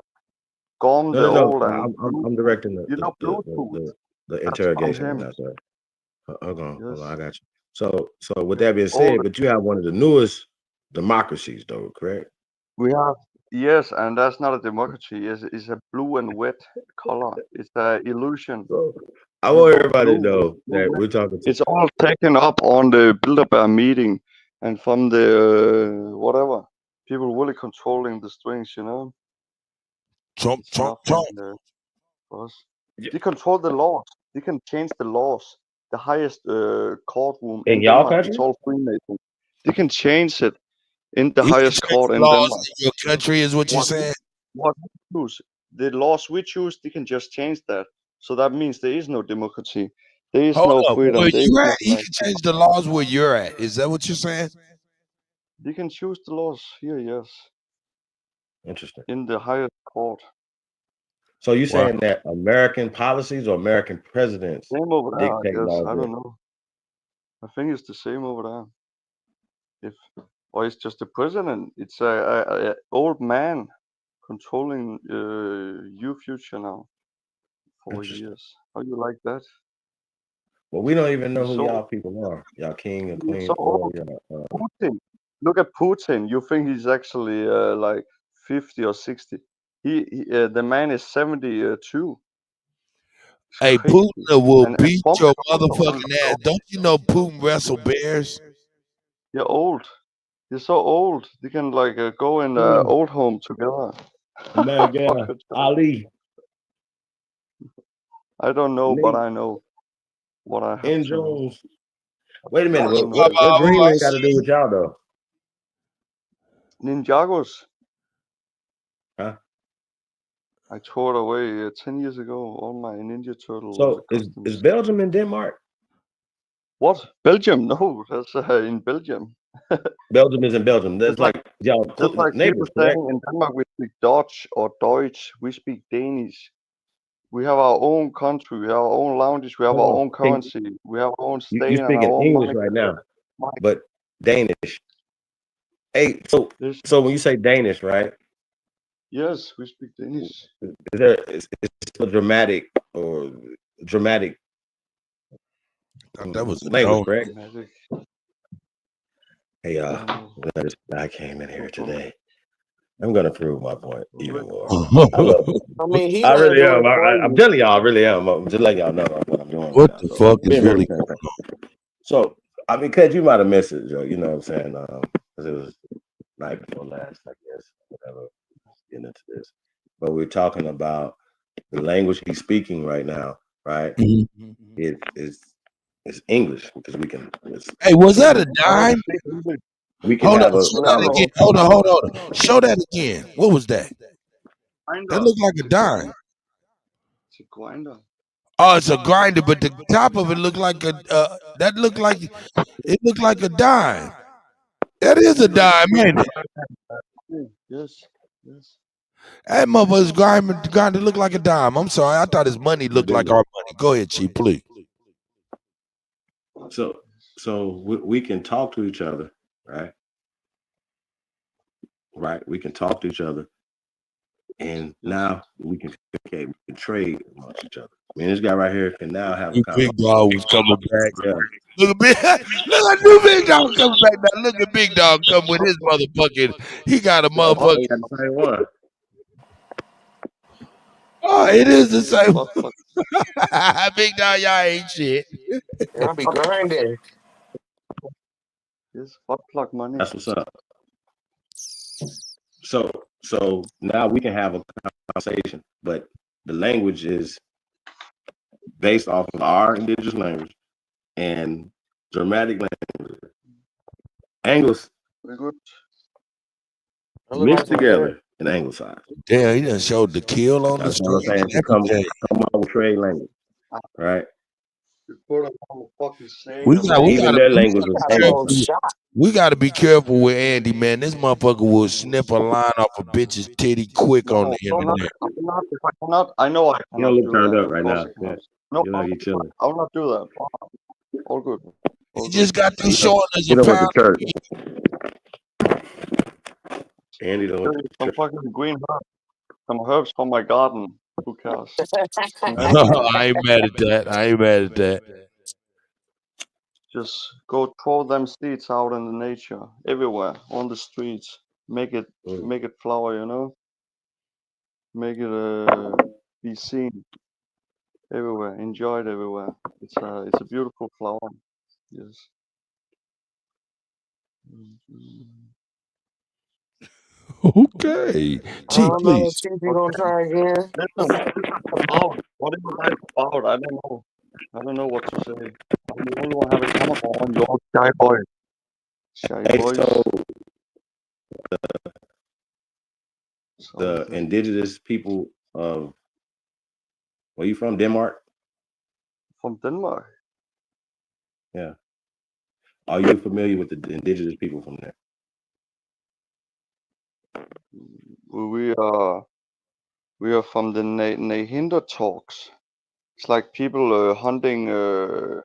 Gorm the No. Old and I'm directing you know Bluetooth. the That's interrogation from right him. now, sir. Hold on, Yes. I got you. So with that being said, but you have one of the newest democracies, though, correct? We have yes, and that's not a democracy. It's a blue and wet color. It's an illusion. I want everybody to know that we're talking to. It's all taken up on the Bilderberg meeting, and from the whatever people really controlling the strings. You know. Trump. For us. They control the laws. They can change the laws. The highest courtroom In in y'all Denmark, country? it's all Freemasons. They can change it in the We can highest change court the in laws Denmark. in your country, is what you're saying? What we choose, the laws we choose, they can just change that. So that means there is no democracy. There is Hold no up, freedom. where There is you no at? He can change the laws where you're at. Is that what you're saying? They can choose the laws here, yes. Interesting. In the highest court. So you're saying that American policies or American presidents Same over there, I dictate guess. laws I there? don't know. I think it's the same over there. Or it's just the president. It's a old man controlling your future now for years. How you like that? Well, we don't even know He's who so y'all people are. Y'all king and he's queen so or old. y'all, Putin. Look at Putin. You think he's actually like 50 or 60? The man is 72. It's Hey, crazy. Putin will And beat Trump your is also on motherfucking ass. Don't you know Putin wrestle bears? You're old. You're so old. They can like go in old home together. Man, yeah, Fuck it. Ali. I don't know, but Nate. I know what I have And to know. Jones. Wait a minute. I don't know What this. Greenland got to do with y'all though? Ninjagos. Huh? I tore it away 10 years ago. All my Ninja Turtle So costumes. is Belgium in Denmark? What? Belgium? No, that's in Belgium. Belgium is in Belgium. That's like y'all Just like people neighbors, saying correct? in Denmark we speak Dutch or Deutsch. We speak Danish. We have our own country. We have our own language. We have our own currency. We have our own You state and our speaking own English money. right now, but Danish. Hey, so when you say Danish, right? Yes, we speak Danish. Is still dramatic or dramatic? That was a language, no. correct? Dramatic. Hey, this guy came in here today. I'm gonna prove my point even more. I love it. I mean, he I gonna really do am. it for I'm you. telling y'all, I really am. I'm just letting y'all know what I'm doing. What right the now. fuck is Being really very going transparent. So, I mean, cause you might have missed it, Joe. You know what I'm saying? Because it was night before last, I guess. Whatever. Getting into this, but we're talking about the language he's speaking right now, right? Mm-hmm. It's English because we can. Hey, was that a dime? We can Hold on, have a. show that again. Hold on. Show that again. What was that? That looked like a dime. It's a grinder. Oh, it's a grinder, but the top of it looked like a. That looked like it looked like a dime. That is a dime, ain't it? Yes. Yes. That motherfucker's grinder looked like a dime. I'm sorry, I thought his money looked like our money. Go ahead, Chief, please. So we can talk to each other, right? Right, we can talk to each other, and now we can communicate, we can trade amongst each other. I mean, this guy right here can now have a Big Dog was coming back. Yeah. Look at new Big Dog coming back now. Look at Big Dog come with his motherfucking. He got a motherfucking. The same one. Oh, it is the same. Big Dog, y'all ain't shit. I'll be grinding. Yes, butt plug money. That's what's up. So now we can have a conversation, but the language is based off of our indigenous language and dramatic language. Angles Very good. mixed together and anglicized. Damn, he done showed the kill on the That's what I'm street. saying. To come out with trade language, right? Put them on the fucking saying. Even their language was anglicized. We gotta be careful with Andy, man. This motherfucker will snip a line off a bitch's titty quick on the internet. I know I You cannot don't look do turned that. up right now. Yeah. No, You know you chilling. I will not do that. All good. He just got through showing us a went pound. to church. Andy don't went to Some church. fucking green herbs. Some herbs from my garden. Who cares? I ain't mad at that. Just go throw them seeds out in the nature, everywhere, on the streets. Make it flower, you know. Make it be seen everywhere. Enjoy it everywhere. It's a beautiful flower. Yes. Okay. Chief, please. Chief, you gonna try again? Listen, what is life about? I don't know. I don't know what to say. I'm the only one having camera on. You're shy boy. Shy boys. So the indigenous people of where you from? Denmark? From Denmark. Yeah. Are you familiar with the indigenous people from there? We are from the Neanderthals. It's like people hunting does.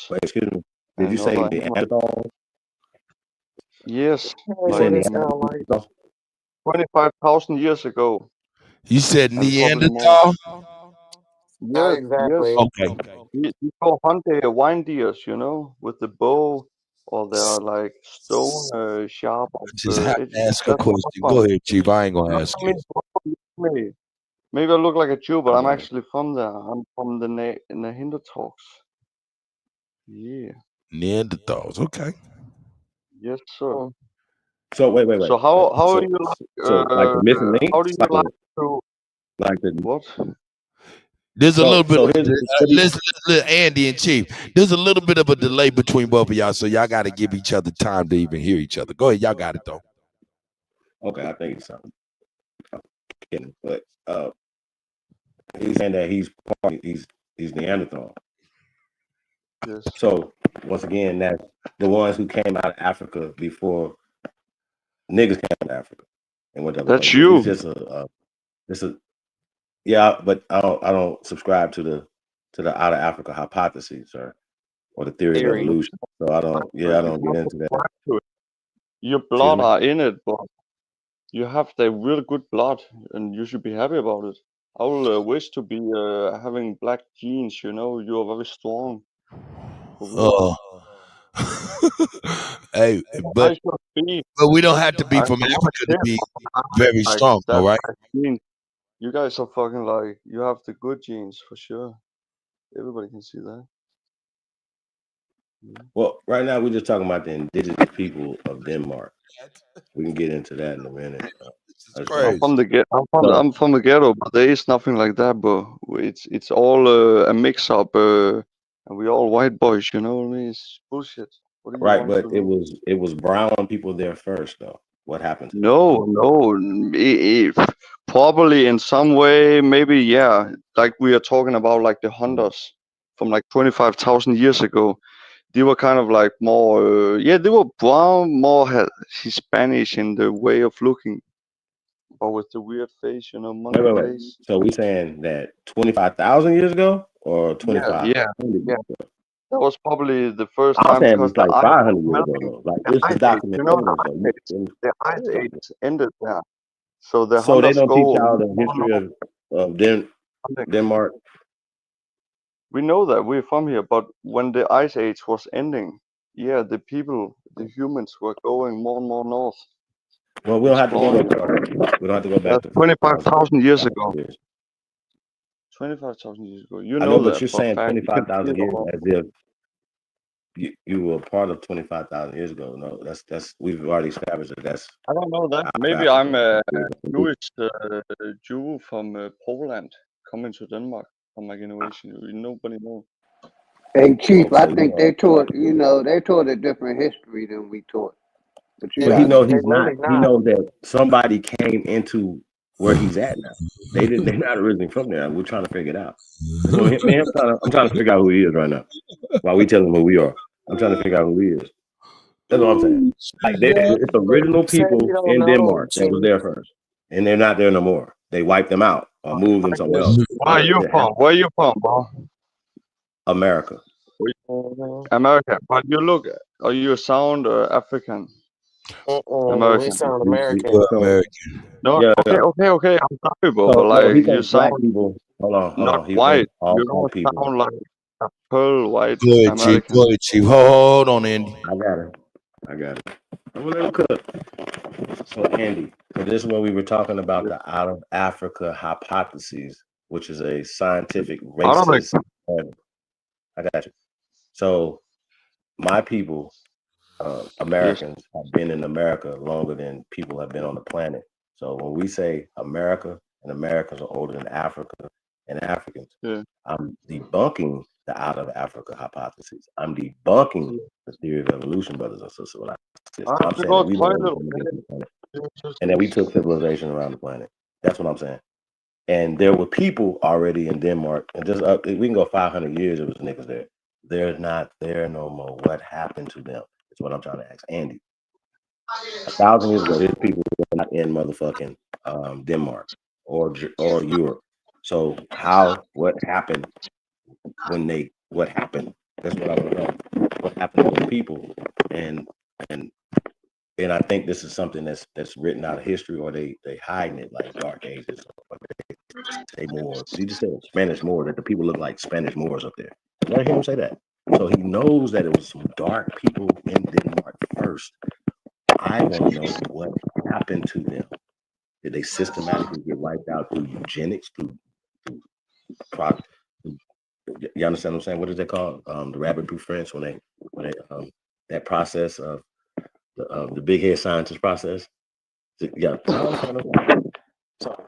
Wait, excuse me. Did you say Neanderthals? Yes. You say Neanderthals? 25,000 years ago. You said And probably Neanderthal? Yes, exactly. Okay. We go hunt the wine deers, you know, with the bow, or they're like stone sharp. Just have to ask a question. Go ahead, Chief. I ain't gonna ask you. Maybe I look like a Jew, but I'm actually from there. I'm from the Neanderthals. Yeah. Neanderthals. Okay. Yes, sir. So wait. So how so, are you like? So like the missing link? How do you like to? Like the what? There's a little bit of here's listen, Andy and Chief. There's a little bit of a delay between both of y'all, so y'all got to give each other time to even hear each other. Go ahead, y'all got it though. Okay, I think it's something. But he's saying that he's Neanderthal. Yes. So once again, that's the ones who came out of Africa before niggas came out of Africa and whatever. That's you. It's just a yeah, but I don't subscribe to the out of Africa hypothesis, sir, or the theory of evolution. So I don't get into that. Your blood are in it, but you have the real good blood, and you should be happy about it. I will wish to be having black genes. You know, you are very strong. Hey, but we don't have to be from Africa to be very strong, all right? You guys are fucking like, you have the good genes for sure. Everybody can see that. Well, right now we're just talking about the indigenous people of Denmark. We can get into that in a minute. I'm from the ghetto, but there is nothing like that, bro. It's all a mix up, and we all white boys. You know what I mean? It's bullshit. What do you Right, want but to it was brown people there first, though. What happened to No, probably in some way, maybe, yeah. Like we are talking about, like the hunters from like 25,000 years ago. They were kind of like more, they were brown, more Hispanic in the way of looking, but with the weird face, you know, monkey Wait. face. So we saying that 25,000 years ago or 25? Yeah. That was probably the first I'm time saying because it's like the 500 years ago, though. Like this is documented you know, evidence, though. the ice age ended there. So the So they hunters don't go. teach y'all the history of Denmark. We know that we're from here, but when the ice age was ending, the people, the humans, were going more and more north. Well, we don't have to go that far. We don't have to go back to 25,000 years ago. 25,000 years ago. You I know know, but that you're for a saying fact. 25,000 years as if you were part of 25,000 years ago. No, that's we've already established that. That's I don't know that. Maybe I'm a Jewish Jew from Poland coming to Denmark from like innovation. Nobody knows. Hey, Chief, I think they taught a different history than we taught. But you But he got knows They he's not. really He not. knows that somebody came into where he's at now. They're not originally from there. We're trying to figure it out. So I'm trying to figure out who he is right now. While we tell him who we are, I'm trying to figure out who he is. That's what I'm saying. Like it's original Say people you don't in know, Denmark that was Chief. there first, and they're not there no more. They wiped them out or moved them somewhere else. Where are you from? Where are you from, bro? America. America. But you look, are you sound African? We American. sound American. No, Yeah, okay. I'm sorry, bro, So but no, he like you thinks black sound people. Hold not on. He white. thinks all You black don't people. sound like a pearl white Go ahead, Chief. American. Go ahead, Chief. Hold on, Andy. I got it. I'm gonna let him cook. So Andy, so this is when we were talking about the out of Africa hypothesis, which is a scientific racist. I got you. So my people, Americans, have been in America longer than people have been on the planet. So when we say America and Americans are older than Africa and Africans, I'm debunking the out of Africa hypothesis. I'm debunking the theory of evolution, brothers and sisters. I'm saying that we were older than the planet, and that we took civilization around the planet. That's what I'm saying. And there were people already in Denmark, and just we can go 500 years. It was niggas there. They're not there no more. What happened to them? Is what I'm trying to ask Andy. 1,000 years ago, these people were not in motherfucking Denmark or Europe. So what happened what happened? That's what I want to know. What happened to those people? And I think this is something that's written out of history, or they hiding it like Dark Ages. Or they say Moors. He just said Spanish Moors, that the people look like Spanish Moors up there. Did I hear him say that? So he knows that it was some dark people in Denmark first. I want to know what happened to them. Did they systematically get wiped out through eugenics, through product? You understand what I'm saying? What is that called? The rabbit-proof French, when they that process of the big head scientist process. Yeah. So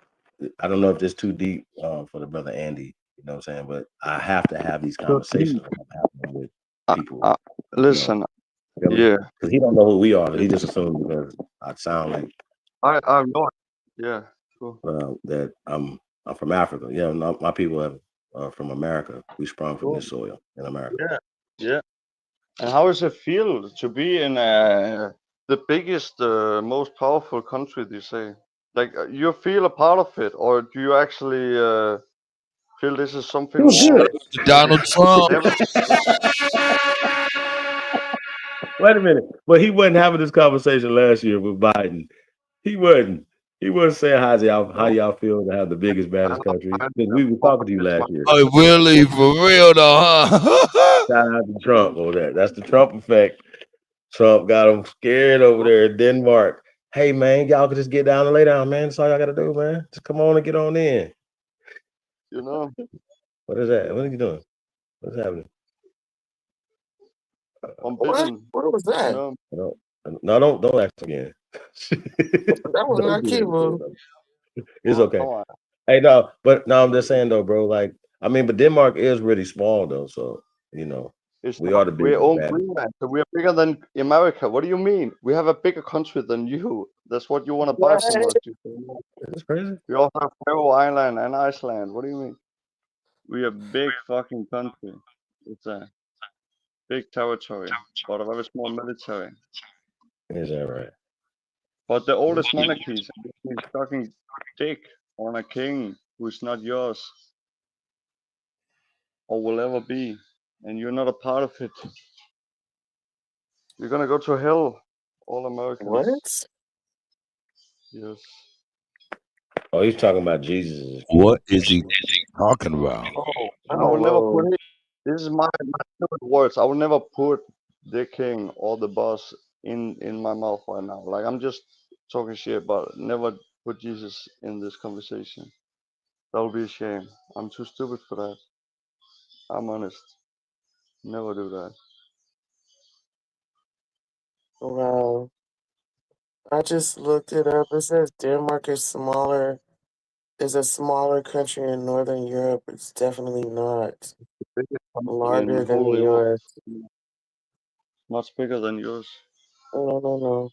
I don't know if this too deep for the brother Andy. You know what I'm saying? But I have to have these conversations with people. Listen, because he don't know who we are. He just assumed because I sound like I know. Yeah. Cool. That I'm from Africa. Yeah, no, my people are from America. We sprung from this soil in America. Yeah. And how does it feel to be in the biggest, most powerful country? They say, like, you feel a part of it, or do you actually feel this is something more? Donald Trump. Wait a minute, but he wasn't having this conversation last year with Biden. He wasn't. He wasn't saying how y'all feel to have the biggest, baddest country. Because we were talking to you last year. Oh, really? For real though, huh? Shout out to Trump over there. That's the Trump effect. Trump got him scared over there in Denmark. Hey man, y'all can just get down and lay down, man. That's all y'all gotta do, man. Just come on and get on in. You know. What is that? What are you doing? What's happening? What was that? No, don't ask again. That was not Kivu. It's okay. Hey, no, but no, I'm just saying though, bro. Like, I mean, but Denmark is really small though, so you know, we are the biggest. We own Greenland, so we are bigger than America. What do you mean? We have a bigger country than you. That's what you want to buy from us. That's crazy. We also have Faroe Island and Iceland. What do you mean? We are a big fucking country. It's a big territory, but a very small military. Is that right? But the oldest monarchies is fucking dick on a king who's not yours or will ever be, and you're not a part of it. You're gonna go to hell, all Americans. What? Yes. Oh, he's talking about Jesus. What is he talking about? I will never put it. This is my stupid words. I will never put the king or the boss in my mouth right now. Like, I'm just talking shit, but never put Jesus in this conversation. That would be a shame. I'm too stupid for that. I'm honest. Never do that. Wow. I just looked it up. It says Denmark is a smaller country in Northern Europe. It's definitely not larger In than whole the Europe. US. Much bigger than yours. No.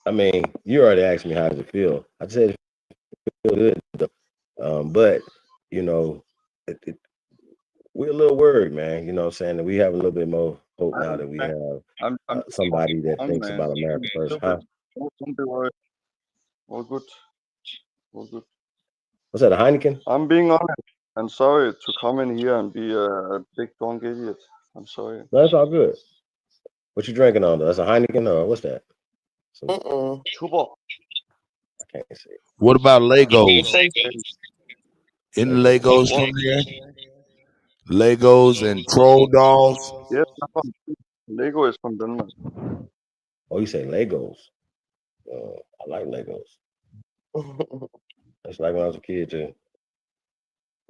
I mean, you already asked me how does it feel. I said it feels good, but you know, we're a little worried, man. You know what I'm saying? That we have a little bit more hope now that we have I'm somebody that on, thinks man. about America first, Don't huh? be worried. All good. All good. What's that, a Heineken? I'm being honest. I'm sorry to come in here and be a big drunk idiot. I'm sorry. No, that's all good. What you drinking on though? That's a Heineken or what's that? Tuborg. I can't see. What about Legos? In Legos What? from there? Legos and troll dolls. Yes, Lego is from Denmark. Oh, you say Legos? I like Legos. That's like when I was a kid too.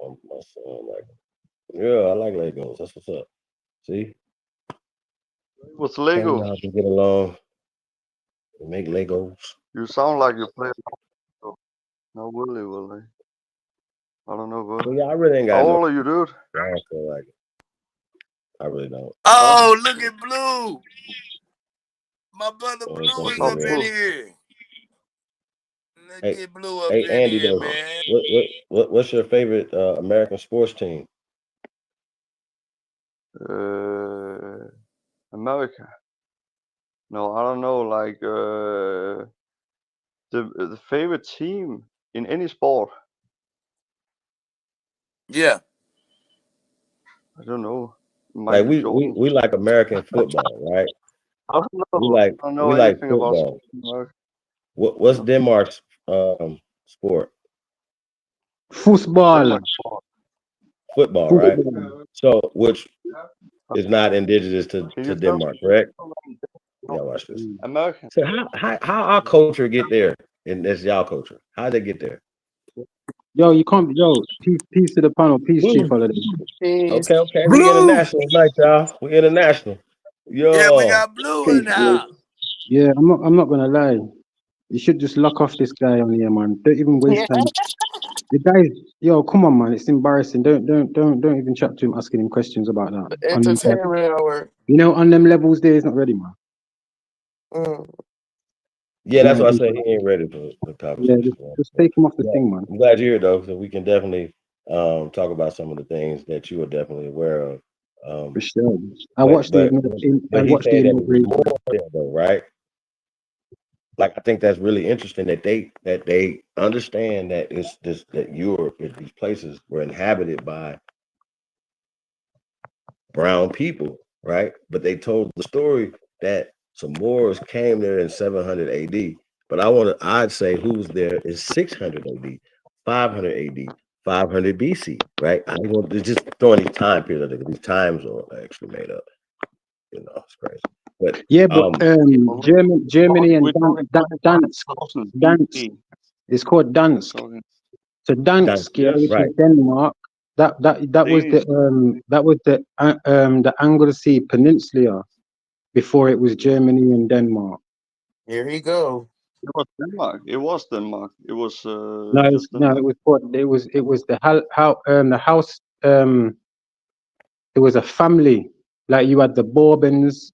My son like, yeah, I like Legos. That's what's up. See, What's Tell me Lego? how to get along and make Legos. You sound like you play. No, really. I don't know, bro. Well, yeah, I really ain't got How no. old are you, dude? I don't feel like it. I really don't. Oh, look at Blue. My brother I Blue ain't is thinking, up in man. here. Let's Hey, get Blue up hey, in Andy, here, though, man. what's your favorite American sports team? America. No, I don't know. Like the favorite team in any sport. Yeah. I don't know. Like Michael Jordan. we like American football, right? I don't know. We like I don't know anything about football. America. What's Denmark's sport? Football. Football, right? So which is not indigenous to Denmark, correct? Yeah, watch this. American. So how our culture get there, and that's y'all culture? How they get there? Yo, you can't. Yo, peace to the panel. Peace, Chief Holiday. Okay. We international tonight, y'all. We international. Yo. Yeah, we got Blue in the house. Yeah, I'm not gonna lie. You should just lock off this guy on here, man. Don't even waste time. The guy, yo, come on, man. It's embarrassing. Don't even chat to him asking him questions about that. Entertainment hour. You know, on them levels there, he's not ready, man. Yeah, that's why I say he ain't ready for the conversation. Yeah, just take him off the thing, man. I'm glad you're here though, so we can definitely talk about some of the things that you are definitely aware of. For sure. I watched the inauguration. More there though, right? Like I think that's really interesting that they understand that it's this that Europe, these places were inhabited by brown people, right? But they told the story that some Moors came there in 700 AD. But I'd say who's there is 600 AD, 500 AD, 500 BC, right? I want to just throwing these time periods. These times are actually made up. You know, it's crazy. But yeah, but Germany and Dansk. It's called Dansk. So Dansk, yeah, which is Denmark. That was the Anglesey Peninsula before it was Germany and Denmark. Here he go. It was Denmark. It was Denmark. It was it was the house. It was a family. Like you had the Bourbons,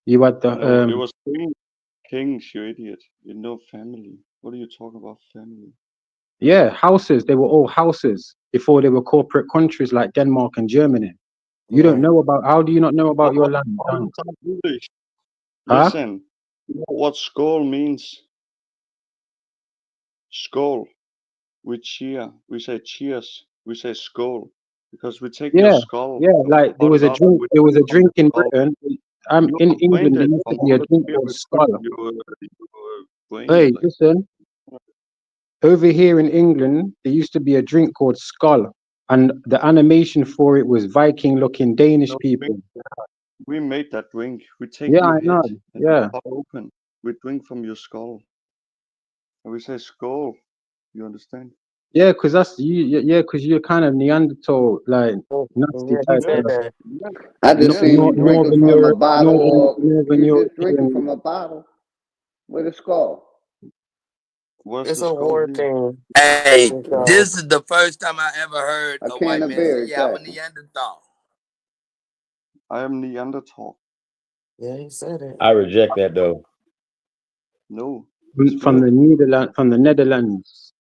you had the No, it was kings, you idiot. You know family. What are you talking about, family? Yeah, houses. They were all houses before they were corporate countries like Denmark and Germany. You don't know about. How do you not know about your land? English. Huh? Listen, you know what skull means? Skull. We cheer. We say cheers. We say skull because we take your skull. Yeah. Like there was a drink. There was a drink in Britain. In England, there used to be a drink called Skull. Hey, listen. Over here in England, there used to be a drink called Skull, and the animation for it was Viking-looking Danish people. We made that drink. We take Yeah, your I know. head and Yeah. cut open. We drink from your skull. And we say skull. You understand? Yeah, because that's you. Yeah, because you're kind of Neanderthal, like nasty type of. I just seen you drinking from a bottle, Northern you Europe. just drinking from a bottle with a skull. It's a war thing. Hey, this is the first time I ever heard a can white of man beer, say, "Yeah, I'm a exactly. Neanderthal." I am Neanderthal. Yeah, he said it. I reject that though. No. from the Netherlands,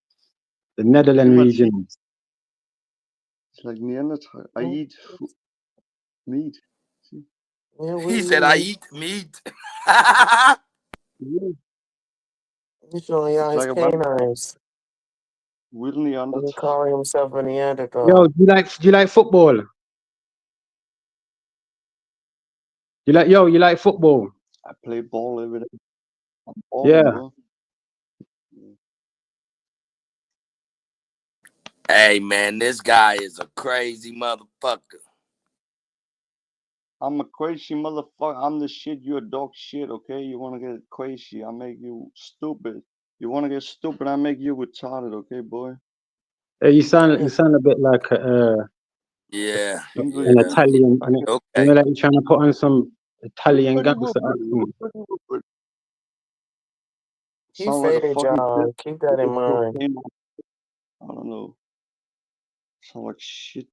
the Netherlands region. It's like Neanderthal. I eat meat. See? Yeah, He said, "I eat meat." He's showing y'all It's his like a vampire. canines. Will He's Neanderthal. calling himself a Neanderthal. Yo, do you like football? You like football? I play ball every day. I'm balling, Yeah. bro. Hey man, this guy is a crazy motherfucker. I'm a crazy motherfucker. I'm the shit. You're a dog shit, okay? You wanna get crazy, I make you stupid. You wanna get stupid, I make you retarded, okay, boy? Hey, you sound a bit like an Yeah. Italian. You Okay. know, like you're trying to put on some Italian gangster accent. He Sound like a faded, fucking y'all. Keep that in mind. I don't know. Sound like shit.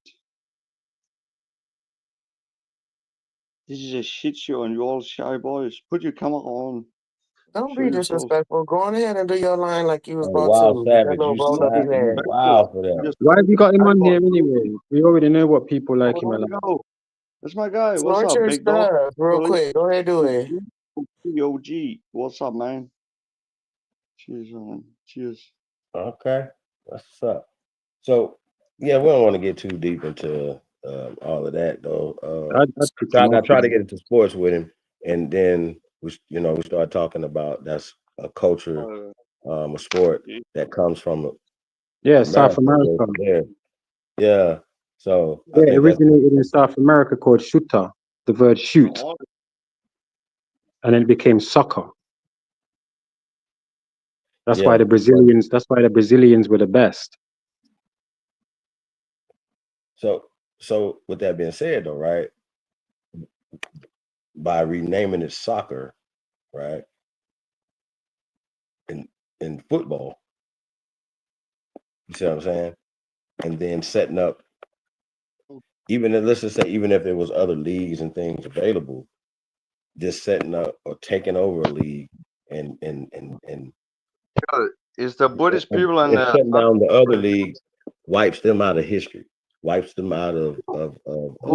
This is a shit show and you all shy boys. Put your camera on. Don't Show be yourself. disrespectful. Go on ahead and do your line like you was about Wild to. That Savage, little roll up his head. wild for that. Why have you got him on here anyway? We already know what people like him a lot. That's my guy. What's Snort up, your big dog? stuff real quick. Go ahead, do it. OG. What's up, man? Cheers, man. Cheers. Okay, that's what's up. So, yeah, we don't want to get too deep into all of that, though. I try to get into sports with him, and then we start talking about that's a culture, a sport that comes from South America. Yeah. So Yeah, it originated in South America called shooter, the word shoot, and then it became soccer. That's why the Brazilians. That's why the Brazilians were the best. So with that being said, though, right? By renaming it soccer, right? In football, you see what I'm saying? And then setting up, let's just say, even if there was other leagues and things available, just setting up or taking over a league and is the British people and shutting down the other league wipes them out of history, wipes them out of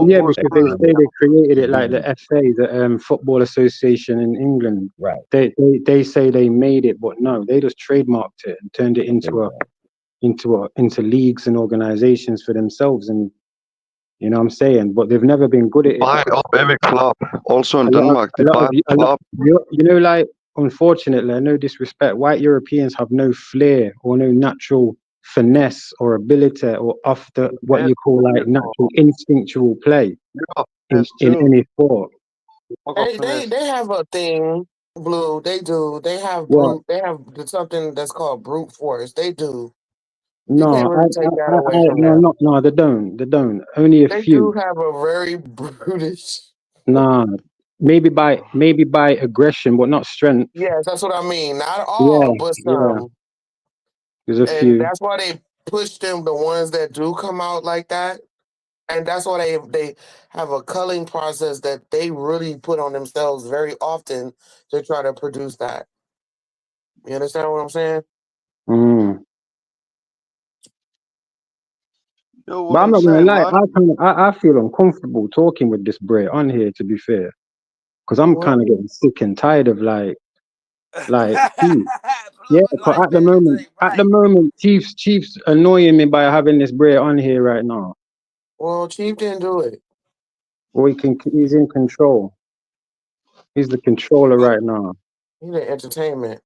yeah, because they say they created it like the FA, the Football Association in England. Right. They say they made it, but no, they just trademarked it and turned it into leagues and organizations for themselves, and you know what I'm saying. But they've never been good at it. Buy up every club, also in Denmark. They buy club. You know, like, unfortunately, no disrespect, white Europeans have no flair or no natural finesse or ability or what you call like natural instinctual play in any sport. They have a thing, Blue. They do. They have brute. They have something that's called brute force. They do. You can't really take that away from them. No, they don't. They don't. Only a They few. do have a very brutish. Nah, maybe by aggression, but not strength. Yes, that's what I mean. Not all, but some. There's a And few. that's why they push them, the ones that do come out like that. And that's why they have a culling process that they really put on themselves very often to try to produce that. You understand what I'm saying? Yo, But I'm not gonna lie, I feel uncomfortable talking with this Bray on here, to be fair, because I'm kind of getting sick and tired of like, yeah. But at the moment, Chief's annoying me by having this Bray on here right now. Well, Chief didn't do it. Well, he's in control. He's the controller right now. He's the entertainment.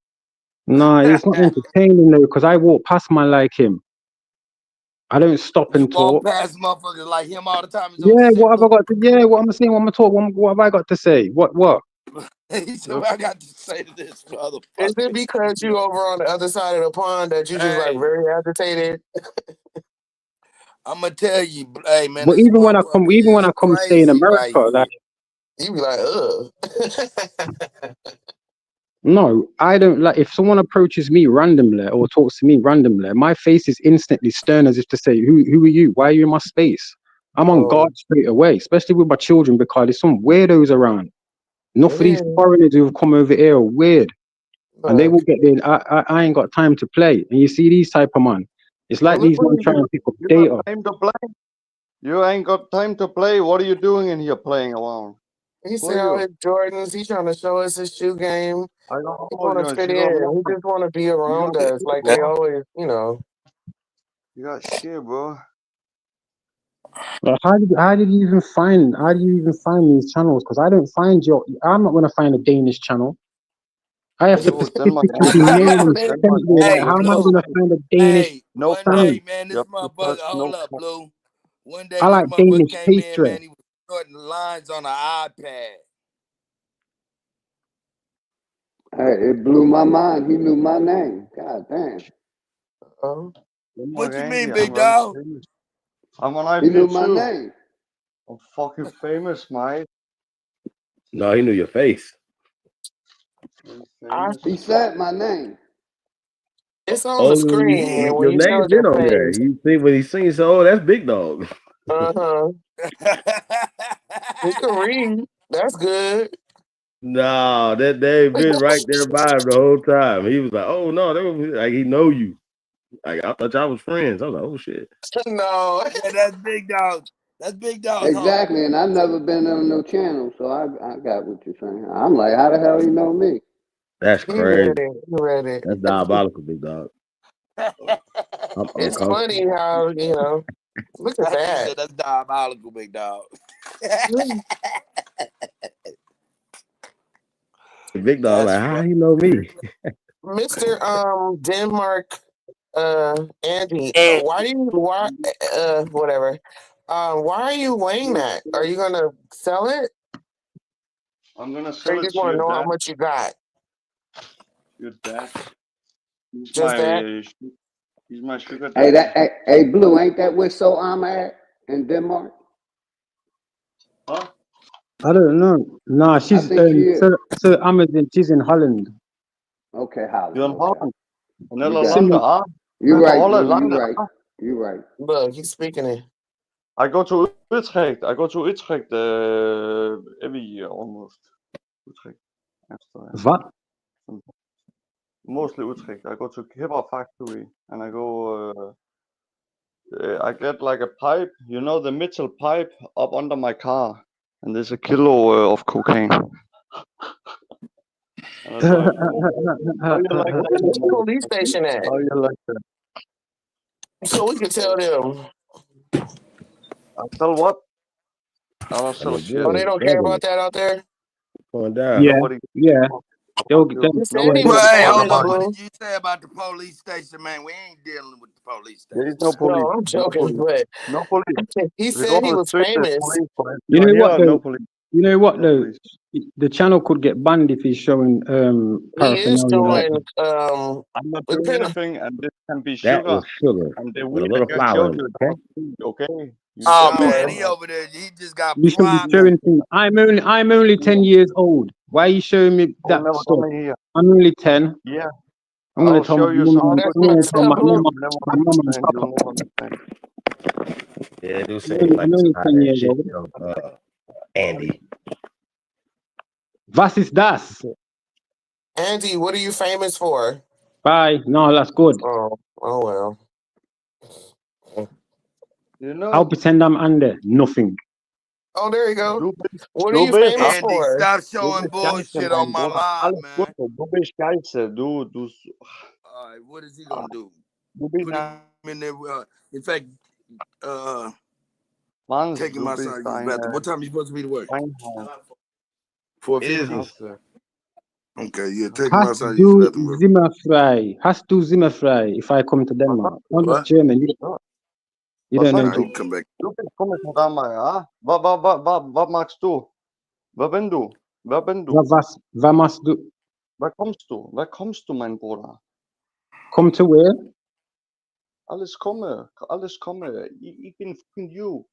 Nah, he's not entertaining though, because I walk past man like him. I don't stop and talk. Walk past motherfuckers like him all the time. Yeah, what have I got to? Yeah, what I'm saying, what I'm gonna talk. What have I got to say? What? He said, "What I got to say to this motherfucker?" Is it because you over on the other side of the pond that you just like very agitated? I'm gonna tell you, hey man. But even when I come stay in America, like you be like, ugh. No, I don't like if someone approaches me randomly or talks to me randomly, my face is instantly stern as if to say, who are you? Why are you in my space? I'm on guard straight away, especially with my children, because there's some weirdos around. Enough of these foreigners who've come over here are weird. and they will get there. I ain't got time to play. And you see these type of man, it's like these men trying to pick up data. Time to play. You ain't got time to play. What are you doing in here playing around? He said all his Jordans. He's trying to show us his shoe game. I don't know He what want to fit in. He just want to be around us, like they always, you know. You got shit, bro. But how did you even find these channels? Because I don't find I'm not gonna find a Danish channel. I have to specifically be near and sent there. Like, how am I gonna find a Danish no channel? Um, Hey, man, this motherfucker, hold up, Blue. One day I this like motherfucker Danish came in, pastry. man, he was sorting lines on an iPad. Hey, it blew my mind. He knew my name. God damn. What you mean, big dog? I'm on He IP knew my too. name. I'm fucking famous, mate. No, he knew your face. He said my name. It's on the screen, and when Your you name's showed been your on there. face. You see when he sings, oh, that's Big Dog. He can read. That's good. No, that Dave been right there by him the whole time. He was like, "Oh no, that was like he know you." Like I thought y'all was friends. I was like, "Oh shit." No. Yeah, that's Big Dog. That's Big Dog. Exactly, and I've never been on no channel, so I got what you're saying. I'm like, how the hell you know me? That's He crazy. read it. He read it. That's diabolical, Big Dog. I'm It's uncomfortable. funny how, you know, look at He that. said that's diabolical, Big Dog. Big Dog, like, how you know me? Mr. Denmark Andy, whatever. Why are you weighing that? Are you gonna sell it? I'm gonna Or sell you it just to want to your know how dad. much you got? Your dad. He's Just that? He's my sugar Hey, daddy. hey, Blue, ain't that where So I'm at in Denmark? Huh? I don't know. Nah, she's think she is. so Amazon. She's in Holland. Okay, Holland. You're in Holland. In You got Nederland, it. You're right, Blue. You're right. You're right. Look, he's speaking it. I go to Utrecht. Every year almost. Utrecht. What? Mostly Utrecht. I go to kebab factory and I go. I get like a pipe, you know, the metal pipe up under my car, and there's a kilo of cocaine. And that's why how you like that? Where's the police station at? How you like that? So we can tell them. I tell what? I don't sell shit. Oh, they don't care about that out there? Going down. Yeah, Nobody. yeah. They'll You said he was Well, hey, hold famous, up. What Blue. did you say about the police station, man? We ain't dealing with the police There station. is no police. No, I'm joking, but No police. he We said go he to the was street, there's famous. police, but if You you're know what here, though? no police. You know what No though? police. The channel could get banned if he's showing He is paraphernalia like showing I'm not doing anything, and this can be That sugar. is sugar And the with a weed little I just flour showed in you, it. Okay. okay? You Oh, just man, he over there. He just got you should be prime. showing things. I'm only 10 years old. Why are you showing me Oh, that never stuff? done it here. I'm only 10. Yeah, I'm gonna I'll tell show my you mom. some. I'm gonna tell my You'll mom, never my mom and understand. papa. You'll never understand. Yeah, do I'm seem only, like I'm only some 10 hot years shit, old. Andy. Was ist das? Andy, what are you famous for? Bye. No, that's good. Oh well. You know. I'll pretend I'm under nothing. Oh, there you go. Du What are you famous Andy, for? stop showing bullshit on my live, man. Du bist scheiße. Du. All right, what is he gonna do? Du bist Put him in there. In fact, Mann, taking du my bist son to use the bathroom. What time are you supposed to be to work? 4:50. Okay, yeah, take my son to use the bathroom. Hast du Zimmerfrei if I come to Denmark? I'm not What? German. You don't know. You come back. Du bist komisch mit einmal, ja? Was magst du? Wer bin du? Wer bin du? Was machst du? Wer kommst du? Wer kommst du, mein Bruder? Come to where? Alles komme. Ich bin fucking you.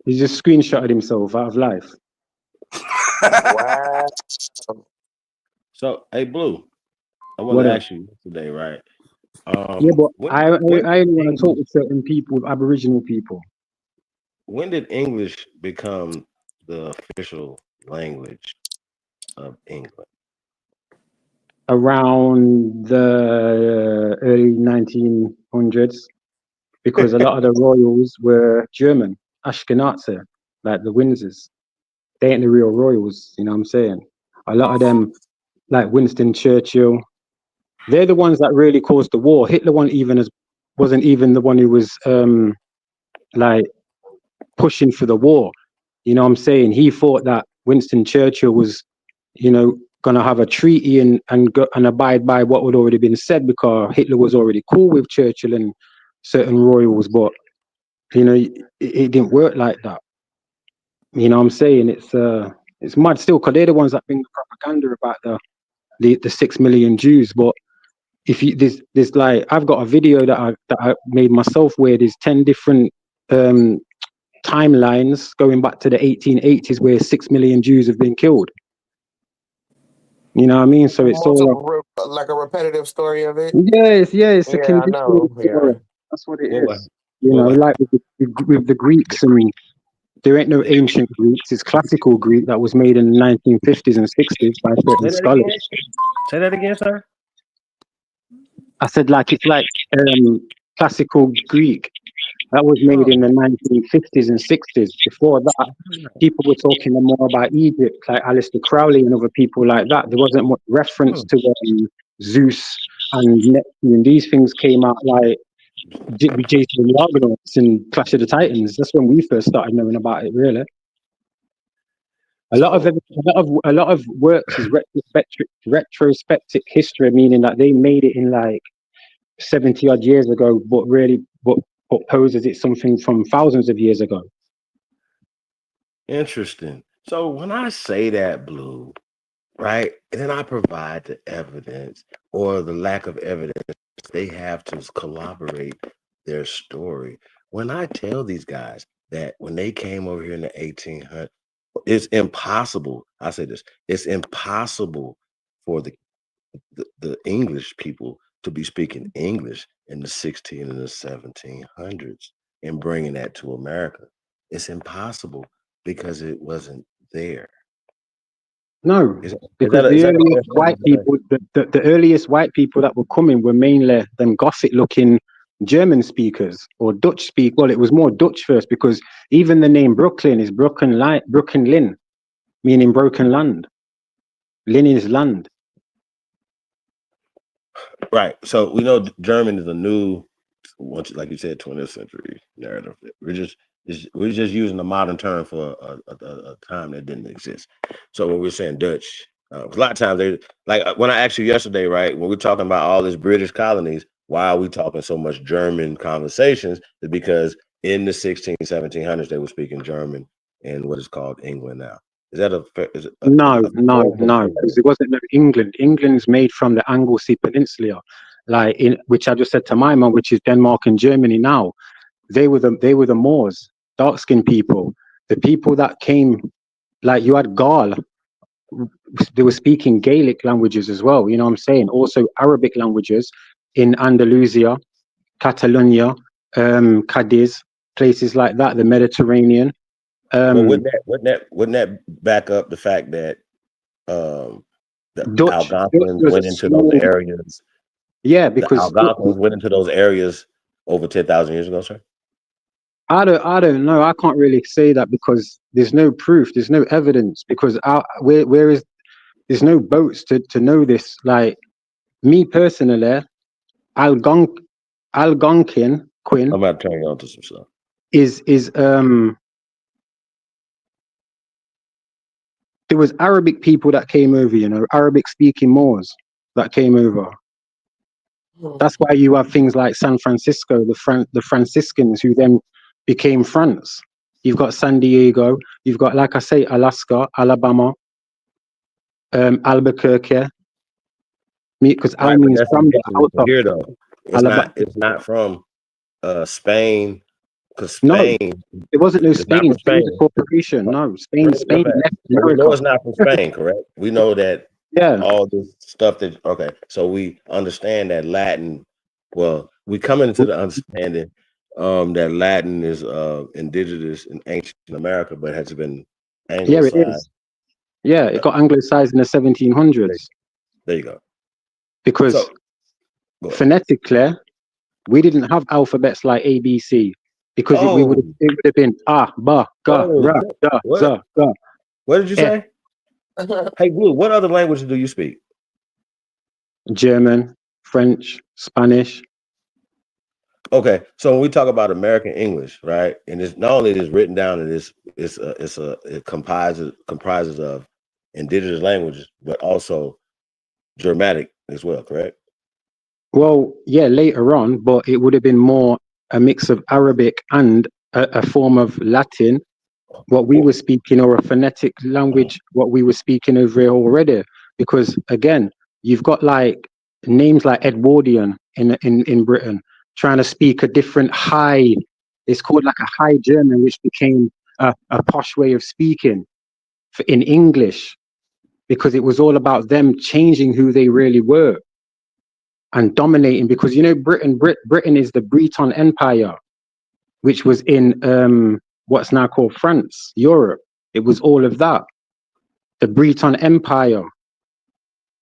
He just screenshotted himself out of life. Wow. So, hey, Blue, I want What to up? ask you today, right? Yeah, but I when only want to English, talk with certain people, Aboriginal people. when did English become the official language of England? Around the early 1900s, because a lot of the royals were German, Ashkenazi, like the Windsors. They ain't the real royals, you know what I'm saying? A lot of them, like Winston Churchill, they're the ones that really caused the war. Hitler wasn't even the one who was like pushing for the war. You know what I'm saying? He thought that Winston Churchill was, gonna have a treaty and abide by what had already been said, because Hitler was already cool with Churchill and certain royals, but it didn't work like that. You know what I'm saying? It's mad still, because they're the ones that bring the propaganda about the 6 million Jews. But if you there's like, I've got a video that I made myself where there's 10 different timelines going back to the 1880s where 6 million Jews have been killed. You know what I mean? So it's all like a repetitive story of it. it's a Yeah, I continuous know. story. Yeah. That's what it What is. Like with the Greeks, and there ain't no ancient Greeks. It's classical Greek that was made in the 1950s and 60s by certain scholars. Say that again, sir. I said, like, it's like classical Greek that was made in the 1950s and 60s. Before that, people were talking more about Egypt, like Aleister Crowley and other people like that. There wasn't much reference to Zeus and Neptune. These things came out like Jason and the Argonauts and Clash of the Titans. That's when we first started knowing about it, really. A lot of works is retrospective history, meaning that they made it in like 70 odd years ago, but poses it something from thousands of years ago. Interesting. So when I say that, Blue, right, and then I provide the evidence or the lack of evidence they have to corroborate their story. When I tell these guys that when they came over here in the 1800s, it's impossible. I say this: it's impossible for the English people to be speaking English in the 16 and the 1700s and bringing that to America. It's impossible because it wasn't there. No, because the earliest white people, the earliest white people that were coming were mainly them Gothic-looking German speakers or Dutch speak. Well, it was more Dutch first, because even the name Brooklyn is Brooklyn, meaning broken land. Lin is land. Right. So we know German is a new, like you said, 20th century narrative. We're just using a modern term for a time that didn't exist. So when we're saying Dutch, a lot of times they, like when I asked you yesterday, right, when we're talking about all these British colonies, why are we talking so much German conversations? Is because in the 1700s they were speaking German in what is called England now. Is that No, because it wasn't no England. England's made from the Anglesey Peninsula, which I just said to my mom, which is Denmark and Germany now. They were the Moors, dark-skinned people. The people that came, like you had Gaul, they were speaking Gaelic languages as well. You know what I'm saying? Also Arabic languages in Andalusia, Catalonia, Cadiz, places like that, the Mediterranean. Well, wouldn't that back up the fact that the Algonquins went into those areas? Yeah, because the Algonquins went into those areas over 10,000 years ago, sir. I don't know. I can't really say that because there's no proof, there's no evidence. Because there's no boats to know this. Like me personally, Algonquin Quinn. I'm about to turn you on to some stuff. Is there was Arabic people that came over, Arabic speaking Moors that came over. That's why you have things like San Francisco, the Franciscans, who then became France. You've got San Diego, you've got, like I say, Alaska, Alabama, Albuquerque. Because I mean from the outer. Here though, it's not from Spain. Because Spain, no, it wasn't no Spain. Spain was a corporation. No, Spain left America. We know it's not from Spain, correct? We know that. Yeah. All this stuff that so we understand that Latin Well, we coming into the understanding that Latin is indigenous in ancient America, but has been Yeah, it anglicized. is. Yeah, it got anglicized in the 1700s. There you go. Because So, go ahead. phonetically, we didn't have alphabets like ABC. Because it would have been ba, ga, ra, da, za, ga. What did you say? Hey, Blue, what other languages do you speak? German, French, Spanish. Okay, so when we talk about American English, right, and it's not only is written down, and it comprises of indigenous languages, but also Germanic as well, correct? Well, yeah, later on, but it would have been more a mix of Arabic and a form of Latin, what we were speaking, or a phonetic language, what we were speaking over here already. Because again, you've got like names like Edwardian in Britain, trying to speak a different high. It's called like a high German, which became a posh way of speaking in English, because it was all about them changing who they really were and dominating. Because you know, Britain is the Breton Empire, which was in what's now called France, Europe. It was all of that, the Breton Empire,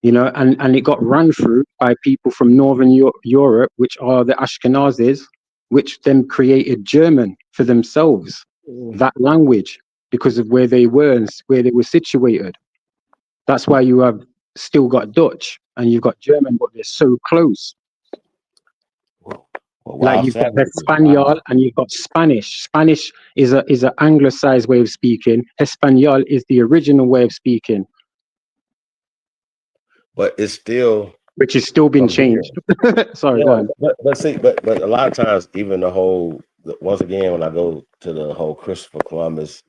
you know, and it got run through by people from Northern Europe, which are the Ashkenazis, which then created German for themselves, that language, because of where they were and where they were situated. That's why you have still got Dutch and you've got German, but they're so close. Like you've got Espanol and you've got Spanish. Spanish is a anglicized way of speaking. Espanol is the original way of speaking. But it's still, which is still been changed. Sorry, yeah, go on. but see, but a lot of times, even the whole, once again, when I go to the whole Christopher Columbus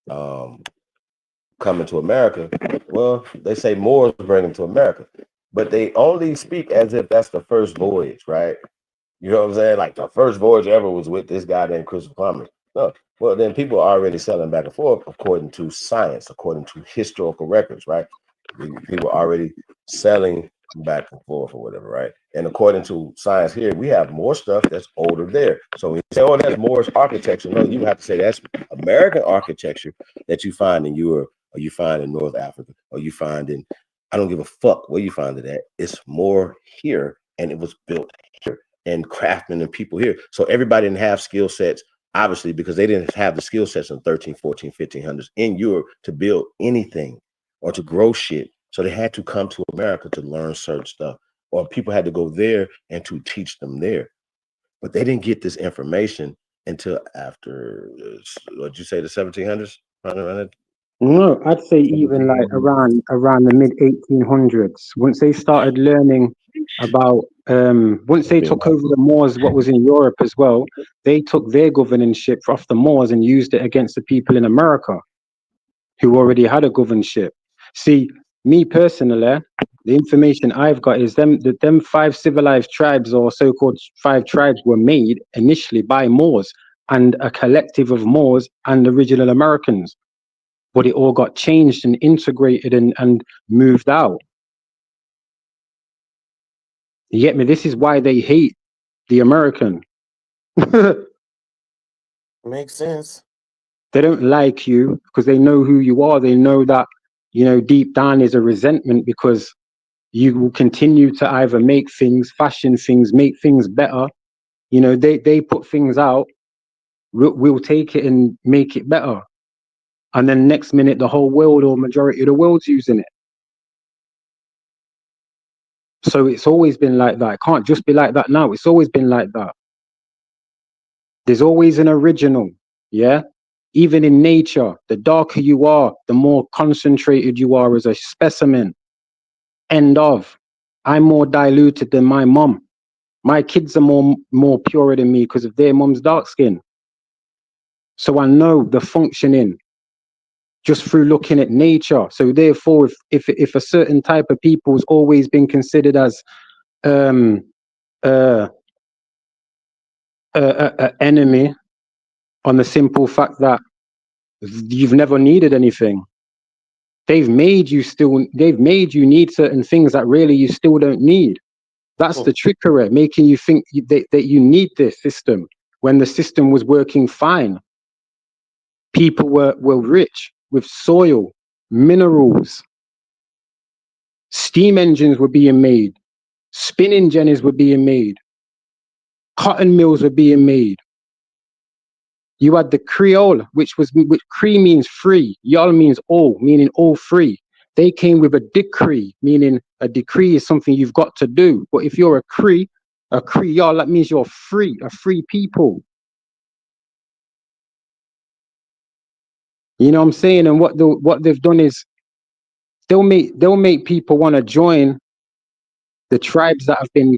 coming to America, well, they say Moors bring them to America, but they only speak as if that's the first voyage, right? You know what I'm saying? Like the first voyage ever was with this guy named Christopher Columbus. No, well, then people are already selling back and forth according to science, according to historical records, right? People are already selling back and forth or whatever, right? And according to science here, we have more stuff that's older there. So when you say, oh, that's Moorish architecture, no, you have to say that's American architecture that you find in Europe, or you find in North Africa, or you find in, I don't give a fuck where you find it at. It's more here, and it was built here, and craftsmen and people here. So everybody didn't have skill sets, obviously, because they didn't have the skill sets in 13, 14, 1500s in Europe to build anything or to grow shit. So they had to come to America to learn certain stuff, or people had to go there and to teach them there. But they didn't get this information until after, what'd you say, the 1700s? No, I'd say even like around the mid 1800s. Once they started learning about, once they took over the Moors, what was in Europe as well, they took their governorship off the Moors and used it against the people in America who already had a governorship. See, me personally, the information I've got is them 5 civilized tribes, or so-called 5 tribes, were made initially by Moors and a collective of Moors and original Americans. But it all got changed and integrated and moved out. You get me? This is why they hate the American. Makes sense. They don't like you because they know who you are. They know that, you know, deep down is a resentment because you will continue to either make things, fashion things, make things better. You know, they put things out. We'll take it and make it better. And then next minute, the whole world or majority of the world's using it. So it's always been like that. It can't just be like that now. It's always been like that. There's always an original, yeah? Even in nature, the darker you are, the more concentrated you are as a specimen. End of. I'm more diluted than my mom. My kids are more purer than me because of their mom's dark skin. So I know the functioning just through looking at nature. So therefore, if a certain type of people has always been considered as enemy on the simple fact that you've never needed anything. They've made you need certain things that really you still don't need. That's the trickery, making you think that you need this system when the system was working fine. People were rich with soil, minerals. Steam engines were being made. Spinning jennies were being made. Cotton mills were being made. You had the Creole, which Cree means free. Y'all means all, meaning all free. They came with a decree, meaning a decree is something you've got to do. But if you're a Creole, that means you're free, a free people. You know what I'm saying? And what they've done is they'll make people want to join the tribes that have been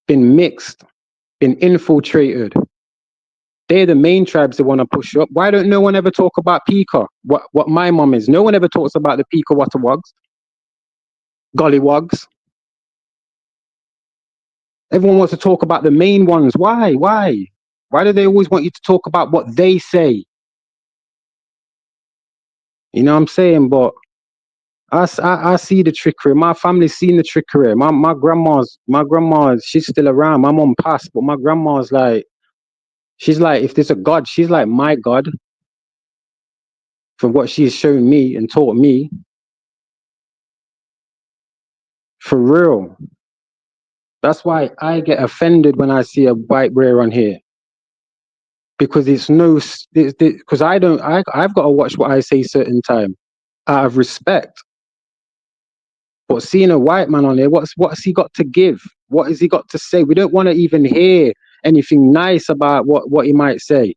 mixed, been infiltrated. They're the main tribes they want to push up. Why don't no one ever talk about Pika? What my mom is. No one ever talks about the Pika Wattawags, Gollywogs. Everyone wants to talk about the main ones. Why? Why do they always want you to talk about what they say? You know what I'm saying? But I see the trickery. My family's seen the trickery. My grandma's, she's still around. My mom passed, but my grandma's like, she's like, if there's a God, she's like my God. From what she's shown me and taught me. For real. That's why I get offended when I see a white bear on here. Because because I've got to watch what I say certain time out of respect. But seeing a white man on here, what's he got to give? What has he got to say? We don't want to even hear anything nice about what he might say.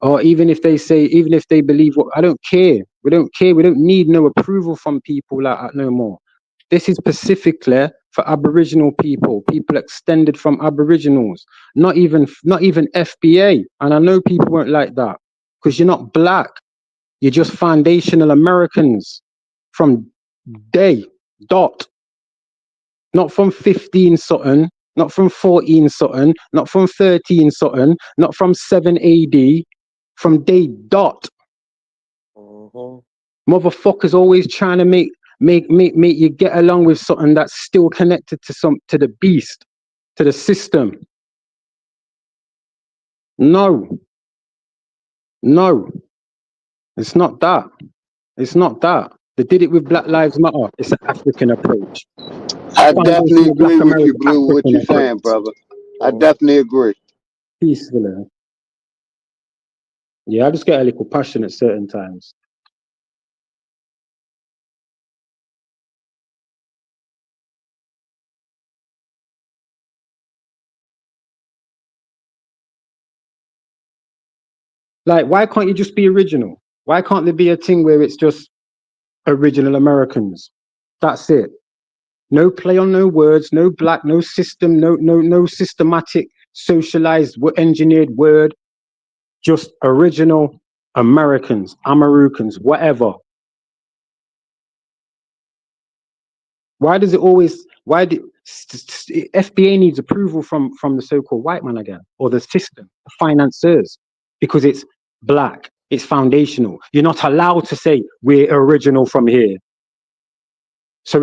Or even if they believe what, I don't care. We don't care. We don't need no approval from people like that no more. This is specifically for Aboriginal people extended from Aboriginals, not even FBA. And I know people weren't like that because you're not black. You're just foundational Americans from day dot, not from 15 something, not from 14 something, not from 13 something, not from 7 AD, from day dot. Motherfuckers always trying to make you get along with something that's still connected to the beast, to the system. No, it's not that. It's not that. They did it with Black Lives Matter. It's an African approach. I definitely agree with you, Blue, what you're saying, brother. I definitely agree. Peacefully. Yeah, I just get a little passionate certain times. Like, why can't you just be original? Why can't there be a thing where it's just original Americans? That's it. No play on no words, no black, no system, no systematic, socialized, engineered word. Just original Americans, Americans, whatever. Why does it always? FBA needs approval from the so-called white man again, or the system, the financiers, because it's black, it's foundational. You're not allowed to say we're original from here. So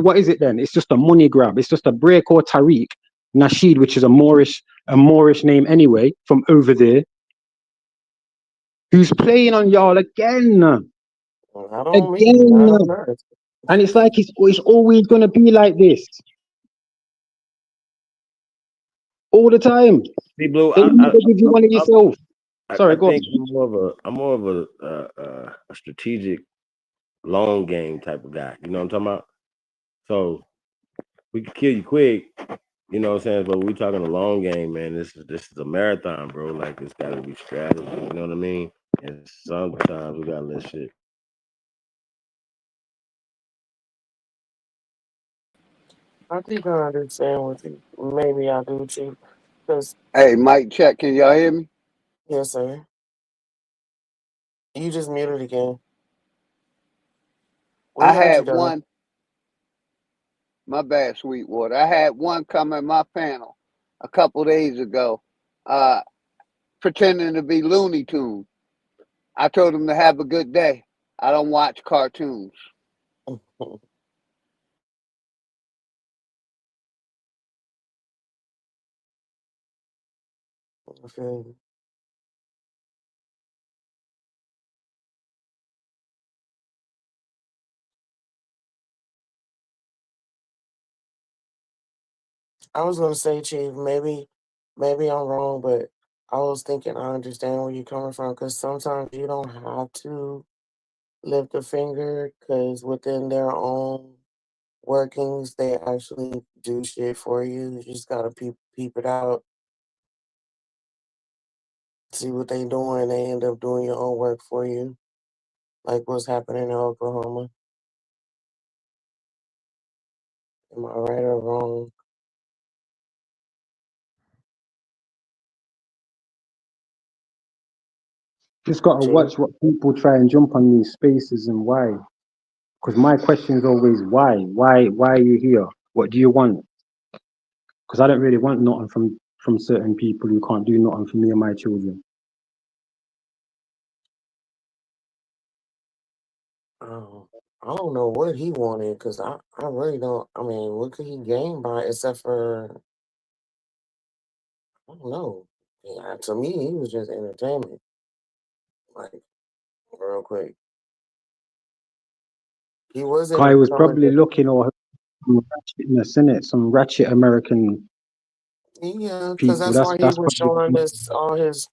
what is it then? It's just a money grab. It's just a break or Tariq Nasheed, which is a Moorish name anyway, from over there, who's playing on y'all again. And it's like it's always gonna be like this. All the time. See, Blue, They never give you one of yourself. Sorry, go on. I'm more of a strategic, long game type of guy. You know what I'm talking about? So we can kill you quick. You know what I'm saying? But we talking a long game, man. This is a marathon, bro. Like it's got to be strategy. You know what I mean? And sometimes we gotta let shit. I think I understand what you. Maybe I do too. Cause Hey, mic check. Can y'all hear me? yes, sir. You just muted again. We I heard you, had though. one. My bad, Sweetwater. I had one come in my panel a couple days ago, pretending to be Looney Tunes. I told him to have a good day. I don't watch cartoons. Okay. I was gonna say, Chief, maybe I'm wrong, but I was thinking I understand where you're coming from because sometimes you don't have to lift a finger because within their own workings, they actually do shit for you. You just gotta peep it out, see what they doing. They end up doing your own work for you, like what's happening in Oklahoma. Am I right or wrong? Just got to Chief? watch what people try and jump on these spaces and why. Because my question is always why? Why are you here? What do you want? Because I don't really want nothing from certain people who can't do nothing for me and my children. I don't know what he wanted because I really don't. I mean, what could he gain by except for I don't know. Yeah, to me, he was just entertainment. Like real quick, he wasn't Guy was becoming. probably looking or some ratchetness in it, some ratchet American Yeah, because people. that's why he That's was probably showing us all his,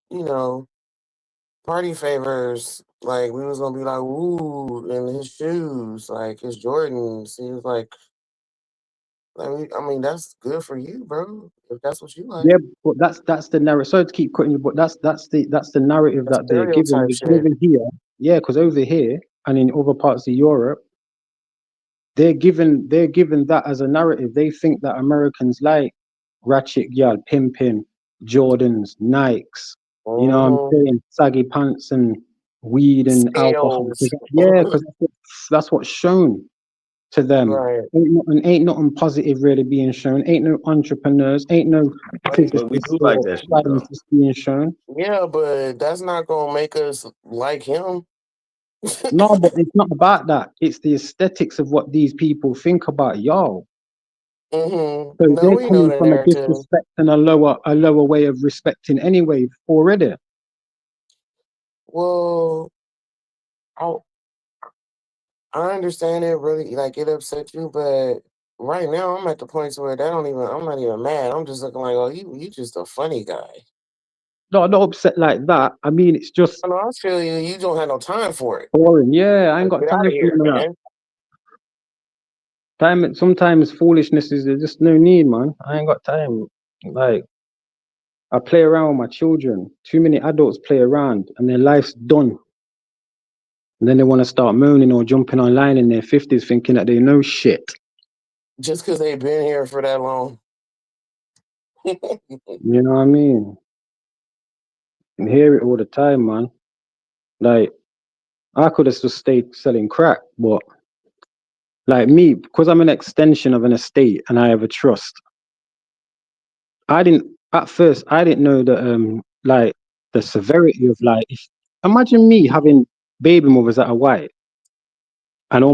party favors. Like we was gonna be like, ooh, and his shoes, like his Jordans. He was like, I mean, that's good for you, bro. If that's what you like. yeah, but that's the narrative. Sorry to keep cutting you, but that's the narrative That's that they're given. stereotype Because shit. over here, yeah, because over here and in other parts of Europe, they're given that as a narrative. They think that Americans like ratchet girl, pimping, Jordans, Nikes. You know what I'm Mm-hmm. saying? Saggy pants and weed and alcohol. Scales. Yeah, because that's what's shown to them. Right. Ain't nothing positive really being shown. Ain't no entrepreneurs. Ain't no But we physicists do like or that shit though. scientists being shown. Yeah, but that's not gonna make us like him. No, but it's not about that. It's the aesthetics of what these people think about y'all. So No, they're we know coming the from a narrative. disrespect and a lower way of respecting anyway already. Well, I understand it really, like it upset you, but right now I'm at the point where I'm not even mad. I'm just looking like, oh, you just a funny guy. No, not upset like that. I mean, it's just I know I feel you. You don't have no time for it. boring. Yeah, I ain't Like, got get time out of for here, none of that. man. Sometimes foolishness is there's just no need, man. I ain't got time. Like I play around with my children. Too many adults play around and their life's done. And then they want to start moaning or jumping online in their 50s thinking that they know shit. Just because they've been here for that long. You know what I mean? And hear it all the time, man. Like, I could have just stayed selling crack, but like me, because I'm an extension of an estate and I have a trust, at first I didn't know that like the severity of like imagine me having baby mothers that are white and all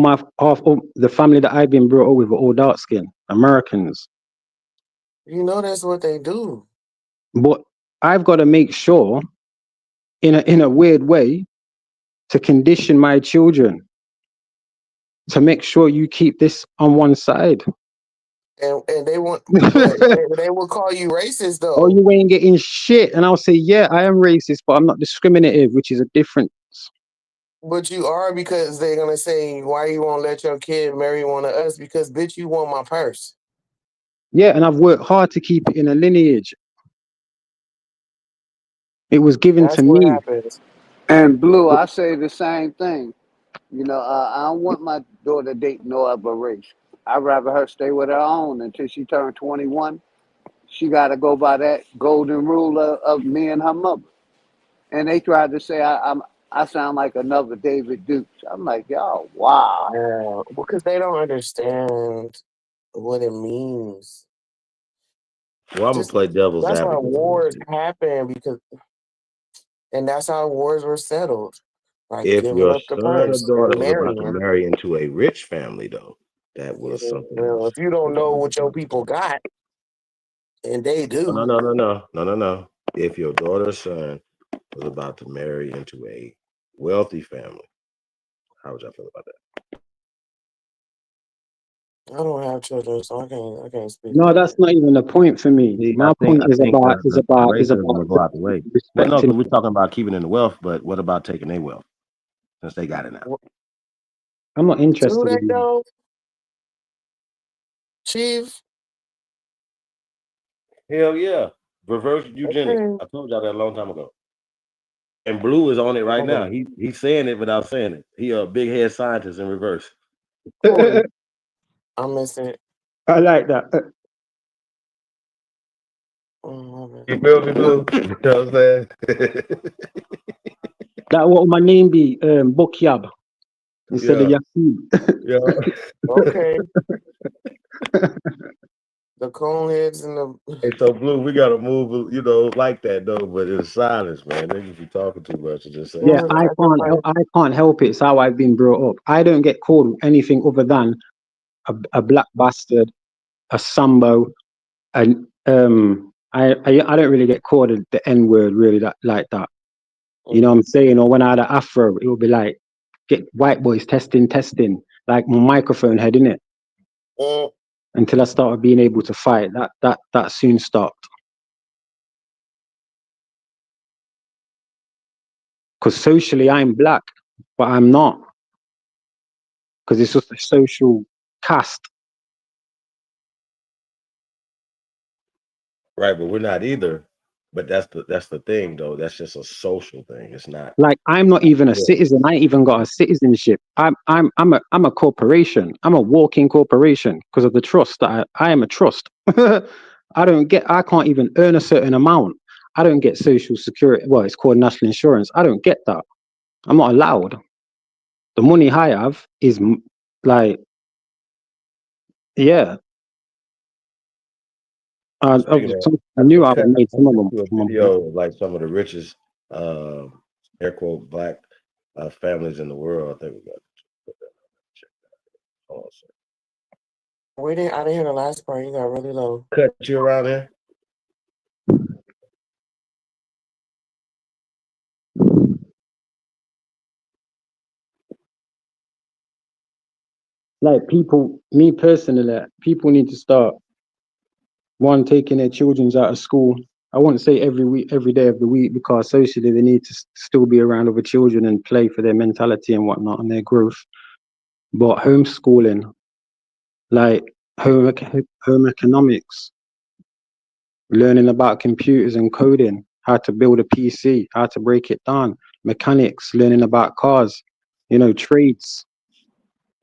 the family that I've been brought up with are all dark skinned Americans. You know that's what they do. But I've got to make sure in a weird way to condition my children to make sure you keep this on one side. And they want, but they will call you racist though. Oh, you ain't getting shit. And I'll say, yeah, I am racist, but I'm not discriminative, which is a difference. But you are because they're gonna say, why you won't let your kid marry one of us? Because bitch, you want my purse. Yeah, and I've worked hard to keep it in a lineage. It was given That's to what me. happens. And Blue, I say the same thing. I don't want my daughter dating no other race. I'd rather her stay with her own until she turned 21. She got to go by that golden rule of me and her mother. And they tried to say I sound like another David Dukes. I'm like, y'all, wow. Yeah, because they don't understand what it means. Well, I'm gonna play devil's That's why advocate. wars happen and that's how wars were settled. Like If giving your up the son or purse daughter and was about to marrying. marry into a rich family, though, that was something Well, else. if you don't know what your people got, and they do. No. if your daughter or son was about to marry into a wealthy family, how would y'all feel about that? I don't have children, so I can't speak No, to that's that. not even the point for me. See, My point I is think about the racism will go out the way. Well, no, respecting. because we're talking about keeping in the wealth, but what about taking their wealth since they got it now? I'm not Do interested they in that. though, Chief? Hell yeah, reverse eugenics. Okay. I told y'all that a long time ago. And Blue is on it right now. He's saying it without saying it. He a big head scientist in reverse. I'm missing it. I like that. You feel me, Blue? You know what I'm saying? That what would my name be? Bukyab instead of Yasin. Yeah. Okay. The cone heads and the. Hey, so Blue, we gotta move, like that though. But in silence, man. Niggas be talking too much and just saying. Yeah, I can't help it. It's how I've been brought up. I don't get called anything other than a black bastard, a sambo, and I don't really get called the N word really like that. You know what I'm saying? Or when I had an afro, it would be like, get white boys testing, like my microphone head, innit? Until I started being able to fight. That soon stopped. Because socially I'm black, but I'm not. Because it's just a social caste. Right, but we're not either. But that's the thing though. That's just a social thing. It's not Like I'm not even a citizen. I ain't even got a citizenship. I'm a corporation. I'm a walking corporation because of the trust that I am a trust. I can't even earn a certain amount. I don't get social security. Well, it's called national insurance. I don't get that. I'm not allowed. The money I have is like, yeah. I knew I would made some of them. A video of like some of the richest, air quote, black families in the world. I think we got to put that. Check that. Hold on a second. I didn't hear the last part. You got really low. Cut you around there. Like people, me personally, people need to start taking their children out of school. I wouldn't say every day of the week, because socially they need to still be around other children and play for their mentality and whatnot and their growth. But homeschooling, like home economics, learning about computers and coding, how to build a PC, how to break it down, mechanics, learning about cars, trades.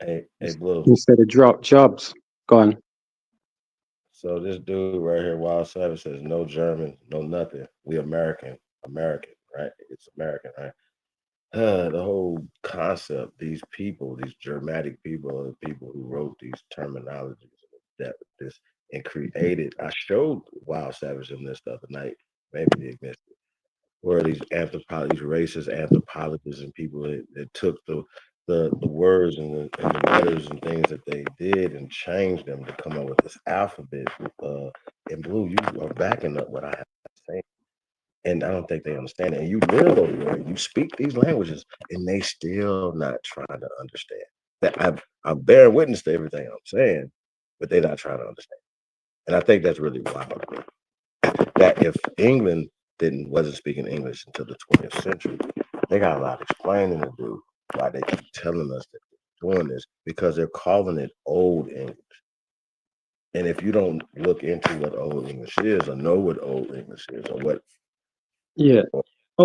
Hey, Blue. Instead of drop jobs. Go on. So this dude right here, Wild Savage, says no German, no nothing. We American, right? It's American, right? The whole concept, these people, these Germanic people, are the people who wrote these terminologies and created. I showed Wild Savage in this the other night, maybe they missed it, where these racist anthropologists and people that took the words and the letters and things that they did and changed them to come up with this alphabet. And Blue, you are backing up what I have to say. And I don't think they understand it. And you live over there, you speak these languages, and they still not trying to understand. That I'm bearing witness to everything I'm saying, but they're not trying to understand. And I think that's really wild. That if England wasn't speaking English until the 20th century, they got a lot of explaining to do why they keep telling us that they're doing this, because they're calling it Old English. And if you don't look into what Old English is, or know what Old English is, or what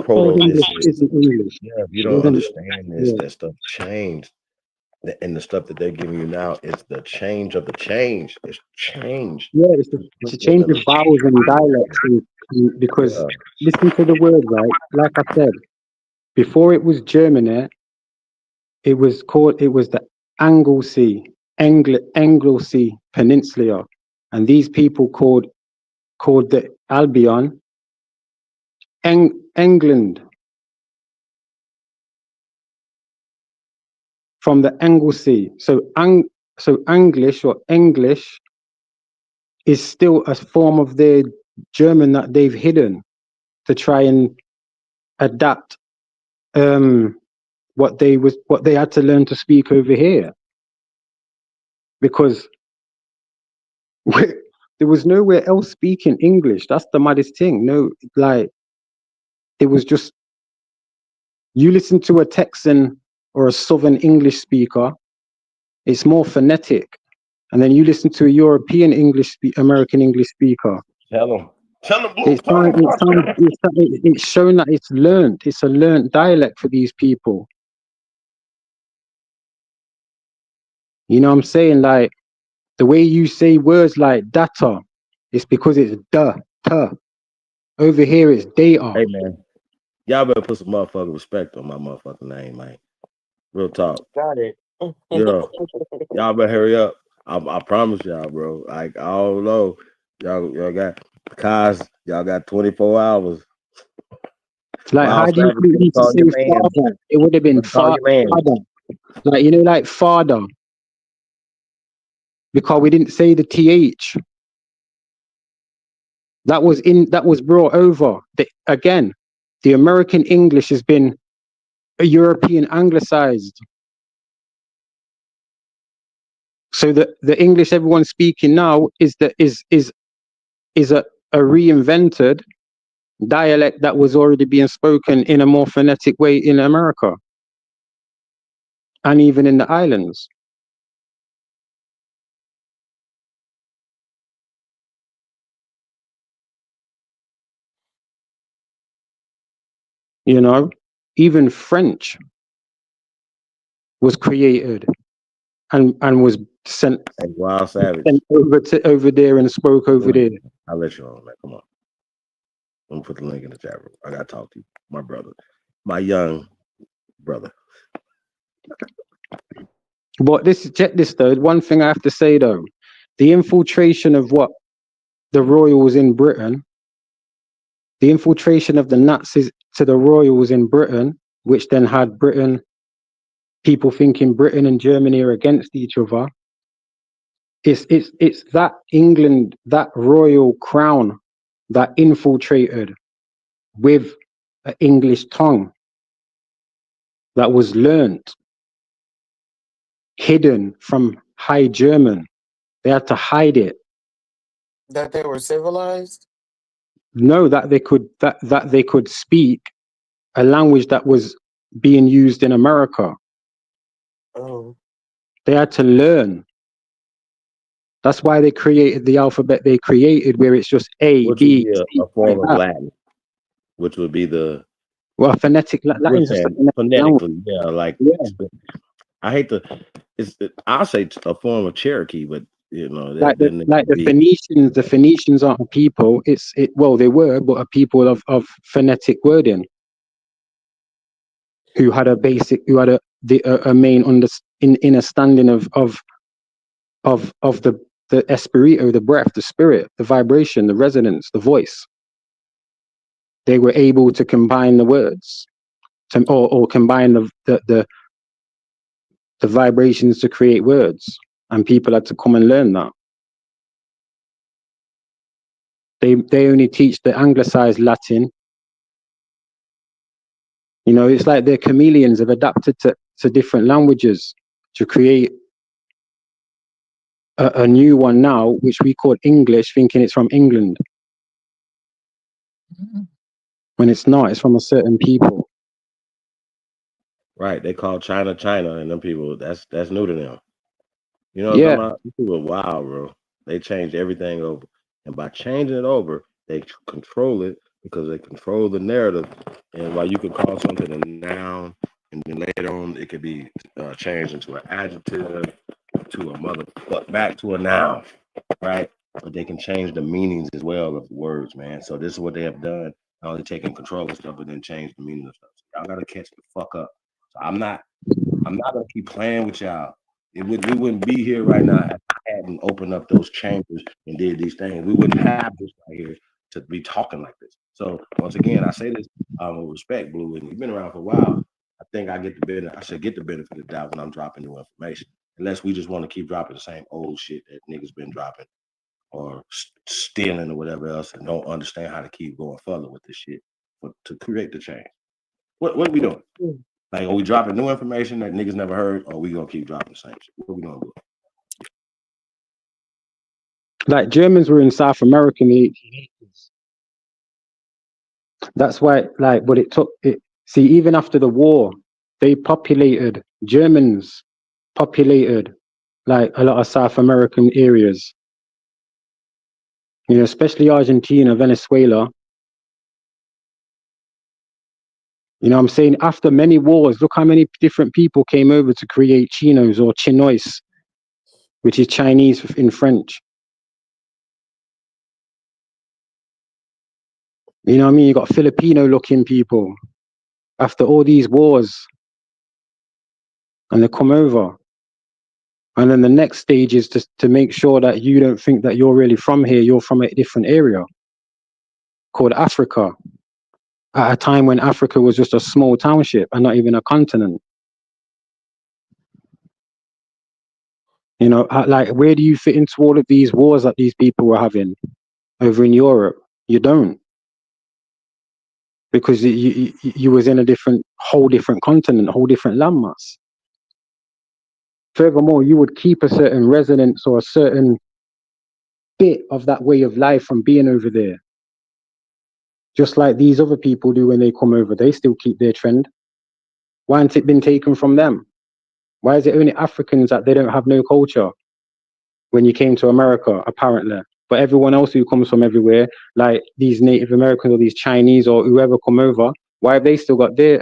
Old English isn't English. Yeah, if you don't understand this, that stuff changed. And the stuff that they're giving you now is the change of the change. It's changed. Yeah, it's a change of vowels and dialects. Because listen to the word, right? Like I said, before it was Germany, it was the Anglesey, Anglesey Peninsula. And these people called the Albion England. From the Anglesey. So English or English is still a form of their German that they've hidden. to try and adapt what they had to learn to speak over here, because there was nowhere else speaking English. That's the maddest thing. No, like, it was just, you listen to a Texan or a Southern English speaker, it's more phonetic, and then you listen to a European American English speaker. Tell them. It's shown that it's learned. It's a learned dialect for these people. You know what I'm saying? Like, the way you say words like data, it's because it's duh, tuh. Over here, it's data. Hey, man. Y'all better put some motherfucking respect on my motherfucking name, man. Real talk. Got it. Yeah. Y'all better hurry up. I promise y'all, bro. Like, I don't know. Y'all got cars. Y'all got 24 hours. Like, how do you need to say father? It would have been father. Like, you know, like father. Because we didn't say the TH. That was brought over. Again, the American English has been a European anglicized. So the English everyone's speaking now is a reinvented dialect that was already being spoken in a more phonetic way in America and even in the islands. You know, even French was created and was sent Wild Savage over there and spoke over there. I'll let you on, man. Come on. Let me put the link in the chat room. I gotta talk to you, my brother, my young brother. But check this though. One thing I have to say though, the infiltration of the royals in Britain, the infiltration of the Nazis to the royals in Britain, which then had people thinking Britain and Germany are against each other. It's that England, that royal crown that infiltrated with an English tongue that was learned, hidden from High German. They had to hide it. That they were civilized? No, that they could speak a language that was being used in America. Oh. They had to learn. That's why they created the alphabet they created, where it's just A, B, C, a form of Latin, which would be the phonetic Latin is just phonetically, I hate to. I'll say a form of Cherokee, but you know, the Phoenicians. The Phoenicians aren't a people. Well, they were, but a people of phonetic wording, who had a main understanding of the espirito, the breath, the spirit, the vibration, the resonance, the voice. They were able to combine the words, or combine the vibrations to create words, and people had to come and learn that. They only teach the anglicized Latin. You know, it's like they're chameleons. Have adapted to different languages to create a new one now, which we call English, thinking it's from England. When it's not, it's from a certain people. Right, they call China, and them people, that's new to them. You know what I'm talking about? These people are wild, bro. They changed everything over. And by changing it over, they control it because they control the narrative. And while you can call something a noun, and then later on it could be changed into an adjective, to a motherfucker, back to a noun, right? But they can change the meanings as well of words, man. So this is what they have done. Not only taking control of stuff, but then change the meaning of stuff. So y'all gotta catch the fuck up. So I'm not gonna keep playing with y'all. We wouldn't be here right now if I hadn't opened up those chambers and did these things. We wouldn't have this right here to be talking like this. So once again, I say this with respect, Blue, and you've been around for a while. I think I should get the benefit of the doubt when I'm dropping new information. Unless we just want to keep dropping the same old shit that niggas been dropping or stealing or whatever else, and don't understand how to keep going further with this shit. to create the change. What are we doing? Like, are we dropping new information that niggas never heard, or are we gonna keep dropping the same shit? What are we gonna do? Like Germans were in South America in the 1880s. That's why, like, but it took it. See, even after the war, Germans populated like a lot of South American areas. You know, especially Argentina, Venezuela. You know what I'm saying? After many wars, look how many different people came over to create chinos or chinois, which is Chinese in French. You know what I mean? You got Filipino-looking people after all these wars, and they come over. And then the next stage is to make sure that you don't think that you're really from here, you're from a different area called Africa, at a time when Africa was just a small township and not even a continent. You know, like, where do you fit into all of these wars that these people were having over in Europe? You don't. Because you was in a whole different continent, a whole different landmass. Furthermore, you would keep a certain resonance or a certain bit of that way of life from being over there. Just like these other people do when they come over, they still keep their trend. Why hasn't it been taken from them? Why is it only Africans that they don't have no culture when you came to America, apparently? But everyone else who comes from everywhere, like these Native Americans or these Chinese or whoever come over, why have they still got their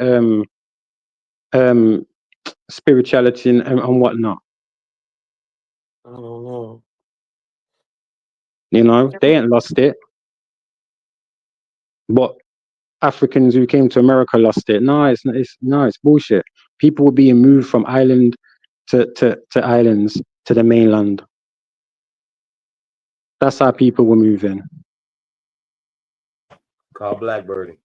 spirituality and whatnot? I don't know. You know, they ain't lost it. But Africans who came to America lost it. No, it's bullshit. People were being moved from island to islands to the mainland. That's how people were moving. Call Blackbirding.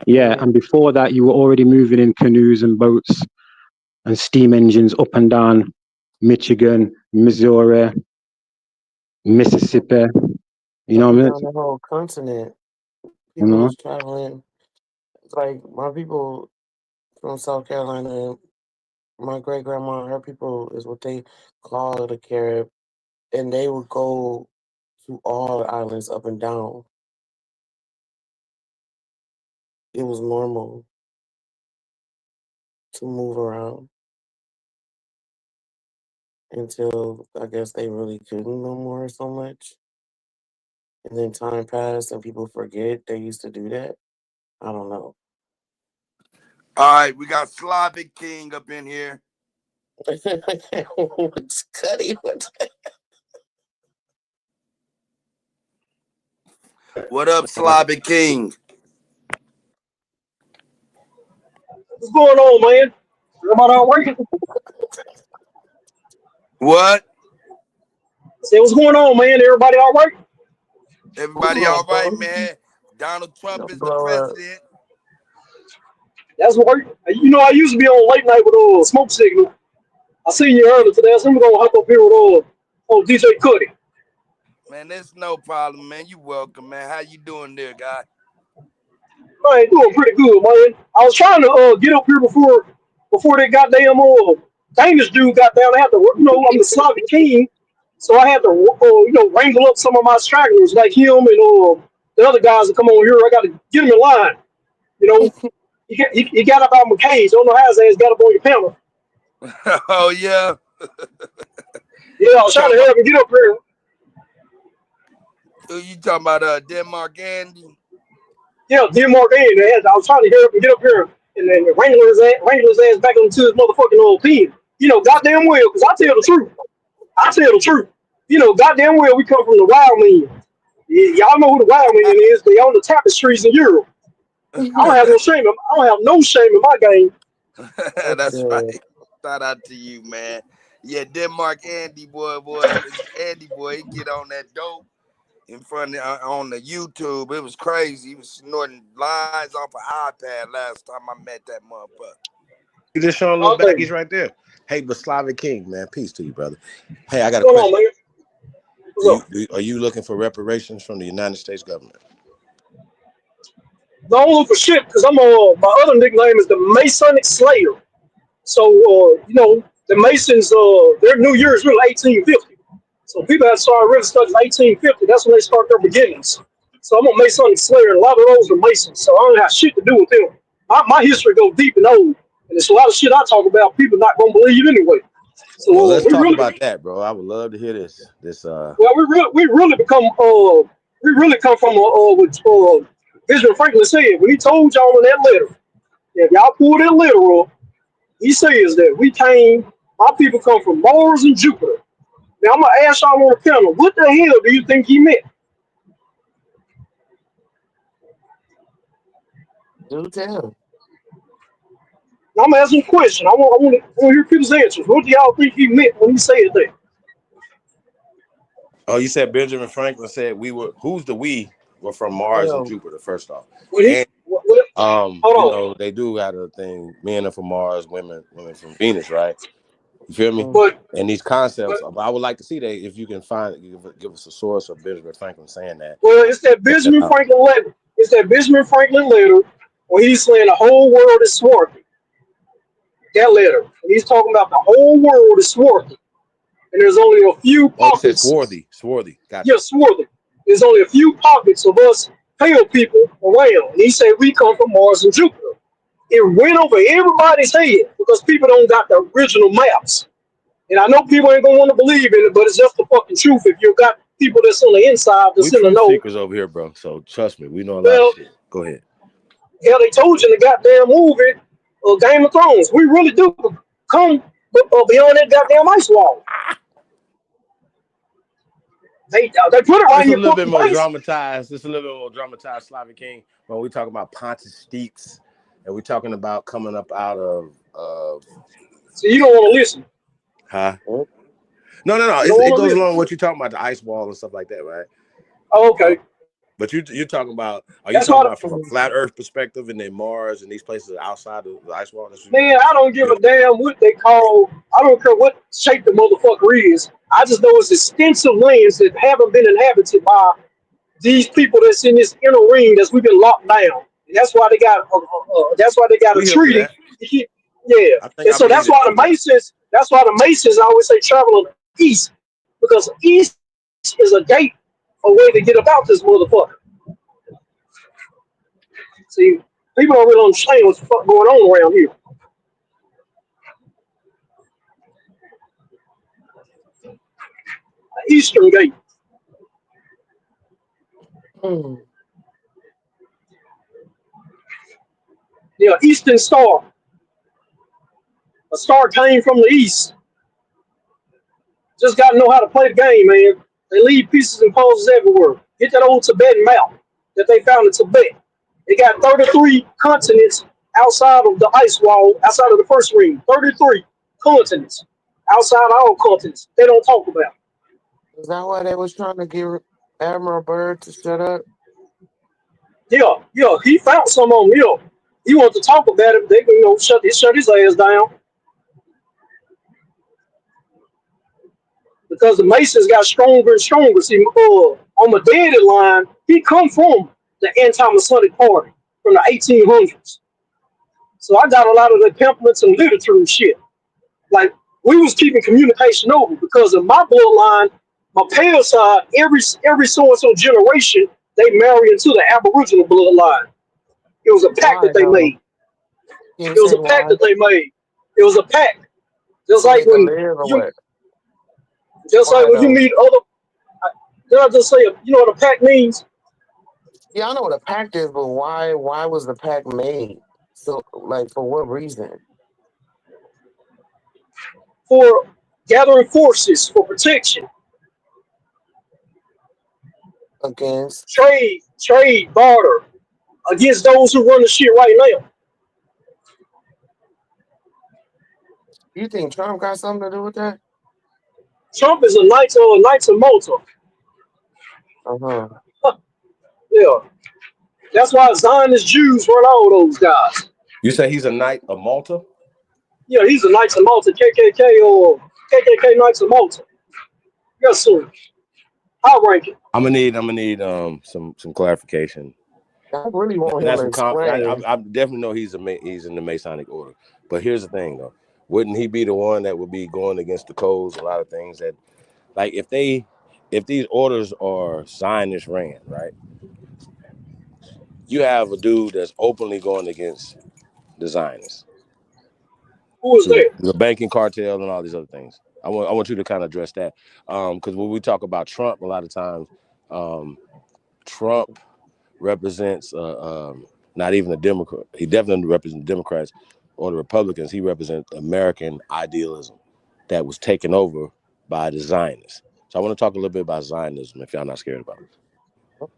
Yeah, and before that, you were already moving in canoes and boats and steam engines up and down Michigan, Missouri, Mississippi. You know Up what I and mean? down the whole continent. You People know? was traveling. Like my people from South Carolina, my great grandma, her people is what they call the Carib, and they would go to all the islands up and down. It was normal to move around until I guess they really couldn't no more so much. And then time passed and people forget they used to do that. I don't know. All right, we got Slavic King up in here. What's Kutty? What up, Slavic King? What's going on, man? Everybody all right? What? Say, what's going on, man? Everybody all right? Everybody all right, man? Donald Trump is the president. That's right. You know, I used to be on late night with Smoke Signal. I seen you earlier today, so I'm gonna hop up here with DJ Kutty. Man, there's no problem, man. You welcome, man. How you doing there, guy? Man, doing pretty good, man. I was trying to get up here before that goddamn Danish dude got down. I had to, you know, I'm the Slavic King, so I had to, you know, wrangle up some of my stragglers like him and the other guys that come on here. I got to get them in line. You know, he got up out my cage. Don't know how his ass got up on your panel. Oh yeah. Yeah, I was trying to help him get up here. You talking about Denmark Andy? Yeah, Denmark Andy. I was trying to help him get up here and then wrangle his ass back into his motherfucking pen. You know, goddamn well, because I tell the truth. I tell the truth. You know, goddamn well, we come from the wild men. Y'all know who the wild men is. They on the tapestries in Europe. I don't have no shame. I don't have no shame in my game. That's right. Shout out to you, man. Yeah, Denmark Andy boy, Andy boy, he get on that dope in front of, on the YouTube. It was crazy. He was snorting lines off an iPad last time I met that motherfucker. You just showing little baggies right there. Hey, but Slavic King, man, peace to you, brother. Hey, I got a question. Are you looking for reparations from the United States government? Don't look for shit because I'm my other nickname is the Masonic Slayer. So you know the Masons their New Year is really 1850. So people that started really studying 1850. That's when they start their beginnings. So I'm a Masonic Slayer, and a lot of those are Masons. So I don't have shit to do with them. My history goes deep and old, and there's a lot of shit I talk about people not gonna believe anyway. So well, let's we talk really, about that, bro. I would love to hear this. well, we really come from what Benjamin Franklin said when he told y'all in that letter. If y'all pull that letter up, he says that my people come from Mars and Jupiter. Now I'm gonna ask y'all on the panel, what the hell do you think he meant? Do tell. Now I'm asking a question. I want to hear people's answers. What do y'all think he meant when he said that? Oh, you said Benjamin Franklin said who's the we were from Mars and Jupiter, first off. Well, And hold you on. know, they do have a thing, men are from Mars, women from Venus, right? You feel me? And these concepts, I would like to see that if you can give us a source of Benjamin Franklin saying that. Well, it's that Benjamin Franklin letter. It's that Benjamin Franklin letter where he's saying the whole world is swarthy. That letter. And he's talking about the whole world is swarthy. And there's only a few pockets. Oh, he said swarthy. Gotcha. Yeah, swarthy. There's only a few pockets of us pale people around. And he said we come from Mars and Jupiter. It went over everybody's head because people don't got the original maps. And I know people ain't gonna want to believe in it, but it's just the fucking truth. If you got people that's on the inside that's in the know. Seekers over here, bro. So trust me, we know a lot of shit. Go ahead. Yeah, they told you in the goddamn movie, Game of Thrones. We really do come beyond that goddamn ice wall. They put it right It's in a your little bit fucking more face. dramatized. It's a little bit more dramatized, Slavic King. When we talking about Pontus Steeps, and we're talking about coming up out of. So you don't want to listen. Huh? No. It goes along with what you're talking about, the ice wall and stuff like that, right? Oh, okay. But you're talking about, are you talking about from a flat Earth perspective, and then Mars and these places outside of the ice wall? Man, I don't give a damn what they call. I don't care what shape the motherfucker is. I just know it's extensive lands that haven't been inhabited by these people that's in this inner ring that's we've been locked down. And that's why they got. That's why they got a treaty. Yeah, and so that's why the Masons. That's why the Masons always say travel east, because east is a gate, a way to get about this motherfucker. See, people don't really understand what's the fuck going on around here. Eastern Gate. Yeah, Eastern Star. A star came from the east. Just got to know how to play the game, man. They leave pieces and puzzles everywhere. Get that old Tibetan map that they found in Tibet. They got 33 continents outside of the ice wall, outside of the first ring. 33 continents outside all continents. They don't talk about. Is that why they was trying to get Admiral Byrd to shut up? Yeah, he found some on him. Yeah. He wanted to talk about it. They can, shut his ass down. Because the Masons got stronger and stronger. See, on the daddy line, he come from the anti-Masonic party from the 1800s. So I got a lot of the pamphlets and literature and shit. Like, we was keeping communication over because of my bloodline, my pale side, every so-and-so generation, they marry into the Aboriginal bloodline. It was a pact that they made. It was a pact that they made. It was a pact. Just like when you meet other. Did I just say, you know what a pact means? Yeah, I know what a pact is, but why was the pact made? So, like, for what reason? For gathering forces, for protection. Against? Trade, barter. Against those who run the shit right now. You think Trump got something to do with that? Trump is a Knights of Malta. Yeah. That's why Zionist Jews run all those guys. You say he's a Knight of Malta? Yeah, he's a Knights of Malta, KKK or KKK Knights of Malta. Yes, sir. I'll rank it. I'm gonna need some clarification. I really want And him that's to what explain. I definitely know he's in the Masonic order. But here's the thing, though. Wouldn't he be the one that would be going against the codes? A lot of things that, like, if these orders are Zionist ran, right? You have a dude that's openly going against the Zionists. Who is that? The banking cartel and all these other things. I want you to kind of address that. Because when we talk about Trump, a lot of times, Trump represents not even a Democrat. He definitely represents Democrats or the Republicans. He represents American idealism that was taken over by the Zionists. So I want to talk a little bit about Zionism if y'all not scared about it.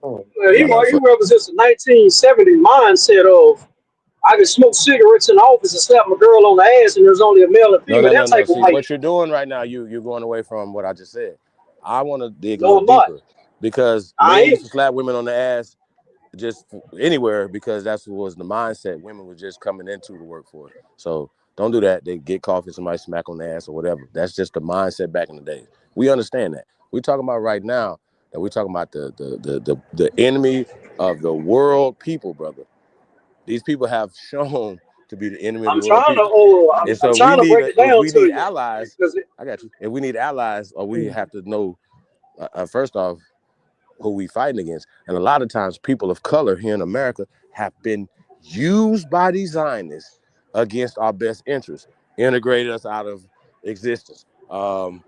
Well, he represents the 1970 mindset of I can smoke cigarettes in the office and slap my girl on the ass and there's only a male and female. That type of See, life. what you're doing right now, you're going away from what I just said. I want to dig a No, little I'm not. deeper because men used to slap women on the ass just anywhere because that's what was the mindset. Women were just coming into the workforce. So don't do that. They get coffee, somebody smack on the ass or whatever. That's just the mindset back in the day. We understand that. We're talking about right now that we're talking about the enemy of the world people, brother. These people have shown to be the enemy of the world people. And so I'm trying to break it down if we to need you. allies, I got you. If we need allies, or we have to know, first off, who we fighting against. And a lot of times people of color here in America have been used by these Zionists against our best interests, integrated us out of existence, put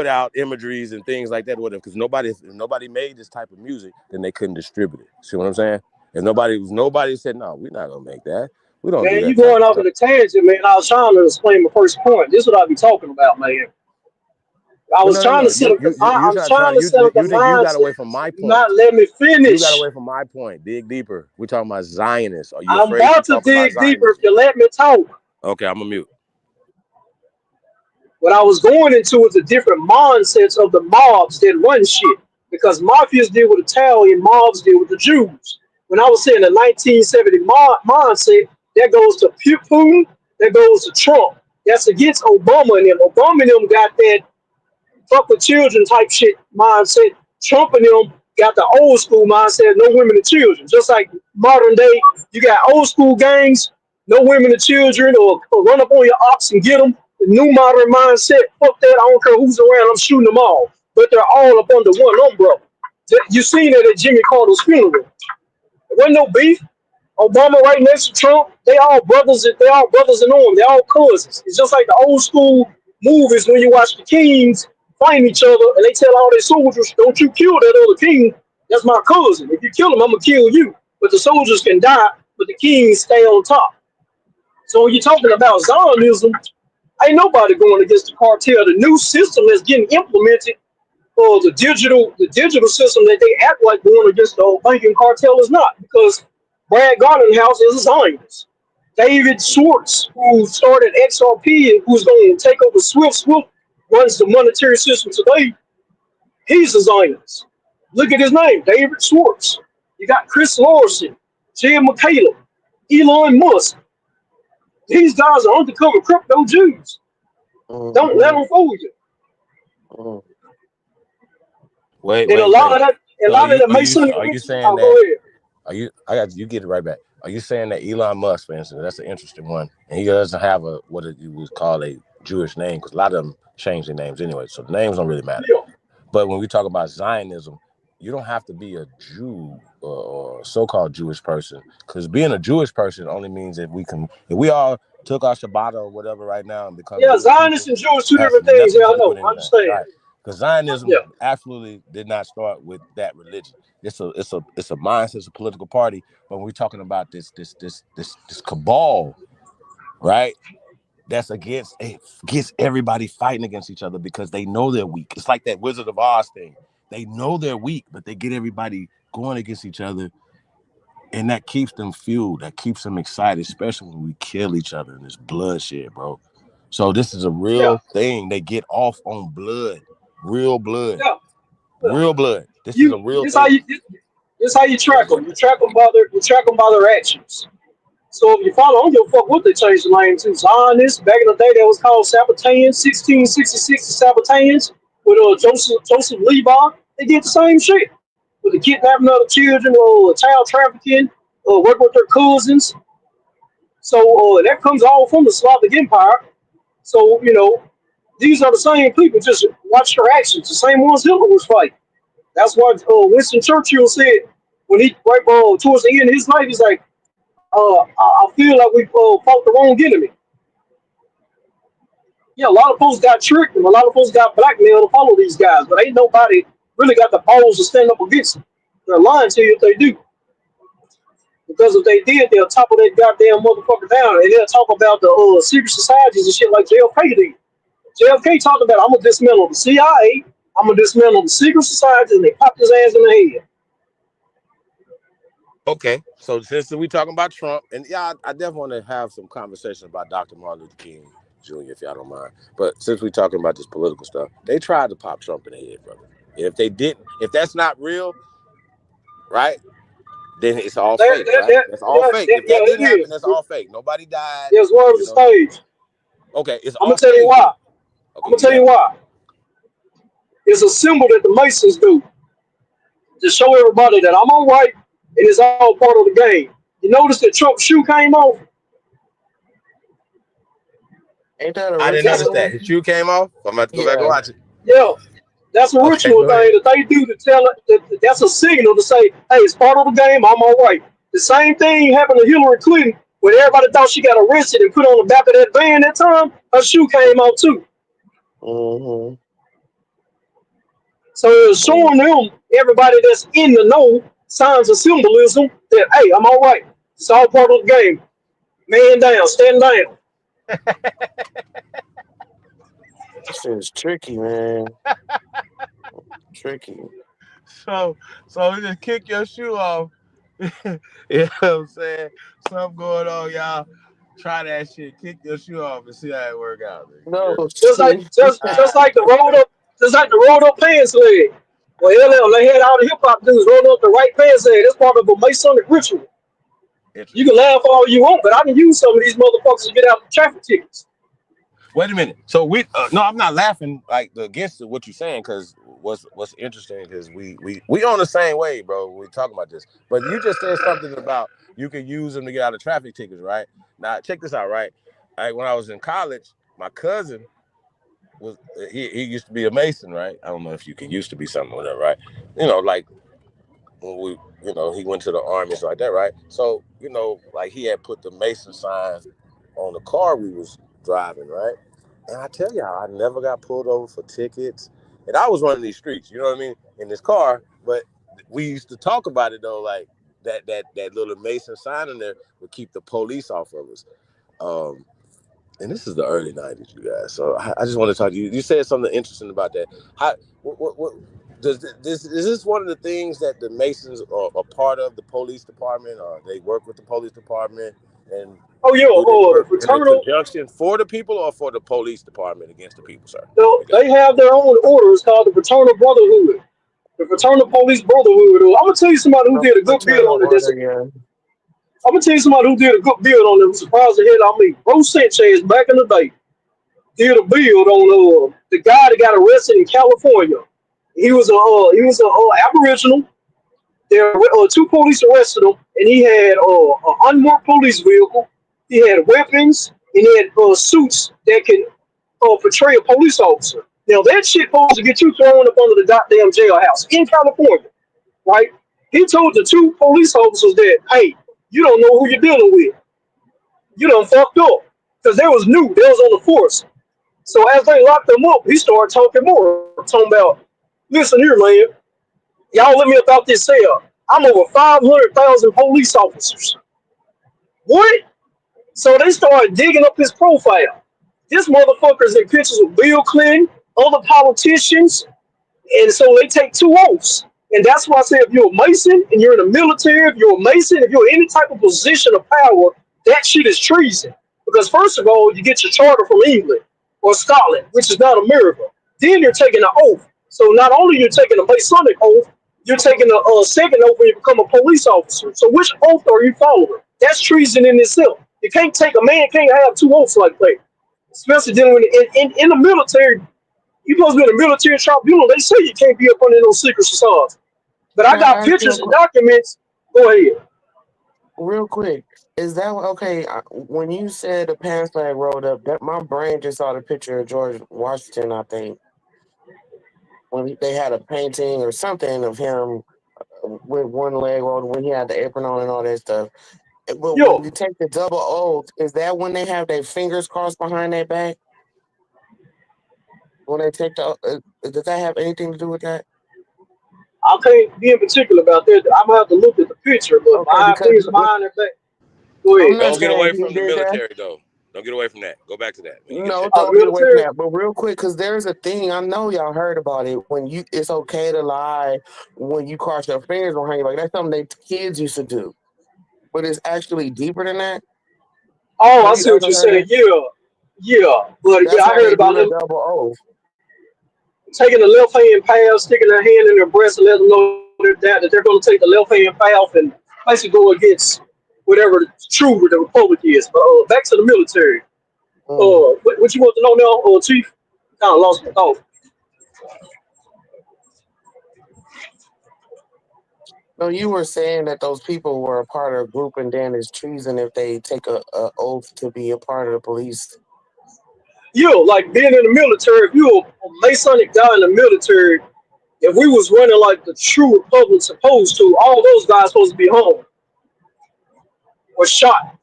out imageries and things like that, whatever. Because if nobody made this type of music, then they couldn't distribute it. See what I'm saying? If nobody said, no, we're not gonna make that. We don't do Man, that. you going off in a tangent, man. I was trying to explain my first point. This is what I be talking about, man. I was trying to set up the You think you got mindset. away from my point? Not let me finish. You got away from my point. Dig deeper. We're talking about Zionists. Are you I'm afraid about to talk to dig about deeper if Zionism? you let me talk. Okay, I'm gonna mute. What I was going into is the different mindsets of the mobs that run shit. Because mafias deal with Italian, mobs deal with the Jews. When I was saying the 1970 mindset, that goes to Putin, that goes to Trump. That's against Obama and them. Obama and them got that fuck with children type shit mindset. Trump and them got the old school mindset, no women and children. Just like modern day, you got old school gangs, no women and children, or run up on your ops and get them. The new modern mindset, fuck that, I don't care who's around, I'm shooting them all. But they're all up under one umbrella. You seen it at Jimmy Carter's funeral. There wasn't no beef. Obama right next to Trump, they all brothers in arms, they all cousins. It's just like the old school movies when you watch the kings fighting each other and they tell all their soldiers, don't you kill that other king, that's my cousin. If you kill him, I'm gonna kill you. But the soldiers can die, but the kings stay on top. So when you're talking about Zionism, ain't nobody going against the cartel. The new system that's getting implemented, or the digital system that they act like going against the old banking cartel is not, because Brad Garlinghouse is a Zionist. David Schwartz, who started XRP and who's going to take over Swift runs the monetary system today. He's a Zionist. Look at his name, David Schwartz. You got Chris Larson, Jim McCaleb, Elon Musk. These guys are undercover crypto Jews. Don't let them fool you. Wait. A lot of the Masonic. Are you saying that? You get it right back. Are you saying that Elon Musk, for instance, that's an interesting one, and he doesn't have what you would call a Jewish name, because a lot of them change their names anyway, so the names don't really matter. Yeah. But when we talk about Zionism, you don't have to be a Jew or so-called Jewish person, because being a Jewish person only means if we all took our Shabbat or whatever right now and become Zionist and Jewish, two different things. Yeah, I know. I understand. Right. Because Zionism absolutely did not start with that religion. It's a mindset, it's a political party. But when we're talking about this cabal, right? That's against everybody fighting against each other because they know they're weak. It's like that Wizard of Oz thing. They know they're weak, but they get everybody going against each other, and that keeps them fueled. That keeps them excited, especially when we kill each other and there's bloodshed, bro. So this is a real thing. They get off on blood. Real blood. Real blood. This is a real thing. This how you track them. You track them by their actions. So if you follow, I don't give a fuck what they changed the name to. Zionists, back in the day, that was called Sabbateans, 1666 Sabbateans with Joseph Levi. They did the same shit. with the kidnapping of the children or child trafficking or working with their cousins. So that comes all from the Slavic Empire. So, these are the same people, just watch their actions, the same ones Hitler was fighting. That's what Winston Churchill said when he, right towards the end of his life, he's like, I feel like we fought the wrong enemy. Yeah, a lot of folks got tricked and a lot of folks got blackmailed to follow these guys, but ain't nobody really got the balls to stand up against them. They're lying to you if they do. Because if they did, they'll topple that goddamn motherfucker down and they'll talk about the secret societies and shit like JFK did. JFK talked about, I'm going to dismantle the CIA, I'm going to dismantle the secret societies, and they popped his ass in the head. Okay, so since we talking about Trump, and yeah, I definitely want to have some conversation about Dr. Martin Luther King Jr., if y'all don't mind. But since we talking about this political stuff, they tried to pop Trump in the head, brother. If they didn't, if that's not real, right, then it's all fake, right? That's all fake. If that didn't happen, that's all fake. Nobody died. Yes, word of the stage. Okay, it's I'm all going to tell you why. Okay, I'm going to tell you why. It's a symbol that the Masons do to show everybody that I'm all right and it's all part of the game. You notice that Trump's shoe came off? Ain't that a I didn't notice that. His shoe came off? I'm about to go back and watch it. Yeah. That's a ritual go ahead. thing that they do to tell it. That's a signal to say, hey, it's part of the game. I'm all right. The same thing happened to Hillary Clinton when everybody thought she got arrested and put on the back of that van that time. Her shoe came out too. Mm-hmm. So it's showing them, everybody that's in the know, signs of symbolism that, hey, I'm all right. It's all part of the game. Man down, stand down. This is tricky, man. Tricky. So just kick your shoe off. You know what I'm saying? Something going on, y'all. Try that shit. Kick your shoe off and see how it work out. No, just like the rolled up pants leg. Well, they had all the hip hop dudes rolling up the right pants leg. That's part of a Masonic ritual. You can laugh all you want, but I can use some of these motherfuckers to get out the traffic tickets. Wait a minute. So we no, I'm not laughing like against what you're saying, because what's interesting is we on the same way, bro. We talking about this, but you just said something about you can use them to get out of traffic tickets, right? Now check this out, right? When I was in college, my cousin was he used to be a Mason, right? I don't know if you can used to be something with that, right? Like when we, he went to the army and stuff like that, right? So like he had put the Mason sign on the car we was driving, right? And I tell y'all, I never got pulled over for tickets. And I was running these streets, you know what I mean, in this car. But we used to talk about it though, like that little Mason sign in there would keep the police off of us. And this is the early 90s, you guys. So I just want to talk to you. You said something interesting about that. What is this one of the things that the Masons are a part of the police department, or they work with the police department? And fraternal conjunction for the people or for the police department against the people, sir? No, they have their own orders called the Fraternal Brotherhood, the Fraternal Police Brotherhood. I'm gonna tell you somebody who did a good bid on it. I'm gonna tell you somebody who did a good build on it. I'm surprised the hell out of me. Bro Sanchez back in the day did a build on the guy that got arrested in California. He was a Aboriginal. There were 2 police arrested him, and he had an unmarked police vehicle. He had weapons, and he had suits that can portray a police officer. Now that shit supposed to get you thrown up under the goddamn jailhouse in California, right? He told the 2 police officers that, hey, you don't know who you're dealing with. You done fucked up. Because they was new. They was on the force. So as they locked them up, he started talking more. Talking about, listen here, man. Y'all let me about this cell. I'm over 500,000 police officers. What? So they started digging up his profile. This motherfucker's in pictures with Bill Clinton, other politicians. And so they take 2 oaths. And that's why I say if you're a Mason and you're in the military, if you're a Mason, if you're in any type of position of power, that shit is treason. Because first of all, you get your charter from England or Scotland, which is not America. Then you're taking an oath. So not only you're taking a Masonic oath, you're taking a second oath when you become a police officer. So which oath are you following? That's treason in itself. You can't take a man can't have 2 oaths like that. Especially dealing with in the military. You're supposed to be in a military tribunal. They say you can't be up under no secret society. But I Can I got ask you pictures and documents. Go ahead. real quick? Is that okay? When you said the pants leg rolled up, that my brain just saw the picture of George Washington. I think when they had a painting or something of him with one leg rolled, when he had the apron on and all that stuff. But when you take the double oath, is that when they have their fingers crossed behind their back? When they take the, does that have anything to do with that? I can't be in particular about that. I'm gonna have to look at the picture, but Okay, my because fingers behind their back. Go ahead. I'm not Don't get saying away he from the did that. military though. Don't get away from that. Go back to that when you get a No, chance. don't get away from that. But real quick, because there's a thing I know y'all heard about it. When it's okay to lie when you cross your fingers behind your back. That's something that kids used to do, but it's actually deeper than that. Oh, Have I you see what ever you're heard saying. of? Yeah. But yeah, That's I why heard they do about the them double oath. taking the left hand path, sticking their hand in their breast, and letting them know that they're going to take the left hand path and basically go against whatever the true with the republic is. But back to the military. What you want to know now, Chief? Kind of lost my thought. No, you were saying that those people were a part of a group and then it's treason if they take a oath to be a part of the police. Like being in the military, if you're a Masonic guy in the military, if we was running like the true republic supposed to, all those guys supposed to be home or shot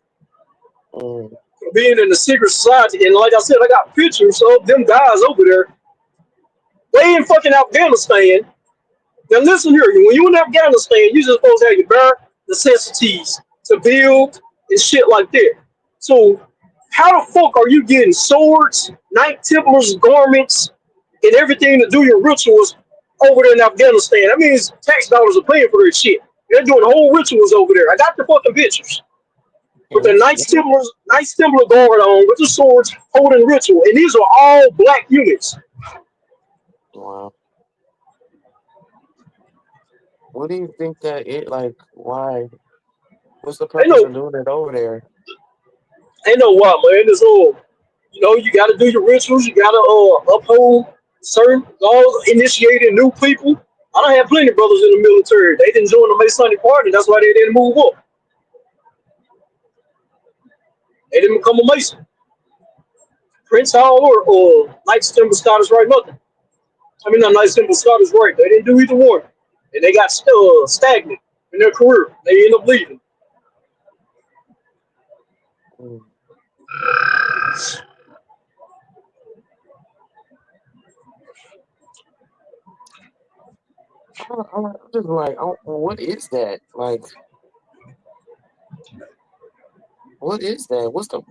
for being in the secret society. And like I said, I got pictures of them guys over there. They in fucking Afghanistan. Now listen here, when you in Afghanistan, you just supposed to have your bare necessities to build and shit like that. So how the fuck are you getting swords, Knight Templars, garments, and everything to do your rituals over there in Afghanistan? That means tax dollars are paying for this shit. They're doing whole rituals over there. I got the fucking pictures. With the Knights Templar guard on, with the swords, holding ritual. And these are all black units. Wow. What do you think that it like? Why? What's the purpose of doing it over there? Ain't no why, man. It's all, you got to do your rituals. You got to uphold certain laws, initiating new people. I done had plenty of brothers in the military. They didn't join the Masonic Party. That's why they didn't move up. They didn't become a Mason. Prince Hall or Knights Templar Scottish Rite, nothing. I mean, not Knights Templar Scottish Rite. They didn't do either one. And they got stagnant in their career. They end up leaving. I'm just like, what is that? Like, what is that? What's the?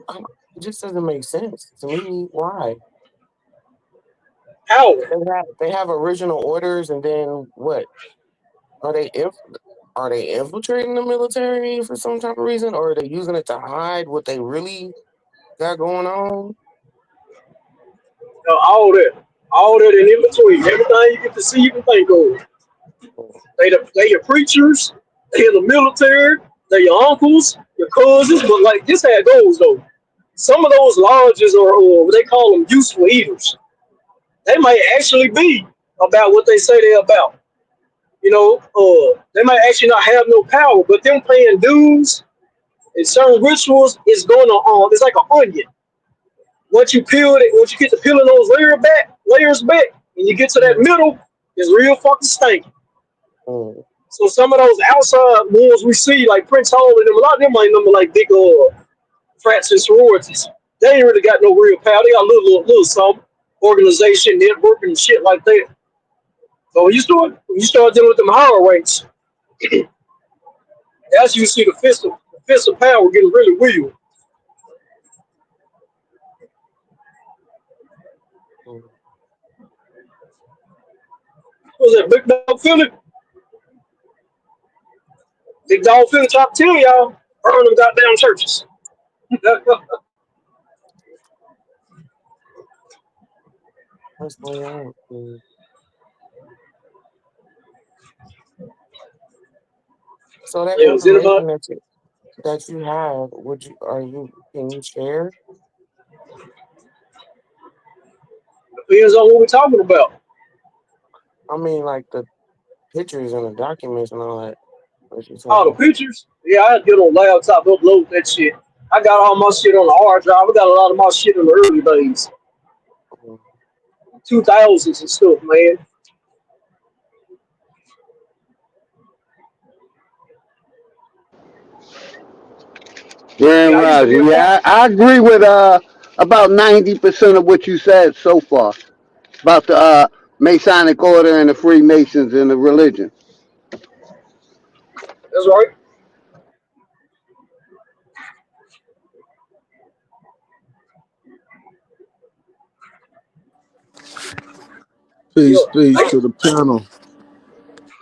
It just doesn't make sense to me. Why? How? They have original orders, and then what? Are they infiltrating the military for some type of reason, or are they using it to hide what they really got going on? All that in between. Everything you get to see, you can think of. They your preachers. They in the military. They your uncles, your cousins. But like this, how it goes though. Some of those lodges are what they call them useful eaters. They might actually be about what they say they're about. They might actually not have no power, but them paying dues and certain rituals is going on. It's like an onion. Once you get to peeling those layers back, and you get to that middle, it's real fucking stinky. So some of those outside ones we see, like Prince Hall and them, a lot of them ain't number like big frats and sororities. They ain't really got no real power. They got a little some organization, network, and shit like that. So when you start dealing with them higher ranks, that's you see the fist of power getting really weird. What's that, Big Dog Philly? Big Dog Philly trying to tell y'all, burn them goddamn churches. What's going on? So that information that you have, can you share? Depends on what we're talking about. I mean, like pictures and the documents and all that. What you All the talking? pictures? Yeah, I had to get on laptop, upload that shit. I got all my shit on the hard drive. I got a lot of my shit in the early days, 2000s and stuff, man. Grand Yeah, I used to Rising. rip out. Yeah, I agree with about 90% of what you said so far about the Masonic order and the Freemasons and the religion. That's right. Peace, Yeah, peace to the panel.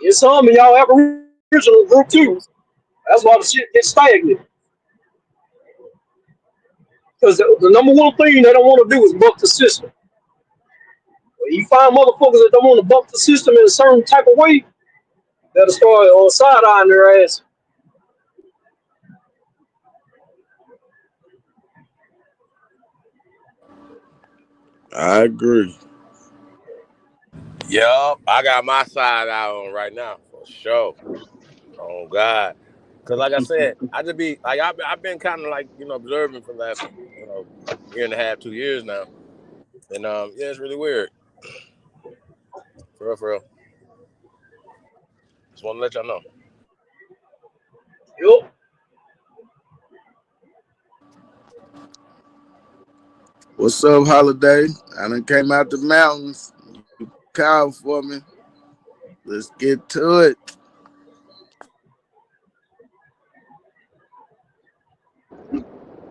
it's some of y'all Aboriginal group too. That's why the shit gets stagnant. Because the number one thing they don't want to do is buck the system. When you find motherfuckers that don't want to buck the system in a certain type of way, that'll start side-eyeing their ass. I agree. Yup, I got my side out on right now for sure. Oh God, because like I said, I just be like I've been kind of like observing for the last year and a half, 2 years now, and yeah, it's really weird. For real, for real. Just want to let y'all know. Yup. What's up, Holiday? I done came out the mountains. You called for me. Let's get to it.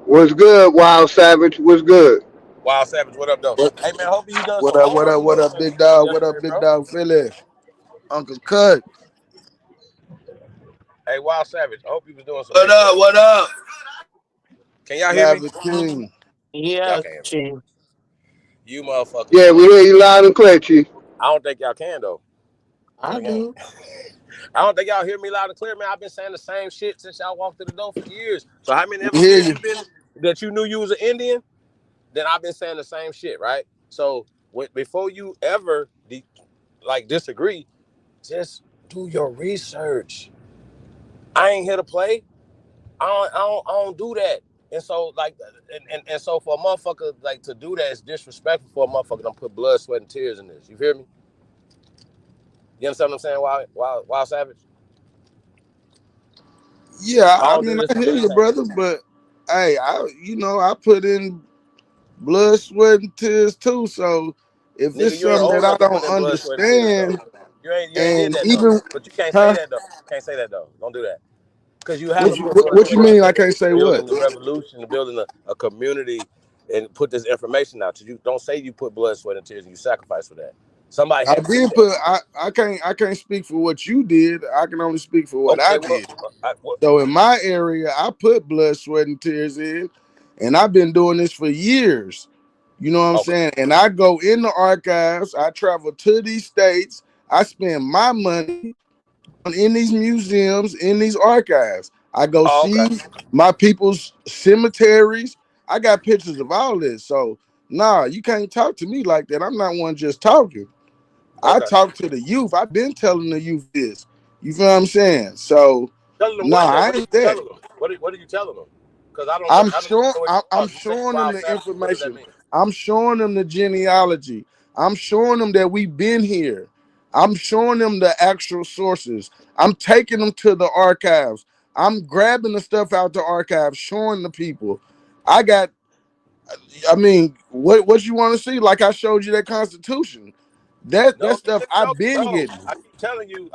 What's good, Wild Savage? What's good? Wild Savage, what up, though? What, Hey man, hopefully you done what some up, what up, homework. You what done up, some big research dog? What up, yesterday, big bro. dog Philly? Uncle Cut. Hey, Wild Savage, I hope you was doing some What up, research. what up? Can y'all hear me? Lava King. Y'all Yeah, can. Chief. You motherfuckers Yeah, we can't. hear you loud and clear, Chief. I don't think y'all can though. I do. I don't think y'all hear me loud and clear, man. I've been saying the same shit since y'all walked through the door for years. So how many ever We hear years you. you been that you knew you was an Indian? Then I've been saying the same shit, right? So before you ever disagree, just do your research. I ain't here to play. I don't do that. And so and so for a motherfucker like to do that is disrespectful for a motherfucker to put blood, sweat, and tears in this. You hear me? You understand what I'm saying? Wild Savage? Yeah, I I don't do mean, this I for hear you, entertainment. brother, but hey, I put in blood, sweat, and tears too. So if Nigga, it's you ain't something old that I enough to put don't in blood, sweat, and tears though. understand, You ain't did and that though. even, But you can't say huh? that though. Can't say that though. Don't do that. Because you haven't put blood, What you sweat, and mean? I tears can't into say what? building the revolution, building a community, and put this information out. So you don't say you put blood, sweat, and tears and you sacrifice for that. Somebody I had to do did that. put. I can't speak for what you did. I can only speak for what I Okay, well, did. So in my area, I put blood, sweat, and tears in, and I've been doing this for years. You know what I'm okay, saying? And I go in the archives. I travel to these states. I spend my money in these museums, in these archives. I go okay, see my people's cemeteries. I got pictures of all this. So nah, you can't talk to me like that. I'm not one just talking. I okay. talk to the youth. I've been telling the youth this. You feel what I'm saying? So Telling them nah, what though? I What are you ain't that. telling them? What are you telling them? Because I don't know what you're I'm talking. You say showing them wild the savage. What does that information. mean? I'm showing them the genealogy. I'm showing them that we've been here. I'm showing them the actual sources. I'm taking them to the archives. I'm grabbing the stuff out the archives, showing the people. I mean, what you want to see? Like I showed you that Constitution. That No, you stuff didn't show I've me, been bro. getting. I keep telling you,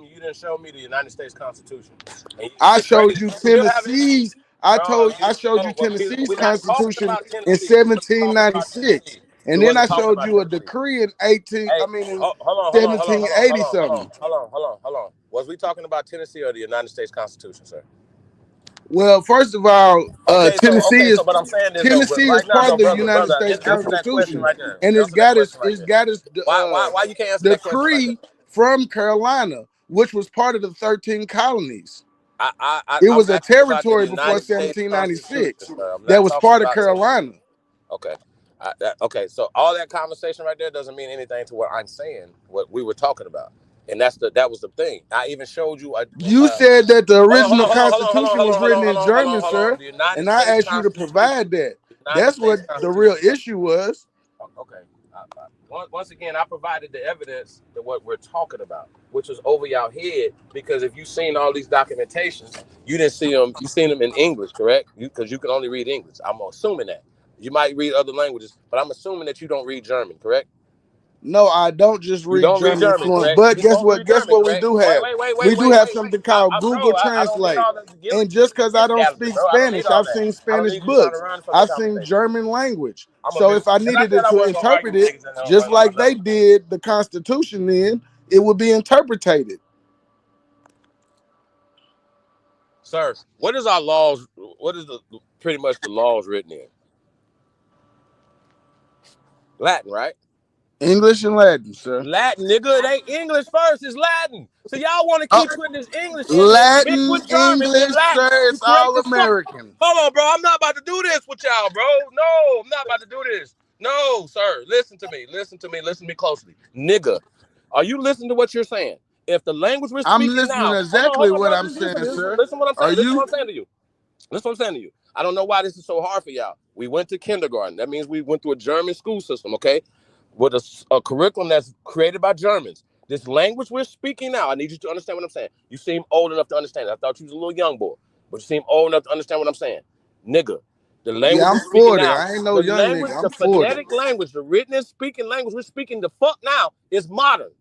you didn't show me the United States Constitution. And I it's crazy. showed you You still have it, Tennessee's. bro. I showed you Well, Tennessee's we're not talking Constitution about in Tennessee. We wasn't talking about 1796, Tennessee. We and then I wasn't talking showed about you a Tennessee. decree in Hey, in hold on, 1780 something. hold on. Was we talking about Tennessee or the United States Constitution, sir? Well, first of all, Okay, so, but I'm saying this though, but Tennessee is right now, part though, of the brother, United States answer that question Constitution, right there. and Answer that question right it's there. got its Why you can't answer that question right there? decree from Carolina, which was part of the 13 colonies. It I'm was a asking about the territory before United States Constitution, 1796 sir. I'm that not was talking part of about Tennessee. Carolina. Okay. Okay, so all that conversation right there doesn't mean anything to what I'm saying, what we were talking about. And that was the thing. I even showed you. You said that the original Constitution was written in German, hold sir, on. The United and I States asked you to Constitution. provide that. United That's States what the real Constitution. issue was. Okay. Once again, I provided the evidence to what we're talking about, which was over y'all head. Because if you've seen all these documentations, you didn't see them. You seen them in English, correct? Because you can only read English. I'm assuming that. You might read other languages, but I'm assuming that you don't read German, correct? No, I don't just read German fluent. But guess what? Guess what we do have? We do have something called Google Translate. And just because I don't speak Spanish, I've seen Spanish books. I've seen German language. So if I needed it to interpret it, just like they did the Constitution then, it would be interpreted. Sir, what is our laws? What is pretty much the laws written in? Latin, right? English and Latin, sir. Latin, nigga. It ain't English first. It's Latin. So y'all want to keep putting this English in Latin, with German, English, sir. It's all American. Hold on, bro. I'm not about to do this with y'all, bro. No, I'm not about to do this. No, sir. Listen to me. Listen to me closely. Nigga, are you listening to what you're saying? If the language we're speaking I'm listening now, exactly what I'm saying, sir. Listen what I'm saying. Are Listen you? what I'm saying to you. Listen what I'm saying to you. I don't know why this is so hard for y'all. We went to kindergarten. That means we went through a German school system, okay? With a curriculum that's created by Germans. This language we're speaking now, I need you to understand what I'm saying. You seem old enough to understand it. I thought you was a little young boy, but you seem old enough to understand what I'm saying. Nigga, the language Yeah, I'm we're speaking 40. now, I ain't no young nigga. I'm the 40. phonetic language, the written and speaking language we're speaking the fuck now is modern.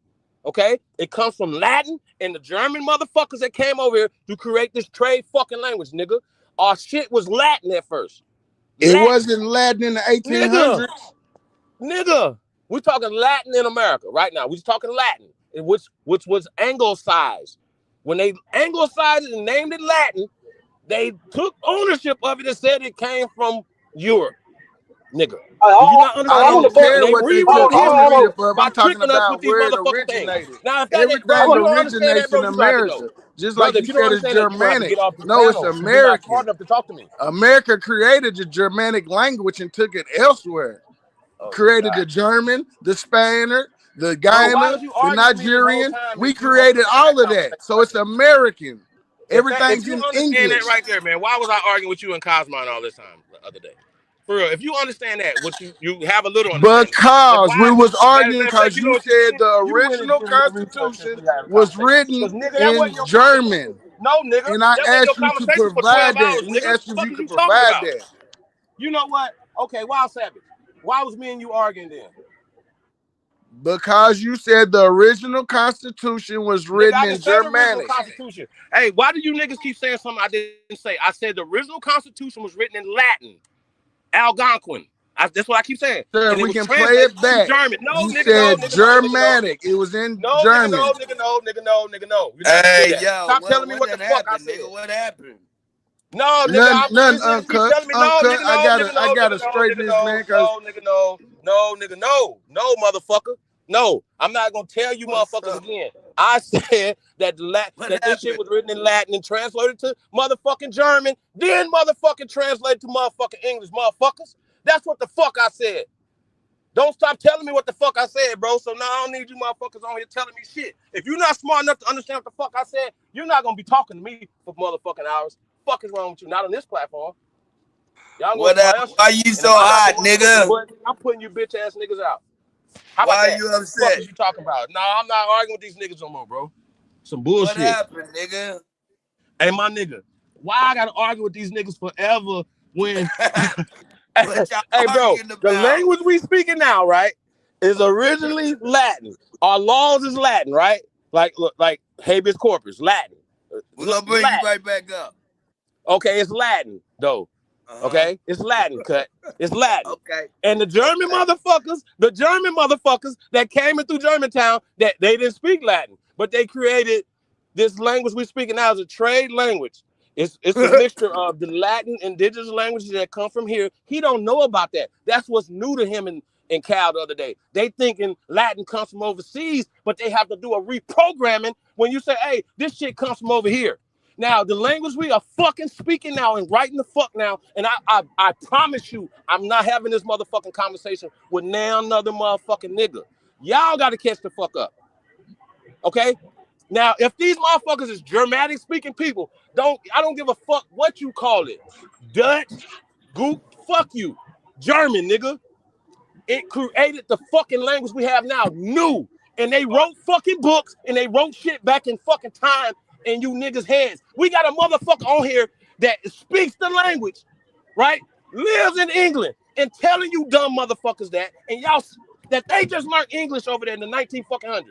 Okay? It comes from Latin and the German motherfuckers that came over here to create this trade fucking language, nigga. Our shit was Latin at first. It wasn't Latin in the 1800s. Nigga, we're talking Latin in America right now. We're talking Latin, which was anglicized. When they anglicized it and named it Latin, they took ownership of it and said it came from Europe. Nigga. I don't care what they took ownership of. I'm talking about where it originated. Now, if everything originates in America. Just like you said, it's Germanic. No, it's American. Hard enough to talk to me. America created the Germanic language and took it elsewhere. Created the German, the Spanish, the Guyana, the Nigerian. We created all of that. So it's American. Everything's in English. That right there, man. Why was I arguing with you and Cosmon all this time the other day? For real, if you understand that, what you have a little understanding. Because we was arguing because you said the original Constitution was written in German. No, nigga. And I asked you to provide that. We asked you if you could provide that. You know what? Okay, Wild Savage. Why was me and you arguing then? Because you said the original Constitution was written in Germanic. Constitution. Hey, why do you niggas keep saying something I didn't say? I said the original Constitution was written in Latin. Algonquin. That's what I keep saying. Sir, we can play it back. German. No, you nigga, said Germanic. It was in German. No. Hey, yo, stop telling me what the fuck I said. Nigga, what happened? No, nigga. None uncut. I gotta straighten this, man. No, nigga, no, motherfucker. No, I'm not gonna tell you motherfuckers again. I said that this shit was written in Latin and translated to motherfucking German, then motherfucking translated to motherfucking English, motherfuckers. That's what the fuck I said. Don't stop telling me what the fuck I said, bro. So now I don't need you motherfuckers on here telling me shit. If you're not smart enough to understand what the fuck I said, you're not gonna be talking to me for motherfucking hours. Fuck is wrong with you? Not on this platform. Y'all what up? Why you so hot, nigga? I'm putting you bitch ass niggas out. How Why about you that? upset? What are you talking about? No, I'm not arguing with these niggas no more, bro. Some bullshit. What happened, nigga? Hey, my nigga, why I gotta argue with these niggas forever when? Hey, bro, the language we speaking now, right, is originally Latin. Our laws is Latin, right? Like habeas corpus, Latin. We're gonna bring you right back up. Okay, it's Latin though. Okay, it's Latin, cut. It's Latin. Okay. And the German motherfuckers that came in through Germantown, that they didn't speak Latin, but they created this language we're speaking now as a trade language. It's a mixture of the Latin indigenous languages that come from here. He don't know about that. That's what's new to him in Cal the other day. They thinking Latin comes from overseas, but they have to do a reprogramming when you say, hey, this shit comes from over here. Now, the language we are fucking speaking now and writing the fuck now, and I promise you, I'm not having this motherfucking conversation with now another motherfucking nigga. Y'all got to catch the fuck up. Okay? Now, if these motherfuckers is Germanic speaking people, I don't give a fuck what you call it. Dutch, goop, fuck you. German, nigga. It created the fucking language we have now, new. And they wrote fucking books and they wrote shit back in fucking time in you niggas' heads. We got a motherfucker on here that speaks the language, right? Lives in England and telling you dumb motherfuckers that, and y'all that they just learned English over there in the 1900s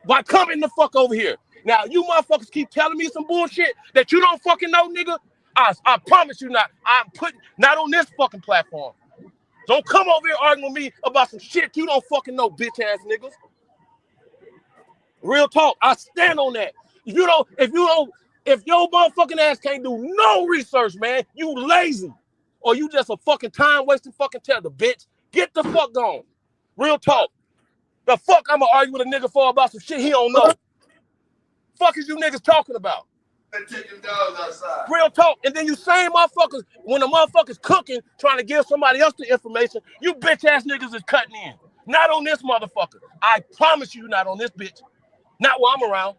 by coming the fuck over here. Now you motherfuckers keep telling me some bullshit that you don't fucking know, nigga. I promise you not. I'm putting not on this fucking platform. Don't come over here arguing with me about some shit you don't fucking know, bitch ass niggas. Real talk. I stand on that. If your motherfucking ass can't do no research, man, you lazy. Or you just a fucking time wasting fucking tether, bitch. Get the fuck gone. Real talk. The fuck I'ma argue with a nigga for about some shit he don't know. Fuck is you niggas talking about? Take them dogs outside. Real talk. And then you same motherfuckers, when the motherfuckers cooking, trying to give somebody else the information, you bitch ass niggas is cutting in. Not on this motherfucker. I promise you not on this bitch. Not while I'm around.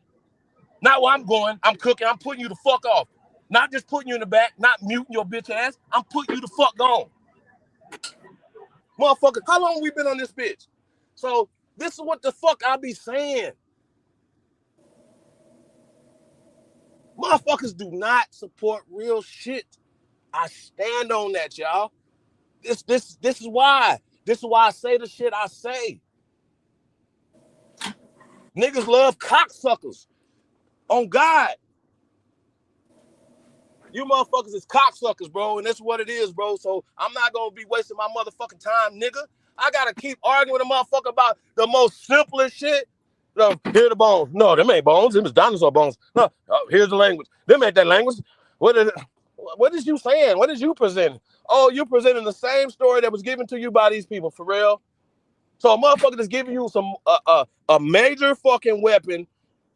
Not while I'm going. I'm cooking. I'm putting you the fuck off. Not just putting you in the back, not muting your bitch ass. I'm putting you the fuck on. Motherfucker, how long we been on this bitch? So this is what the fuck I be saying. Motherfuckers do not support real shit. I stand on that, y'all. This is why. This is why I say the shit I say. Niggas love cocksuckers. On God. You motherfuckers is cocksuckers, bro, and that's what it is, bro. So I'm not gonna be wasting my motherfucking time, nigga. I gotta keep arguing with a motherfucker about the most simplest shit. No, here the bones. No, them ain't bones. Them is dinosaur bones. No, here's the language. Them ain't that language. What is you saying? What is you presenting? Oh, you presenting the same story that was given to you by these people, for real. So a motherfucker that's giving you some a major fucking weapon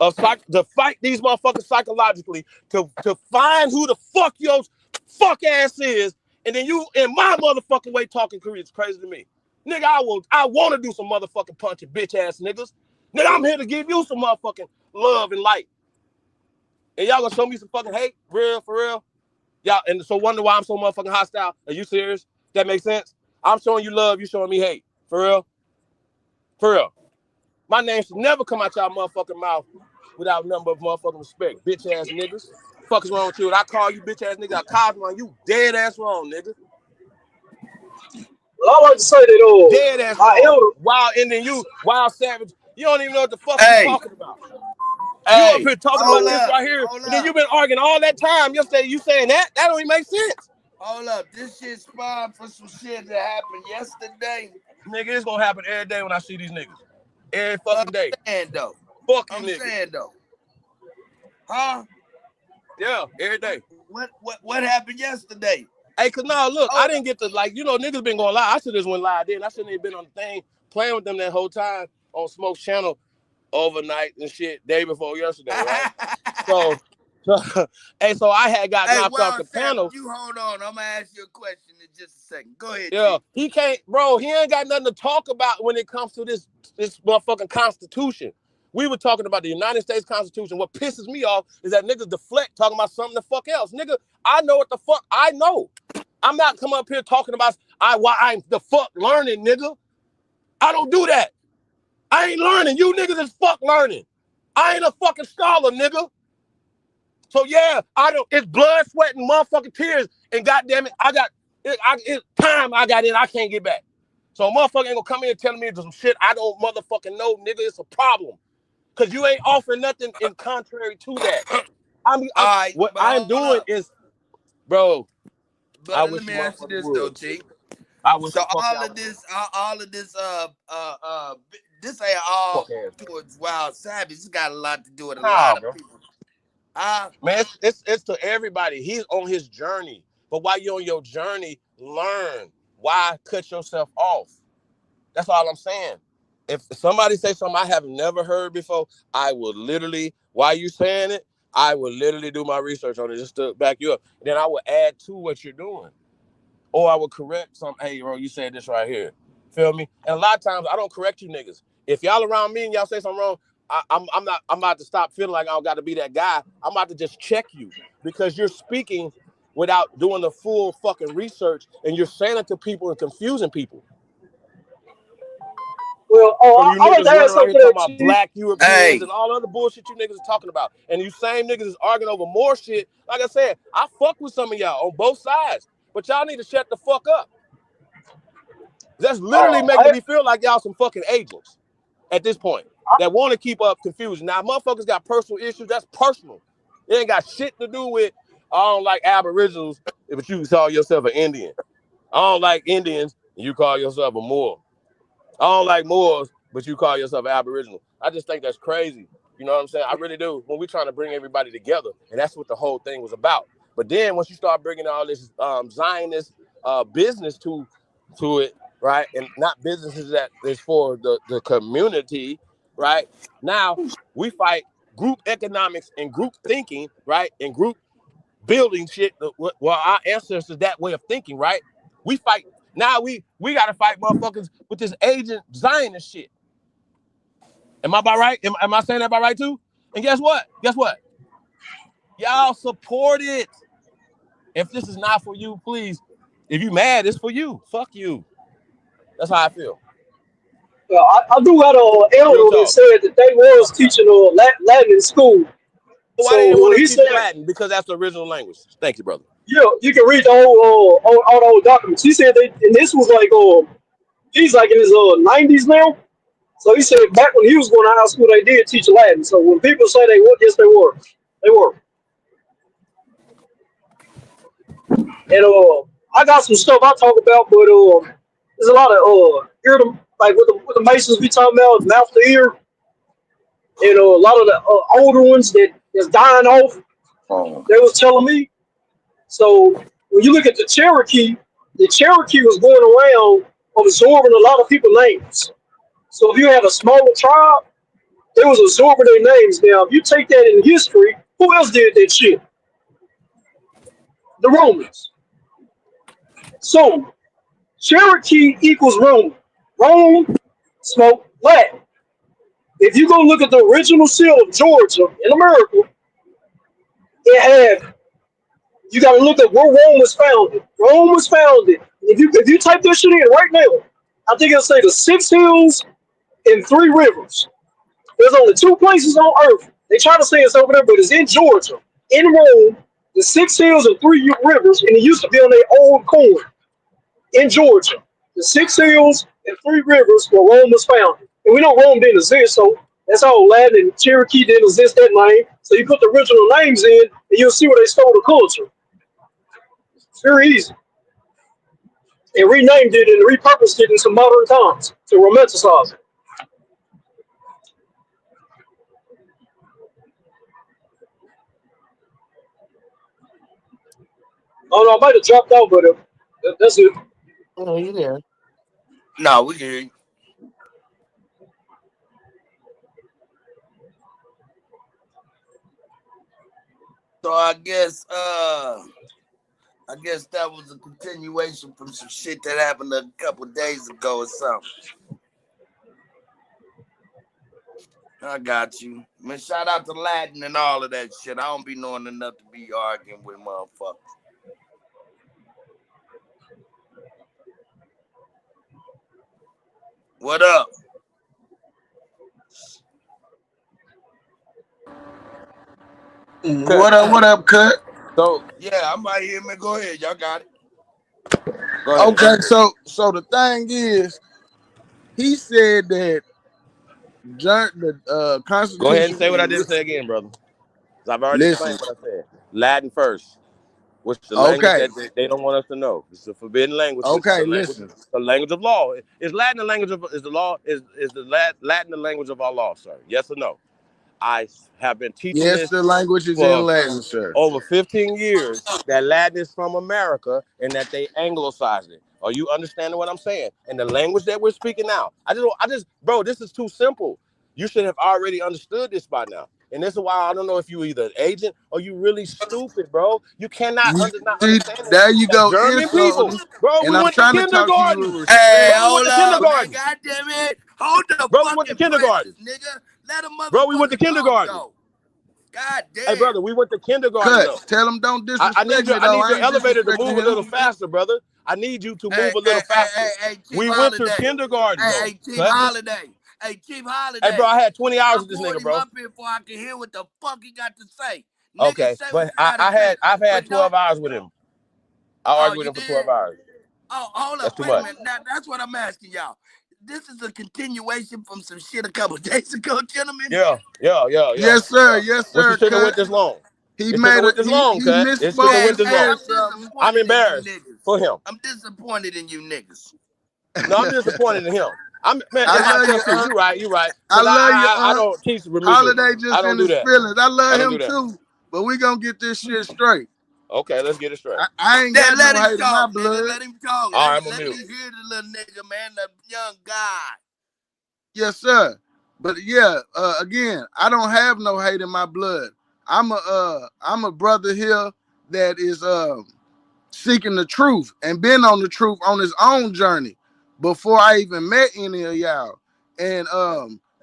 to fight these motherfuckers psychologically, to find who the fuck your fuck ass is, and then you in my motherfucking way talking Korean. It's crazy to me. Nigga, I want to do some motherfucking punching bitch ass niggas. Nigga, I'm here to give you some motherfucking love and light. And y'all gonna show me some fucking hate? Real, for real? Y'all, and so wonder why I'm so motherfucking hostile. Are you serious? That makes sense? I'm showing you love, you showing me hate. For real? For real. My name should never come out y'all motherfucking mouth without nothing but motherfucking respect. Bitch ass niggas. Fuck is wrong with you? And I call you bitch ass nigga, I call you on you dead ass wrong, nigga. Well, I like to say that dead ass wrong. Wild Indian, you wild savage. You don't even know what the fuck you talking about. You up here talking about this right here, and then you been arguing all that time. Yesterday you saying that don't even make sense. Hold up, this shit spawned for some shit that happened yesterday. Nigga, it's gonna happen every day when I see these niggas. Every fucking day. Though. Fuck you, I'm niggas. saying though. Huh? Yeah, every day. What happened yesterday? Hey, cause no, look, I didn't get to niggas been going live. I should have just went live then. I shouldn't have been on the thing playing with them that whole time on Smoke's channel overnight and shit day before yesterday, right? so I had got knocked off the panel. You hold on, I'm gonna ask you a question in just a second. Go ahead. Yeah, G. he can't, bro. He ain't got nothing to talk about when it comes to this motherfucking Constitution. We were talking about the United States Constitution. What pisses me off is that niggas deflect talking about something the fuck else. Nigga, I know what the fuck I know. I'm not coming up here talking about why I'm the fuck learning, nigga. I don't do that. I ain't learning. You niggas is fuck learning. I ain't a fucking scholar, nigga. So yeah, it's blood, sweat, and motherfucking tears. And goddamn it, it's time I got in, I can't get back. So a motherfucker ain't gonna come in and tell me some shit I don't motherfucking know, nigga. It's a problem. Cause you ain't offering nothing in contrary to that. What I'm doing is, bro. But let me ask you this though, T. So all of this, this ain't all towards Wild Savage. It's got a lot to do with a lot of people. Man, it's to everybody. He's on his journey. But while you're on your journey, learn. Why cut yourself off? That's all I'm saying. If somebody say something I have never heard before, I will literally, while you saying it, I will literally do my research on it just to back you up. And then I will add to what you're doing. Or I will correct something. Hey, bro, you said this right here. Feel me? And a lot of times I don't correct you niggas. If y'all around me and y'all say something wrong, I'm about to stop feeling like I don't got to be that guy. I'm about to just check you because you're speaking without doing the full fucking research, and you're saying it to people and confusing people. Well, So you I like niggas to add running around something here to talking that, about Chief. black Europeans and all other bullshit you niggas is talking about. And you same niggas is arguing over more shit. Like I said, I fuck with some of y'all on both sides, but y'all need to shut the fuck up. That's literally making me feel like y'all some fucking agents at this point that want to keep up confusion. Now, motherfuckers got personal issues. That's personal. It ain't got shit to do with, I don't like Aboriginals, but you call yourself an Indian. I don't like Indians, and you call yourself a Moor. I don't like Moors, but you call yourself Aboriginal. I just think that's crazy. You know what I'm saying? I really do. When we're trying to bring everybody together, and that's what the whole thing was about. But then once you start bringing all this Zionist business to it, right, and not businesses that is for the community, right? Now we fight group economics and group thinking, right, and group building shit. Well, our ancestors that way of thinking, right? We fight. Now we got to fight motherfuckers with this agent Zionist shit. Am I about right? Am I saying that about right too? And guess what? Y'all support it. If this is not for you, please. If you mad, it's for you. Fuck you. That's how I feel. Well, I do got an elder that said that they was teaching Latin in school. Why they didn't want to teach Latin? Because that's the original language. Thank you, brother. Yeah, you can read the all the old documents. He said and this was like he's like in his 90s now. So he said back when he was going to high school, they did teach Latin. So when people say they were, yes, they were. They were. And I got some stuff I talk about, but there's a lot of like with the Masons we talking about mouth to ear, and a lot of the older ones that's dying off. They was telling me. So when you look at the Cherokee was going around absorbing a lot of people's names. So if you had a smaller tribe, they was absorbing their names. Now, if you take that in history, who else did that shit? The Romans. So Cherokee equals Rome. Rome spoke Latin. If you go look at the original seal of Georgia in America, it had. You got to look at where Rome was founded. Rome was founded. If you type this shit in right now, I think it'll say the 6 hills and 3 rivers. There's only 2 places on Earth. They try to say it's over there, but it's in Georgia, in Rome, the 6 hills and 3 rivers, and it used to be on their old coin in Georgia. The 6 hills and 3 rivers where Rome was founded. And we know Rome didn't exist, so that's how Latin and Cherokee didn't exist that name. So you put the original names in, and you'll see where they stole the culture. It's very easy. They renamed it and repurposed it in some modern times to romanticize it. Oh no, I might have dropped out, but that's it. Oh, you there? No, we hear you. So I guess that was a continuation from some shit that happened a couple of days ago or something. I got you. Man, shout out to Latin and all of that shit. I don't be knowing enough to be arguing with motherfuckers. What up? What up, Kut? So yeah, I'm right here, man. Go ahead, y'all got it. Go ahead. Okay, so the thing is, he said that the Constitution. Go ahead and say what I didn't say again, brother. I've already explained what I said. Latin first, which is the language that they don't want us to know. It's a forbidden language. Okay, listen. The language of law. Is Latin the language of Latin the language of our law, sir? Yes or no? I have been teaching this. Yes, the language is in Latin, sir. Over 15 years that Latin is from America and that they anglicized it. Are you understanding what I'm saying? And the language that we're speaking now. Bro, this is too simple. You should have already understood this by now. And this is why I don't know if you either an agent or you really stupid, bro. You cannot understand. There you go. German people, bro. And we went to kindergarten. Hey, hold up, man. God damn it. Hold the bro, we went to kindergarten. Nigga. Let a motherfucker Bro, we went to kindergarten. talk, God damn. Hey, brother, we went to kindergarten. Cut. Though. Tell him don't disrespect I need me, though. your I ain't elevator to disrespecting move a little him. faster, brother. I need you to move Hey, a little faster. Chief We went Holiday. to kindergarten, though. Hey, Chief Holiday. Hey, Chief Holiday. Hey, bro, I had 20 hours I with this pulled nigga, him bro. up here before I can hear what the fuck he got to say. Okay, Niggas say what but you gotta I've had 12 hours with him. I argued with you him for 12 hours. Oh, hold That's up. too Wait a much. minute. Now, that's what I'm asking y'all. This is a continuation from some shit a couple days ago, gentlemen. Yeah. Yes, sir. Yes, What sir. you shouldn't have Cut. went this long. He It made shouldn't have a went this long, he cut. It shouldn't have misspoke went and this long. said something. I'm embarrassed for him. I'm disappointed in you niggas. No, I'm disappointed in him. Man, I it's love myself you, too. You right. I Because love you, I don't teach remedial. Holiday I just don't in do his that. feelings. I love I don't him do that. too, but we gonna get this shit straight. Okay, let's get it straight. I ain't got Let no him hate in my talk, blood. nigga. Let him talk. All right, Let me hear the little nigga, man, the young guy. Yes, sir. But yeah, again, I don't have no hate in my blood. I'm a brother here that is seeking the truth and been on the truth on his own journey before I even met any of y'all. And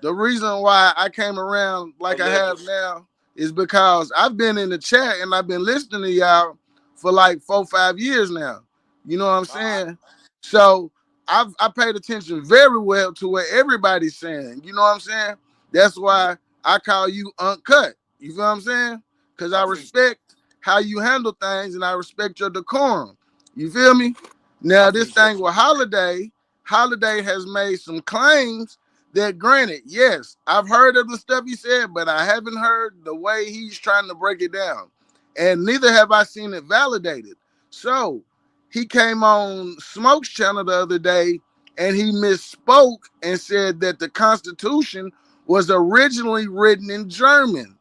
the reason why I came around like I have now is because I've been in the chat and I've been listening to y'all for like 4-5 years now. You know what I'm saying? So I paid attention very well to what everybody's saying. You know what I'm saying? That's why I call you Uncut. You feel what I'm saying? Because I respect how you handle things and I respect your decorum. You feel me? Now this thing with Holiday has made some claims that, granted, yes, I've heard of the stuff he said, but I haven't heard the way he's trying to break it down. And neither have I seen it validated. So he came on Smoke's channel the other day and he misspoke and said that the Constitution was originally written in German.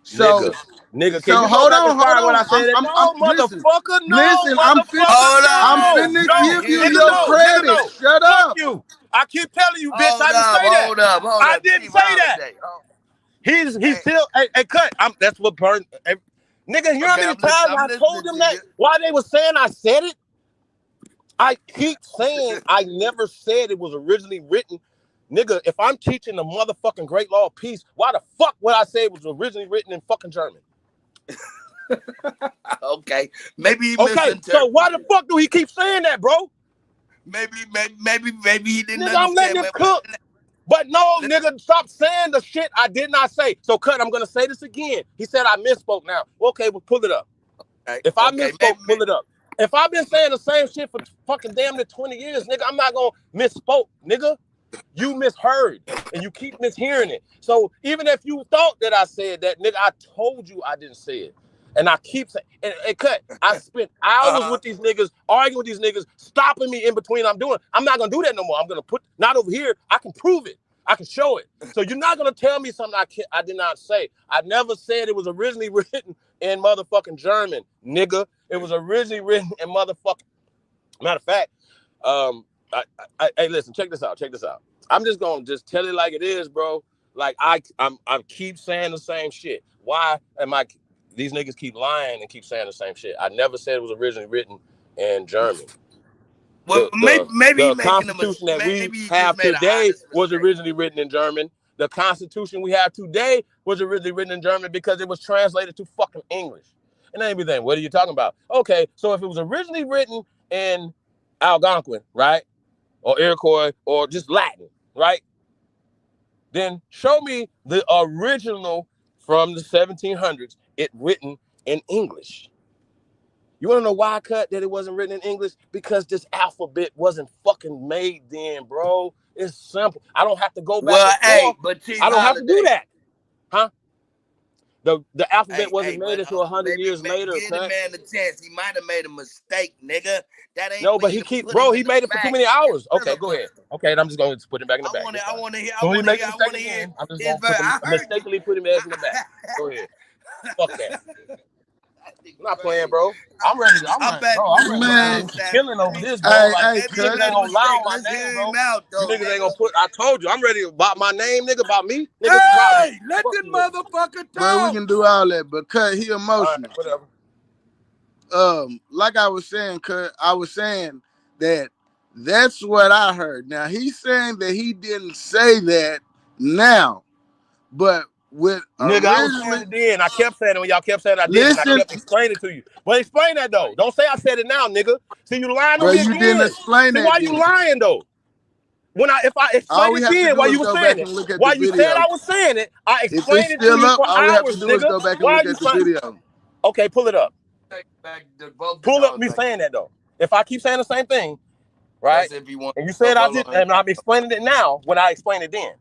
So, nigga, can so you hold go back on, and find what I said? listen, Motherfucker, no, listen, I'm finna give you your credit. No. Shut Fuck up. you. I keep telling you, bitch. I didn't say that. Hold up. I didn't say that. He's still hey, cut. That's what burned. Nigga, you know how many times I told them that? Why they was saying I said it? I keep saying I never said it was originally written. Nigga, if I'm teaching the motherfucking great law of peace, why the fuck would I say it was originally written in fucking German? Okay, maybe he misinterpreted. So why the fuck do he keep saying that, bro? Maybe he didn't nigga, I'm letting him cook. But no, nigga, stop saying the shit I did not say. So, Cut, I'm going to say this again. He said I misspoke now. Okay, well, pull it up. If I misspoke, pull it up. If I've been saying the same shit for fucking damn near 20 years, nigga, I'm not going to misspoke, nigga. You misheard, and you keep mishearing it. So even if you thought that I said that, nigga, I told you I didn't say it. And I keep saying, and Cut, I spent hours with these niggas, arguing with these niggas, stopping me in between I'm doing. I'm not going to do that no more. I'm going to put, not over here. I can prove it. I can show it. So you're not going to tell me something I did not say. I never said it was originally written in motherfucking German, nigga. It was originally written in motherfucking, matter of fact, hey, listen, check this out. I'm just gonna just tell it like it is, bro. Like I keep saying the same shit. Why am I? These niggas keep lying and keep saying the same shit. I never said it was originally written in German. Well, maybe the Constitution that we have today was originally written in German. The Constitution we have today was originally written in German because it was translated to fucking English. And everything. What are you talking about? Okay, so if it was originally written in Algonquin, right? Or Iroquois, or just Latin, right? Then show me the original from the 1700s, it written in English. You want to know why I cut that it wasn't written in English? Because this alphabet wasn't fucking made then, bro. It's simple. I don't have to go back and forth. But I don't have to do that. Huh? The alphabet wasn't made until 100 years later. Give the man a chance. He might have made a mistake, nigga. That ain't no, but he made it for too many hours. Okay, go ahead. Okay, and I'm just going to put him back in the back. I want to hear. I'm just going to mistakenly put him ass in the back. Go ahead. Fuck that. I'm not playing, bro. I'm ready. I'm killing over this, bro. Like, niggas ain't gonna lie on my name, bro. You niggas ain't gonna put. I told you, I'm ready about my name, nigga. About me. Nigga, hey, let this motherfucker talk. Bro, we can do all that, but Cut, he emotional. Right, whatever. Like I was saying, Cut, I was saying that that's what I heard. Now he's saying that he didn't say that now. But with Nigga, I was saying originally, it then. I kept saying it when y'all kept saying I did, and I kept explaining to you. But explain that though. Don't say I said it now, nigga. See, you lying bro, on me you again. didn't explain See, that why then. you lying though? If I All explained we it have to then, do while is you were go saying back it, and look at while the you said video. I was saying it, I If explained it's it to still you up, for all we have to hours, do is nigga. go back and Why look are you at the trying? video. Okay, pull it up. Pull up me saying that though. If I keep saying the same thing, right? If you want, and you said I did, and I'm explaining it now when I explained it then.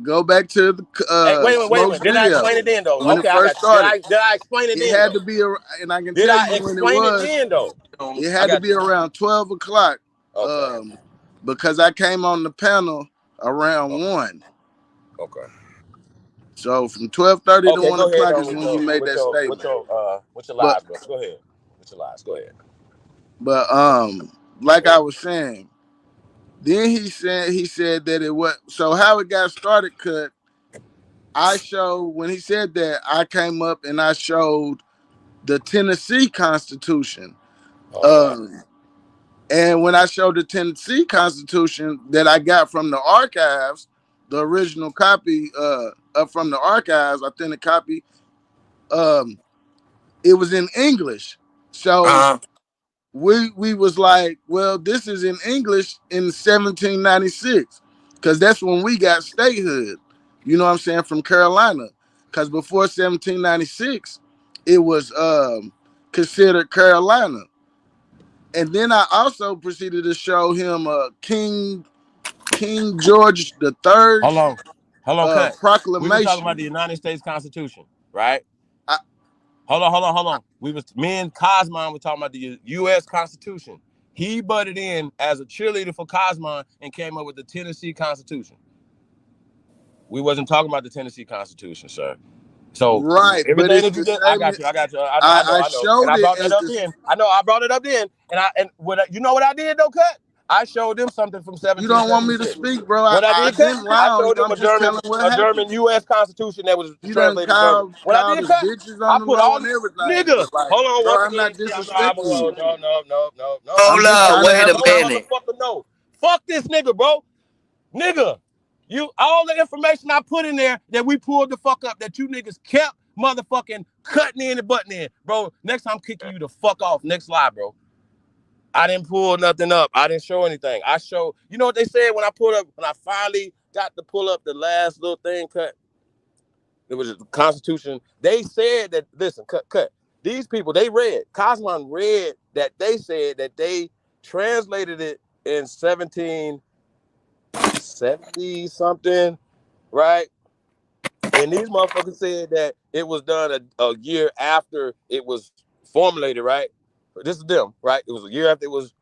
Go back to the Wait a Smoke's minute. Did I video. explain it then though? When Okay, it I first got you. started, Did I explain it it then had though? to be, and I can Did tell I you when it explain it was. then though? It had to be around 12 o'clock. Okay. Because I came on the panel around 1. Okay. So from 12:30 to Okay, 1 go ahead o'clock on is when you made that statement. with your lies, bro. Go ahead. With your lies. Go ahead. But like I was saying, then he said that it was, so how it got started, Kutt. I showed, when he said that, I came up and I showed the Tennessee Constitution. And when I showed the Tennessee Constitution that I got from the archives, the original copy up from the archives, authentic copy, it was in English. So we was like, well, this is in English in 1796, because that's when we got statehood. You know what I'm saying? From Carolina. Because before 1796, it was considered Carolina. And then I also proceeded to show him King George the Third's Hold on, Kutt. proclamation. We were talking about the United States Constitution, right? Hold on. Me and Cosmon were talking about the U.S. Constitution. He butted in as a cheerleader for Cosmon and came up with the Tennessee Constitution. We wasn't talking about the Tennessee Constitution, sir. So right, everything but it's that you the did, same. I got you. I know. Showed And I brought it that up then. I know I brought it up then. And you know what I did though, Kutt? I showed them something from 1776. You don't want me to speak, bro. I didn't lie. I showed them a German U.S. Constitution that was translated to German. When I did, Kutt, I put all and everything. Nigga, Like, hold on. bro, Once I'm not again, disrespecting you. No. Hold up, wait a minute. Motherfucker, no. Fuck this nigga, bro. Nigga, all the information I put in there that we pulled the fuck up that you niggas kept motherfucking cutting in and butting in, bro. Next time I'm kicking you the fuck off. Next slide, bro. I didn't pull nothing up. I didn't show anything. I showed, you know what they said when I finally got to pull up the last little thing, Kutt? It was the Constitution. They said that, listen, Kutt. These people, they read, Cosmon read that they said that they translated it in 1770 something, right? And these motherfuckers said that it was done a year after it was formulated, right? This is them, right? It was a year after it was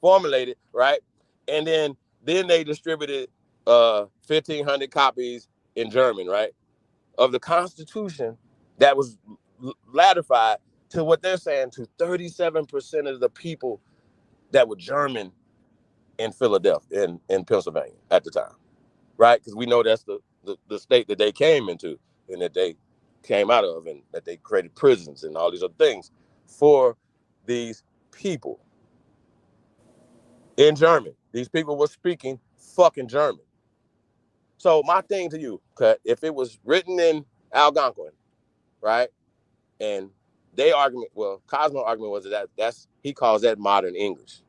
formulated, right? And then they distributed 1,500 copies in German, right? Of the Constitution that was ratified to what they're saying to 37% of the people that were German in Philadelphia, in Pennsylvania at the time, right? Because we know that's the state that they came into and that they came out of, and that they created prisons and all these other things for these people in German. These people were speaking fucking German. So my thing to you, Kutt, if it was written in Algonquin, right, and Cosmo's argument was that's he calls that modern English.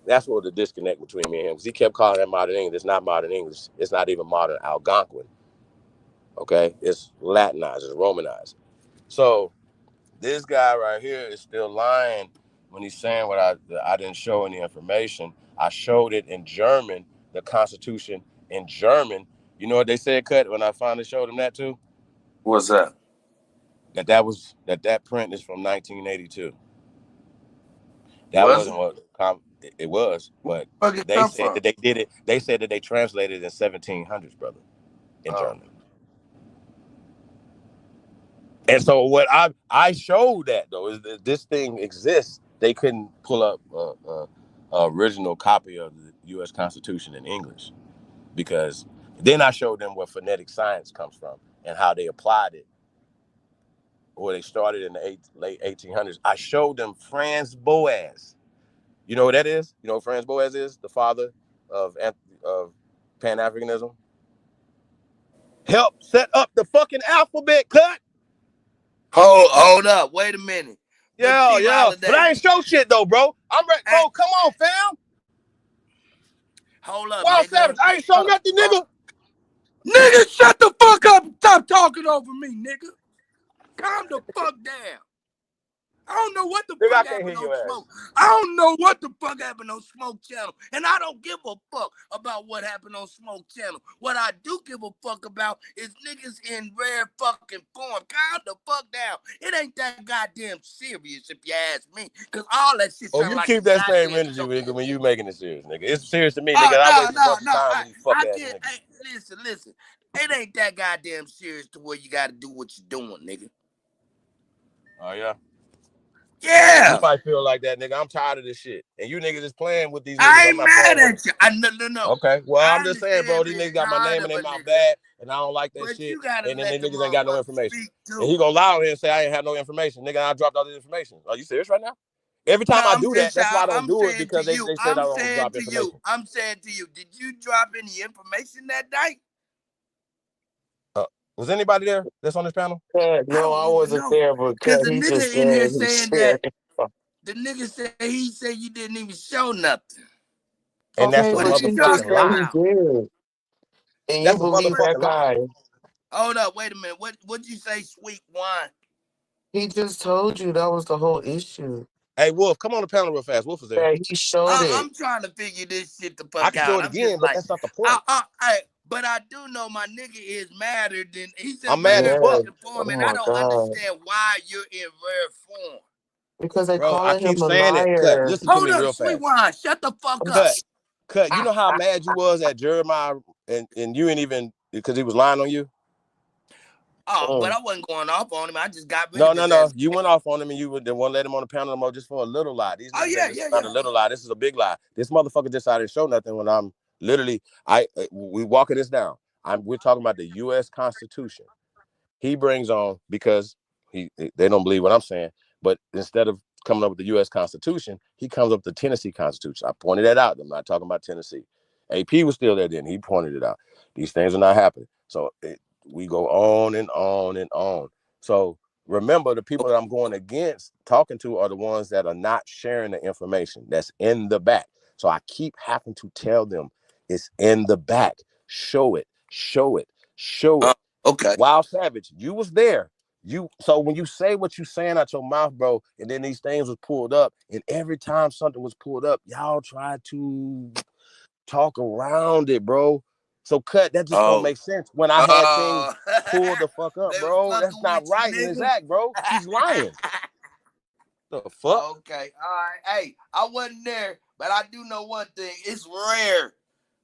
That's what the disconnect between me and him, because he kept calling that modern English. It's not modern English. It's not even modern Algonquin. Okay, it's Latinized, it's Romanized. So this guy right here is still lying when he's saying I didn't show any information. I showed it in German, the Constitution in German. You know what they said, Kutt, when I finally showed him that too? What's that? That print is from 1982. That wasn't what it was, but they said that they did it. They said that they translated it in 1700s, brother, in German. And so what I showed that though is that this thing exists. They couldn't pull up a original copy of the U.S. Constitution in English, because then I showed them where phonetic science comes from and how they applied it, where they started in the late 1800s. I showed them Franz Boas. You know what that is? You know what Franz Boas is? The father of Pan-Africanism. help set up the fucking alphabet cut. Hold up. Wait a minute. Yeah, Chief yeah. Holiday. But I ain't show shit though, bro. I'm ready, bro. Come on, fam. Hold up, Wild nigga. Savage. I ain't show nothing, nigga. Nigga, shut the fuck up and stop talking over me, nigga. Calm the fuck down. I don't know what the Nigga, fuck I can't happened hear on your Smoke. I don't know what the fuck happened on Smoke Channel. And I don't give a fuck about what happened on Smoke Channel. What I do give a fuck about is niggas in rare fucking form. Calm the fuck down. It ain't that goddamn serious if you ask me. Cause all that shit Oh, sound you like keep that same goddamn energy, joke. nigga, when you making it serious, nigga. It's serious to me, nigga. I waste a bunch of time with these fuck ass niggas. Hey, listen. It ain't that goddamn serious to where you gotta do what you're doing, nigga. Oh, yeah? Yeah. You might feel like that, nigga. I'm tired of this shit. And you niggas is playing with these niggas. I I'm ain't not mad playing at you. No. Okay, well, I I'm just saying, bro, these niggas got my name in their mouth bad, and I don't like that but shit. You gotta and then let these the niggas ain't got no information. And he gonna lie on here and say I ain't have no information. Nigga, I dropped all this information. Are you serious right now? Every time I do that, that's why I don't do it, because they said I don't drop information. I'm saying to you, did you drop any information that night? Was anybody there that's on this panel? No, I wasn't there, but Because the he nigga just in here said he saying shared. that the nigga said he said you didn't even show nothing. And that's a Okay, but you just motherfucking said he lie. did. And That's you a believe that motherfucking guy. lie. Hold up, wait a minute. What'd you say, sweet wine? He just told you that was the whole issue. Hey, Wolf, come on the panel real fast. Wolf is there. Yeah, he showed it. I'm trying to figure this shit the fuck I can out. show it again, but that's not the point. But I do know my nigga is madder than he's in I'm mad as fuck. form, and I don't understand why you're in rare form. Because they Bro, I calling keep him a saying it. Cut. liar. Listen to me real Sweet fast. wine, shut the fuck up. Cut. You know how mad you was at Jeremiah, and you ain't even, because he was lying on you? But I wasn't going off on him. I just got rid of his No. ass. You went off on him, and you didn't want to let him on the panel no more just for a little lie. These niggas this is not a little lie. This is a big lie. This motherfucker decided to show nothing when I'm literally, we walking this down. We're talking about the U.S. Constitution. He brings on, because they don't believe what I'm saying, but instead of coming up with the U.S. Constitution, he comes up with the Tennessee Constitution. I pointed that out. I'm not talking about Tennessee. AP was still there then. He pointed it out. These things are not happening. So we go on and on and on. So remember, the people that I'm going against talking to are the ones that are not sharing the information that's in the back. So I keep having to tell them it's in the back. Show it. Okay. Wild Savage, you was there. So when you say what you saying out your mouth, bro, and then these things was pulled up, and every time something was pulled up, y'all try to talk around it, bro. So Cut, that just don't make sense. When I had things pulled the fuck up, bro, that's not right in his act, bro. He's lying. The fuck? Okay, all right. Hey, I wasn't there, but I do know one thing. It's rare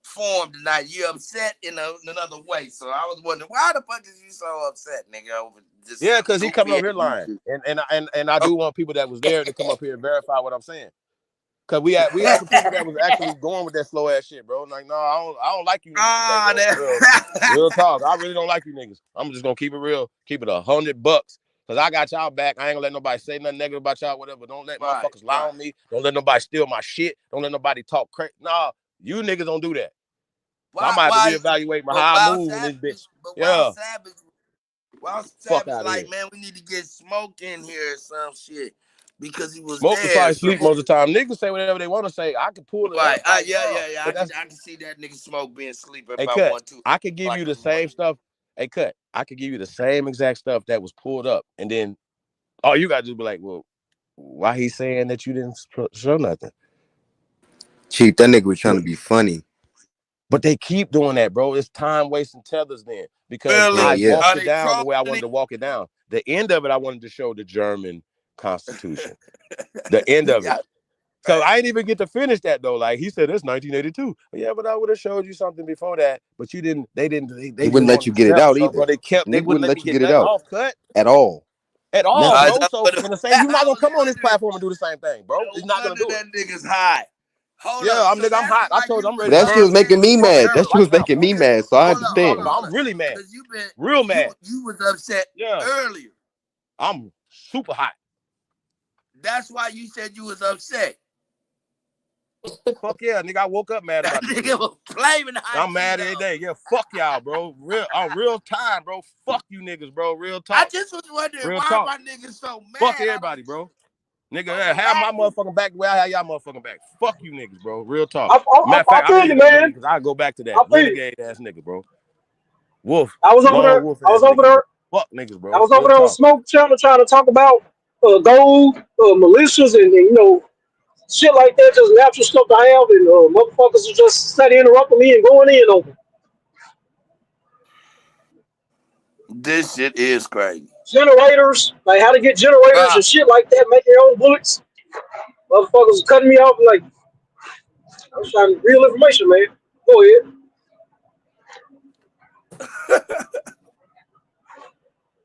form tonight. You upset in another way. So I was wondering, why the fuck is you so upset, nigga, over this? Yeah, because he coming over here lying. And I do want people that was there to come up here and verify what I'm saying. Cause we had some people that was actually going with that slow ass shit, bro. Like, no, I don't like you niggas today, bro. Real talk. I really don't like you niggas. I'm just gonna keep it real, keep it $100. Cause I got y'all back. I ain't gonna let nobody say nothing negative about y'all, whatever. Don't let motherfuckers lie on me. Don't let nobody steal my shit. Don't let nobody talk crazy. Nah, you niggas don't do that. I might have to reevaluate how I move in this bitch. Yeah. Wild Fuck Savage, out of like, here. man, we need to get Smoke in here or some shit. Because he was Smoke there. will probably sleep most of the time. Niggas say whatever they want to say. I can pull it up. Like, Yeah. I can see that nigga Smoke being asleep if Hey, I Cut, want to. I could give you the same stuff. Hey, Cut, I could give you the same exact stuff that was pulled up. And then all you got to do be like, well, why he saying that you didn't show nothing? Chief, that nigga was trying to be funny. But they keep doing that, bro. It's time wasting tethers then. Because I walked it down the way I wanted to walk it down. The end of it, I wanted to show the German Constitution. The end of it. So I didn't even get to finish that though. Like he said, it's 1982. Yeah, but I would have showed you something before that. But you didn't. They didn't. They wouldn't let you get it out either. Bro, they wouldn't let me get nothing off cut at all. At all, Nothing. bro. So in the same, you're not gonna come on this platform and do the same thing, bro. It's not gonna do it. That nigga's hot. I'm hot. I told you I'm ready. But that shit was making me mad. That shit was making me mad. So I understand. I'm really mad. Real mad. You was upset earlier. I'm super hot. That's why you said you was upset. Fuck yeah, nigga. I woke up mad about this. Nigga was flaming hot. I'm mad every day. Yeah, fuck y'all, bro. I'm real tired, bro. Fuck you niggas, bro. Real talk. I just was wondering Real why talk. my niggas so mad. Fuck everybody, bro. Nigga, have my motherfucking back the way I have y'all motherfucking back. Fuck you niggas, bro. Real talk. Matter of fact, I feel you, man. Because I go back to that renegade ass nigga, bro. Wolf. I was over there. Wolf I was over there. Fuck niggas, bro. I was over there on Smoke Channel trying to talk about gold, militias, and you know, shit like that. Just natural stuff to have, and motherfuckers are just sat interrupting me and going in over. This shit is crazy. Generators, like how to get generators and shit like that, make your own bullets. Motherfuckers cutting me off like I was trying to real information, man. Go ahead.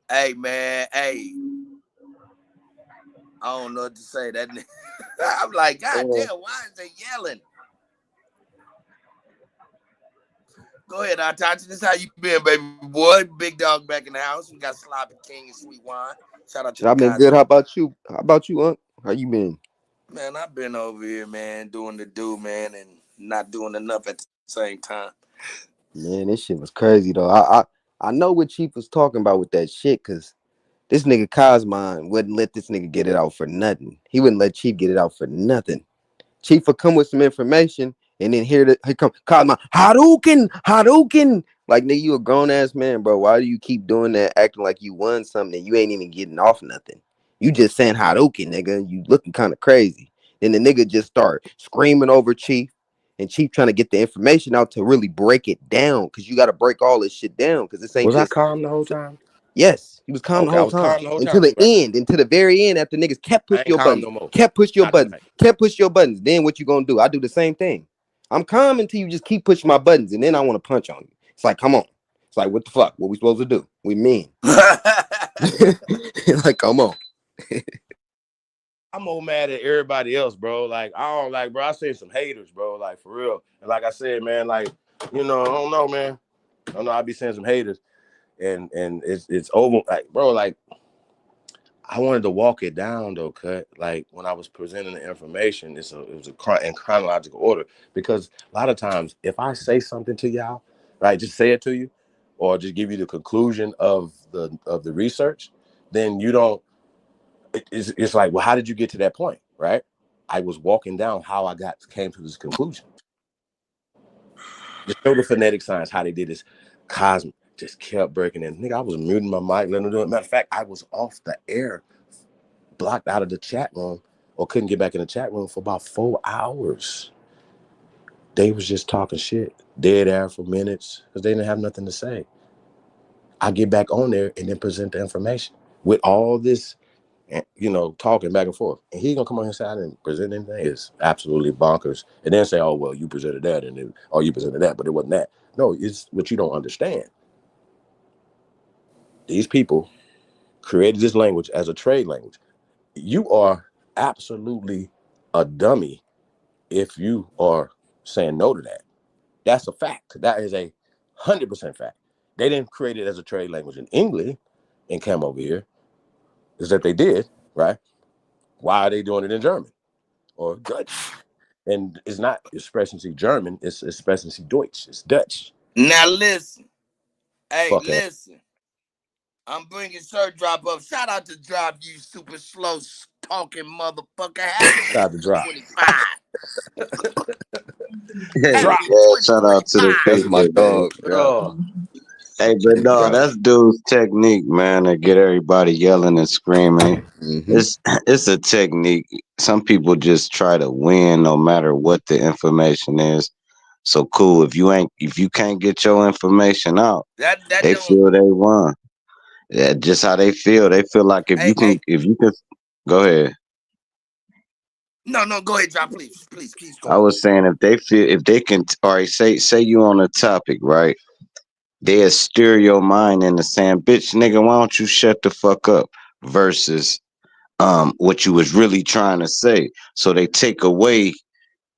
Hey man, hey. I don't know what to say. That I'm like, God damn, why is they yelling? Go ahead, Atachi. This how you been, baby boy. Big dog back in the house. We got Sloppy King and Sweet Wine. Shout out to I've been good. How about you? Unc? How you been? Man, I've been over here, man, doing the do, man, and not doing enough at the same time. Man, this shit was crazy though. I know what Chief was talking about with that shit, cause this nigga Cosmine wouldn't let this nigga get it out for nothing. He wouldn't let Chief get it out for nothing. Chief would come with some information, and then here come Cosmine, Hadouken. Like, nigga, you a grown ass man, bro. Why do you keep doing that, acting like you won something and you ain't even getting off nothing? You just saying Hadouken, nigga. You looking kind of crazy. Then the nigga just start screaming over Chief, and Chief trying to get the information out to really break it down, because you got to break all this shit down, because this ain't Was just... I calm the whole time? Yes, he was calm the whole time. Until the end, until the very end, after niggas kept pushing your buttons, kept pushing your buttons. Then what you gonna do? I do the same thing. I'm calm until you just keep pushing my buttons, and then I want to punch on you. It's like, come on. It's like, what the fuck? What we supposed to do? We mean. Like, come on. I'm more mad at everybody else, bro. Like, I don't like, bro. I seen some haters, bro. Like, for real. And like I said, man, like, you know, I don't know, man. I don't know. I be seeing some haters. And it's over, like, bro, like, I wanted to walk it down though, Cut. Like, when I was presenting the information, it was in chronological order, because a lot of times if I say something to y'all, right, just say it to you, or just give you the conclusion of the research, then you don't. It's like, well, how did you get to that point, right? I was walking down how I came to this conclusion. Just show the phonetic signs how they did this. Cosmic just kept breaking in. Nigga, I was muting my mic, letting them do it. Matter of fact, I was off the air, blocked out of the chat room, or couldn't get back in the chat room for about 4 hours. They was just talking shit, dead air for minutes, because they didn't have nothing to say. I get back on there and then present the information with all this, you know, talking back and forth. And he gonna come on his side and present anything. It's absolutely bonkers. And then say, oh, well, you presented that, and then, oh, you presented that, but it wasn't that. No, it's what you don't understand. These people created this language as a trade language. You are absolutely a dummy if you are saying no to that. That's a fact. That is 100% fact. They didn't create it as a trade language in England and come over here. Is that they did, right? Why are they doing it in German or Dutch? And it's not Expressency German, it's Expressency Deutsch. It's Dutch. Now listen. Hey, Fuck listen. I'm bringing Sir Drop up. Shout out to Drop, you super slow talking motherfucker. Shout out to Drop. 25. Drop. Yeah, shout out to the That's my dog, bro. Hey, but no, that's dude's technique, man, to get everybody yelling and screaming. It's a technique. Some people just try to win no matter what the information is. So cool. If you can't get your information out, they feel they won. Yeah, just how they feel. They feel like if you can go ahead. No, go ahead, Drop, please, keep going. I was saying if they can, all right, say you on a topic, right? They'll steer your mind into saying, bitch, nigga, why don't you shut the fuck up? Versus what you was really trying to say. So they take away,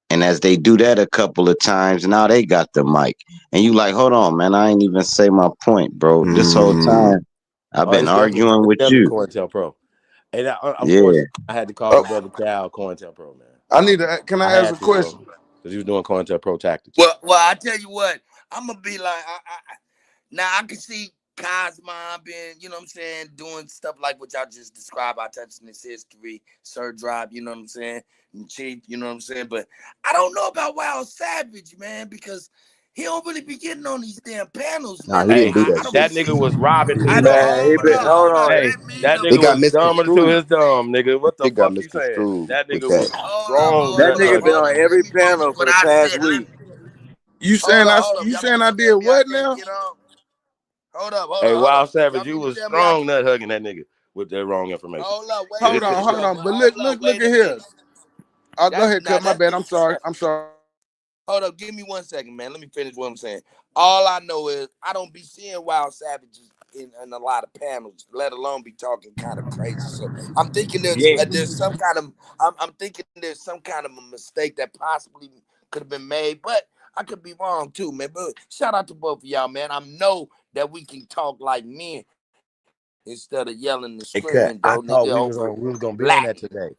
and as they do that a couple of times, now they got the mic. And you like, hold on, man, I ain't even say my point, bro. This whole time I've been arguing with you. COINTELPRO. And of Yeah. course, I had to call the brother Cal COINTELPRO, man. I need to. Can I ask a question? Because he was doing COINTELPRO tactics. Well, I tell you what, I'm gonna be like, now I can see Cosmo being, you know what I'm saying, doing stuff like what y'all just described. I touching his history, Sir Drop, you know what I'm saying, and Chief, you know what I'm saying. But I don't know about Wild Savage, man, because he don't really be getting on these damn panels. Nah, Man. he didn't do I that don't shit. That nigga was robbing I don't people. hold on. Hey, Let me that the It nigga got was dumber to misconstrued. his dumb, nigga. What the It got fuck you saying? misconstrued That with nigga that. was strong nut hugging. Let me finish what I said. You saying I did what now? Hold up. Hey, Wild Did Savage, y'all you mean to was tell me I strong can? nut hugging that nigga with that wrong information. Hold up, wait Hold a minute, on. though. But Hold up, look at wait a here. minute. Go ahead, cut my bad. I'm sorry. Hold up, give me 1 second, man. Let me finish what I'm saying. All I know is I don't be seeing Wild Savages in a lot of panels, let alone be talking kind of crazy. So I'm thinking there's some kind of I'm thinking there's some kind of a mistake that possibly could have been made, but I could be wrong too, man. But shout out to both of y'all, man. I know that we can talk like men instead of yelling and Hey, Cut, screaming, I though, thought nigga, we was over gonna be on black. that today.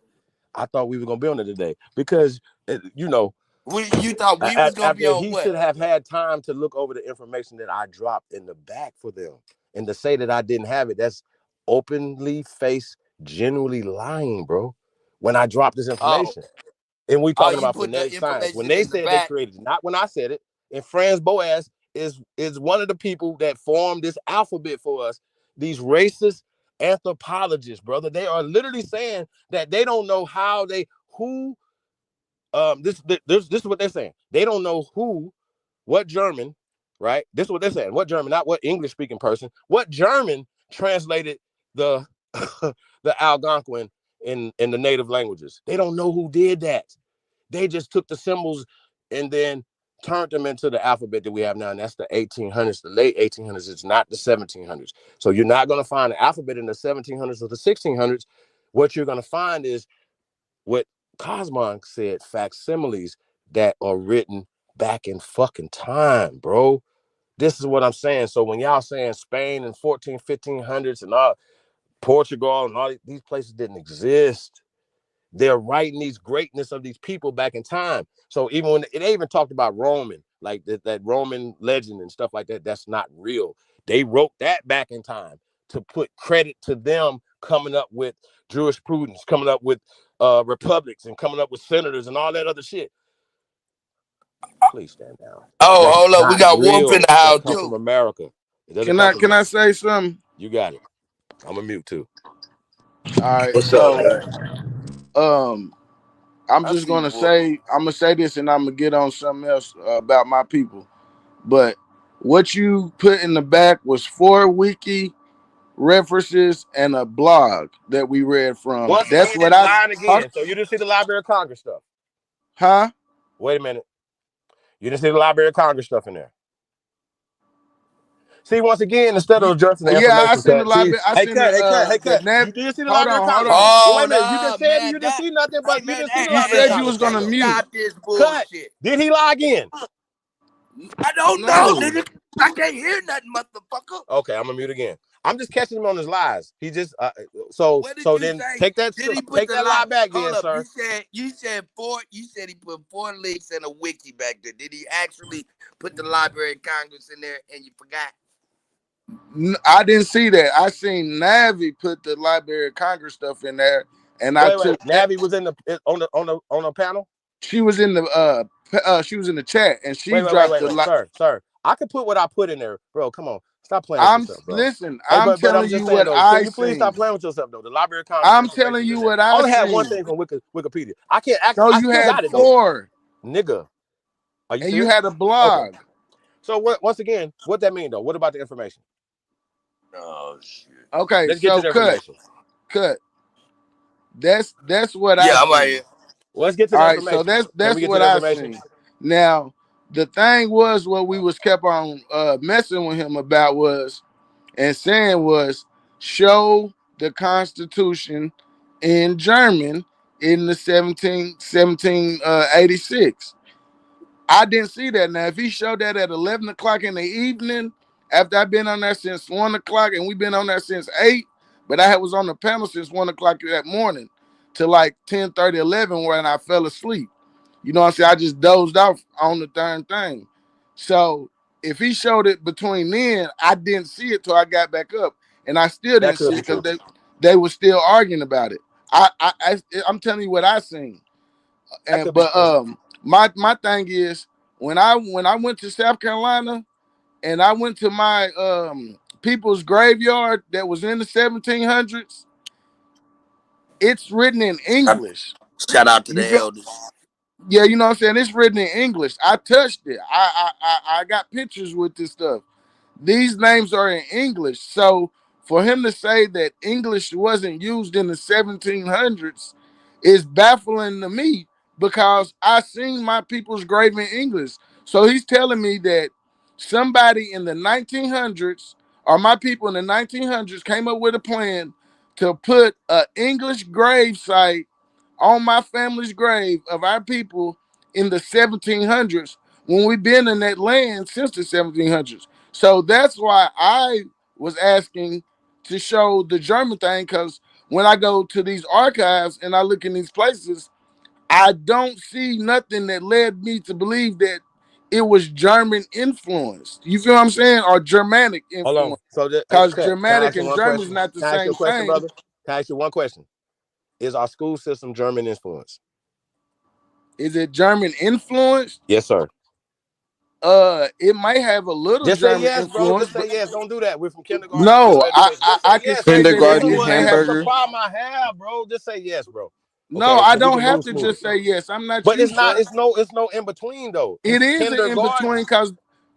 I thought we were gonna be on it today because you know. You thought we was gonna be After on he what? should have had time to look over the information that I dropped in the back for them, and to say that I didn't have it, that's openly face, genuinely lying, bro. When I dropped this information, and we talking You about put the phonetic science, when information they in the said they back. created it, not when I said it. And Franz Boas is one of the people that formed this alphabet for us. These racist anthropologists, brother, they are literally saying that they don't know this is what they're saying. They don't know what German, right? This is what they're saying. What German, not what English speaking person. What German translated the the Algonquin in the native languages? They don't know who did that. They just took the symbols and then turned them into the alphabet that we have now, and that's the 1800s, the late 1800s. It's not the 1700s. So you're not going to find an alphabet in the 1700s or the 1600s. What you're going to find is what Cosmo said, facsimiles that are written back in fucking time, bro. This is what I'm saying. So when y'all saying Spain in 1500s and all Portugal and all these places didn't exist, they're writing these greatness of these people back in time. So even when they even talked about Roman, like that Roman legend and stuff like that, that's not real. They wrote that back in time to put credit to them coming up with jurisprudence, coming up with republics, and coming up with senators and all that other shit. Please stand down. That's Hold up. We not got Wolf in real. the house That come too. from America. It doesn't Can come from. I say something? You got it. I'm a mute too. All right. What's up, man? I'm just gonna say this, and I'm gonna get on something else about my people. But what you put in the back was 4 wiki references and a blog that we read from. Once That's again, what it's lying again. So you didn't see the Library of Congress stuff. Huh? Wait a minute. You didn't see the Library of Congress stuff in there. See, once again, instead of addressing the I information, seen the Cut. See, library. I hey, seen Cut. the You did see the Hold Library of on, Congress. Well, wait a minute. You just said you didn't see nothing, but you didn't see the You Library of said you Congress was gonna stuff. mute. Stop this Cut. bullshit. Did he lie again? I don't know, nigga. I can't hear nothing, motherfucker. Okay, I'm gonna mute again. I'm just catching him on his lies. He just so then say? take that Did he put the lie back, Hold then, up. sir. You said he put 4 links and a wiki back there. Did he actually put the Library of Congress in there and you forgot? I didn't see that. I seen Navi put the Library of Congress stuff in there, and Wait, I took Navi was on the panel. She was in the chat, and she dropped the Sir. I could put what I put in there, bro. Come on, stop playing with yourself, bro. I'm but I'm telling just you saying what though. Can I you please seen. stop playing with yourself though? The Library of Congress. I'm telling you what I I only had one seen. thing from Wikipedia. I can't actually. No, I you still had got it 4, though, nigga. Are you and serious? you had a blog. Okay. So once again, what that mean though? What about the information? Oh shit. Okay, Let's get to the information. Cut. That's what Yeah, I I'm right seen. here. Well, let's get to All the right, information. so Can we that's get to what the I information? seen. Now, the thing was what we was kept on messing with him about was and saying was show the Constitution in German in the 1786. I didn't see that. Now, if he showed that at 11 o'clock in the evening, after I've been on there since 1 o'clock, and we've been on there since 8, but I was on the panel since 1 o'clock that morning. to like 10, 30, 11 when I fell asleep. You know what I'm saying? I just dozed off on the darn thing. So if he showed it between then, I didn't see it till I got back up, and I still That didn't could see be it because true. they were still arguing about it. I'm telling you what I seen. That And could be but true. my thing is when I went to South Carolina and I went to my people's graveyard that was in the 1700s, it's written in English. Shout out to You the feel? elders. Yeah, you know what I'm saying? It's written in English. I touched it. I got pictures with this stuff. These names are in English. So for him to say that English wasn't used in the 1700s is baffling to me because I seen my people's grave in English. So he's telling me that somebody in the 1900s or my people in the 1900s came up with a plan to put an English grave site on my family's grave of our people in the 1700s when we've been in that land since the 1700s. So that's why I was asking to show the German thing, because when I go to these archives and I look in these places, I don't see nothing that led me to believe that it was German influenced. You feel what I'm saying? Or Germanic Hold on. influence. So Because can I Germanic ask you and one German is question? not the Can I ask you same a question, thing. brother? Can I ask you one question? Is our school system German influence? Is it German influenced? Yes, sir. It might have a little Just say German yes, bro. influence, Just say but yes. Don't do that. We're from kindergarten to no, special education. Just say I can yes. say that This is Kindergarten what they that's have. the hamburger. problem I have, bro. Just say yes, bro. No, Okay, I so we don't can have move to smoother. just say yes. I'm not But you, it's not. sir. It's no in between though. It It's is an in kindergarten. between because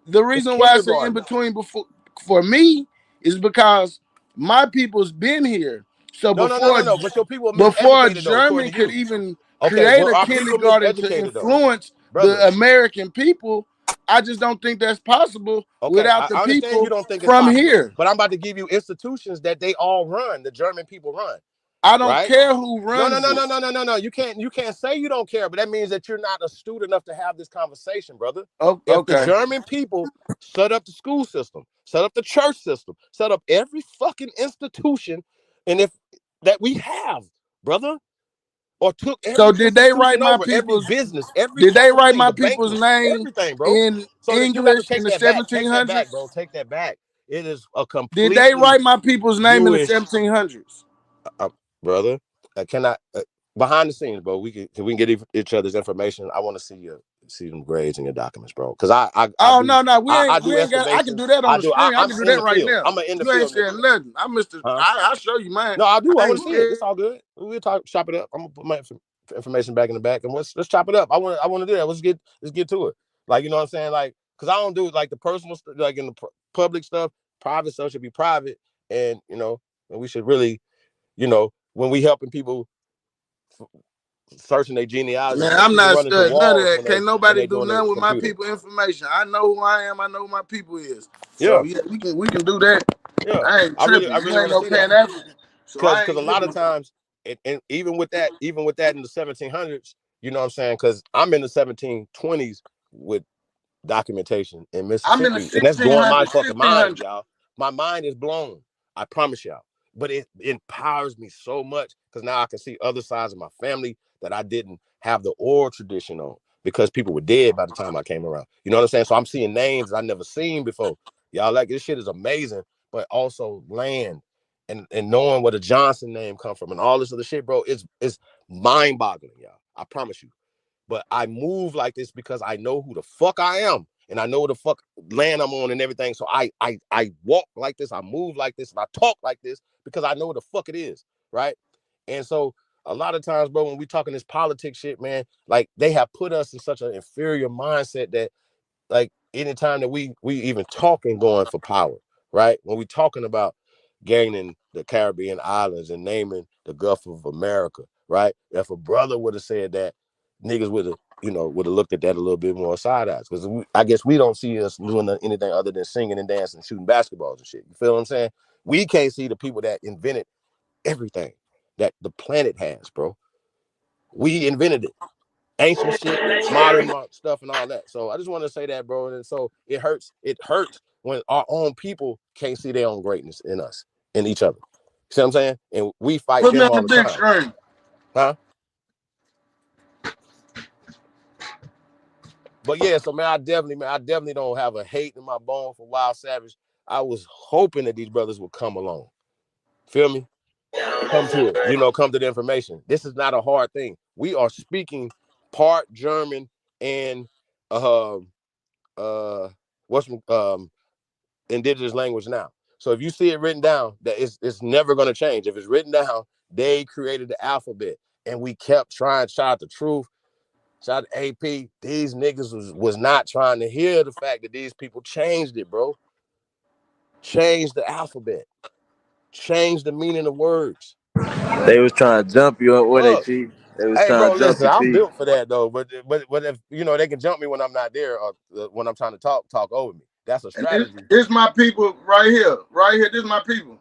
the It's reason why it's an in kindergarten. between before for me is because my people's been here. So No. But your people are before miseducated though, German according to could you. even Okay, create well, a our people kindergarten to miseducated though, influence brother. the American people, I just don't think that's possible Okay, without I the understand you people don't think it's from possible, here. but I'm about to give you institutions that they all run. The German people run, I don't right? care who No. runs it. You can't say you don't care, but that means that you're not astute enough to have this conversation, brother. Oh, If the okay. German people set up the school system, set up the church system, set up every fucking institution, and if that we have, brother, or took So every did they write institution my over, every people's business, every did they fucking write thing, my the people's banking, name everything, bro. in So that you got to English in take the that back. Take that back, 1700s? bro. Take that back. It is a Did they completely write my people's name in the Jewish, 1700s? brother. I cannot behind the scenes, bro. We can get each other's information. I want to see them grades in your documents, bro. Because I Oh do no, we I ain't do we ain't got. I can excavations. do that on I the do. screen. I I'm can do in that the right field. now. I'm an in the You ain't field saying nigga. nothing. I'm Mister. Huh? I'll show you, man. No, I do. I I want ain't to see it. scared. It's all good. We'll chop it up. I'm gonna put my information back in the back and let's chop it up. I want to do that. Let's get to it. Like, you know what I'm saying? Like, because I don't do like the personal stuff, like in the public stuff. Private stuff should be private, and and we should really, when we helping people searching their genealogy, Man, shit, I'm people not run into studying none of walls that. when Can't when nobody they do doing their nothing with my computing. people information. I know who I am. I know who my people is. So Yeah, yeah, we can do that. yeah. I ain't I tripping. really You ain't want to no see that. Pan African, so Because I a ain't lot of tripping. times, and even with that in the 1700s, you know what I'm saying? Because I'm in the 1720s with documentation in I'm in the Mississippi, and that's blowing my 1600s, fucking mind, 1500s. y'all. My mind is blown. I promise y'all. But it empowers me so much because now I can see other sides of my family that I didn't have the oral tradition on because people were dead by the time I came around. You know what I'm saying? So I'm seeing names I never seen before. Y'all, like, this shit is amazing, but also land and knowing where the Johnson name come from and all this other shit, bro, it's mind-boggling, y'all. I promise you. But I move like this because I know who the fuck I am and I know the fuck land I'm on and everything. So I walk like this, I move like this, and I talk like this because I know what the fuck it is, right? And so a lot of times, bro, when we talking this politics shit, man, like they have put us in such an inferior mindset that like anytime that we even talking going for power, right? When we talking about gaining the Caribbean islands and naming the Gulf of America, right? If a brother would have said that, niggas would have looked at that a little bit more side eyes because I guess we don't see us doing anything other than singing and dancing and shooting basketballs and shit. You feel what I'm saying? We can't see the people that invented everything that the planet has, bro. We invented it. Ancient shit, modern stuff, and all that. So I just want to say that, bro. And so it hurts. It hurts when our own people can't see their own greatness in us, in each other. See what I'm saying? And we fight Put me them on the all the big time. screen. Huh? But yeah, so man, I definitely don't have a hate in my bone for Wild Savage. I was hoping that these brothers would come along. Feel me? Come to it. Come to the information. This is not a hard thing. We are speaking part German and indigenous language now. So if you see it written down, that it's never going to change. If it's written down, they created the alphabet, and we kept trying to shout out the truth. Shout out to AP. These niggas was not trying to hear the fact that these people changed it, bro. Changed the alphabet. Changed the meaning of words. They was trying to jump you up with it, Chief. They was Hey, trying bro, to jump listen, you, I'm Chief. built for that though. But if they can jump me when I'm not there, or when I'm trying to talk over me. That's a strategy. This my people right here. This is my people.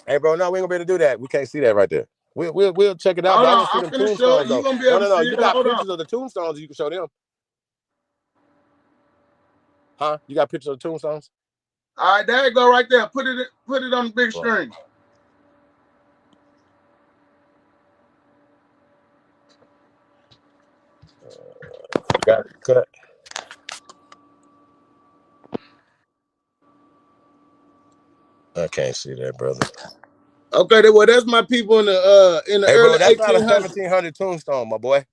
Hey, bro, no, we ain't gonna be able to do that. We can't see that right there. We'll check it out. Hold but I on, want to see I'm them finna show tombstones you. though. You gonna be able to No. see You it. got Hold on. pictures of the tombstones. You can show them. Huh? You got pictures of the tombstones? All right, there you go, right there. Put it on the big screen. Got it cut. I can't see that, brother. Okay, well, that's my people in the Hey, early bro, that's not a 1800s. 1700 tombstone, my boy.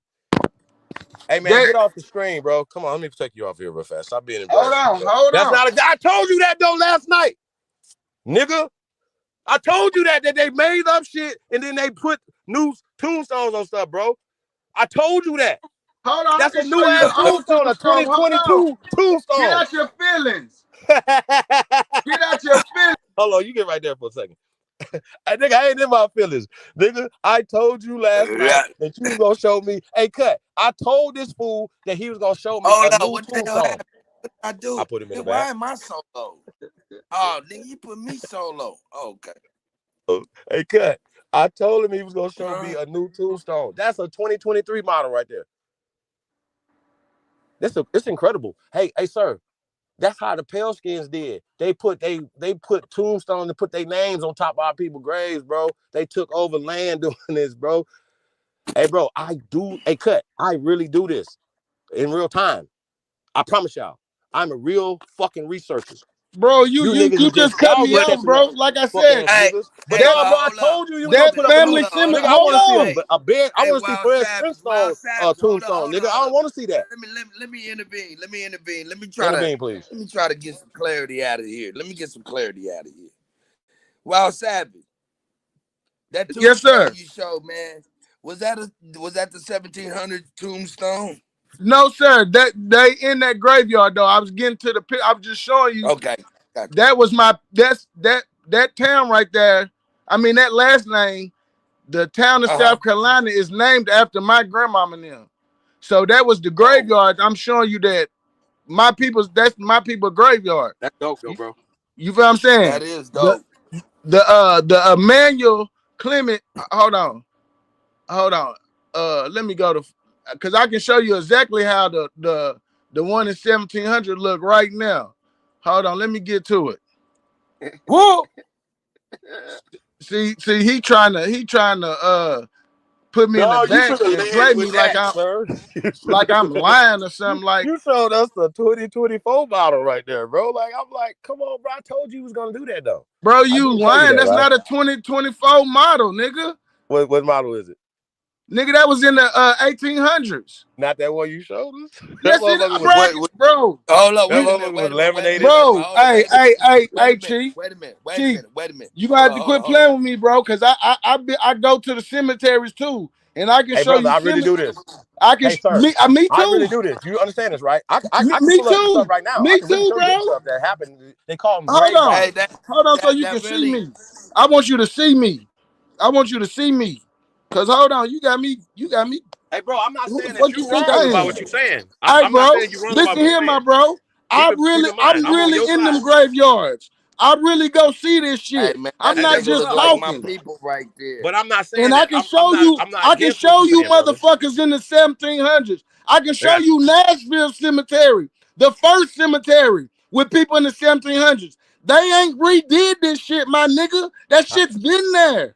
Hey, man, get off the screen, bro. Come on, let me take you off here real fast. Stop being embarrassing. Hold That's on. not a guy. I told you that, though, last night. Nigga. I told you that they made up shit and then they put new tombstones on stuff, bro. I told you that. Hold on. That's a new ass tombstone, a 2022 tombstone. Get out your feelings. Get out your feelings. Hold on, you get right there for a second. Nigga, I ain't in my feelings. Nigga, I told you last night that you was gonna show me. Hey, Cut, I told this fool that he was gonna show me a new tombstone. I do. I put him in the Why back. am I so low? Oh, nigga, you put me so low. Okay. Hey, Cut, I told him he was gonna show me a new tombstone. That's a 2023 model right there. It's incredible. Hey, sir. That's how the pale skins did. They put tombstones to put their names on top of our people's graves, bro. They took over land doing this, bro. Hey, bro, Cut. I really do this in real time. I promise y'all. I'm a real fucking researcher. Bro, you niggas just cut me off, bro. Like I said, but no, bro, I told you was gonna put up a new family. Nigga, I want to see a bed. I want to see Fred Flintstone tombstone, nigga. I don't want to see that. Let me intervene. Let me please. Let me try to get some clarity out of here. Let me get some clarity out of here. Wild Savage. That tombstone yes, sir. You showed, man. Was that the 1700 tombstone? No, sir. They in that graveyard though. I was getting to the pit. I was just showing you. Okay. That was that town right there. I mean, that last name, the town of South Carolina is named after my grandmama and them. So that was the graveyard. I'm showing you that that's my people's graveyard. That's dope, though, bro. You feel what I'm saying? That is dope. The Emmanuel Clement. Hold on. Let me go to, because I can show you exactly how the one in 1700 look right now. Hold on, let me get to it. Whoa. See, he trying to put me in the back and play me like I'm lying or something. Like, you showed us the 2024 model right there, bro. Like, I'm like, come on, bro. I told you he was gonna do that though. Bro, you lying. That's not a 2024 model, nigga. What model is it? Nigga, that was in the 1800s. Not that one you showed us? Yes, bro. Hold on, wait a minute. Laminated. Bro, hey, Chief. Wait a minute. You gonna have to quit playing with me, bro, because I go to the cemeteries too, and I can show brother, you. I really do this. I can. Hey, sir, me too. I really do this. You understand this, right? I can me pull up too. stuff right now. Me I can really too, show you bro. stuff that happened. They call them Hold grave on. robbers. Hold on, so you can see me. I want you to see me. Cause hold on, you got me. Hey, bro, I'm not Who saying the that fuck you're you think wrong I about am? what you're saying. Hey, I'm bro, not saying you're wrong about listen what here, you're my saying. bro. I'm keep in mind, I'm really in them graveyards. I really go see this shit. Hey, man, I'm not just like talking. my people right there. But I'm not saying And that. I can show you. I can against what show you're you saying, brother. motherfuckers in the 1700s. I can show you Nashville Cemetery, the first cemetery with people in the 1700s. They ain't redid this shit, my nigga. That shit's been there.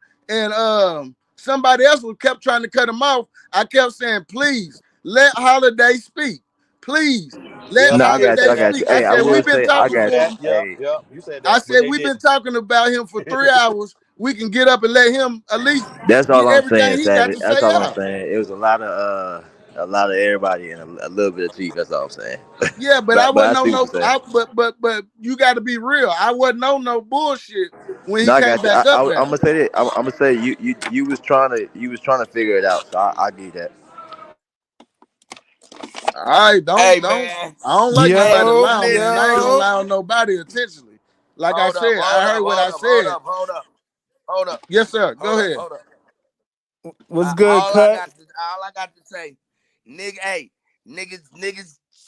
and somebody else kept trying to cut him off. I kept saying, please let Holiday speak. Please let No, I got you. Holiday I got you. speak. I Hey, I said, will we've been say, I You talking said got for you. that? Yep, Hey, yep. You said I that, but said, they we've been didn't. talking about him for 3 hours. We can get up and let him at least that's all get I'm saying, everything he got Savage. to That's say all I'm out. saying. It was a lot of everybody and a little bit of Chief. That's all I'm saying. Yeah, but I But I wasn't see on what you're no. saying. But you got to be real. I wasn't on no bullshit when he No, I came got you. back up I'm there. gonna say that. I'm gonna say you was trying to figure it out. So I give you that. All right, Hey don't. man. I don't like nobody Hey, lie on me, and I ain't gonna yo. lie on nobody intentionally. Like I Hold up, said, hold I up, heard what hold I up, hold said. up, hold up, hold up, Yes, sir. Go hold up, ahead. hold up. What's good, All I Cut? got to say, nigga, hey, niggas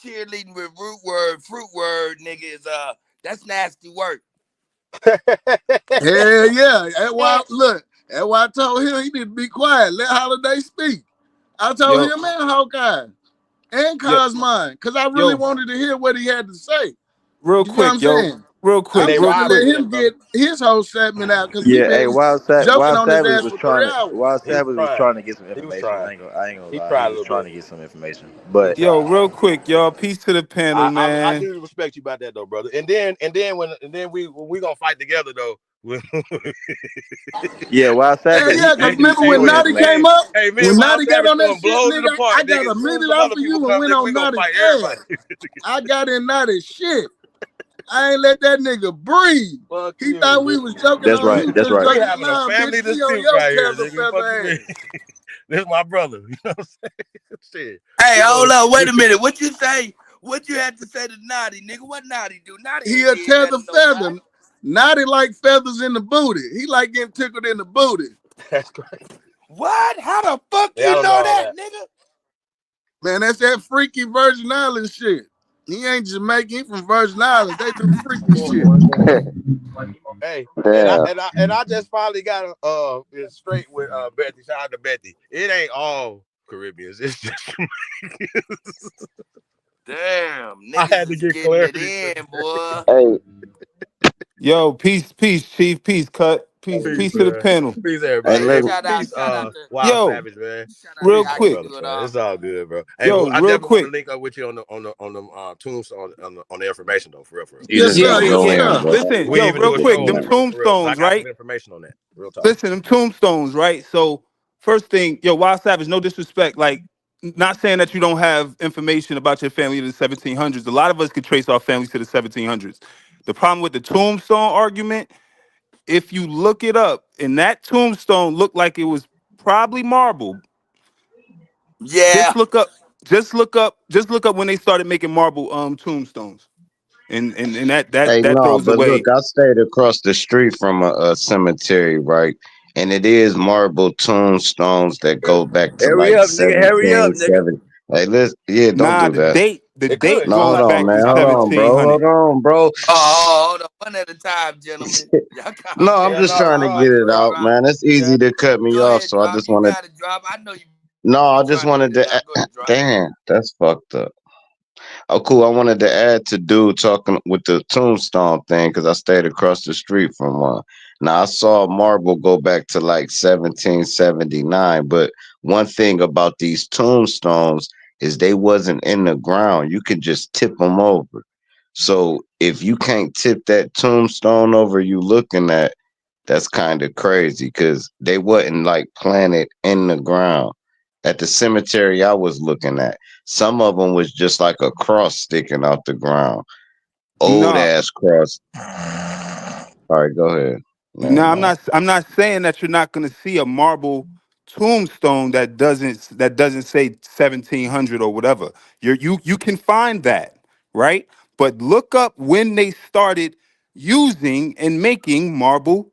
cheerleading with fruit word, nigga is that's nasty work. Hell yeah. That's why I told him he need to be quiet. Let Holiday speak. I told Yo, him and Hawkeye and yo, Cosmine, because I really yo, wanted to hear what he had to say. real You know what I'm quick, yo, saying? real And quick, I'm they real trying to vibing quick. let with him, him brother. get his whole segment out because we've Yeah, hey, been joking Wild on his Savage ass was for 3 trying to hours. Wild He was Savage was trying. trying to get some He was information. trying. I ain't gonna He lie. He tried a was little trying bit. to get some information. He But Yo, tried. real quick, y'all. Peace to the panel, I man. do respect you about that though, brother. And then we gonna fight together though. yeah, Wild Hell Savage, yeah, he because hey, do remember see hey, when what me, Naughty information. came hey, up? hey, me When and Wild Naughty got Savage on that throwing shit, blows in nigga, the park, I got nigga. a As soon as minute some off other of people you and come, went nigga, we on gonna Naughty's fight everybody. ass. I got in Naughty's shit. I ain't let that nigga breathe. Fuck He you, thought we bitch. was joking That's on right. you That's just right. We joking. having a Nah, bitch, family we on dispute your right here, tether nigga. Fuck you, feather man. ass. This is my brother. You know what I'm saying? Shit. Hey, We hold go. up, wait a minute. What you say? What you had to say to Naughty, nigga? What Naughty do? Naughty He ain't a did tether nothing to feather. nobody. Naughty like feathers in the booty. He like getting tickled in the booty. That's crazy. What? How the fuck Yeah, I you don't know know all that, that. nigga? Man, that's that freaky Virgin Island shit. He ain't Jamaican, he from Virgin Islands. They do freaky shit. Hey, Damn. and I just finally got it straight with Betty. Shout out to Betty. It ain't all Caribbeans. It's just Damn, I niggas had to is get getting it clarity in, today. boy. Hey, Yo, peace, Chief, peace, Cut, Peace, peace to the man. panel. Peace, hey, everybody. look. Peace, Shout out to Wild Yo, Savage, man. real Peace, my quick, brother, man. It's all good, bro. Hey, well, I real definitely want to quick. link up with you on the tombstone on the information though, for real, for real. You Yes, just Yeah, sir. gotta yeah, Yes, go yeah. in, sir. bro. Listen, We yo, even do real a quick, show them on it though, for real. Cause I tombstones, got some right? information on that. Real talk. Listen, them tombstones, right? So, first thing, yo, Wild Savage, no disrespect, like, not saying that you don't have information about your family in the 1700s. A lot of us could trace our families to the 1700s. The problem with the tombstone argument, if you look it up, and that tombstone looked like it was probably marble. Yeah. Just look up when they started making marble tombstones. And Hey, that no, throws but look, away. I stayed across the street from a cemetery, right? And it is marble tombstones that go back to Hurry like up, nigga. Hurry up, nigga. 1770. Hey, listen, yeah, don't Nah, do that. the It date could. No, It hold goes might be on, back marble to man. Hold tombstone. on, bro. 1700. Hold on, bro. Oh, hold on. One at a time, gentlemen. Y'all No, calm I'm down. just No, trying to no, get Drop, it drop, out, drop. man. It's yeah. easy to cut me Go off, ahead, so I drop. just You wanted. got it, drop. I know you No, be I just trying to wanted get it to. out. Go ahead, drop. Damn, that's fucked up. Oh, cool. I wanted to add to dude talking with the tombstone thing because I stayed across the street from one. Now I saw marble go back to like 1779, but one thing about these tombstones is they wasn't in the ground. You could just tip them over. So if you can't tip that tombstone over you looking at, that's kind of crazy because they wasn't like planted in the ground. At the cemetery I was looking at, some of them was just like a cross sticking out the ground. Old No, ass cross. All right, go ahead. Never no, mind. I'm not saying that you're not gonna see a marble tombstone that doesn't say 1700 or whatever. You can find that, right? But look up when they started using and making marble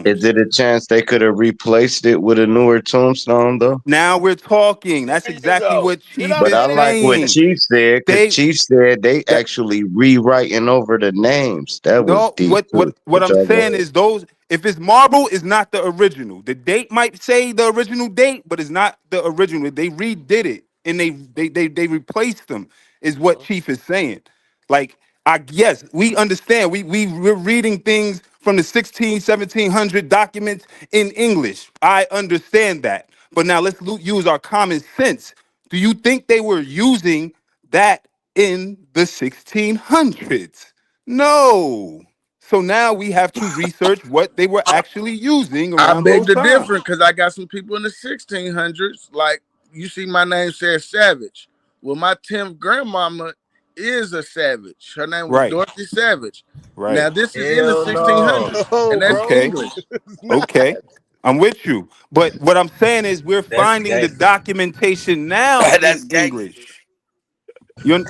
Is tombstones. it a chance they could have replaced it with a newer tombstone though? Now we're talking. That's There you exactly go. what You know Chief what I'm But is I saying? It like ain't what saying. Chief said, because They Chief said they that actually rewriting over the names. That was No, deep too. what But I'm y'all go saying ahead. is those if it's marble, it's not the original. The date might say the original date, but it's not the original. They redid it and they replaced them, is what Chief is saying. Like, I guess we understand. We're reading things from the 1700 documents in English. I understand that. But now let's use our common sense. Do you think they were using that in the 1600s? No. So now we have to research what they were actually using I around beg those the difference times. because I got some people in the 1600s. Like you see, my name says Savage. Well, my 10th grandmama is a Savage. Her name was Right. Dorothy Savage. Right. Now this is in the Hell no. 1600s, No, and that's bro. Okay. English. It's not. Okay. I'm with you. But what I'm saying is we're That's finding the gangster. documentation now That's in gangster. English.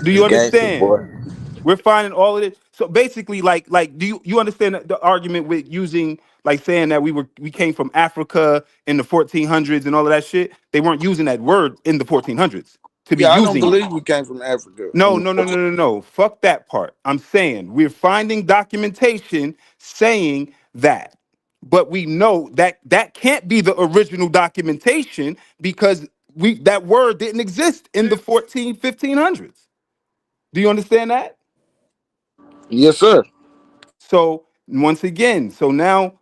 Do That's you gangster, understand? boy. We're finding all of it. So basically, like, do you understand the argument with using like saying that we came from Africa in the 1400s and all of that shit. They weren't using that word in the 1400s to be Yeah, I don't using it. believe we came from Africa. No, no, no, no, no, no. Fuck that part. I'm saying we're finding documentation saying that. But we know that that can't be the original documentation because that word didn't exist in the 1500s. Do you understand that? Yes, sir. So once again, so now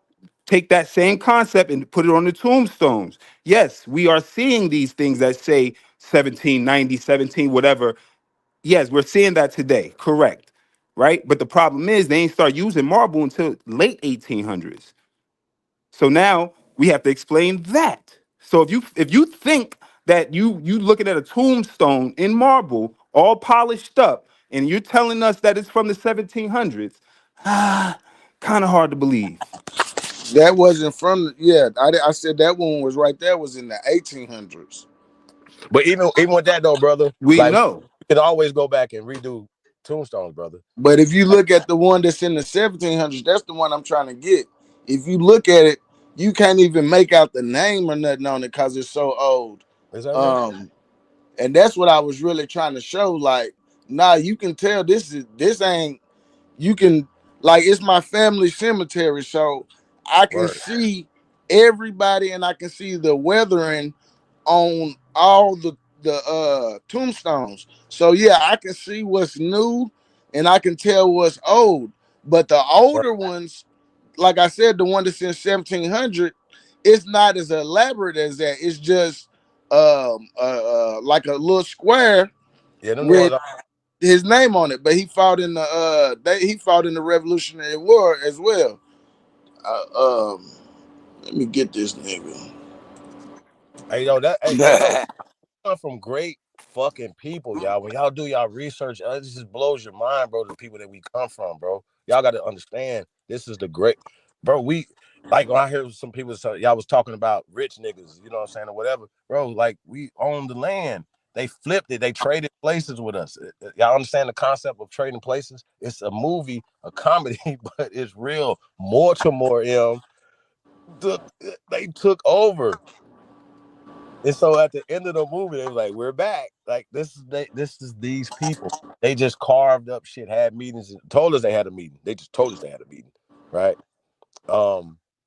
take that same concept and put it on the tombstones. Yes, we are seeing these things that say 1790, 17, whatever. Yes, we're seeing that today. Correct. Right? But the problem is they ain't start using marble until late 1800s. So now we have to explain that. So if you think that you looking at a tombstone in marble, all polished up, and you're telling us that it's from the 1700s, kind of hard to believe. That wasn't from yeah. I said that one was right there was in the 1800s. But even with that though, brother, We like know. you can always go back and redo tombstones, brother. But if you Like, look at the one that's in the 1700s, that's the one I'm trying to get. If you look at it, you can't even make out the name or nothing on it because it's so old. is that right? And that's what I was really trying to show. Like, nah, you can tell this ain't. You can like it's my family cemetery, so I can Word. see everybody and I can see the weathering on all the tombstones. So yeah, I can see what's new and I can tell what's old. But the Word. older ones, like I said, the one that's in 1700, it's not as elaborate as that. It's just like a little square Yeah, them the with ones. his name on it. But he fought in the he fought in the Revolutionary War as well. Let me get this nigga. Hey, yo, that come from great fucking people, y'all. When y'all do y'all research, it just blows your mind, bro. The people that we come from, bro. Y'all got to understand. This is the great, bro. We like when I hear some people say y'all was talking about rich niggas, you know what I'm saying, or whatever, bro. Like we own the land. They flipped it. They traded places with us. Y'all understand the concept of trading places? It's a movie, a comedy, but it's real. Baltimore, they took over. And so at the end of the movie, they was like, "We're back. Like this is these people. They just carved up shit, had meetings, and told us they had a meeting. They just told us they had a meeting, right?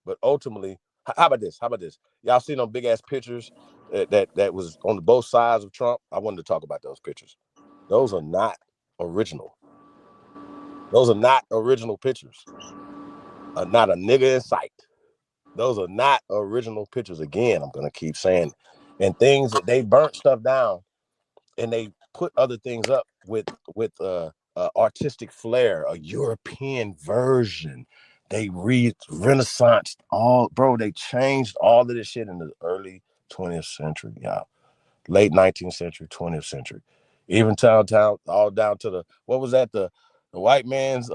But ultimately, how about this? How about this? Y'all seen them big ass pictures that was on both sides of Trump? I wanted to talk about those pictures. Those are not original. Those are not original pictures. Not a nigga in sight. Those are not original pictures. Again, I'm gonna keep saying, and things that they burnt stuff down and they put other things up with artistic flair, a European version. They Renaissance all, bro. They changed all of this shit in the early 20th century, y'all. Late 19th century, 20th century, even town, all down to what was that? The white man's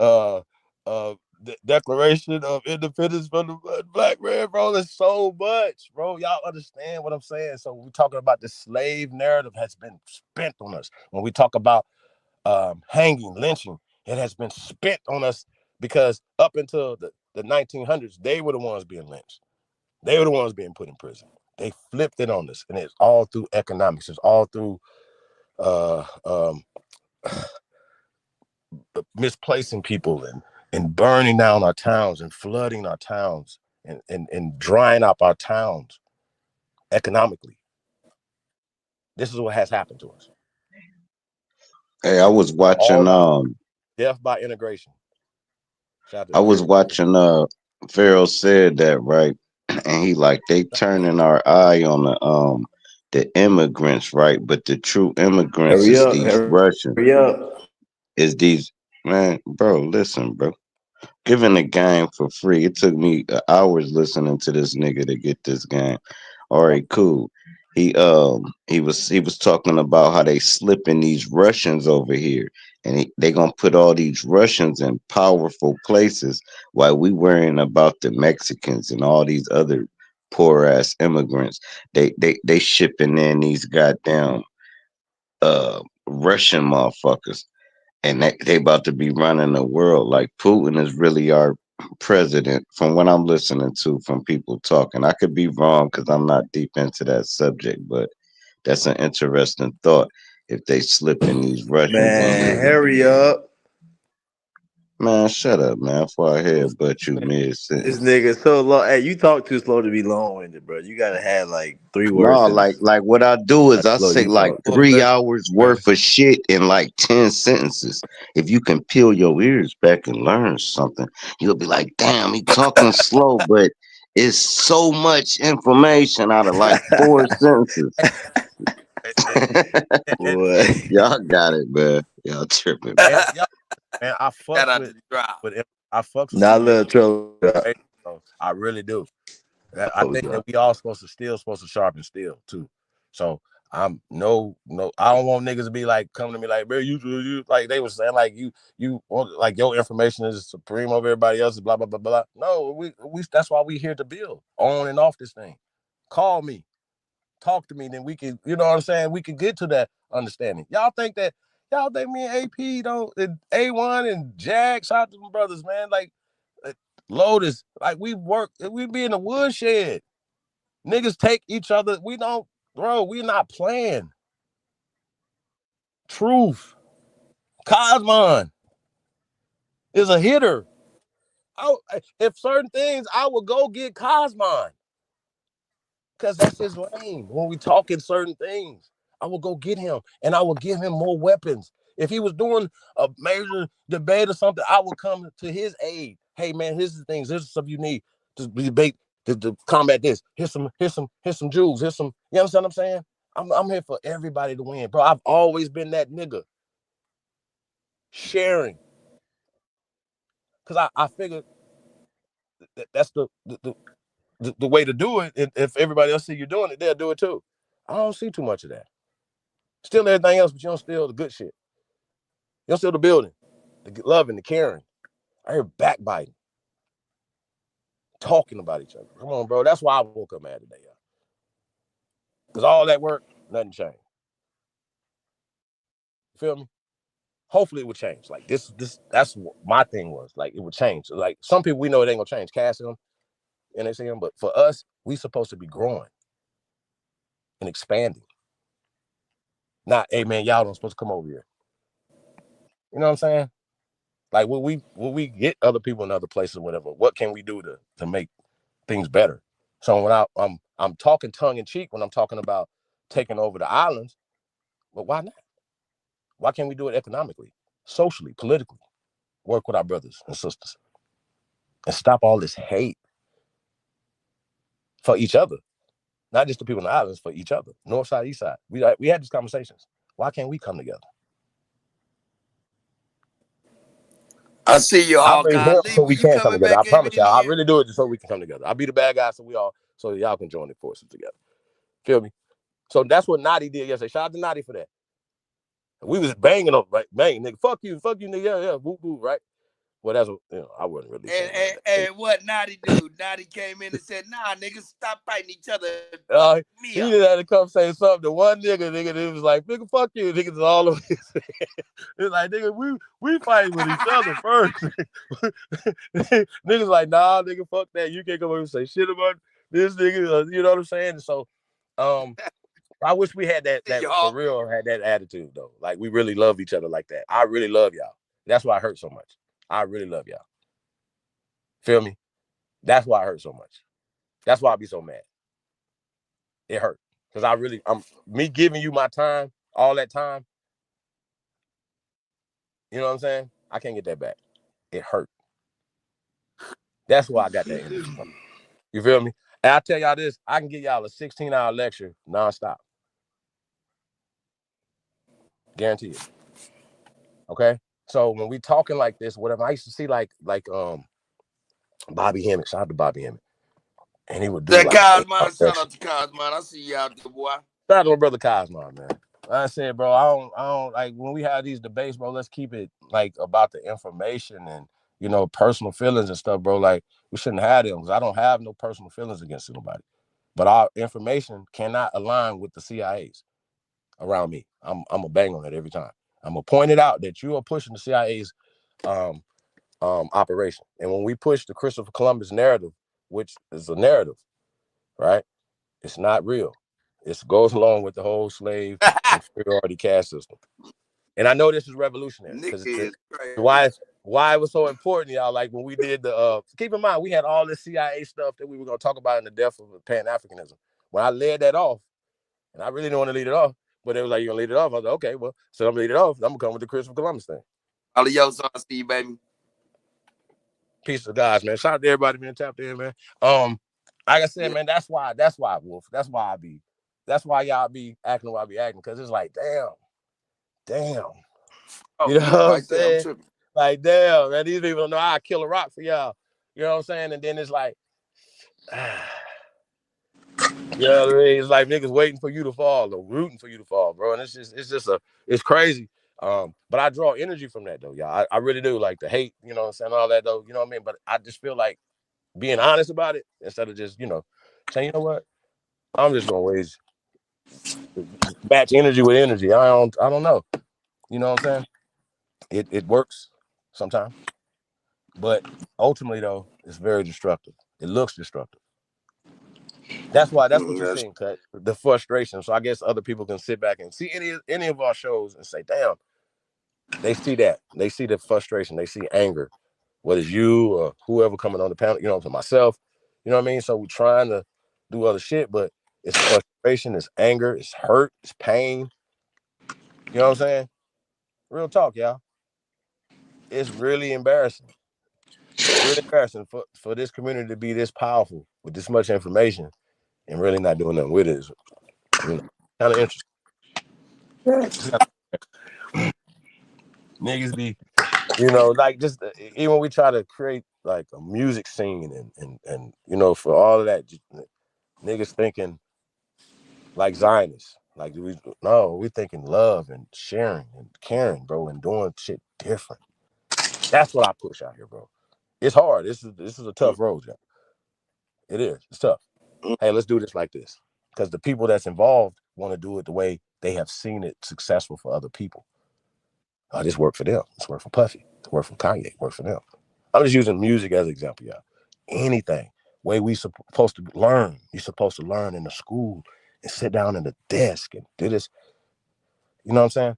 Declaration of Independence from the black man, bro. There's so much, bro. Y'all understand what I'm saying? So we're talking about the slave narrative has been spent on us. When we talk about hanging, lynching, it has been spent on us because up until the 1900s, they were the ones being lynched. They were the ones being put in prison. They flipped it on us, and it's all through economics. It's all through uh, um, misplacing people and burning down our towns and flooding our towns and drying up our towns economically. This is what has happened to us. Hey, I was watching Death by integration. I was watching Pharaoh said that, right? And he like they turning our eye on the immigrants, right? But the true immigrants Hurry is up, these Russians. hurry up. Is these man, bro, listen, bro. Giving the game for free. It took me hours listening to this nigga to get this game. All right, cool. He was talking about how they slipping these Russians over here, and they gonna put all these Russians in powerful places while we worrying about the Mexicans and all these other poor ass immigrants. They shipping in these goddamn Russian motherfuckers, and they about to be running the world. Like Putin is really our president, from what I'm listening to from people talking. I could be wrong because I'm not deep into that subject, but that's an interesting thought. If they slip in these Russians in Man, here, hurry up. man, shut up, man. Before I hear but you mid This sentence. nigga so long. Hey, you talk too slow to be long winded, bro. You gotta have like 3 word No, sentences. like what I do is That's I slow say you like talk. 3 hours worth of shit in like 10 sentences. If you can peel your ears back and learn something, you'll be like, damn, he talking slow, but it's so much information out of like 4 sentences. Boy. Y'all got it, man. Y'all tripping, man. And y'all, man, I Shout fucks out to the drop. with I fucks with Not people. little trouble. So I really do. I Oh, think God. that we all supposed to sharpen steel too. So I'm no. I don't want niggas to be like coming to me like, bro, you like they was saying like you want like your information is supreme over everybody else's. Blah blah blah blah. No, we that's why we here to build on and off this thing. Call me, talk to me, then we can. You know what I'm saying? We can get to that understanding. Y'all think me and AP don't and A1 and Jag, shout out to them brothers, man. Like Lotus, like we be in the woodshed. Niggas take each other. We don't, bro. We not playing. Truth. Cosmon is a hitter. If certain things, I would go get Cosmon because that's his lane. When we talking certain things, I will go get him and I will give him more weapons. If he was doing a major debate or something, I would come to his aid. Hey man, here's the things. Here's the stuff you need to debate to combat this. Here's some jewels. Here's some. You understand what I'm saying? I'm here for everybody to win, bro. I've always been that nigga. Sharing. Because I figured that's the way to do it. If everybody else see you doing it, they'll do it too. I don't see too much of that. Steal everything else, but you don't steal the good shit. You don't steal the building, the loving, the caring. I hear backbiting, talking about each other. Come on, bro. That's why I woke up mad today, y'all. Because all that work, nothing changed. You feel me? Hopefully it would change. Like this, that's what my thing was. Like it would change. Like some people we know it ain't gonna change. Casting them and they see them, but for us, we supposed to be growing and expanding. Not, hey man, y'all don't supposed to come over here. You know what I'm saying? Like will we get other people in other places or whatever? What can we do to make things better? So when I'm talking tongue in cheek when I'm talking about taking over the islands, but why not? Why can't we do it economically, socially, politically? Work with our brothers and sisters and stop all this hate for each other, not just the people in the islands, for each other, north side, east side. We had these conversations. Why can't we come together? I see you, I raise Hawkeye. hell Lee, so was we you can come coming together. I back up promise in y'all. I here? really do it just so we can come together. I'll be the bad guy so y'all can join the forces together. Feel me? So that's what Naughty did yesterday. Shout out to Naughty for that. We was banging on, right? Bang, nigga. Fuck you, nigga. Yeah, woo, woo, right? Well, that's what, I wasn't really saying that. And what Naughty do? Naughty came in and said, nah, niggas, stop fighting each other. Fuck me He up. didn't have to come say something. The one nigga, it was like, nigga, fuck you. Niggas all over his head. It's like, nigga, we fighting with each other first. Niggas like, nah, nigga, fuck that. You can't come over and say shit about this nigga. You know what I'm saying? So, I wish we had that for real, had that attitude though. Like we really love each other like that. I really love y'all. That's why I hurt so much. I really love y'all. Feel me? That's why I hurt so much. That's why I be so mad. It hurt. Because I'm me giving you my time, all that time. You know what I'm saying? I can't get that back. It hurt. That's why I got that energy from. You feel me? And I tell y'all this, I can give y'all a 16-hour lecture nonstop. Guarantee it. Okay? So when we talking like this, whatever, I used to see like Bobby Hemmett. Shout out to Bobby Hemmett. And he would do That like Cosmon, shout out to Cosmon. I see you out there, boy. Shout out to my brother Cosmon, man. Like I said, bro, I don't like when we have these debates, bro. Let's keep it like about the information and personal feelings and stuff, bro. Like we shouldn't have them because I don't have no personal feelings against anybody. But our information cannot align with the CIA's around me. I'm a bang on it every time. I'm gonna point it out that you are pushing the CIA's operation. And when we push the Christopher Columbus narrative, which is a narrative, right? It's not real. It goes along with the whole slave inferiority caste system. And I know this is revolutionary because why it was so important, y'all. Like when we did the keep in mind we had all this CIA stuff that we were gonna talk about in the death of Pan-Africanism. When I led that off, and I really didn't want to lead it off, but it was like, you're gonna lead it off. I was like, okay, well, so I'm gonna lead it off. I'm gonna come with the Christopher Columbus thing. Adios, I see you, baby. Peace of guys, man. Shout out to everybody being tapped in, man. Like I said, man, that's why, Wolf. That's why y'all be acting the way I be acting, because it's like, damn. You know what I'm saying? Like, damn, man, these people don't know I kill a rock for y'all. You know what I'm saying? And then it's like, you know what I mean? It's like niggas waiting for you to fall or rooting for you to fall, bro. And it's crazy. But I draw energy from that though, y'all. I really do, like the hate, you know what I'm saying, all that though, you know what I mean? But I just feel like being honest about it instead of just, saying, you know what? I'm just gonna match energy with energy. I don't know. You know what I'm saying? It works sometimes. But ultimately though, it's very destructive. It looks destructive. That's what you're seeing, Cut. The frustration. So I guess other people can sit back and see any of our shows and say, damn, they see that. They see the frustration. They see anger. Whether it's you or whoever coming on the panel, to myself. You know what I mean? So we're trying to do other shit, but it's frustration, it's anger, it's hurt, it's pain. You know what I'm saying? Real talk, y'all. It's really embarrassing. Really embarrassing for this community to be this powerful with this much information and really not doing nothing with it. Is, kind of interesting. Niggas be, like just even when we try to create like a music scene and for all of that, niggas thinking like Zionists. Like we're thinking love and sharing and caring, bro, and doing shit different. That's what I push out here, bro. It's hard. This is a tough road, y'all. It is. It's tough. Hey, let's do this like this. Because the people that's involved want to do it the way they have seen it successful for other people. This worked for them. This worked for Puffy. It worked for Kanye. It worked for them. I'm just using music as an example, y'all. Anything. Way we supposed to learn. You're supposed to learn in the school and sit down at the desk and do this. You know what I'm saying?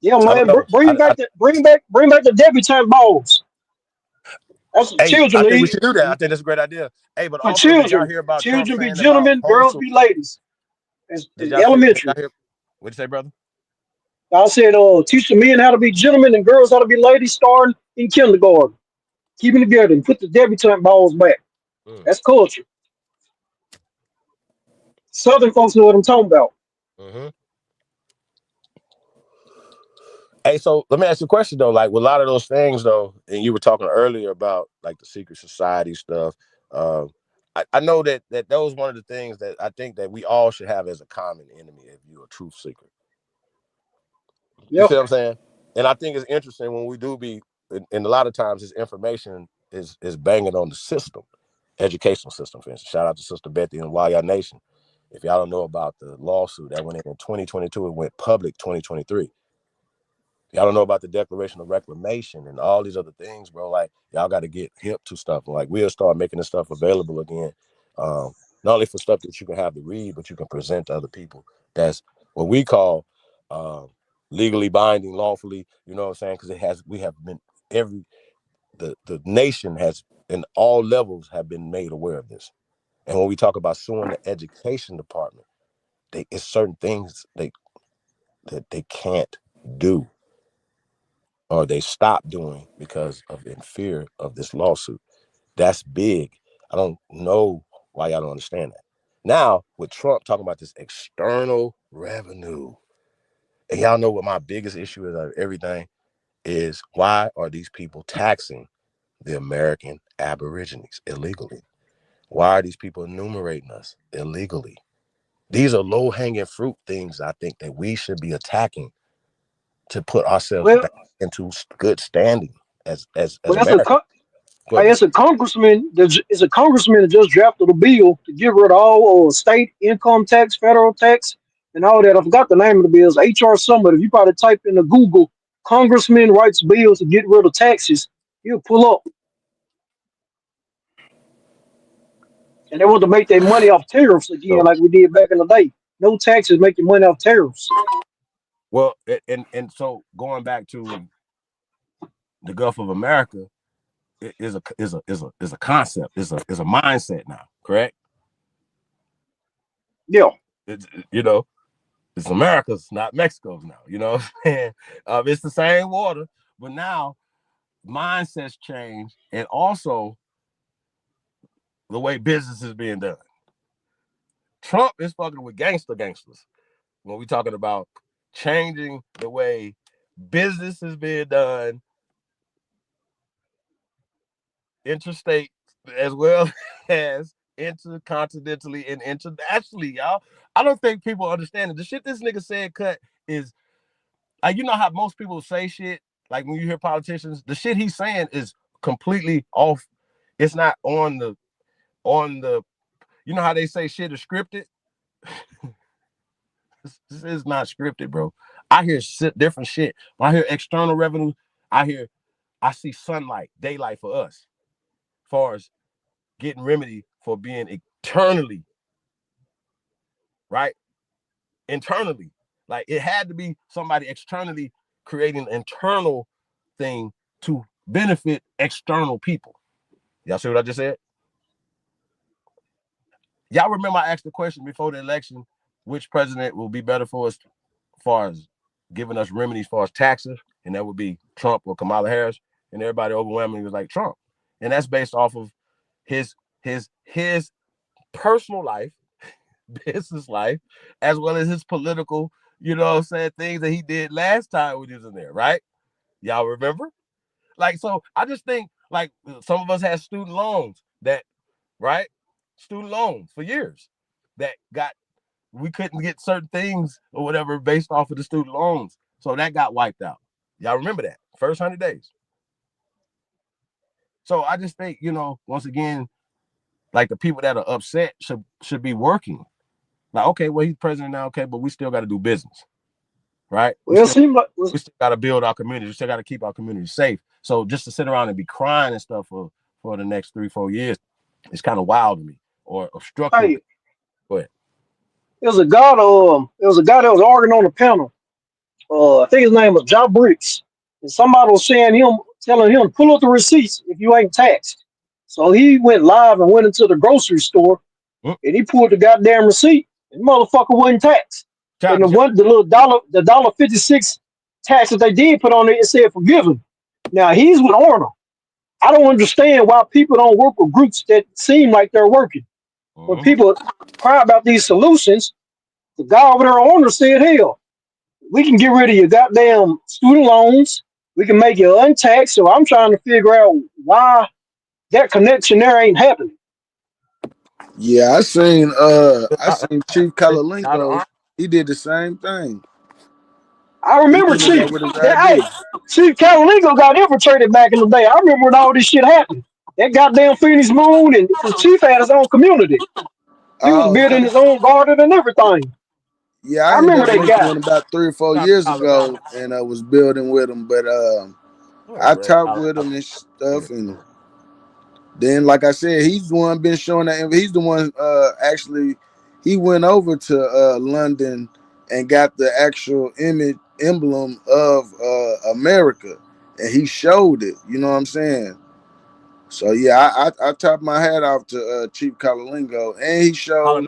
Yeah, man. Bring back the debutante balls. That's what children I think we need. should do that. I think that's a great idea. Hey, but For also, did y'all children, hear about Trump children be saying about gentlemen, girls homeschool? be ladies. It's Did y'all elementary. hear? What'd you say, brother? I said, teach the men how to be gentlemen and girls how to be ladies starting in kindergarten. Keep them together and put the debutante balls back. That's culture. Southern folks know what I'm talking about. Mm-hmm. Hey, so let me ask you a question though. Like with a lot of those things though, and you were talking earlier about like the secret society stuff. I know that was one of the things that I think that we all should have as a common enemy if you're a truth seeker. You see what I'm saying? And I think it's interesting when we do be, and a lot of times this information is banging on the system, educational system, for instance. Shout out to Sister Betty and Why Y'all Nation. If y'all don't know about the lawsuit that went in 2022, it went public 2023. Y'all don't know about the Declaration of Reclamation and all these other things, bro. Like, y'all got to get hip to stuff. Like, we'll start making this stuff available again. Not only for stuff that you can have to read, but you can present to other people. That's what we call legally binding, lawfully, you know what I'm saying? Because we have been, the nation has, in all levels, have been made aware of this. And when we talk about suing the education department, it's certain things that they can't do, or they stop doing because of in fear of this lawsuit. That's big. I don't know why y'all don't understand that. Now, with Trump talking about this external revenue, and y'all know what my biggest issue is of everything is, why are these people taxing the American Aborigines illegally? Why are these people enumerating us illegally? These are low-hanging fruit things I think that we should be attacking to put ourselves back into good standing as Americans. It's a congressman. It's a congressman that just drafted a bill to get rid of all state income tax, federal tax, and all that. I forgot the name of the bill. It's HR somebody. If you probably type into Google congressman writes bills to get rid of taxes, he'll pull up. And they want to make their money off tariffs again, So, like we did back in the day. No taxes, making money off tariffs. well, and so going back to the Gulf of America is a concept, is a mindset now, correct? Yeah. It's, you know, it's America's, not Mexico's now. You know what I'm saying? It's the same water, but now mindsets change, and also the way business is being done. Trump is fucking with gangsters when we talking about changing the way business is being done, interstate as well as intercontinentally and internationally, y'all. I don't think people understand it. The shit this nigga said, Cut, is like, you know how most people say shit, like when you hear politicians, the shit he's saying is completely off. It's not on the you know how they say shit is scripted? This is not scripted, bro. I hear different shit. When I hear external revenue, I see sunlight, daylight for us, as far as getting remedy for being eternally, right? Internally. Like, it had to be somebody externally creating an internal thing to benefit external people. Y'all see what I just said? Y'all remember I asked the question before the election, which president will be better for us as far as giving us remedies as far as taxes, and that would be Trump or Kamala Harris, and everybody overwhelmingly was like Trump. And that's based off of his personal life, business life, as well as his political, you know what I'm saying, things that he did last time when he was in there, right? Y'all remember? Like, so I just think, like, some of us had student loans that, right? Student loans for years that we couldn't get certain things or whatever based off of the student loans. So that got wiped out. Y'all remember that? First 100 days. So I just think, you know, once again, like, the people that are upset should be working. Like, okay, well, he's president now, okay, but we still got to do business, right? Well, We still got to build our community. We still got to keep our community safe. So just to sit around and be crying and stuff for the next 3-4 years, it's kind of wild to me, or obstructing. Hey, Go ahead. there was a guy that was arguing on the panel. I think his name was John Briggs. And somebody was telling him, pull up the receipts if you ain't taxed. So he went live and went into the grocery store and he pulled the goddamn receipt. And the motherfucker wasn't taxed. And the little $1.56 tax that they did put on it, it said forgiven. Now he's with Arnold. I don't understand why people don't work with groups that seem like they're working. When people cry about these solutions, the guy over there, Arnold, said, hell, we can get rid of your goddamn student loans. We can make you untaxed. So I'm trying to figure out why that connection there ain't happening. Yeah, I seen Chief Kalalinko. He did the same thing. I remember Chief. Chief Kalalinko got infiltrated back in the day. I remember when all this shit happened. That goddamn Phoenix Moon, and because Chief had his own community. He was building his own garden and everything. Yeah, I ended remember up that working guy. with him about 3 or 4 years ago, and I was building with him. But I talked with him and stuff, and then, like I said, he's the one been showing that. He's the one actually. He went over to London and got the actual emblem of America, and he showed it. You know what I'm saying? So yeah, I topped my hat off to Chief Kalalingo, and he showed.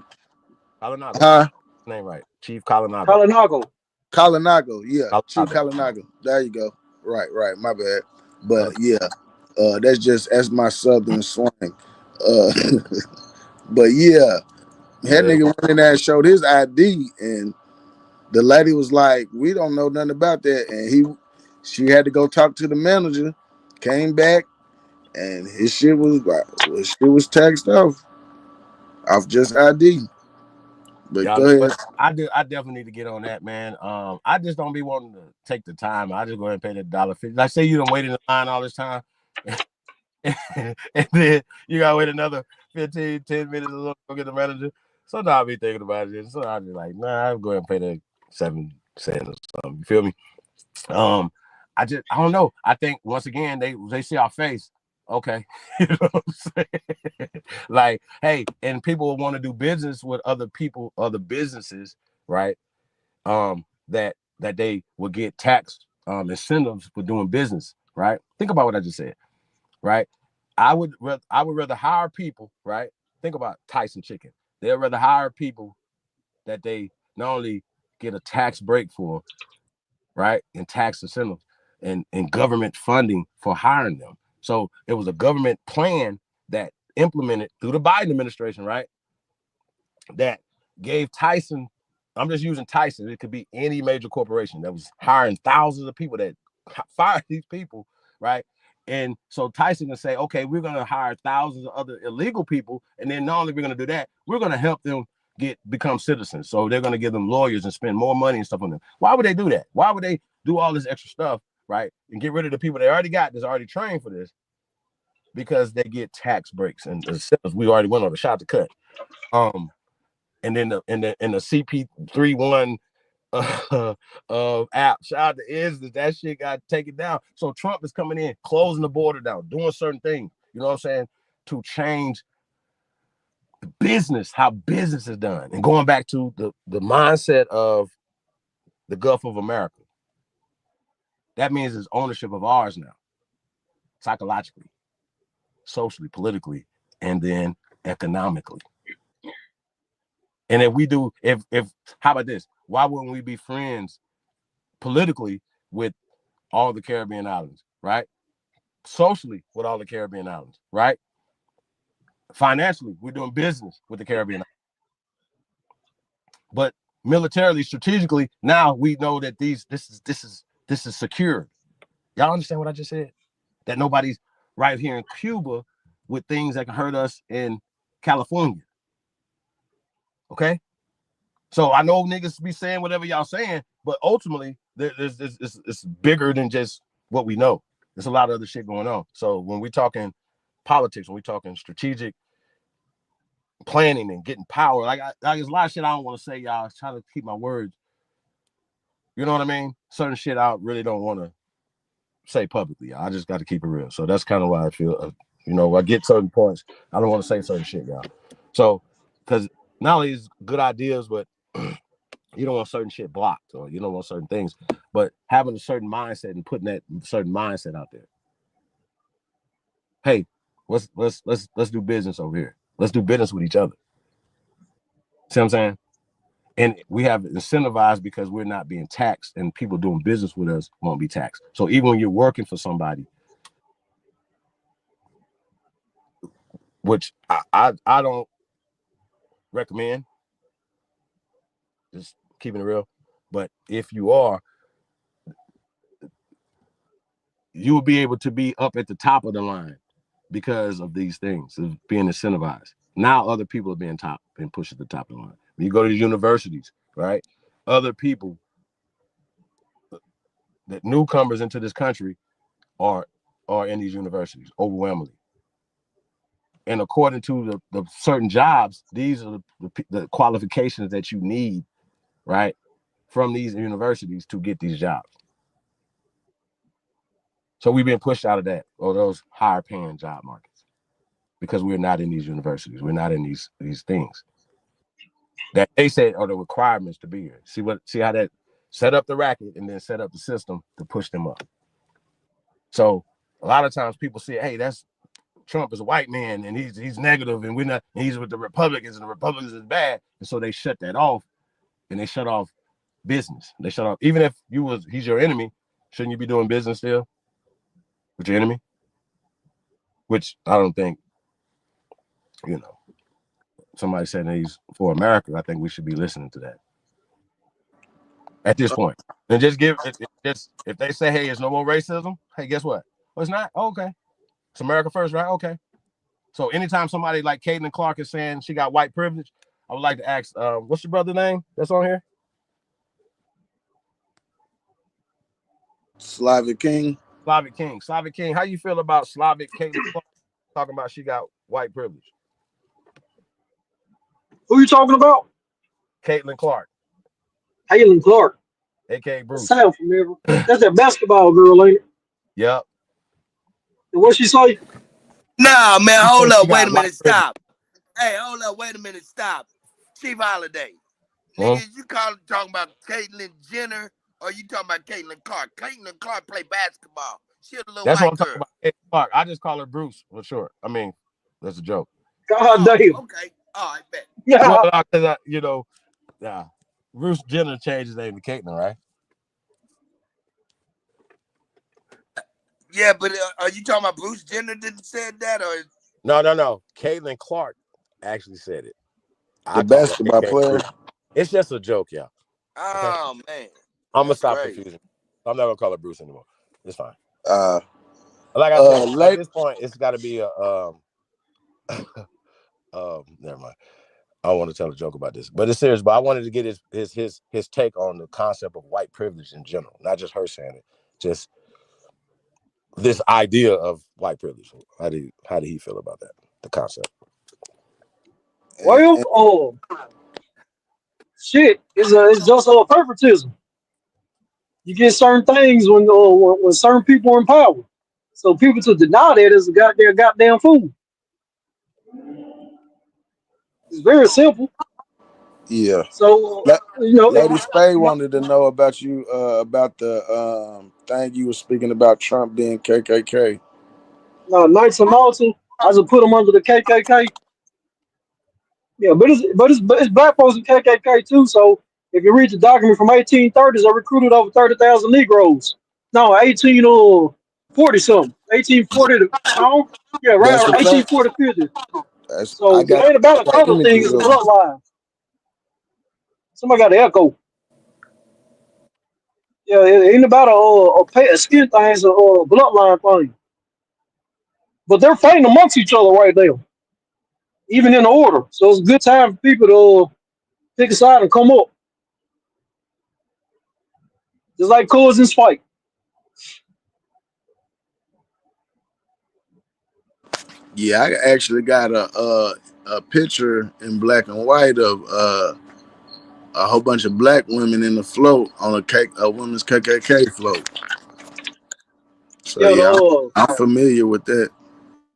Kalinago. Name right. Chief Kalinago. Kalinago, yeah. Chief Kalinago. There you go. Right, my bad. But yeah, that's my southern slang. But yeah, that nigga went in there and showed his ID, and the lady was like, "We don't know nothing about that." And she had to go talk to the manager, came back, and his shit was taxed off just ID. But go ahead. I definitely need to get on that, man. I just don't be wanting to take the time. I just go ahead and pay that $1.50. Like, say you don't wait in the line all this time, and then you gotta wait another 15, 10 minutes to go get the manager. Sometimes I'll be thinking about it. So I'll be like, nah, I'll go ahead and pay that 7 cents or something. You feel me? I don't know. I think once again they see our face. Okay, you know what I'm saying? Like, hey, and people want to do business with other people, other businesses, right? That they will get tax incentives for doing business, right? Think about what I just said, right? I would rather hire people, right? Think about Tyson Chicken. They'd rather hire people that they not only get a tax break for, right, and tax incentives and government funding for hiring them. So it was a government plan that implemented through the Biden administration, right, that gave Tyson, I'm just using Tyson, it could be any major corporation that was hiring thousands of people that fired these people, right? And so Tyson can say, okay, we're going to hire thousands of other illegal people. And then not only we're going to do that, we're going to help them become citizens. So they're going to give them lawyers and spend more money and stuff on them. Why would they do that? Why would they do all this extra stuff, right? And get rid of the people they already got that's already trained for this? Because they get tax breaks and incentives. We already went on a shot to cut. And then the CP31 app, shout out to Idgaf, that shit got taken down. So Trump is coming in, closing the border down, doing certain things, you know what I'm saying, to change the business, how business is done, and going back to the mindset of the Gulf of America. That means it's ownership of ours now, psychologically, socially, politically, and then economically. And if we do, if how about this? Why wouldn't we be friends politically with all the Caribbean islands, right? Socially with all the Caribbean islands, right? Financially, we're doing business with the Caribbean islands. But militarily, strategically, now we know that this is secured. Y'all understand what I just said? That nobody's right here in Cuba with things that can hurt us in California. Okay? So I know niggas be saying whatever y'all saying, but ultimately, it's bigger than just what we know. There's a lot of other shit going on. So when we're talking politics, when we're talking strategic planning and getting power, like there's a lot of shit I don't want to say, y'all. I try to keep my words. You know what I mean? Certain shit I really don't want to say publicly. I just got to keep it real. So that's kind of why I feel, I get certain points. I don't want to say certain shit, y'all. So, because not only is good ideas, but you don't want certain shit blocked, or you don't want certain things, but having a certain mindset and putting that certain mindset out there. Hey, let's do business over here. Let's do business with each other. See what I'm saying? And we have incentivized because we're not being taxed, and people doing business with us won't be taxed. So even when you're working for somebody, which I don't recommend, just keeping it real, but if you are, you will be able to be up at the top of the line because of these things, of being incentivized. Now other people are being pushed at the top of the line. When you go to the universities, right? Other people, that newcomers into this country are in these universities overwhelmingly. And according to the certain jobs, these are the qualifications that you need, right, from these universities to get these jobs. So we've been pushed out of that, or those higher paying job markets, because we're not in these universities. We're not in these things that they said are the requirements to be here. See how that set up the racket and then set up the system to push them up. So a lot of times people say, hey, that's Trump is a white man and he's negative and we're not, and he's with the Republicans and the Republicans is bad. And so they shut that off, and they shut off business. They shut off, even if he's your enemy, shouldn't you be doing business still with your enemy? Which I don't think, somebody said that he's for America. I think we should be listening to that at this point. And just if they say, hey, there's no more racism, hey, guess what? Well, it's not. Oh, okay. It's America first, right? Okay. So anytime somebody like Caitlin Clark is saying she got white privilege, I would like to ask, what's your brother's name that's on here? Slavic King. Slavic King. How you feel about Slavic Caitlin Clark talking about she got white privilege? Who you talking about? Caitlin Clark. Caitlin Clark. A.K.A. That Bruce. sound familiar. That's that basketball girl, ain't it? Yep. And what she say? Nah, man, She hold said she up. Wait got a white minute. privilege. Stop. Hey, hold up. Wait a minute. Stop. Chief Holiday. Hmm? Nigga, you talking about Caitlyn Jenner or you talking about Caitlyn Clark? Caitlyn Clark play basketball. She a little That's what white I'm talking girl. about. Hey, Clark. I just call her Bruce for short. I mean, that's a joke. God Oh, damn. okay. All right, bet. Well, Yeah. because Bruce Jenner changed his name to Caitlyn, right? Yeah, but are you talking about Bruce Jenner didn't said that or? No. Caitlyn Clark actually said it. The I call her basketball A.K.A. player. Bruce. It's just a joke, y'all. Okay? Oh man, I'm going to that's stop crazy. confusing. I'm not going to call her Bruce anymore. It's fine. Uh, Like I said, at late. this point, it's got to be a never mind. I don't want to tell a joke about this, but it's serious. But I wanted to get his take on the concept of white privilege in general, not just her saying it, just this idea of white privilege. How did he feel about that? The concept. Well, shit, it's just favoritism. You get certain things when certain people are in power. So people to deny that is a goddamn fool. It's very simple. Yeah. So Lady Spade wanted to know about you about the thing you were speaking about Trump being KKK. Knights of Malta, I just put them under the KKK. Yeah, but it's black folks in KKK too. So if you read the document from 1830s, they recruited over 30,000 Negroes. No, 1840 something, 1840 to no, yeah, right, That's the thing. 1840 50. I So it got ain't about a color thing; images it's a of them. bloodline. Somebody got the echo. Yeah, it ain't about a skin thing; it's a bloodline thing. But they're fighting amongst each other right now, even in the order. So it's a good time for people to pick a side and come up, just like cousins fight. Yeah, I actually got a picture in black and white of a whole bunch of black women in the float on a women's KKK float. So Yeah, yeah, I'm familiar with that.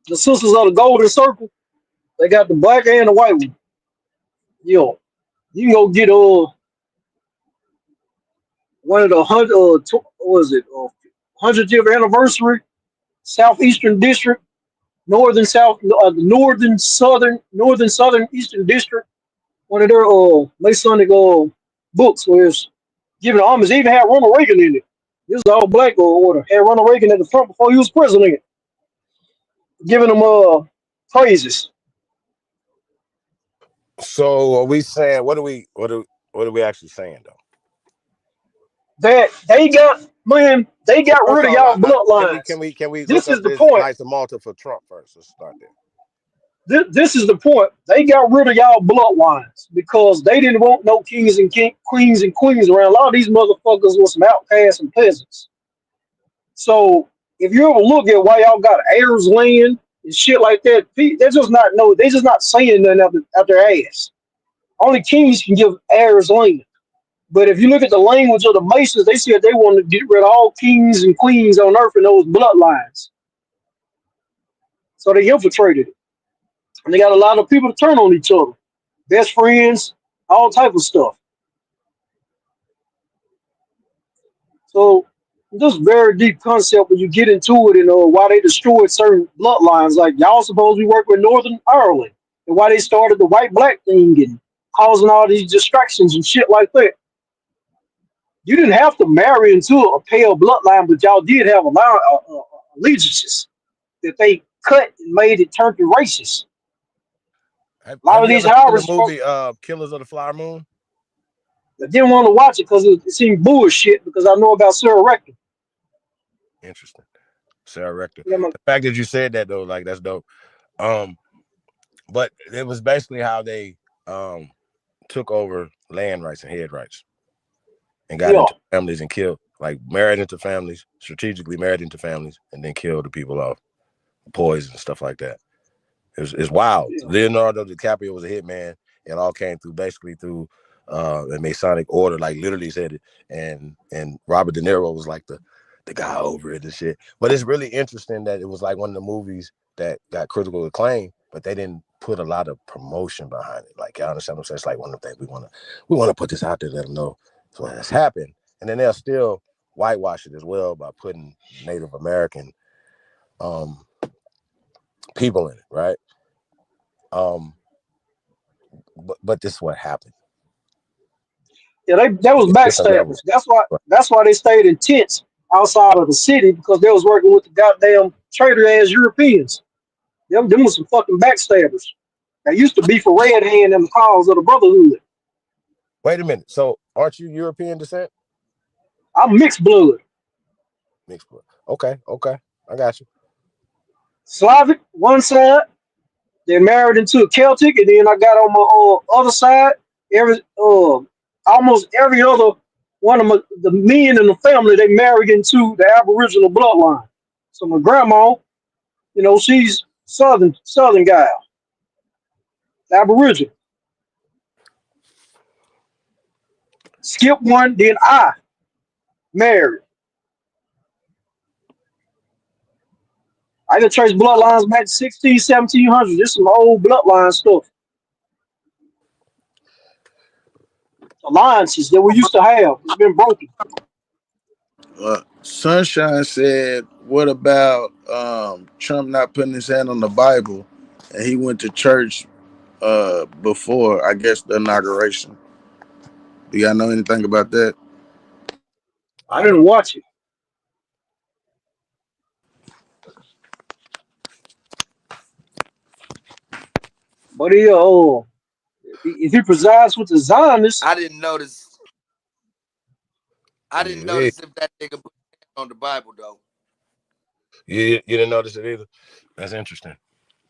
the sisters of the Golden Circle, they got the black and the white one. Yo, you can go get one of the what was it 100th anniversary Southeastern District, Northern Southern Eastern District. One of their Masonic books where it's giving homage. They even had Ronald Reagan in it. This is all black order. Had Ronald Reagan at the front before he was president, giving them praises. So are we saying what are we actually saying though? That they got First rid of of all, y'all bloodlines. can we look This up is the this point. Knights of Malta for Trump first? Let's start there. This is the point. They got rid of y'all bloodlines because they didn't want no queens and queens around. A lot of these motherfuckers were some outcasts and peasants. So if you ever look at why y'all got heirs land and shit like that, they're just not they're just not saying nothing out their ass. Only kings can give heirs land. But if you look at the language of the Masons, they said they wanted to get rid of all kings and queens on earth and those bloodlines. So they infiltrated it. And they got a lot of people to turn on each other. Best friends, all type of stuff. So this very deep concept when you get into it and why they destroyed certain bloodlines. Like y'all supposed to work with Northern Ireland and why they started the white black thing and causing all these distractions and shit like that. You didn't have to marry into a pale bloodline, but y'all did have allegiances that they cut and made it turn to racist. A lot Have of you these ever seen the Irish folk movie Killers of the Flower Moon? I didn't want to watch it because it seemed bullshit because I know about Sarah Rector. Interesting. Sarah Rector. Yeah, The fact that you said that though, like that's dope. But it was basically how they took over land rights and head rights and got into families and killed, like married into families, strategically married into families, and then killed the people off, poison and stuff like that. It's wild. Leonardo DiCaprio was a hitman. It all came through basically through and Masonic order, like literally said it, and Robert De Niro was like the guy over it and shit. But it's really interesting that it was like one of the movies that got critical acclaim, but they didn't put a lot of promotion behind it. Like, I understand what I'm saying? It's like one of the things we want to put this out there, let them know so that's happened, and then they'll still whitewash it as well by putting Native American people in it, right? But this is what happened. Yeah, that was backstabbers. That's why they stayed in tents outside of the city, because they was working with the goddamn traitor ass Europeans. Them was some fucking backstabbers. They used to be for Red Hand and the cause of the Brotherhood. Wait a minute. So aren't you European descent? I'm mixed blood. Mixed blood. Okay. I got you. Slavic, one side, then married into a Celtic, and then I got on my other side, almost every other one of the men in the family, they married into the Aboriginal bloodline. So my grandma, she's southern gal, Aboriginal. Skip one, then I married. I can trace bloodlines back to 16, 1700s. This is some old bloodline stuff. Alliances that we used to have, it's been broken. Sunshine said, what about Trump not putting his hand on the Bible, and he went to church before, I guess, the inauguration? Do y'all know anything about that? I didn't watch it. But if he presides with the Zionists, I didn't notice. I didn't notice if that nigga put his hand on the Bible though. You didn't notice it either. That's interesting.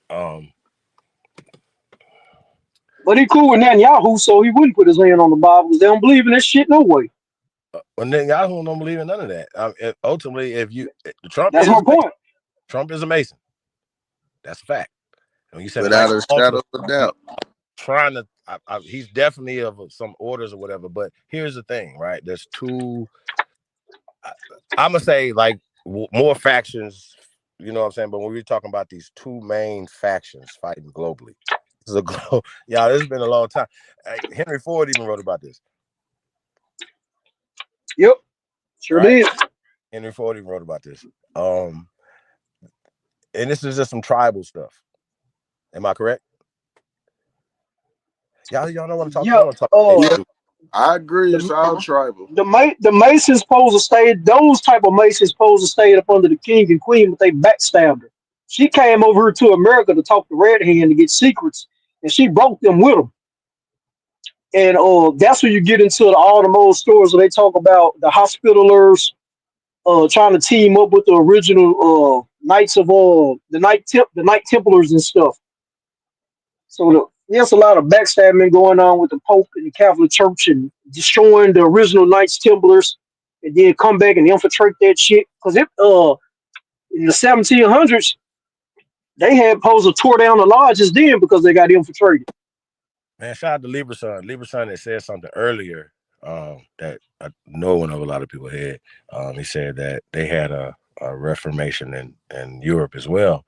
But he cool with Netanyahu, so he wouldn't put his hand on the Bible because they don't believe in this shit no way. Well, Netanyahu don't believe in none of that. Ultimately, Trump that's my point. Trump is a Mason. That's a fact. And when you said without a shadow of doubt, trying to, he's definitely of some orders or whatever. But here's the thing, right? There's two. I'm gonna say like more factions. You know what I'm saying? But when we're talking about these two main factions fighting globally, this has been a long time. Henry Ford even wrote about this. Yep, sure did. Henry Ford even wrote about this. And this is just some tribal stuff. Am I correct? Y'all know what I'm talking about? I agree. It's all tribal. The Masons supposed to stay. Those type of Masons supposed to stay up under the king and queen, but they backstabbed her. She came over here to America to talk to Red Hand to get secrets, and she broke them with them. And that's when you get into all the old stories where they talk about the Hospitalers trying to team up with the original Knights of the Knight Templars and stuff. So there's a lot of backstabbing going on with the Pope and the Catholic Church and destroying the original Knights Templars, and then come back and infiltrate that shit. Because in the 1700s, they had supposed to tore down the lodges then because they got infiltrated. Man, shout out to Lieberson. Lieberson had said something earlier that I know one of a lot of people had. He said that they had a Reformation in Europe as well.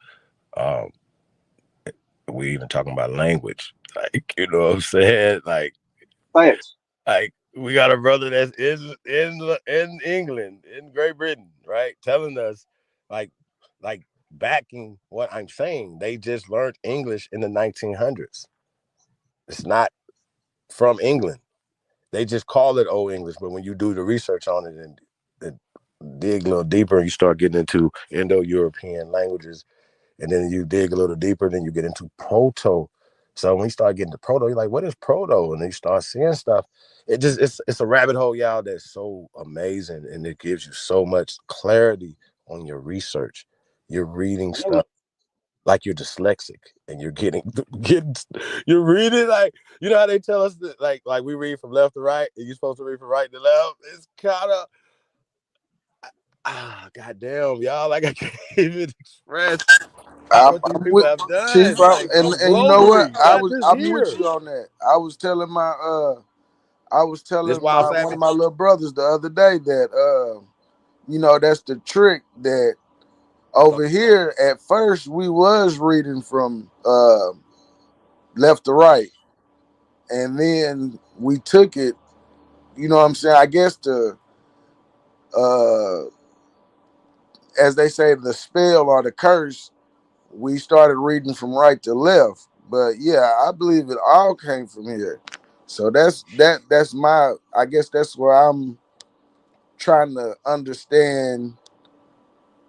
We even talking about language, like, you know what I'm saying? Like we got a brother that's in England, in Great Britain, right? Telling us like backing what I'm saying. They just learned English in the 1900s. It's not from England. They just call it Old English, but when you do the research on it and dig a little deeper, you start getting into Indo-European languages, and then you dig a little deeper, then you get into Proto. So when you start getting to Proto, you're like, what is Proto? And then you start seeing stuff. It's a rabbit hole, y'all, that's so amazing, and it gives you so much clarity on your research. You're reading stuff like you're dyslexic, and you're you're reading like, you know how they tell us that like we read from left to right, and you're supposed to read from right to left. It's kind of goddamn, y'all, like I can't even express what these people have done. Chief, like, and you know what? I'm with you on that. I was telling my I was This telling Wild one Savage. of my little brothers the other day that that's the trick that over here at first we was reading from left to right, and then we took it, you know what I'm saying, I guess to as they say, the spell or the curse, we started reading from right to left. But yeah, I believe it all came from here. So that's my, I guess that's where I'm trying to understand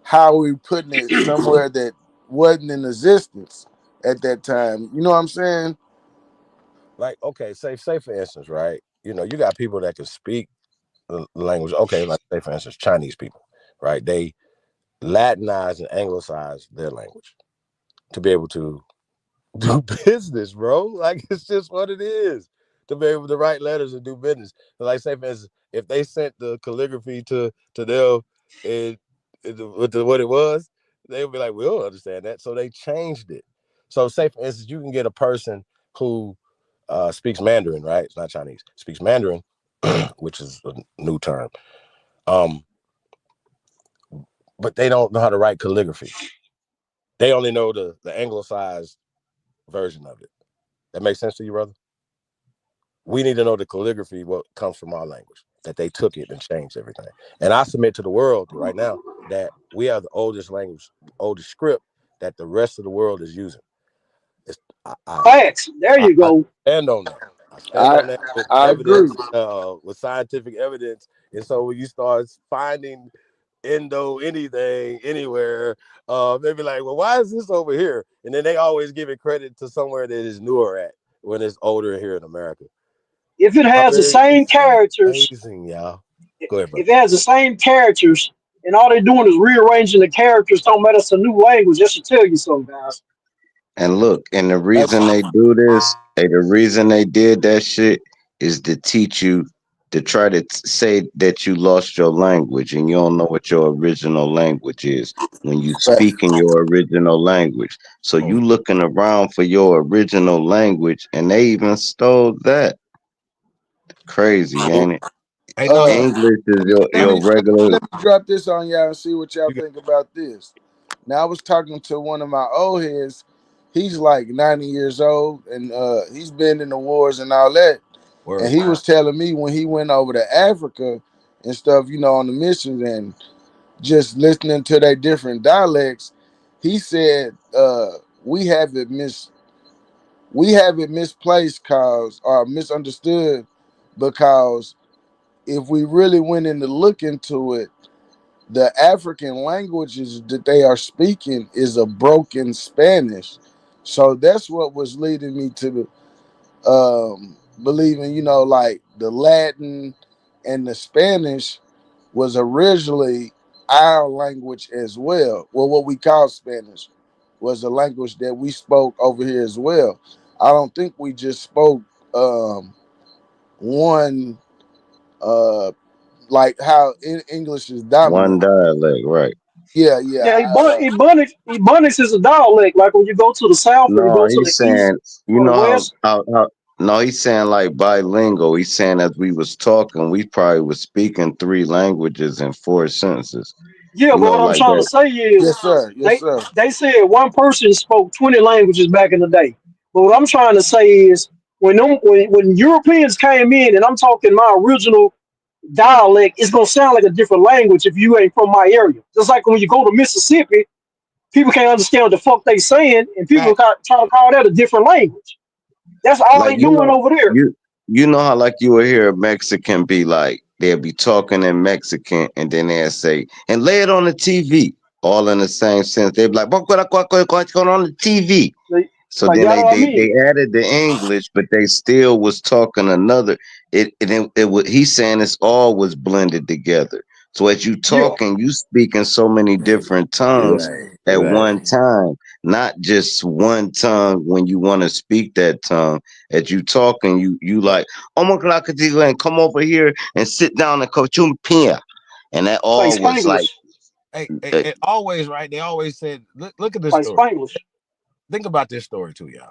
how we putting it somewhere that wasn't in existence at that time. You know what I'm saying? Like, okay, say for instance, right? You know, you got people that can speak the language. Okay, like say for instance, Chinese people, right? They Latinize and Anglicize their language to be able to do business, bro. Like it's just what it is to be able to write letters and do business. Like say for instance, if they sent the calligraphy to them and with what it was, they would be like, we don't understand that. So they changed it. So say for instance, you can get a person who speaks Mandarin, right? It's not Chinese. Speaks Mandarin, which is a new term. But they don't know how to write calligraphy. They only know the anglicized version of it. That makes sense to you, brother? We need to know the calligraphy, what comes from our language, that they took it and changed everything. And I submit to the world right now that we have the oldest language, oldest script that the rest of the world is using. Facts. There you I go. stand on that. I stand on that with I agree. evidence, with scientific evidence. And so when you start finding anything anywhere, they be like, well, why is this over here? And then they always give it credit to somewhere that is newer at when it's older here in America. If it I has the mean, same it's characters, amazing, y'all. Go ahead, if brother. it has the same characters, and all they're doing is rearranging the characters, don't matter. It's a new language. That should tell you something, guys. And look, and the reason they do this, the reason they did that shit is to teach you to try to say that you lost your language and you don't know what your original language is when you speak in your original language. So you looking around for your original language and they even stole that. Crazy, ain't it? Hey, no, English is Let your me regular. let me drop this on y'all and see what y'all think about this. Now I was talking to one of my old heads. He's like 90 years old and he's been in the wars and all that. And he was telling me when he went over to Africa and stuff, on the missions and just listening to their different dialects, he said we have it misplaced cause or misunderstood because if we really went in to look into it, the African languages that they are speaking is a broken Spanish. So that's what was leading me to believing, like the Latin and the Spanish was originally our language as well. Well, what we call Spanish was a language that we spoke over here as well. I don't think we just spoke one like how in English is One dominant. dialect, right? Yeah, Yeah, yeah. Ebonics is a dialect. Like when you go to the south or you No, go to the he's east saying, you or the know west. how no, he's saying like bilingual. He's saying as we was talking, we probably was speaking three languages in four sentences. Yeah, You but know, what I'm like trying to that. say is Yes, sir. Yes, they sir. they said one person spoke 20 languages back in the day. But what I'm trying to say is when Europeans came in and I'm talking my original dialect, it's gonna sound like a different language if you ain't from my area. Just like when you go to Mississippi, people can't understand what the fuck they saying, and people try to call that a different language. That's all Like they doing over there. you know how like you will hear a Mexican be like they'll be talking in Mexican and then they'll say and lay it on the TV all in the same sense. They'll be like what's going on the TV? So Like then that they, what I they mean. they added the English, but they still was talking another. It was he's saying it's all was blended together. So as you Yeah. talking, you speaking so many different tongues at one time, not just one tongue when you want to speak that tongue. As you talking, you like, oh my God, and come over here and sit down and coach pia. And that Like all was like Spanglish. It always, right? They always said, look at this Like story. Spanglish. Think about this story too, y'all.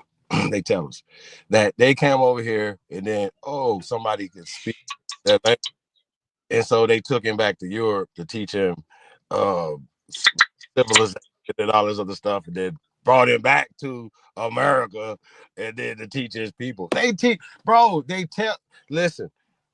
they tell us that they came over here and then somebody could speak that language, and so they took him back to Europe to teach him civilization and all this other stuff, and then brought him back to America and then to teach his people. They teach, bro. They tell. Listen,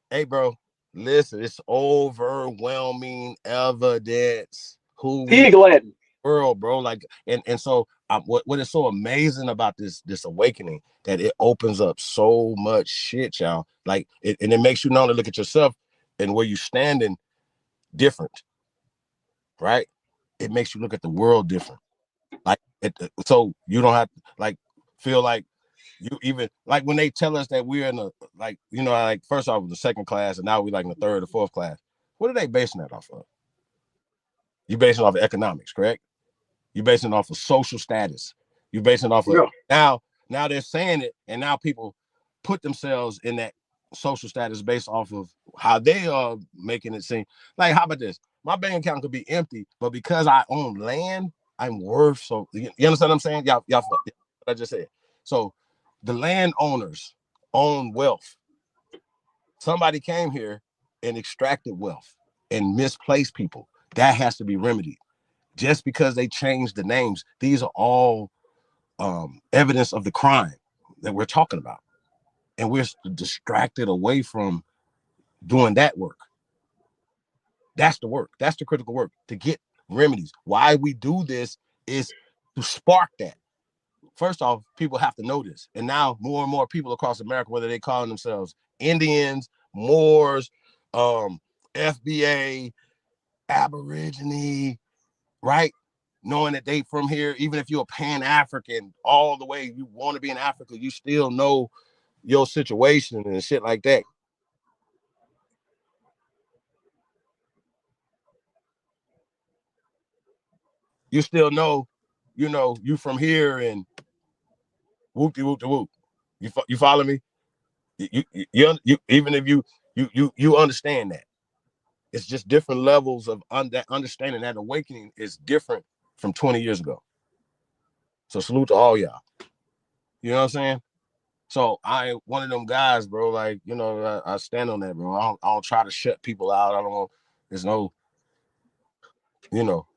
hey, bro. Listen, it's overwhelming evidence who we Pig Latin. world, bro. Like, and so what is so amazing about this awakening that it opens up so much shit, y'all. Like, and it makes you not only look at yourself and where you standing different, right? It makes you look at the world different. Like, so you don't have to like feel like you even like when they tell us that we're in a like like first off the second class and now we're like in the third or fourth class. What are they basing that off of? You basing it off of economics, correct? You're basing it off of social status. You're basing it off of now they're saying it, and now people put themselves in that social status based off of how they are making it seem. Like, how about this? My bank account could be empty, but because I own land, I'm worth so. You understand what I'm saying? Y'all, what I just said. So the landowners own wealth. Somebody came here and extracted wealth and misplaced people. That has to be remedied. Just because they changed the names, these are all evidence of the crime that we're talking about. And we're distracted away from doing that work. That's the work. That's the critical work to get remedies. Why we do this is to spark that. First off, people have to know this. And now more and more people across America, whether they call themselves Indians, Moors, FBA, Aborigine, right? Knowing that they from here, even if you're a Pan-African, all the way you want to be in Africa, you still know your situation and shit like that. You still know, you from here and whoop-de-whoop-de-whoop. You follow me? You even if you understand that. It's just different levels of that understanding. That awakening is different from 20 years ago. So salute to all y'all. You know what I'm saying? So I ain't one of them guys, bro. Like, I stand on that, bro. I don't try to shut people out. I don't. There's no,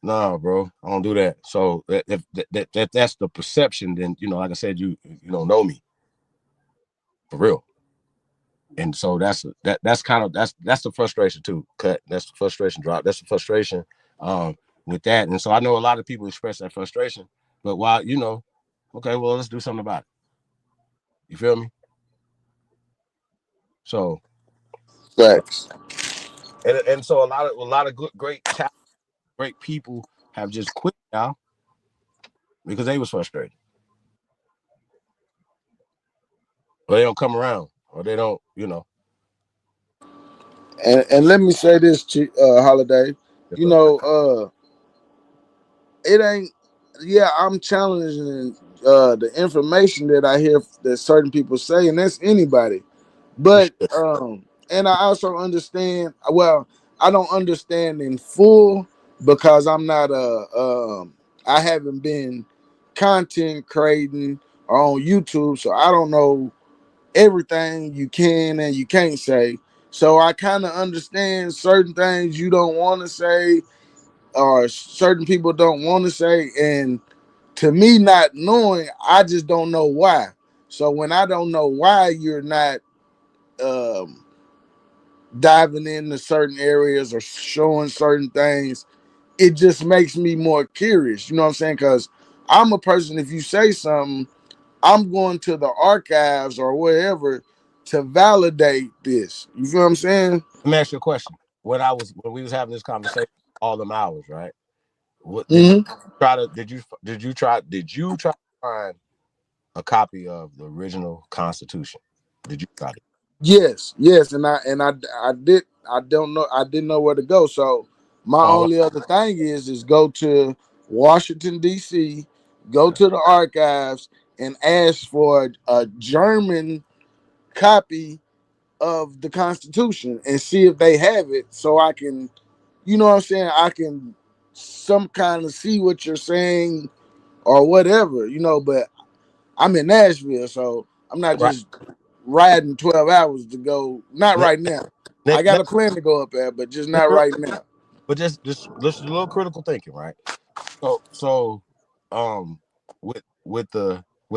nah, bro. I don't do that. So if that's the perception, then like I said, you don't know me for real. And so that's the frustration too. Cut. That's the frustration drop. That's the frustration with that. And so I know a lot of people express that frustration, but while okay, well, let's do something about it. You feel me? So Facts. And so a lot of good, great talent, great people have just quit now because they was frustrated, or they don't come around, or they don't, And let me say this, Holiday. It ain't. Yeah, I'm challenging the information that I hear that certain people say, and that's anybody. But and I also understand. Well, I don't understand in full because I'm not I haven't been content creating or on YouTube, so I don't know everything you can and you can't say. So I kind of understand certain things you don't want to say or certain people don't want to say, and to me not knowing, I just don't know why. So when I don't know why you're not diving into certain areas or showing certain things, it just makes me more curious. You know what I'm saying? Because I'm a person, if you say something, I'm going to the archives or wherever to validate this. You feel what I'm saying? Let me ask you a question. When we was having this conversation, all them hours, right? What did you try to find a copy of the original Constitution? Did you try to? Yes, and I did. I don't know. I didn't know where to go. So my only other thing is go to Washington D.C., go to the archives, and ask for a German copy of the Constitution and see if they have it, so I can, you know what I'm saying, I can some kind of see what you're saying or whatever, but I'm in Nashville, so I'm not Right. just riding 12 hours to go. Not right now. I got a plan to go up there, but just not right now. But just listen, a little critical thinking, right? So with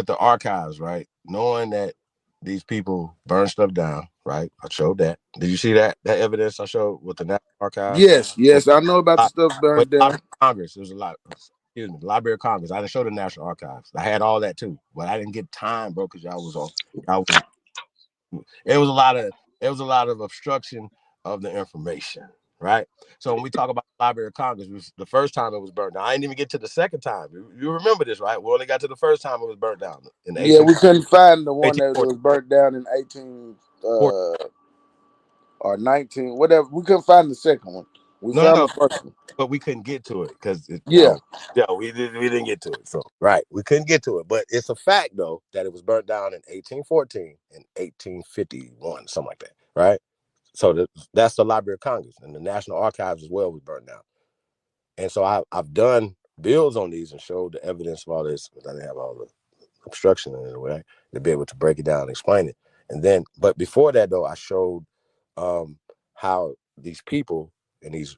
the archives, right? Knowing that these people burn stuff down, right? I showed that. Did you see that evidence I showed with the National Archives? Yes, I know about the stuff But burned down. Congress, there was a lot. Excuse me, the Library of Congress. I didn't show the National Archives. I had all that too, but I didn't get time, bro, because y'all was. It was a lot of obstruction of the information, right? So when we talk about the Library of Congress, it was the first time it was burnt down. I didn't even get to the second time. You remember this, right? We only got to the first time it was burnt down in Yeah, 18. we couldn't find the one that 1814. was burnt down in 18 or 19, whatever. We couldn't find the second one. We found No, the first one. but we couldn't get to it because Yeah. we didn't get to it. So right, we couldn't get to it. But it's a fact though that it was burnt down in 1814 and 1851, something like that, right? So that's the Library of Congress, and the National Archives as well was burnt down. And so I've done bills on these and showed the evidence of all this, but I didn't have all the obstruction in it, right? To be able to break it down and explain it. And then, but before that though, I showed how these people and these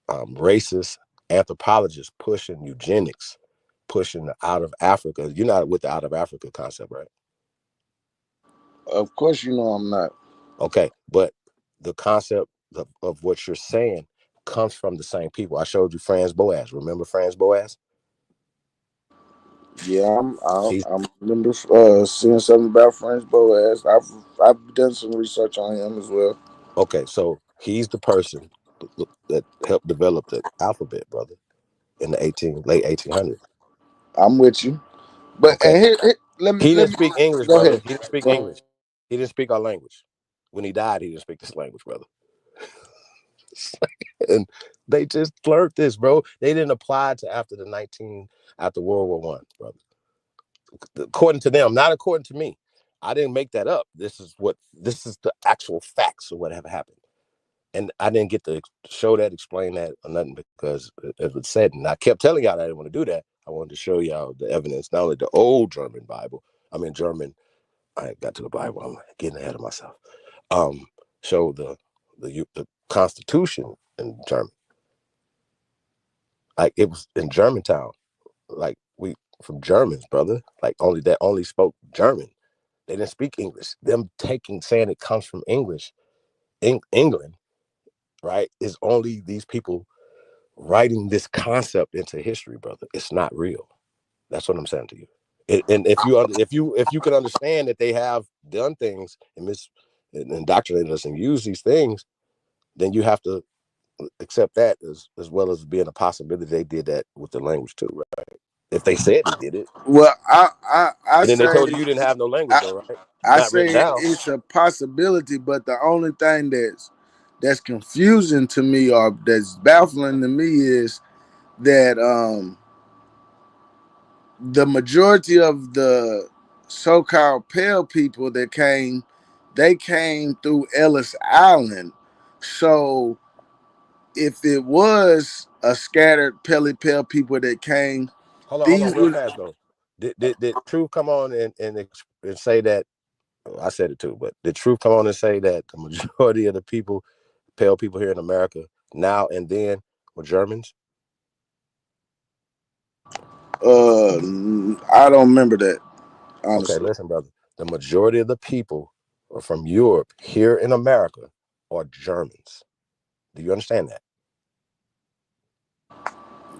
racist anthropologists pushing eugenics, pushing the out of Africa. You're not with the out of Africa concept, right? Of course, you know I'm not. Okay, but the concept of what you're saying comes from the same people. I showed you Franz Boas. Remember Franz Boas? Yeah, I remember seeing something about Franz Boas. I've done some research on him as well. Okay, so he's the person that helped develop the alphabet, brother, in the late 1800s. I'm with you, but Okay, let he me didn't speak English, go brother. ahead. He didn't speak Go ahead. English. He didn't speak our language. When he died, he didn't speak this language, brother. And they just learned this, bro. They didn't apply to after World War I, brother. According to them, not according to me. I didn't make that up. This is the actual facts of what have happened. And I didn't get to show that, explain that, or nothing because it was said. And I kept telling y'all that I didn't want to do that. I wanted to show y'all the evidence, not only the old German Bible. I mean German. I got to the Bible. I'm getting ahead of myself. Show the Constitution in German. Like it was in Germantown. Like we from Germans, brother. Like only spoke German. They didn't speak English. Them saying it comes from English, England, right? Is only these people writing this concept into history, brother. It's not real. That's what I'm saying to you. And if you can understand that they have done things and indoctrinated us and use these things, then you have to accept that as well as being a possibility they did that with the language too, right? If they said they did it. Well, I And then they say told you didn't have no language though, right? I Not say written down. it's a possibility, but the only thing that's confusing to me or that's baffling to me is that the majority of the so-called pale people that came, they came through Ellis Island. So if it was a scattered pale people that came, Hold on, these real would fast though. Did Truth come on and say that? I said it too, but did Truth come on and say that the majority of the people, pale people here in America, now and then were Germans? I don't remember that, Okay, honestly. listen, brother. The majority of the people are from Europe here in America are Germans. Do you understand that?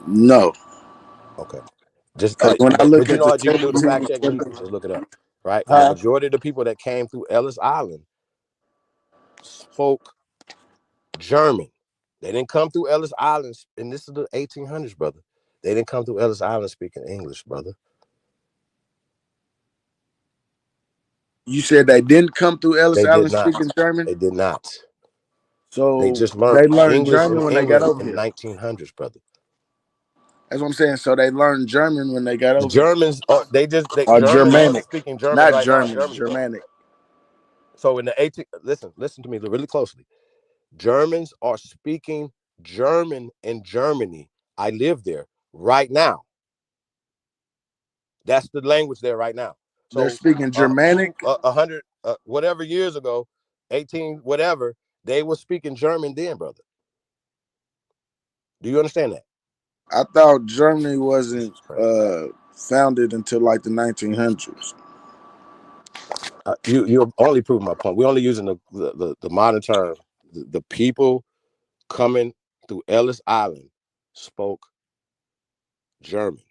No. Okay. Just Because when I look but you at know the what? You can table do the 10, fact check if you just look it up, right? And the huh? majority of the people that came through Ellis Island spoke German. They didn't come through Ellis Island, and this is the 1800s, brother. They didn't come through Ellis Island speaking English, brother. You said they didn't come through Ellis They did Island not. speaking German, They did not. They so just learned they learned English in German when they got England over in here. 1900s, brother. That's what I'm saying. So they learned German when they got The over here, Germans are or Germans are Germanic, speaking German not right now in German, Germany, brother. Germanic. So in the 18 listen to me really closely. Germans are speaking German in Germany. I live there right now. That's the language there right now. They're So speaking Germanic. 100 whatever years ago, 18 whatever, they were speaking German then, brother. Do you understand that? I thought Germany wasn't founded until like the 1900s. You're only proving my point. We're only using the modern term. The people coming through Ellis Island spoke German.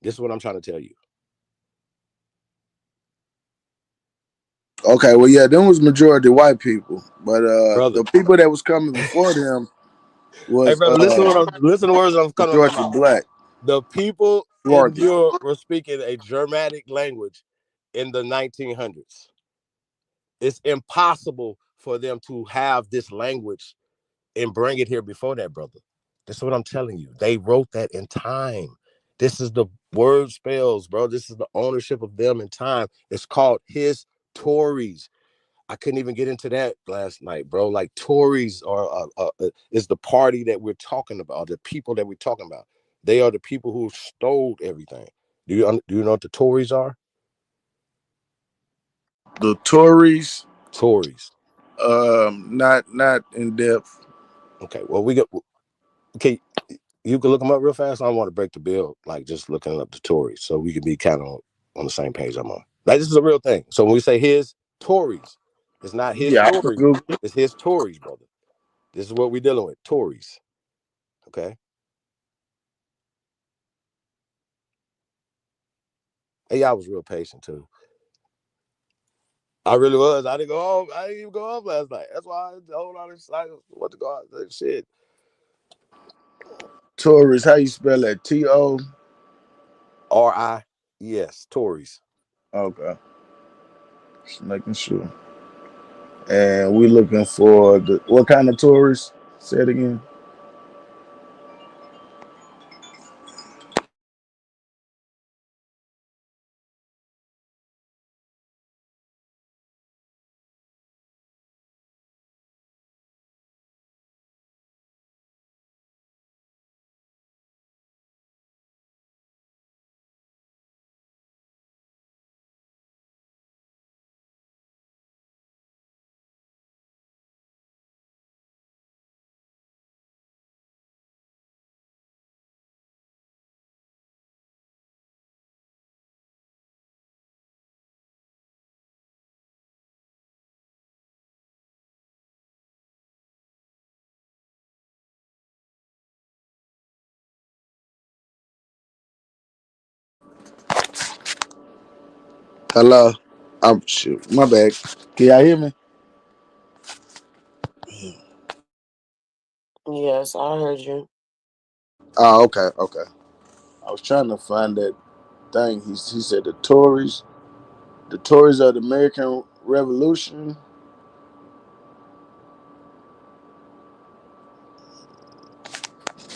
This is what I'm trying to tell you. Okay, well, yeah, them was majority white people, but Brother. the people that was coming before them was Hey, brother, listen to words I'm coming majority from. black. The people in Georgia. Europe were speaking a Germanic language in the 1900s. It's impossible for them to have this language and bring it here before that, brother. This is what I'm telling you. They wrote that in time. This is the word spells, bro. This is the ownership of them in time. It's called his Tories. I couldn't even get into that last night, bro. Like Tories is the party that we're talking about, the people that we're talking about. They are the people who stole everything. Do you know what the Tories are? The Tories. Tories. Not in depth. Okay, well okay. You can look them up real fast. I don't want to break the bill, like just looking up the Tories, so we can be kind of on the same page I'm on. Like this is a real thing. So when we say his Tories, it's not his stories, it's his Tories, brother. This is what we're dealing with, Tories. Okay. Hey, I was real patient too. I really was. I didn't go home. I didn't even go home last night. That's why I hold on this like what to go out that shit. Tories, how you spell that? T-O? R-I-E-S, Tories. Okay. Just making sure. And we looking for what kind of Tories? Say it again. Hello. I'm shoot. My bad. Can y'all hear me? Yes, I heard you. Oh, okay. I was trying to find that thing. He said the Tories. The Tories of the American Revolution.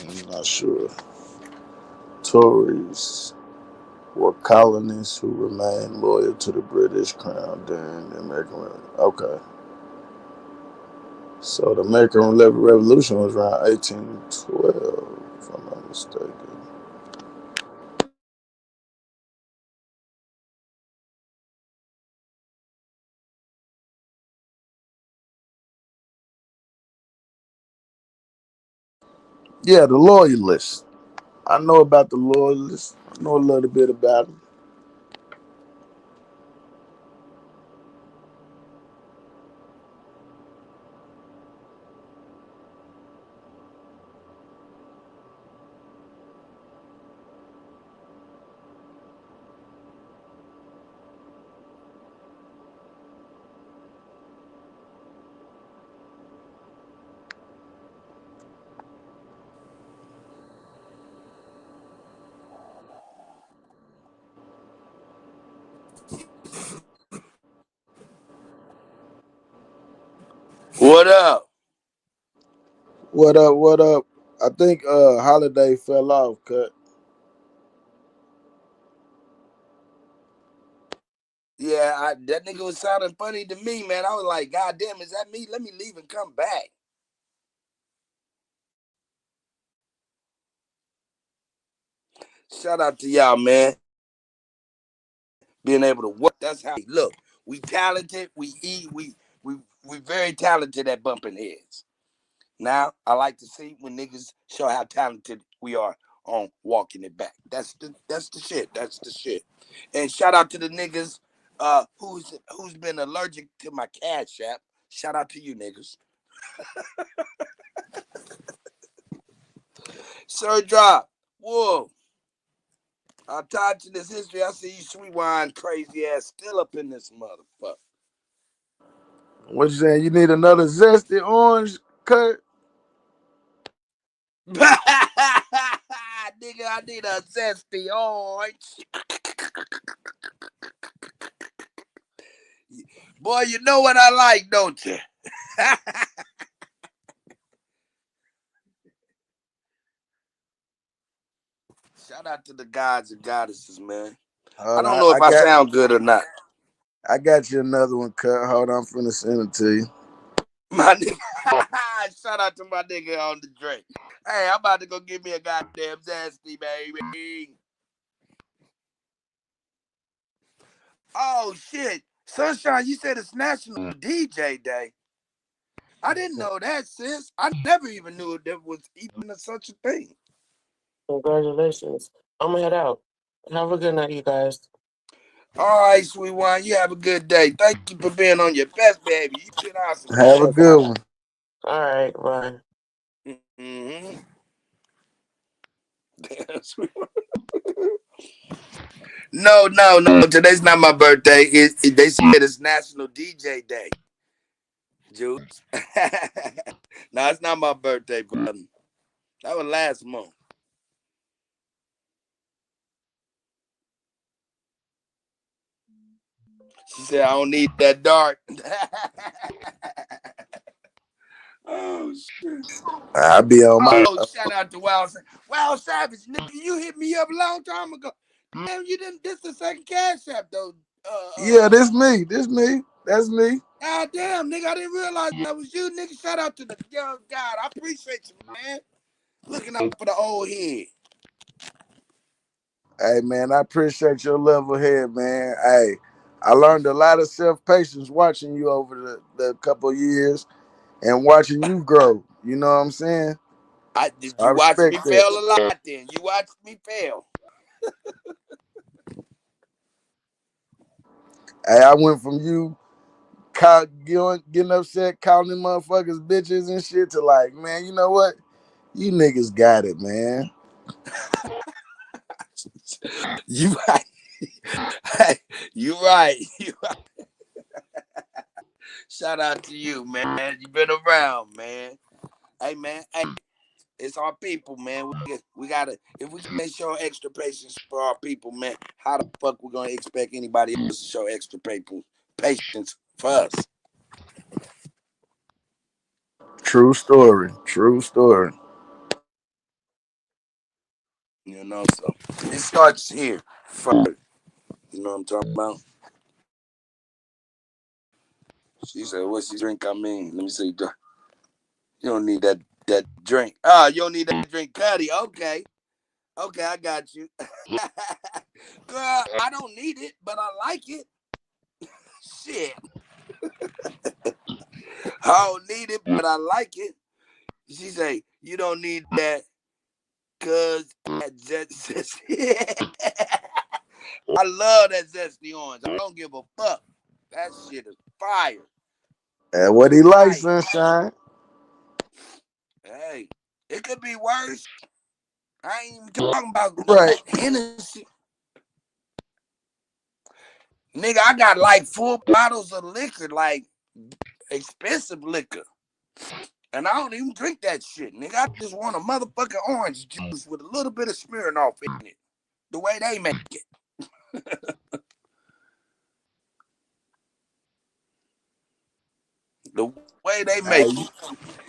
I'm not sure. Tories were colonists who remained loyal to the British Crown during the American Revolution. Okay. So the American Revolution was around 1812, if I'm not mistaken. Yeah, the Loyalists. I know about the Loyalists. I know a little bit about them. What up? What up? What up? I think Holiday fell off. Cut. Yeah, that nigga was sounding funny to me, man. I was like, God damn, is that me? Let me leave and come back. Shout out to y'all, man. being able to work. That's how we look. We talented. We eat. We very talented at bumping heads. Now I like to see when niggas show how talented we are on walking it back. That's the shit. That's the shit. And shout out to the niggas who's been allergic to my Cash App. Shout out to you niggas. Sir Drop. Whoa. I'm tied to this history. I see you sweet wine crazy ass still up in this motherfucker. What you saying? You need another zesty orange, Kurt? Nigga, I need a zesty orange. Boy, you know what I like, don't you? Shout out to the gods and goddesses, man. I don't know if I sound good or not. I got you another one, Kurt. Hold on, I'm finna send it to you. My nigga. Shout out to my nigga on the drink. Hey, I'm about to go get me a goddamn zesty, baby. Oh shit. Sunshine, you said it's National DJ Day. I didn't know that, sis. I never even knew there was even such a thing. Congratulations. I'm gonna head out. Have a good night, you guys. All right, sweet wine. You have a good day. Thank you for being on your best, baby. You been awesome. Have a good one. All right, bye. Mm-hmm. Damn, sweet wine. No. Today's not my birthday. They said it's National DJ Day. Juice. No, it's not my birthday, brother. That was last month. She said, I don't need that dark. Oh, shit. I be on my. Oh, shout out to Wild Savage. Wild Savage, nigga, you hit me up a long time ago. Damn, you didn't. This the second Cash App, though. Yeah, this me. That's me. God damn, nigga, I didn't realize that was you, nigga. Shout out to the young God. I appreciate you, man. Looking out for the old head. Hey, man, I appreciate your level head, man. Hey, I learned a lot of self-patience watching you over the couple of years and watching you grow. You know what I'm saying? You watched me respect fail that. a lot then. You watched me fail. Hey, I went from you getting upset, calling them motherfuckers bitches and shit to like, man, you know what? You niggas got it, man. You right. You right. Shout out to you, man. You been around, man. Hey, man. Hey, it's our people, man. We gotta, if we can't show extra patience for our people, man, how the fuck we gonna expect anybody else to show extra patience for us? True story. True story. You know, so it starts here first. You know what I'm talking about? She said, "What's the drink? I mean, let me see. You don't need that drink. Oh, you don't need that drink, Kutty. Okay, I got you. Girl, I don't need it, but I like it. Shit, I don't need it, but I like it." She say, "You don't need that, cause that zesty." I love that zesty orange. I don't give a fuck. That shit is fire. And what he likes, Sunshine. Hey, it could be worse. I ain't even talking about Right. Hennessy. Nigga, I got like full bottles of liquor, like expensive liquor. And I don't even drink that shit, nigga. I just want a motherfucking orange juice with a little bit of Smirnoff in it. The way they make it. The way they make it.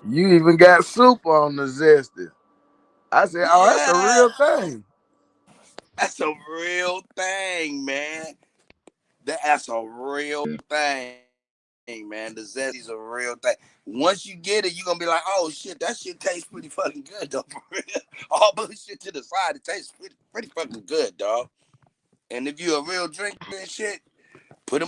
You even got soup on the zesty. I said, oh, that's a Yeah. real thing. That's a real thing, man. That's a real thing, man. The zesty's a real thing. Once you get it, you're gonna be like, oh shit, that shit tastes pretty fucking good, though. For real. All bullshit to the side, it tastes pretty fucking good, dog. And if you're a real drinker and shit, put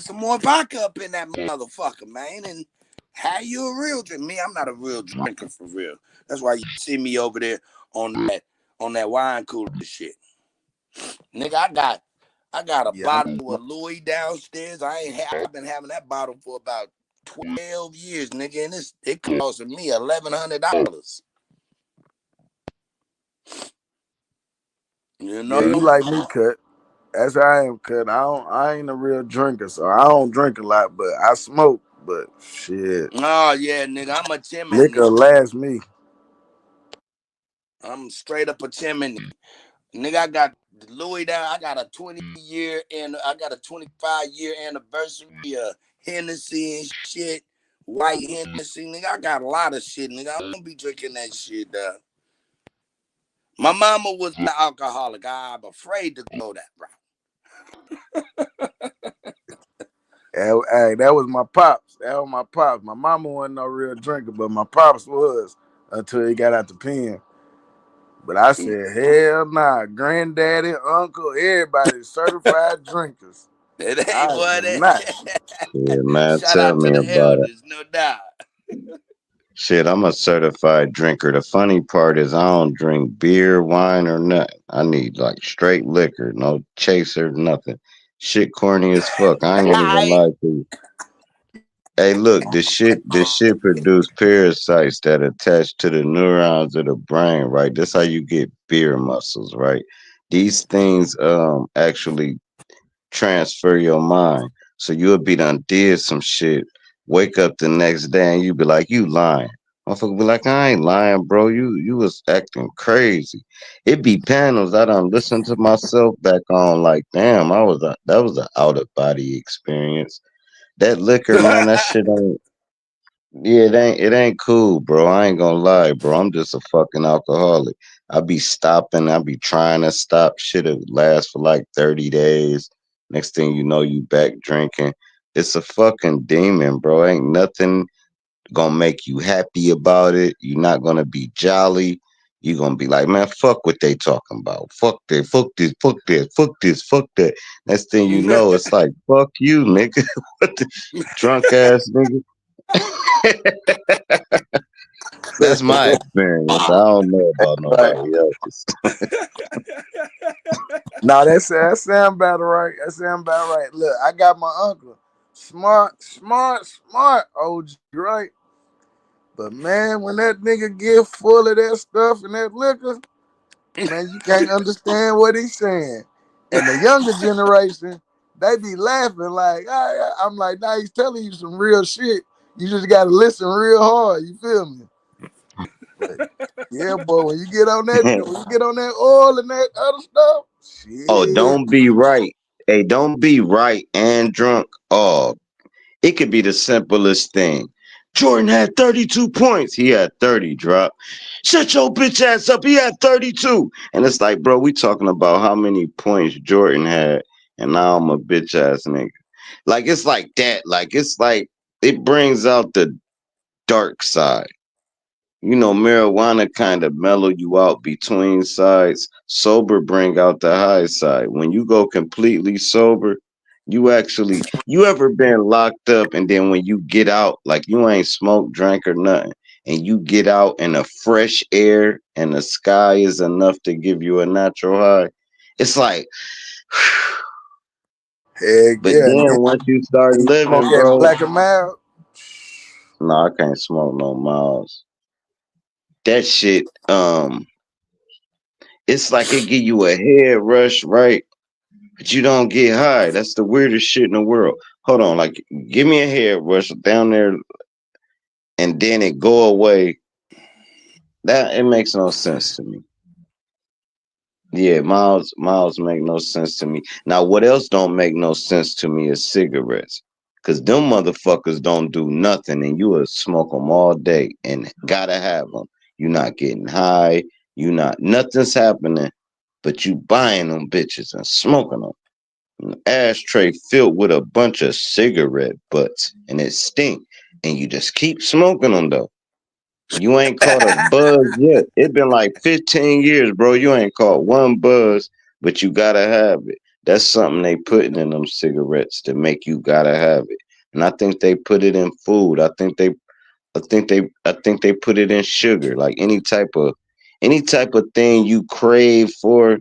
some more vodka up in that motherfucker, man, and how you a real drinker. Me, I'm not a real drinker for real. That's why you see me over there on that wine cooler shit. Nigga, I got a bottle of Louis downstairs. I've been having that bottle for about 12 years, nigga, and it cost me $1,100. You know? Yeah, you like me, Cut. That's how I am, Cut. I ain't a real drinker, so I don't drink a lot, but I smoke. But shit, Oh yeah, nigga, I'm a chimney. liquor lasts me. I'm straight up a chimney. Nigga, I got Louis down. I got a 25-year anniversary of Hennessy and shit. White Hennessy, nigga. I got a lot of shit, nigga. I don't be drinking that shit, dog. My mama was an alcoholic. I'm afraid to go that route. Hey, that was my pops. My mama wasn't no real drinker, but my pops was until he got out the pen. But I said, hell nah. Granddaddy, uncle, everybody certified drinkers. It ain't I what am not. Yeah, man, Shout tell out to me the about it. elders, no doubt. Shit, I'm a certified drinker. The funny part is I don't drink beer, wine, or nothing. I need like straight liquor, no chaser, nothing. Shit corny as fuck. I ain't gonna even lie to you. Hey, look, this shit produce parasites that attach to the neurons of the brain, right? That's how you get beer muscles, right? These things actually transfer your mind. So you'll be done did some shit, wake up the next day and you be like, you lying. Motherfucker be like, I ain't lying, bro. You was acting crazy. It be panels I done listen to myself back on like, damn, that was an out of body experience. That liquor, man, that shit ain't yeah, it ain't cool, bro. I ain't gonna lie, bro. I'm just a fucking alcoholic. I be stopping, I be trying to stop. Shit it lasts for like 30 days. Next thing you know, you back drinking. It's a fucking demon, bro. Ain't nothing gonna make you happy about it. You're not gonna be jolly. You're gonna be like, man, fuck what they talking about. Fuck that, fuck this, fuck that, fuck this, fuck that. Next thing you know, it's like, fuck you, nigga. What the drunk ass nigga. That's my experience. I don't know about nobody else's. No, that sound about right. That sound about right. Look, I got my uncle. Smart, OG, right? But man, when that nigga get full of that stuff and that liquor, man, you can't understand what he's saying. And the younger generation, they be laughing like, I'm like, nah, he's telling you some real shit. You just gotta listen real hard. You feel me? But yeah, boy, when you get on that oil and that other stuff, Oh, shit. don't be right. Hey, don't be right and drunk. Oh, it could be the simplest thing. Jordan had 32 points. He had 30 drop. Shut your bitch ass up. He had 32. And it's like, bro, we talking about how many points Jordan had, and now I'm a bitch ass nigga. Like, it's like that. Like, it's like, it brings out the dark side. You know, marijuana kind of mellow you out between sides. Sober bring out the high side. When you go completely sober, you ever been locked up and then when you get out, like you ain't smoked, drank or nothing, and you get out and the fresh air and the sky is enough to give you a natural high. It's like, Heck but yeah. And then then once you start you smoke living, that bro, black and mild. no, I can't smoke no miles. That shit, it's like it give you a head rush, right? But you don't get high. That's the weirdest shit in the world. Hold on, like give me a head rush down there and then it go away. That it makes no sense to me. Yeah, miles make no sense to me. Now, what else don't make no sense to me is cigarettes. Cause them motherfuckers don't do nothing, and you will smoke them all day, and gotta have them. You not getting high. You not nothing's happening, but you buying them bitches and smoking them. An ashtray filled with a bunch of cigarette butts, and it stink, and you just keep smoking them though. You ain't caught a buzz yet. It been like 15 years, bro. You ain't caught one buzz, but you gotta have it. That's something they putting in them cigarettes to make you gotta have it. And I think they put it in food. I think they put it in sugar. Like any type of thing you crave for,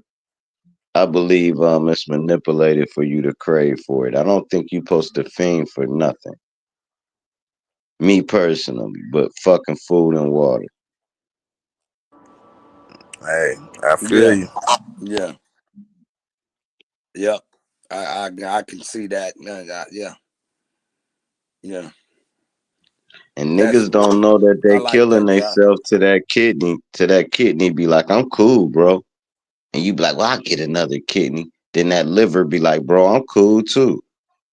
I believe it's manipulated for you to crave for it. I don't think you supposed to fiend for nothing. Me personally, but fucking food and water. Hey, I feel Yeah, you. yeah, yep. I can see that. Yeah, yeah. And That's niggas don't know that I they like killing that, Jock. themselves to that kidney. To that kidney, be like, I'm cool, bro. And you be like, well, I'll get another kidney. Then that liver be like, bro, I'm cool too.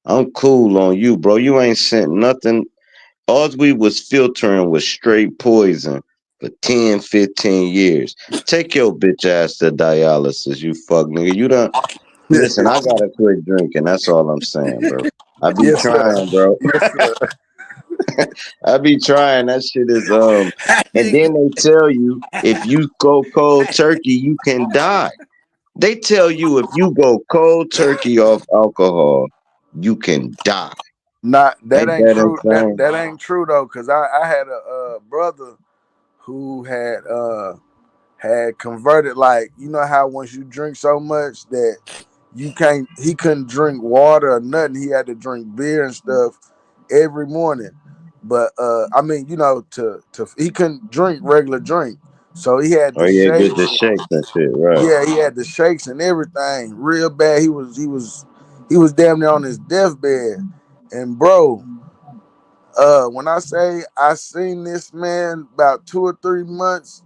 I'm cool on you, bro. You ain't sent nothing. All we was filtering was straight poison for 10, 15 years. Take your bitch ass to dialysis, you fuck nigga. You done listen, I gotta quit drinking. That's all I'm saying, bro. I be Yes, sir. trying, bro. Yes, sir. I be trying. That shit is and Nigga. then they tell you if you go cold turkey, you can die. They tell you if you go cold turkey off alcohol, you can die. Not that Ain't ain't that true. That insane? that ain't true though, cause I had a brother who had converted, like, you know how once you drink so much that he couldn't drink water or nothing. He had to drink beer and stuff every morning. But I mean, you know, to he couldn't drink regular drink. So he had Oh the yeah, get shakes. the shakes and shit, right? Yeah, he had the shakes and everything real bad. He was damn near on his deathbed. And bro, when I say I seen this man about 2 or 3 months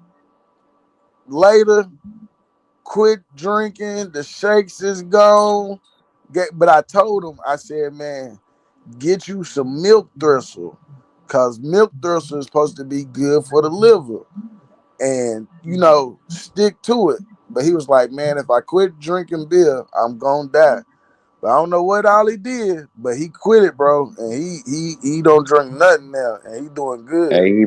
later, quit drinking, the shakes is gone. But I told him, I said, man, get you some milk thistle, cause milk thistle is supposed to be good for the liver, and stick to it. But he was like, man, if I quit drinking beer, I'm gonna die. But I don't know what all he did, but he quit it, bro, and he don't drink nothing now, and he doing good. Hey,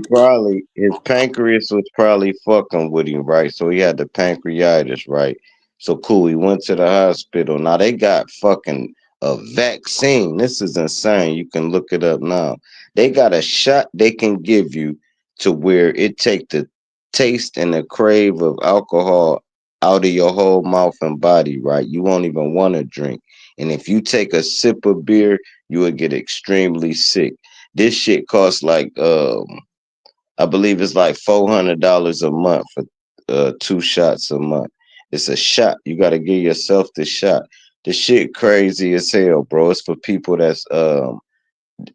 his pancreas was probably fucking with him, right? So he had the pancreatitis, right? So cool, he went to the hospital. Now they got fucking a vaccine. This is insane. You can look it up now. They got a shot they can give you to where it take the taste and the crave of alcohol out of your whole mouth and body, right? You won't even want to drink. And if you take a sip of beer, you will get extremely sick. This shit costs like I believe it's like $400 a month for 2 shots a month. It's a shot. You gotta give yourself the shot. The shit crazy as hell, bro. It's for people that's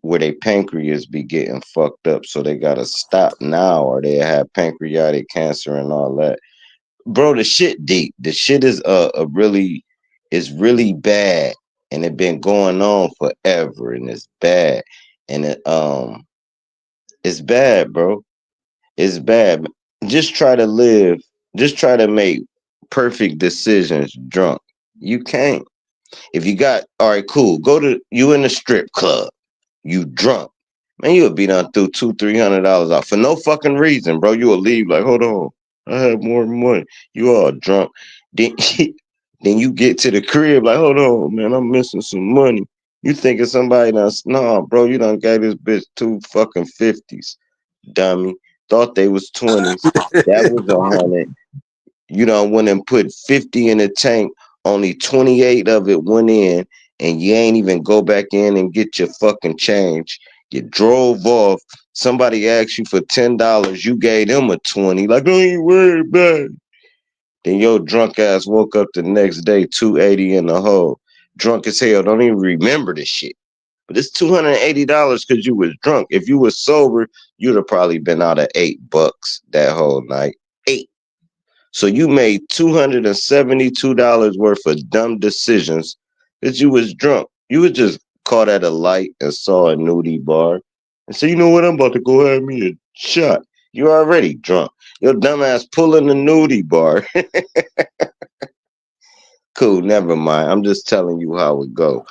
where they pancreas be getting fucked up, so they gotta stop now or they have pancreatic cancer and all that. Bro, the shit deep. The shit is really bad, and it been going on forever, and it's bad, and it's bad, bro. It's bad. Just try to live. Just try to make perfect decisions drunk. You can't. If you got all right, cool. Go to you in the strip club. You drunk. Man, you'll be done through $200-300 off for no fucking reason, bro. You will leave like, hold on, I have more money. You all drunk. Then, then you get to the crib like, hold on, man, I'm missing some money. You thinking somebody else? No, bro, you done gave this bitch two fucking 50s, dummy. Thought they was 20s. That was 100. You done went and put 50 in the tank. Only 28 of it went in, and you ain't even go back in and get your fucking change. You drove off. Somebody asked you for $10. You gave them a 20. Like, I ain't worried about it. Then your drunk ass woke up the next day, 280 in the hole. Drunk as hell. Don't even remember the shit. But it's $280 because you was drunk. If you was sober, you'd have probably been out of $8 that whole night. 8. So you made $272 worth of dumb decisions because you was drunk. You was just caught at a light and saw a nudie bar and said, you know what, I'm about to go have me a shot. You already drunk. Your dumb ass pulling the nudie bar. Cool, never mind. I'm just telling you how it go.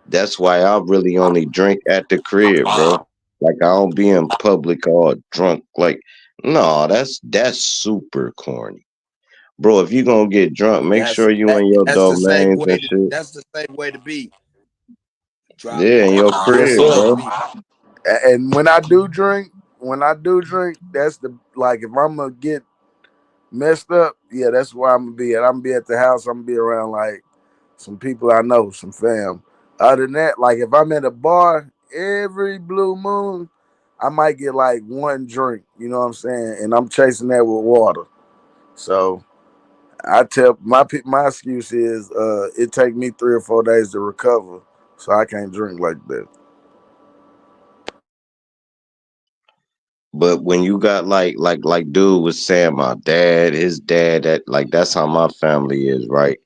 That's why I really only drink at the crib, bro. Like I don't be in public all drunk. Like, no, that's super corny. bro, if you gonna get drunk, make That's sure you in your that's the safe domains way and to shit. that's the safe way to be. Yeah, in your Yes, crib, sir. bro. And when I do drink, that's the like if I'm gonna get messed up, yeah, that's where I'm gonna be at. I'm gonna be at the house. I'm gonna be around like some people I know, some fam. Other than that, like if I'm at a bar every blue moon, I might get like one drink. You know what I'm saying? And I'm chasing that with water. So I tell my excuse is it take me 3 or 4 days to recover, so I can't drink like that. But when you got like dude was saying, my dad, his dad, that like that's how my family is, right?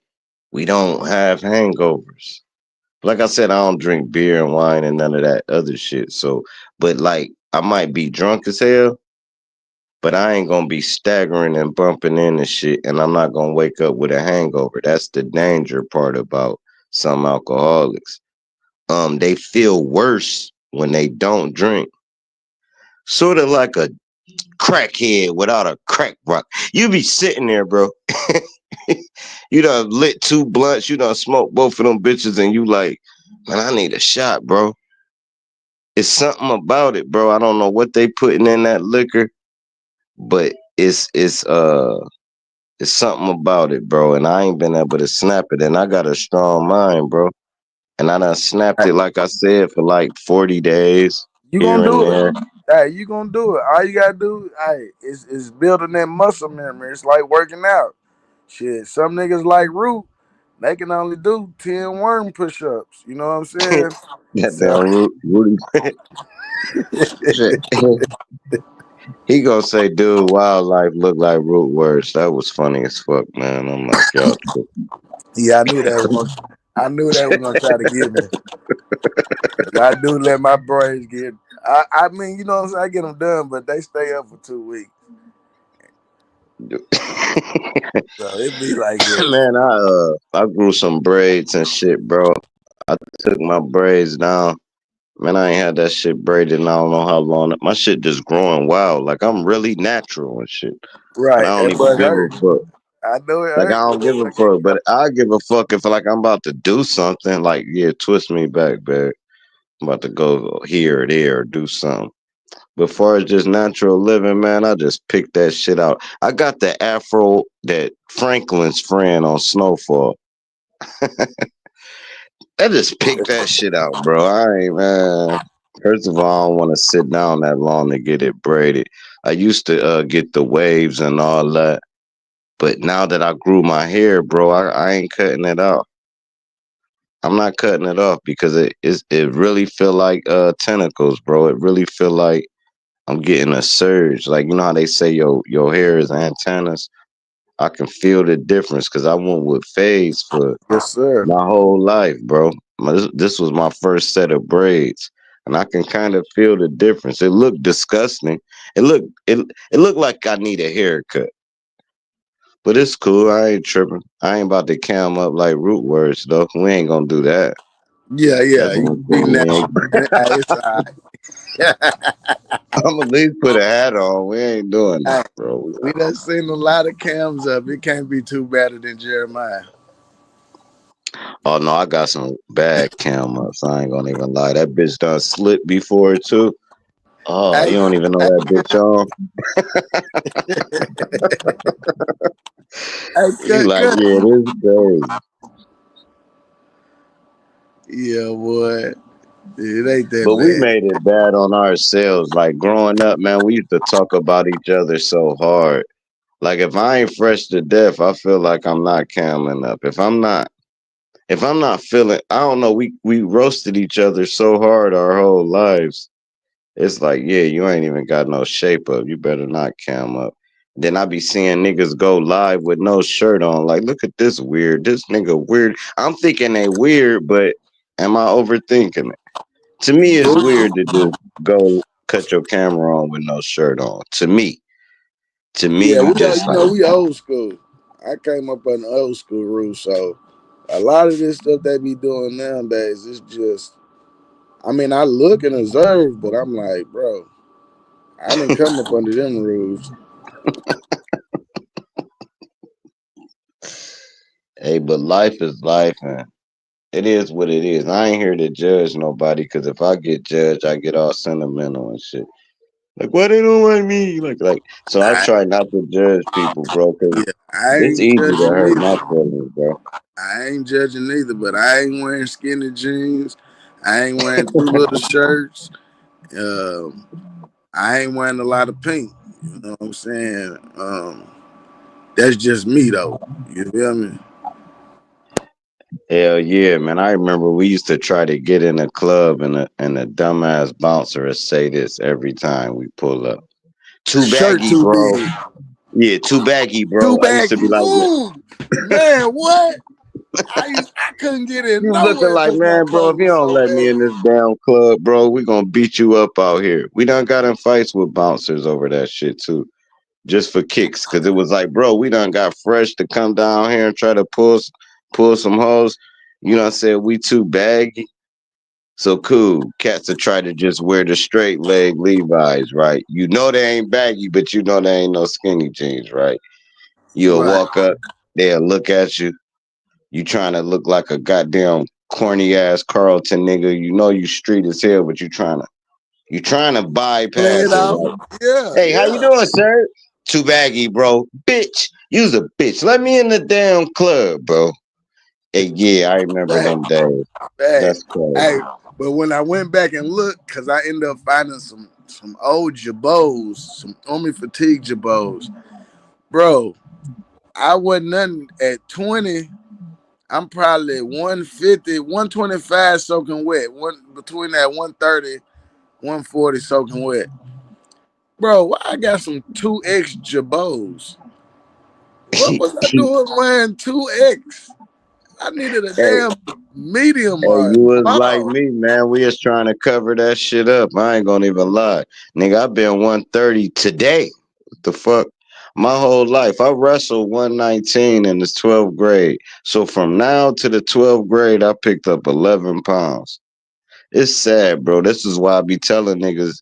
We don't have hangovers. Like I said, I don't drink beer and wine and none of that other shit. So, but like I might be drunk as hell, but I ain't gonna be staggering and bumping into shit, and I'm not gonna wake up with a hangover. That's the danger part about some alcoholics. They feel worse when they don't drink. Sort of like a crackhead without a crack rock. You be sitting there, bro. You done lit 2 blunts, you done smoked both of them bitches, and you like, man, I need a shot, bro. It's something about it, bro. I don't know what they putting in that liquor, but it's something about it, bro. And I ain't been able to snap it. And I got a strong mind, bro. And I done snapped it, like I said, for like 40 days You here gonna and do it. there. Hey, you gonna do it. All you gotta do, hey, is building that muscle memory. It's like working out. Shit, some niggas like Root, they can only do 10 worm push-ups. You know what I'm saying? That So damn Rudy. Shit. He gonna say, dude, wildlife look like root words. That was funny as fuck, man. I'm like, y'all tripping. yeah, I knew they was gonna try to get me. 'Cause I do let my braids get. I mean, you know what I'm saying. I get them done, but they stay up for 2 weeks, so it be like that. Man, I grew some braids and shit, bro. I took my braids down. Man, I ain't had that shit braided in I don't know how long. My shit just growing wild. Like I'm really natural and shit. But Right, I don't even but give a hurt. fuck. I know it Like I hurt. don't give a I fuck. can't. But I give a fuck if like I'm about to do something. Like, yeah, twist me back, babe. I'm about to go here or there or do something. But far as just natural living, man, I just picked that shit out. I got the afro that Franklin's friend on Snowfall. I just picked that shit out, bro. I ain't, man. First of all, I don't want to sit down that long to get it braided. I used to get the waves and all that, but now that I grew my hair, bro, I ain't cutting it off. I'm not cutting it off because it really feel like tentacles, bro. It really feel like I'm getting a surge. Like you know how they say your hair is antennas. I can feel the difference because I went with fades for Yes, sir. my whole life, bro. This was my first set of braids, and I can kind of feel the difference. It looked disgusting. It looked like I need a haircut, but it's cool. I ain't tripping. I ain't about to cam up like root words though. We ain't gonna do that. Yeah, yeah. That's You one can be thing we natural. ain't. Hey, it's all right. I'm at least put a hat on. We ain't doing Hey, that, bro. we done seen a lot of cams up. It can't be too better than Jeremiah. Oh no, I got some bad cam ups. I ain't gonna even lie. That bitch done slipped before too. Oh, Hey, you don't even know hey, that bitch on. hey, You like, cut. yeah, this crazy. Yeah, boy. It ain't that But we bad. made it bad on ourselves. Like growing up, man, we used to talk about each other so hard. Like if I ain't fresh to death, I feel like I'm not camming up. If I'm not feeling, I don't know, we roasted each other so hard our whole lives. It's like, yeah, you ain't even got no shape up. You better not cam up. Then I be seeing niggas go live with no shirt on. Like, look at this weird. This nigga weird. I'm thinking they weird, but am I overthinking it? To me, it's weird to just go cut your camera on with no shirt on. To me, Yeah, you just like, we old school. I came up on the old school rules, so a lot of this stuff they be doing nowadays is just. I mean, I look and observe, but I'm like, bro, I didn't come up under them rules. Hey, but life is life, and it is what it is. I ain't here to judge nobody, because if I get judged, I get all sentimental and shit. Like, why they don't like me? Like. So I I try not to judge people, bro, because yeah, I it's ain't easy to judging hurt my neither. feelings, bro. I ain't judging neither, but I ain't wearing skinny jeans. I ain't wearing too little shirts. Um, I ain't wearing a lot of pink. You know what I'm saying? That's just me though. You feel me? Hell yeah, man. I remember we used to try to get in a club, and a dumbass bouncer would say this every time we pull up. Too Shirt baggy, too bro. big. Yeah, too baggy, Too bro. I used to be baggy. like, Ooh, man, what? I couldn't get in you looking nowhere like, because my man, bro, if clothes you were don't so let me in baggy. this damn club, bro, we gonna beat you up out here. We done got in fights with bouncers over that shit too. Just for kicks. Cause it was like, bro, we done got fresh to come down here and try to pull some hoes. You know what I said? We too baggy. So cool. Cats that try to just wear the straight leg Levi's, right? You know they ain't baggy, but you know they ain't no skinny jeans, right? You'll Right. walk up, they'll look at you. You trying to look like a goddamn corny ass Carlton nigga. You know you street as hell, but you trying to Play it bypass it, off. right? Yeah, Hey, how you yeah. doing, sir? Too baggy, bro. Bitch, you's a bitch. Let me in the damn club, bro. Hey, yeah, I remember Fact, them days. fact. That's crazy. Hey, but when I went back and looked, cause I ended up finding some old jabos, some army fatigue jabos, bro. I wasn't nothing at 20. I'm probably 150, 125 soaking wet. One between that 130, 140 soaking wet. Bro, why I got some 2X jabos? What was I doing wearing 2X? I needed a Hey, damn medium hey, or you was like small. me, man. We was trying to cover that shit up. I ain't gonna even lie. Nigga, I been 130 today. What the fuck? My whole life. I wrestled 119 in the 12th grade. So from now to the 12th grade, I picked up 11 pounds. It's sad, bro. This is why I be telling niggas,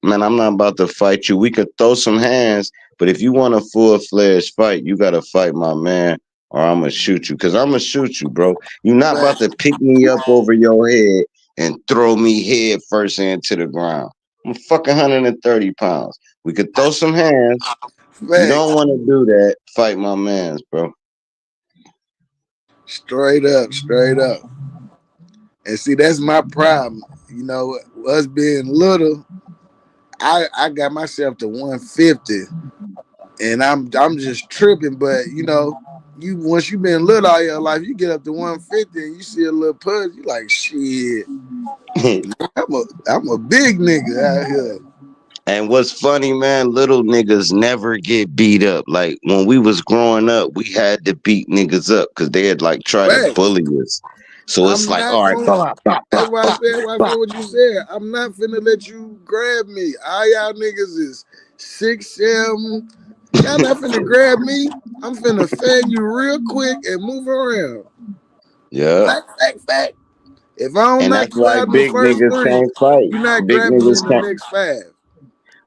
man, I'm not about to fight you. We could throw some hands, but if you want a full-fledged fight, you gotta fight my man, or I'm gonna shoot you. Cause I'm gonna shoot you, bro. You not about Fact, to pick me up over your head and throw me head first into the ground. I'm fucking 130 pounds. We could throw some hands. If you fact. don't want to do that, fight my mans, bro. Straight up, straight up. And see, that's my problem. You know, us being little, I got myself to 150, and I'm just tripping. But you know, you once you been little all your life, you get up to 150 and you see a little pudge, you like shit. I'm a big nigga out here. And what's funny, man, little niggas never get beat up. Like when we was growing up, we had to beat niggas up because they had like try to Fact. bully us. So it's I'm like, not all right, going. blah, blah, That's blah, why I blah, said. Why I blah. said what you said. I'm not finna let you grab me. All y'all niggas is 6'7". Y'all not finna grab me. I'm finna fan you real quick and move around. Yeah. Fact, fact, fact. If I don't And knock that's you why out in the big first niggas three, can't fight. you're not Big grabbing me niggas in the can't. next five.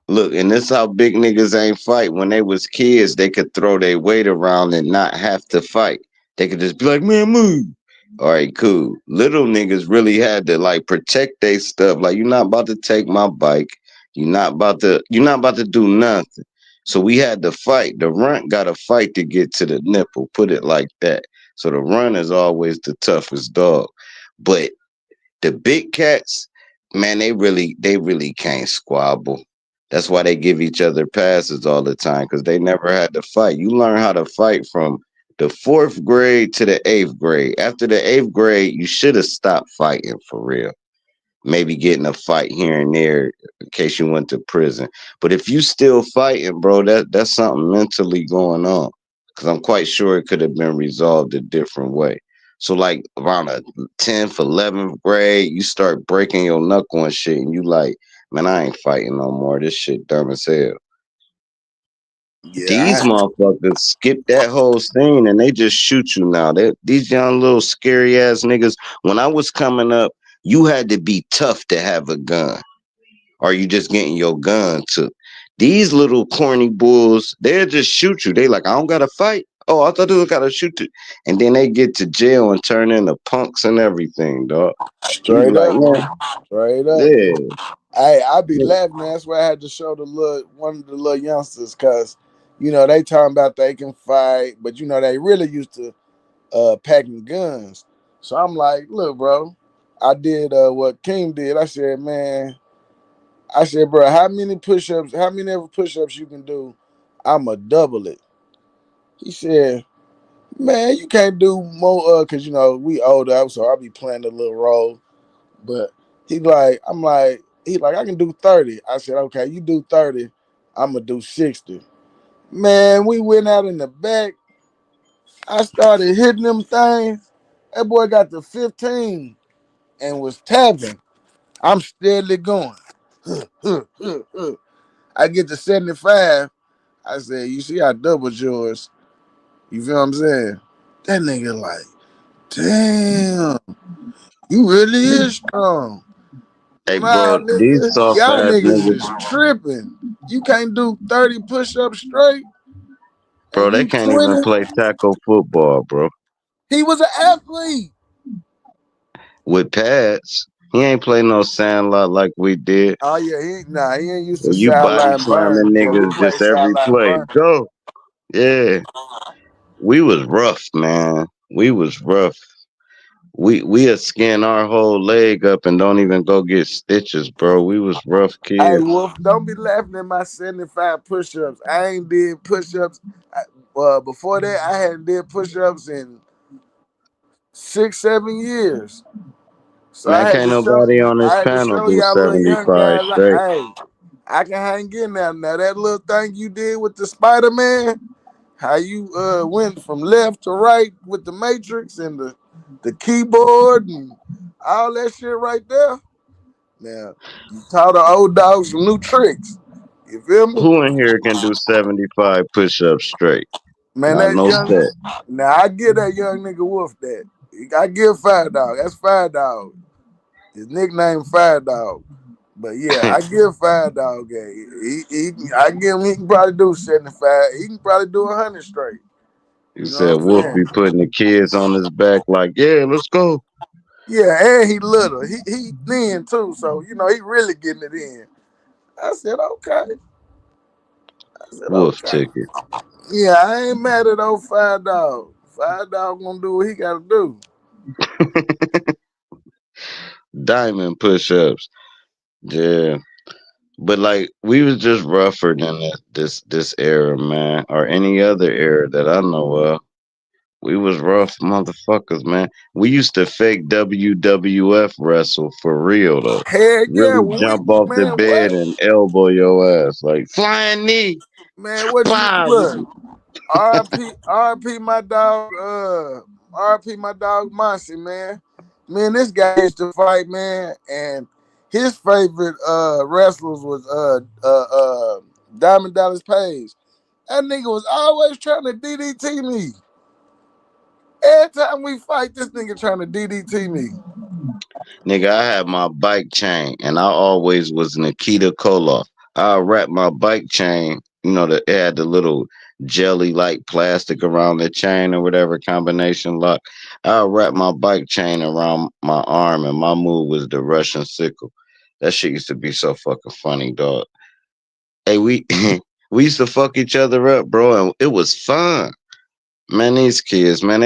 Look, and this how big niggas ain't fight. When they was kids, they could throw their weight around and not have to fight. They could just be like, man, move. All right, cool. Little niggas really had to like protect their stuff. Like, you're not about to take my bike. You're not about to do nothing. So we had to fight. The runt got to fight to get to the nipple. Put it like that. So the runt is always the toughest dog. But the big cats, man, they really can't squabble. That's why they give each other passes all the time, because they never had to fight. You learn how to fight from the fourth grade to the eighth grade. After the eighth grade, you should have stopped fighting for real. Maybe getting a fight here and there in case you went to prison. But if you still fighting, bro, that's something mentally going on. Because I'm quite sure it could have been resolved a different way. So like around a 10th, 11th grade, you start breaking your knuckle and shit, and you like, man, I ain't fighting no more. This shit dumb as hell. These Yeah, motherfuckers skip that whole scene and they just shoot you now. These young little scary ass niggas. When I was coming up, you had to be tough to have a gun, or you just getting your gun took. These little corny bulls, they'll just shoot you. They like, I don't gotta fight. Oh, I thought they gotta shoot it, and then they get to jail and turn into punks and everything, dog. You be Straight like, up, man, man. Straight up. yeah. Hey, I be laughing. That's why I had to show one of the little youngsters, cause they talking about they can fight, but they really used to packing guns. So I'm like, look, bro, I did what King did. I said, bro, how many ever push-ups you can do? I'ma double it. He said, man, you can't do more cause we older, so I'll be playing a little role. But he like, I can do 30. I said, okay, you do 30, I'ma do 60. Man, we went out in the back. I started hitting them things. That boy got to 15 and was tapping. I'm steadily going. I get to 75. I said, you see, I doubled yours. You feel what I'm saying? That nigga like, damn, you really is strong. Hey, Nah, bro, these nigga, soft y'all ass niggas niggas, is tripping. You can't do 30 push-ups straight bro, and they you can't even 20. play tackle football, bro. He was an athlete. With pads, he ain't play no sandlot like we did. Oh yeah, he ain't used to You body sideline burn. slamming Yeah, we niggas played just every sideline play. burn. Go, yeah. We was rough, man. We was rough. We skin our whole leg up and don't even go get stitches, bro. We was rough Hey kids. Wolf, don't be laughing at my 75 push-ups. I ain't did push-ups. Before that, I hadn't did push-ups in 6, 7 years. So Man, can't nobody on this I had to panel show do y'all little young 75 guys like, straight. hey, I can hang in there. Now that little thing you did with the Spider-Man, how you went from left to right with the matrix and the keyboard and all that shit right there. Now you taught the old dogs some new tricks. You feel me? Who in here can do 75 push-ups straight? Man, Not that no young set. now I give that young nigga Wolf that. I give Fire Dog. That's Fire Dog. His nickname Fire Dog. But yeah, I give Fire Dog that. I give him. He can probably do 75. He can probably do 100 straight. You You know said what I'm Wolf saying? be putting the kids on his back like, yeah, let's go. Yeah, and he little. He thin too, so he really getting it in. I said okay. I said Wolf okay. ticket. Yeah, I ain't mad at old Fire Dog. Fire Dog gonna do what he gotta do. Diamond push-ups. Yeah. But like we was just rougher than this era, man, or any other era that I know of. We was rough motherfuckers, man. We used to fake WWF wrestle for real though. Heck yeah, Really when we jump off the man, bed what? and elbow your ass like flying knee. Man, what you Pow. look? RP my dog, RP my dog Mossy, man. Man, this guy used to fight, man, and his favorite wrestlers was Diamond Dallas Page. That nigga was always trying to DDT me. Every time we fight, this nigga trying to DDT me. Nigga, I had my bike chain and I always was Nikita Koloff. I wrap my bike chain, that it had the little jelly like plastic around the chain or whatever combination lock. I wrap my bike chain around my arm and my move was the Russian sickle. That shit used to be so fucking funny, dog. Hey, we we used to fuck each other up, bro, and it was fun. Man, these kids, man,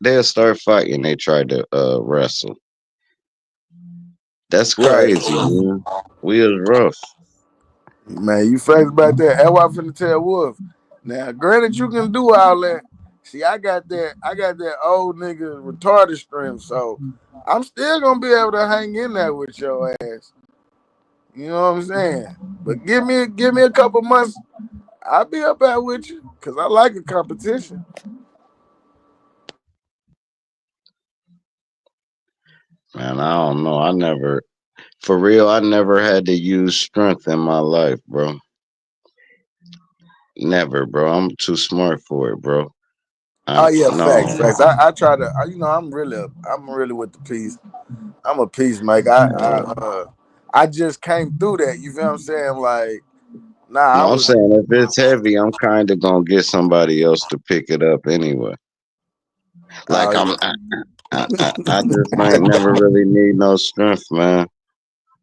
they'll start fighting. They try to wrestle. That's Right. crazy, man. We was rough. Man, you facts about that. That's what I'm finna tell Wolf. Now, granted, you can do all that. See, I got that old nigga retarded strength, so I'm still gonna be able to hang in there with your ass. You know what I'm saying? But give me a couple months, I'll be up there with you, cause I like a competition. Man, I don't know. For real, I never had to use strength in my life, bro. Never, bro. I'm too smart for it, bro. Oh yeah, facts, No. facts. I try to, I'm really with the peace. I'm a peacemaker. I just came through that. You feel what I'm saying? Like Nah, I No, I'm was. saying if it's heavy, I'm kind of gonna get somebody else to pick it up anyway. Like Oh yeah. I just ain't never really need no strength, man.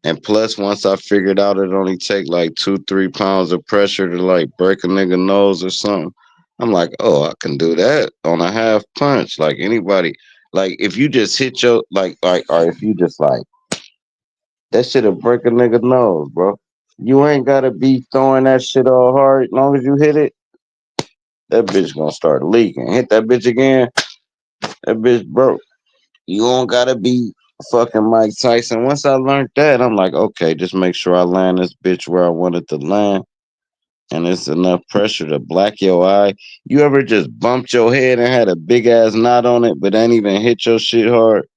And plus, once I figured out it only take like 2-3 pounds of pressure to like break a nigga nose or something, I'm like, oh, I can do that on a half punch. Like anybody, like if you just hit your or if you just like that shit'll break a nigga nose, bro. You ain't gotta be throwing that shit all hard. As long as you hit it, that bitch gonna start leaking. Hit that bitch again, that bitch broke. You don't gotta be fucking Mike Tyson. Once I learned that, I'm like, okay, just make sure I land this bitch where I want it to land. And it's enough pressure to black your eye. You ever just bumped your head and had a big ass knot on it, but ain't even hit your shit hard?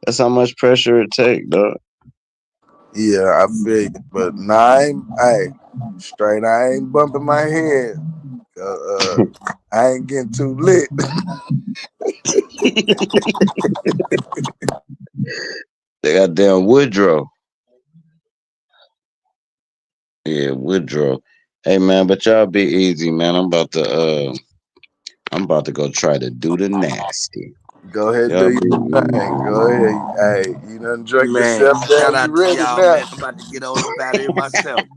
That's how much pressure it take, dog. Yeah, I feel you. But nah, I ain't. Hey, straight. I ain't bumping my head. I ain't getting too lit. They got damn Woodrow. Yeah, Woodrow. Hey man, but y'all be easy, man. I'm about to go try to do the nasty. Go ahead and Y'all do be your thing. Go easy. ahead. Hey, you done drink Man, yourself shout down. You out to ready y'all, now? man. I'm about to get on up out of here myself.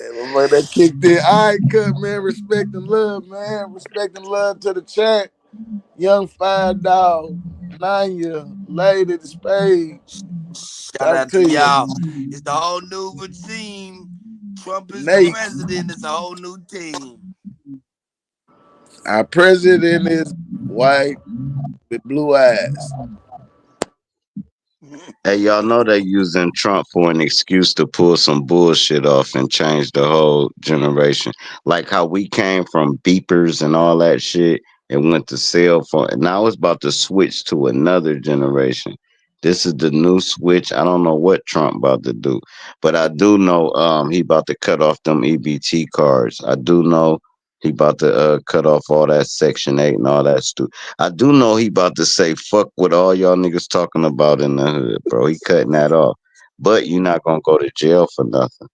Motherfucker that kicked in. All right, cut, man. Respect and love, man. Respect and love to the chat. Young Fire Dog, Nanya, Lady the Spade. Shout Talk out to to you. y'all. It's the whole new regime. Trump is the Nate, president. It's a whole new team. our president is white with blue eyes. Hey, y'all know they using Trump for an excuse to pull some bullshit off and change the whole generation. Like how we came from beepers and all that shit and went to cell phone. And now it's about to switch to another generation. This is the new switch. I don't know what Trump about to do, but I do know he about to cut off them EBT cards. I do know he about to cut off all that Section 8 and all that stuff. I do know he about to say fuck what all y'all niggas talking about in the hood, bro. He cutting that off. But you're not gonna go to jail for nothing.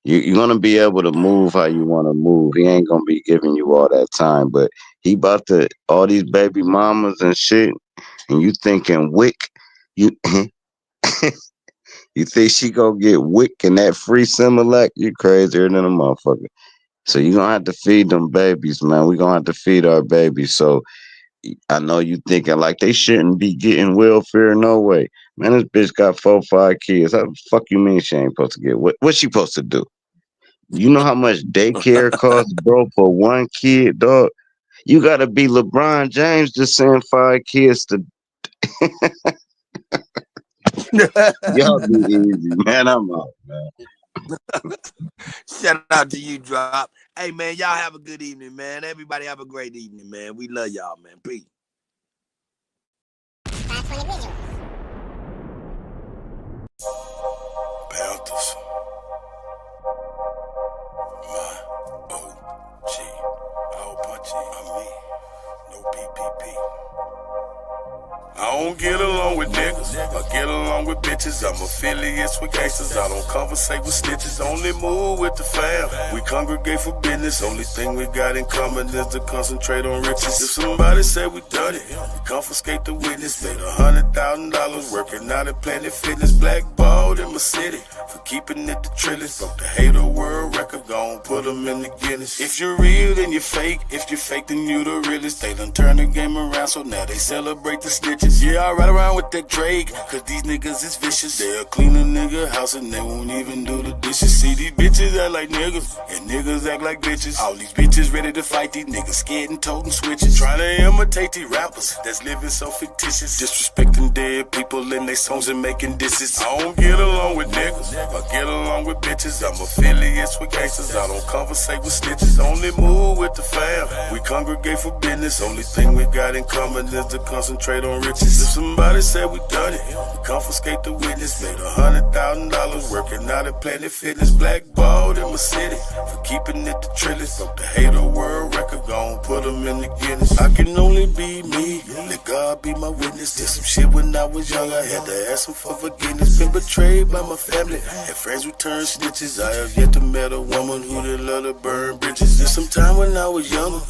You're gonna be able to move how you wanna move. He ain't gonna be giving you all that time. But he about to all these baby mamas and shit, and you thinking Wick, you you think she gonna get Wick and that free Similac? You crazier than a motherfucker. So you gonna have to feed them babies, man. We gonna have to feed our babies. So I know you thinking like they shouldn't be getting welfare, no way. Man, this bitch got 4-5 kids. How the fuck you mean she ain't supposed to get what's she supposed to do? You know how much daycare costs, bro, for one kid, dog? You gotta be LeBron James to send 5 kids to y'all be easy, man. I'm out, man. Shout out to you, Drop. Hey, man, y'all have a good evening, man. Everybody have a great evening, man. We love y'all, man. Peace. Panthers. My OG. All punchy on me. No PPP. I don't get along with niggas, I get along with bitches. I'm affiliates with gangsters, I don't conversate with snitches. Only move with the fam, we congregate for business. Only thing we got in common is to concentrate on riches. If somebody say we done it, we confiscate the witness. Made $100,000 working out at Planet Fitness. Blackballed in my city for keeping it the trillest. Broke the hater world record, gon' put them in the Guinness. If you're real, then you're fake. If you're fake, then you the realest. They done turn the game around, so now they celebrate the snitches. Yeah, I ride around with that Drake, cause these niggas is vicious. They'll clean a nigga house and they won't even do the dishes. See, these bitches act like niggas, and niggas act like bitches. All these bitches ready to fight, these niggas scared and toting switches. Trying to imitate these rappers that's living so fictitious. Disrespecting dead people in their songs and making disses. I don't get along with niggas, I get along with bitches. I'm affiliates with gangsters, I don't conversate with snitches. Only move with the fam, we congregate for business. Only thing we got in common is to concentrate on riches. If somebody said we done it, we confiscate the witness. Made $100,000 working out at Planet Fitness. Blackballed in my city for keeping it the trillest. Broke the hater world record, gon' put them I'm in the Guinness. I can only be me, let God be my witness. Did some shit when I was young, I had to ask him for forgiveness. Been betrayed by my family, had friends who turned snitches. I have yet to met a woman who did love to burn bridges. Did some time when I was younger.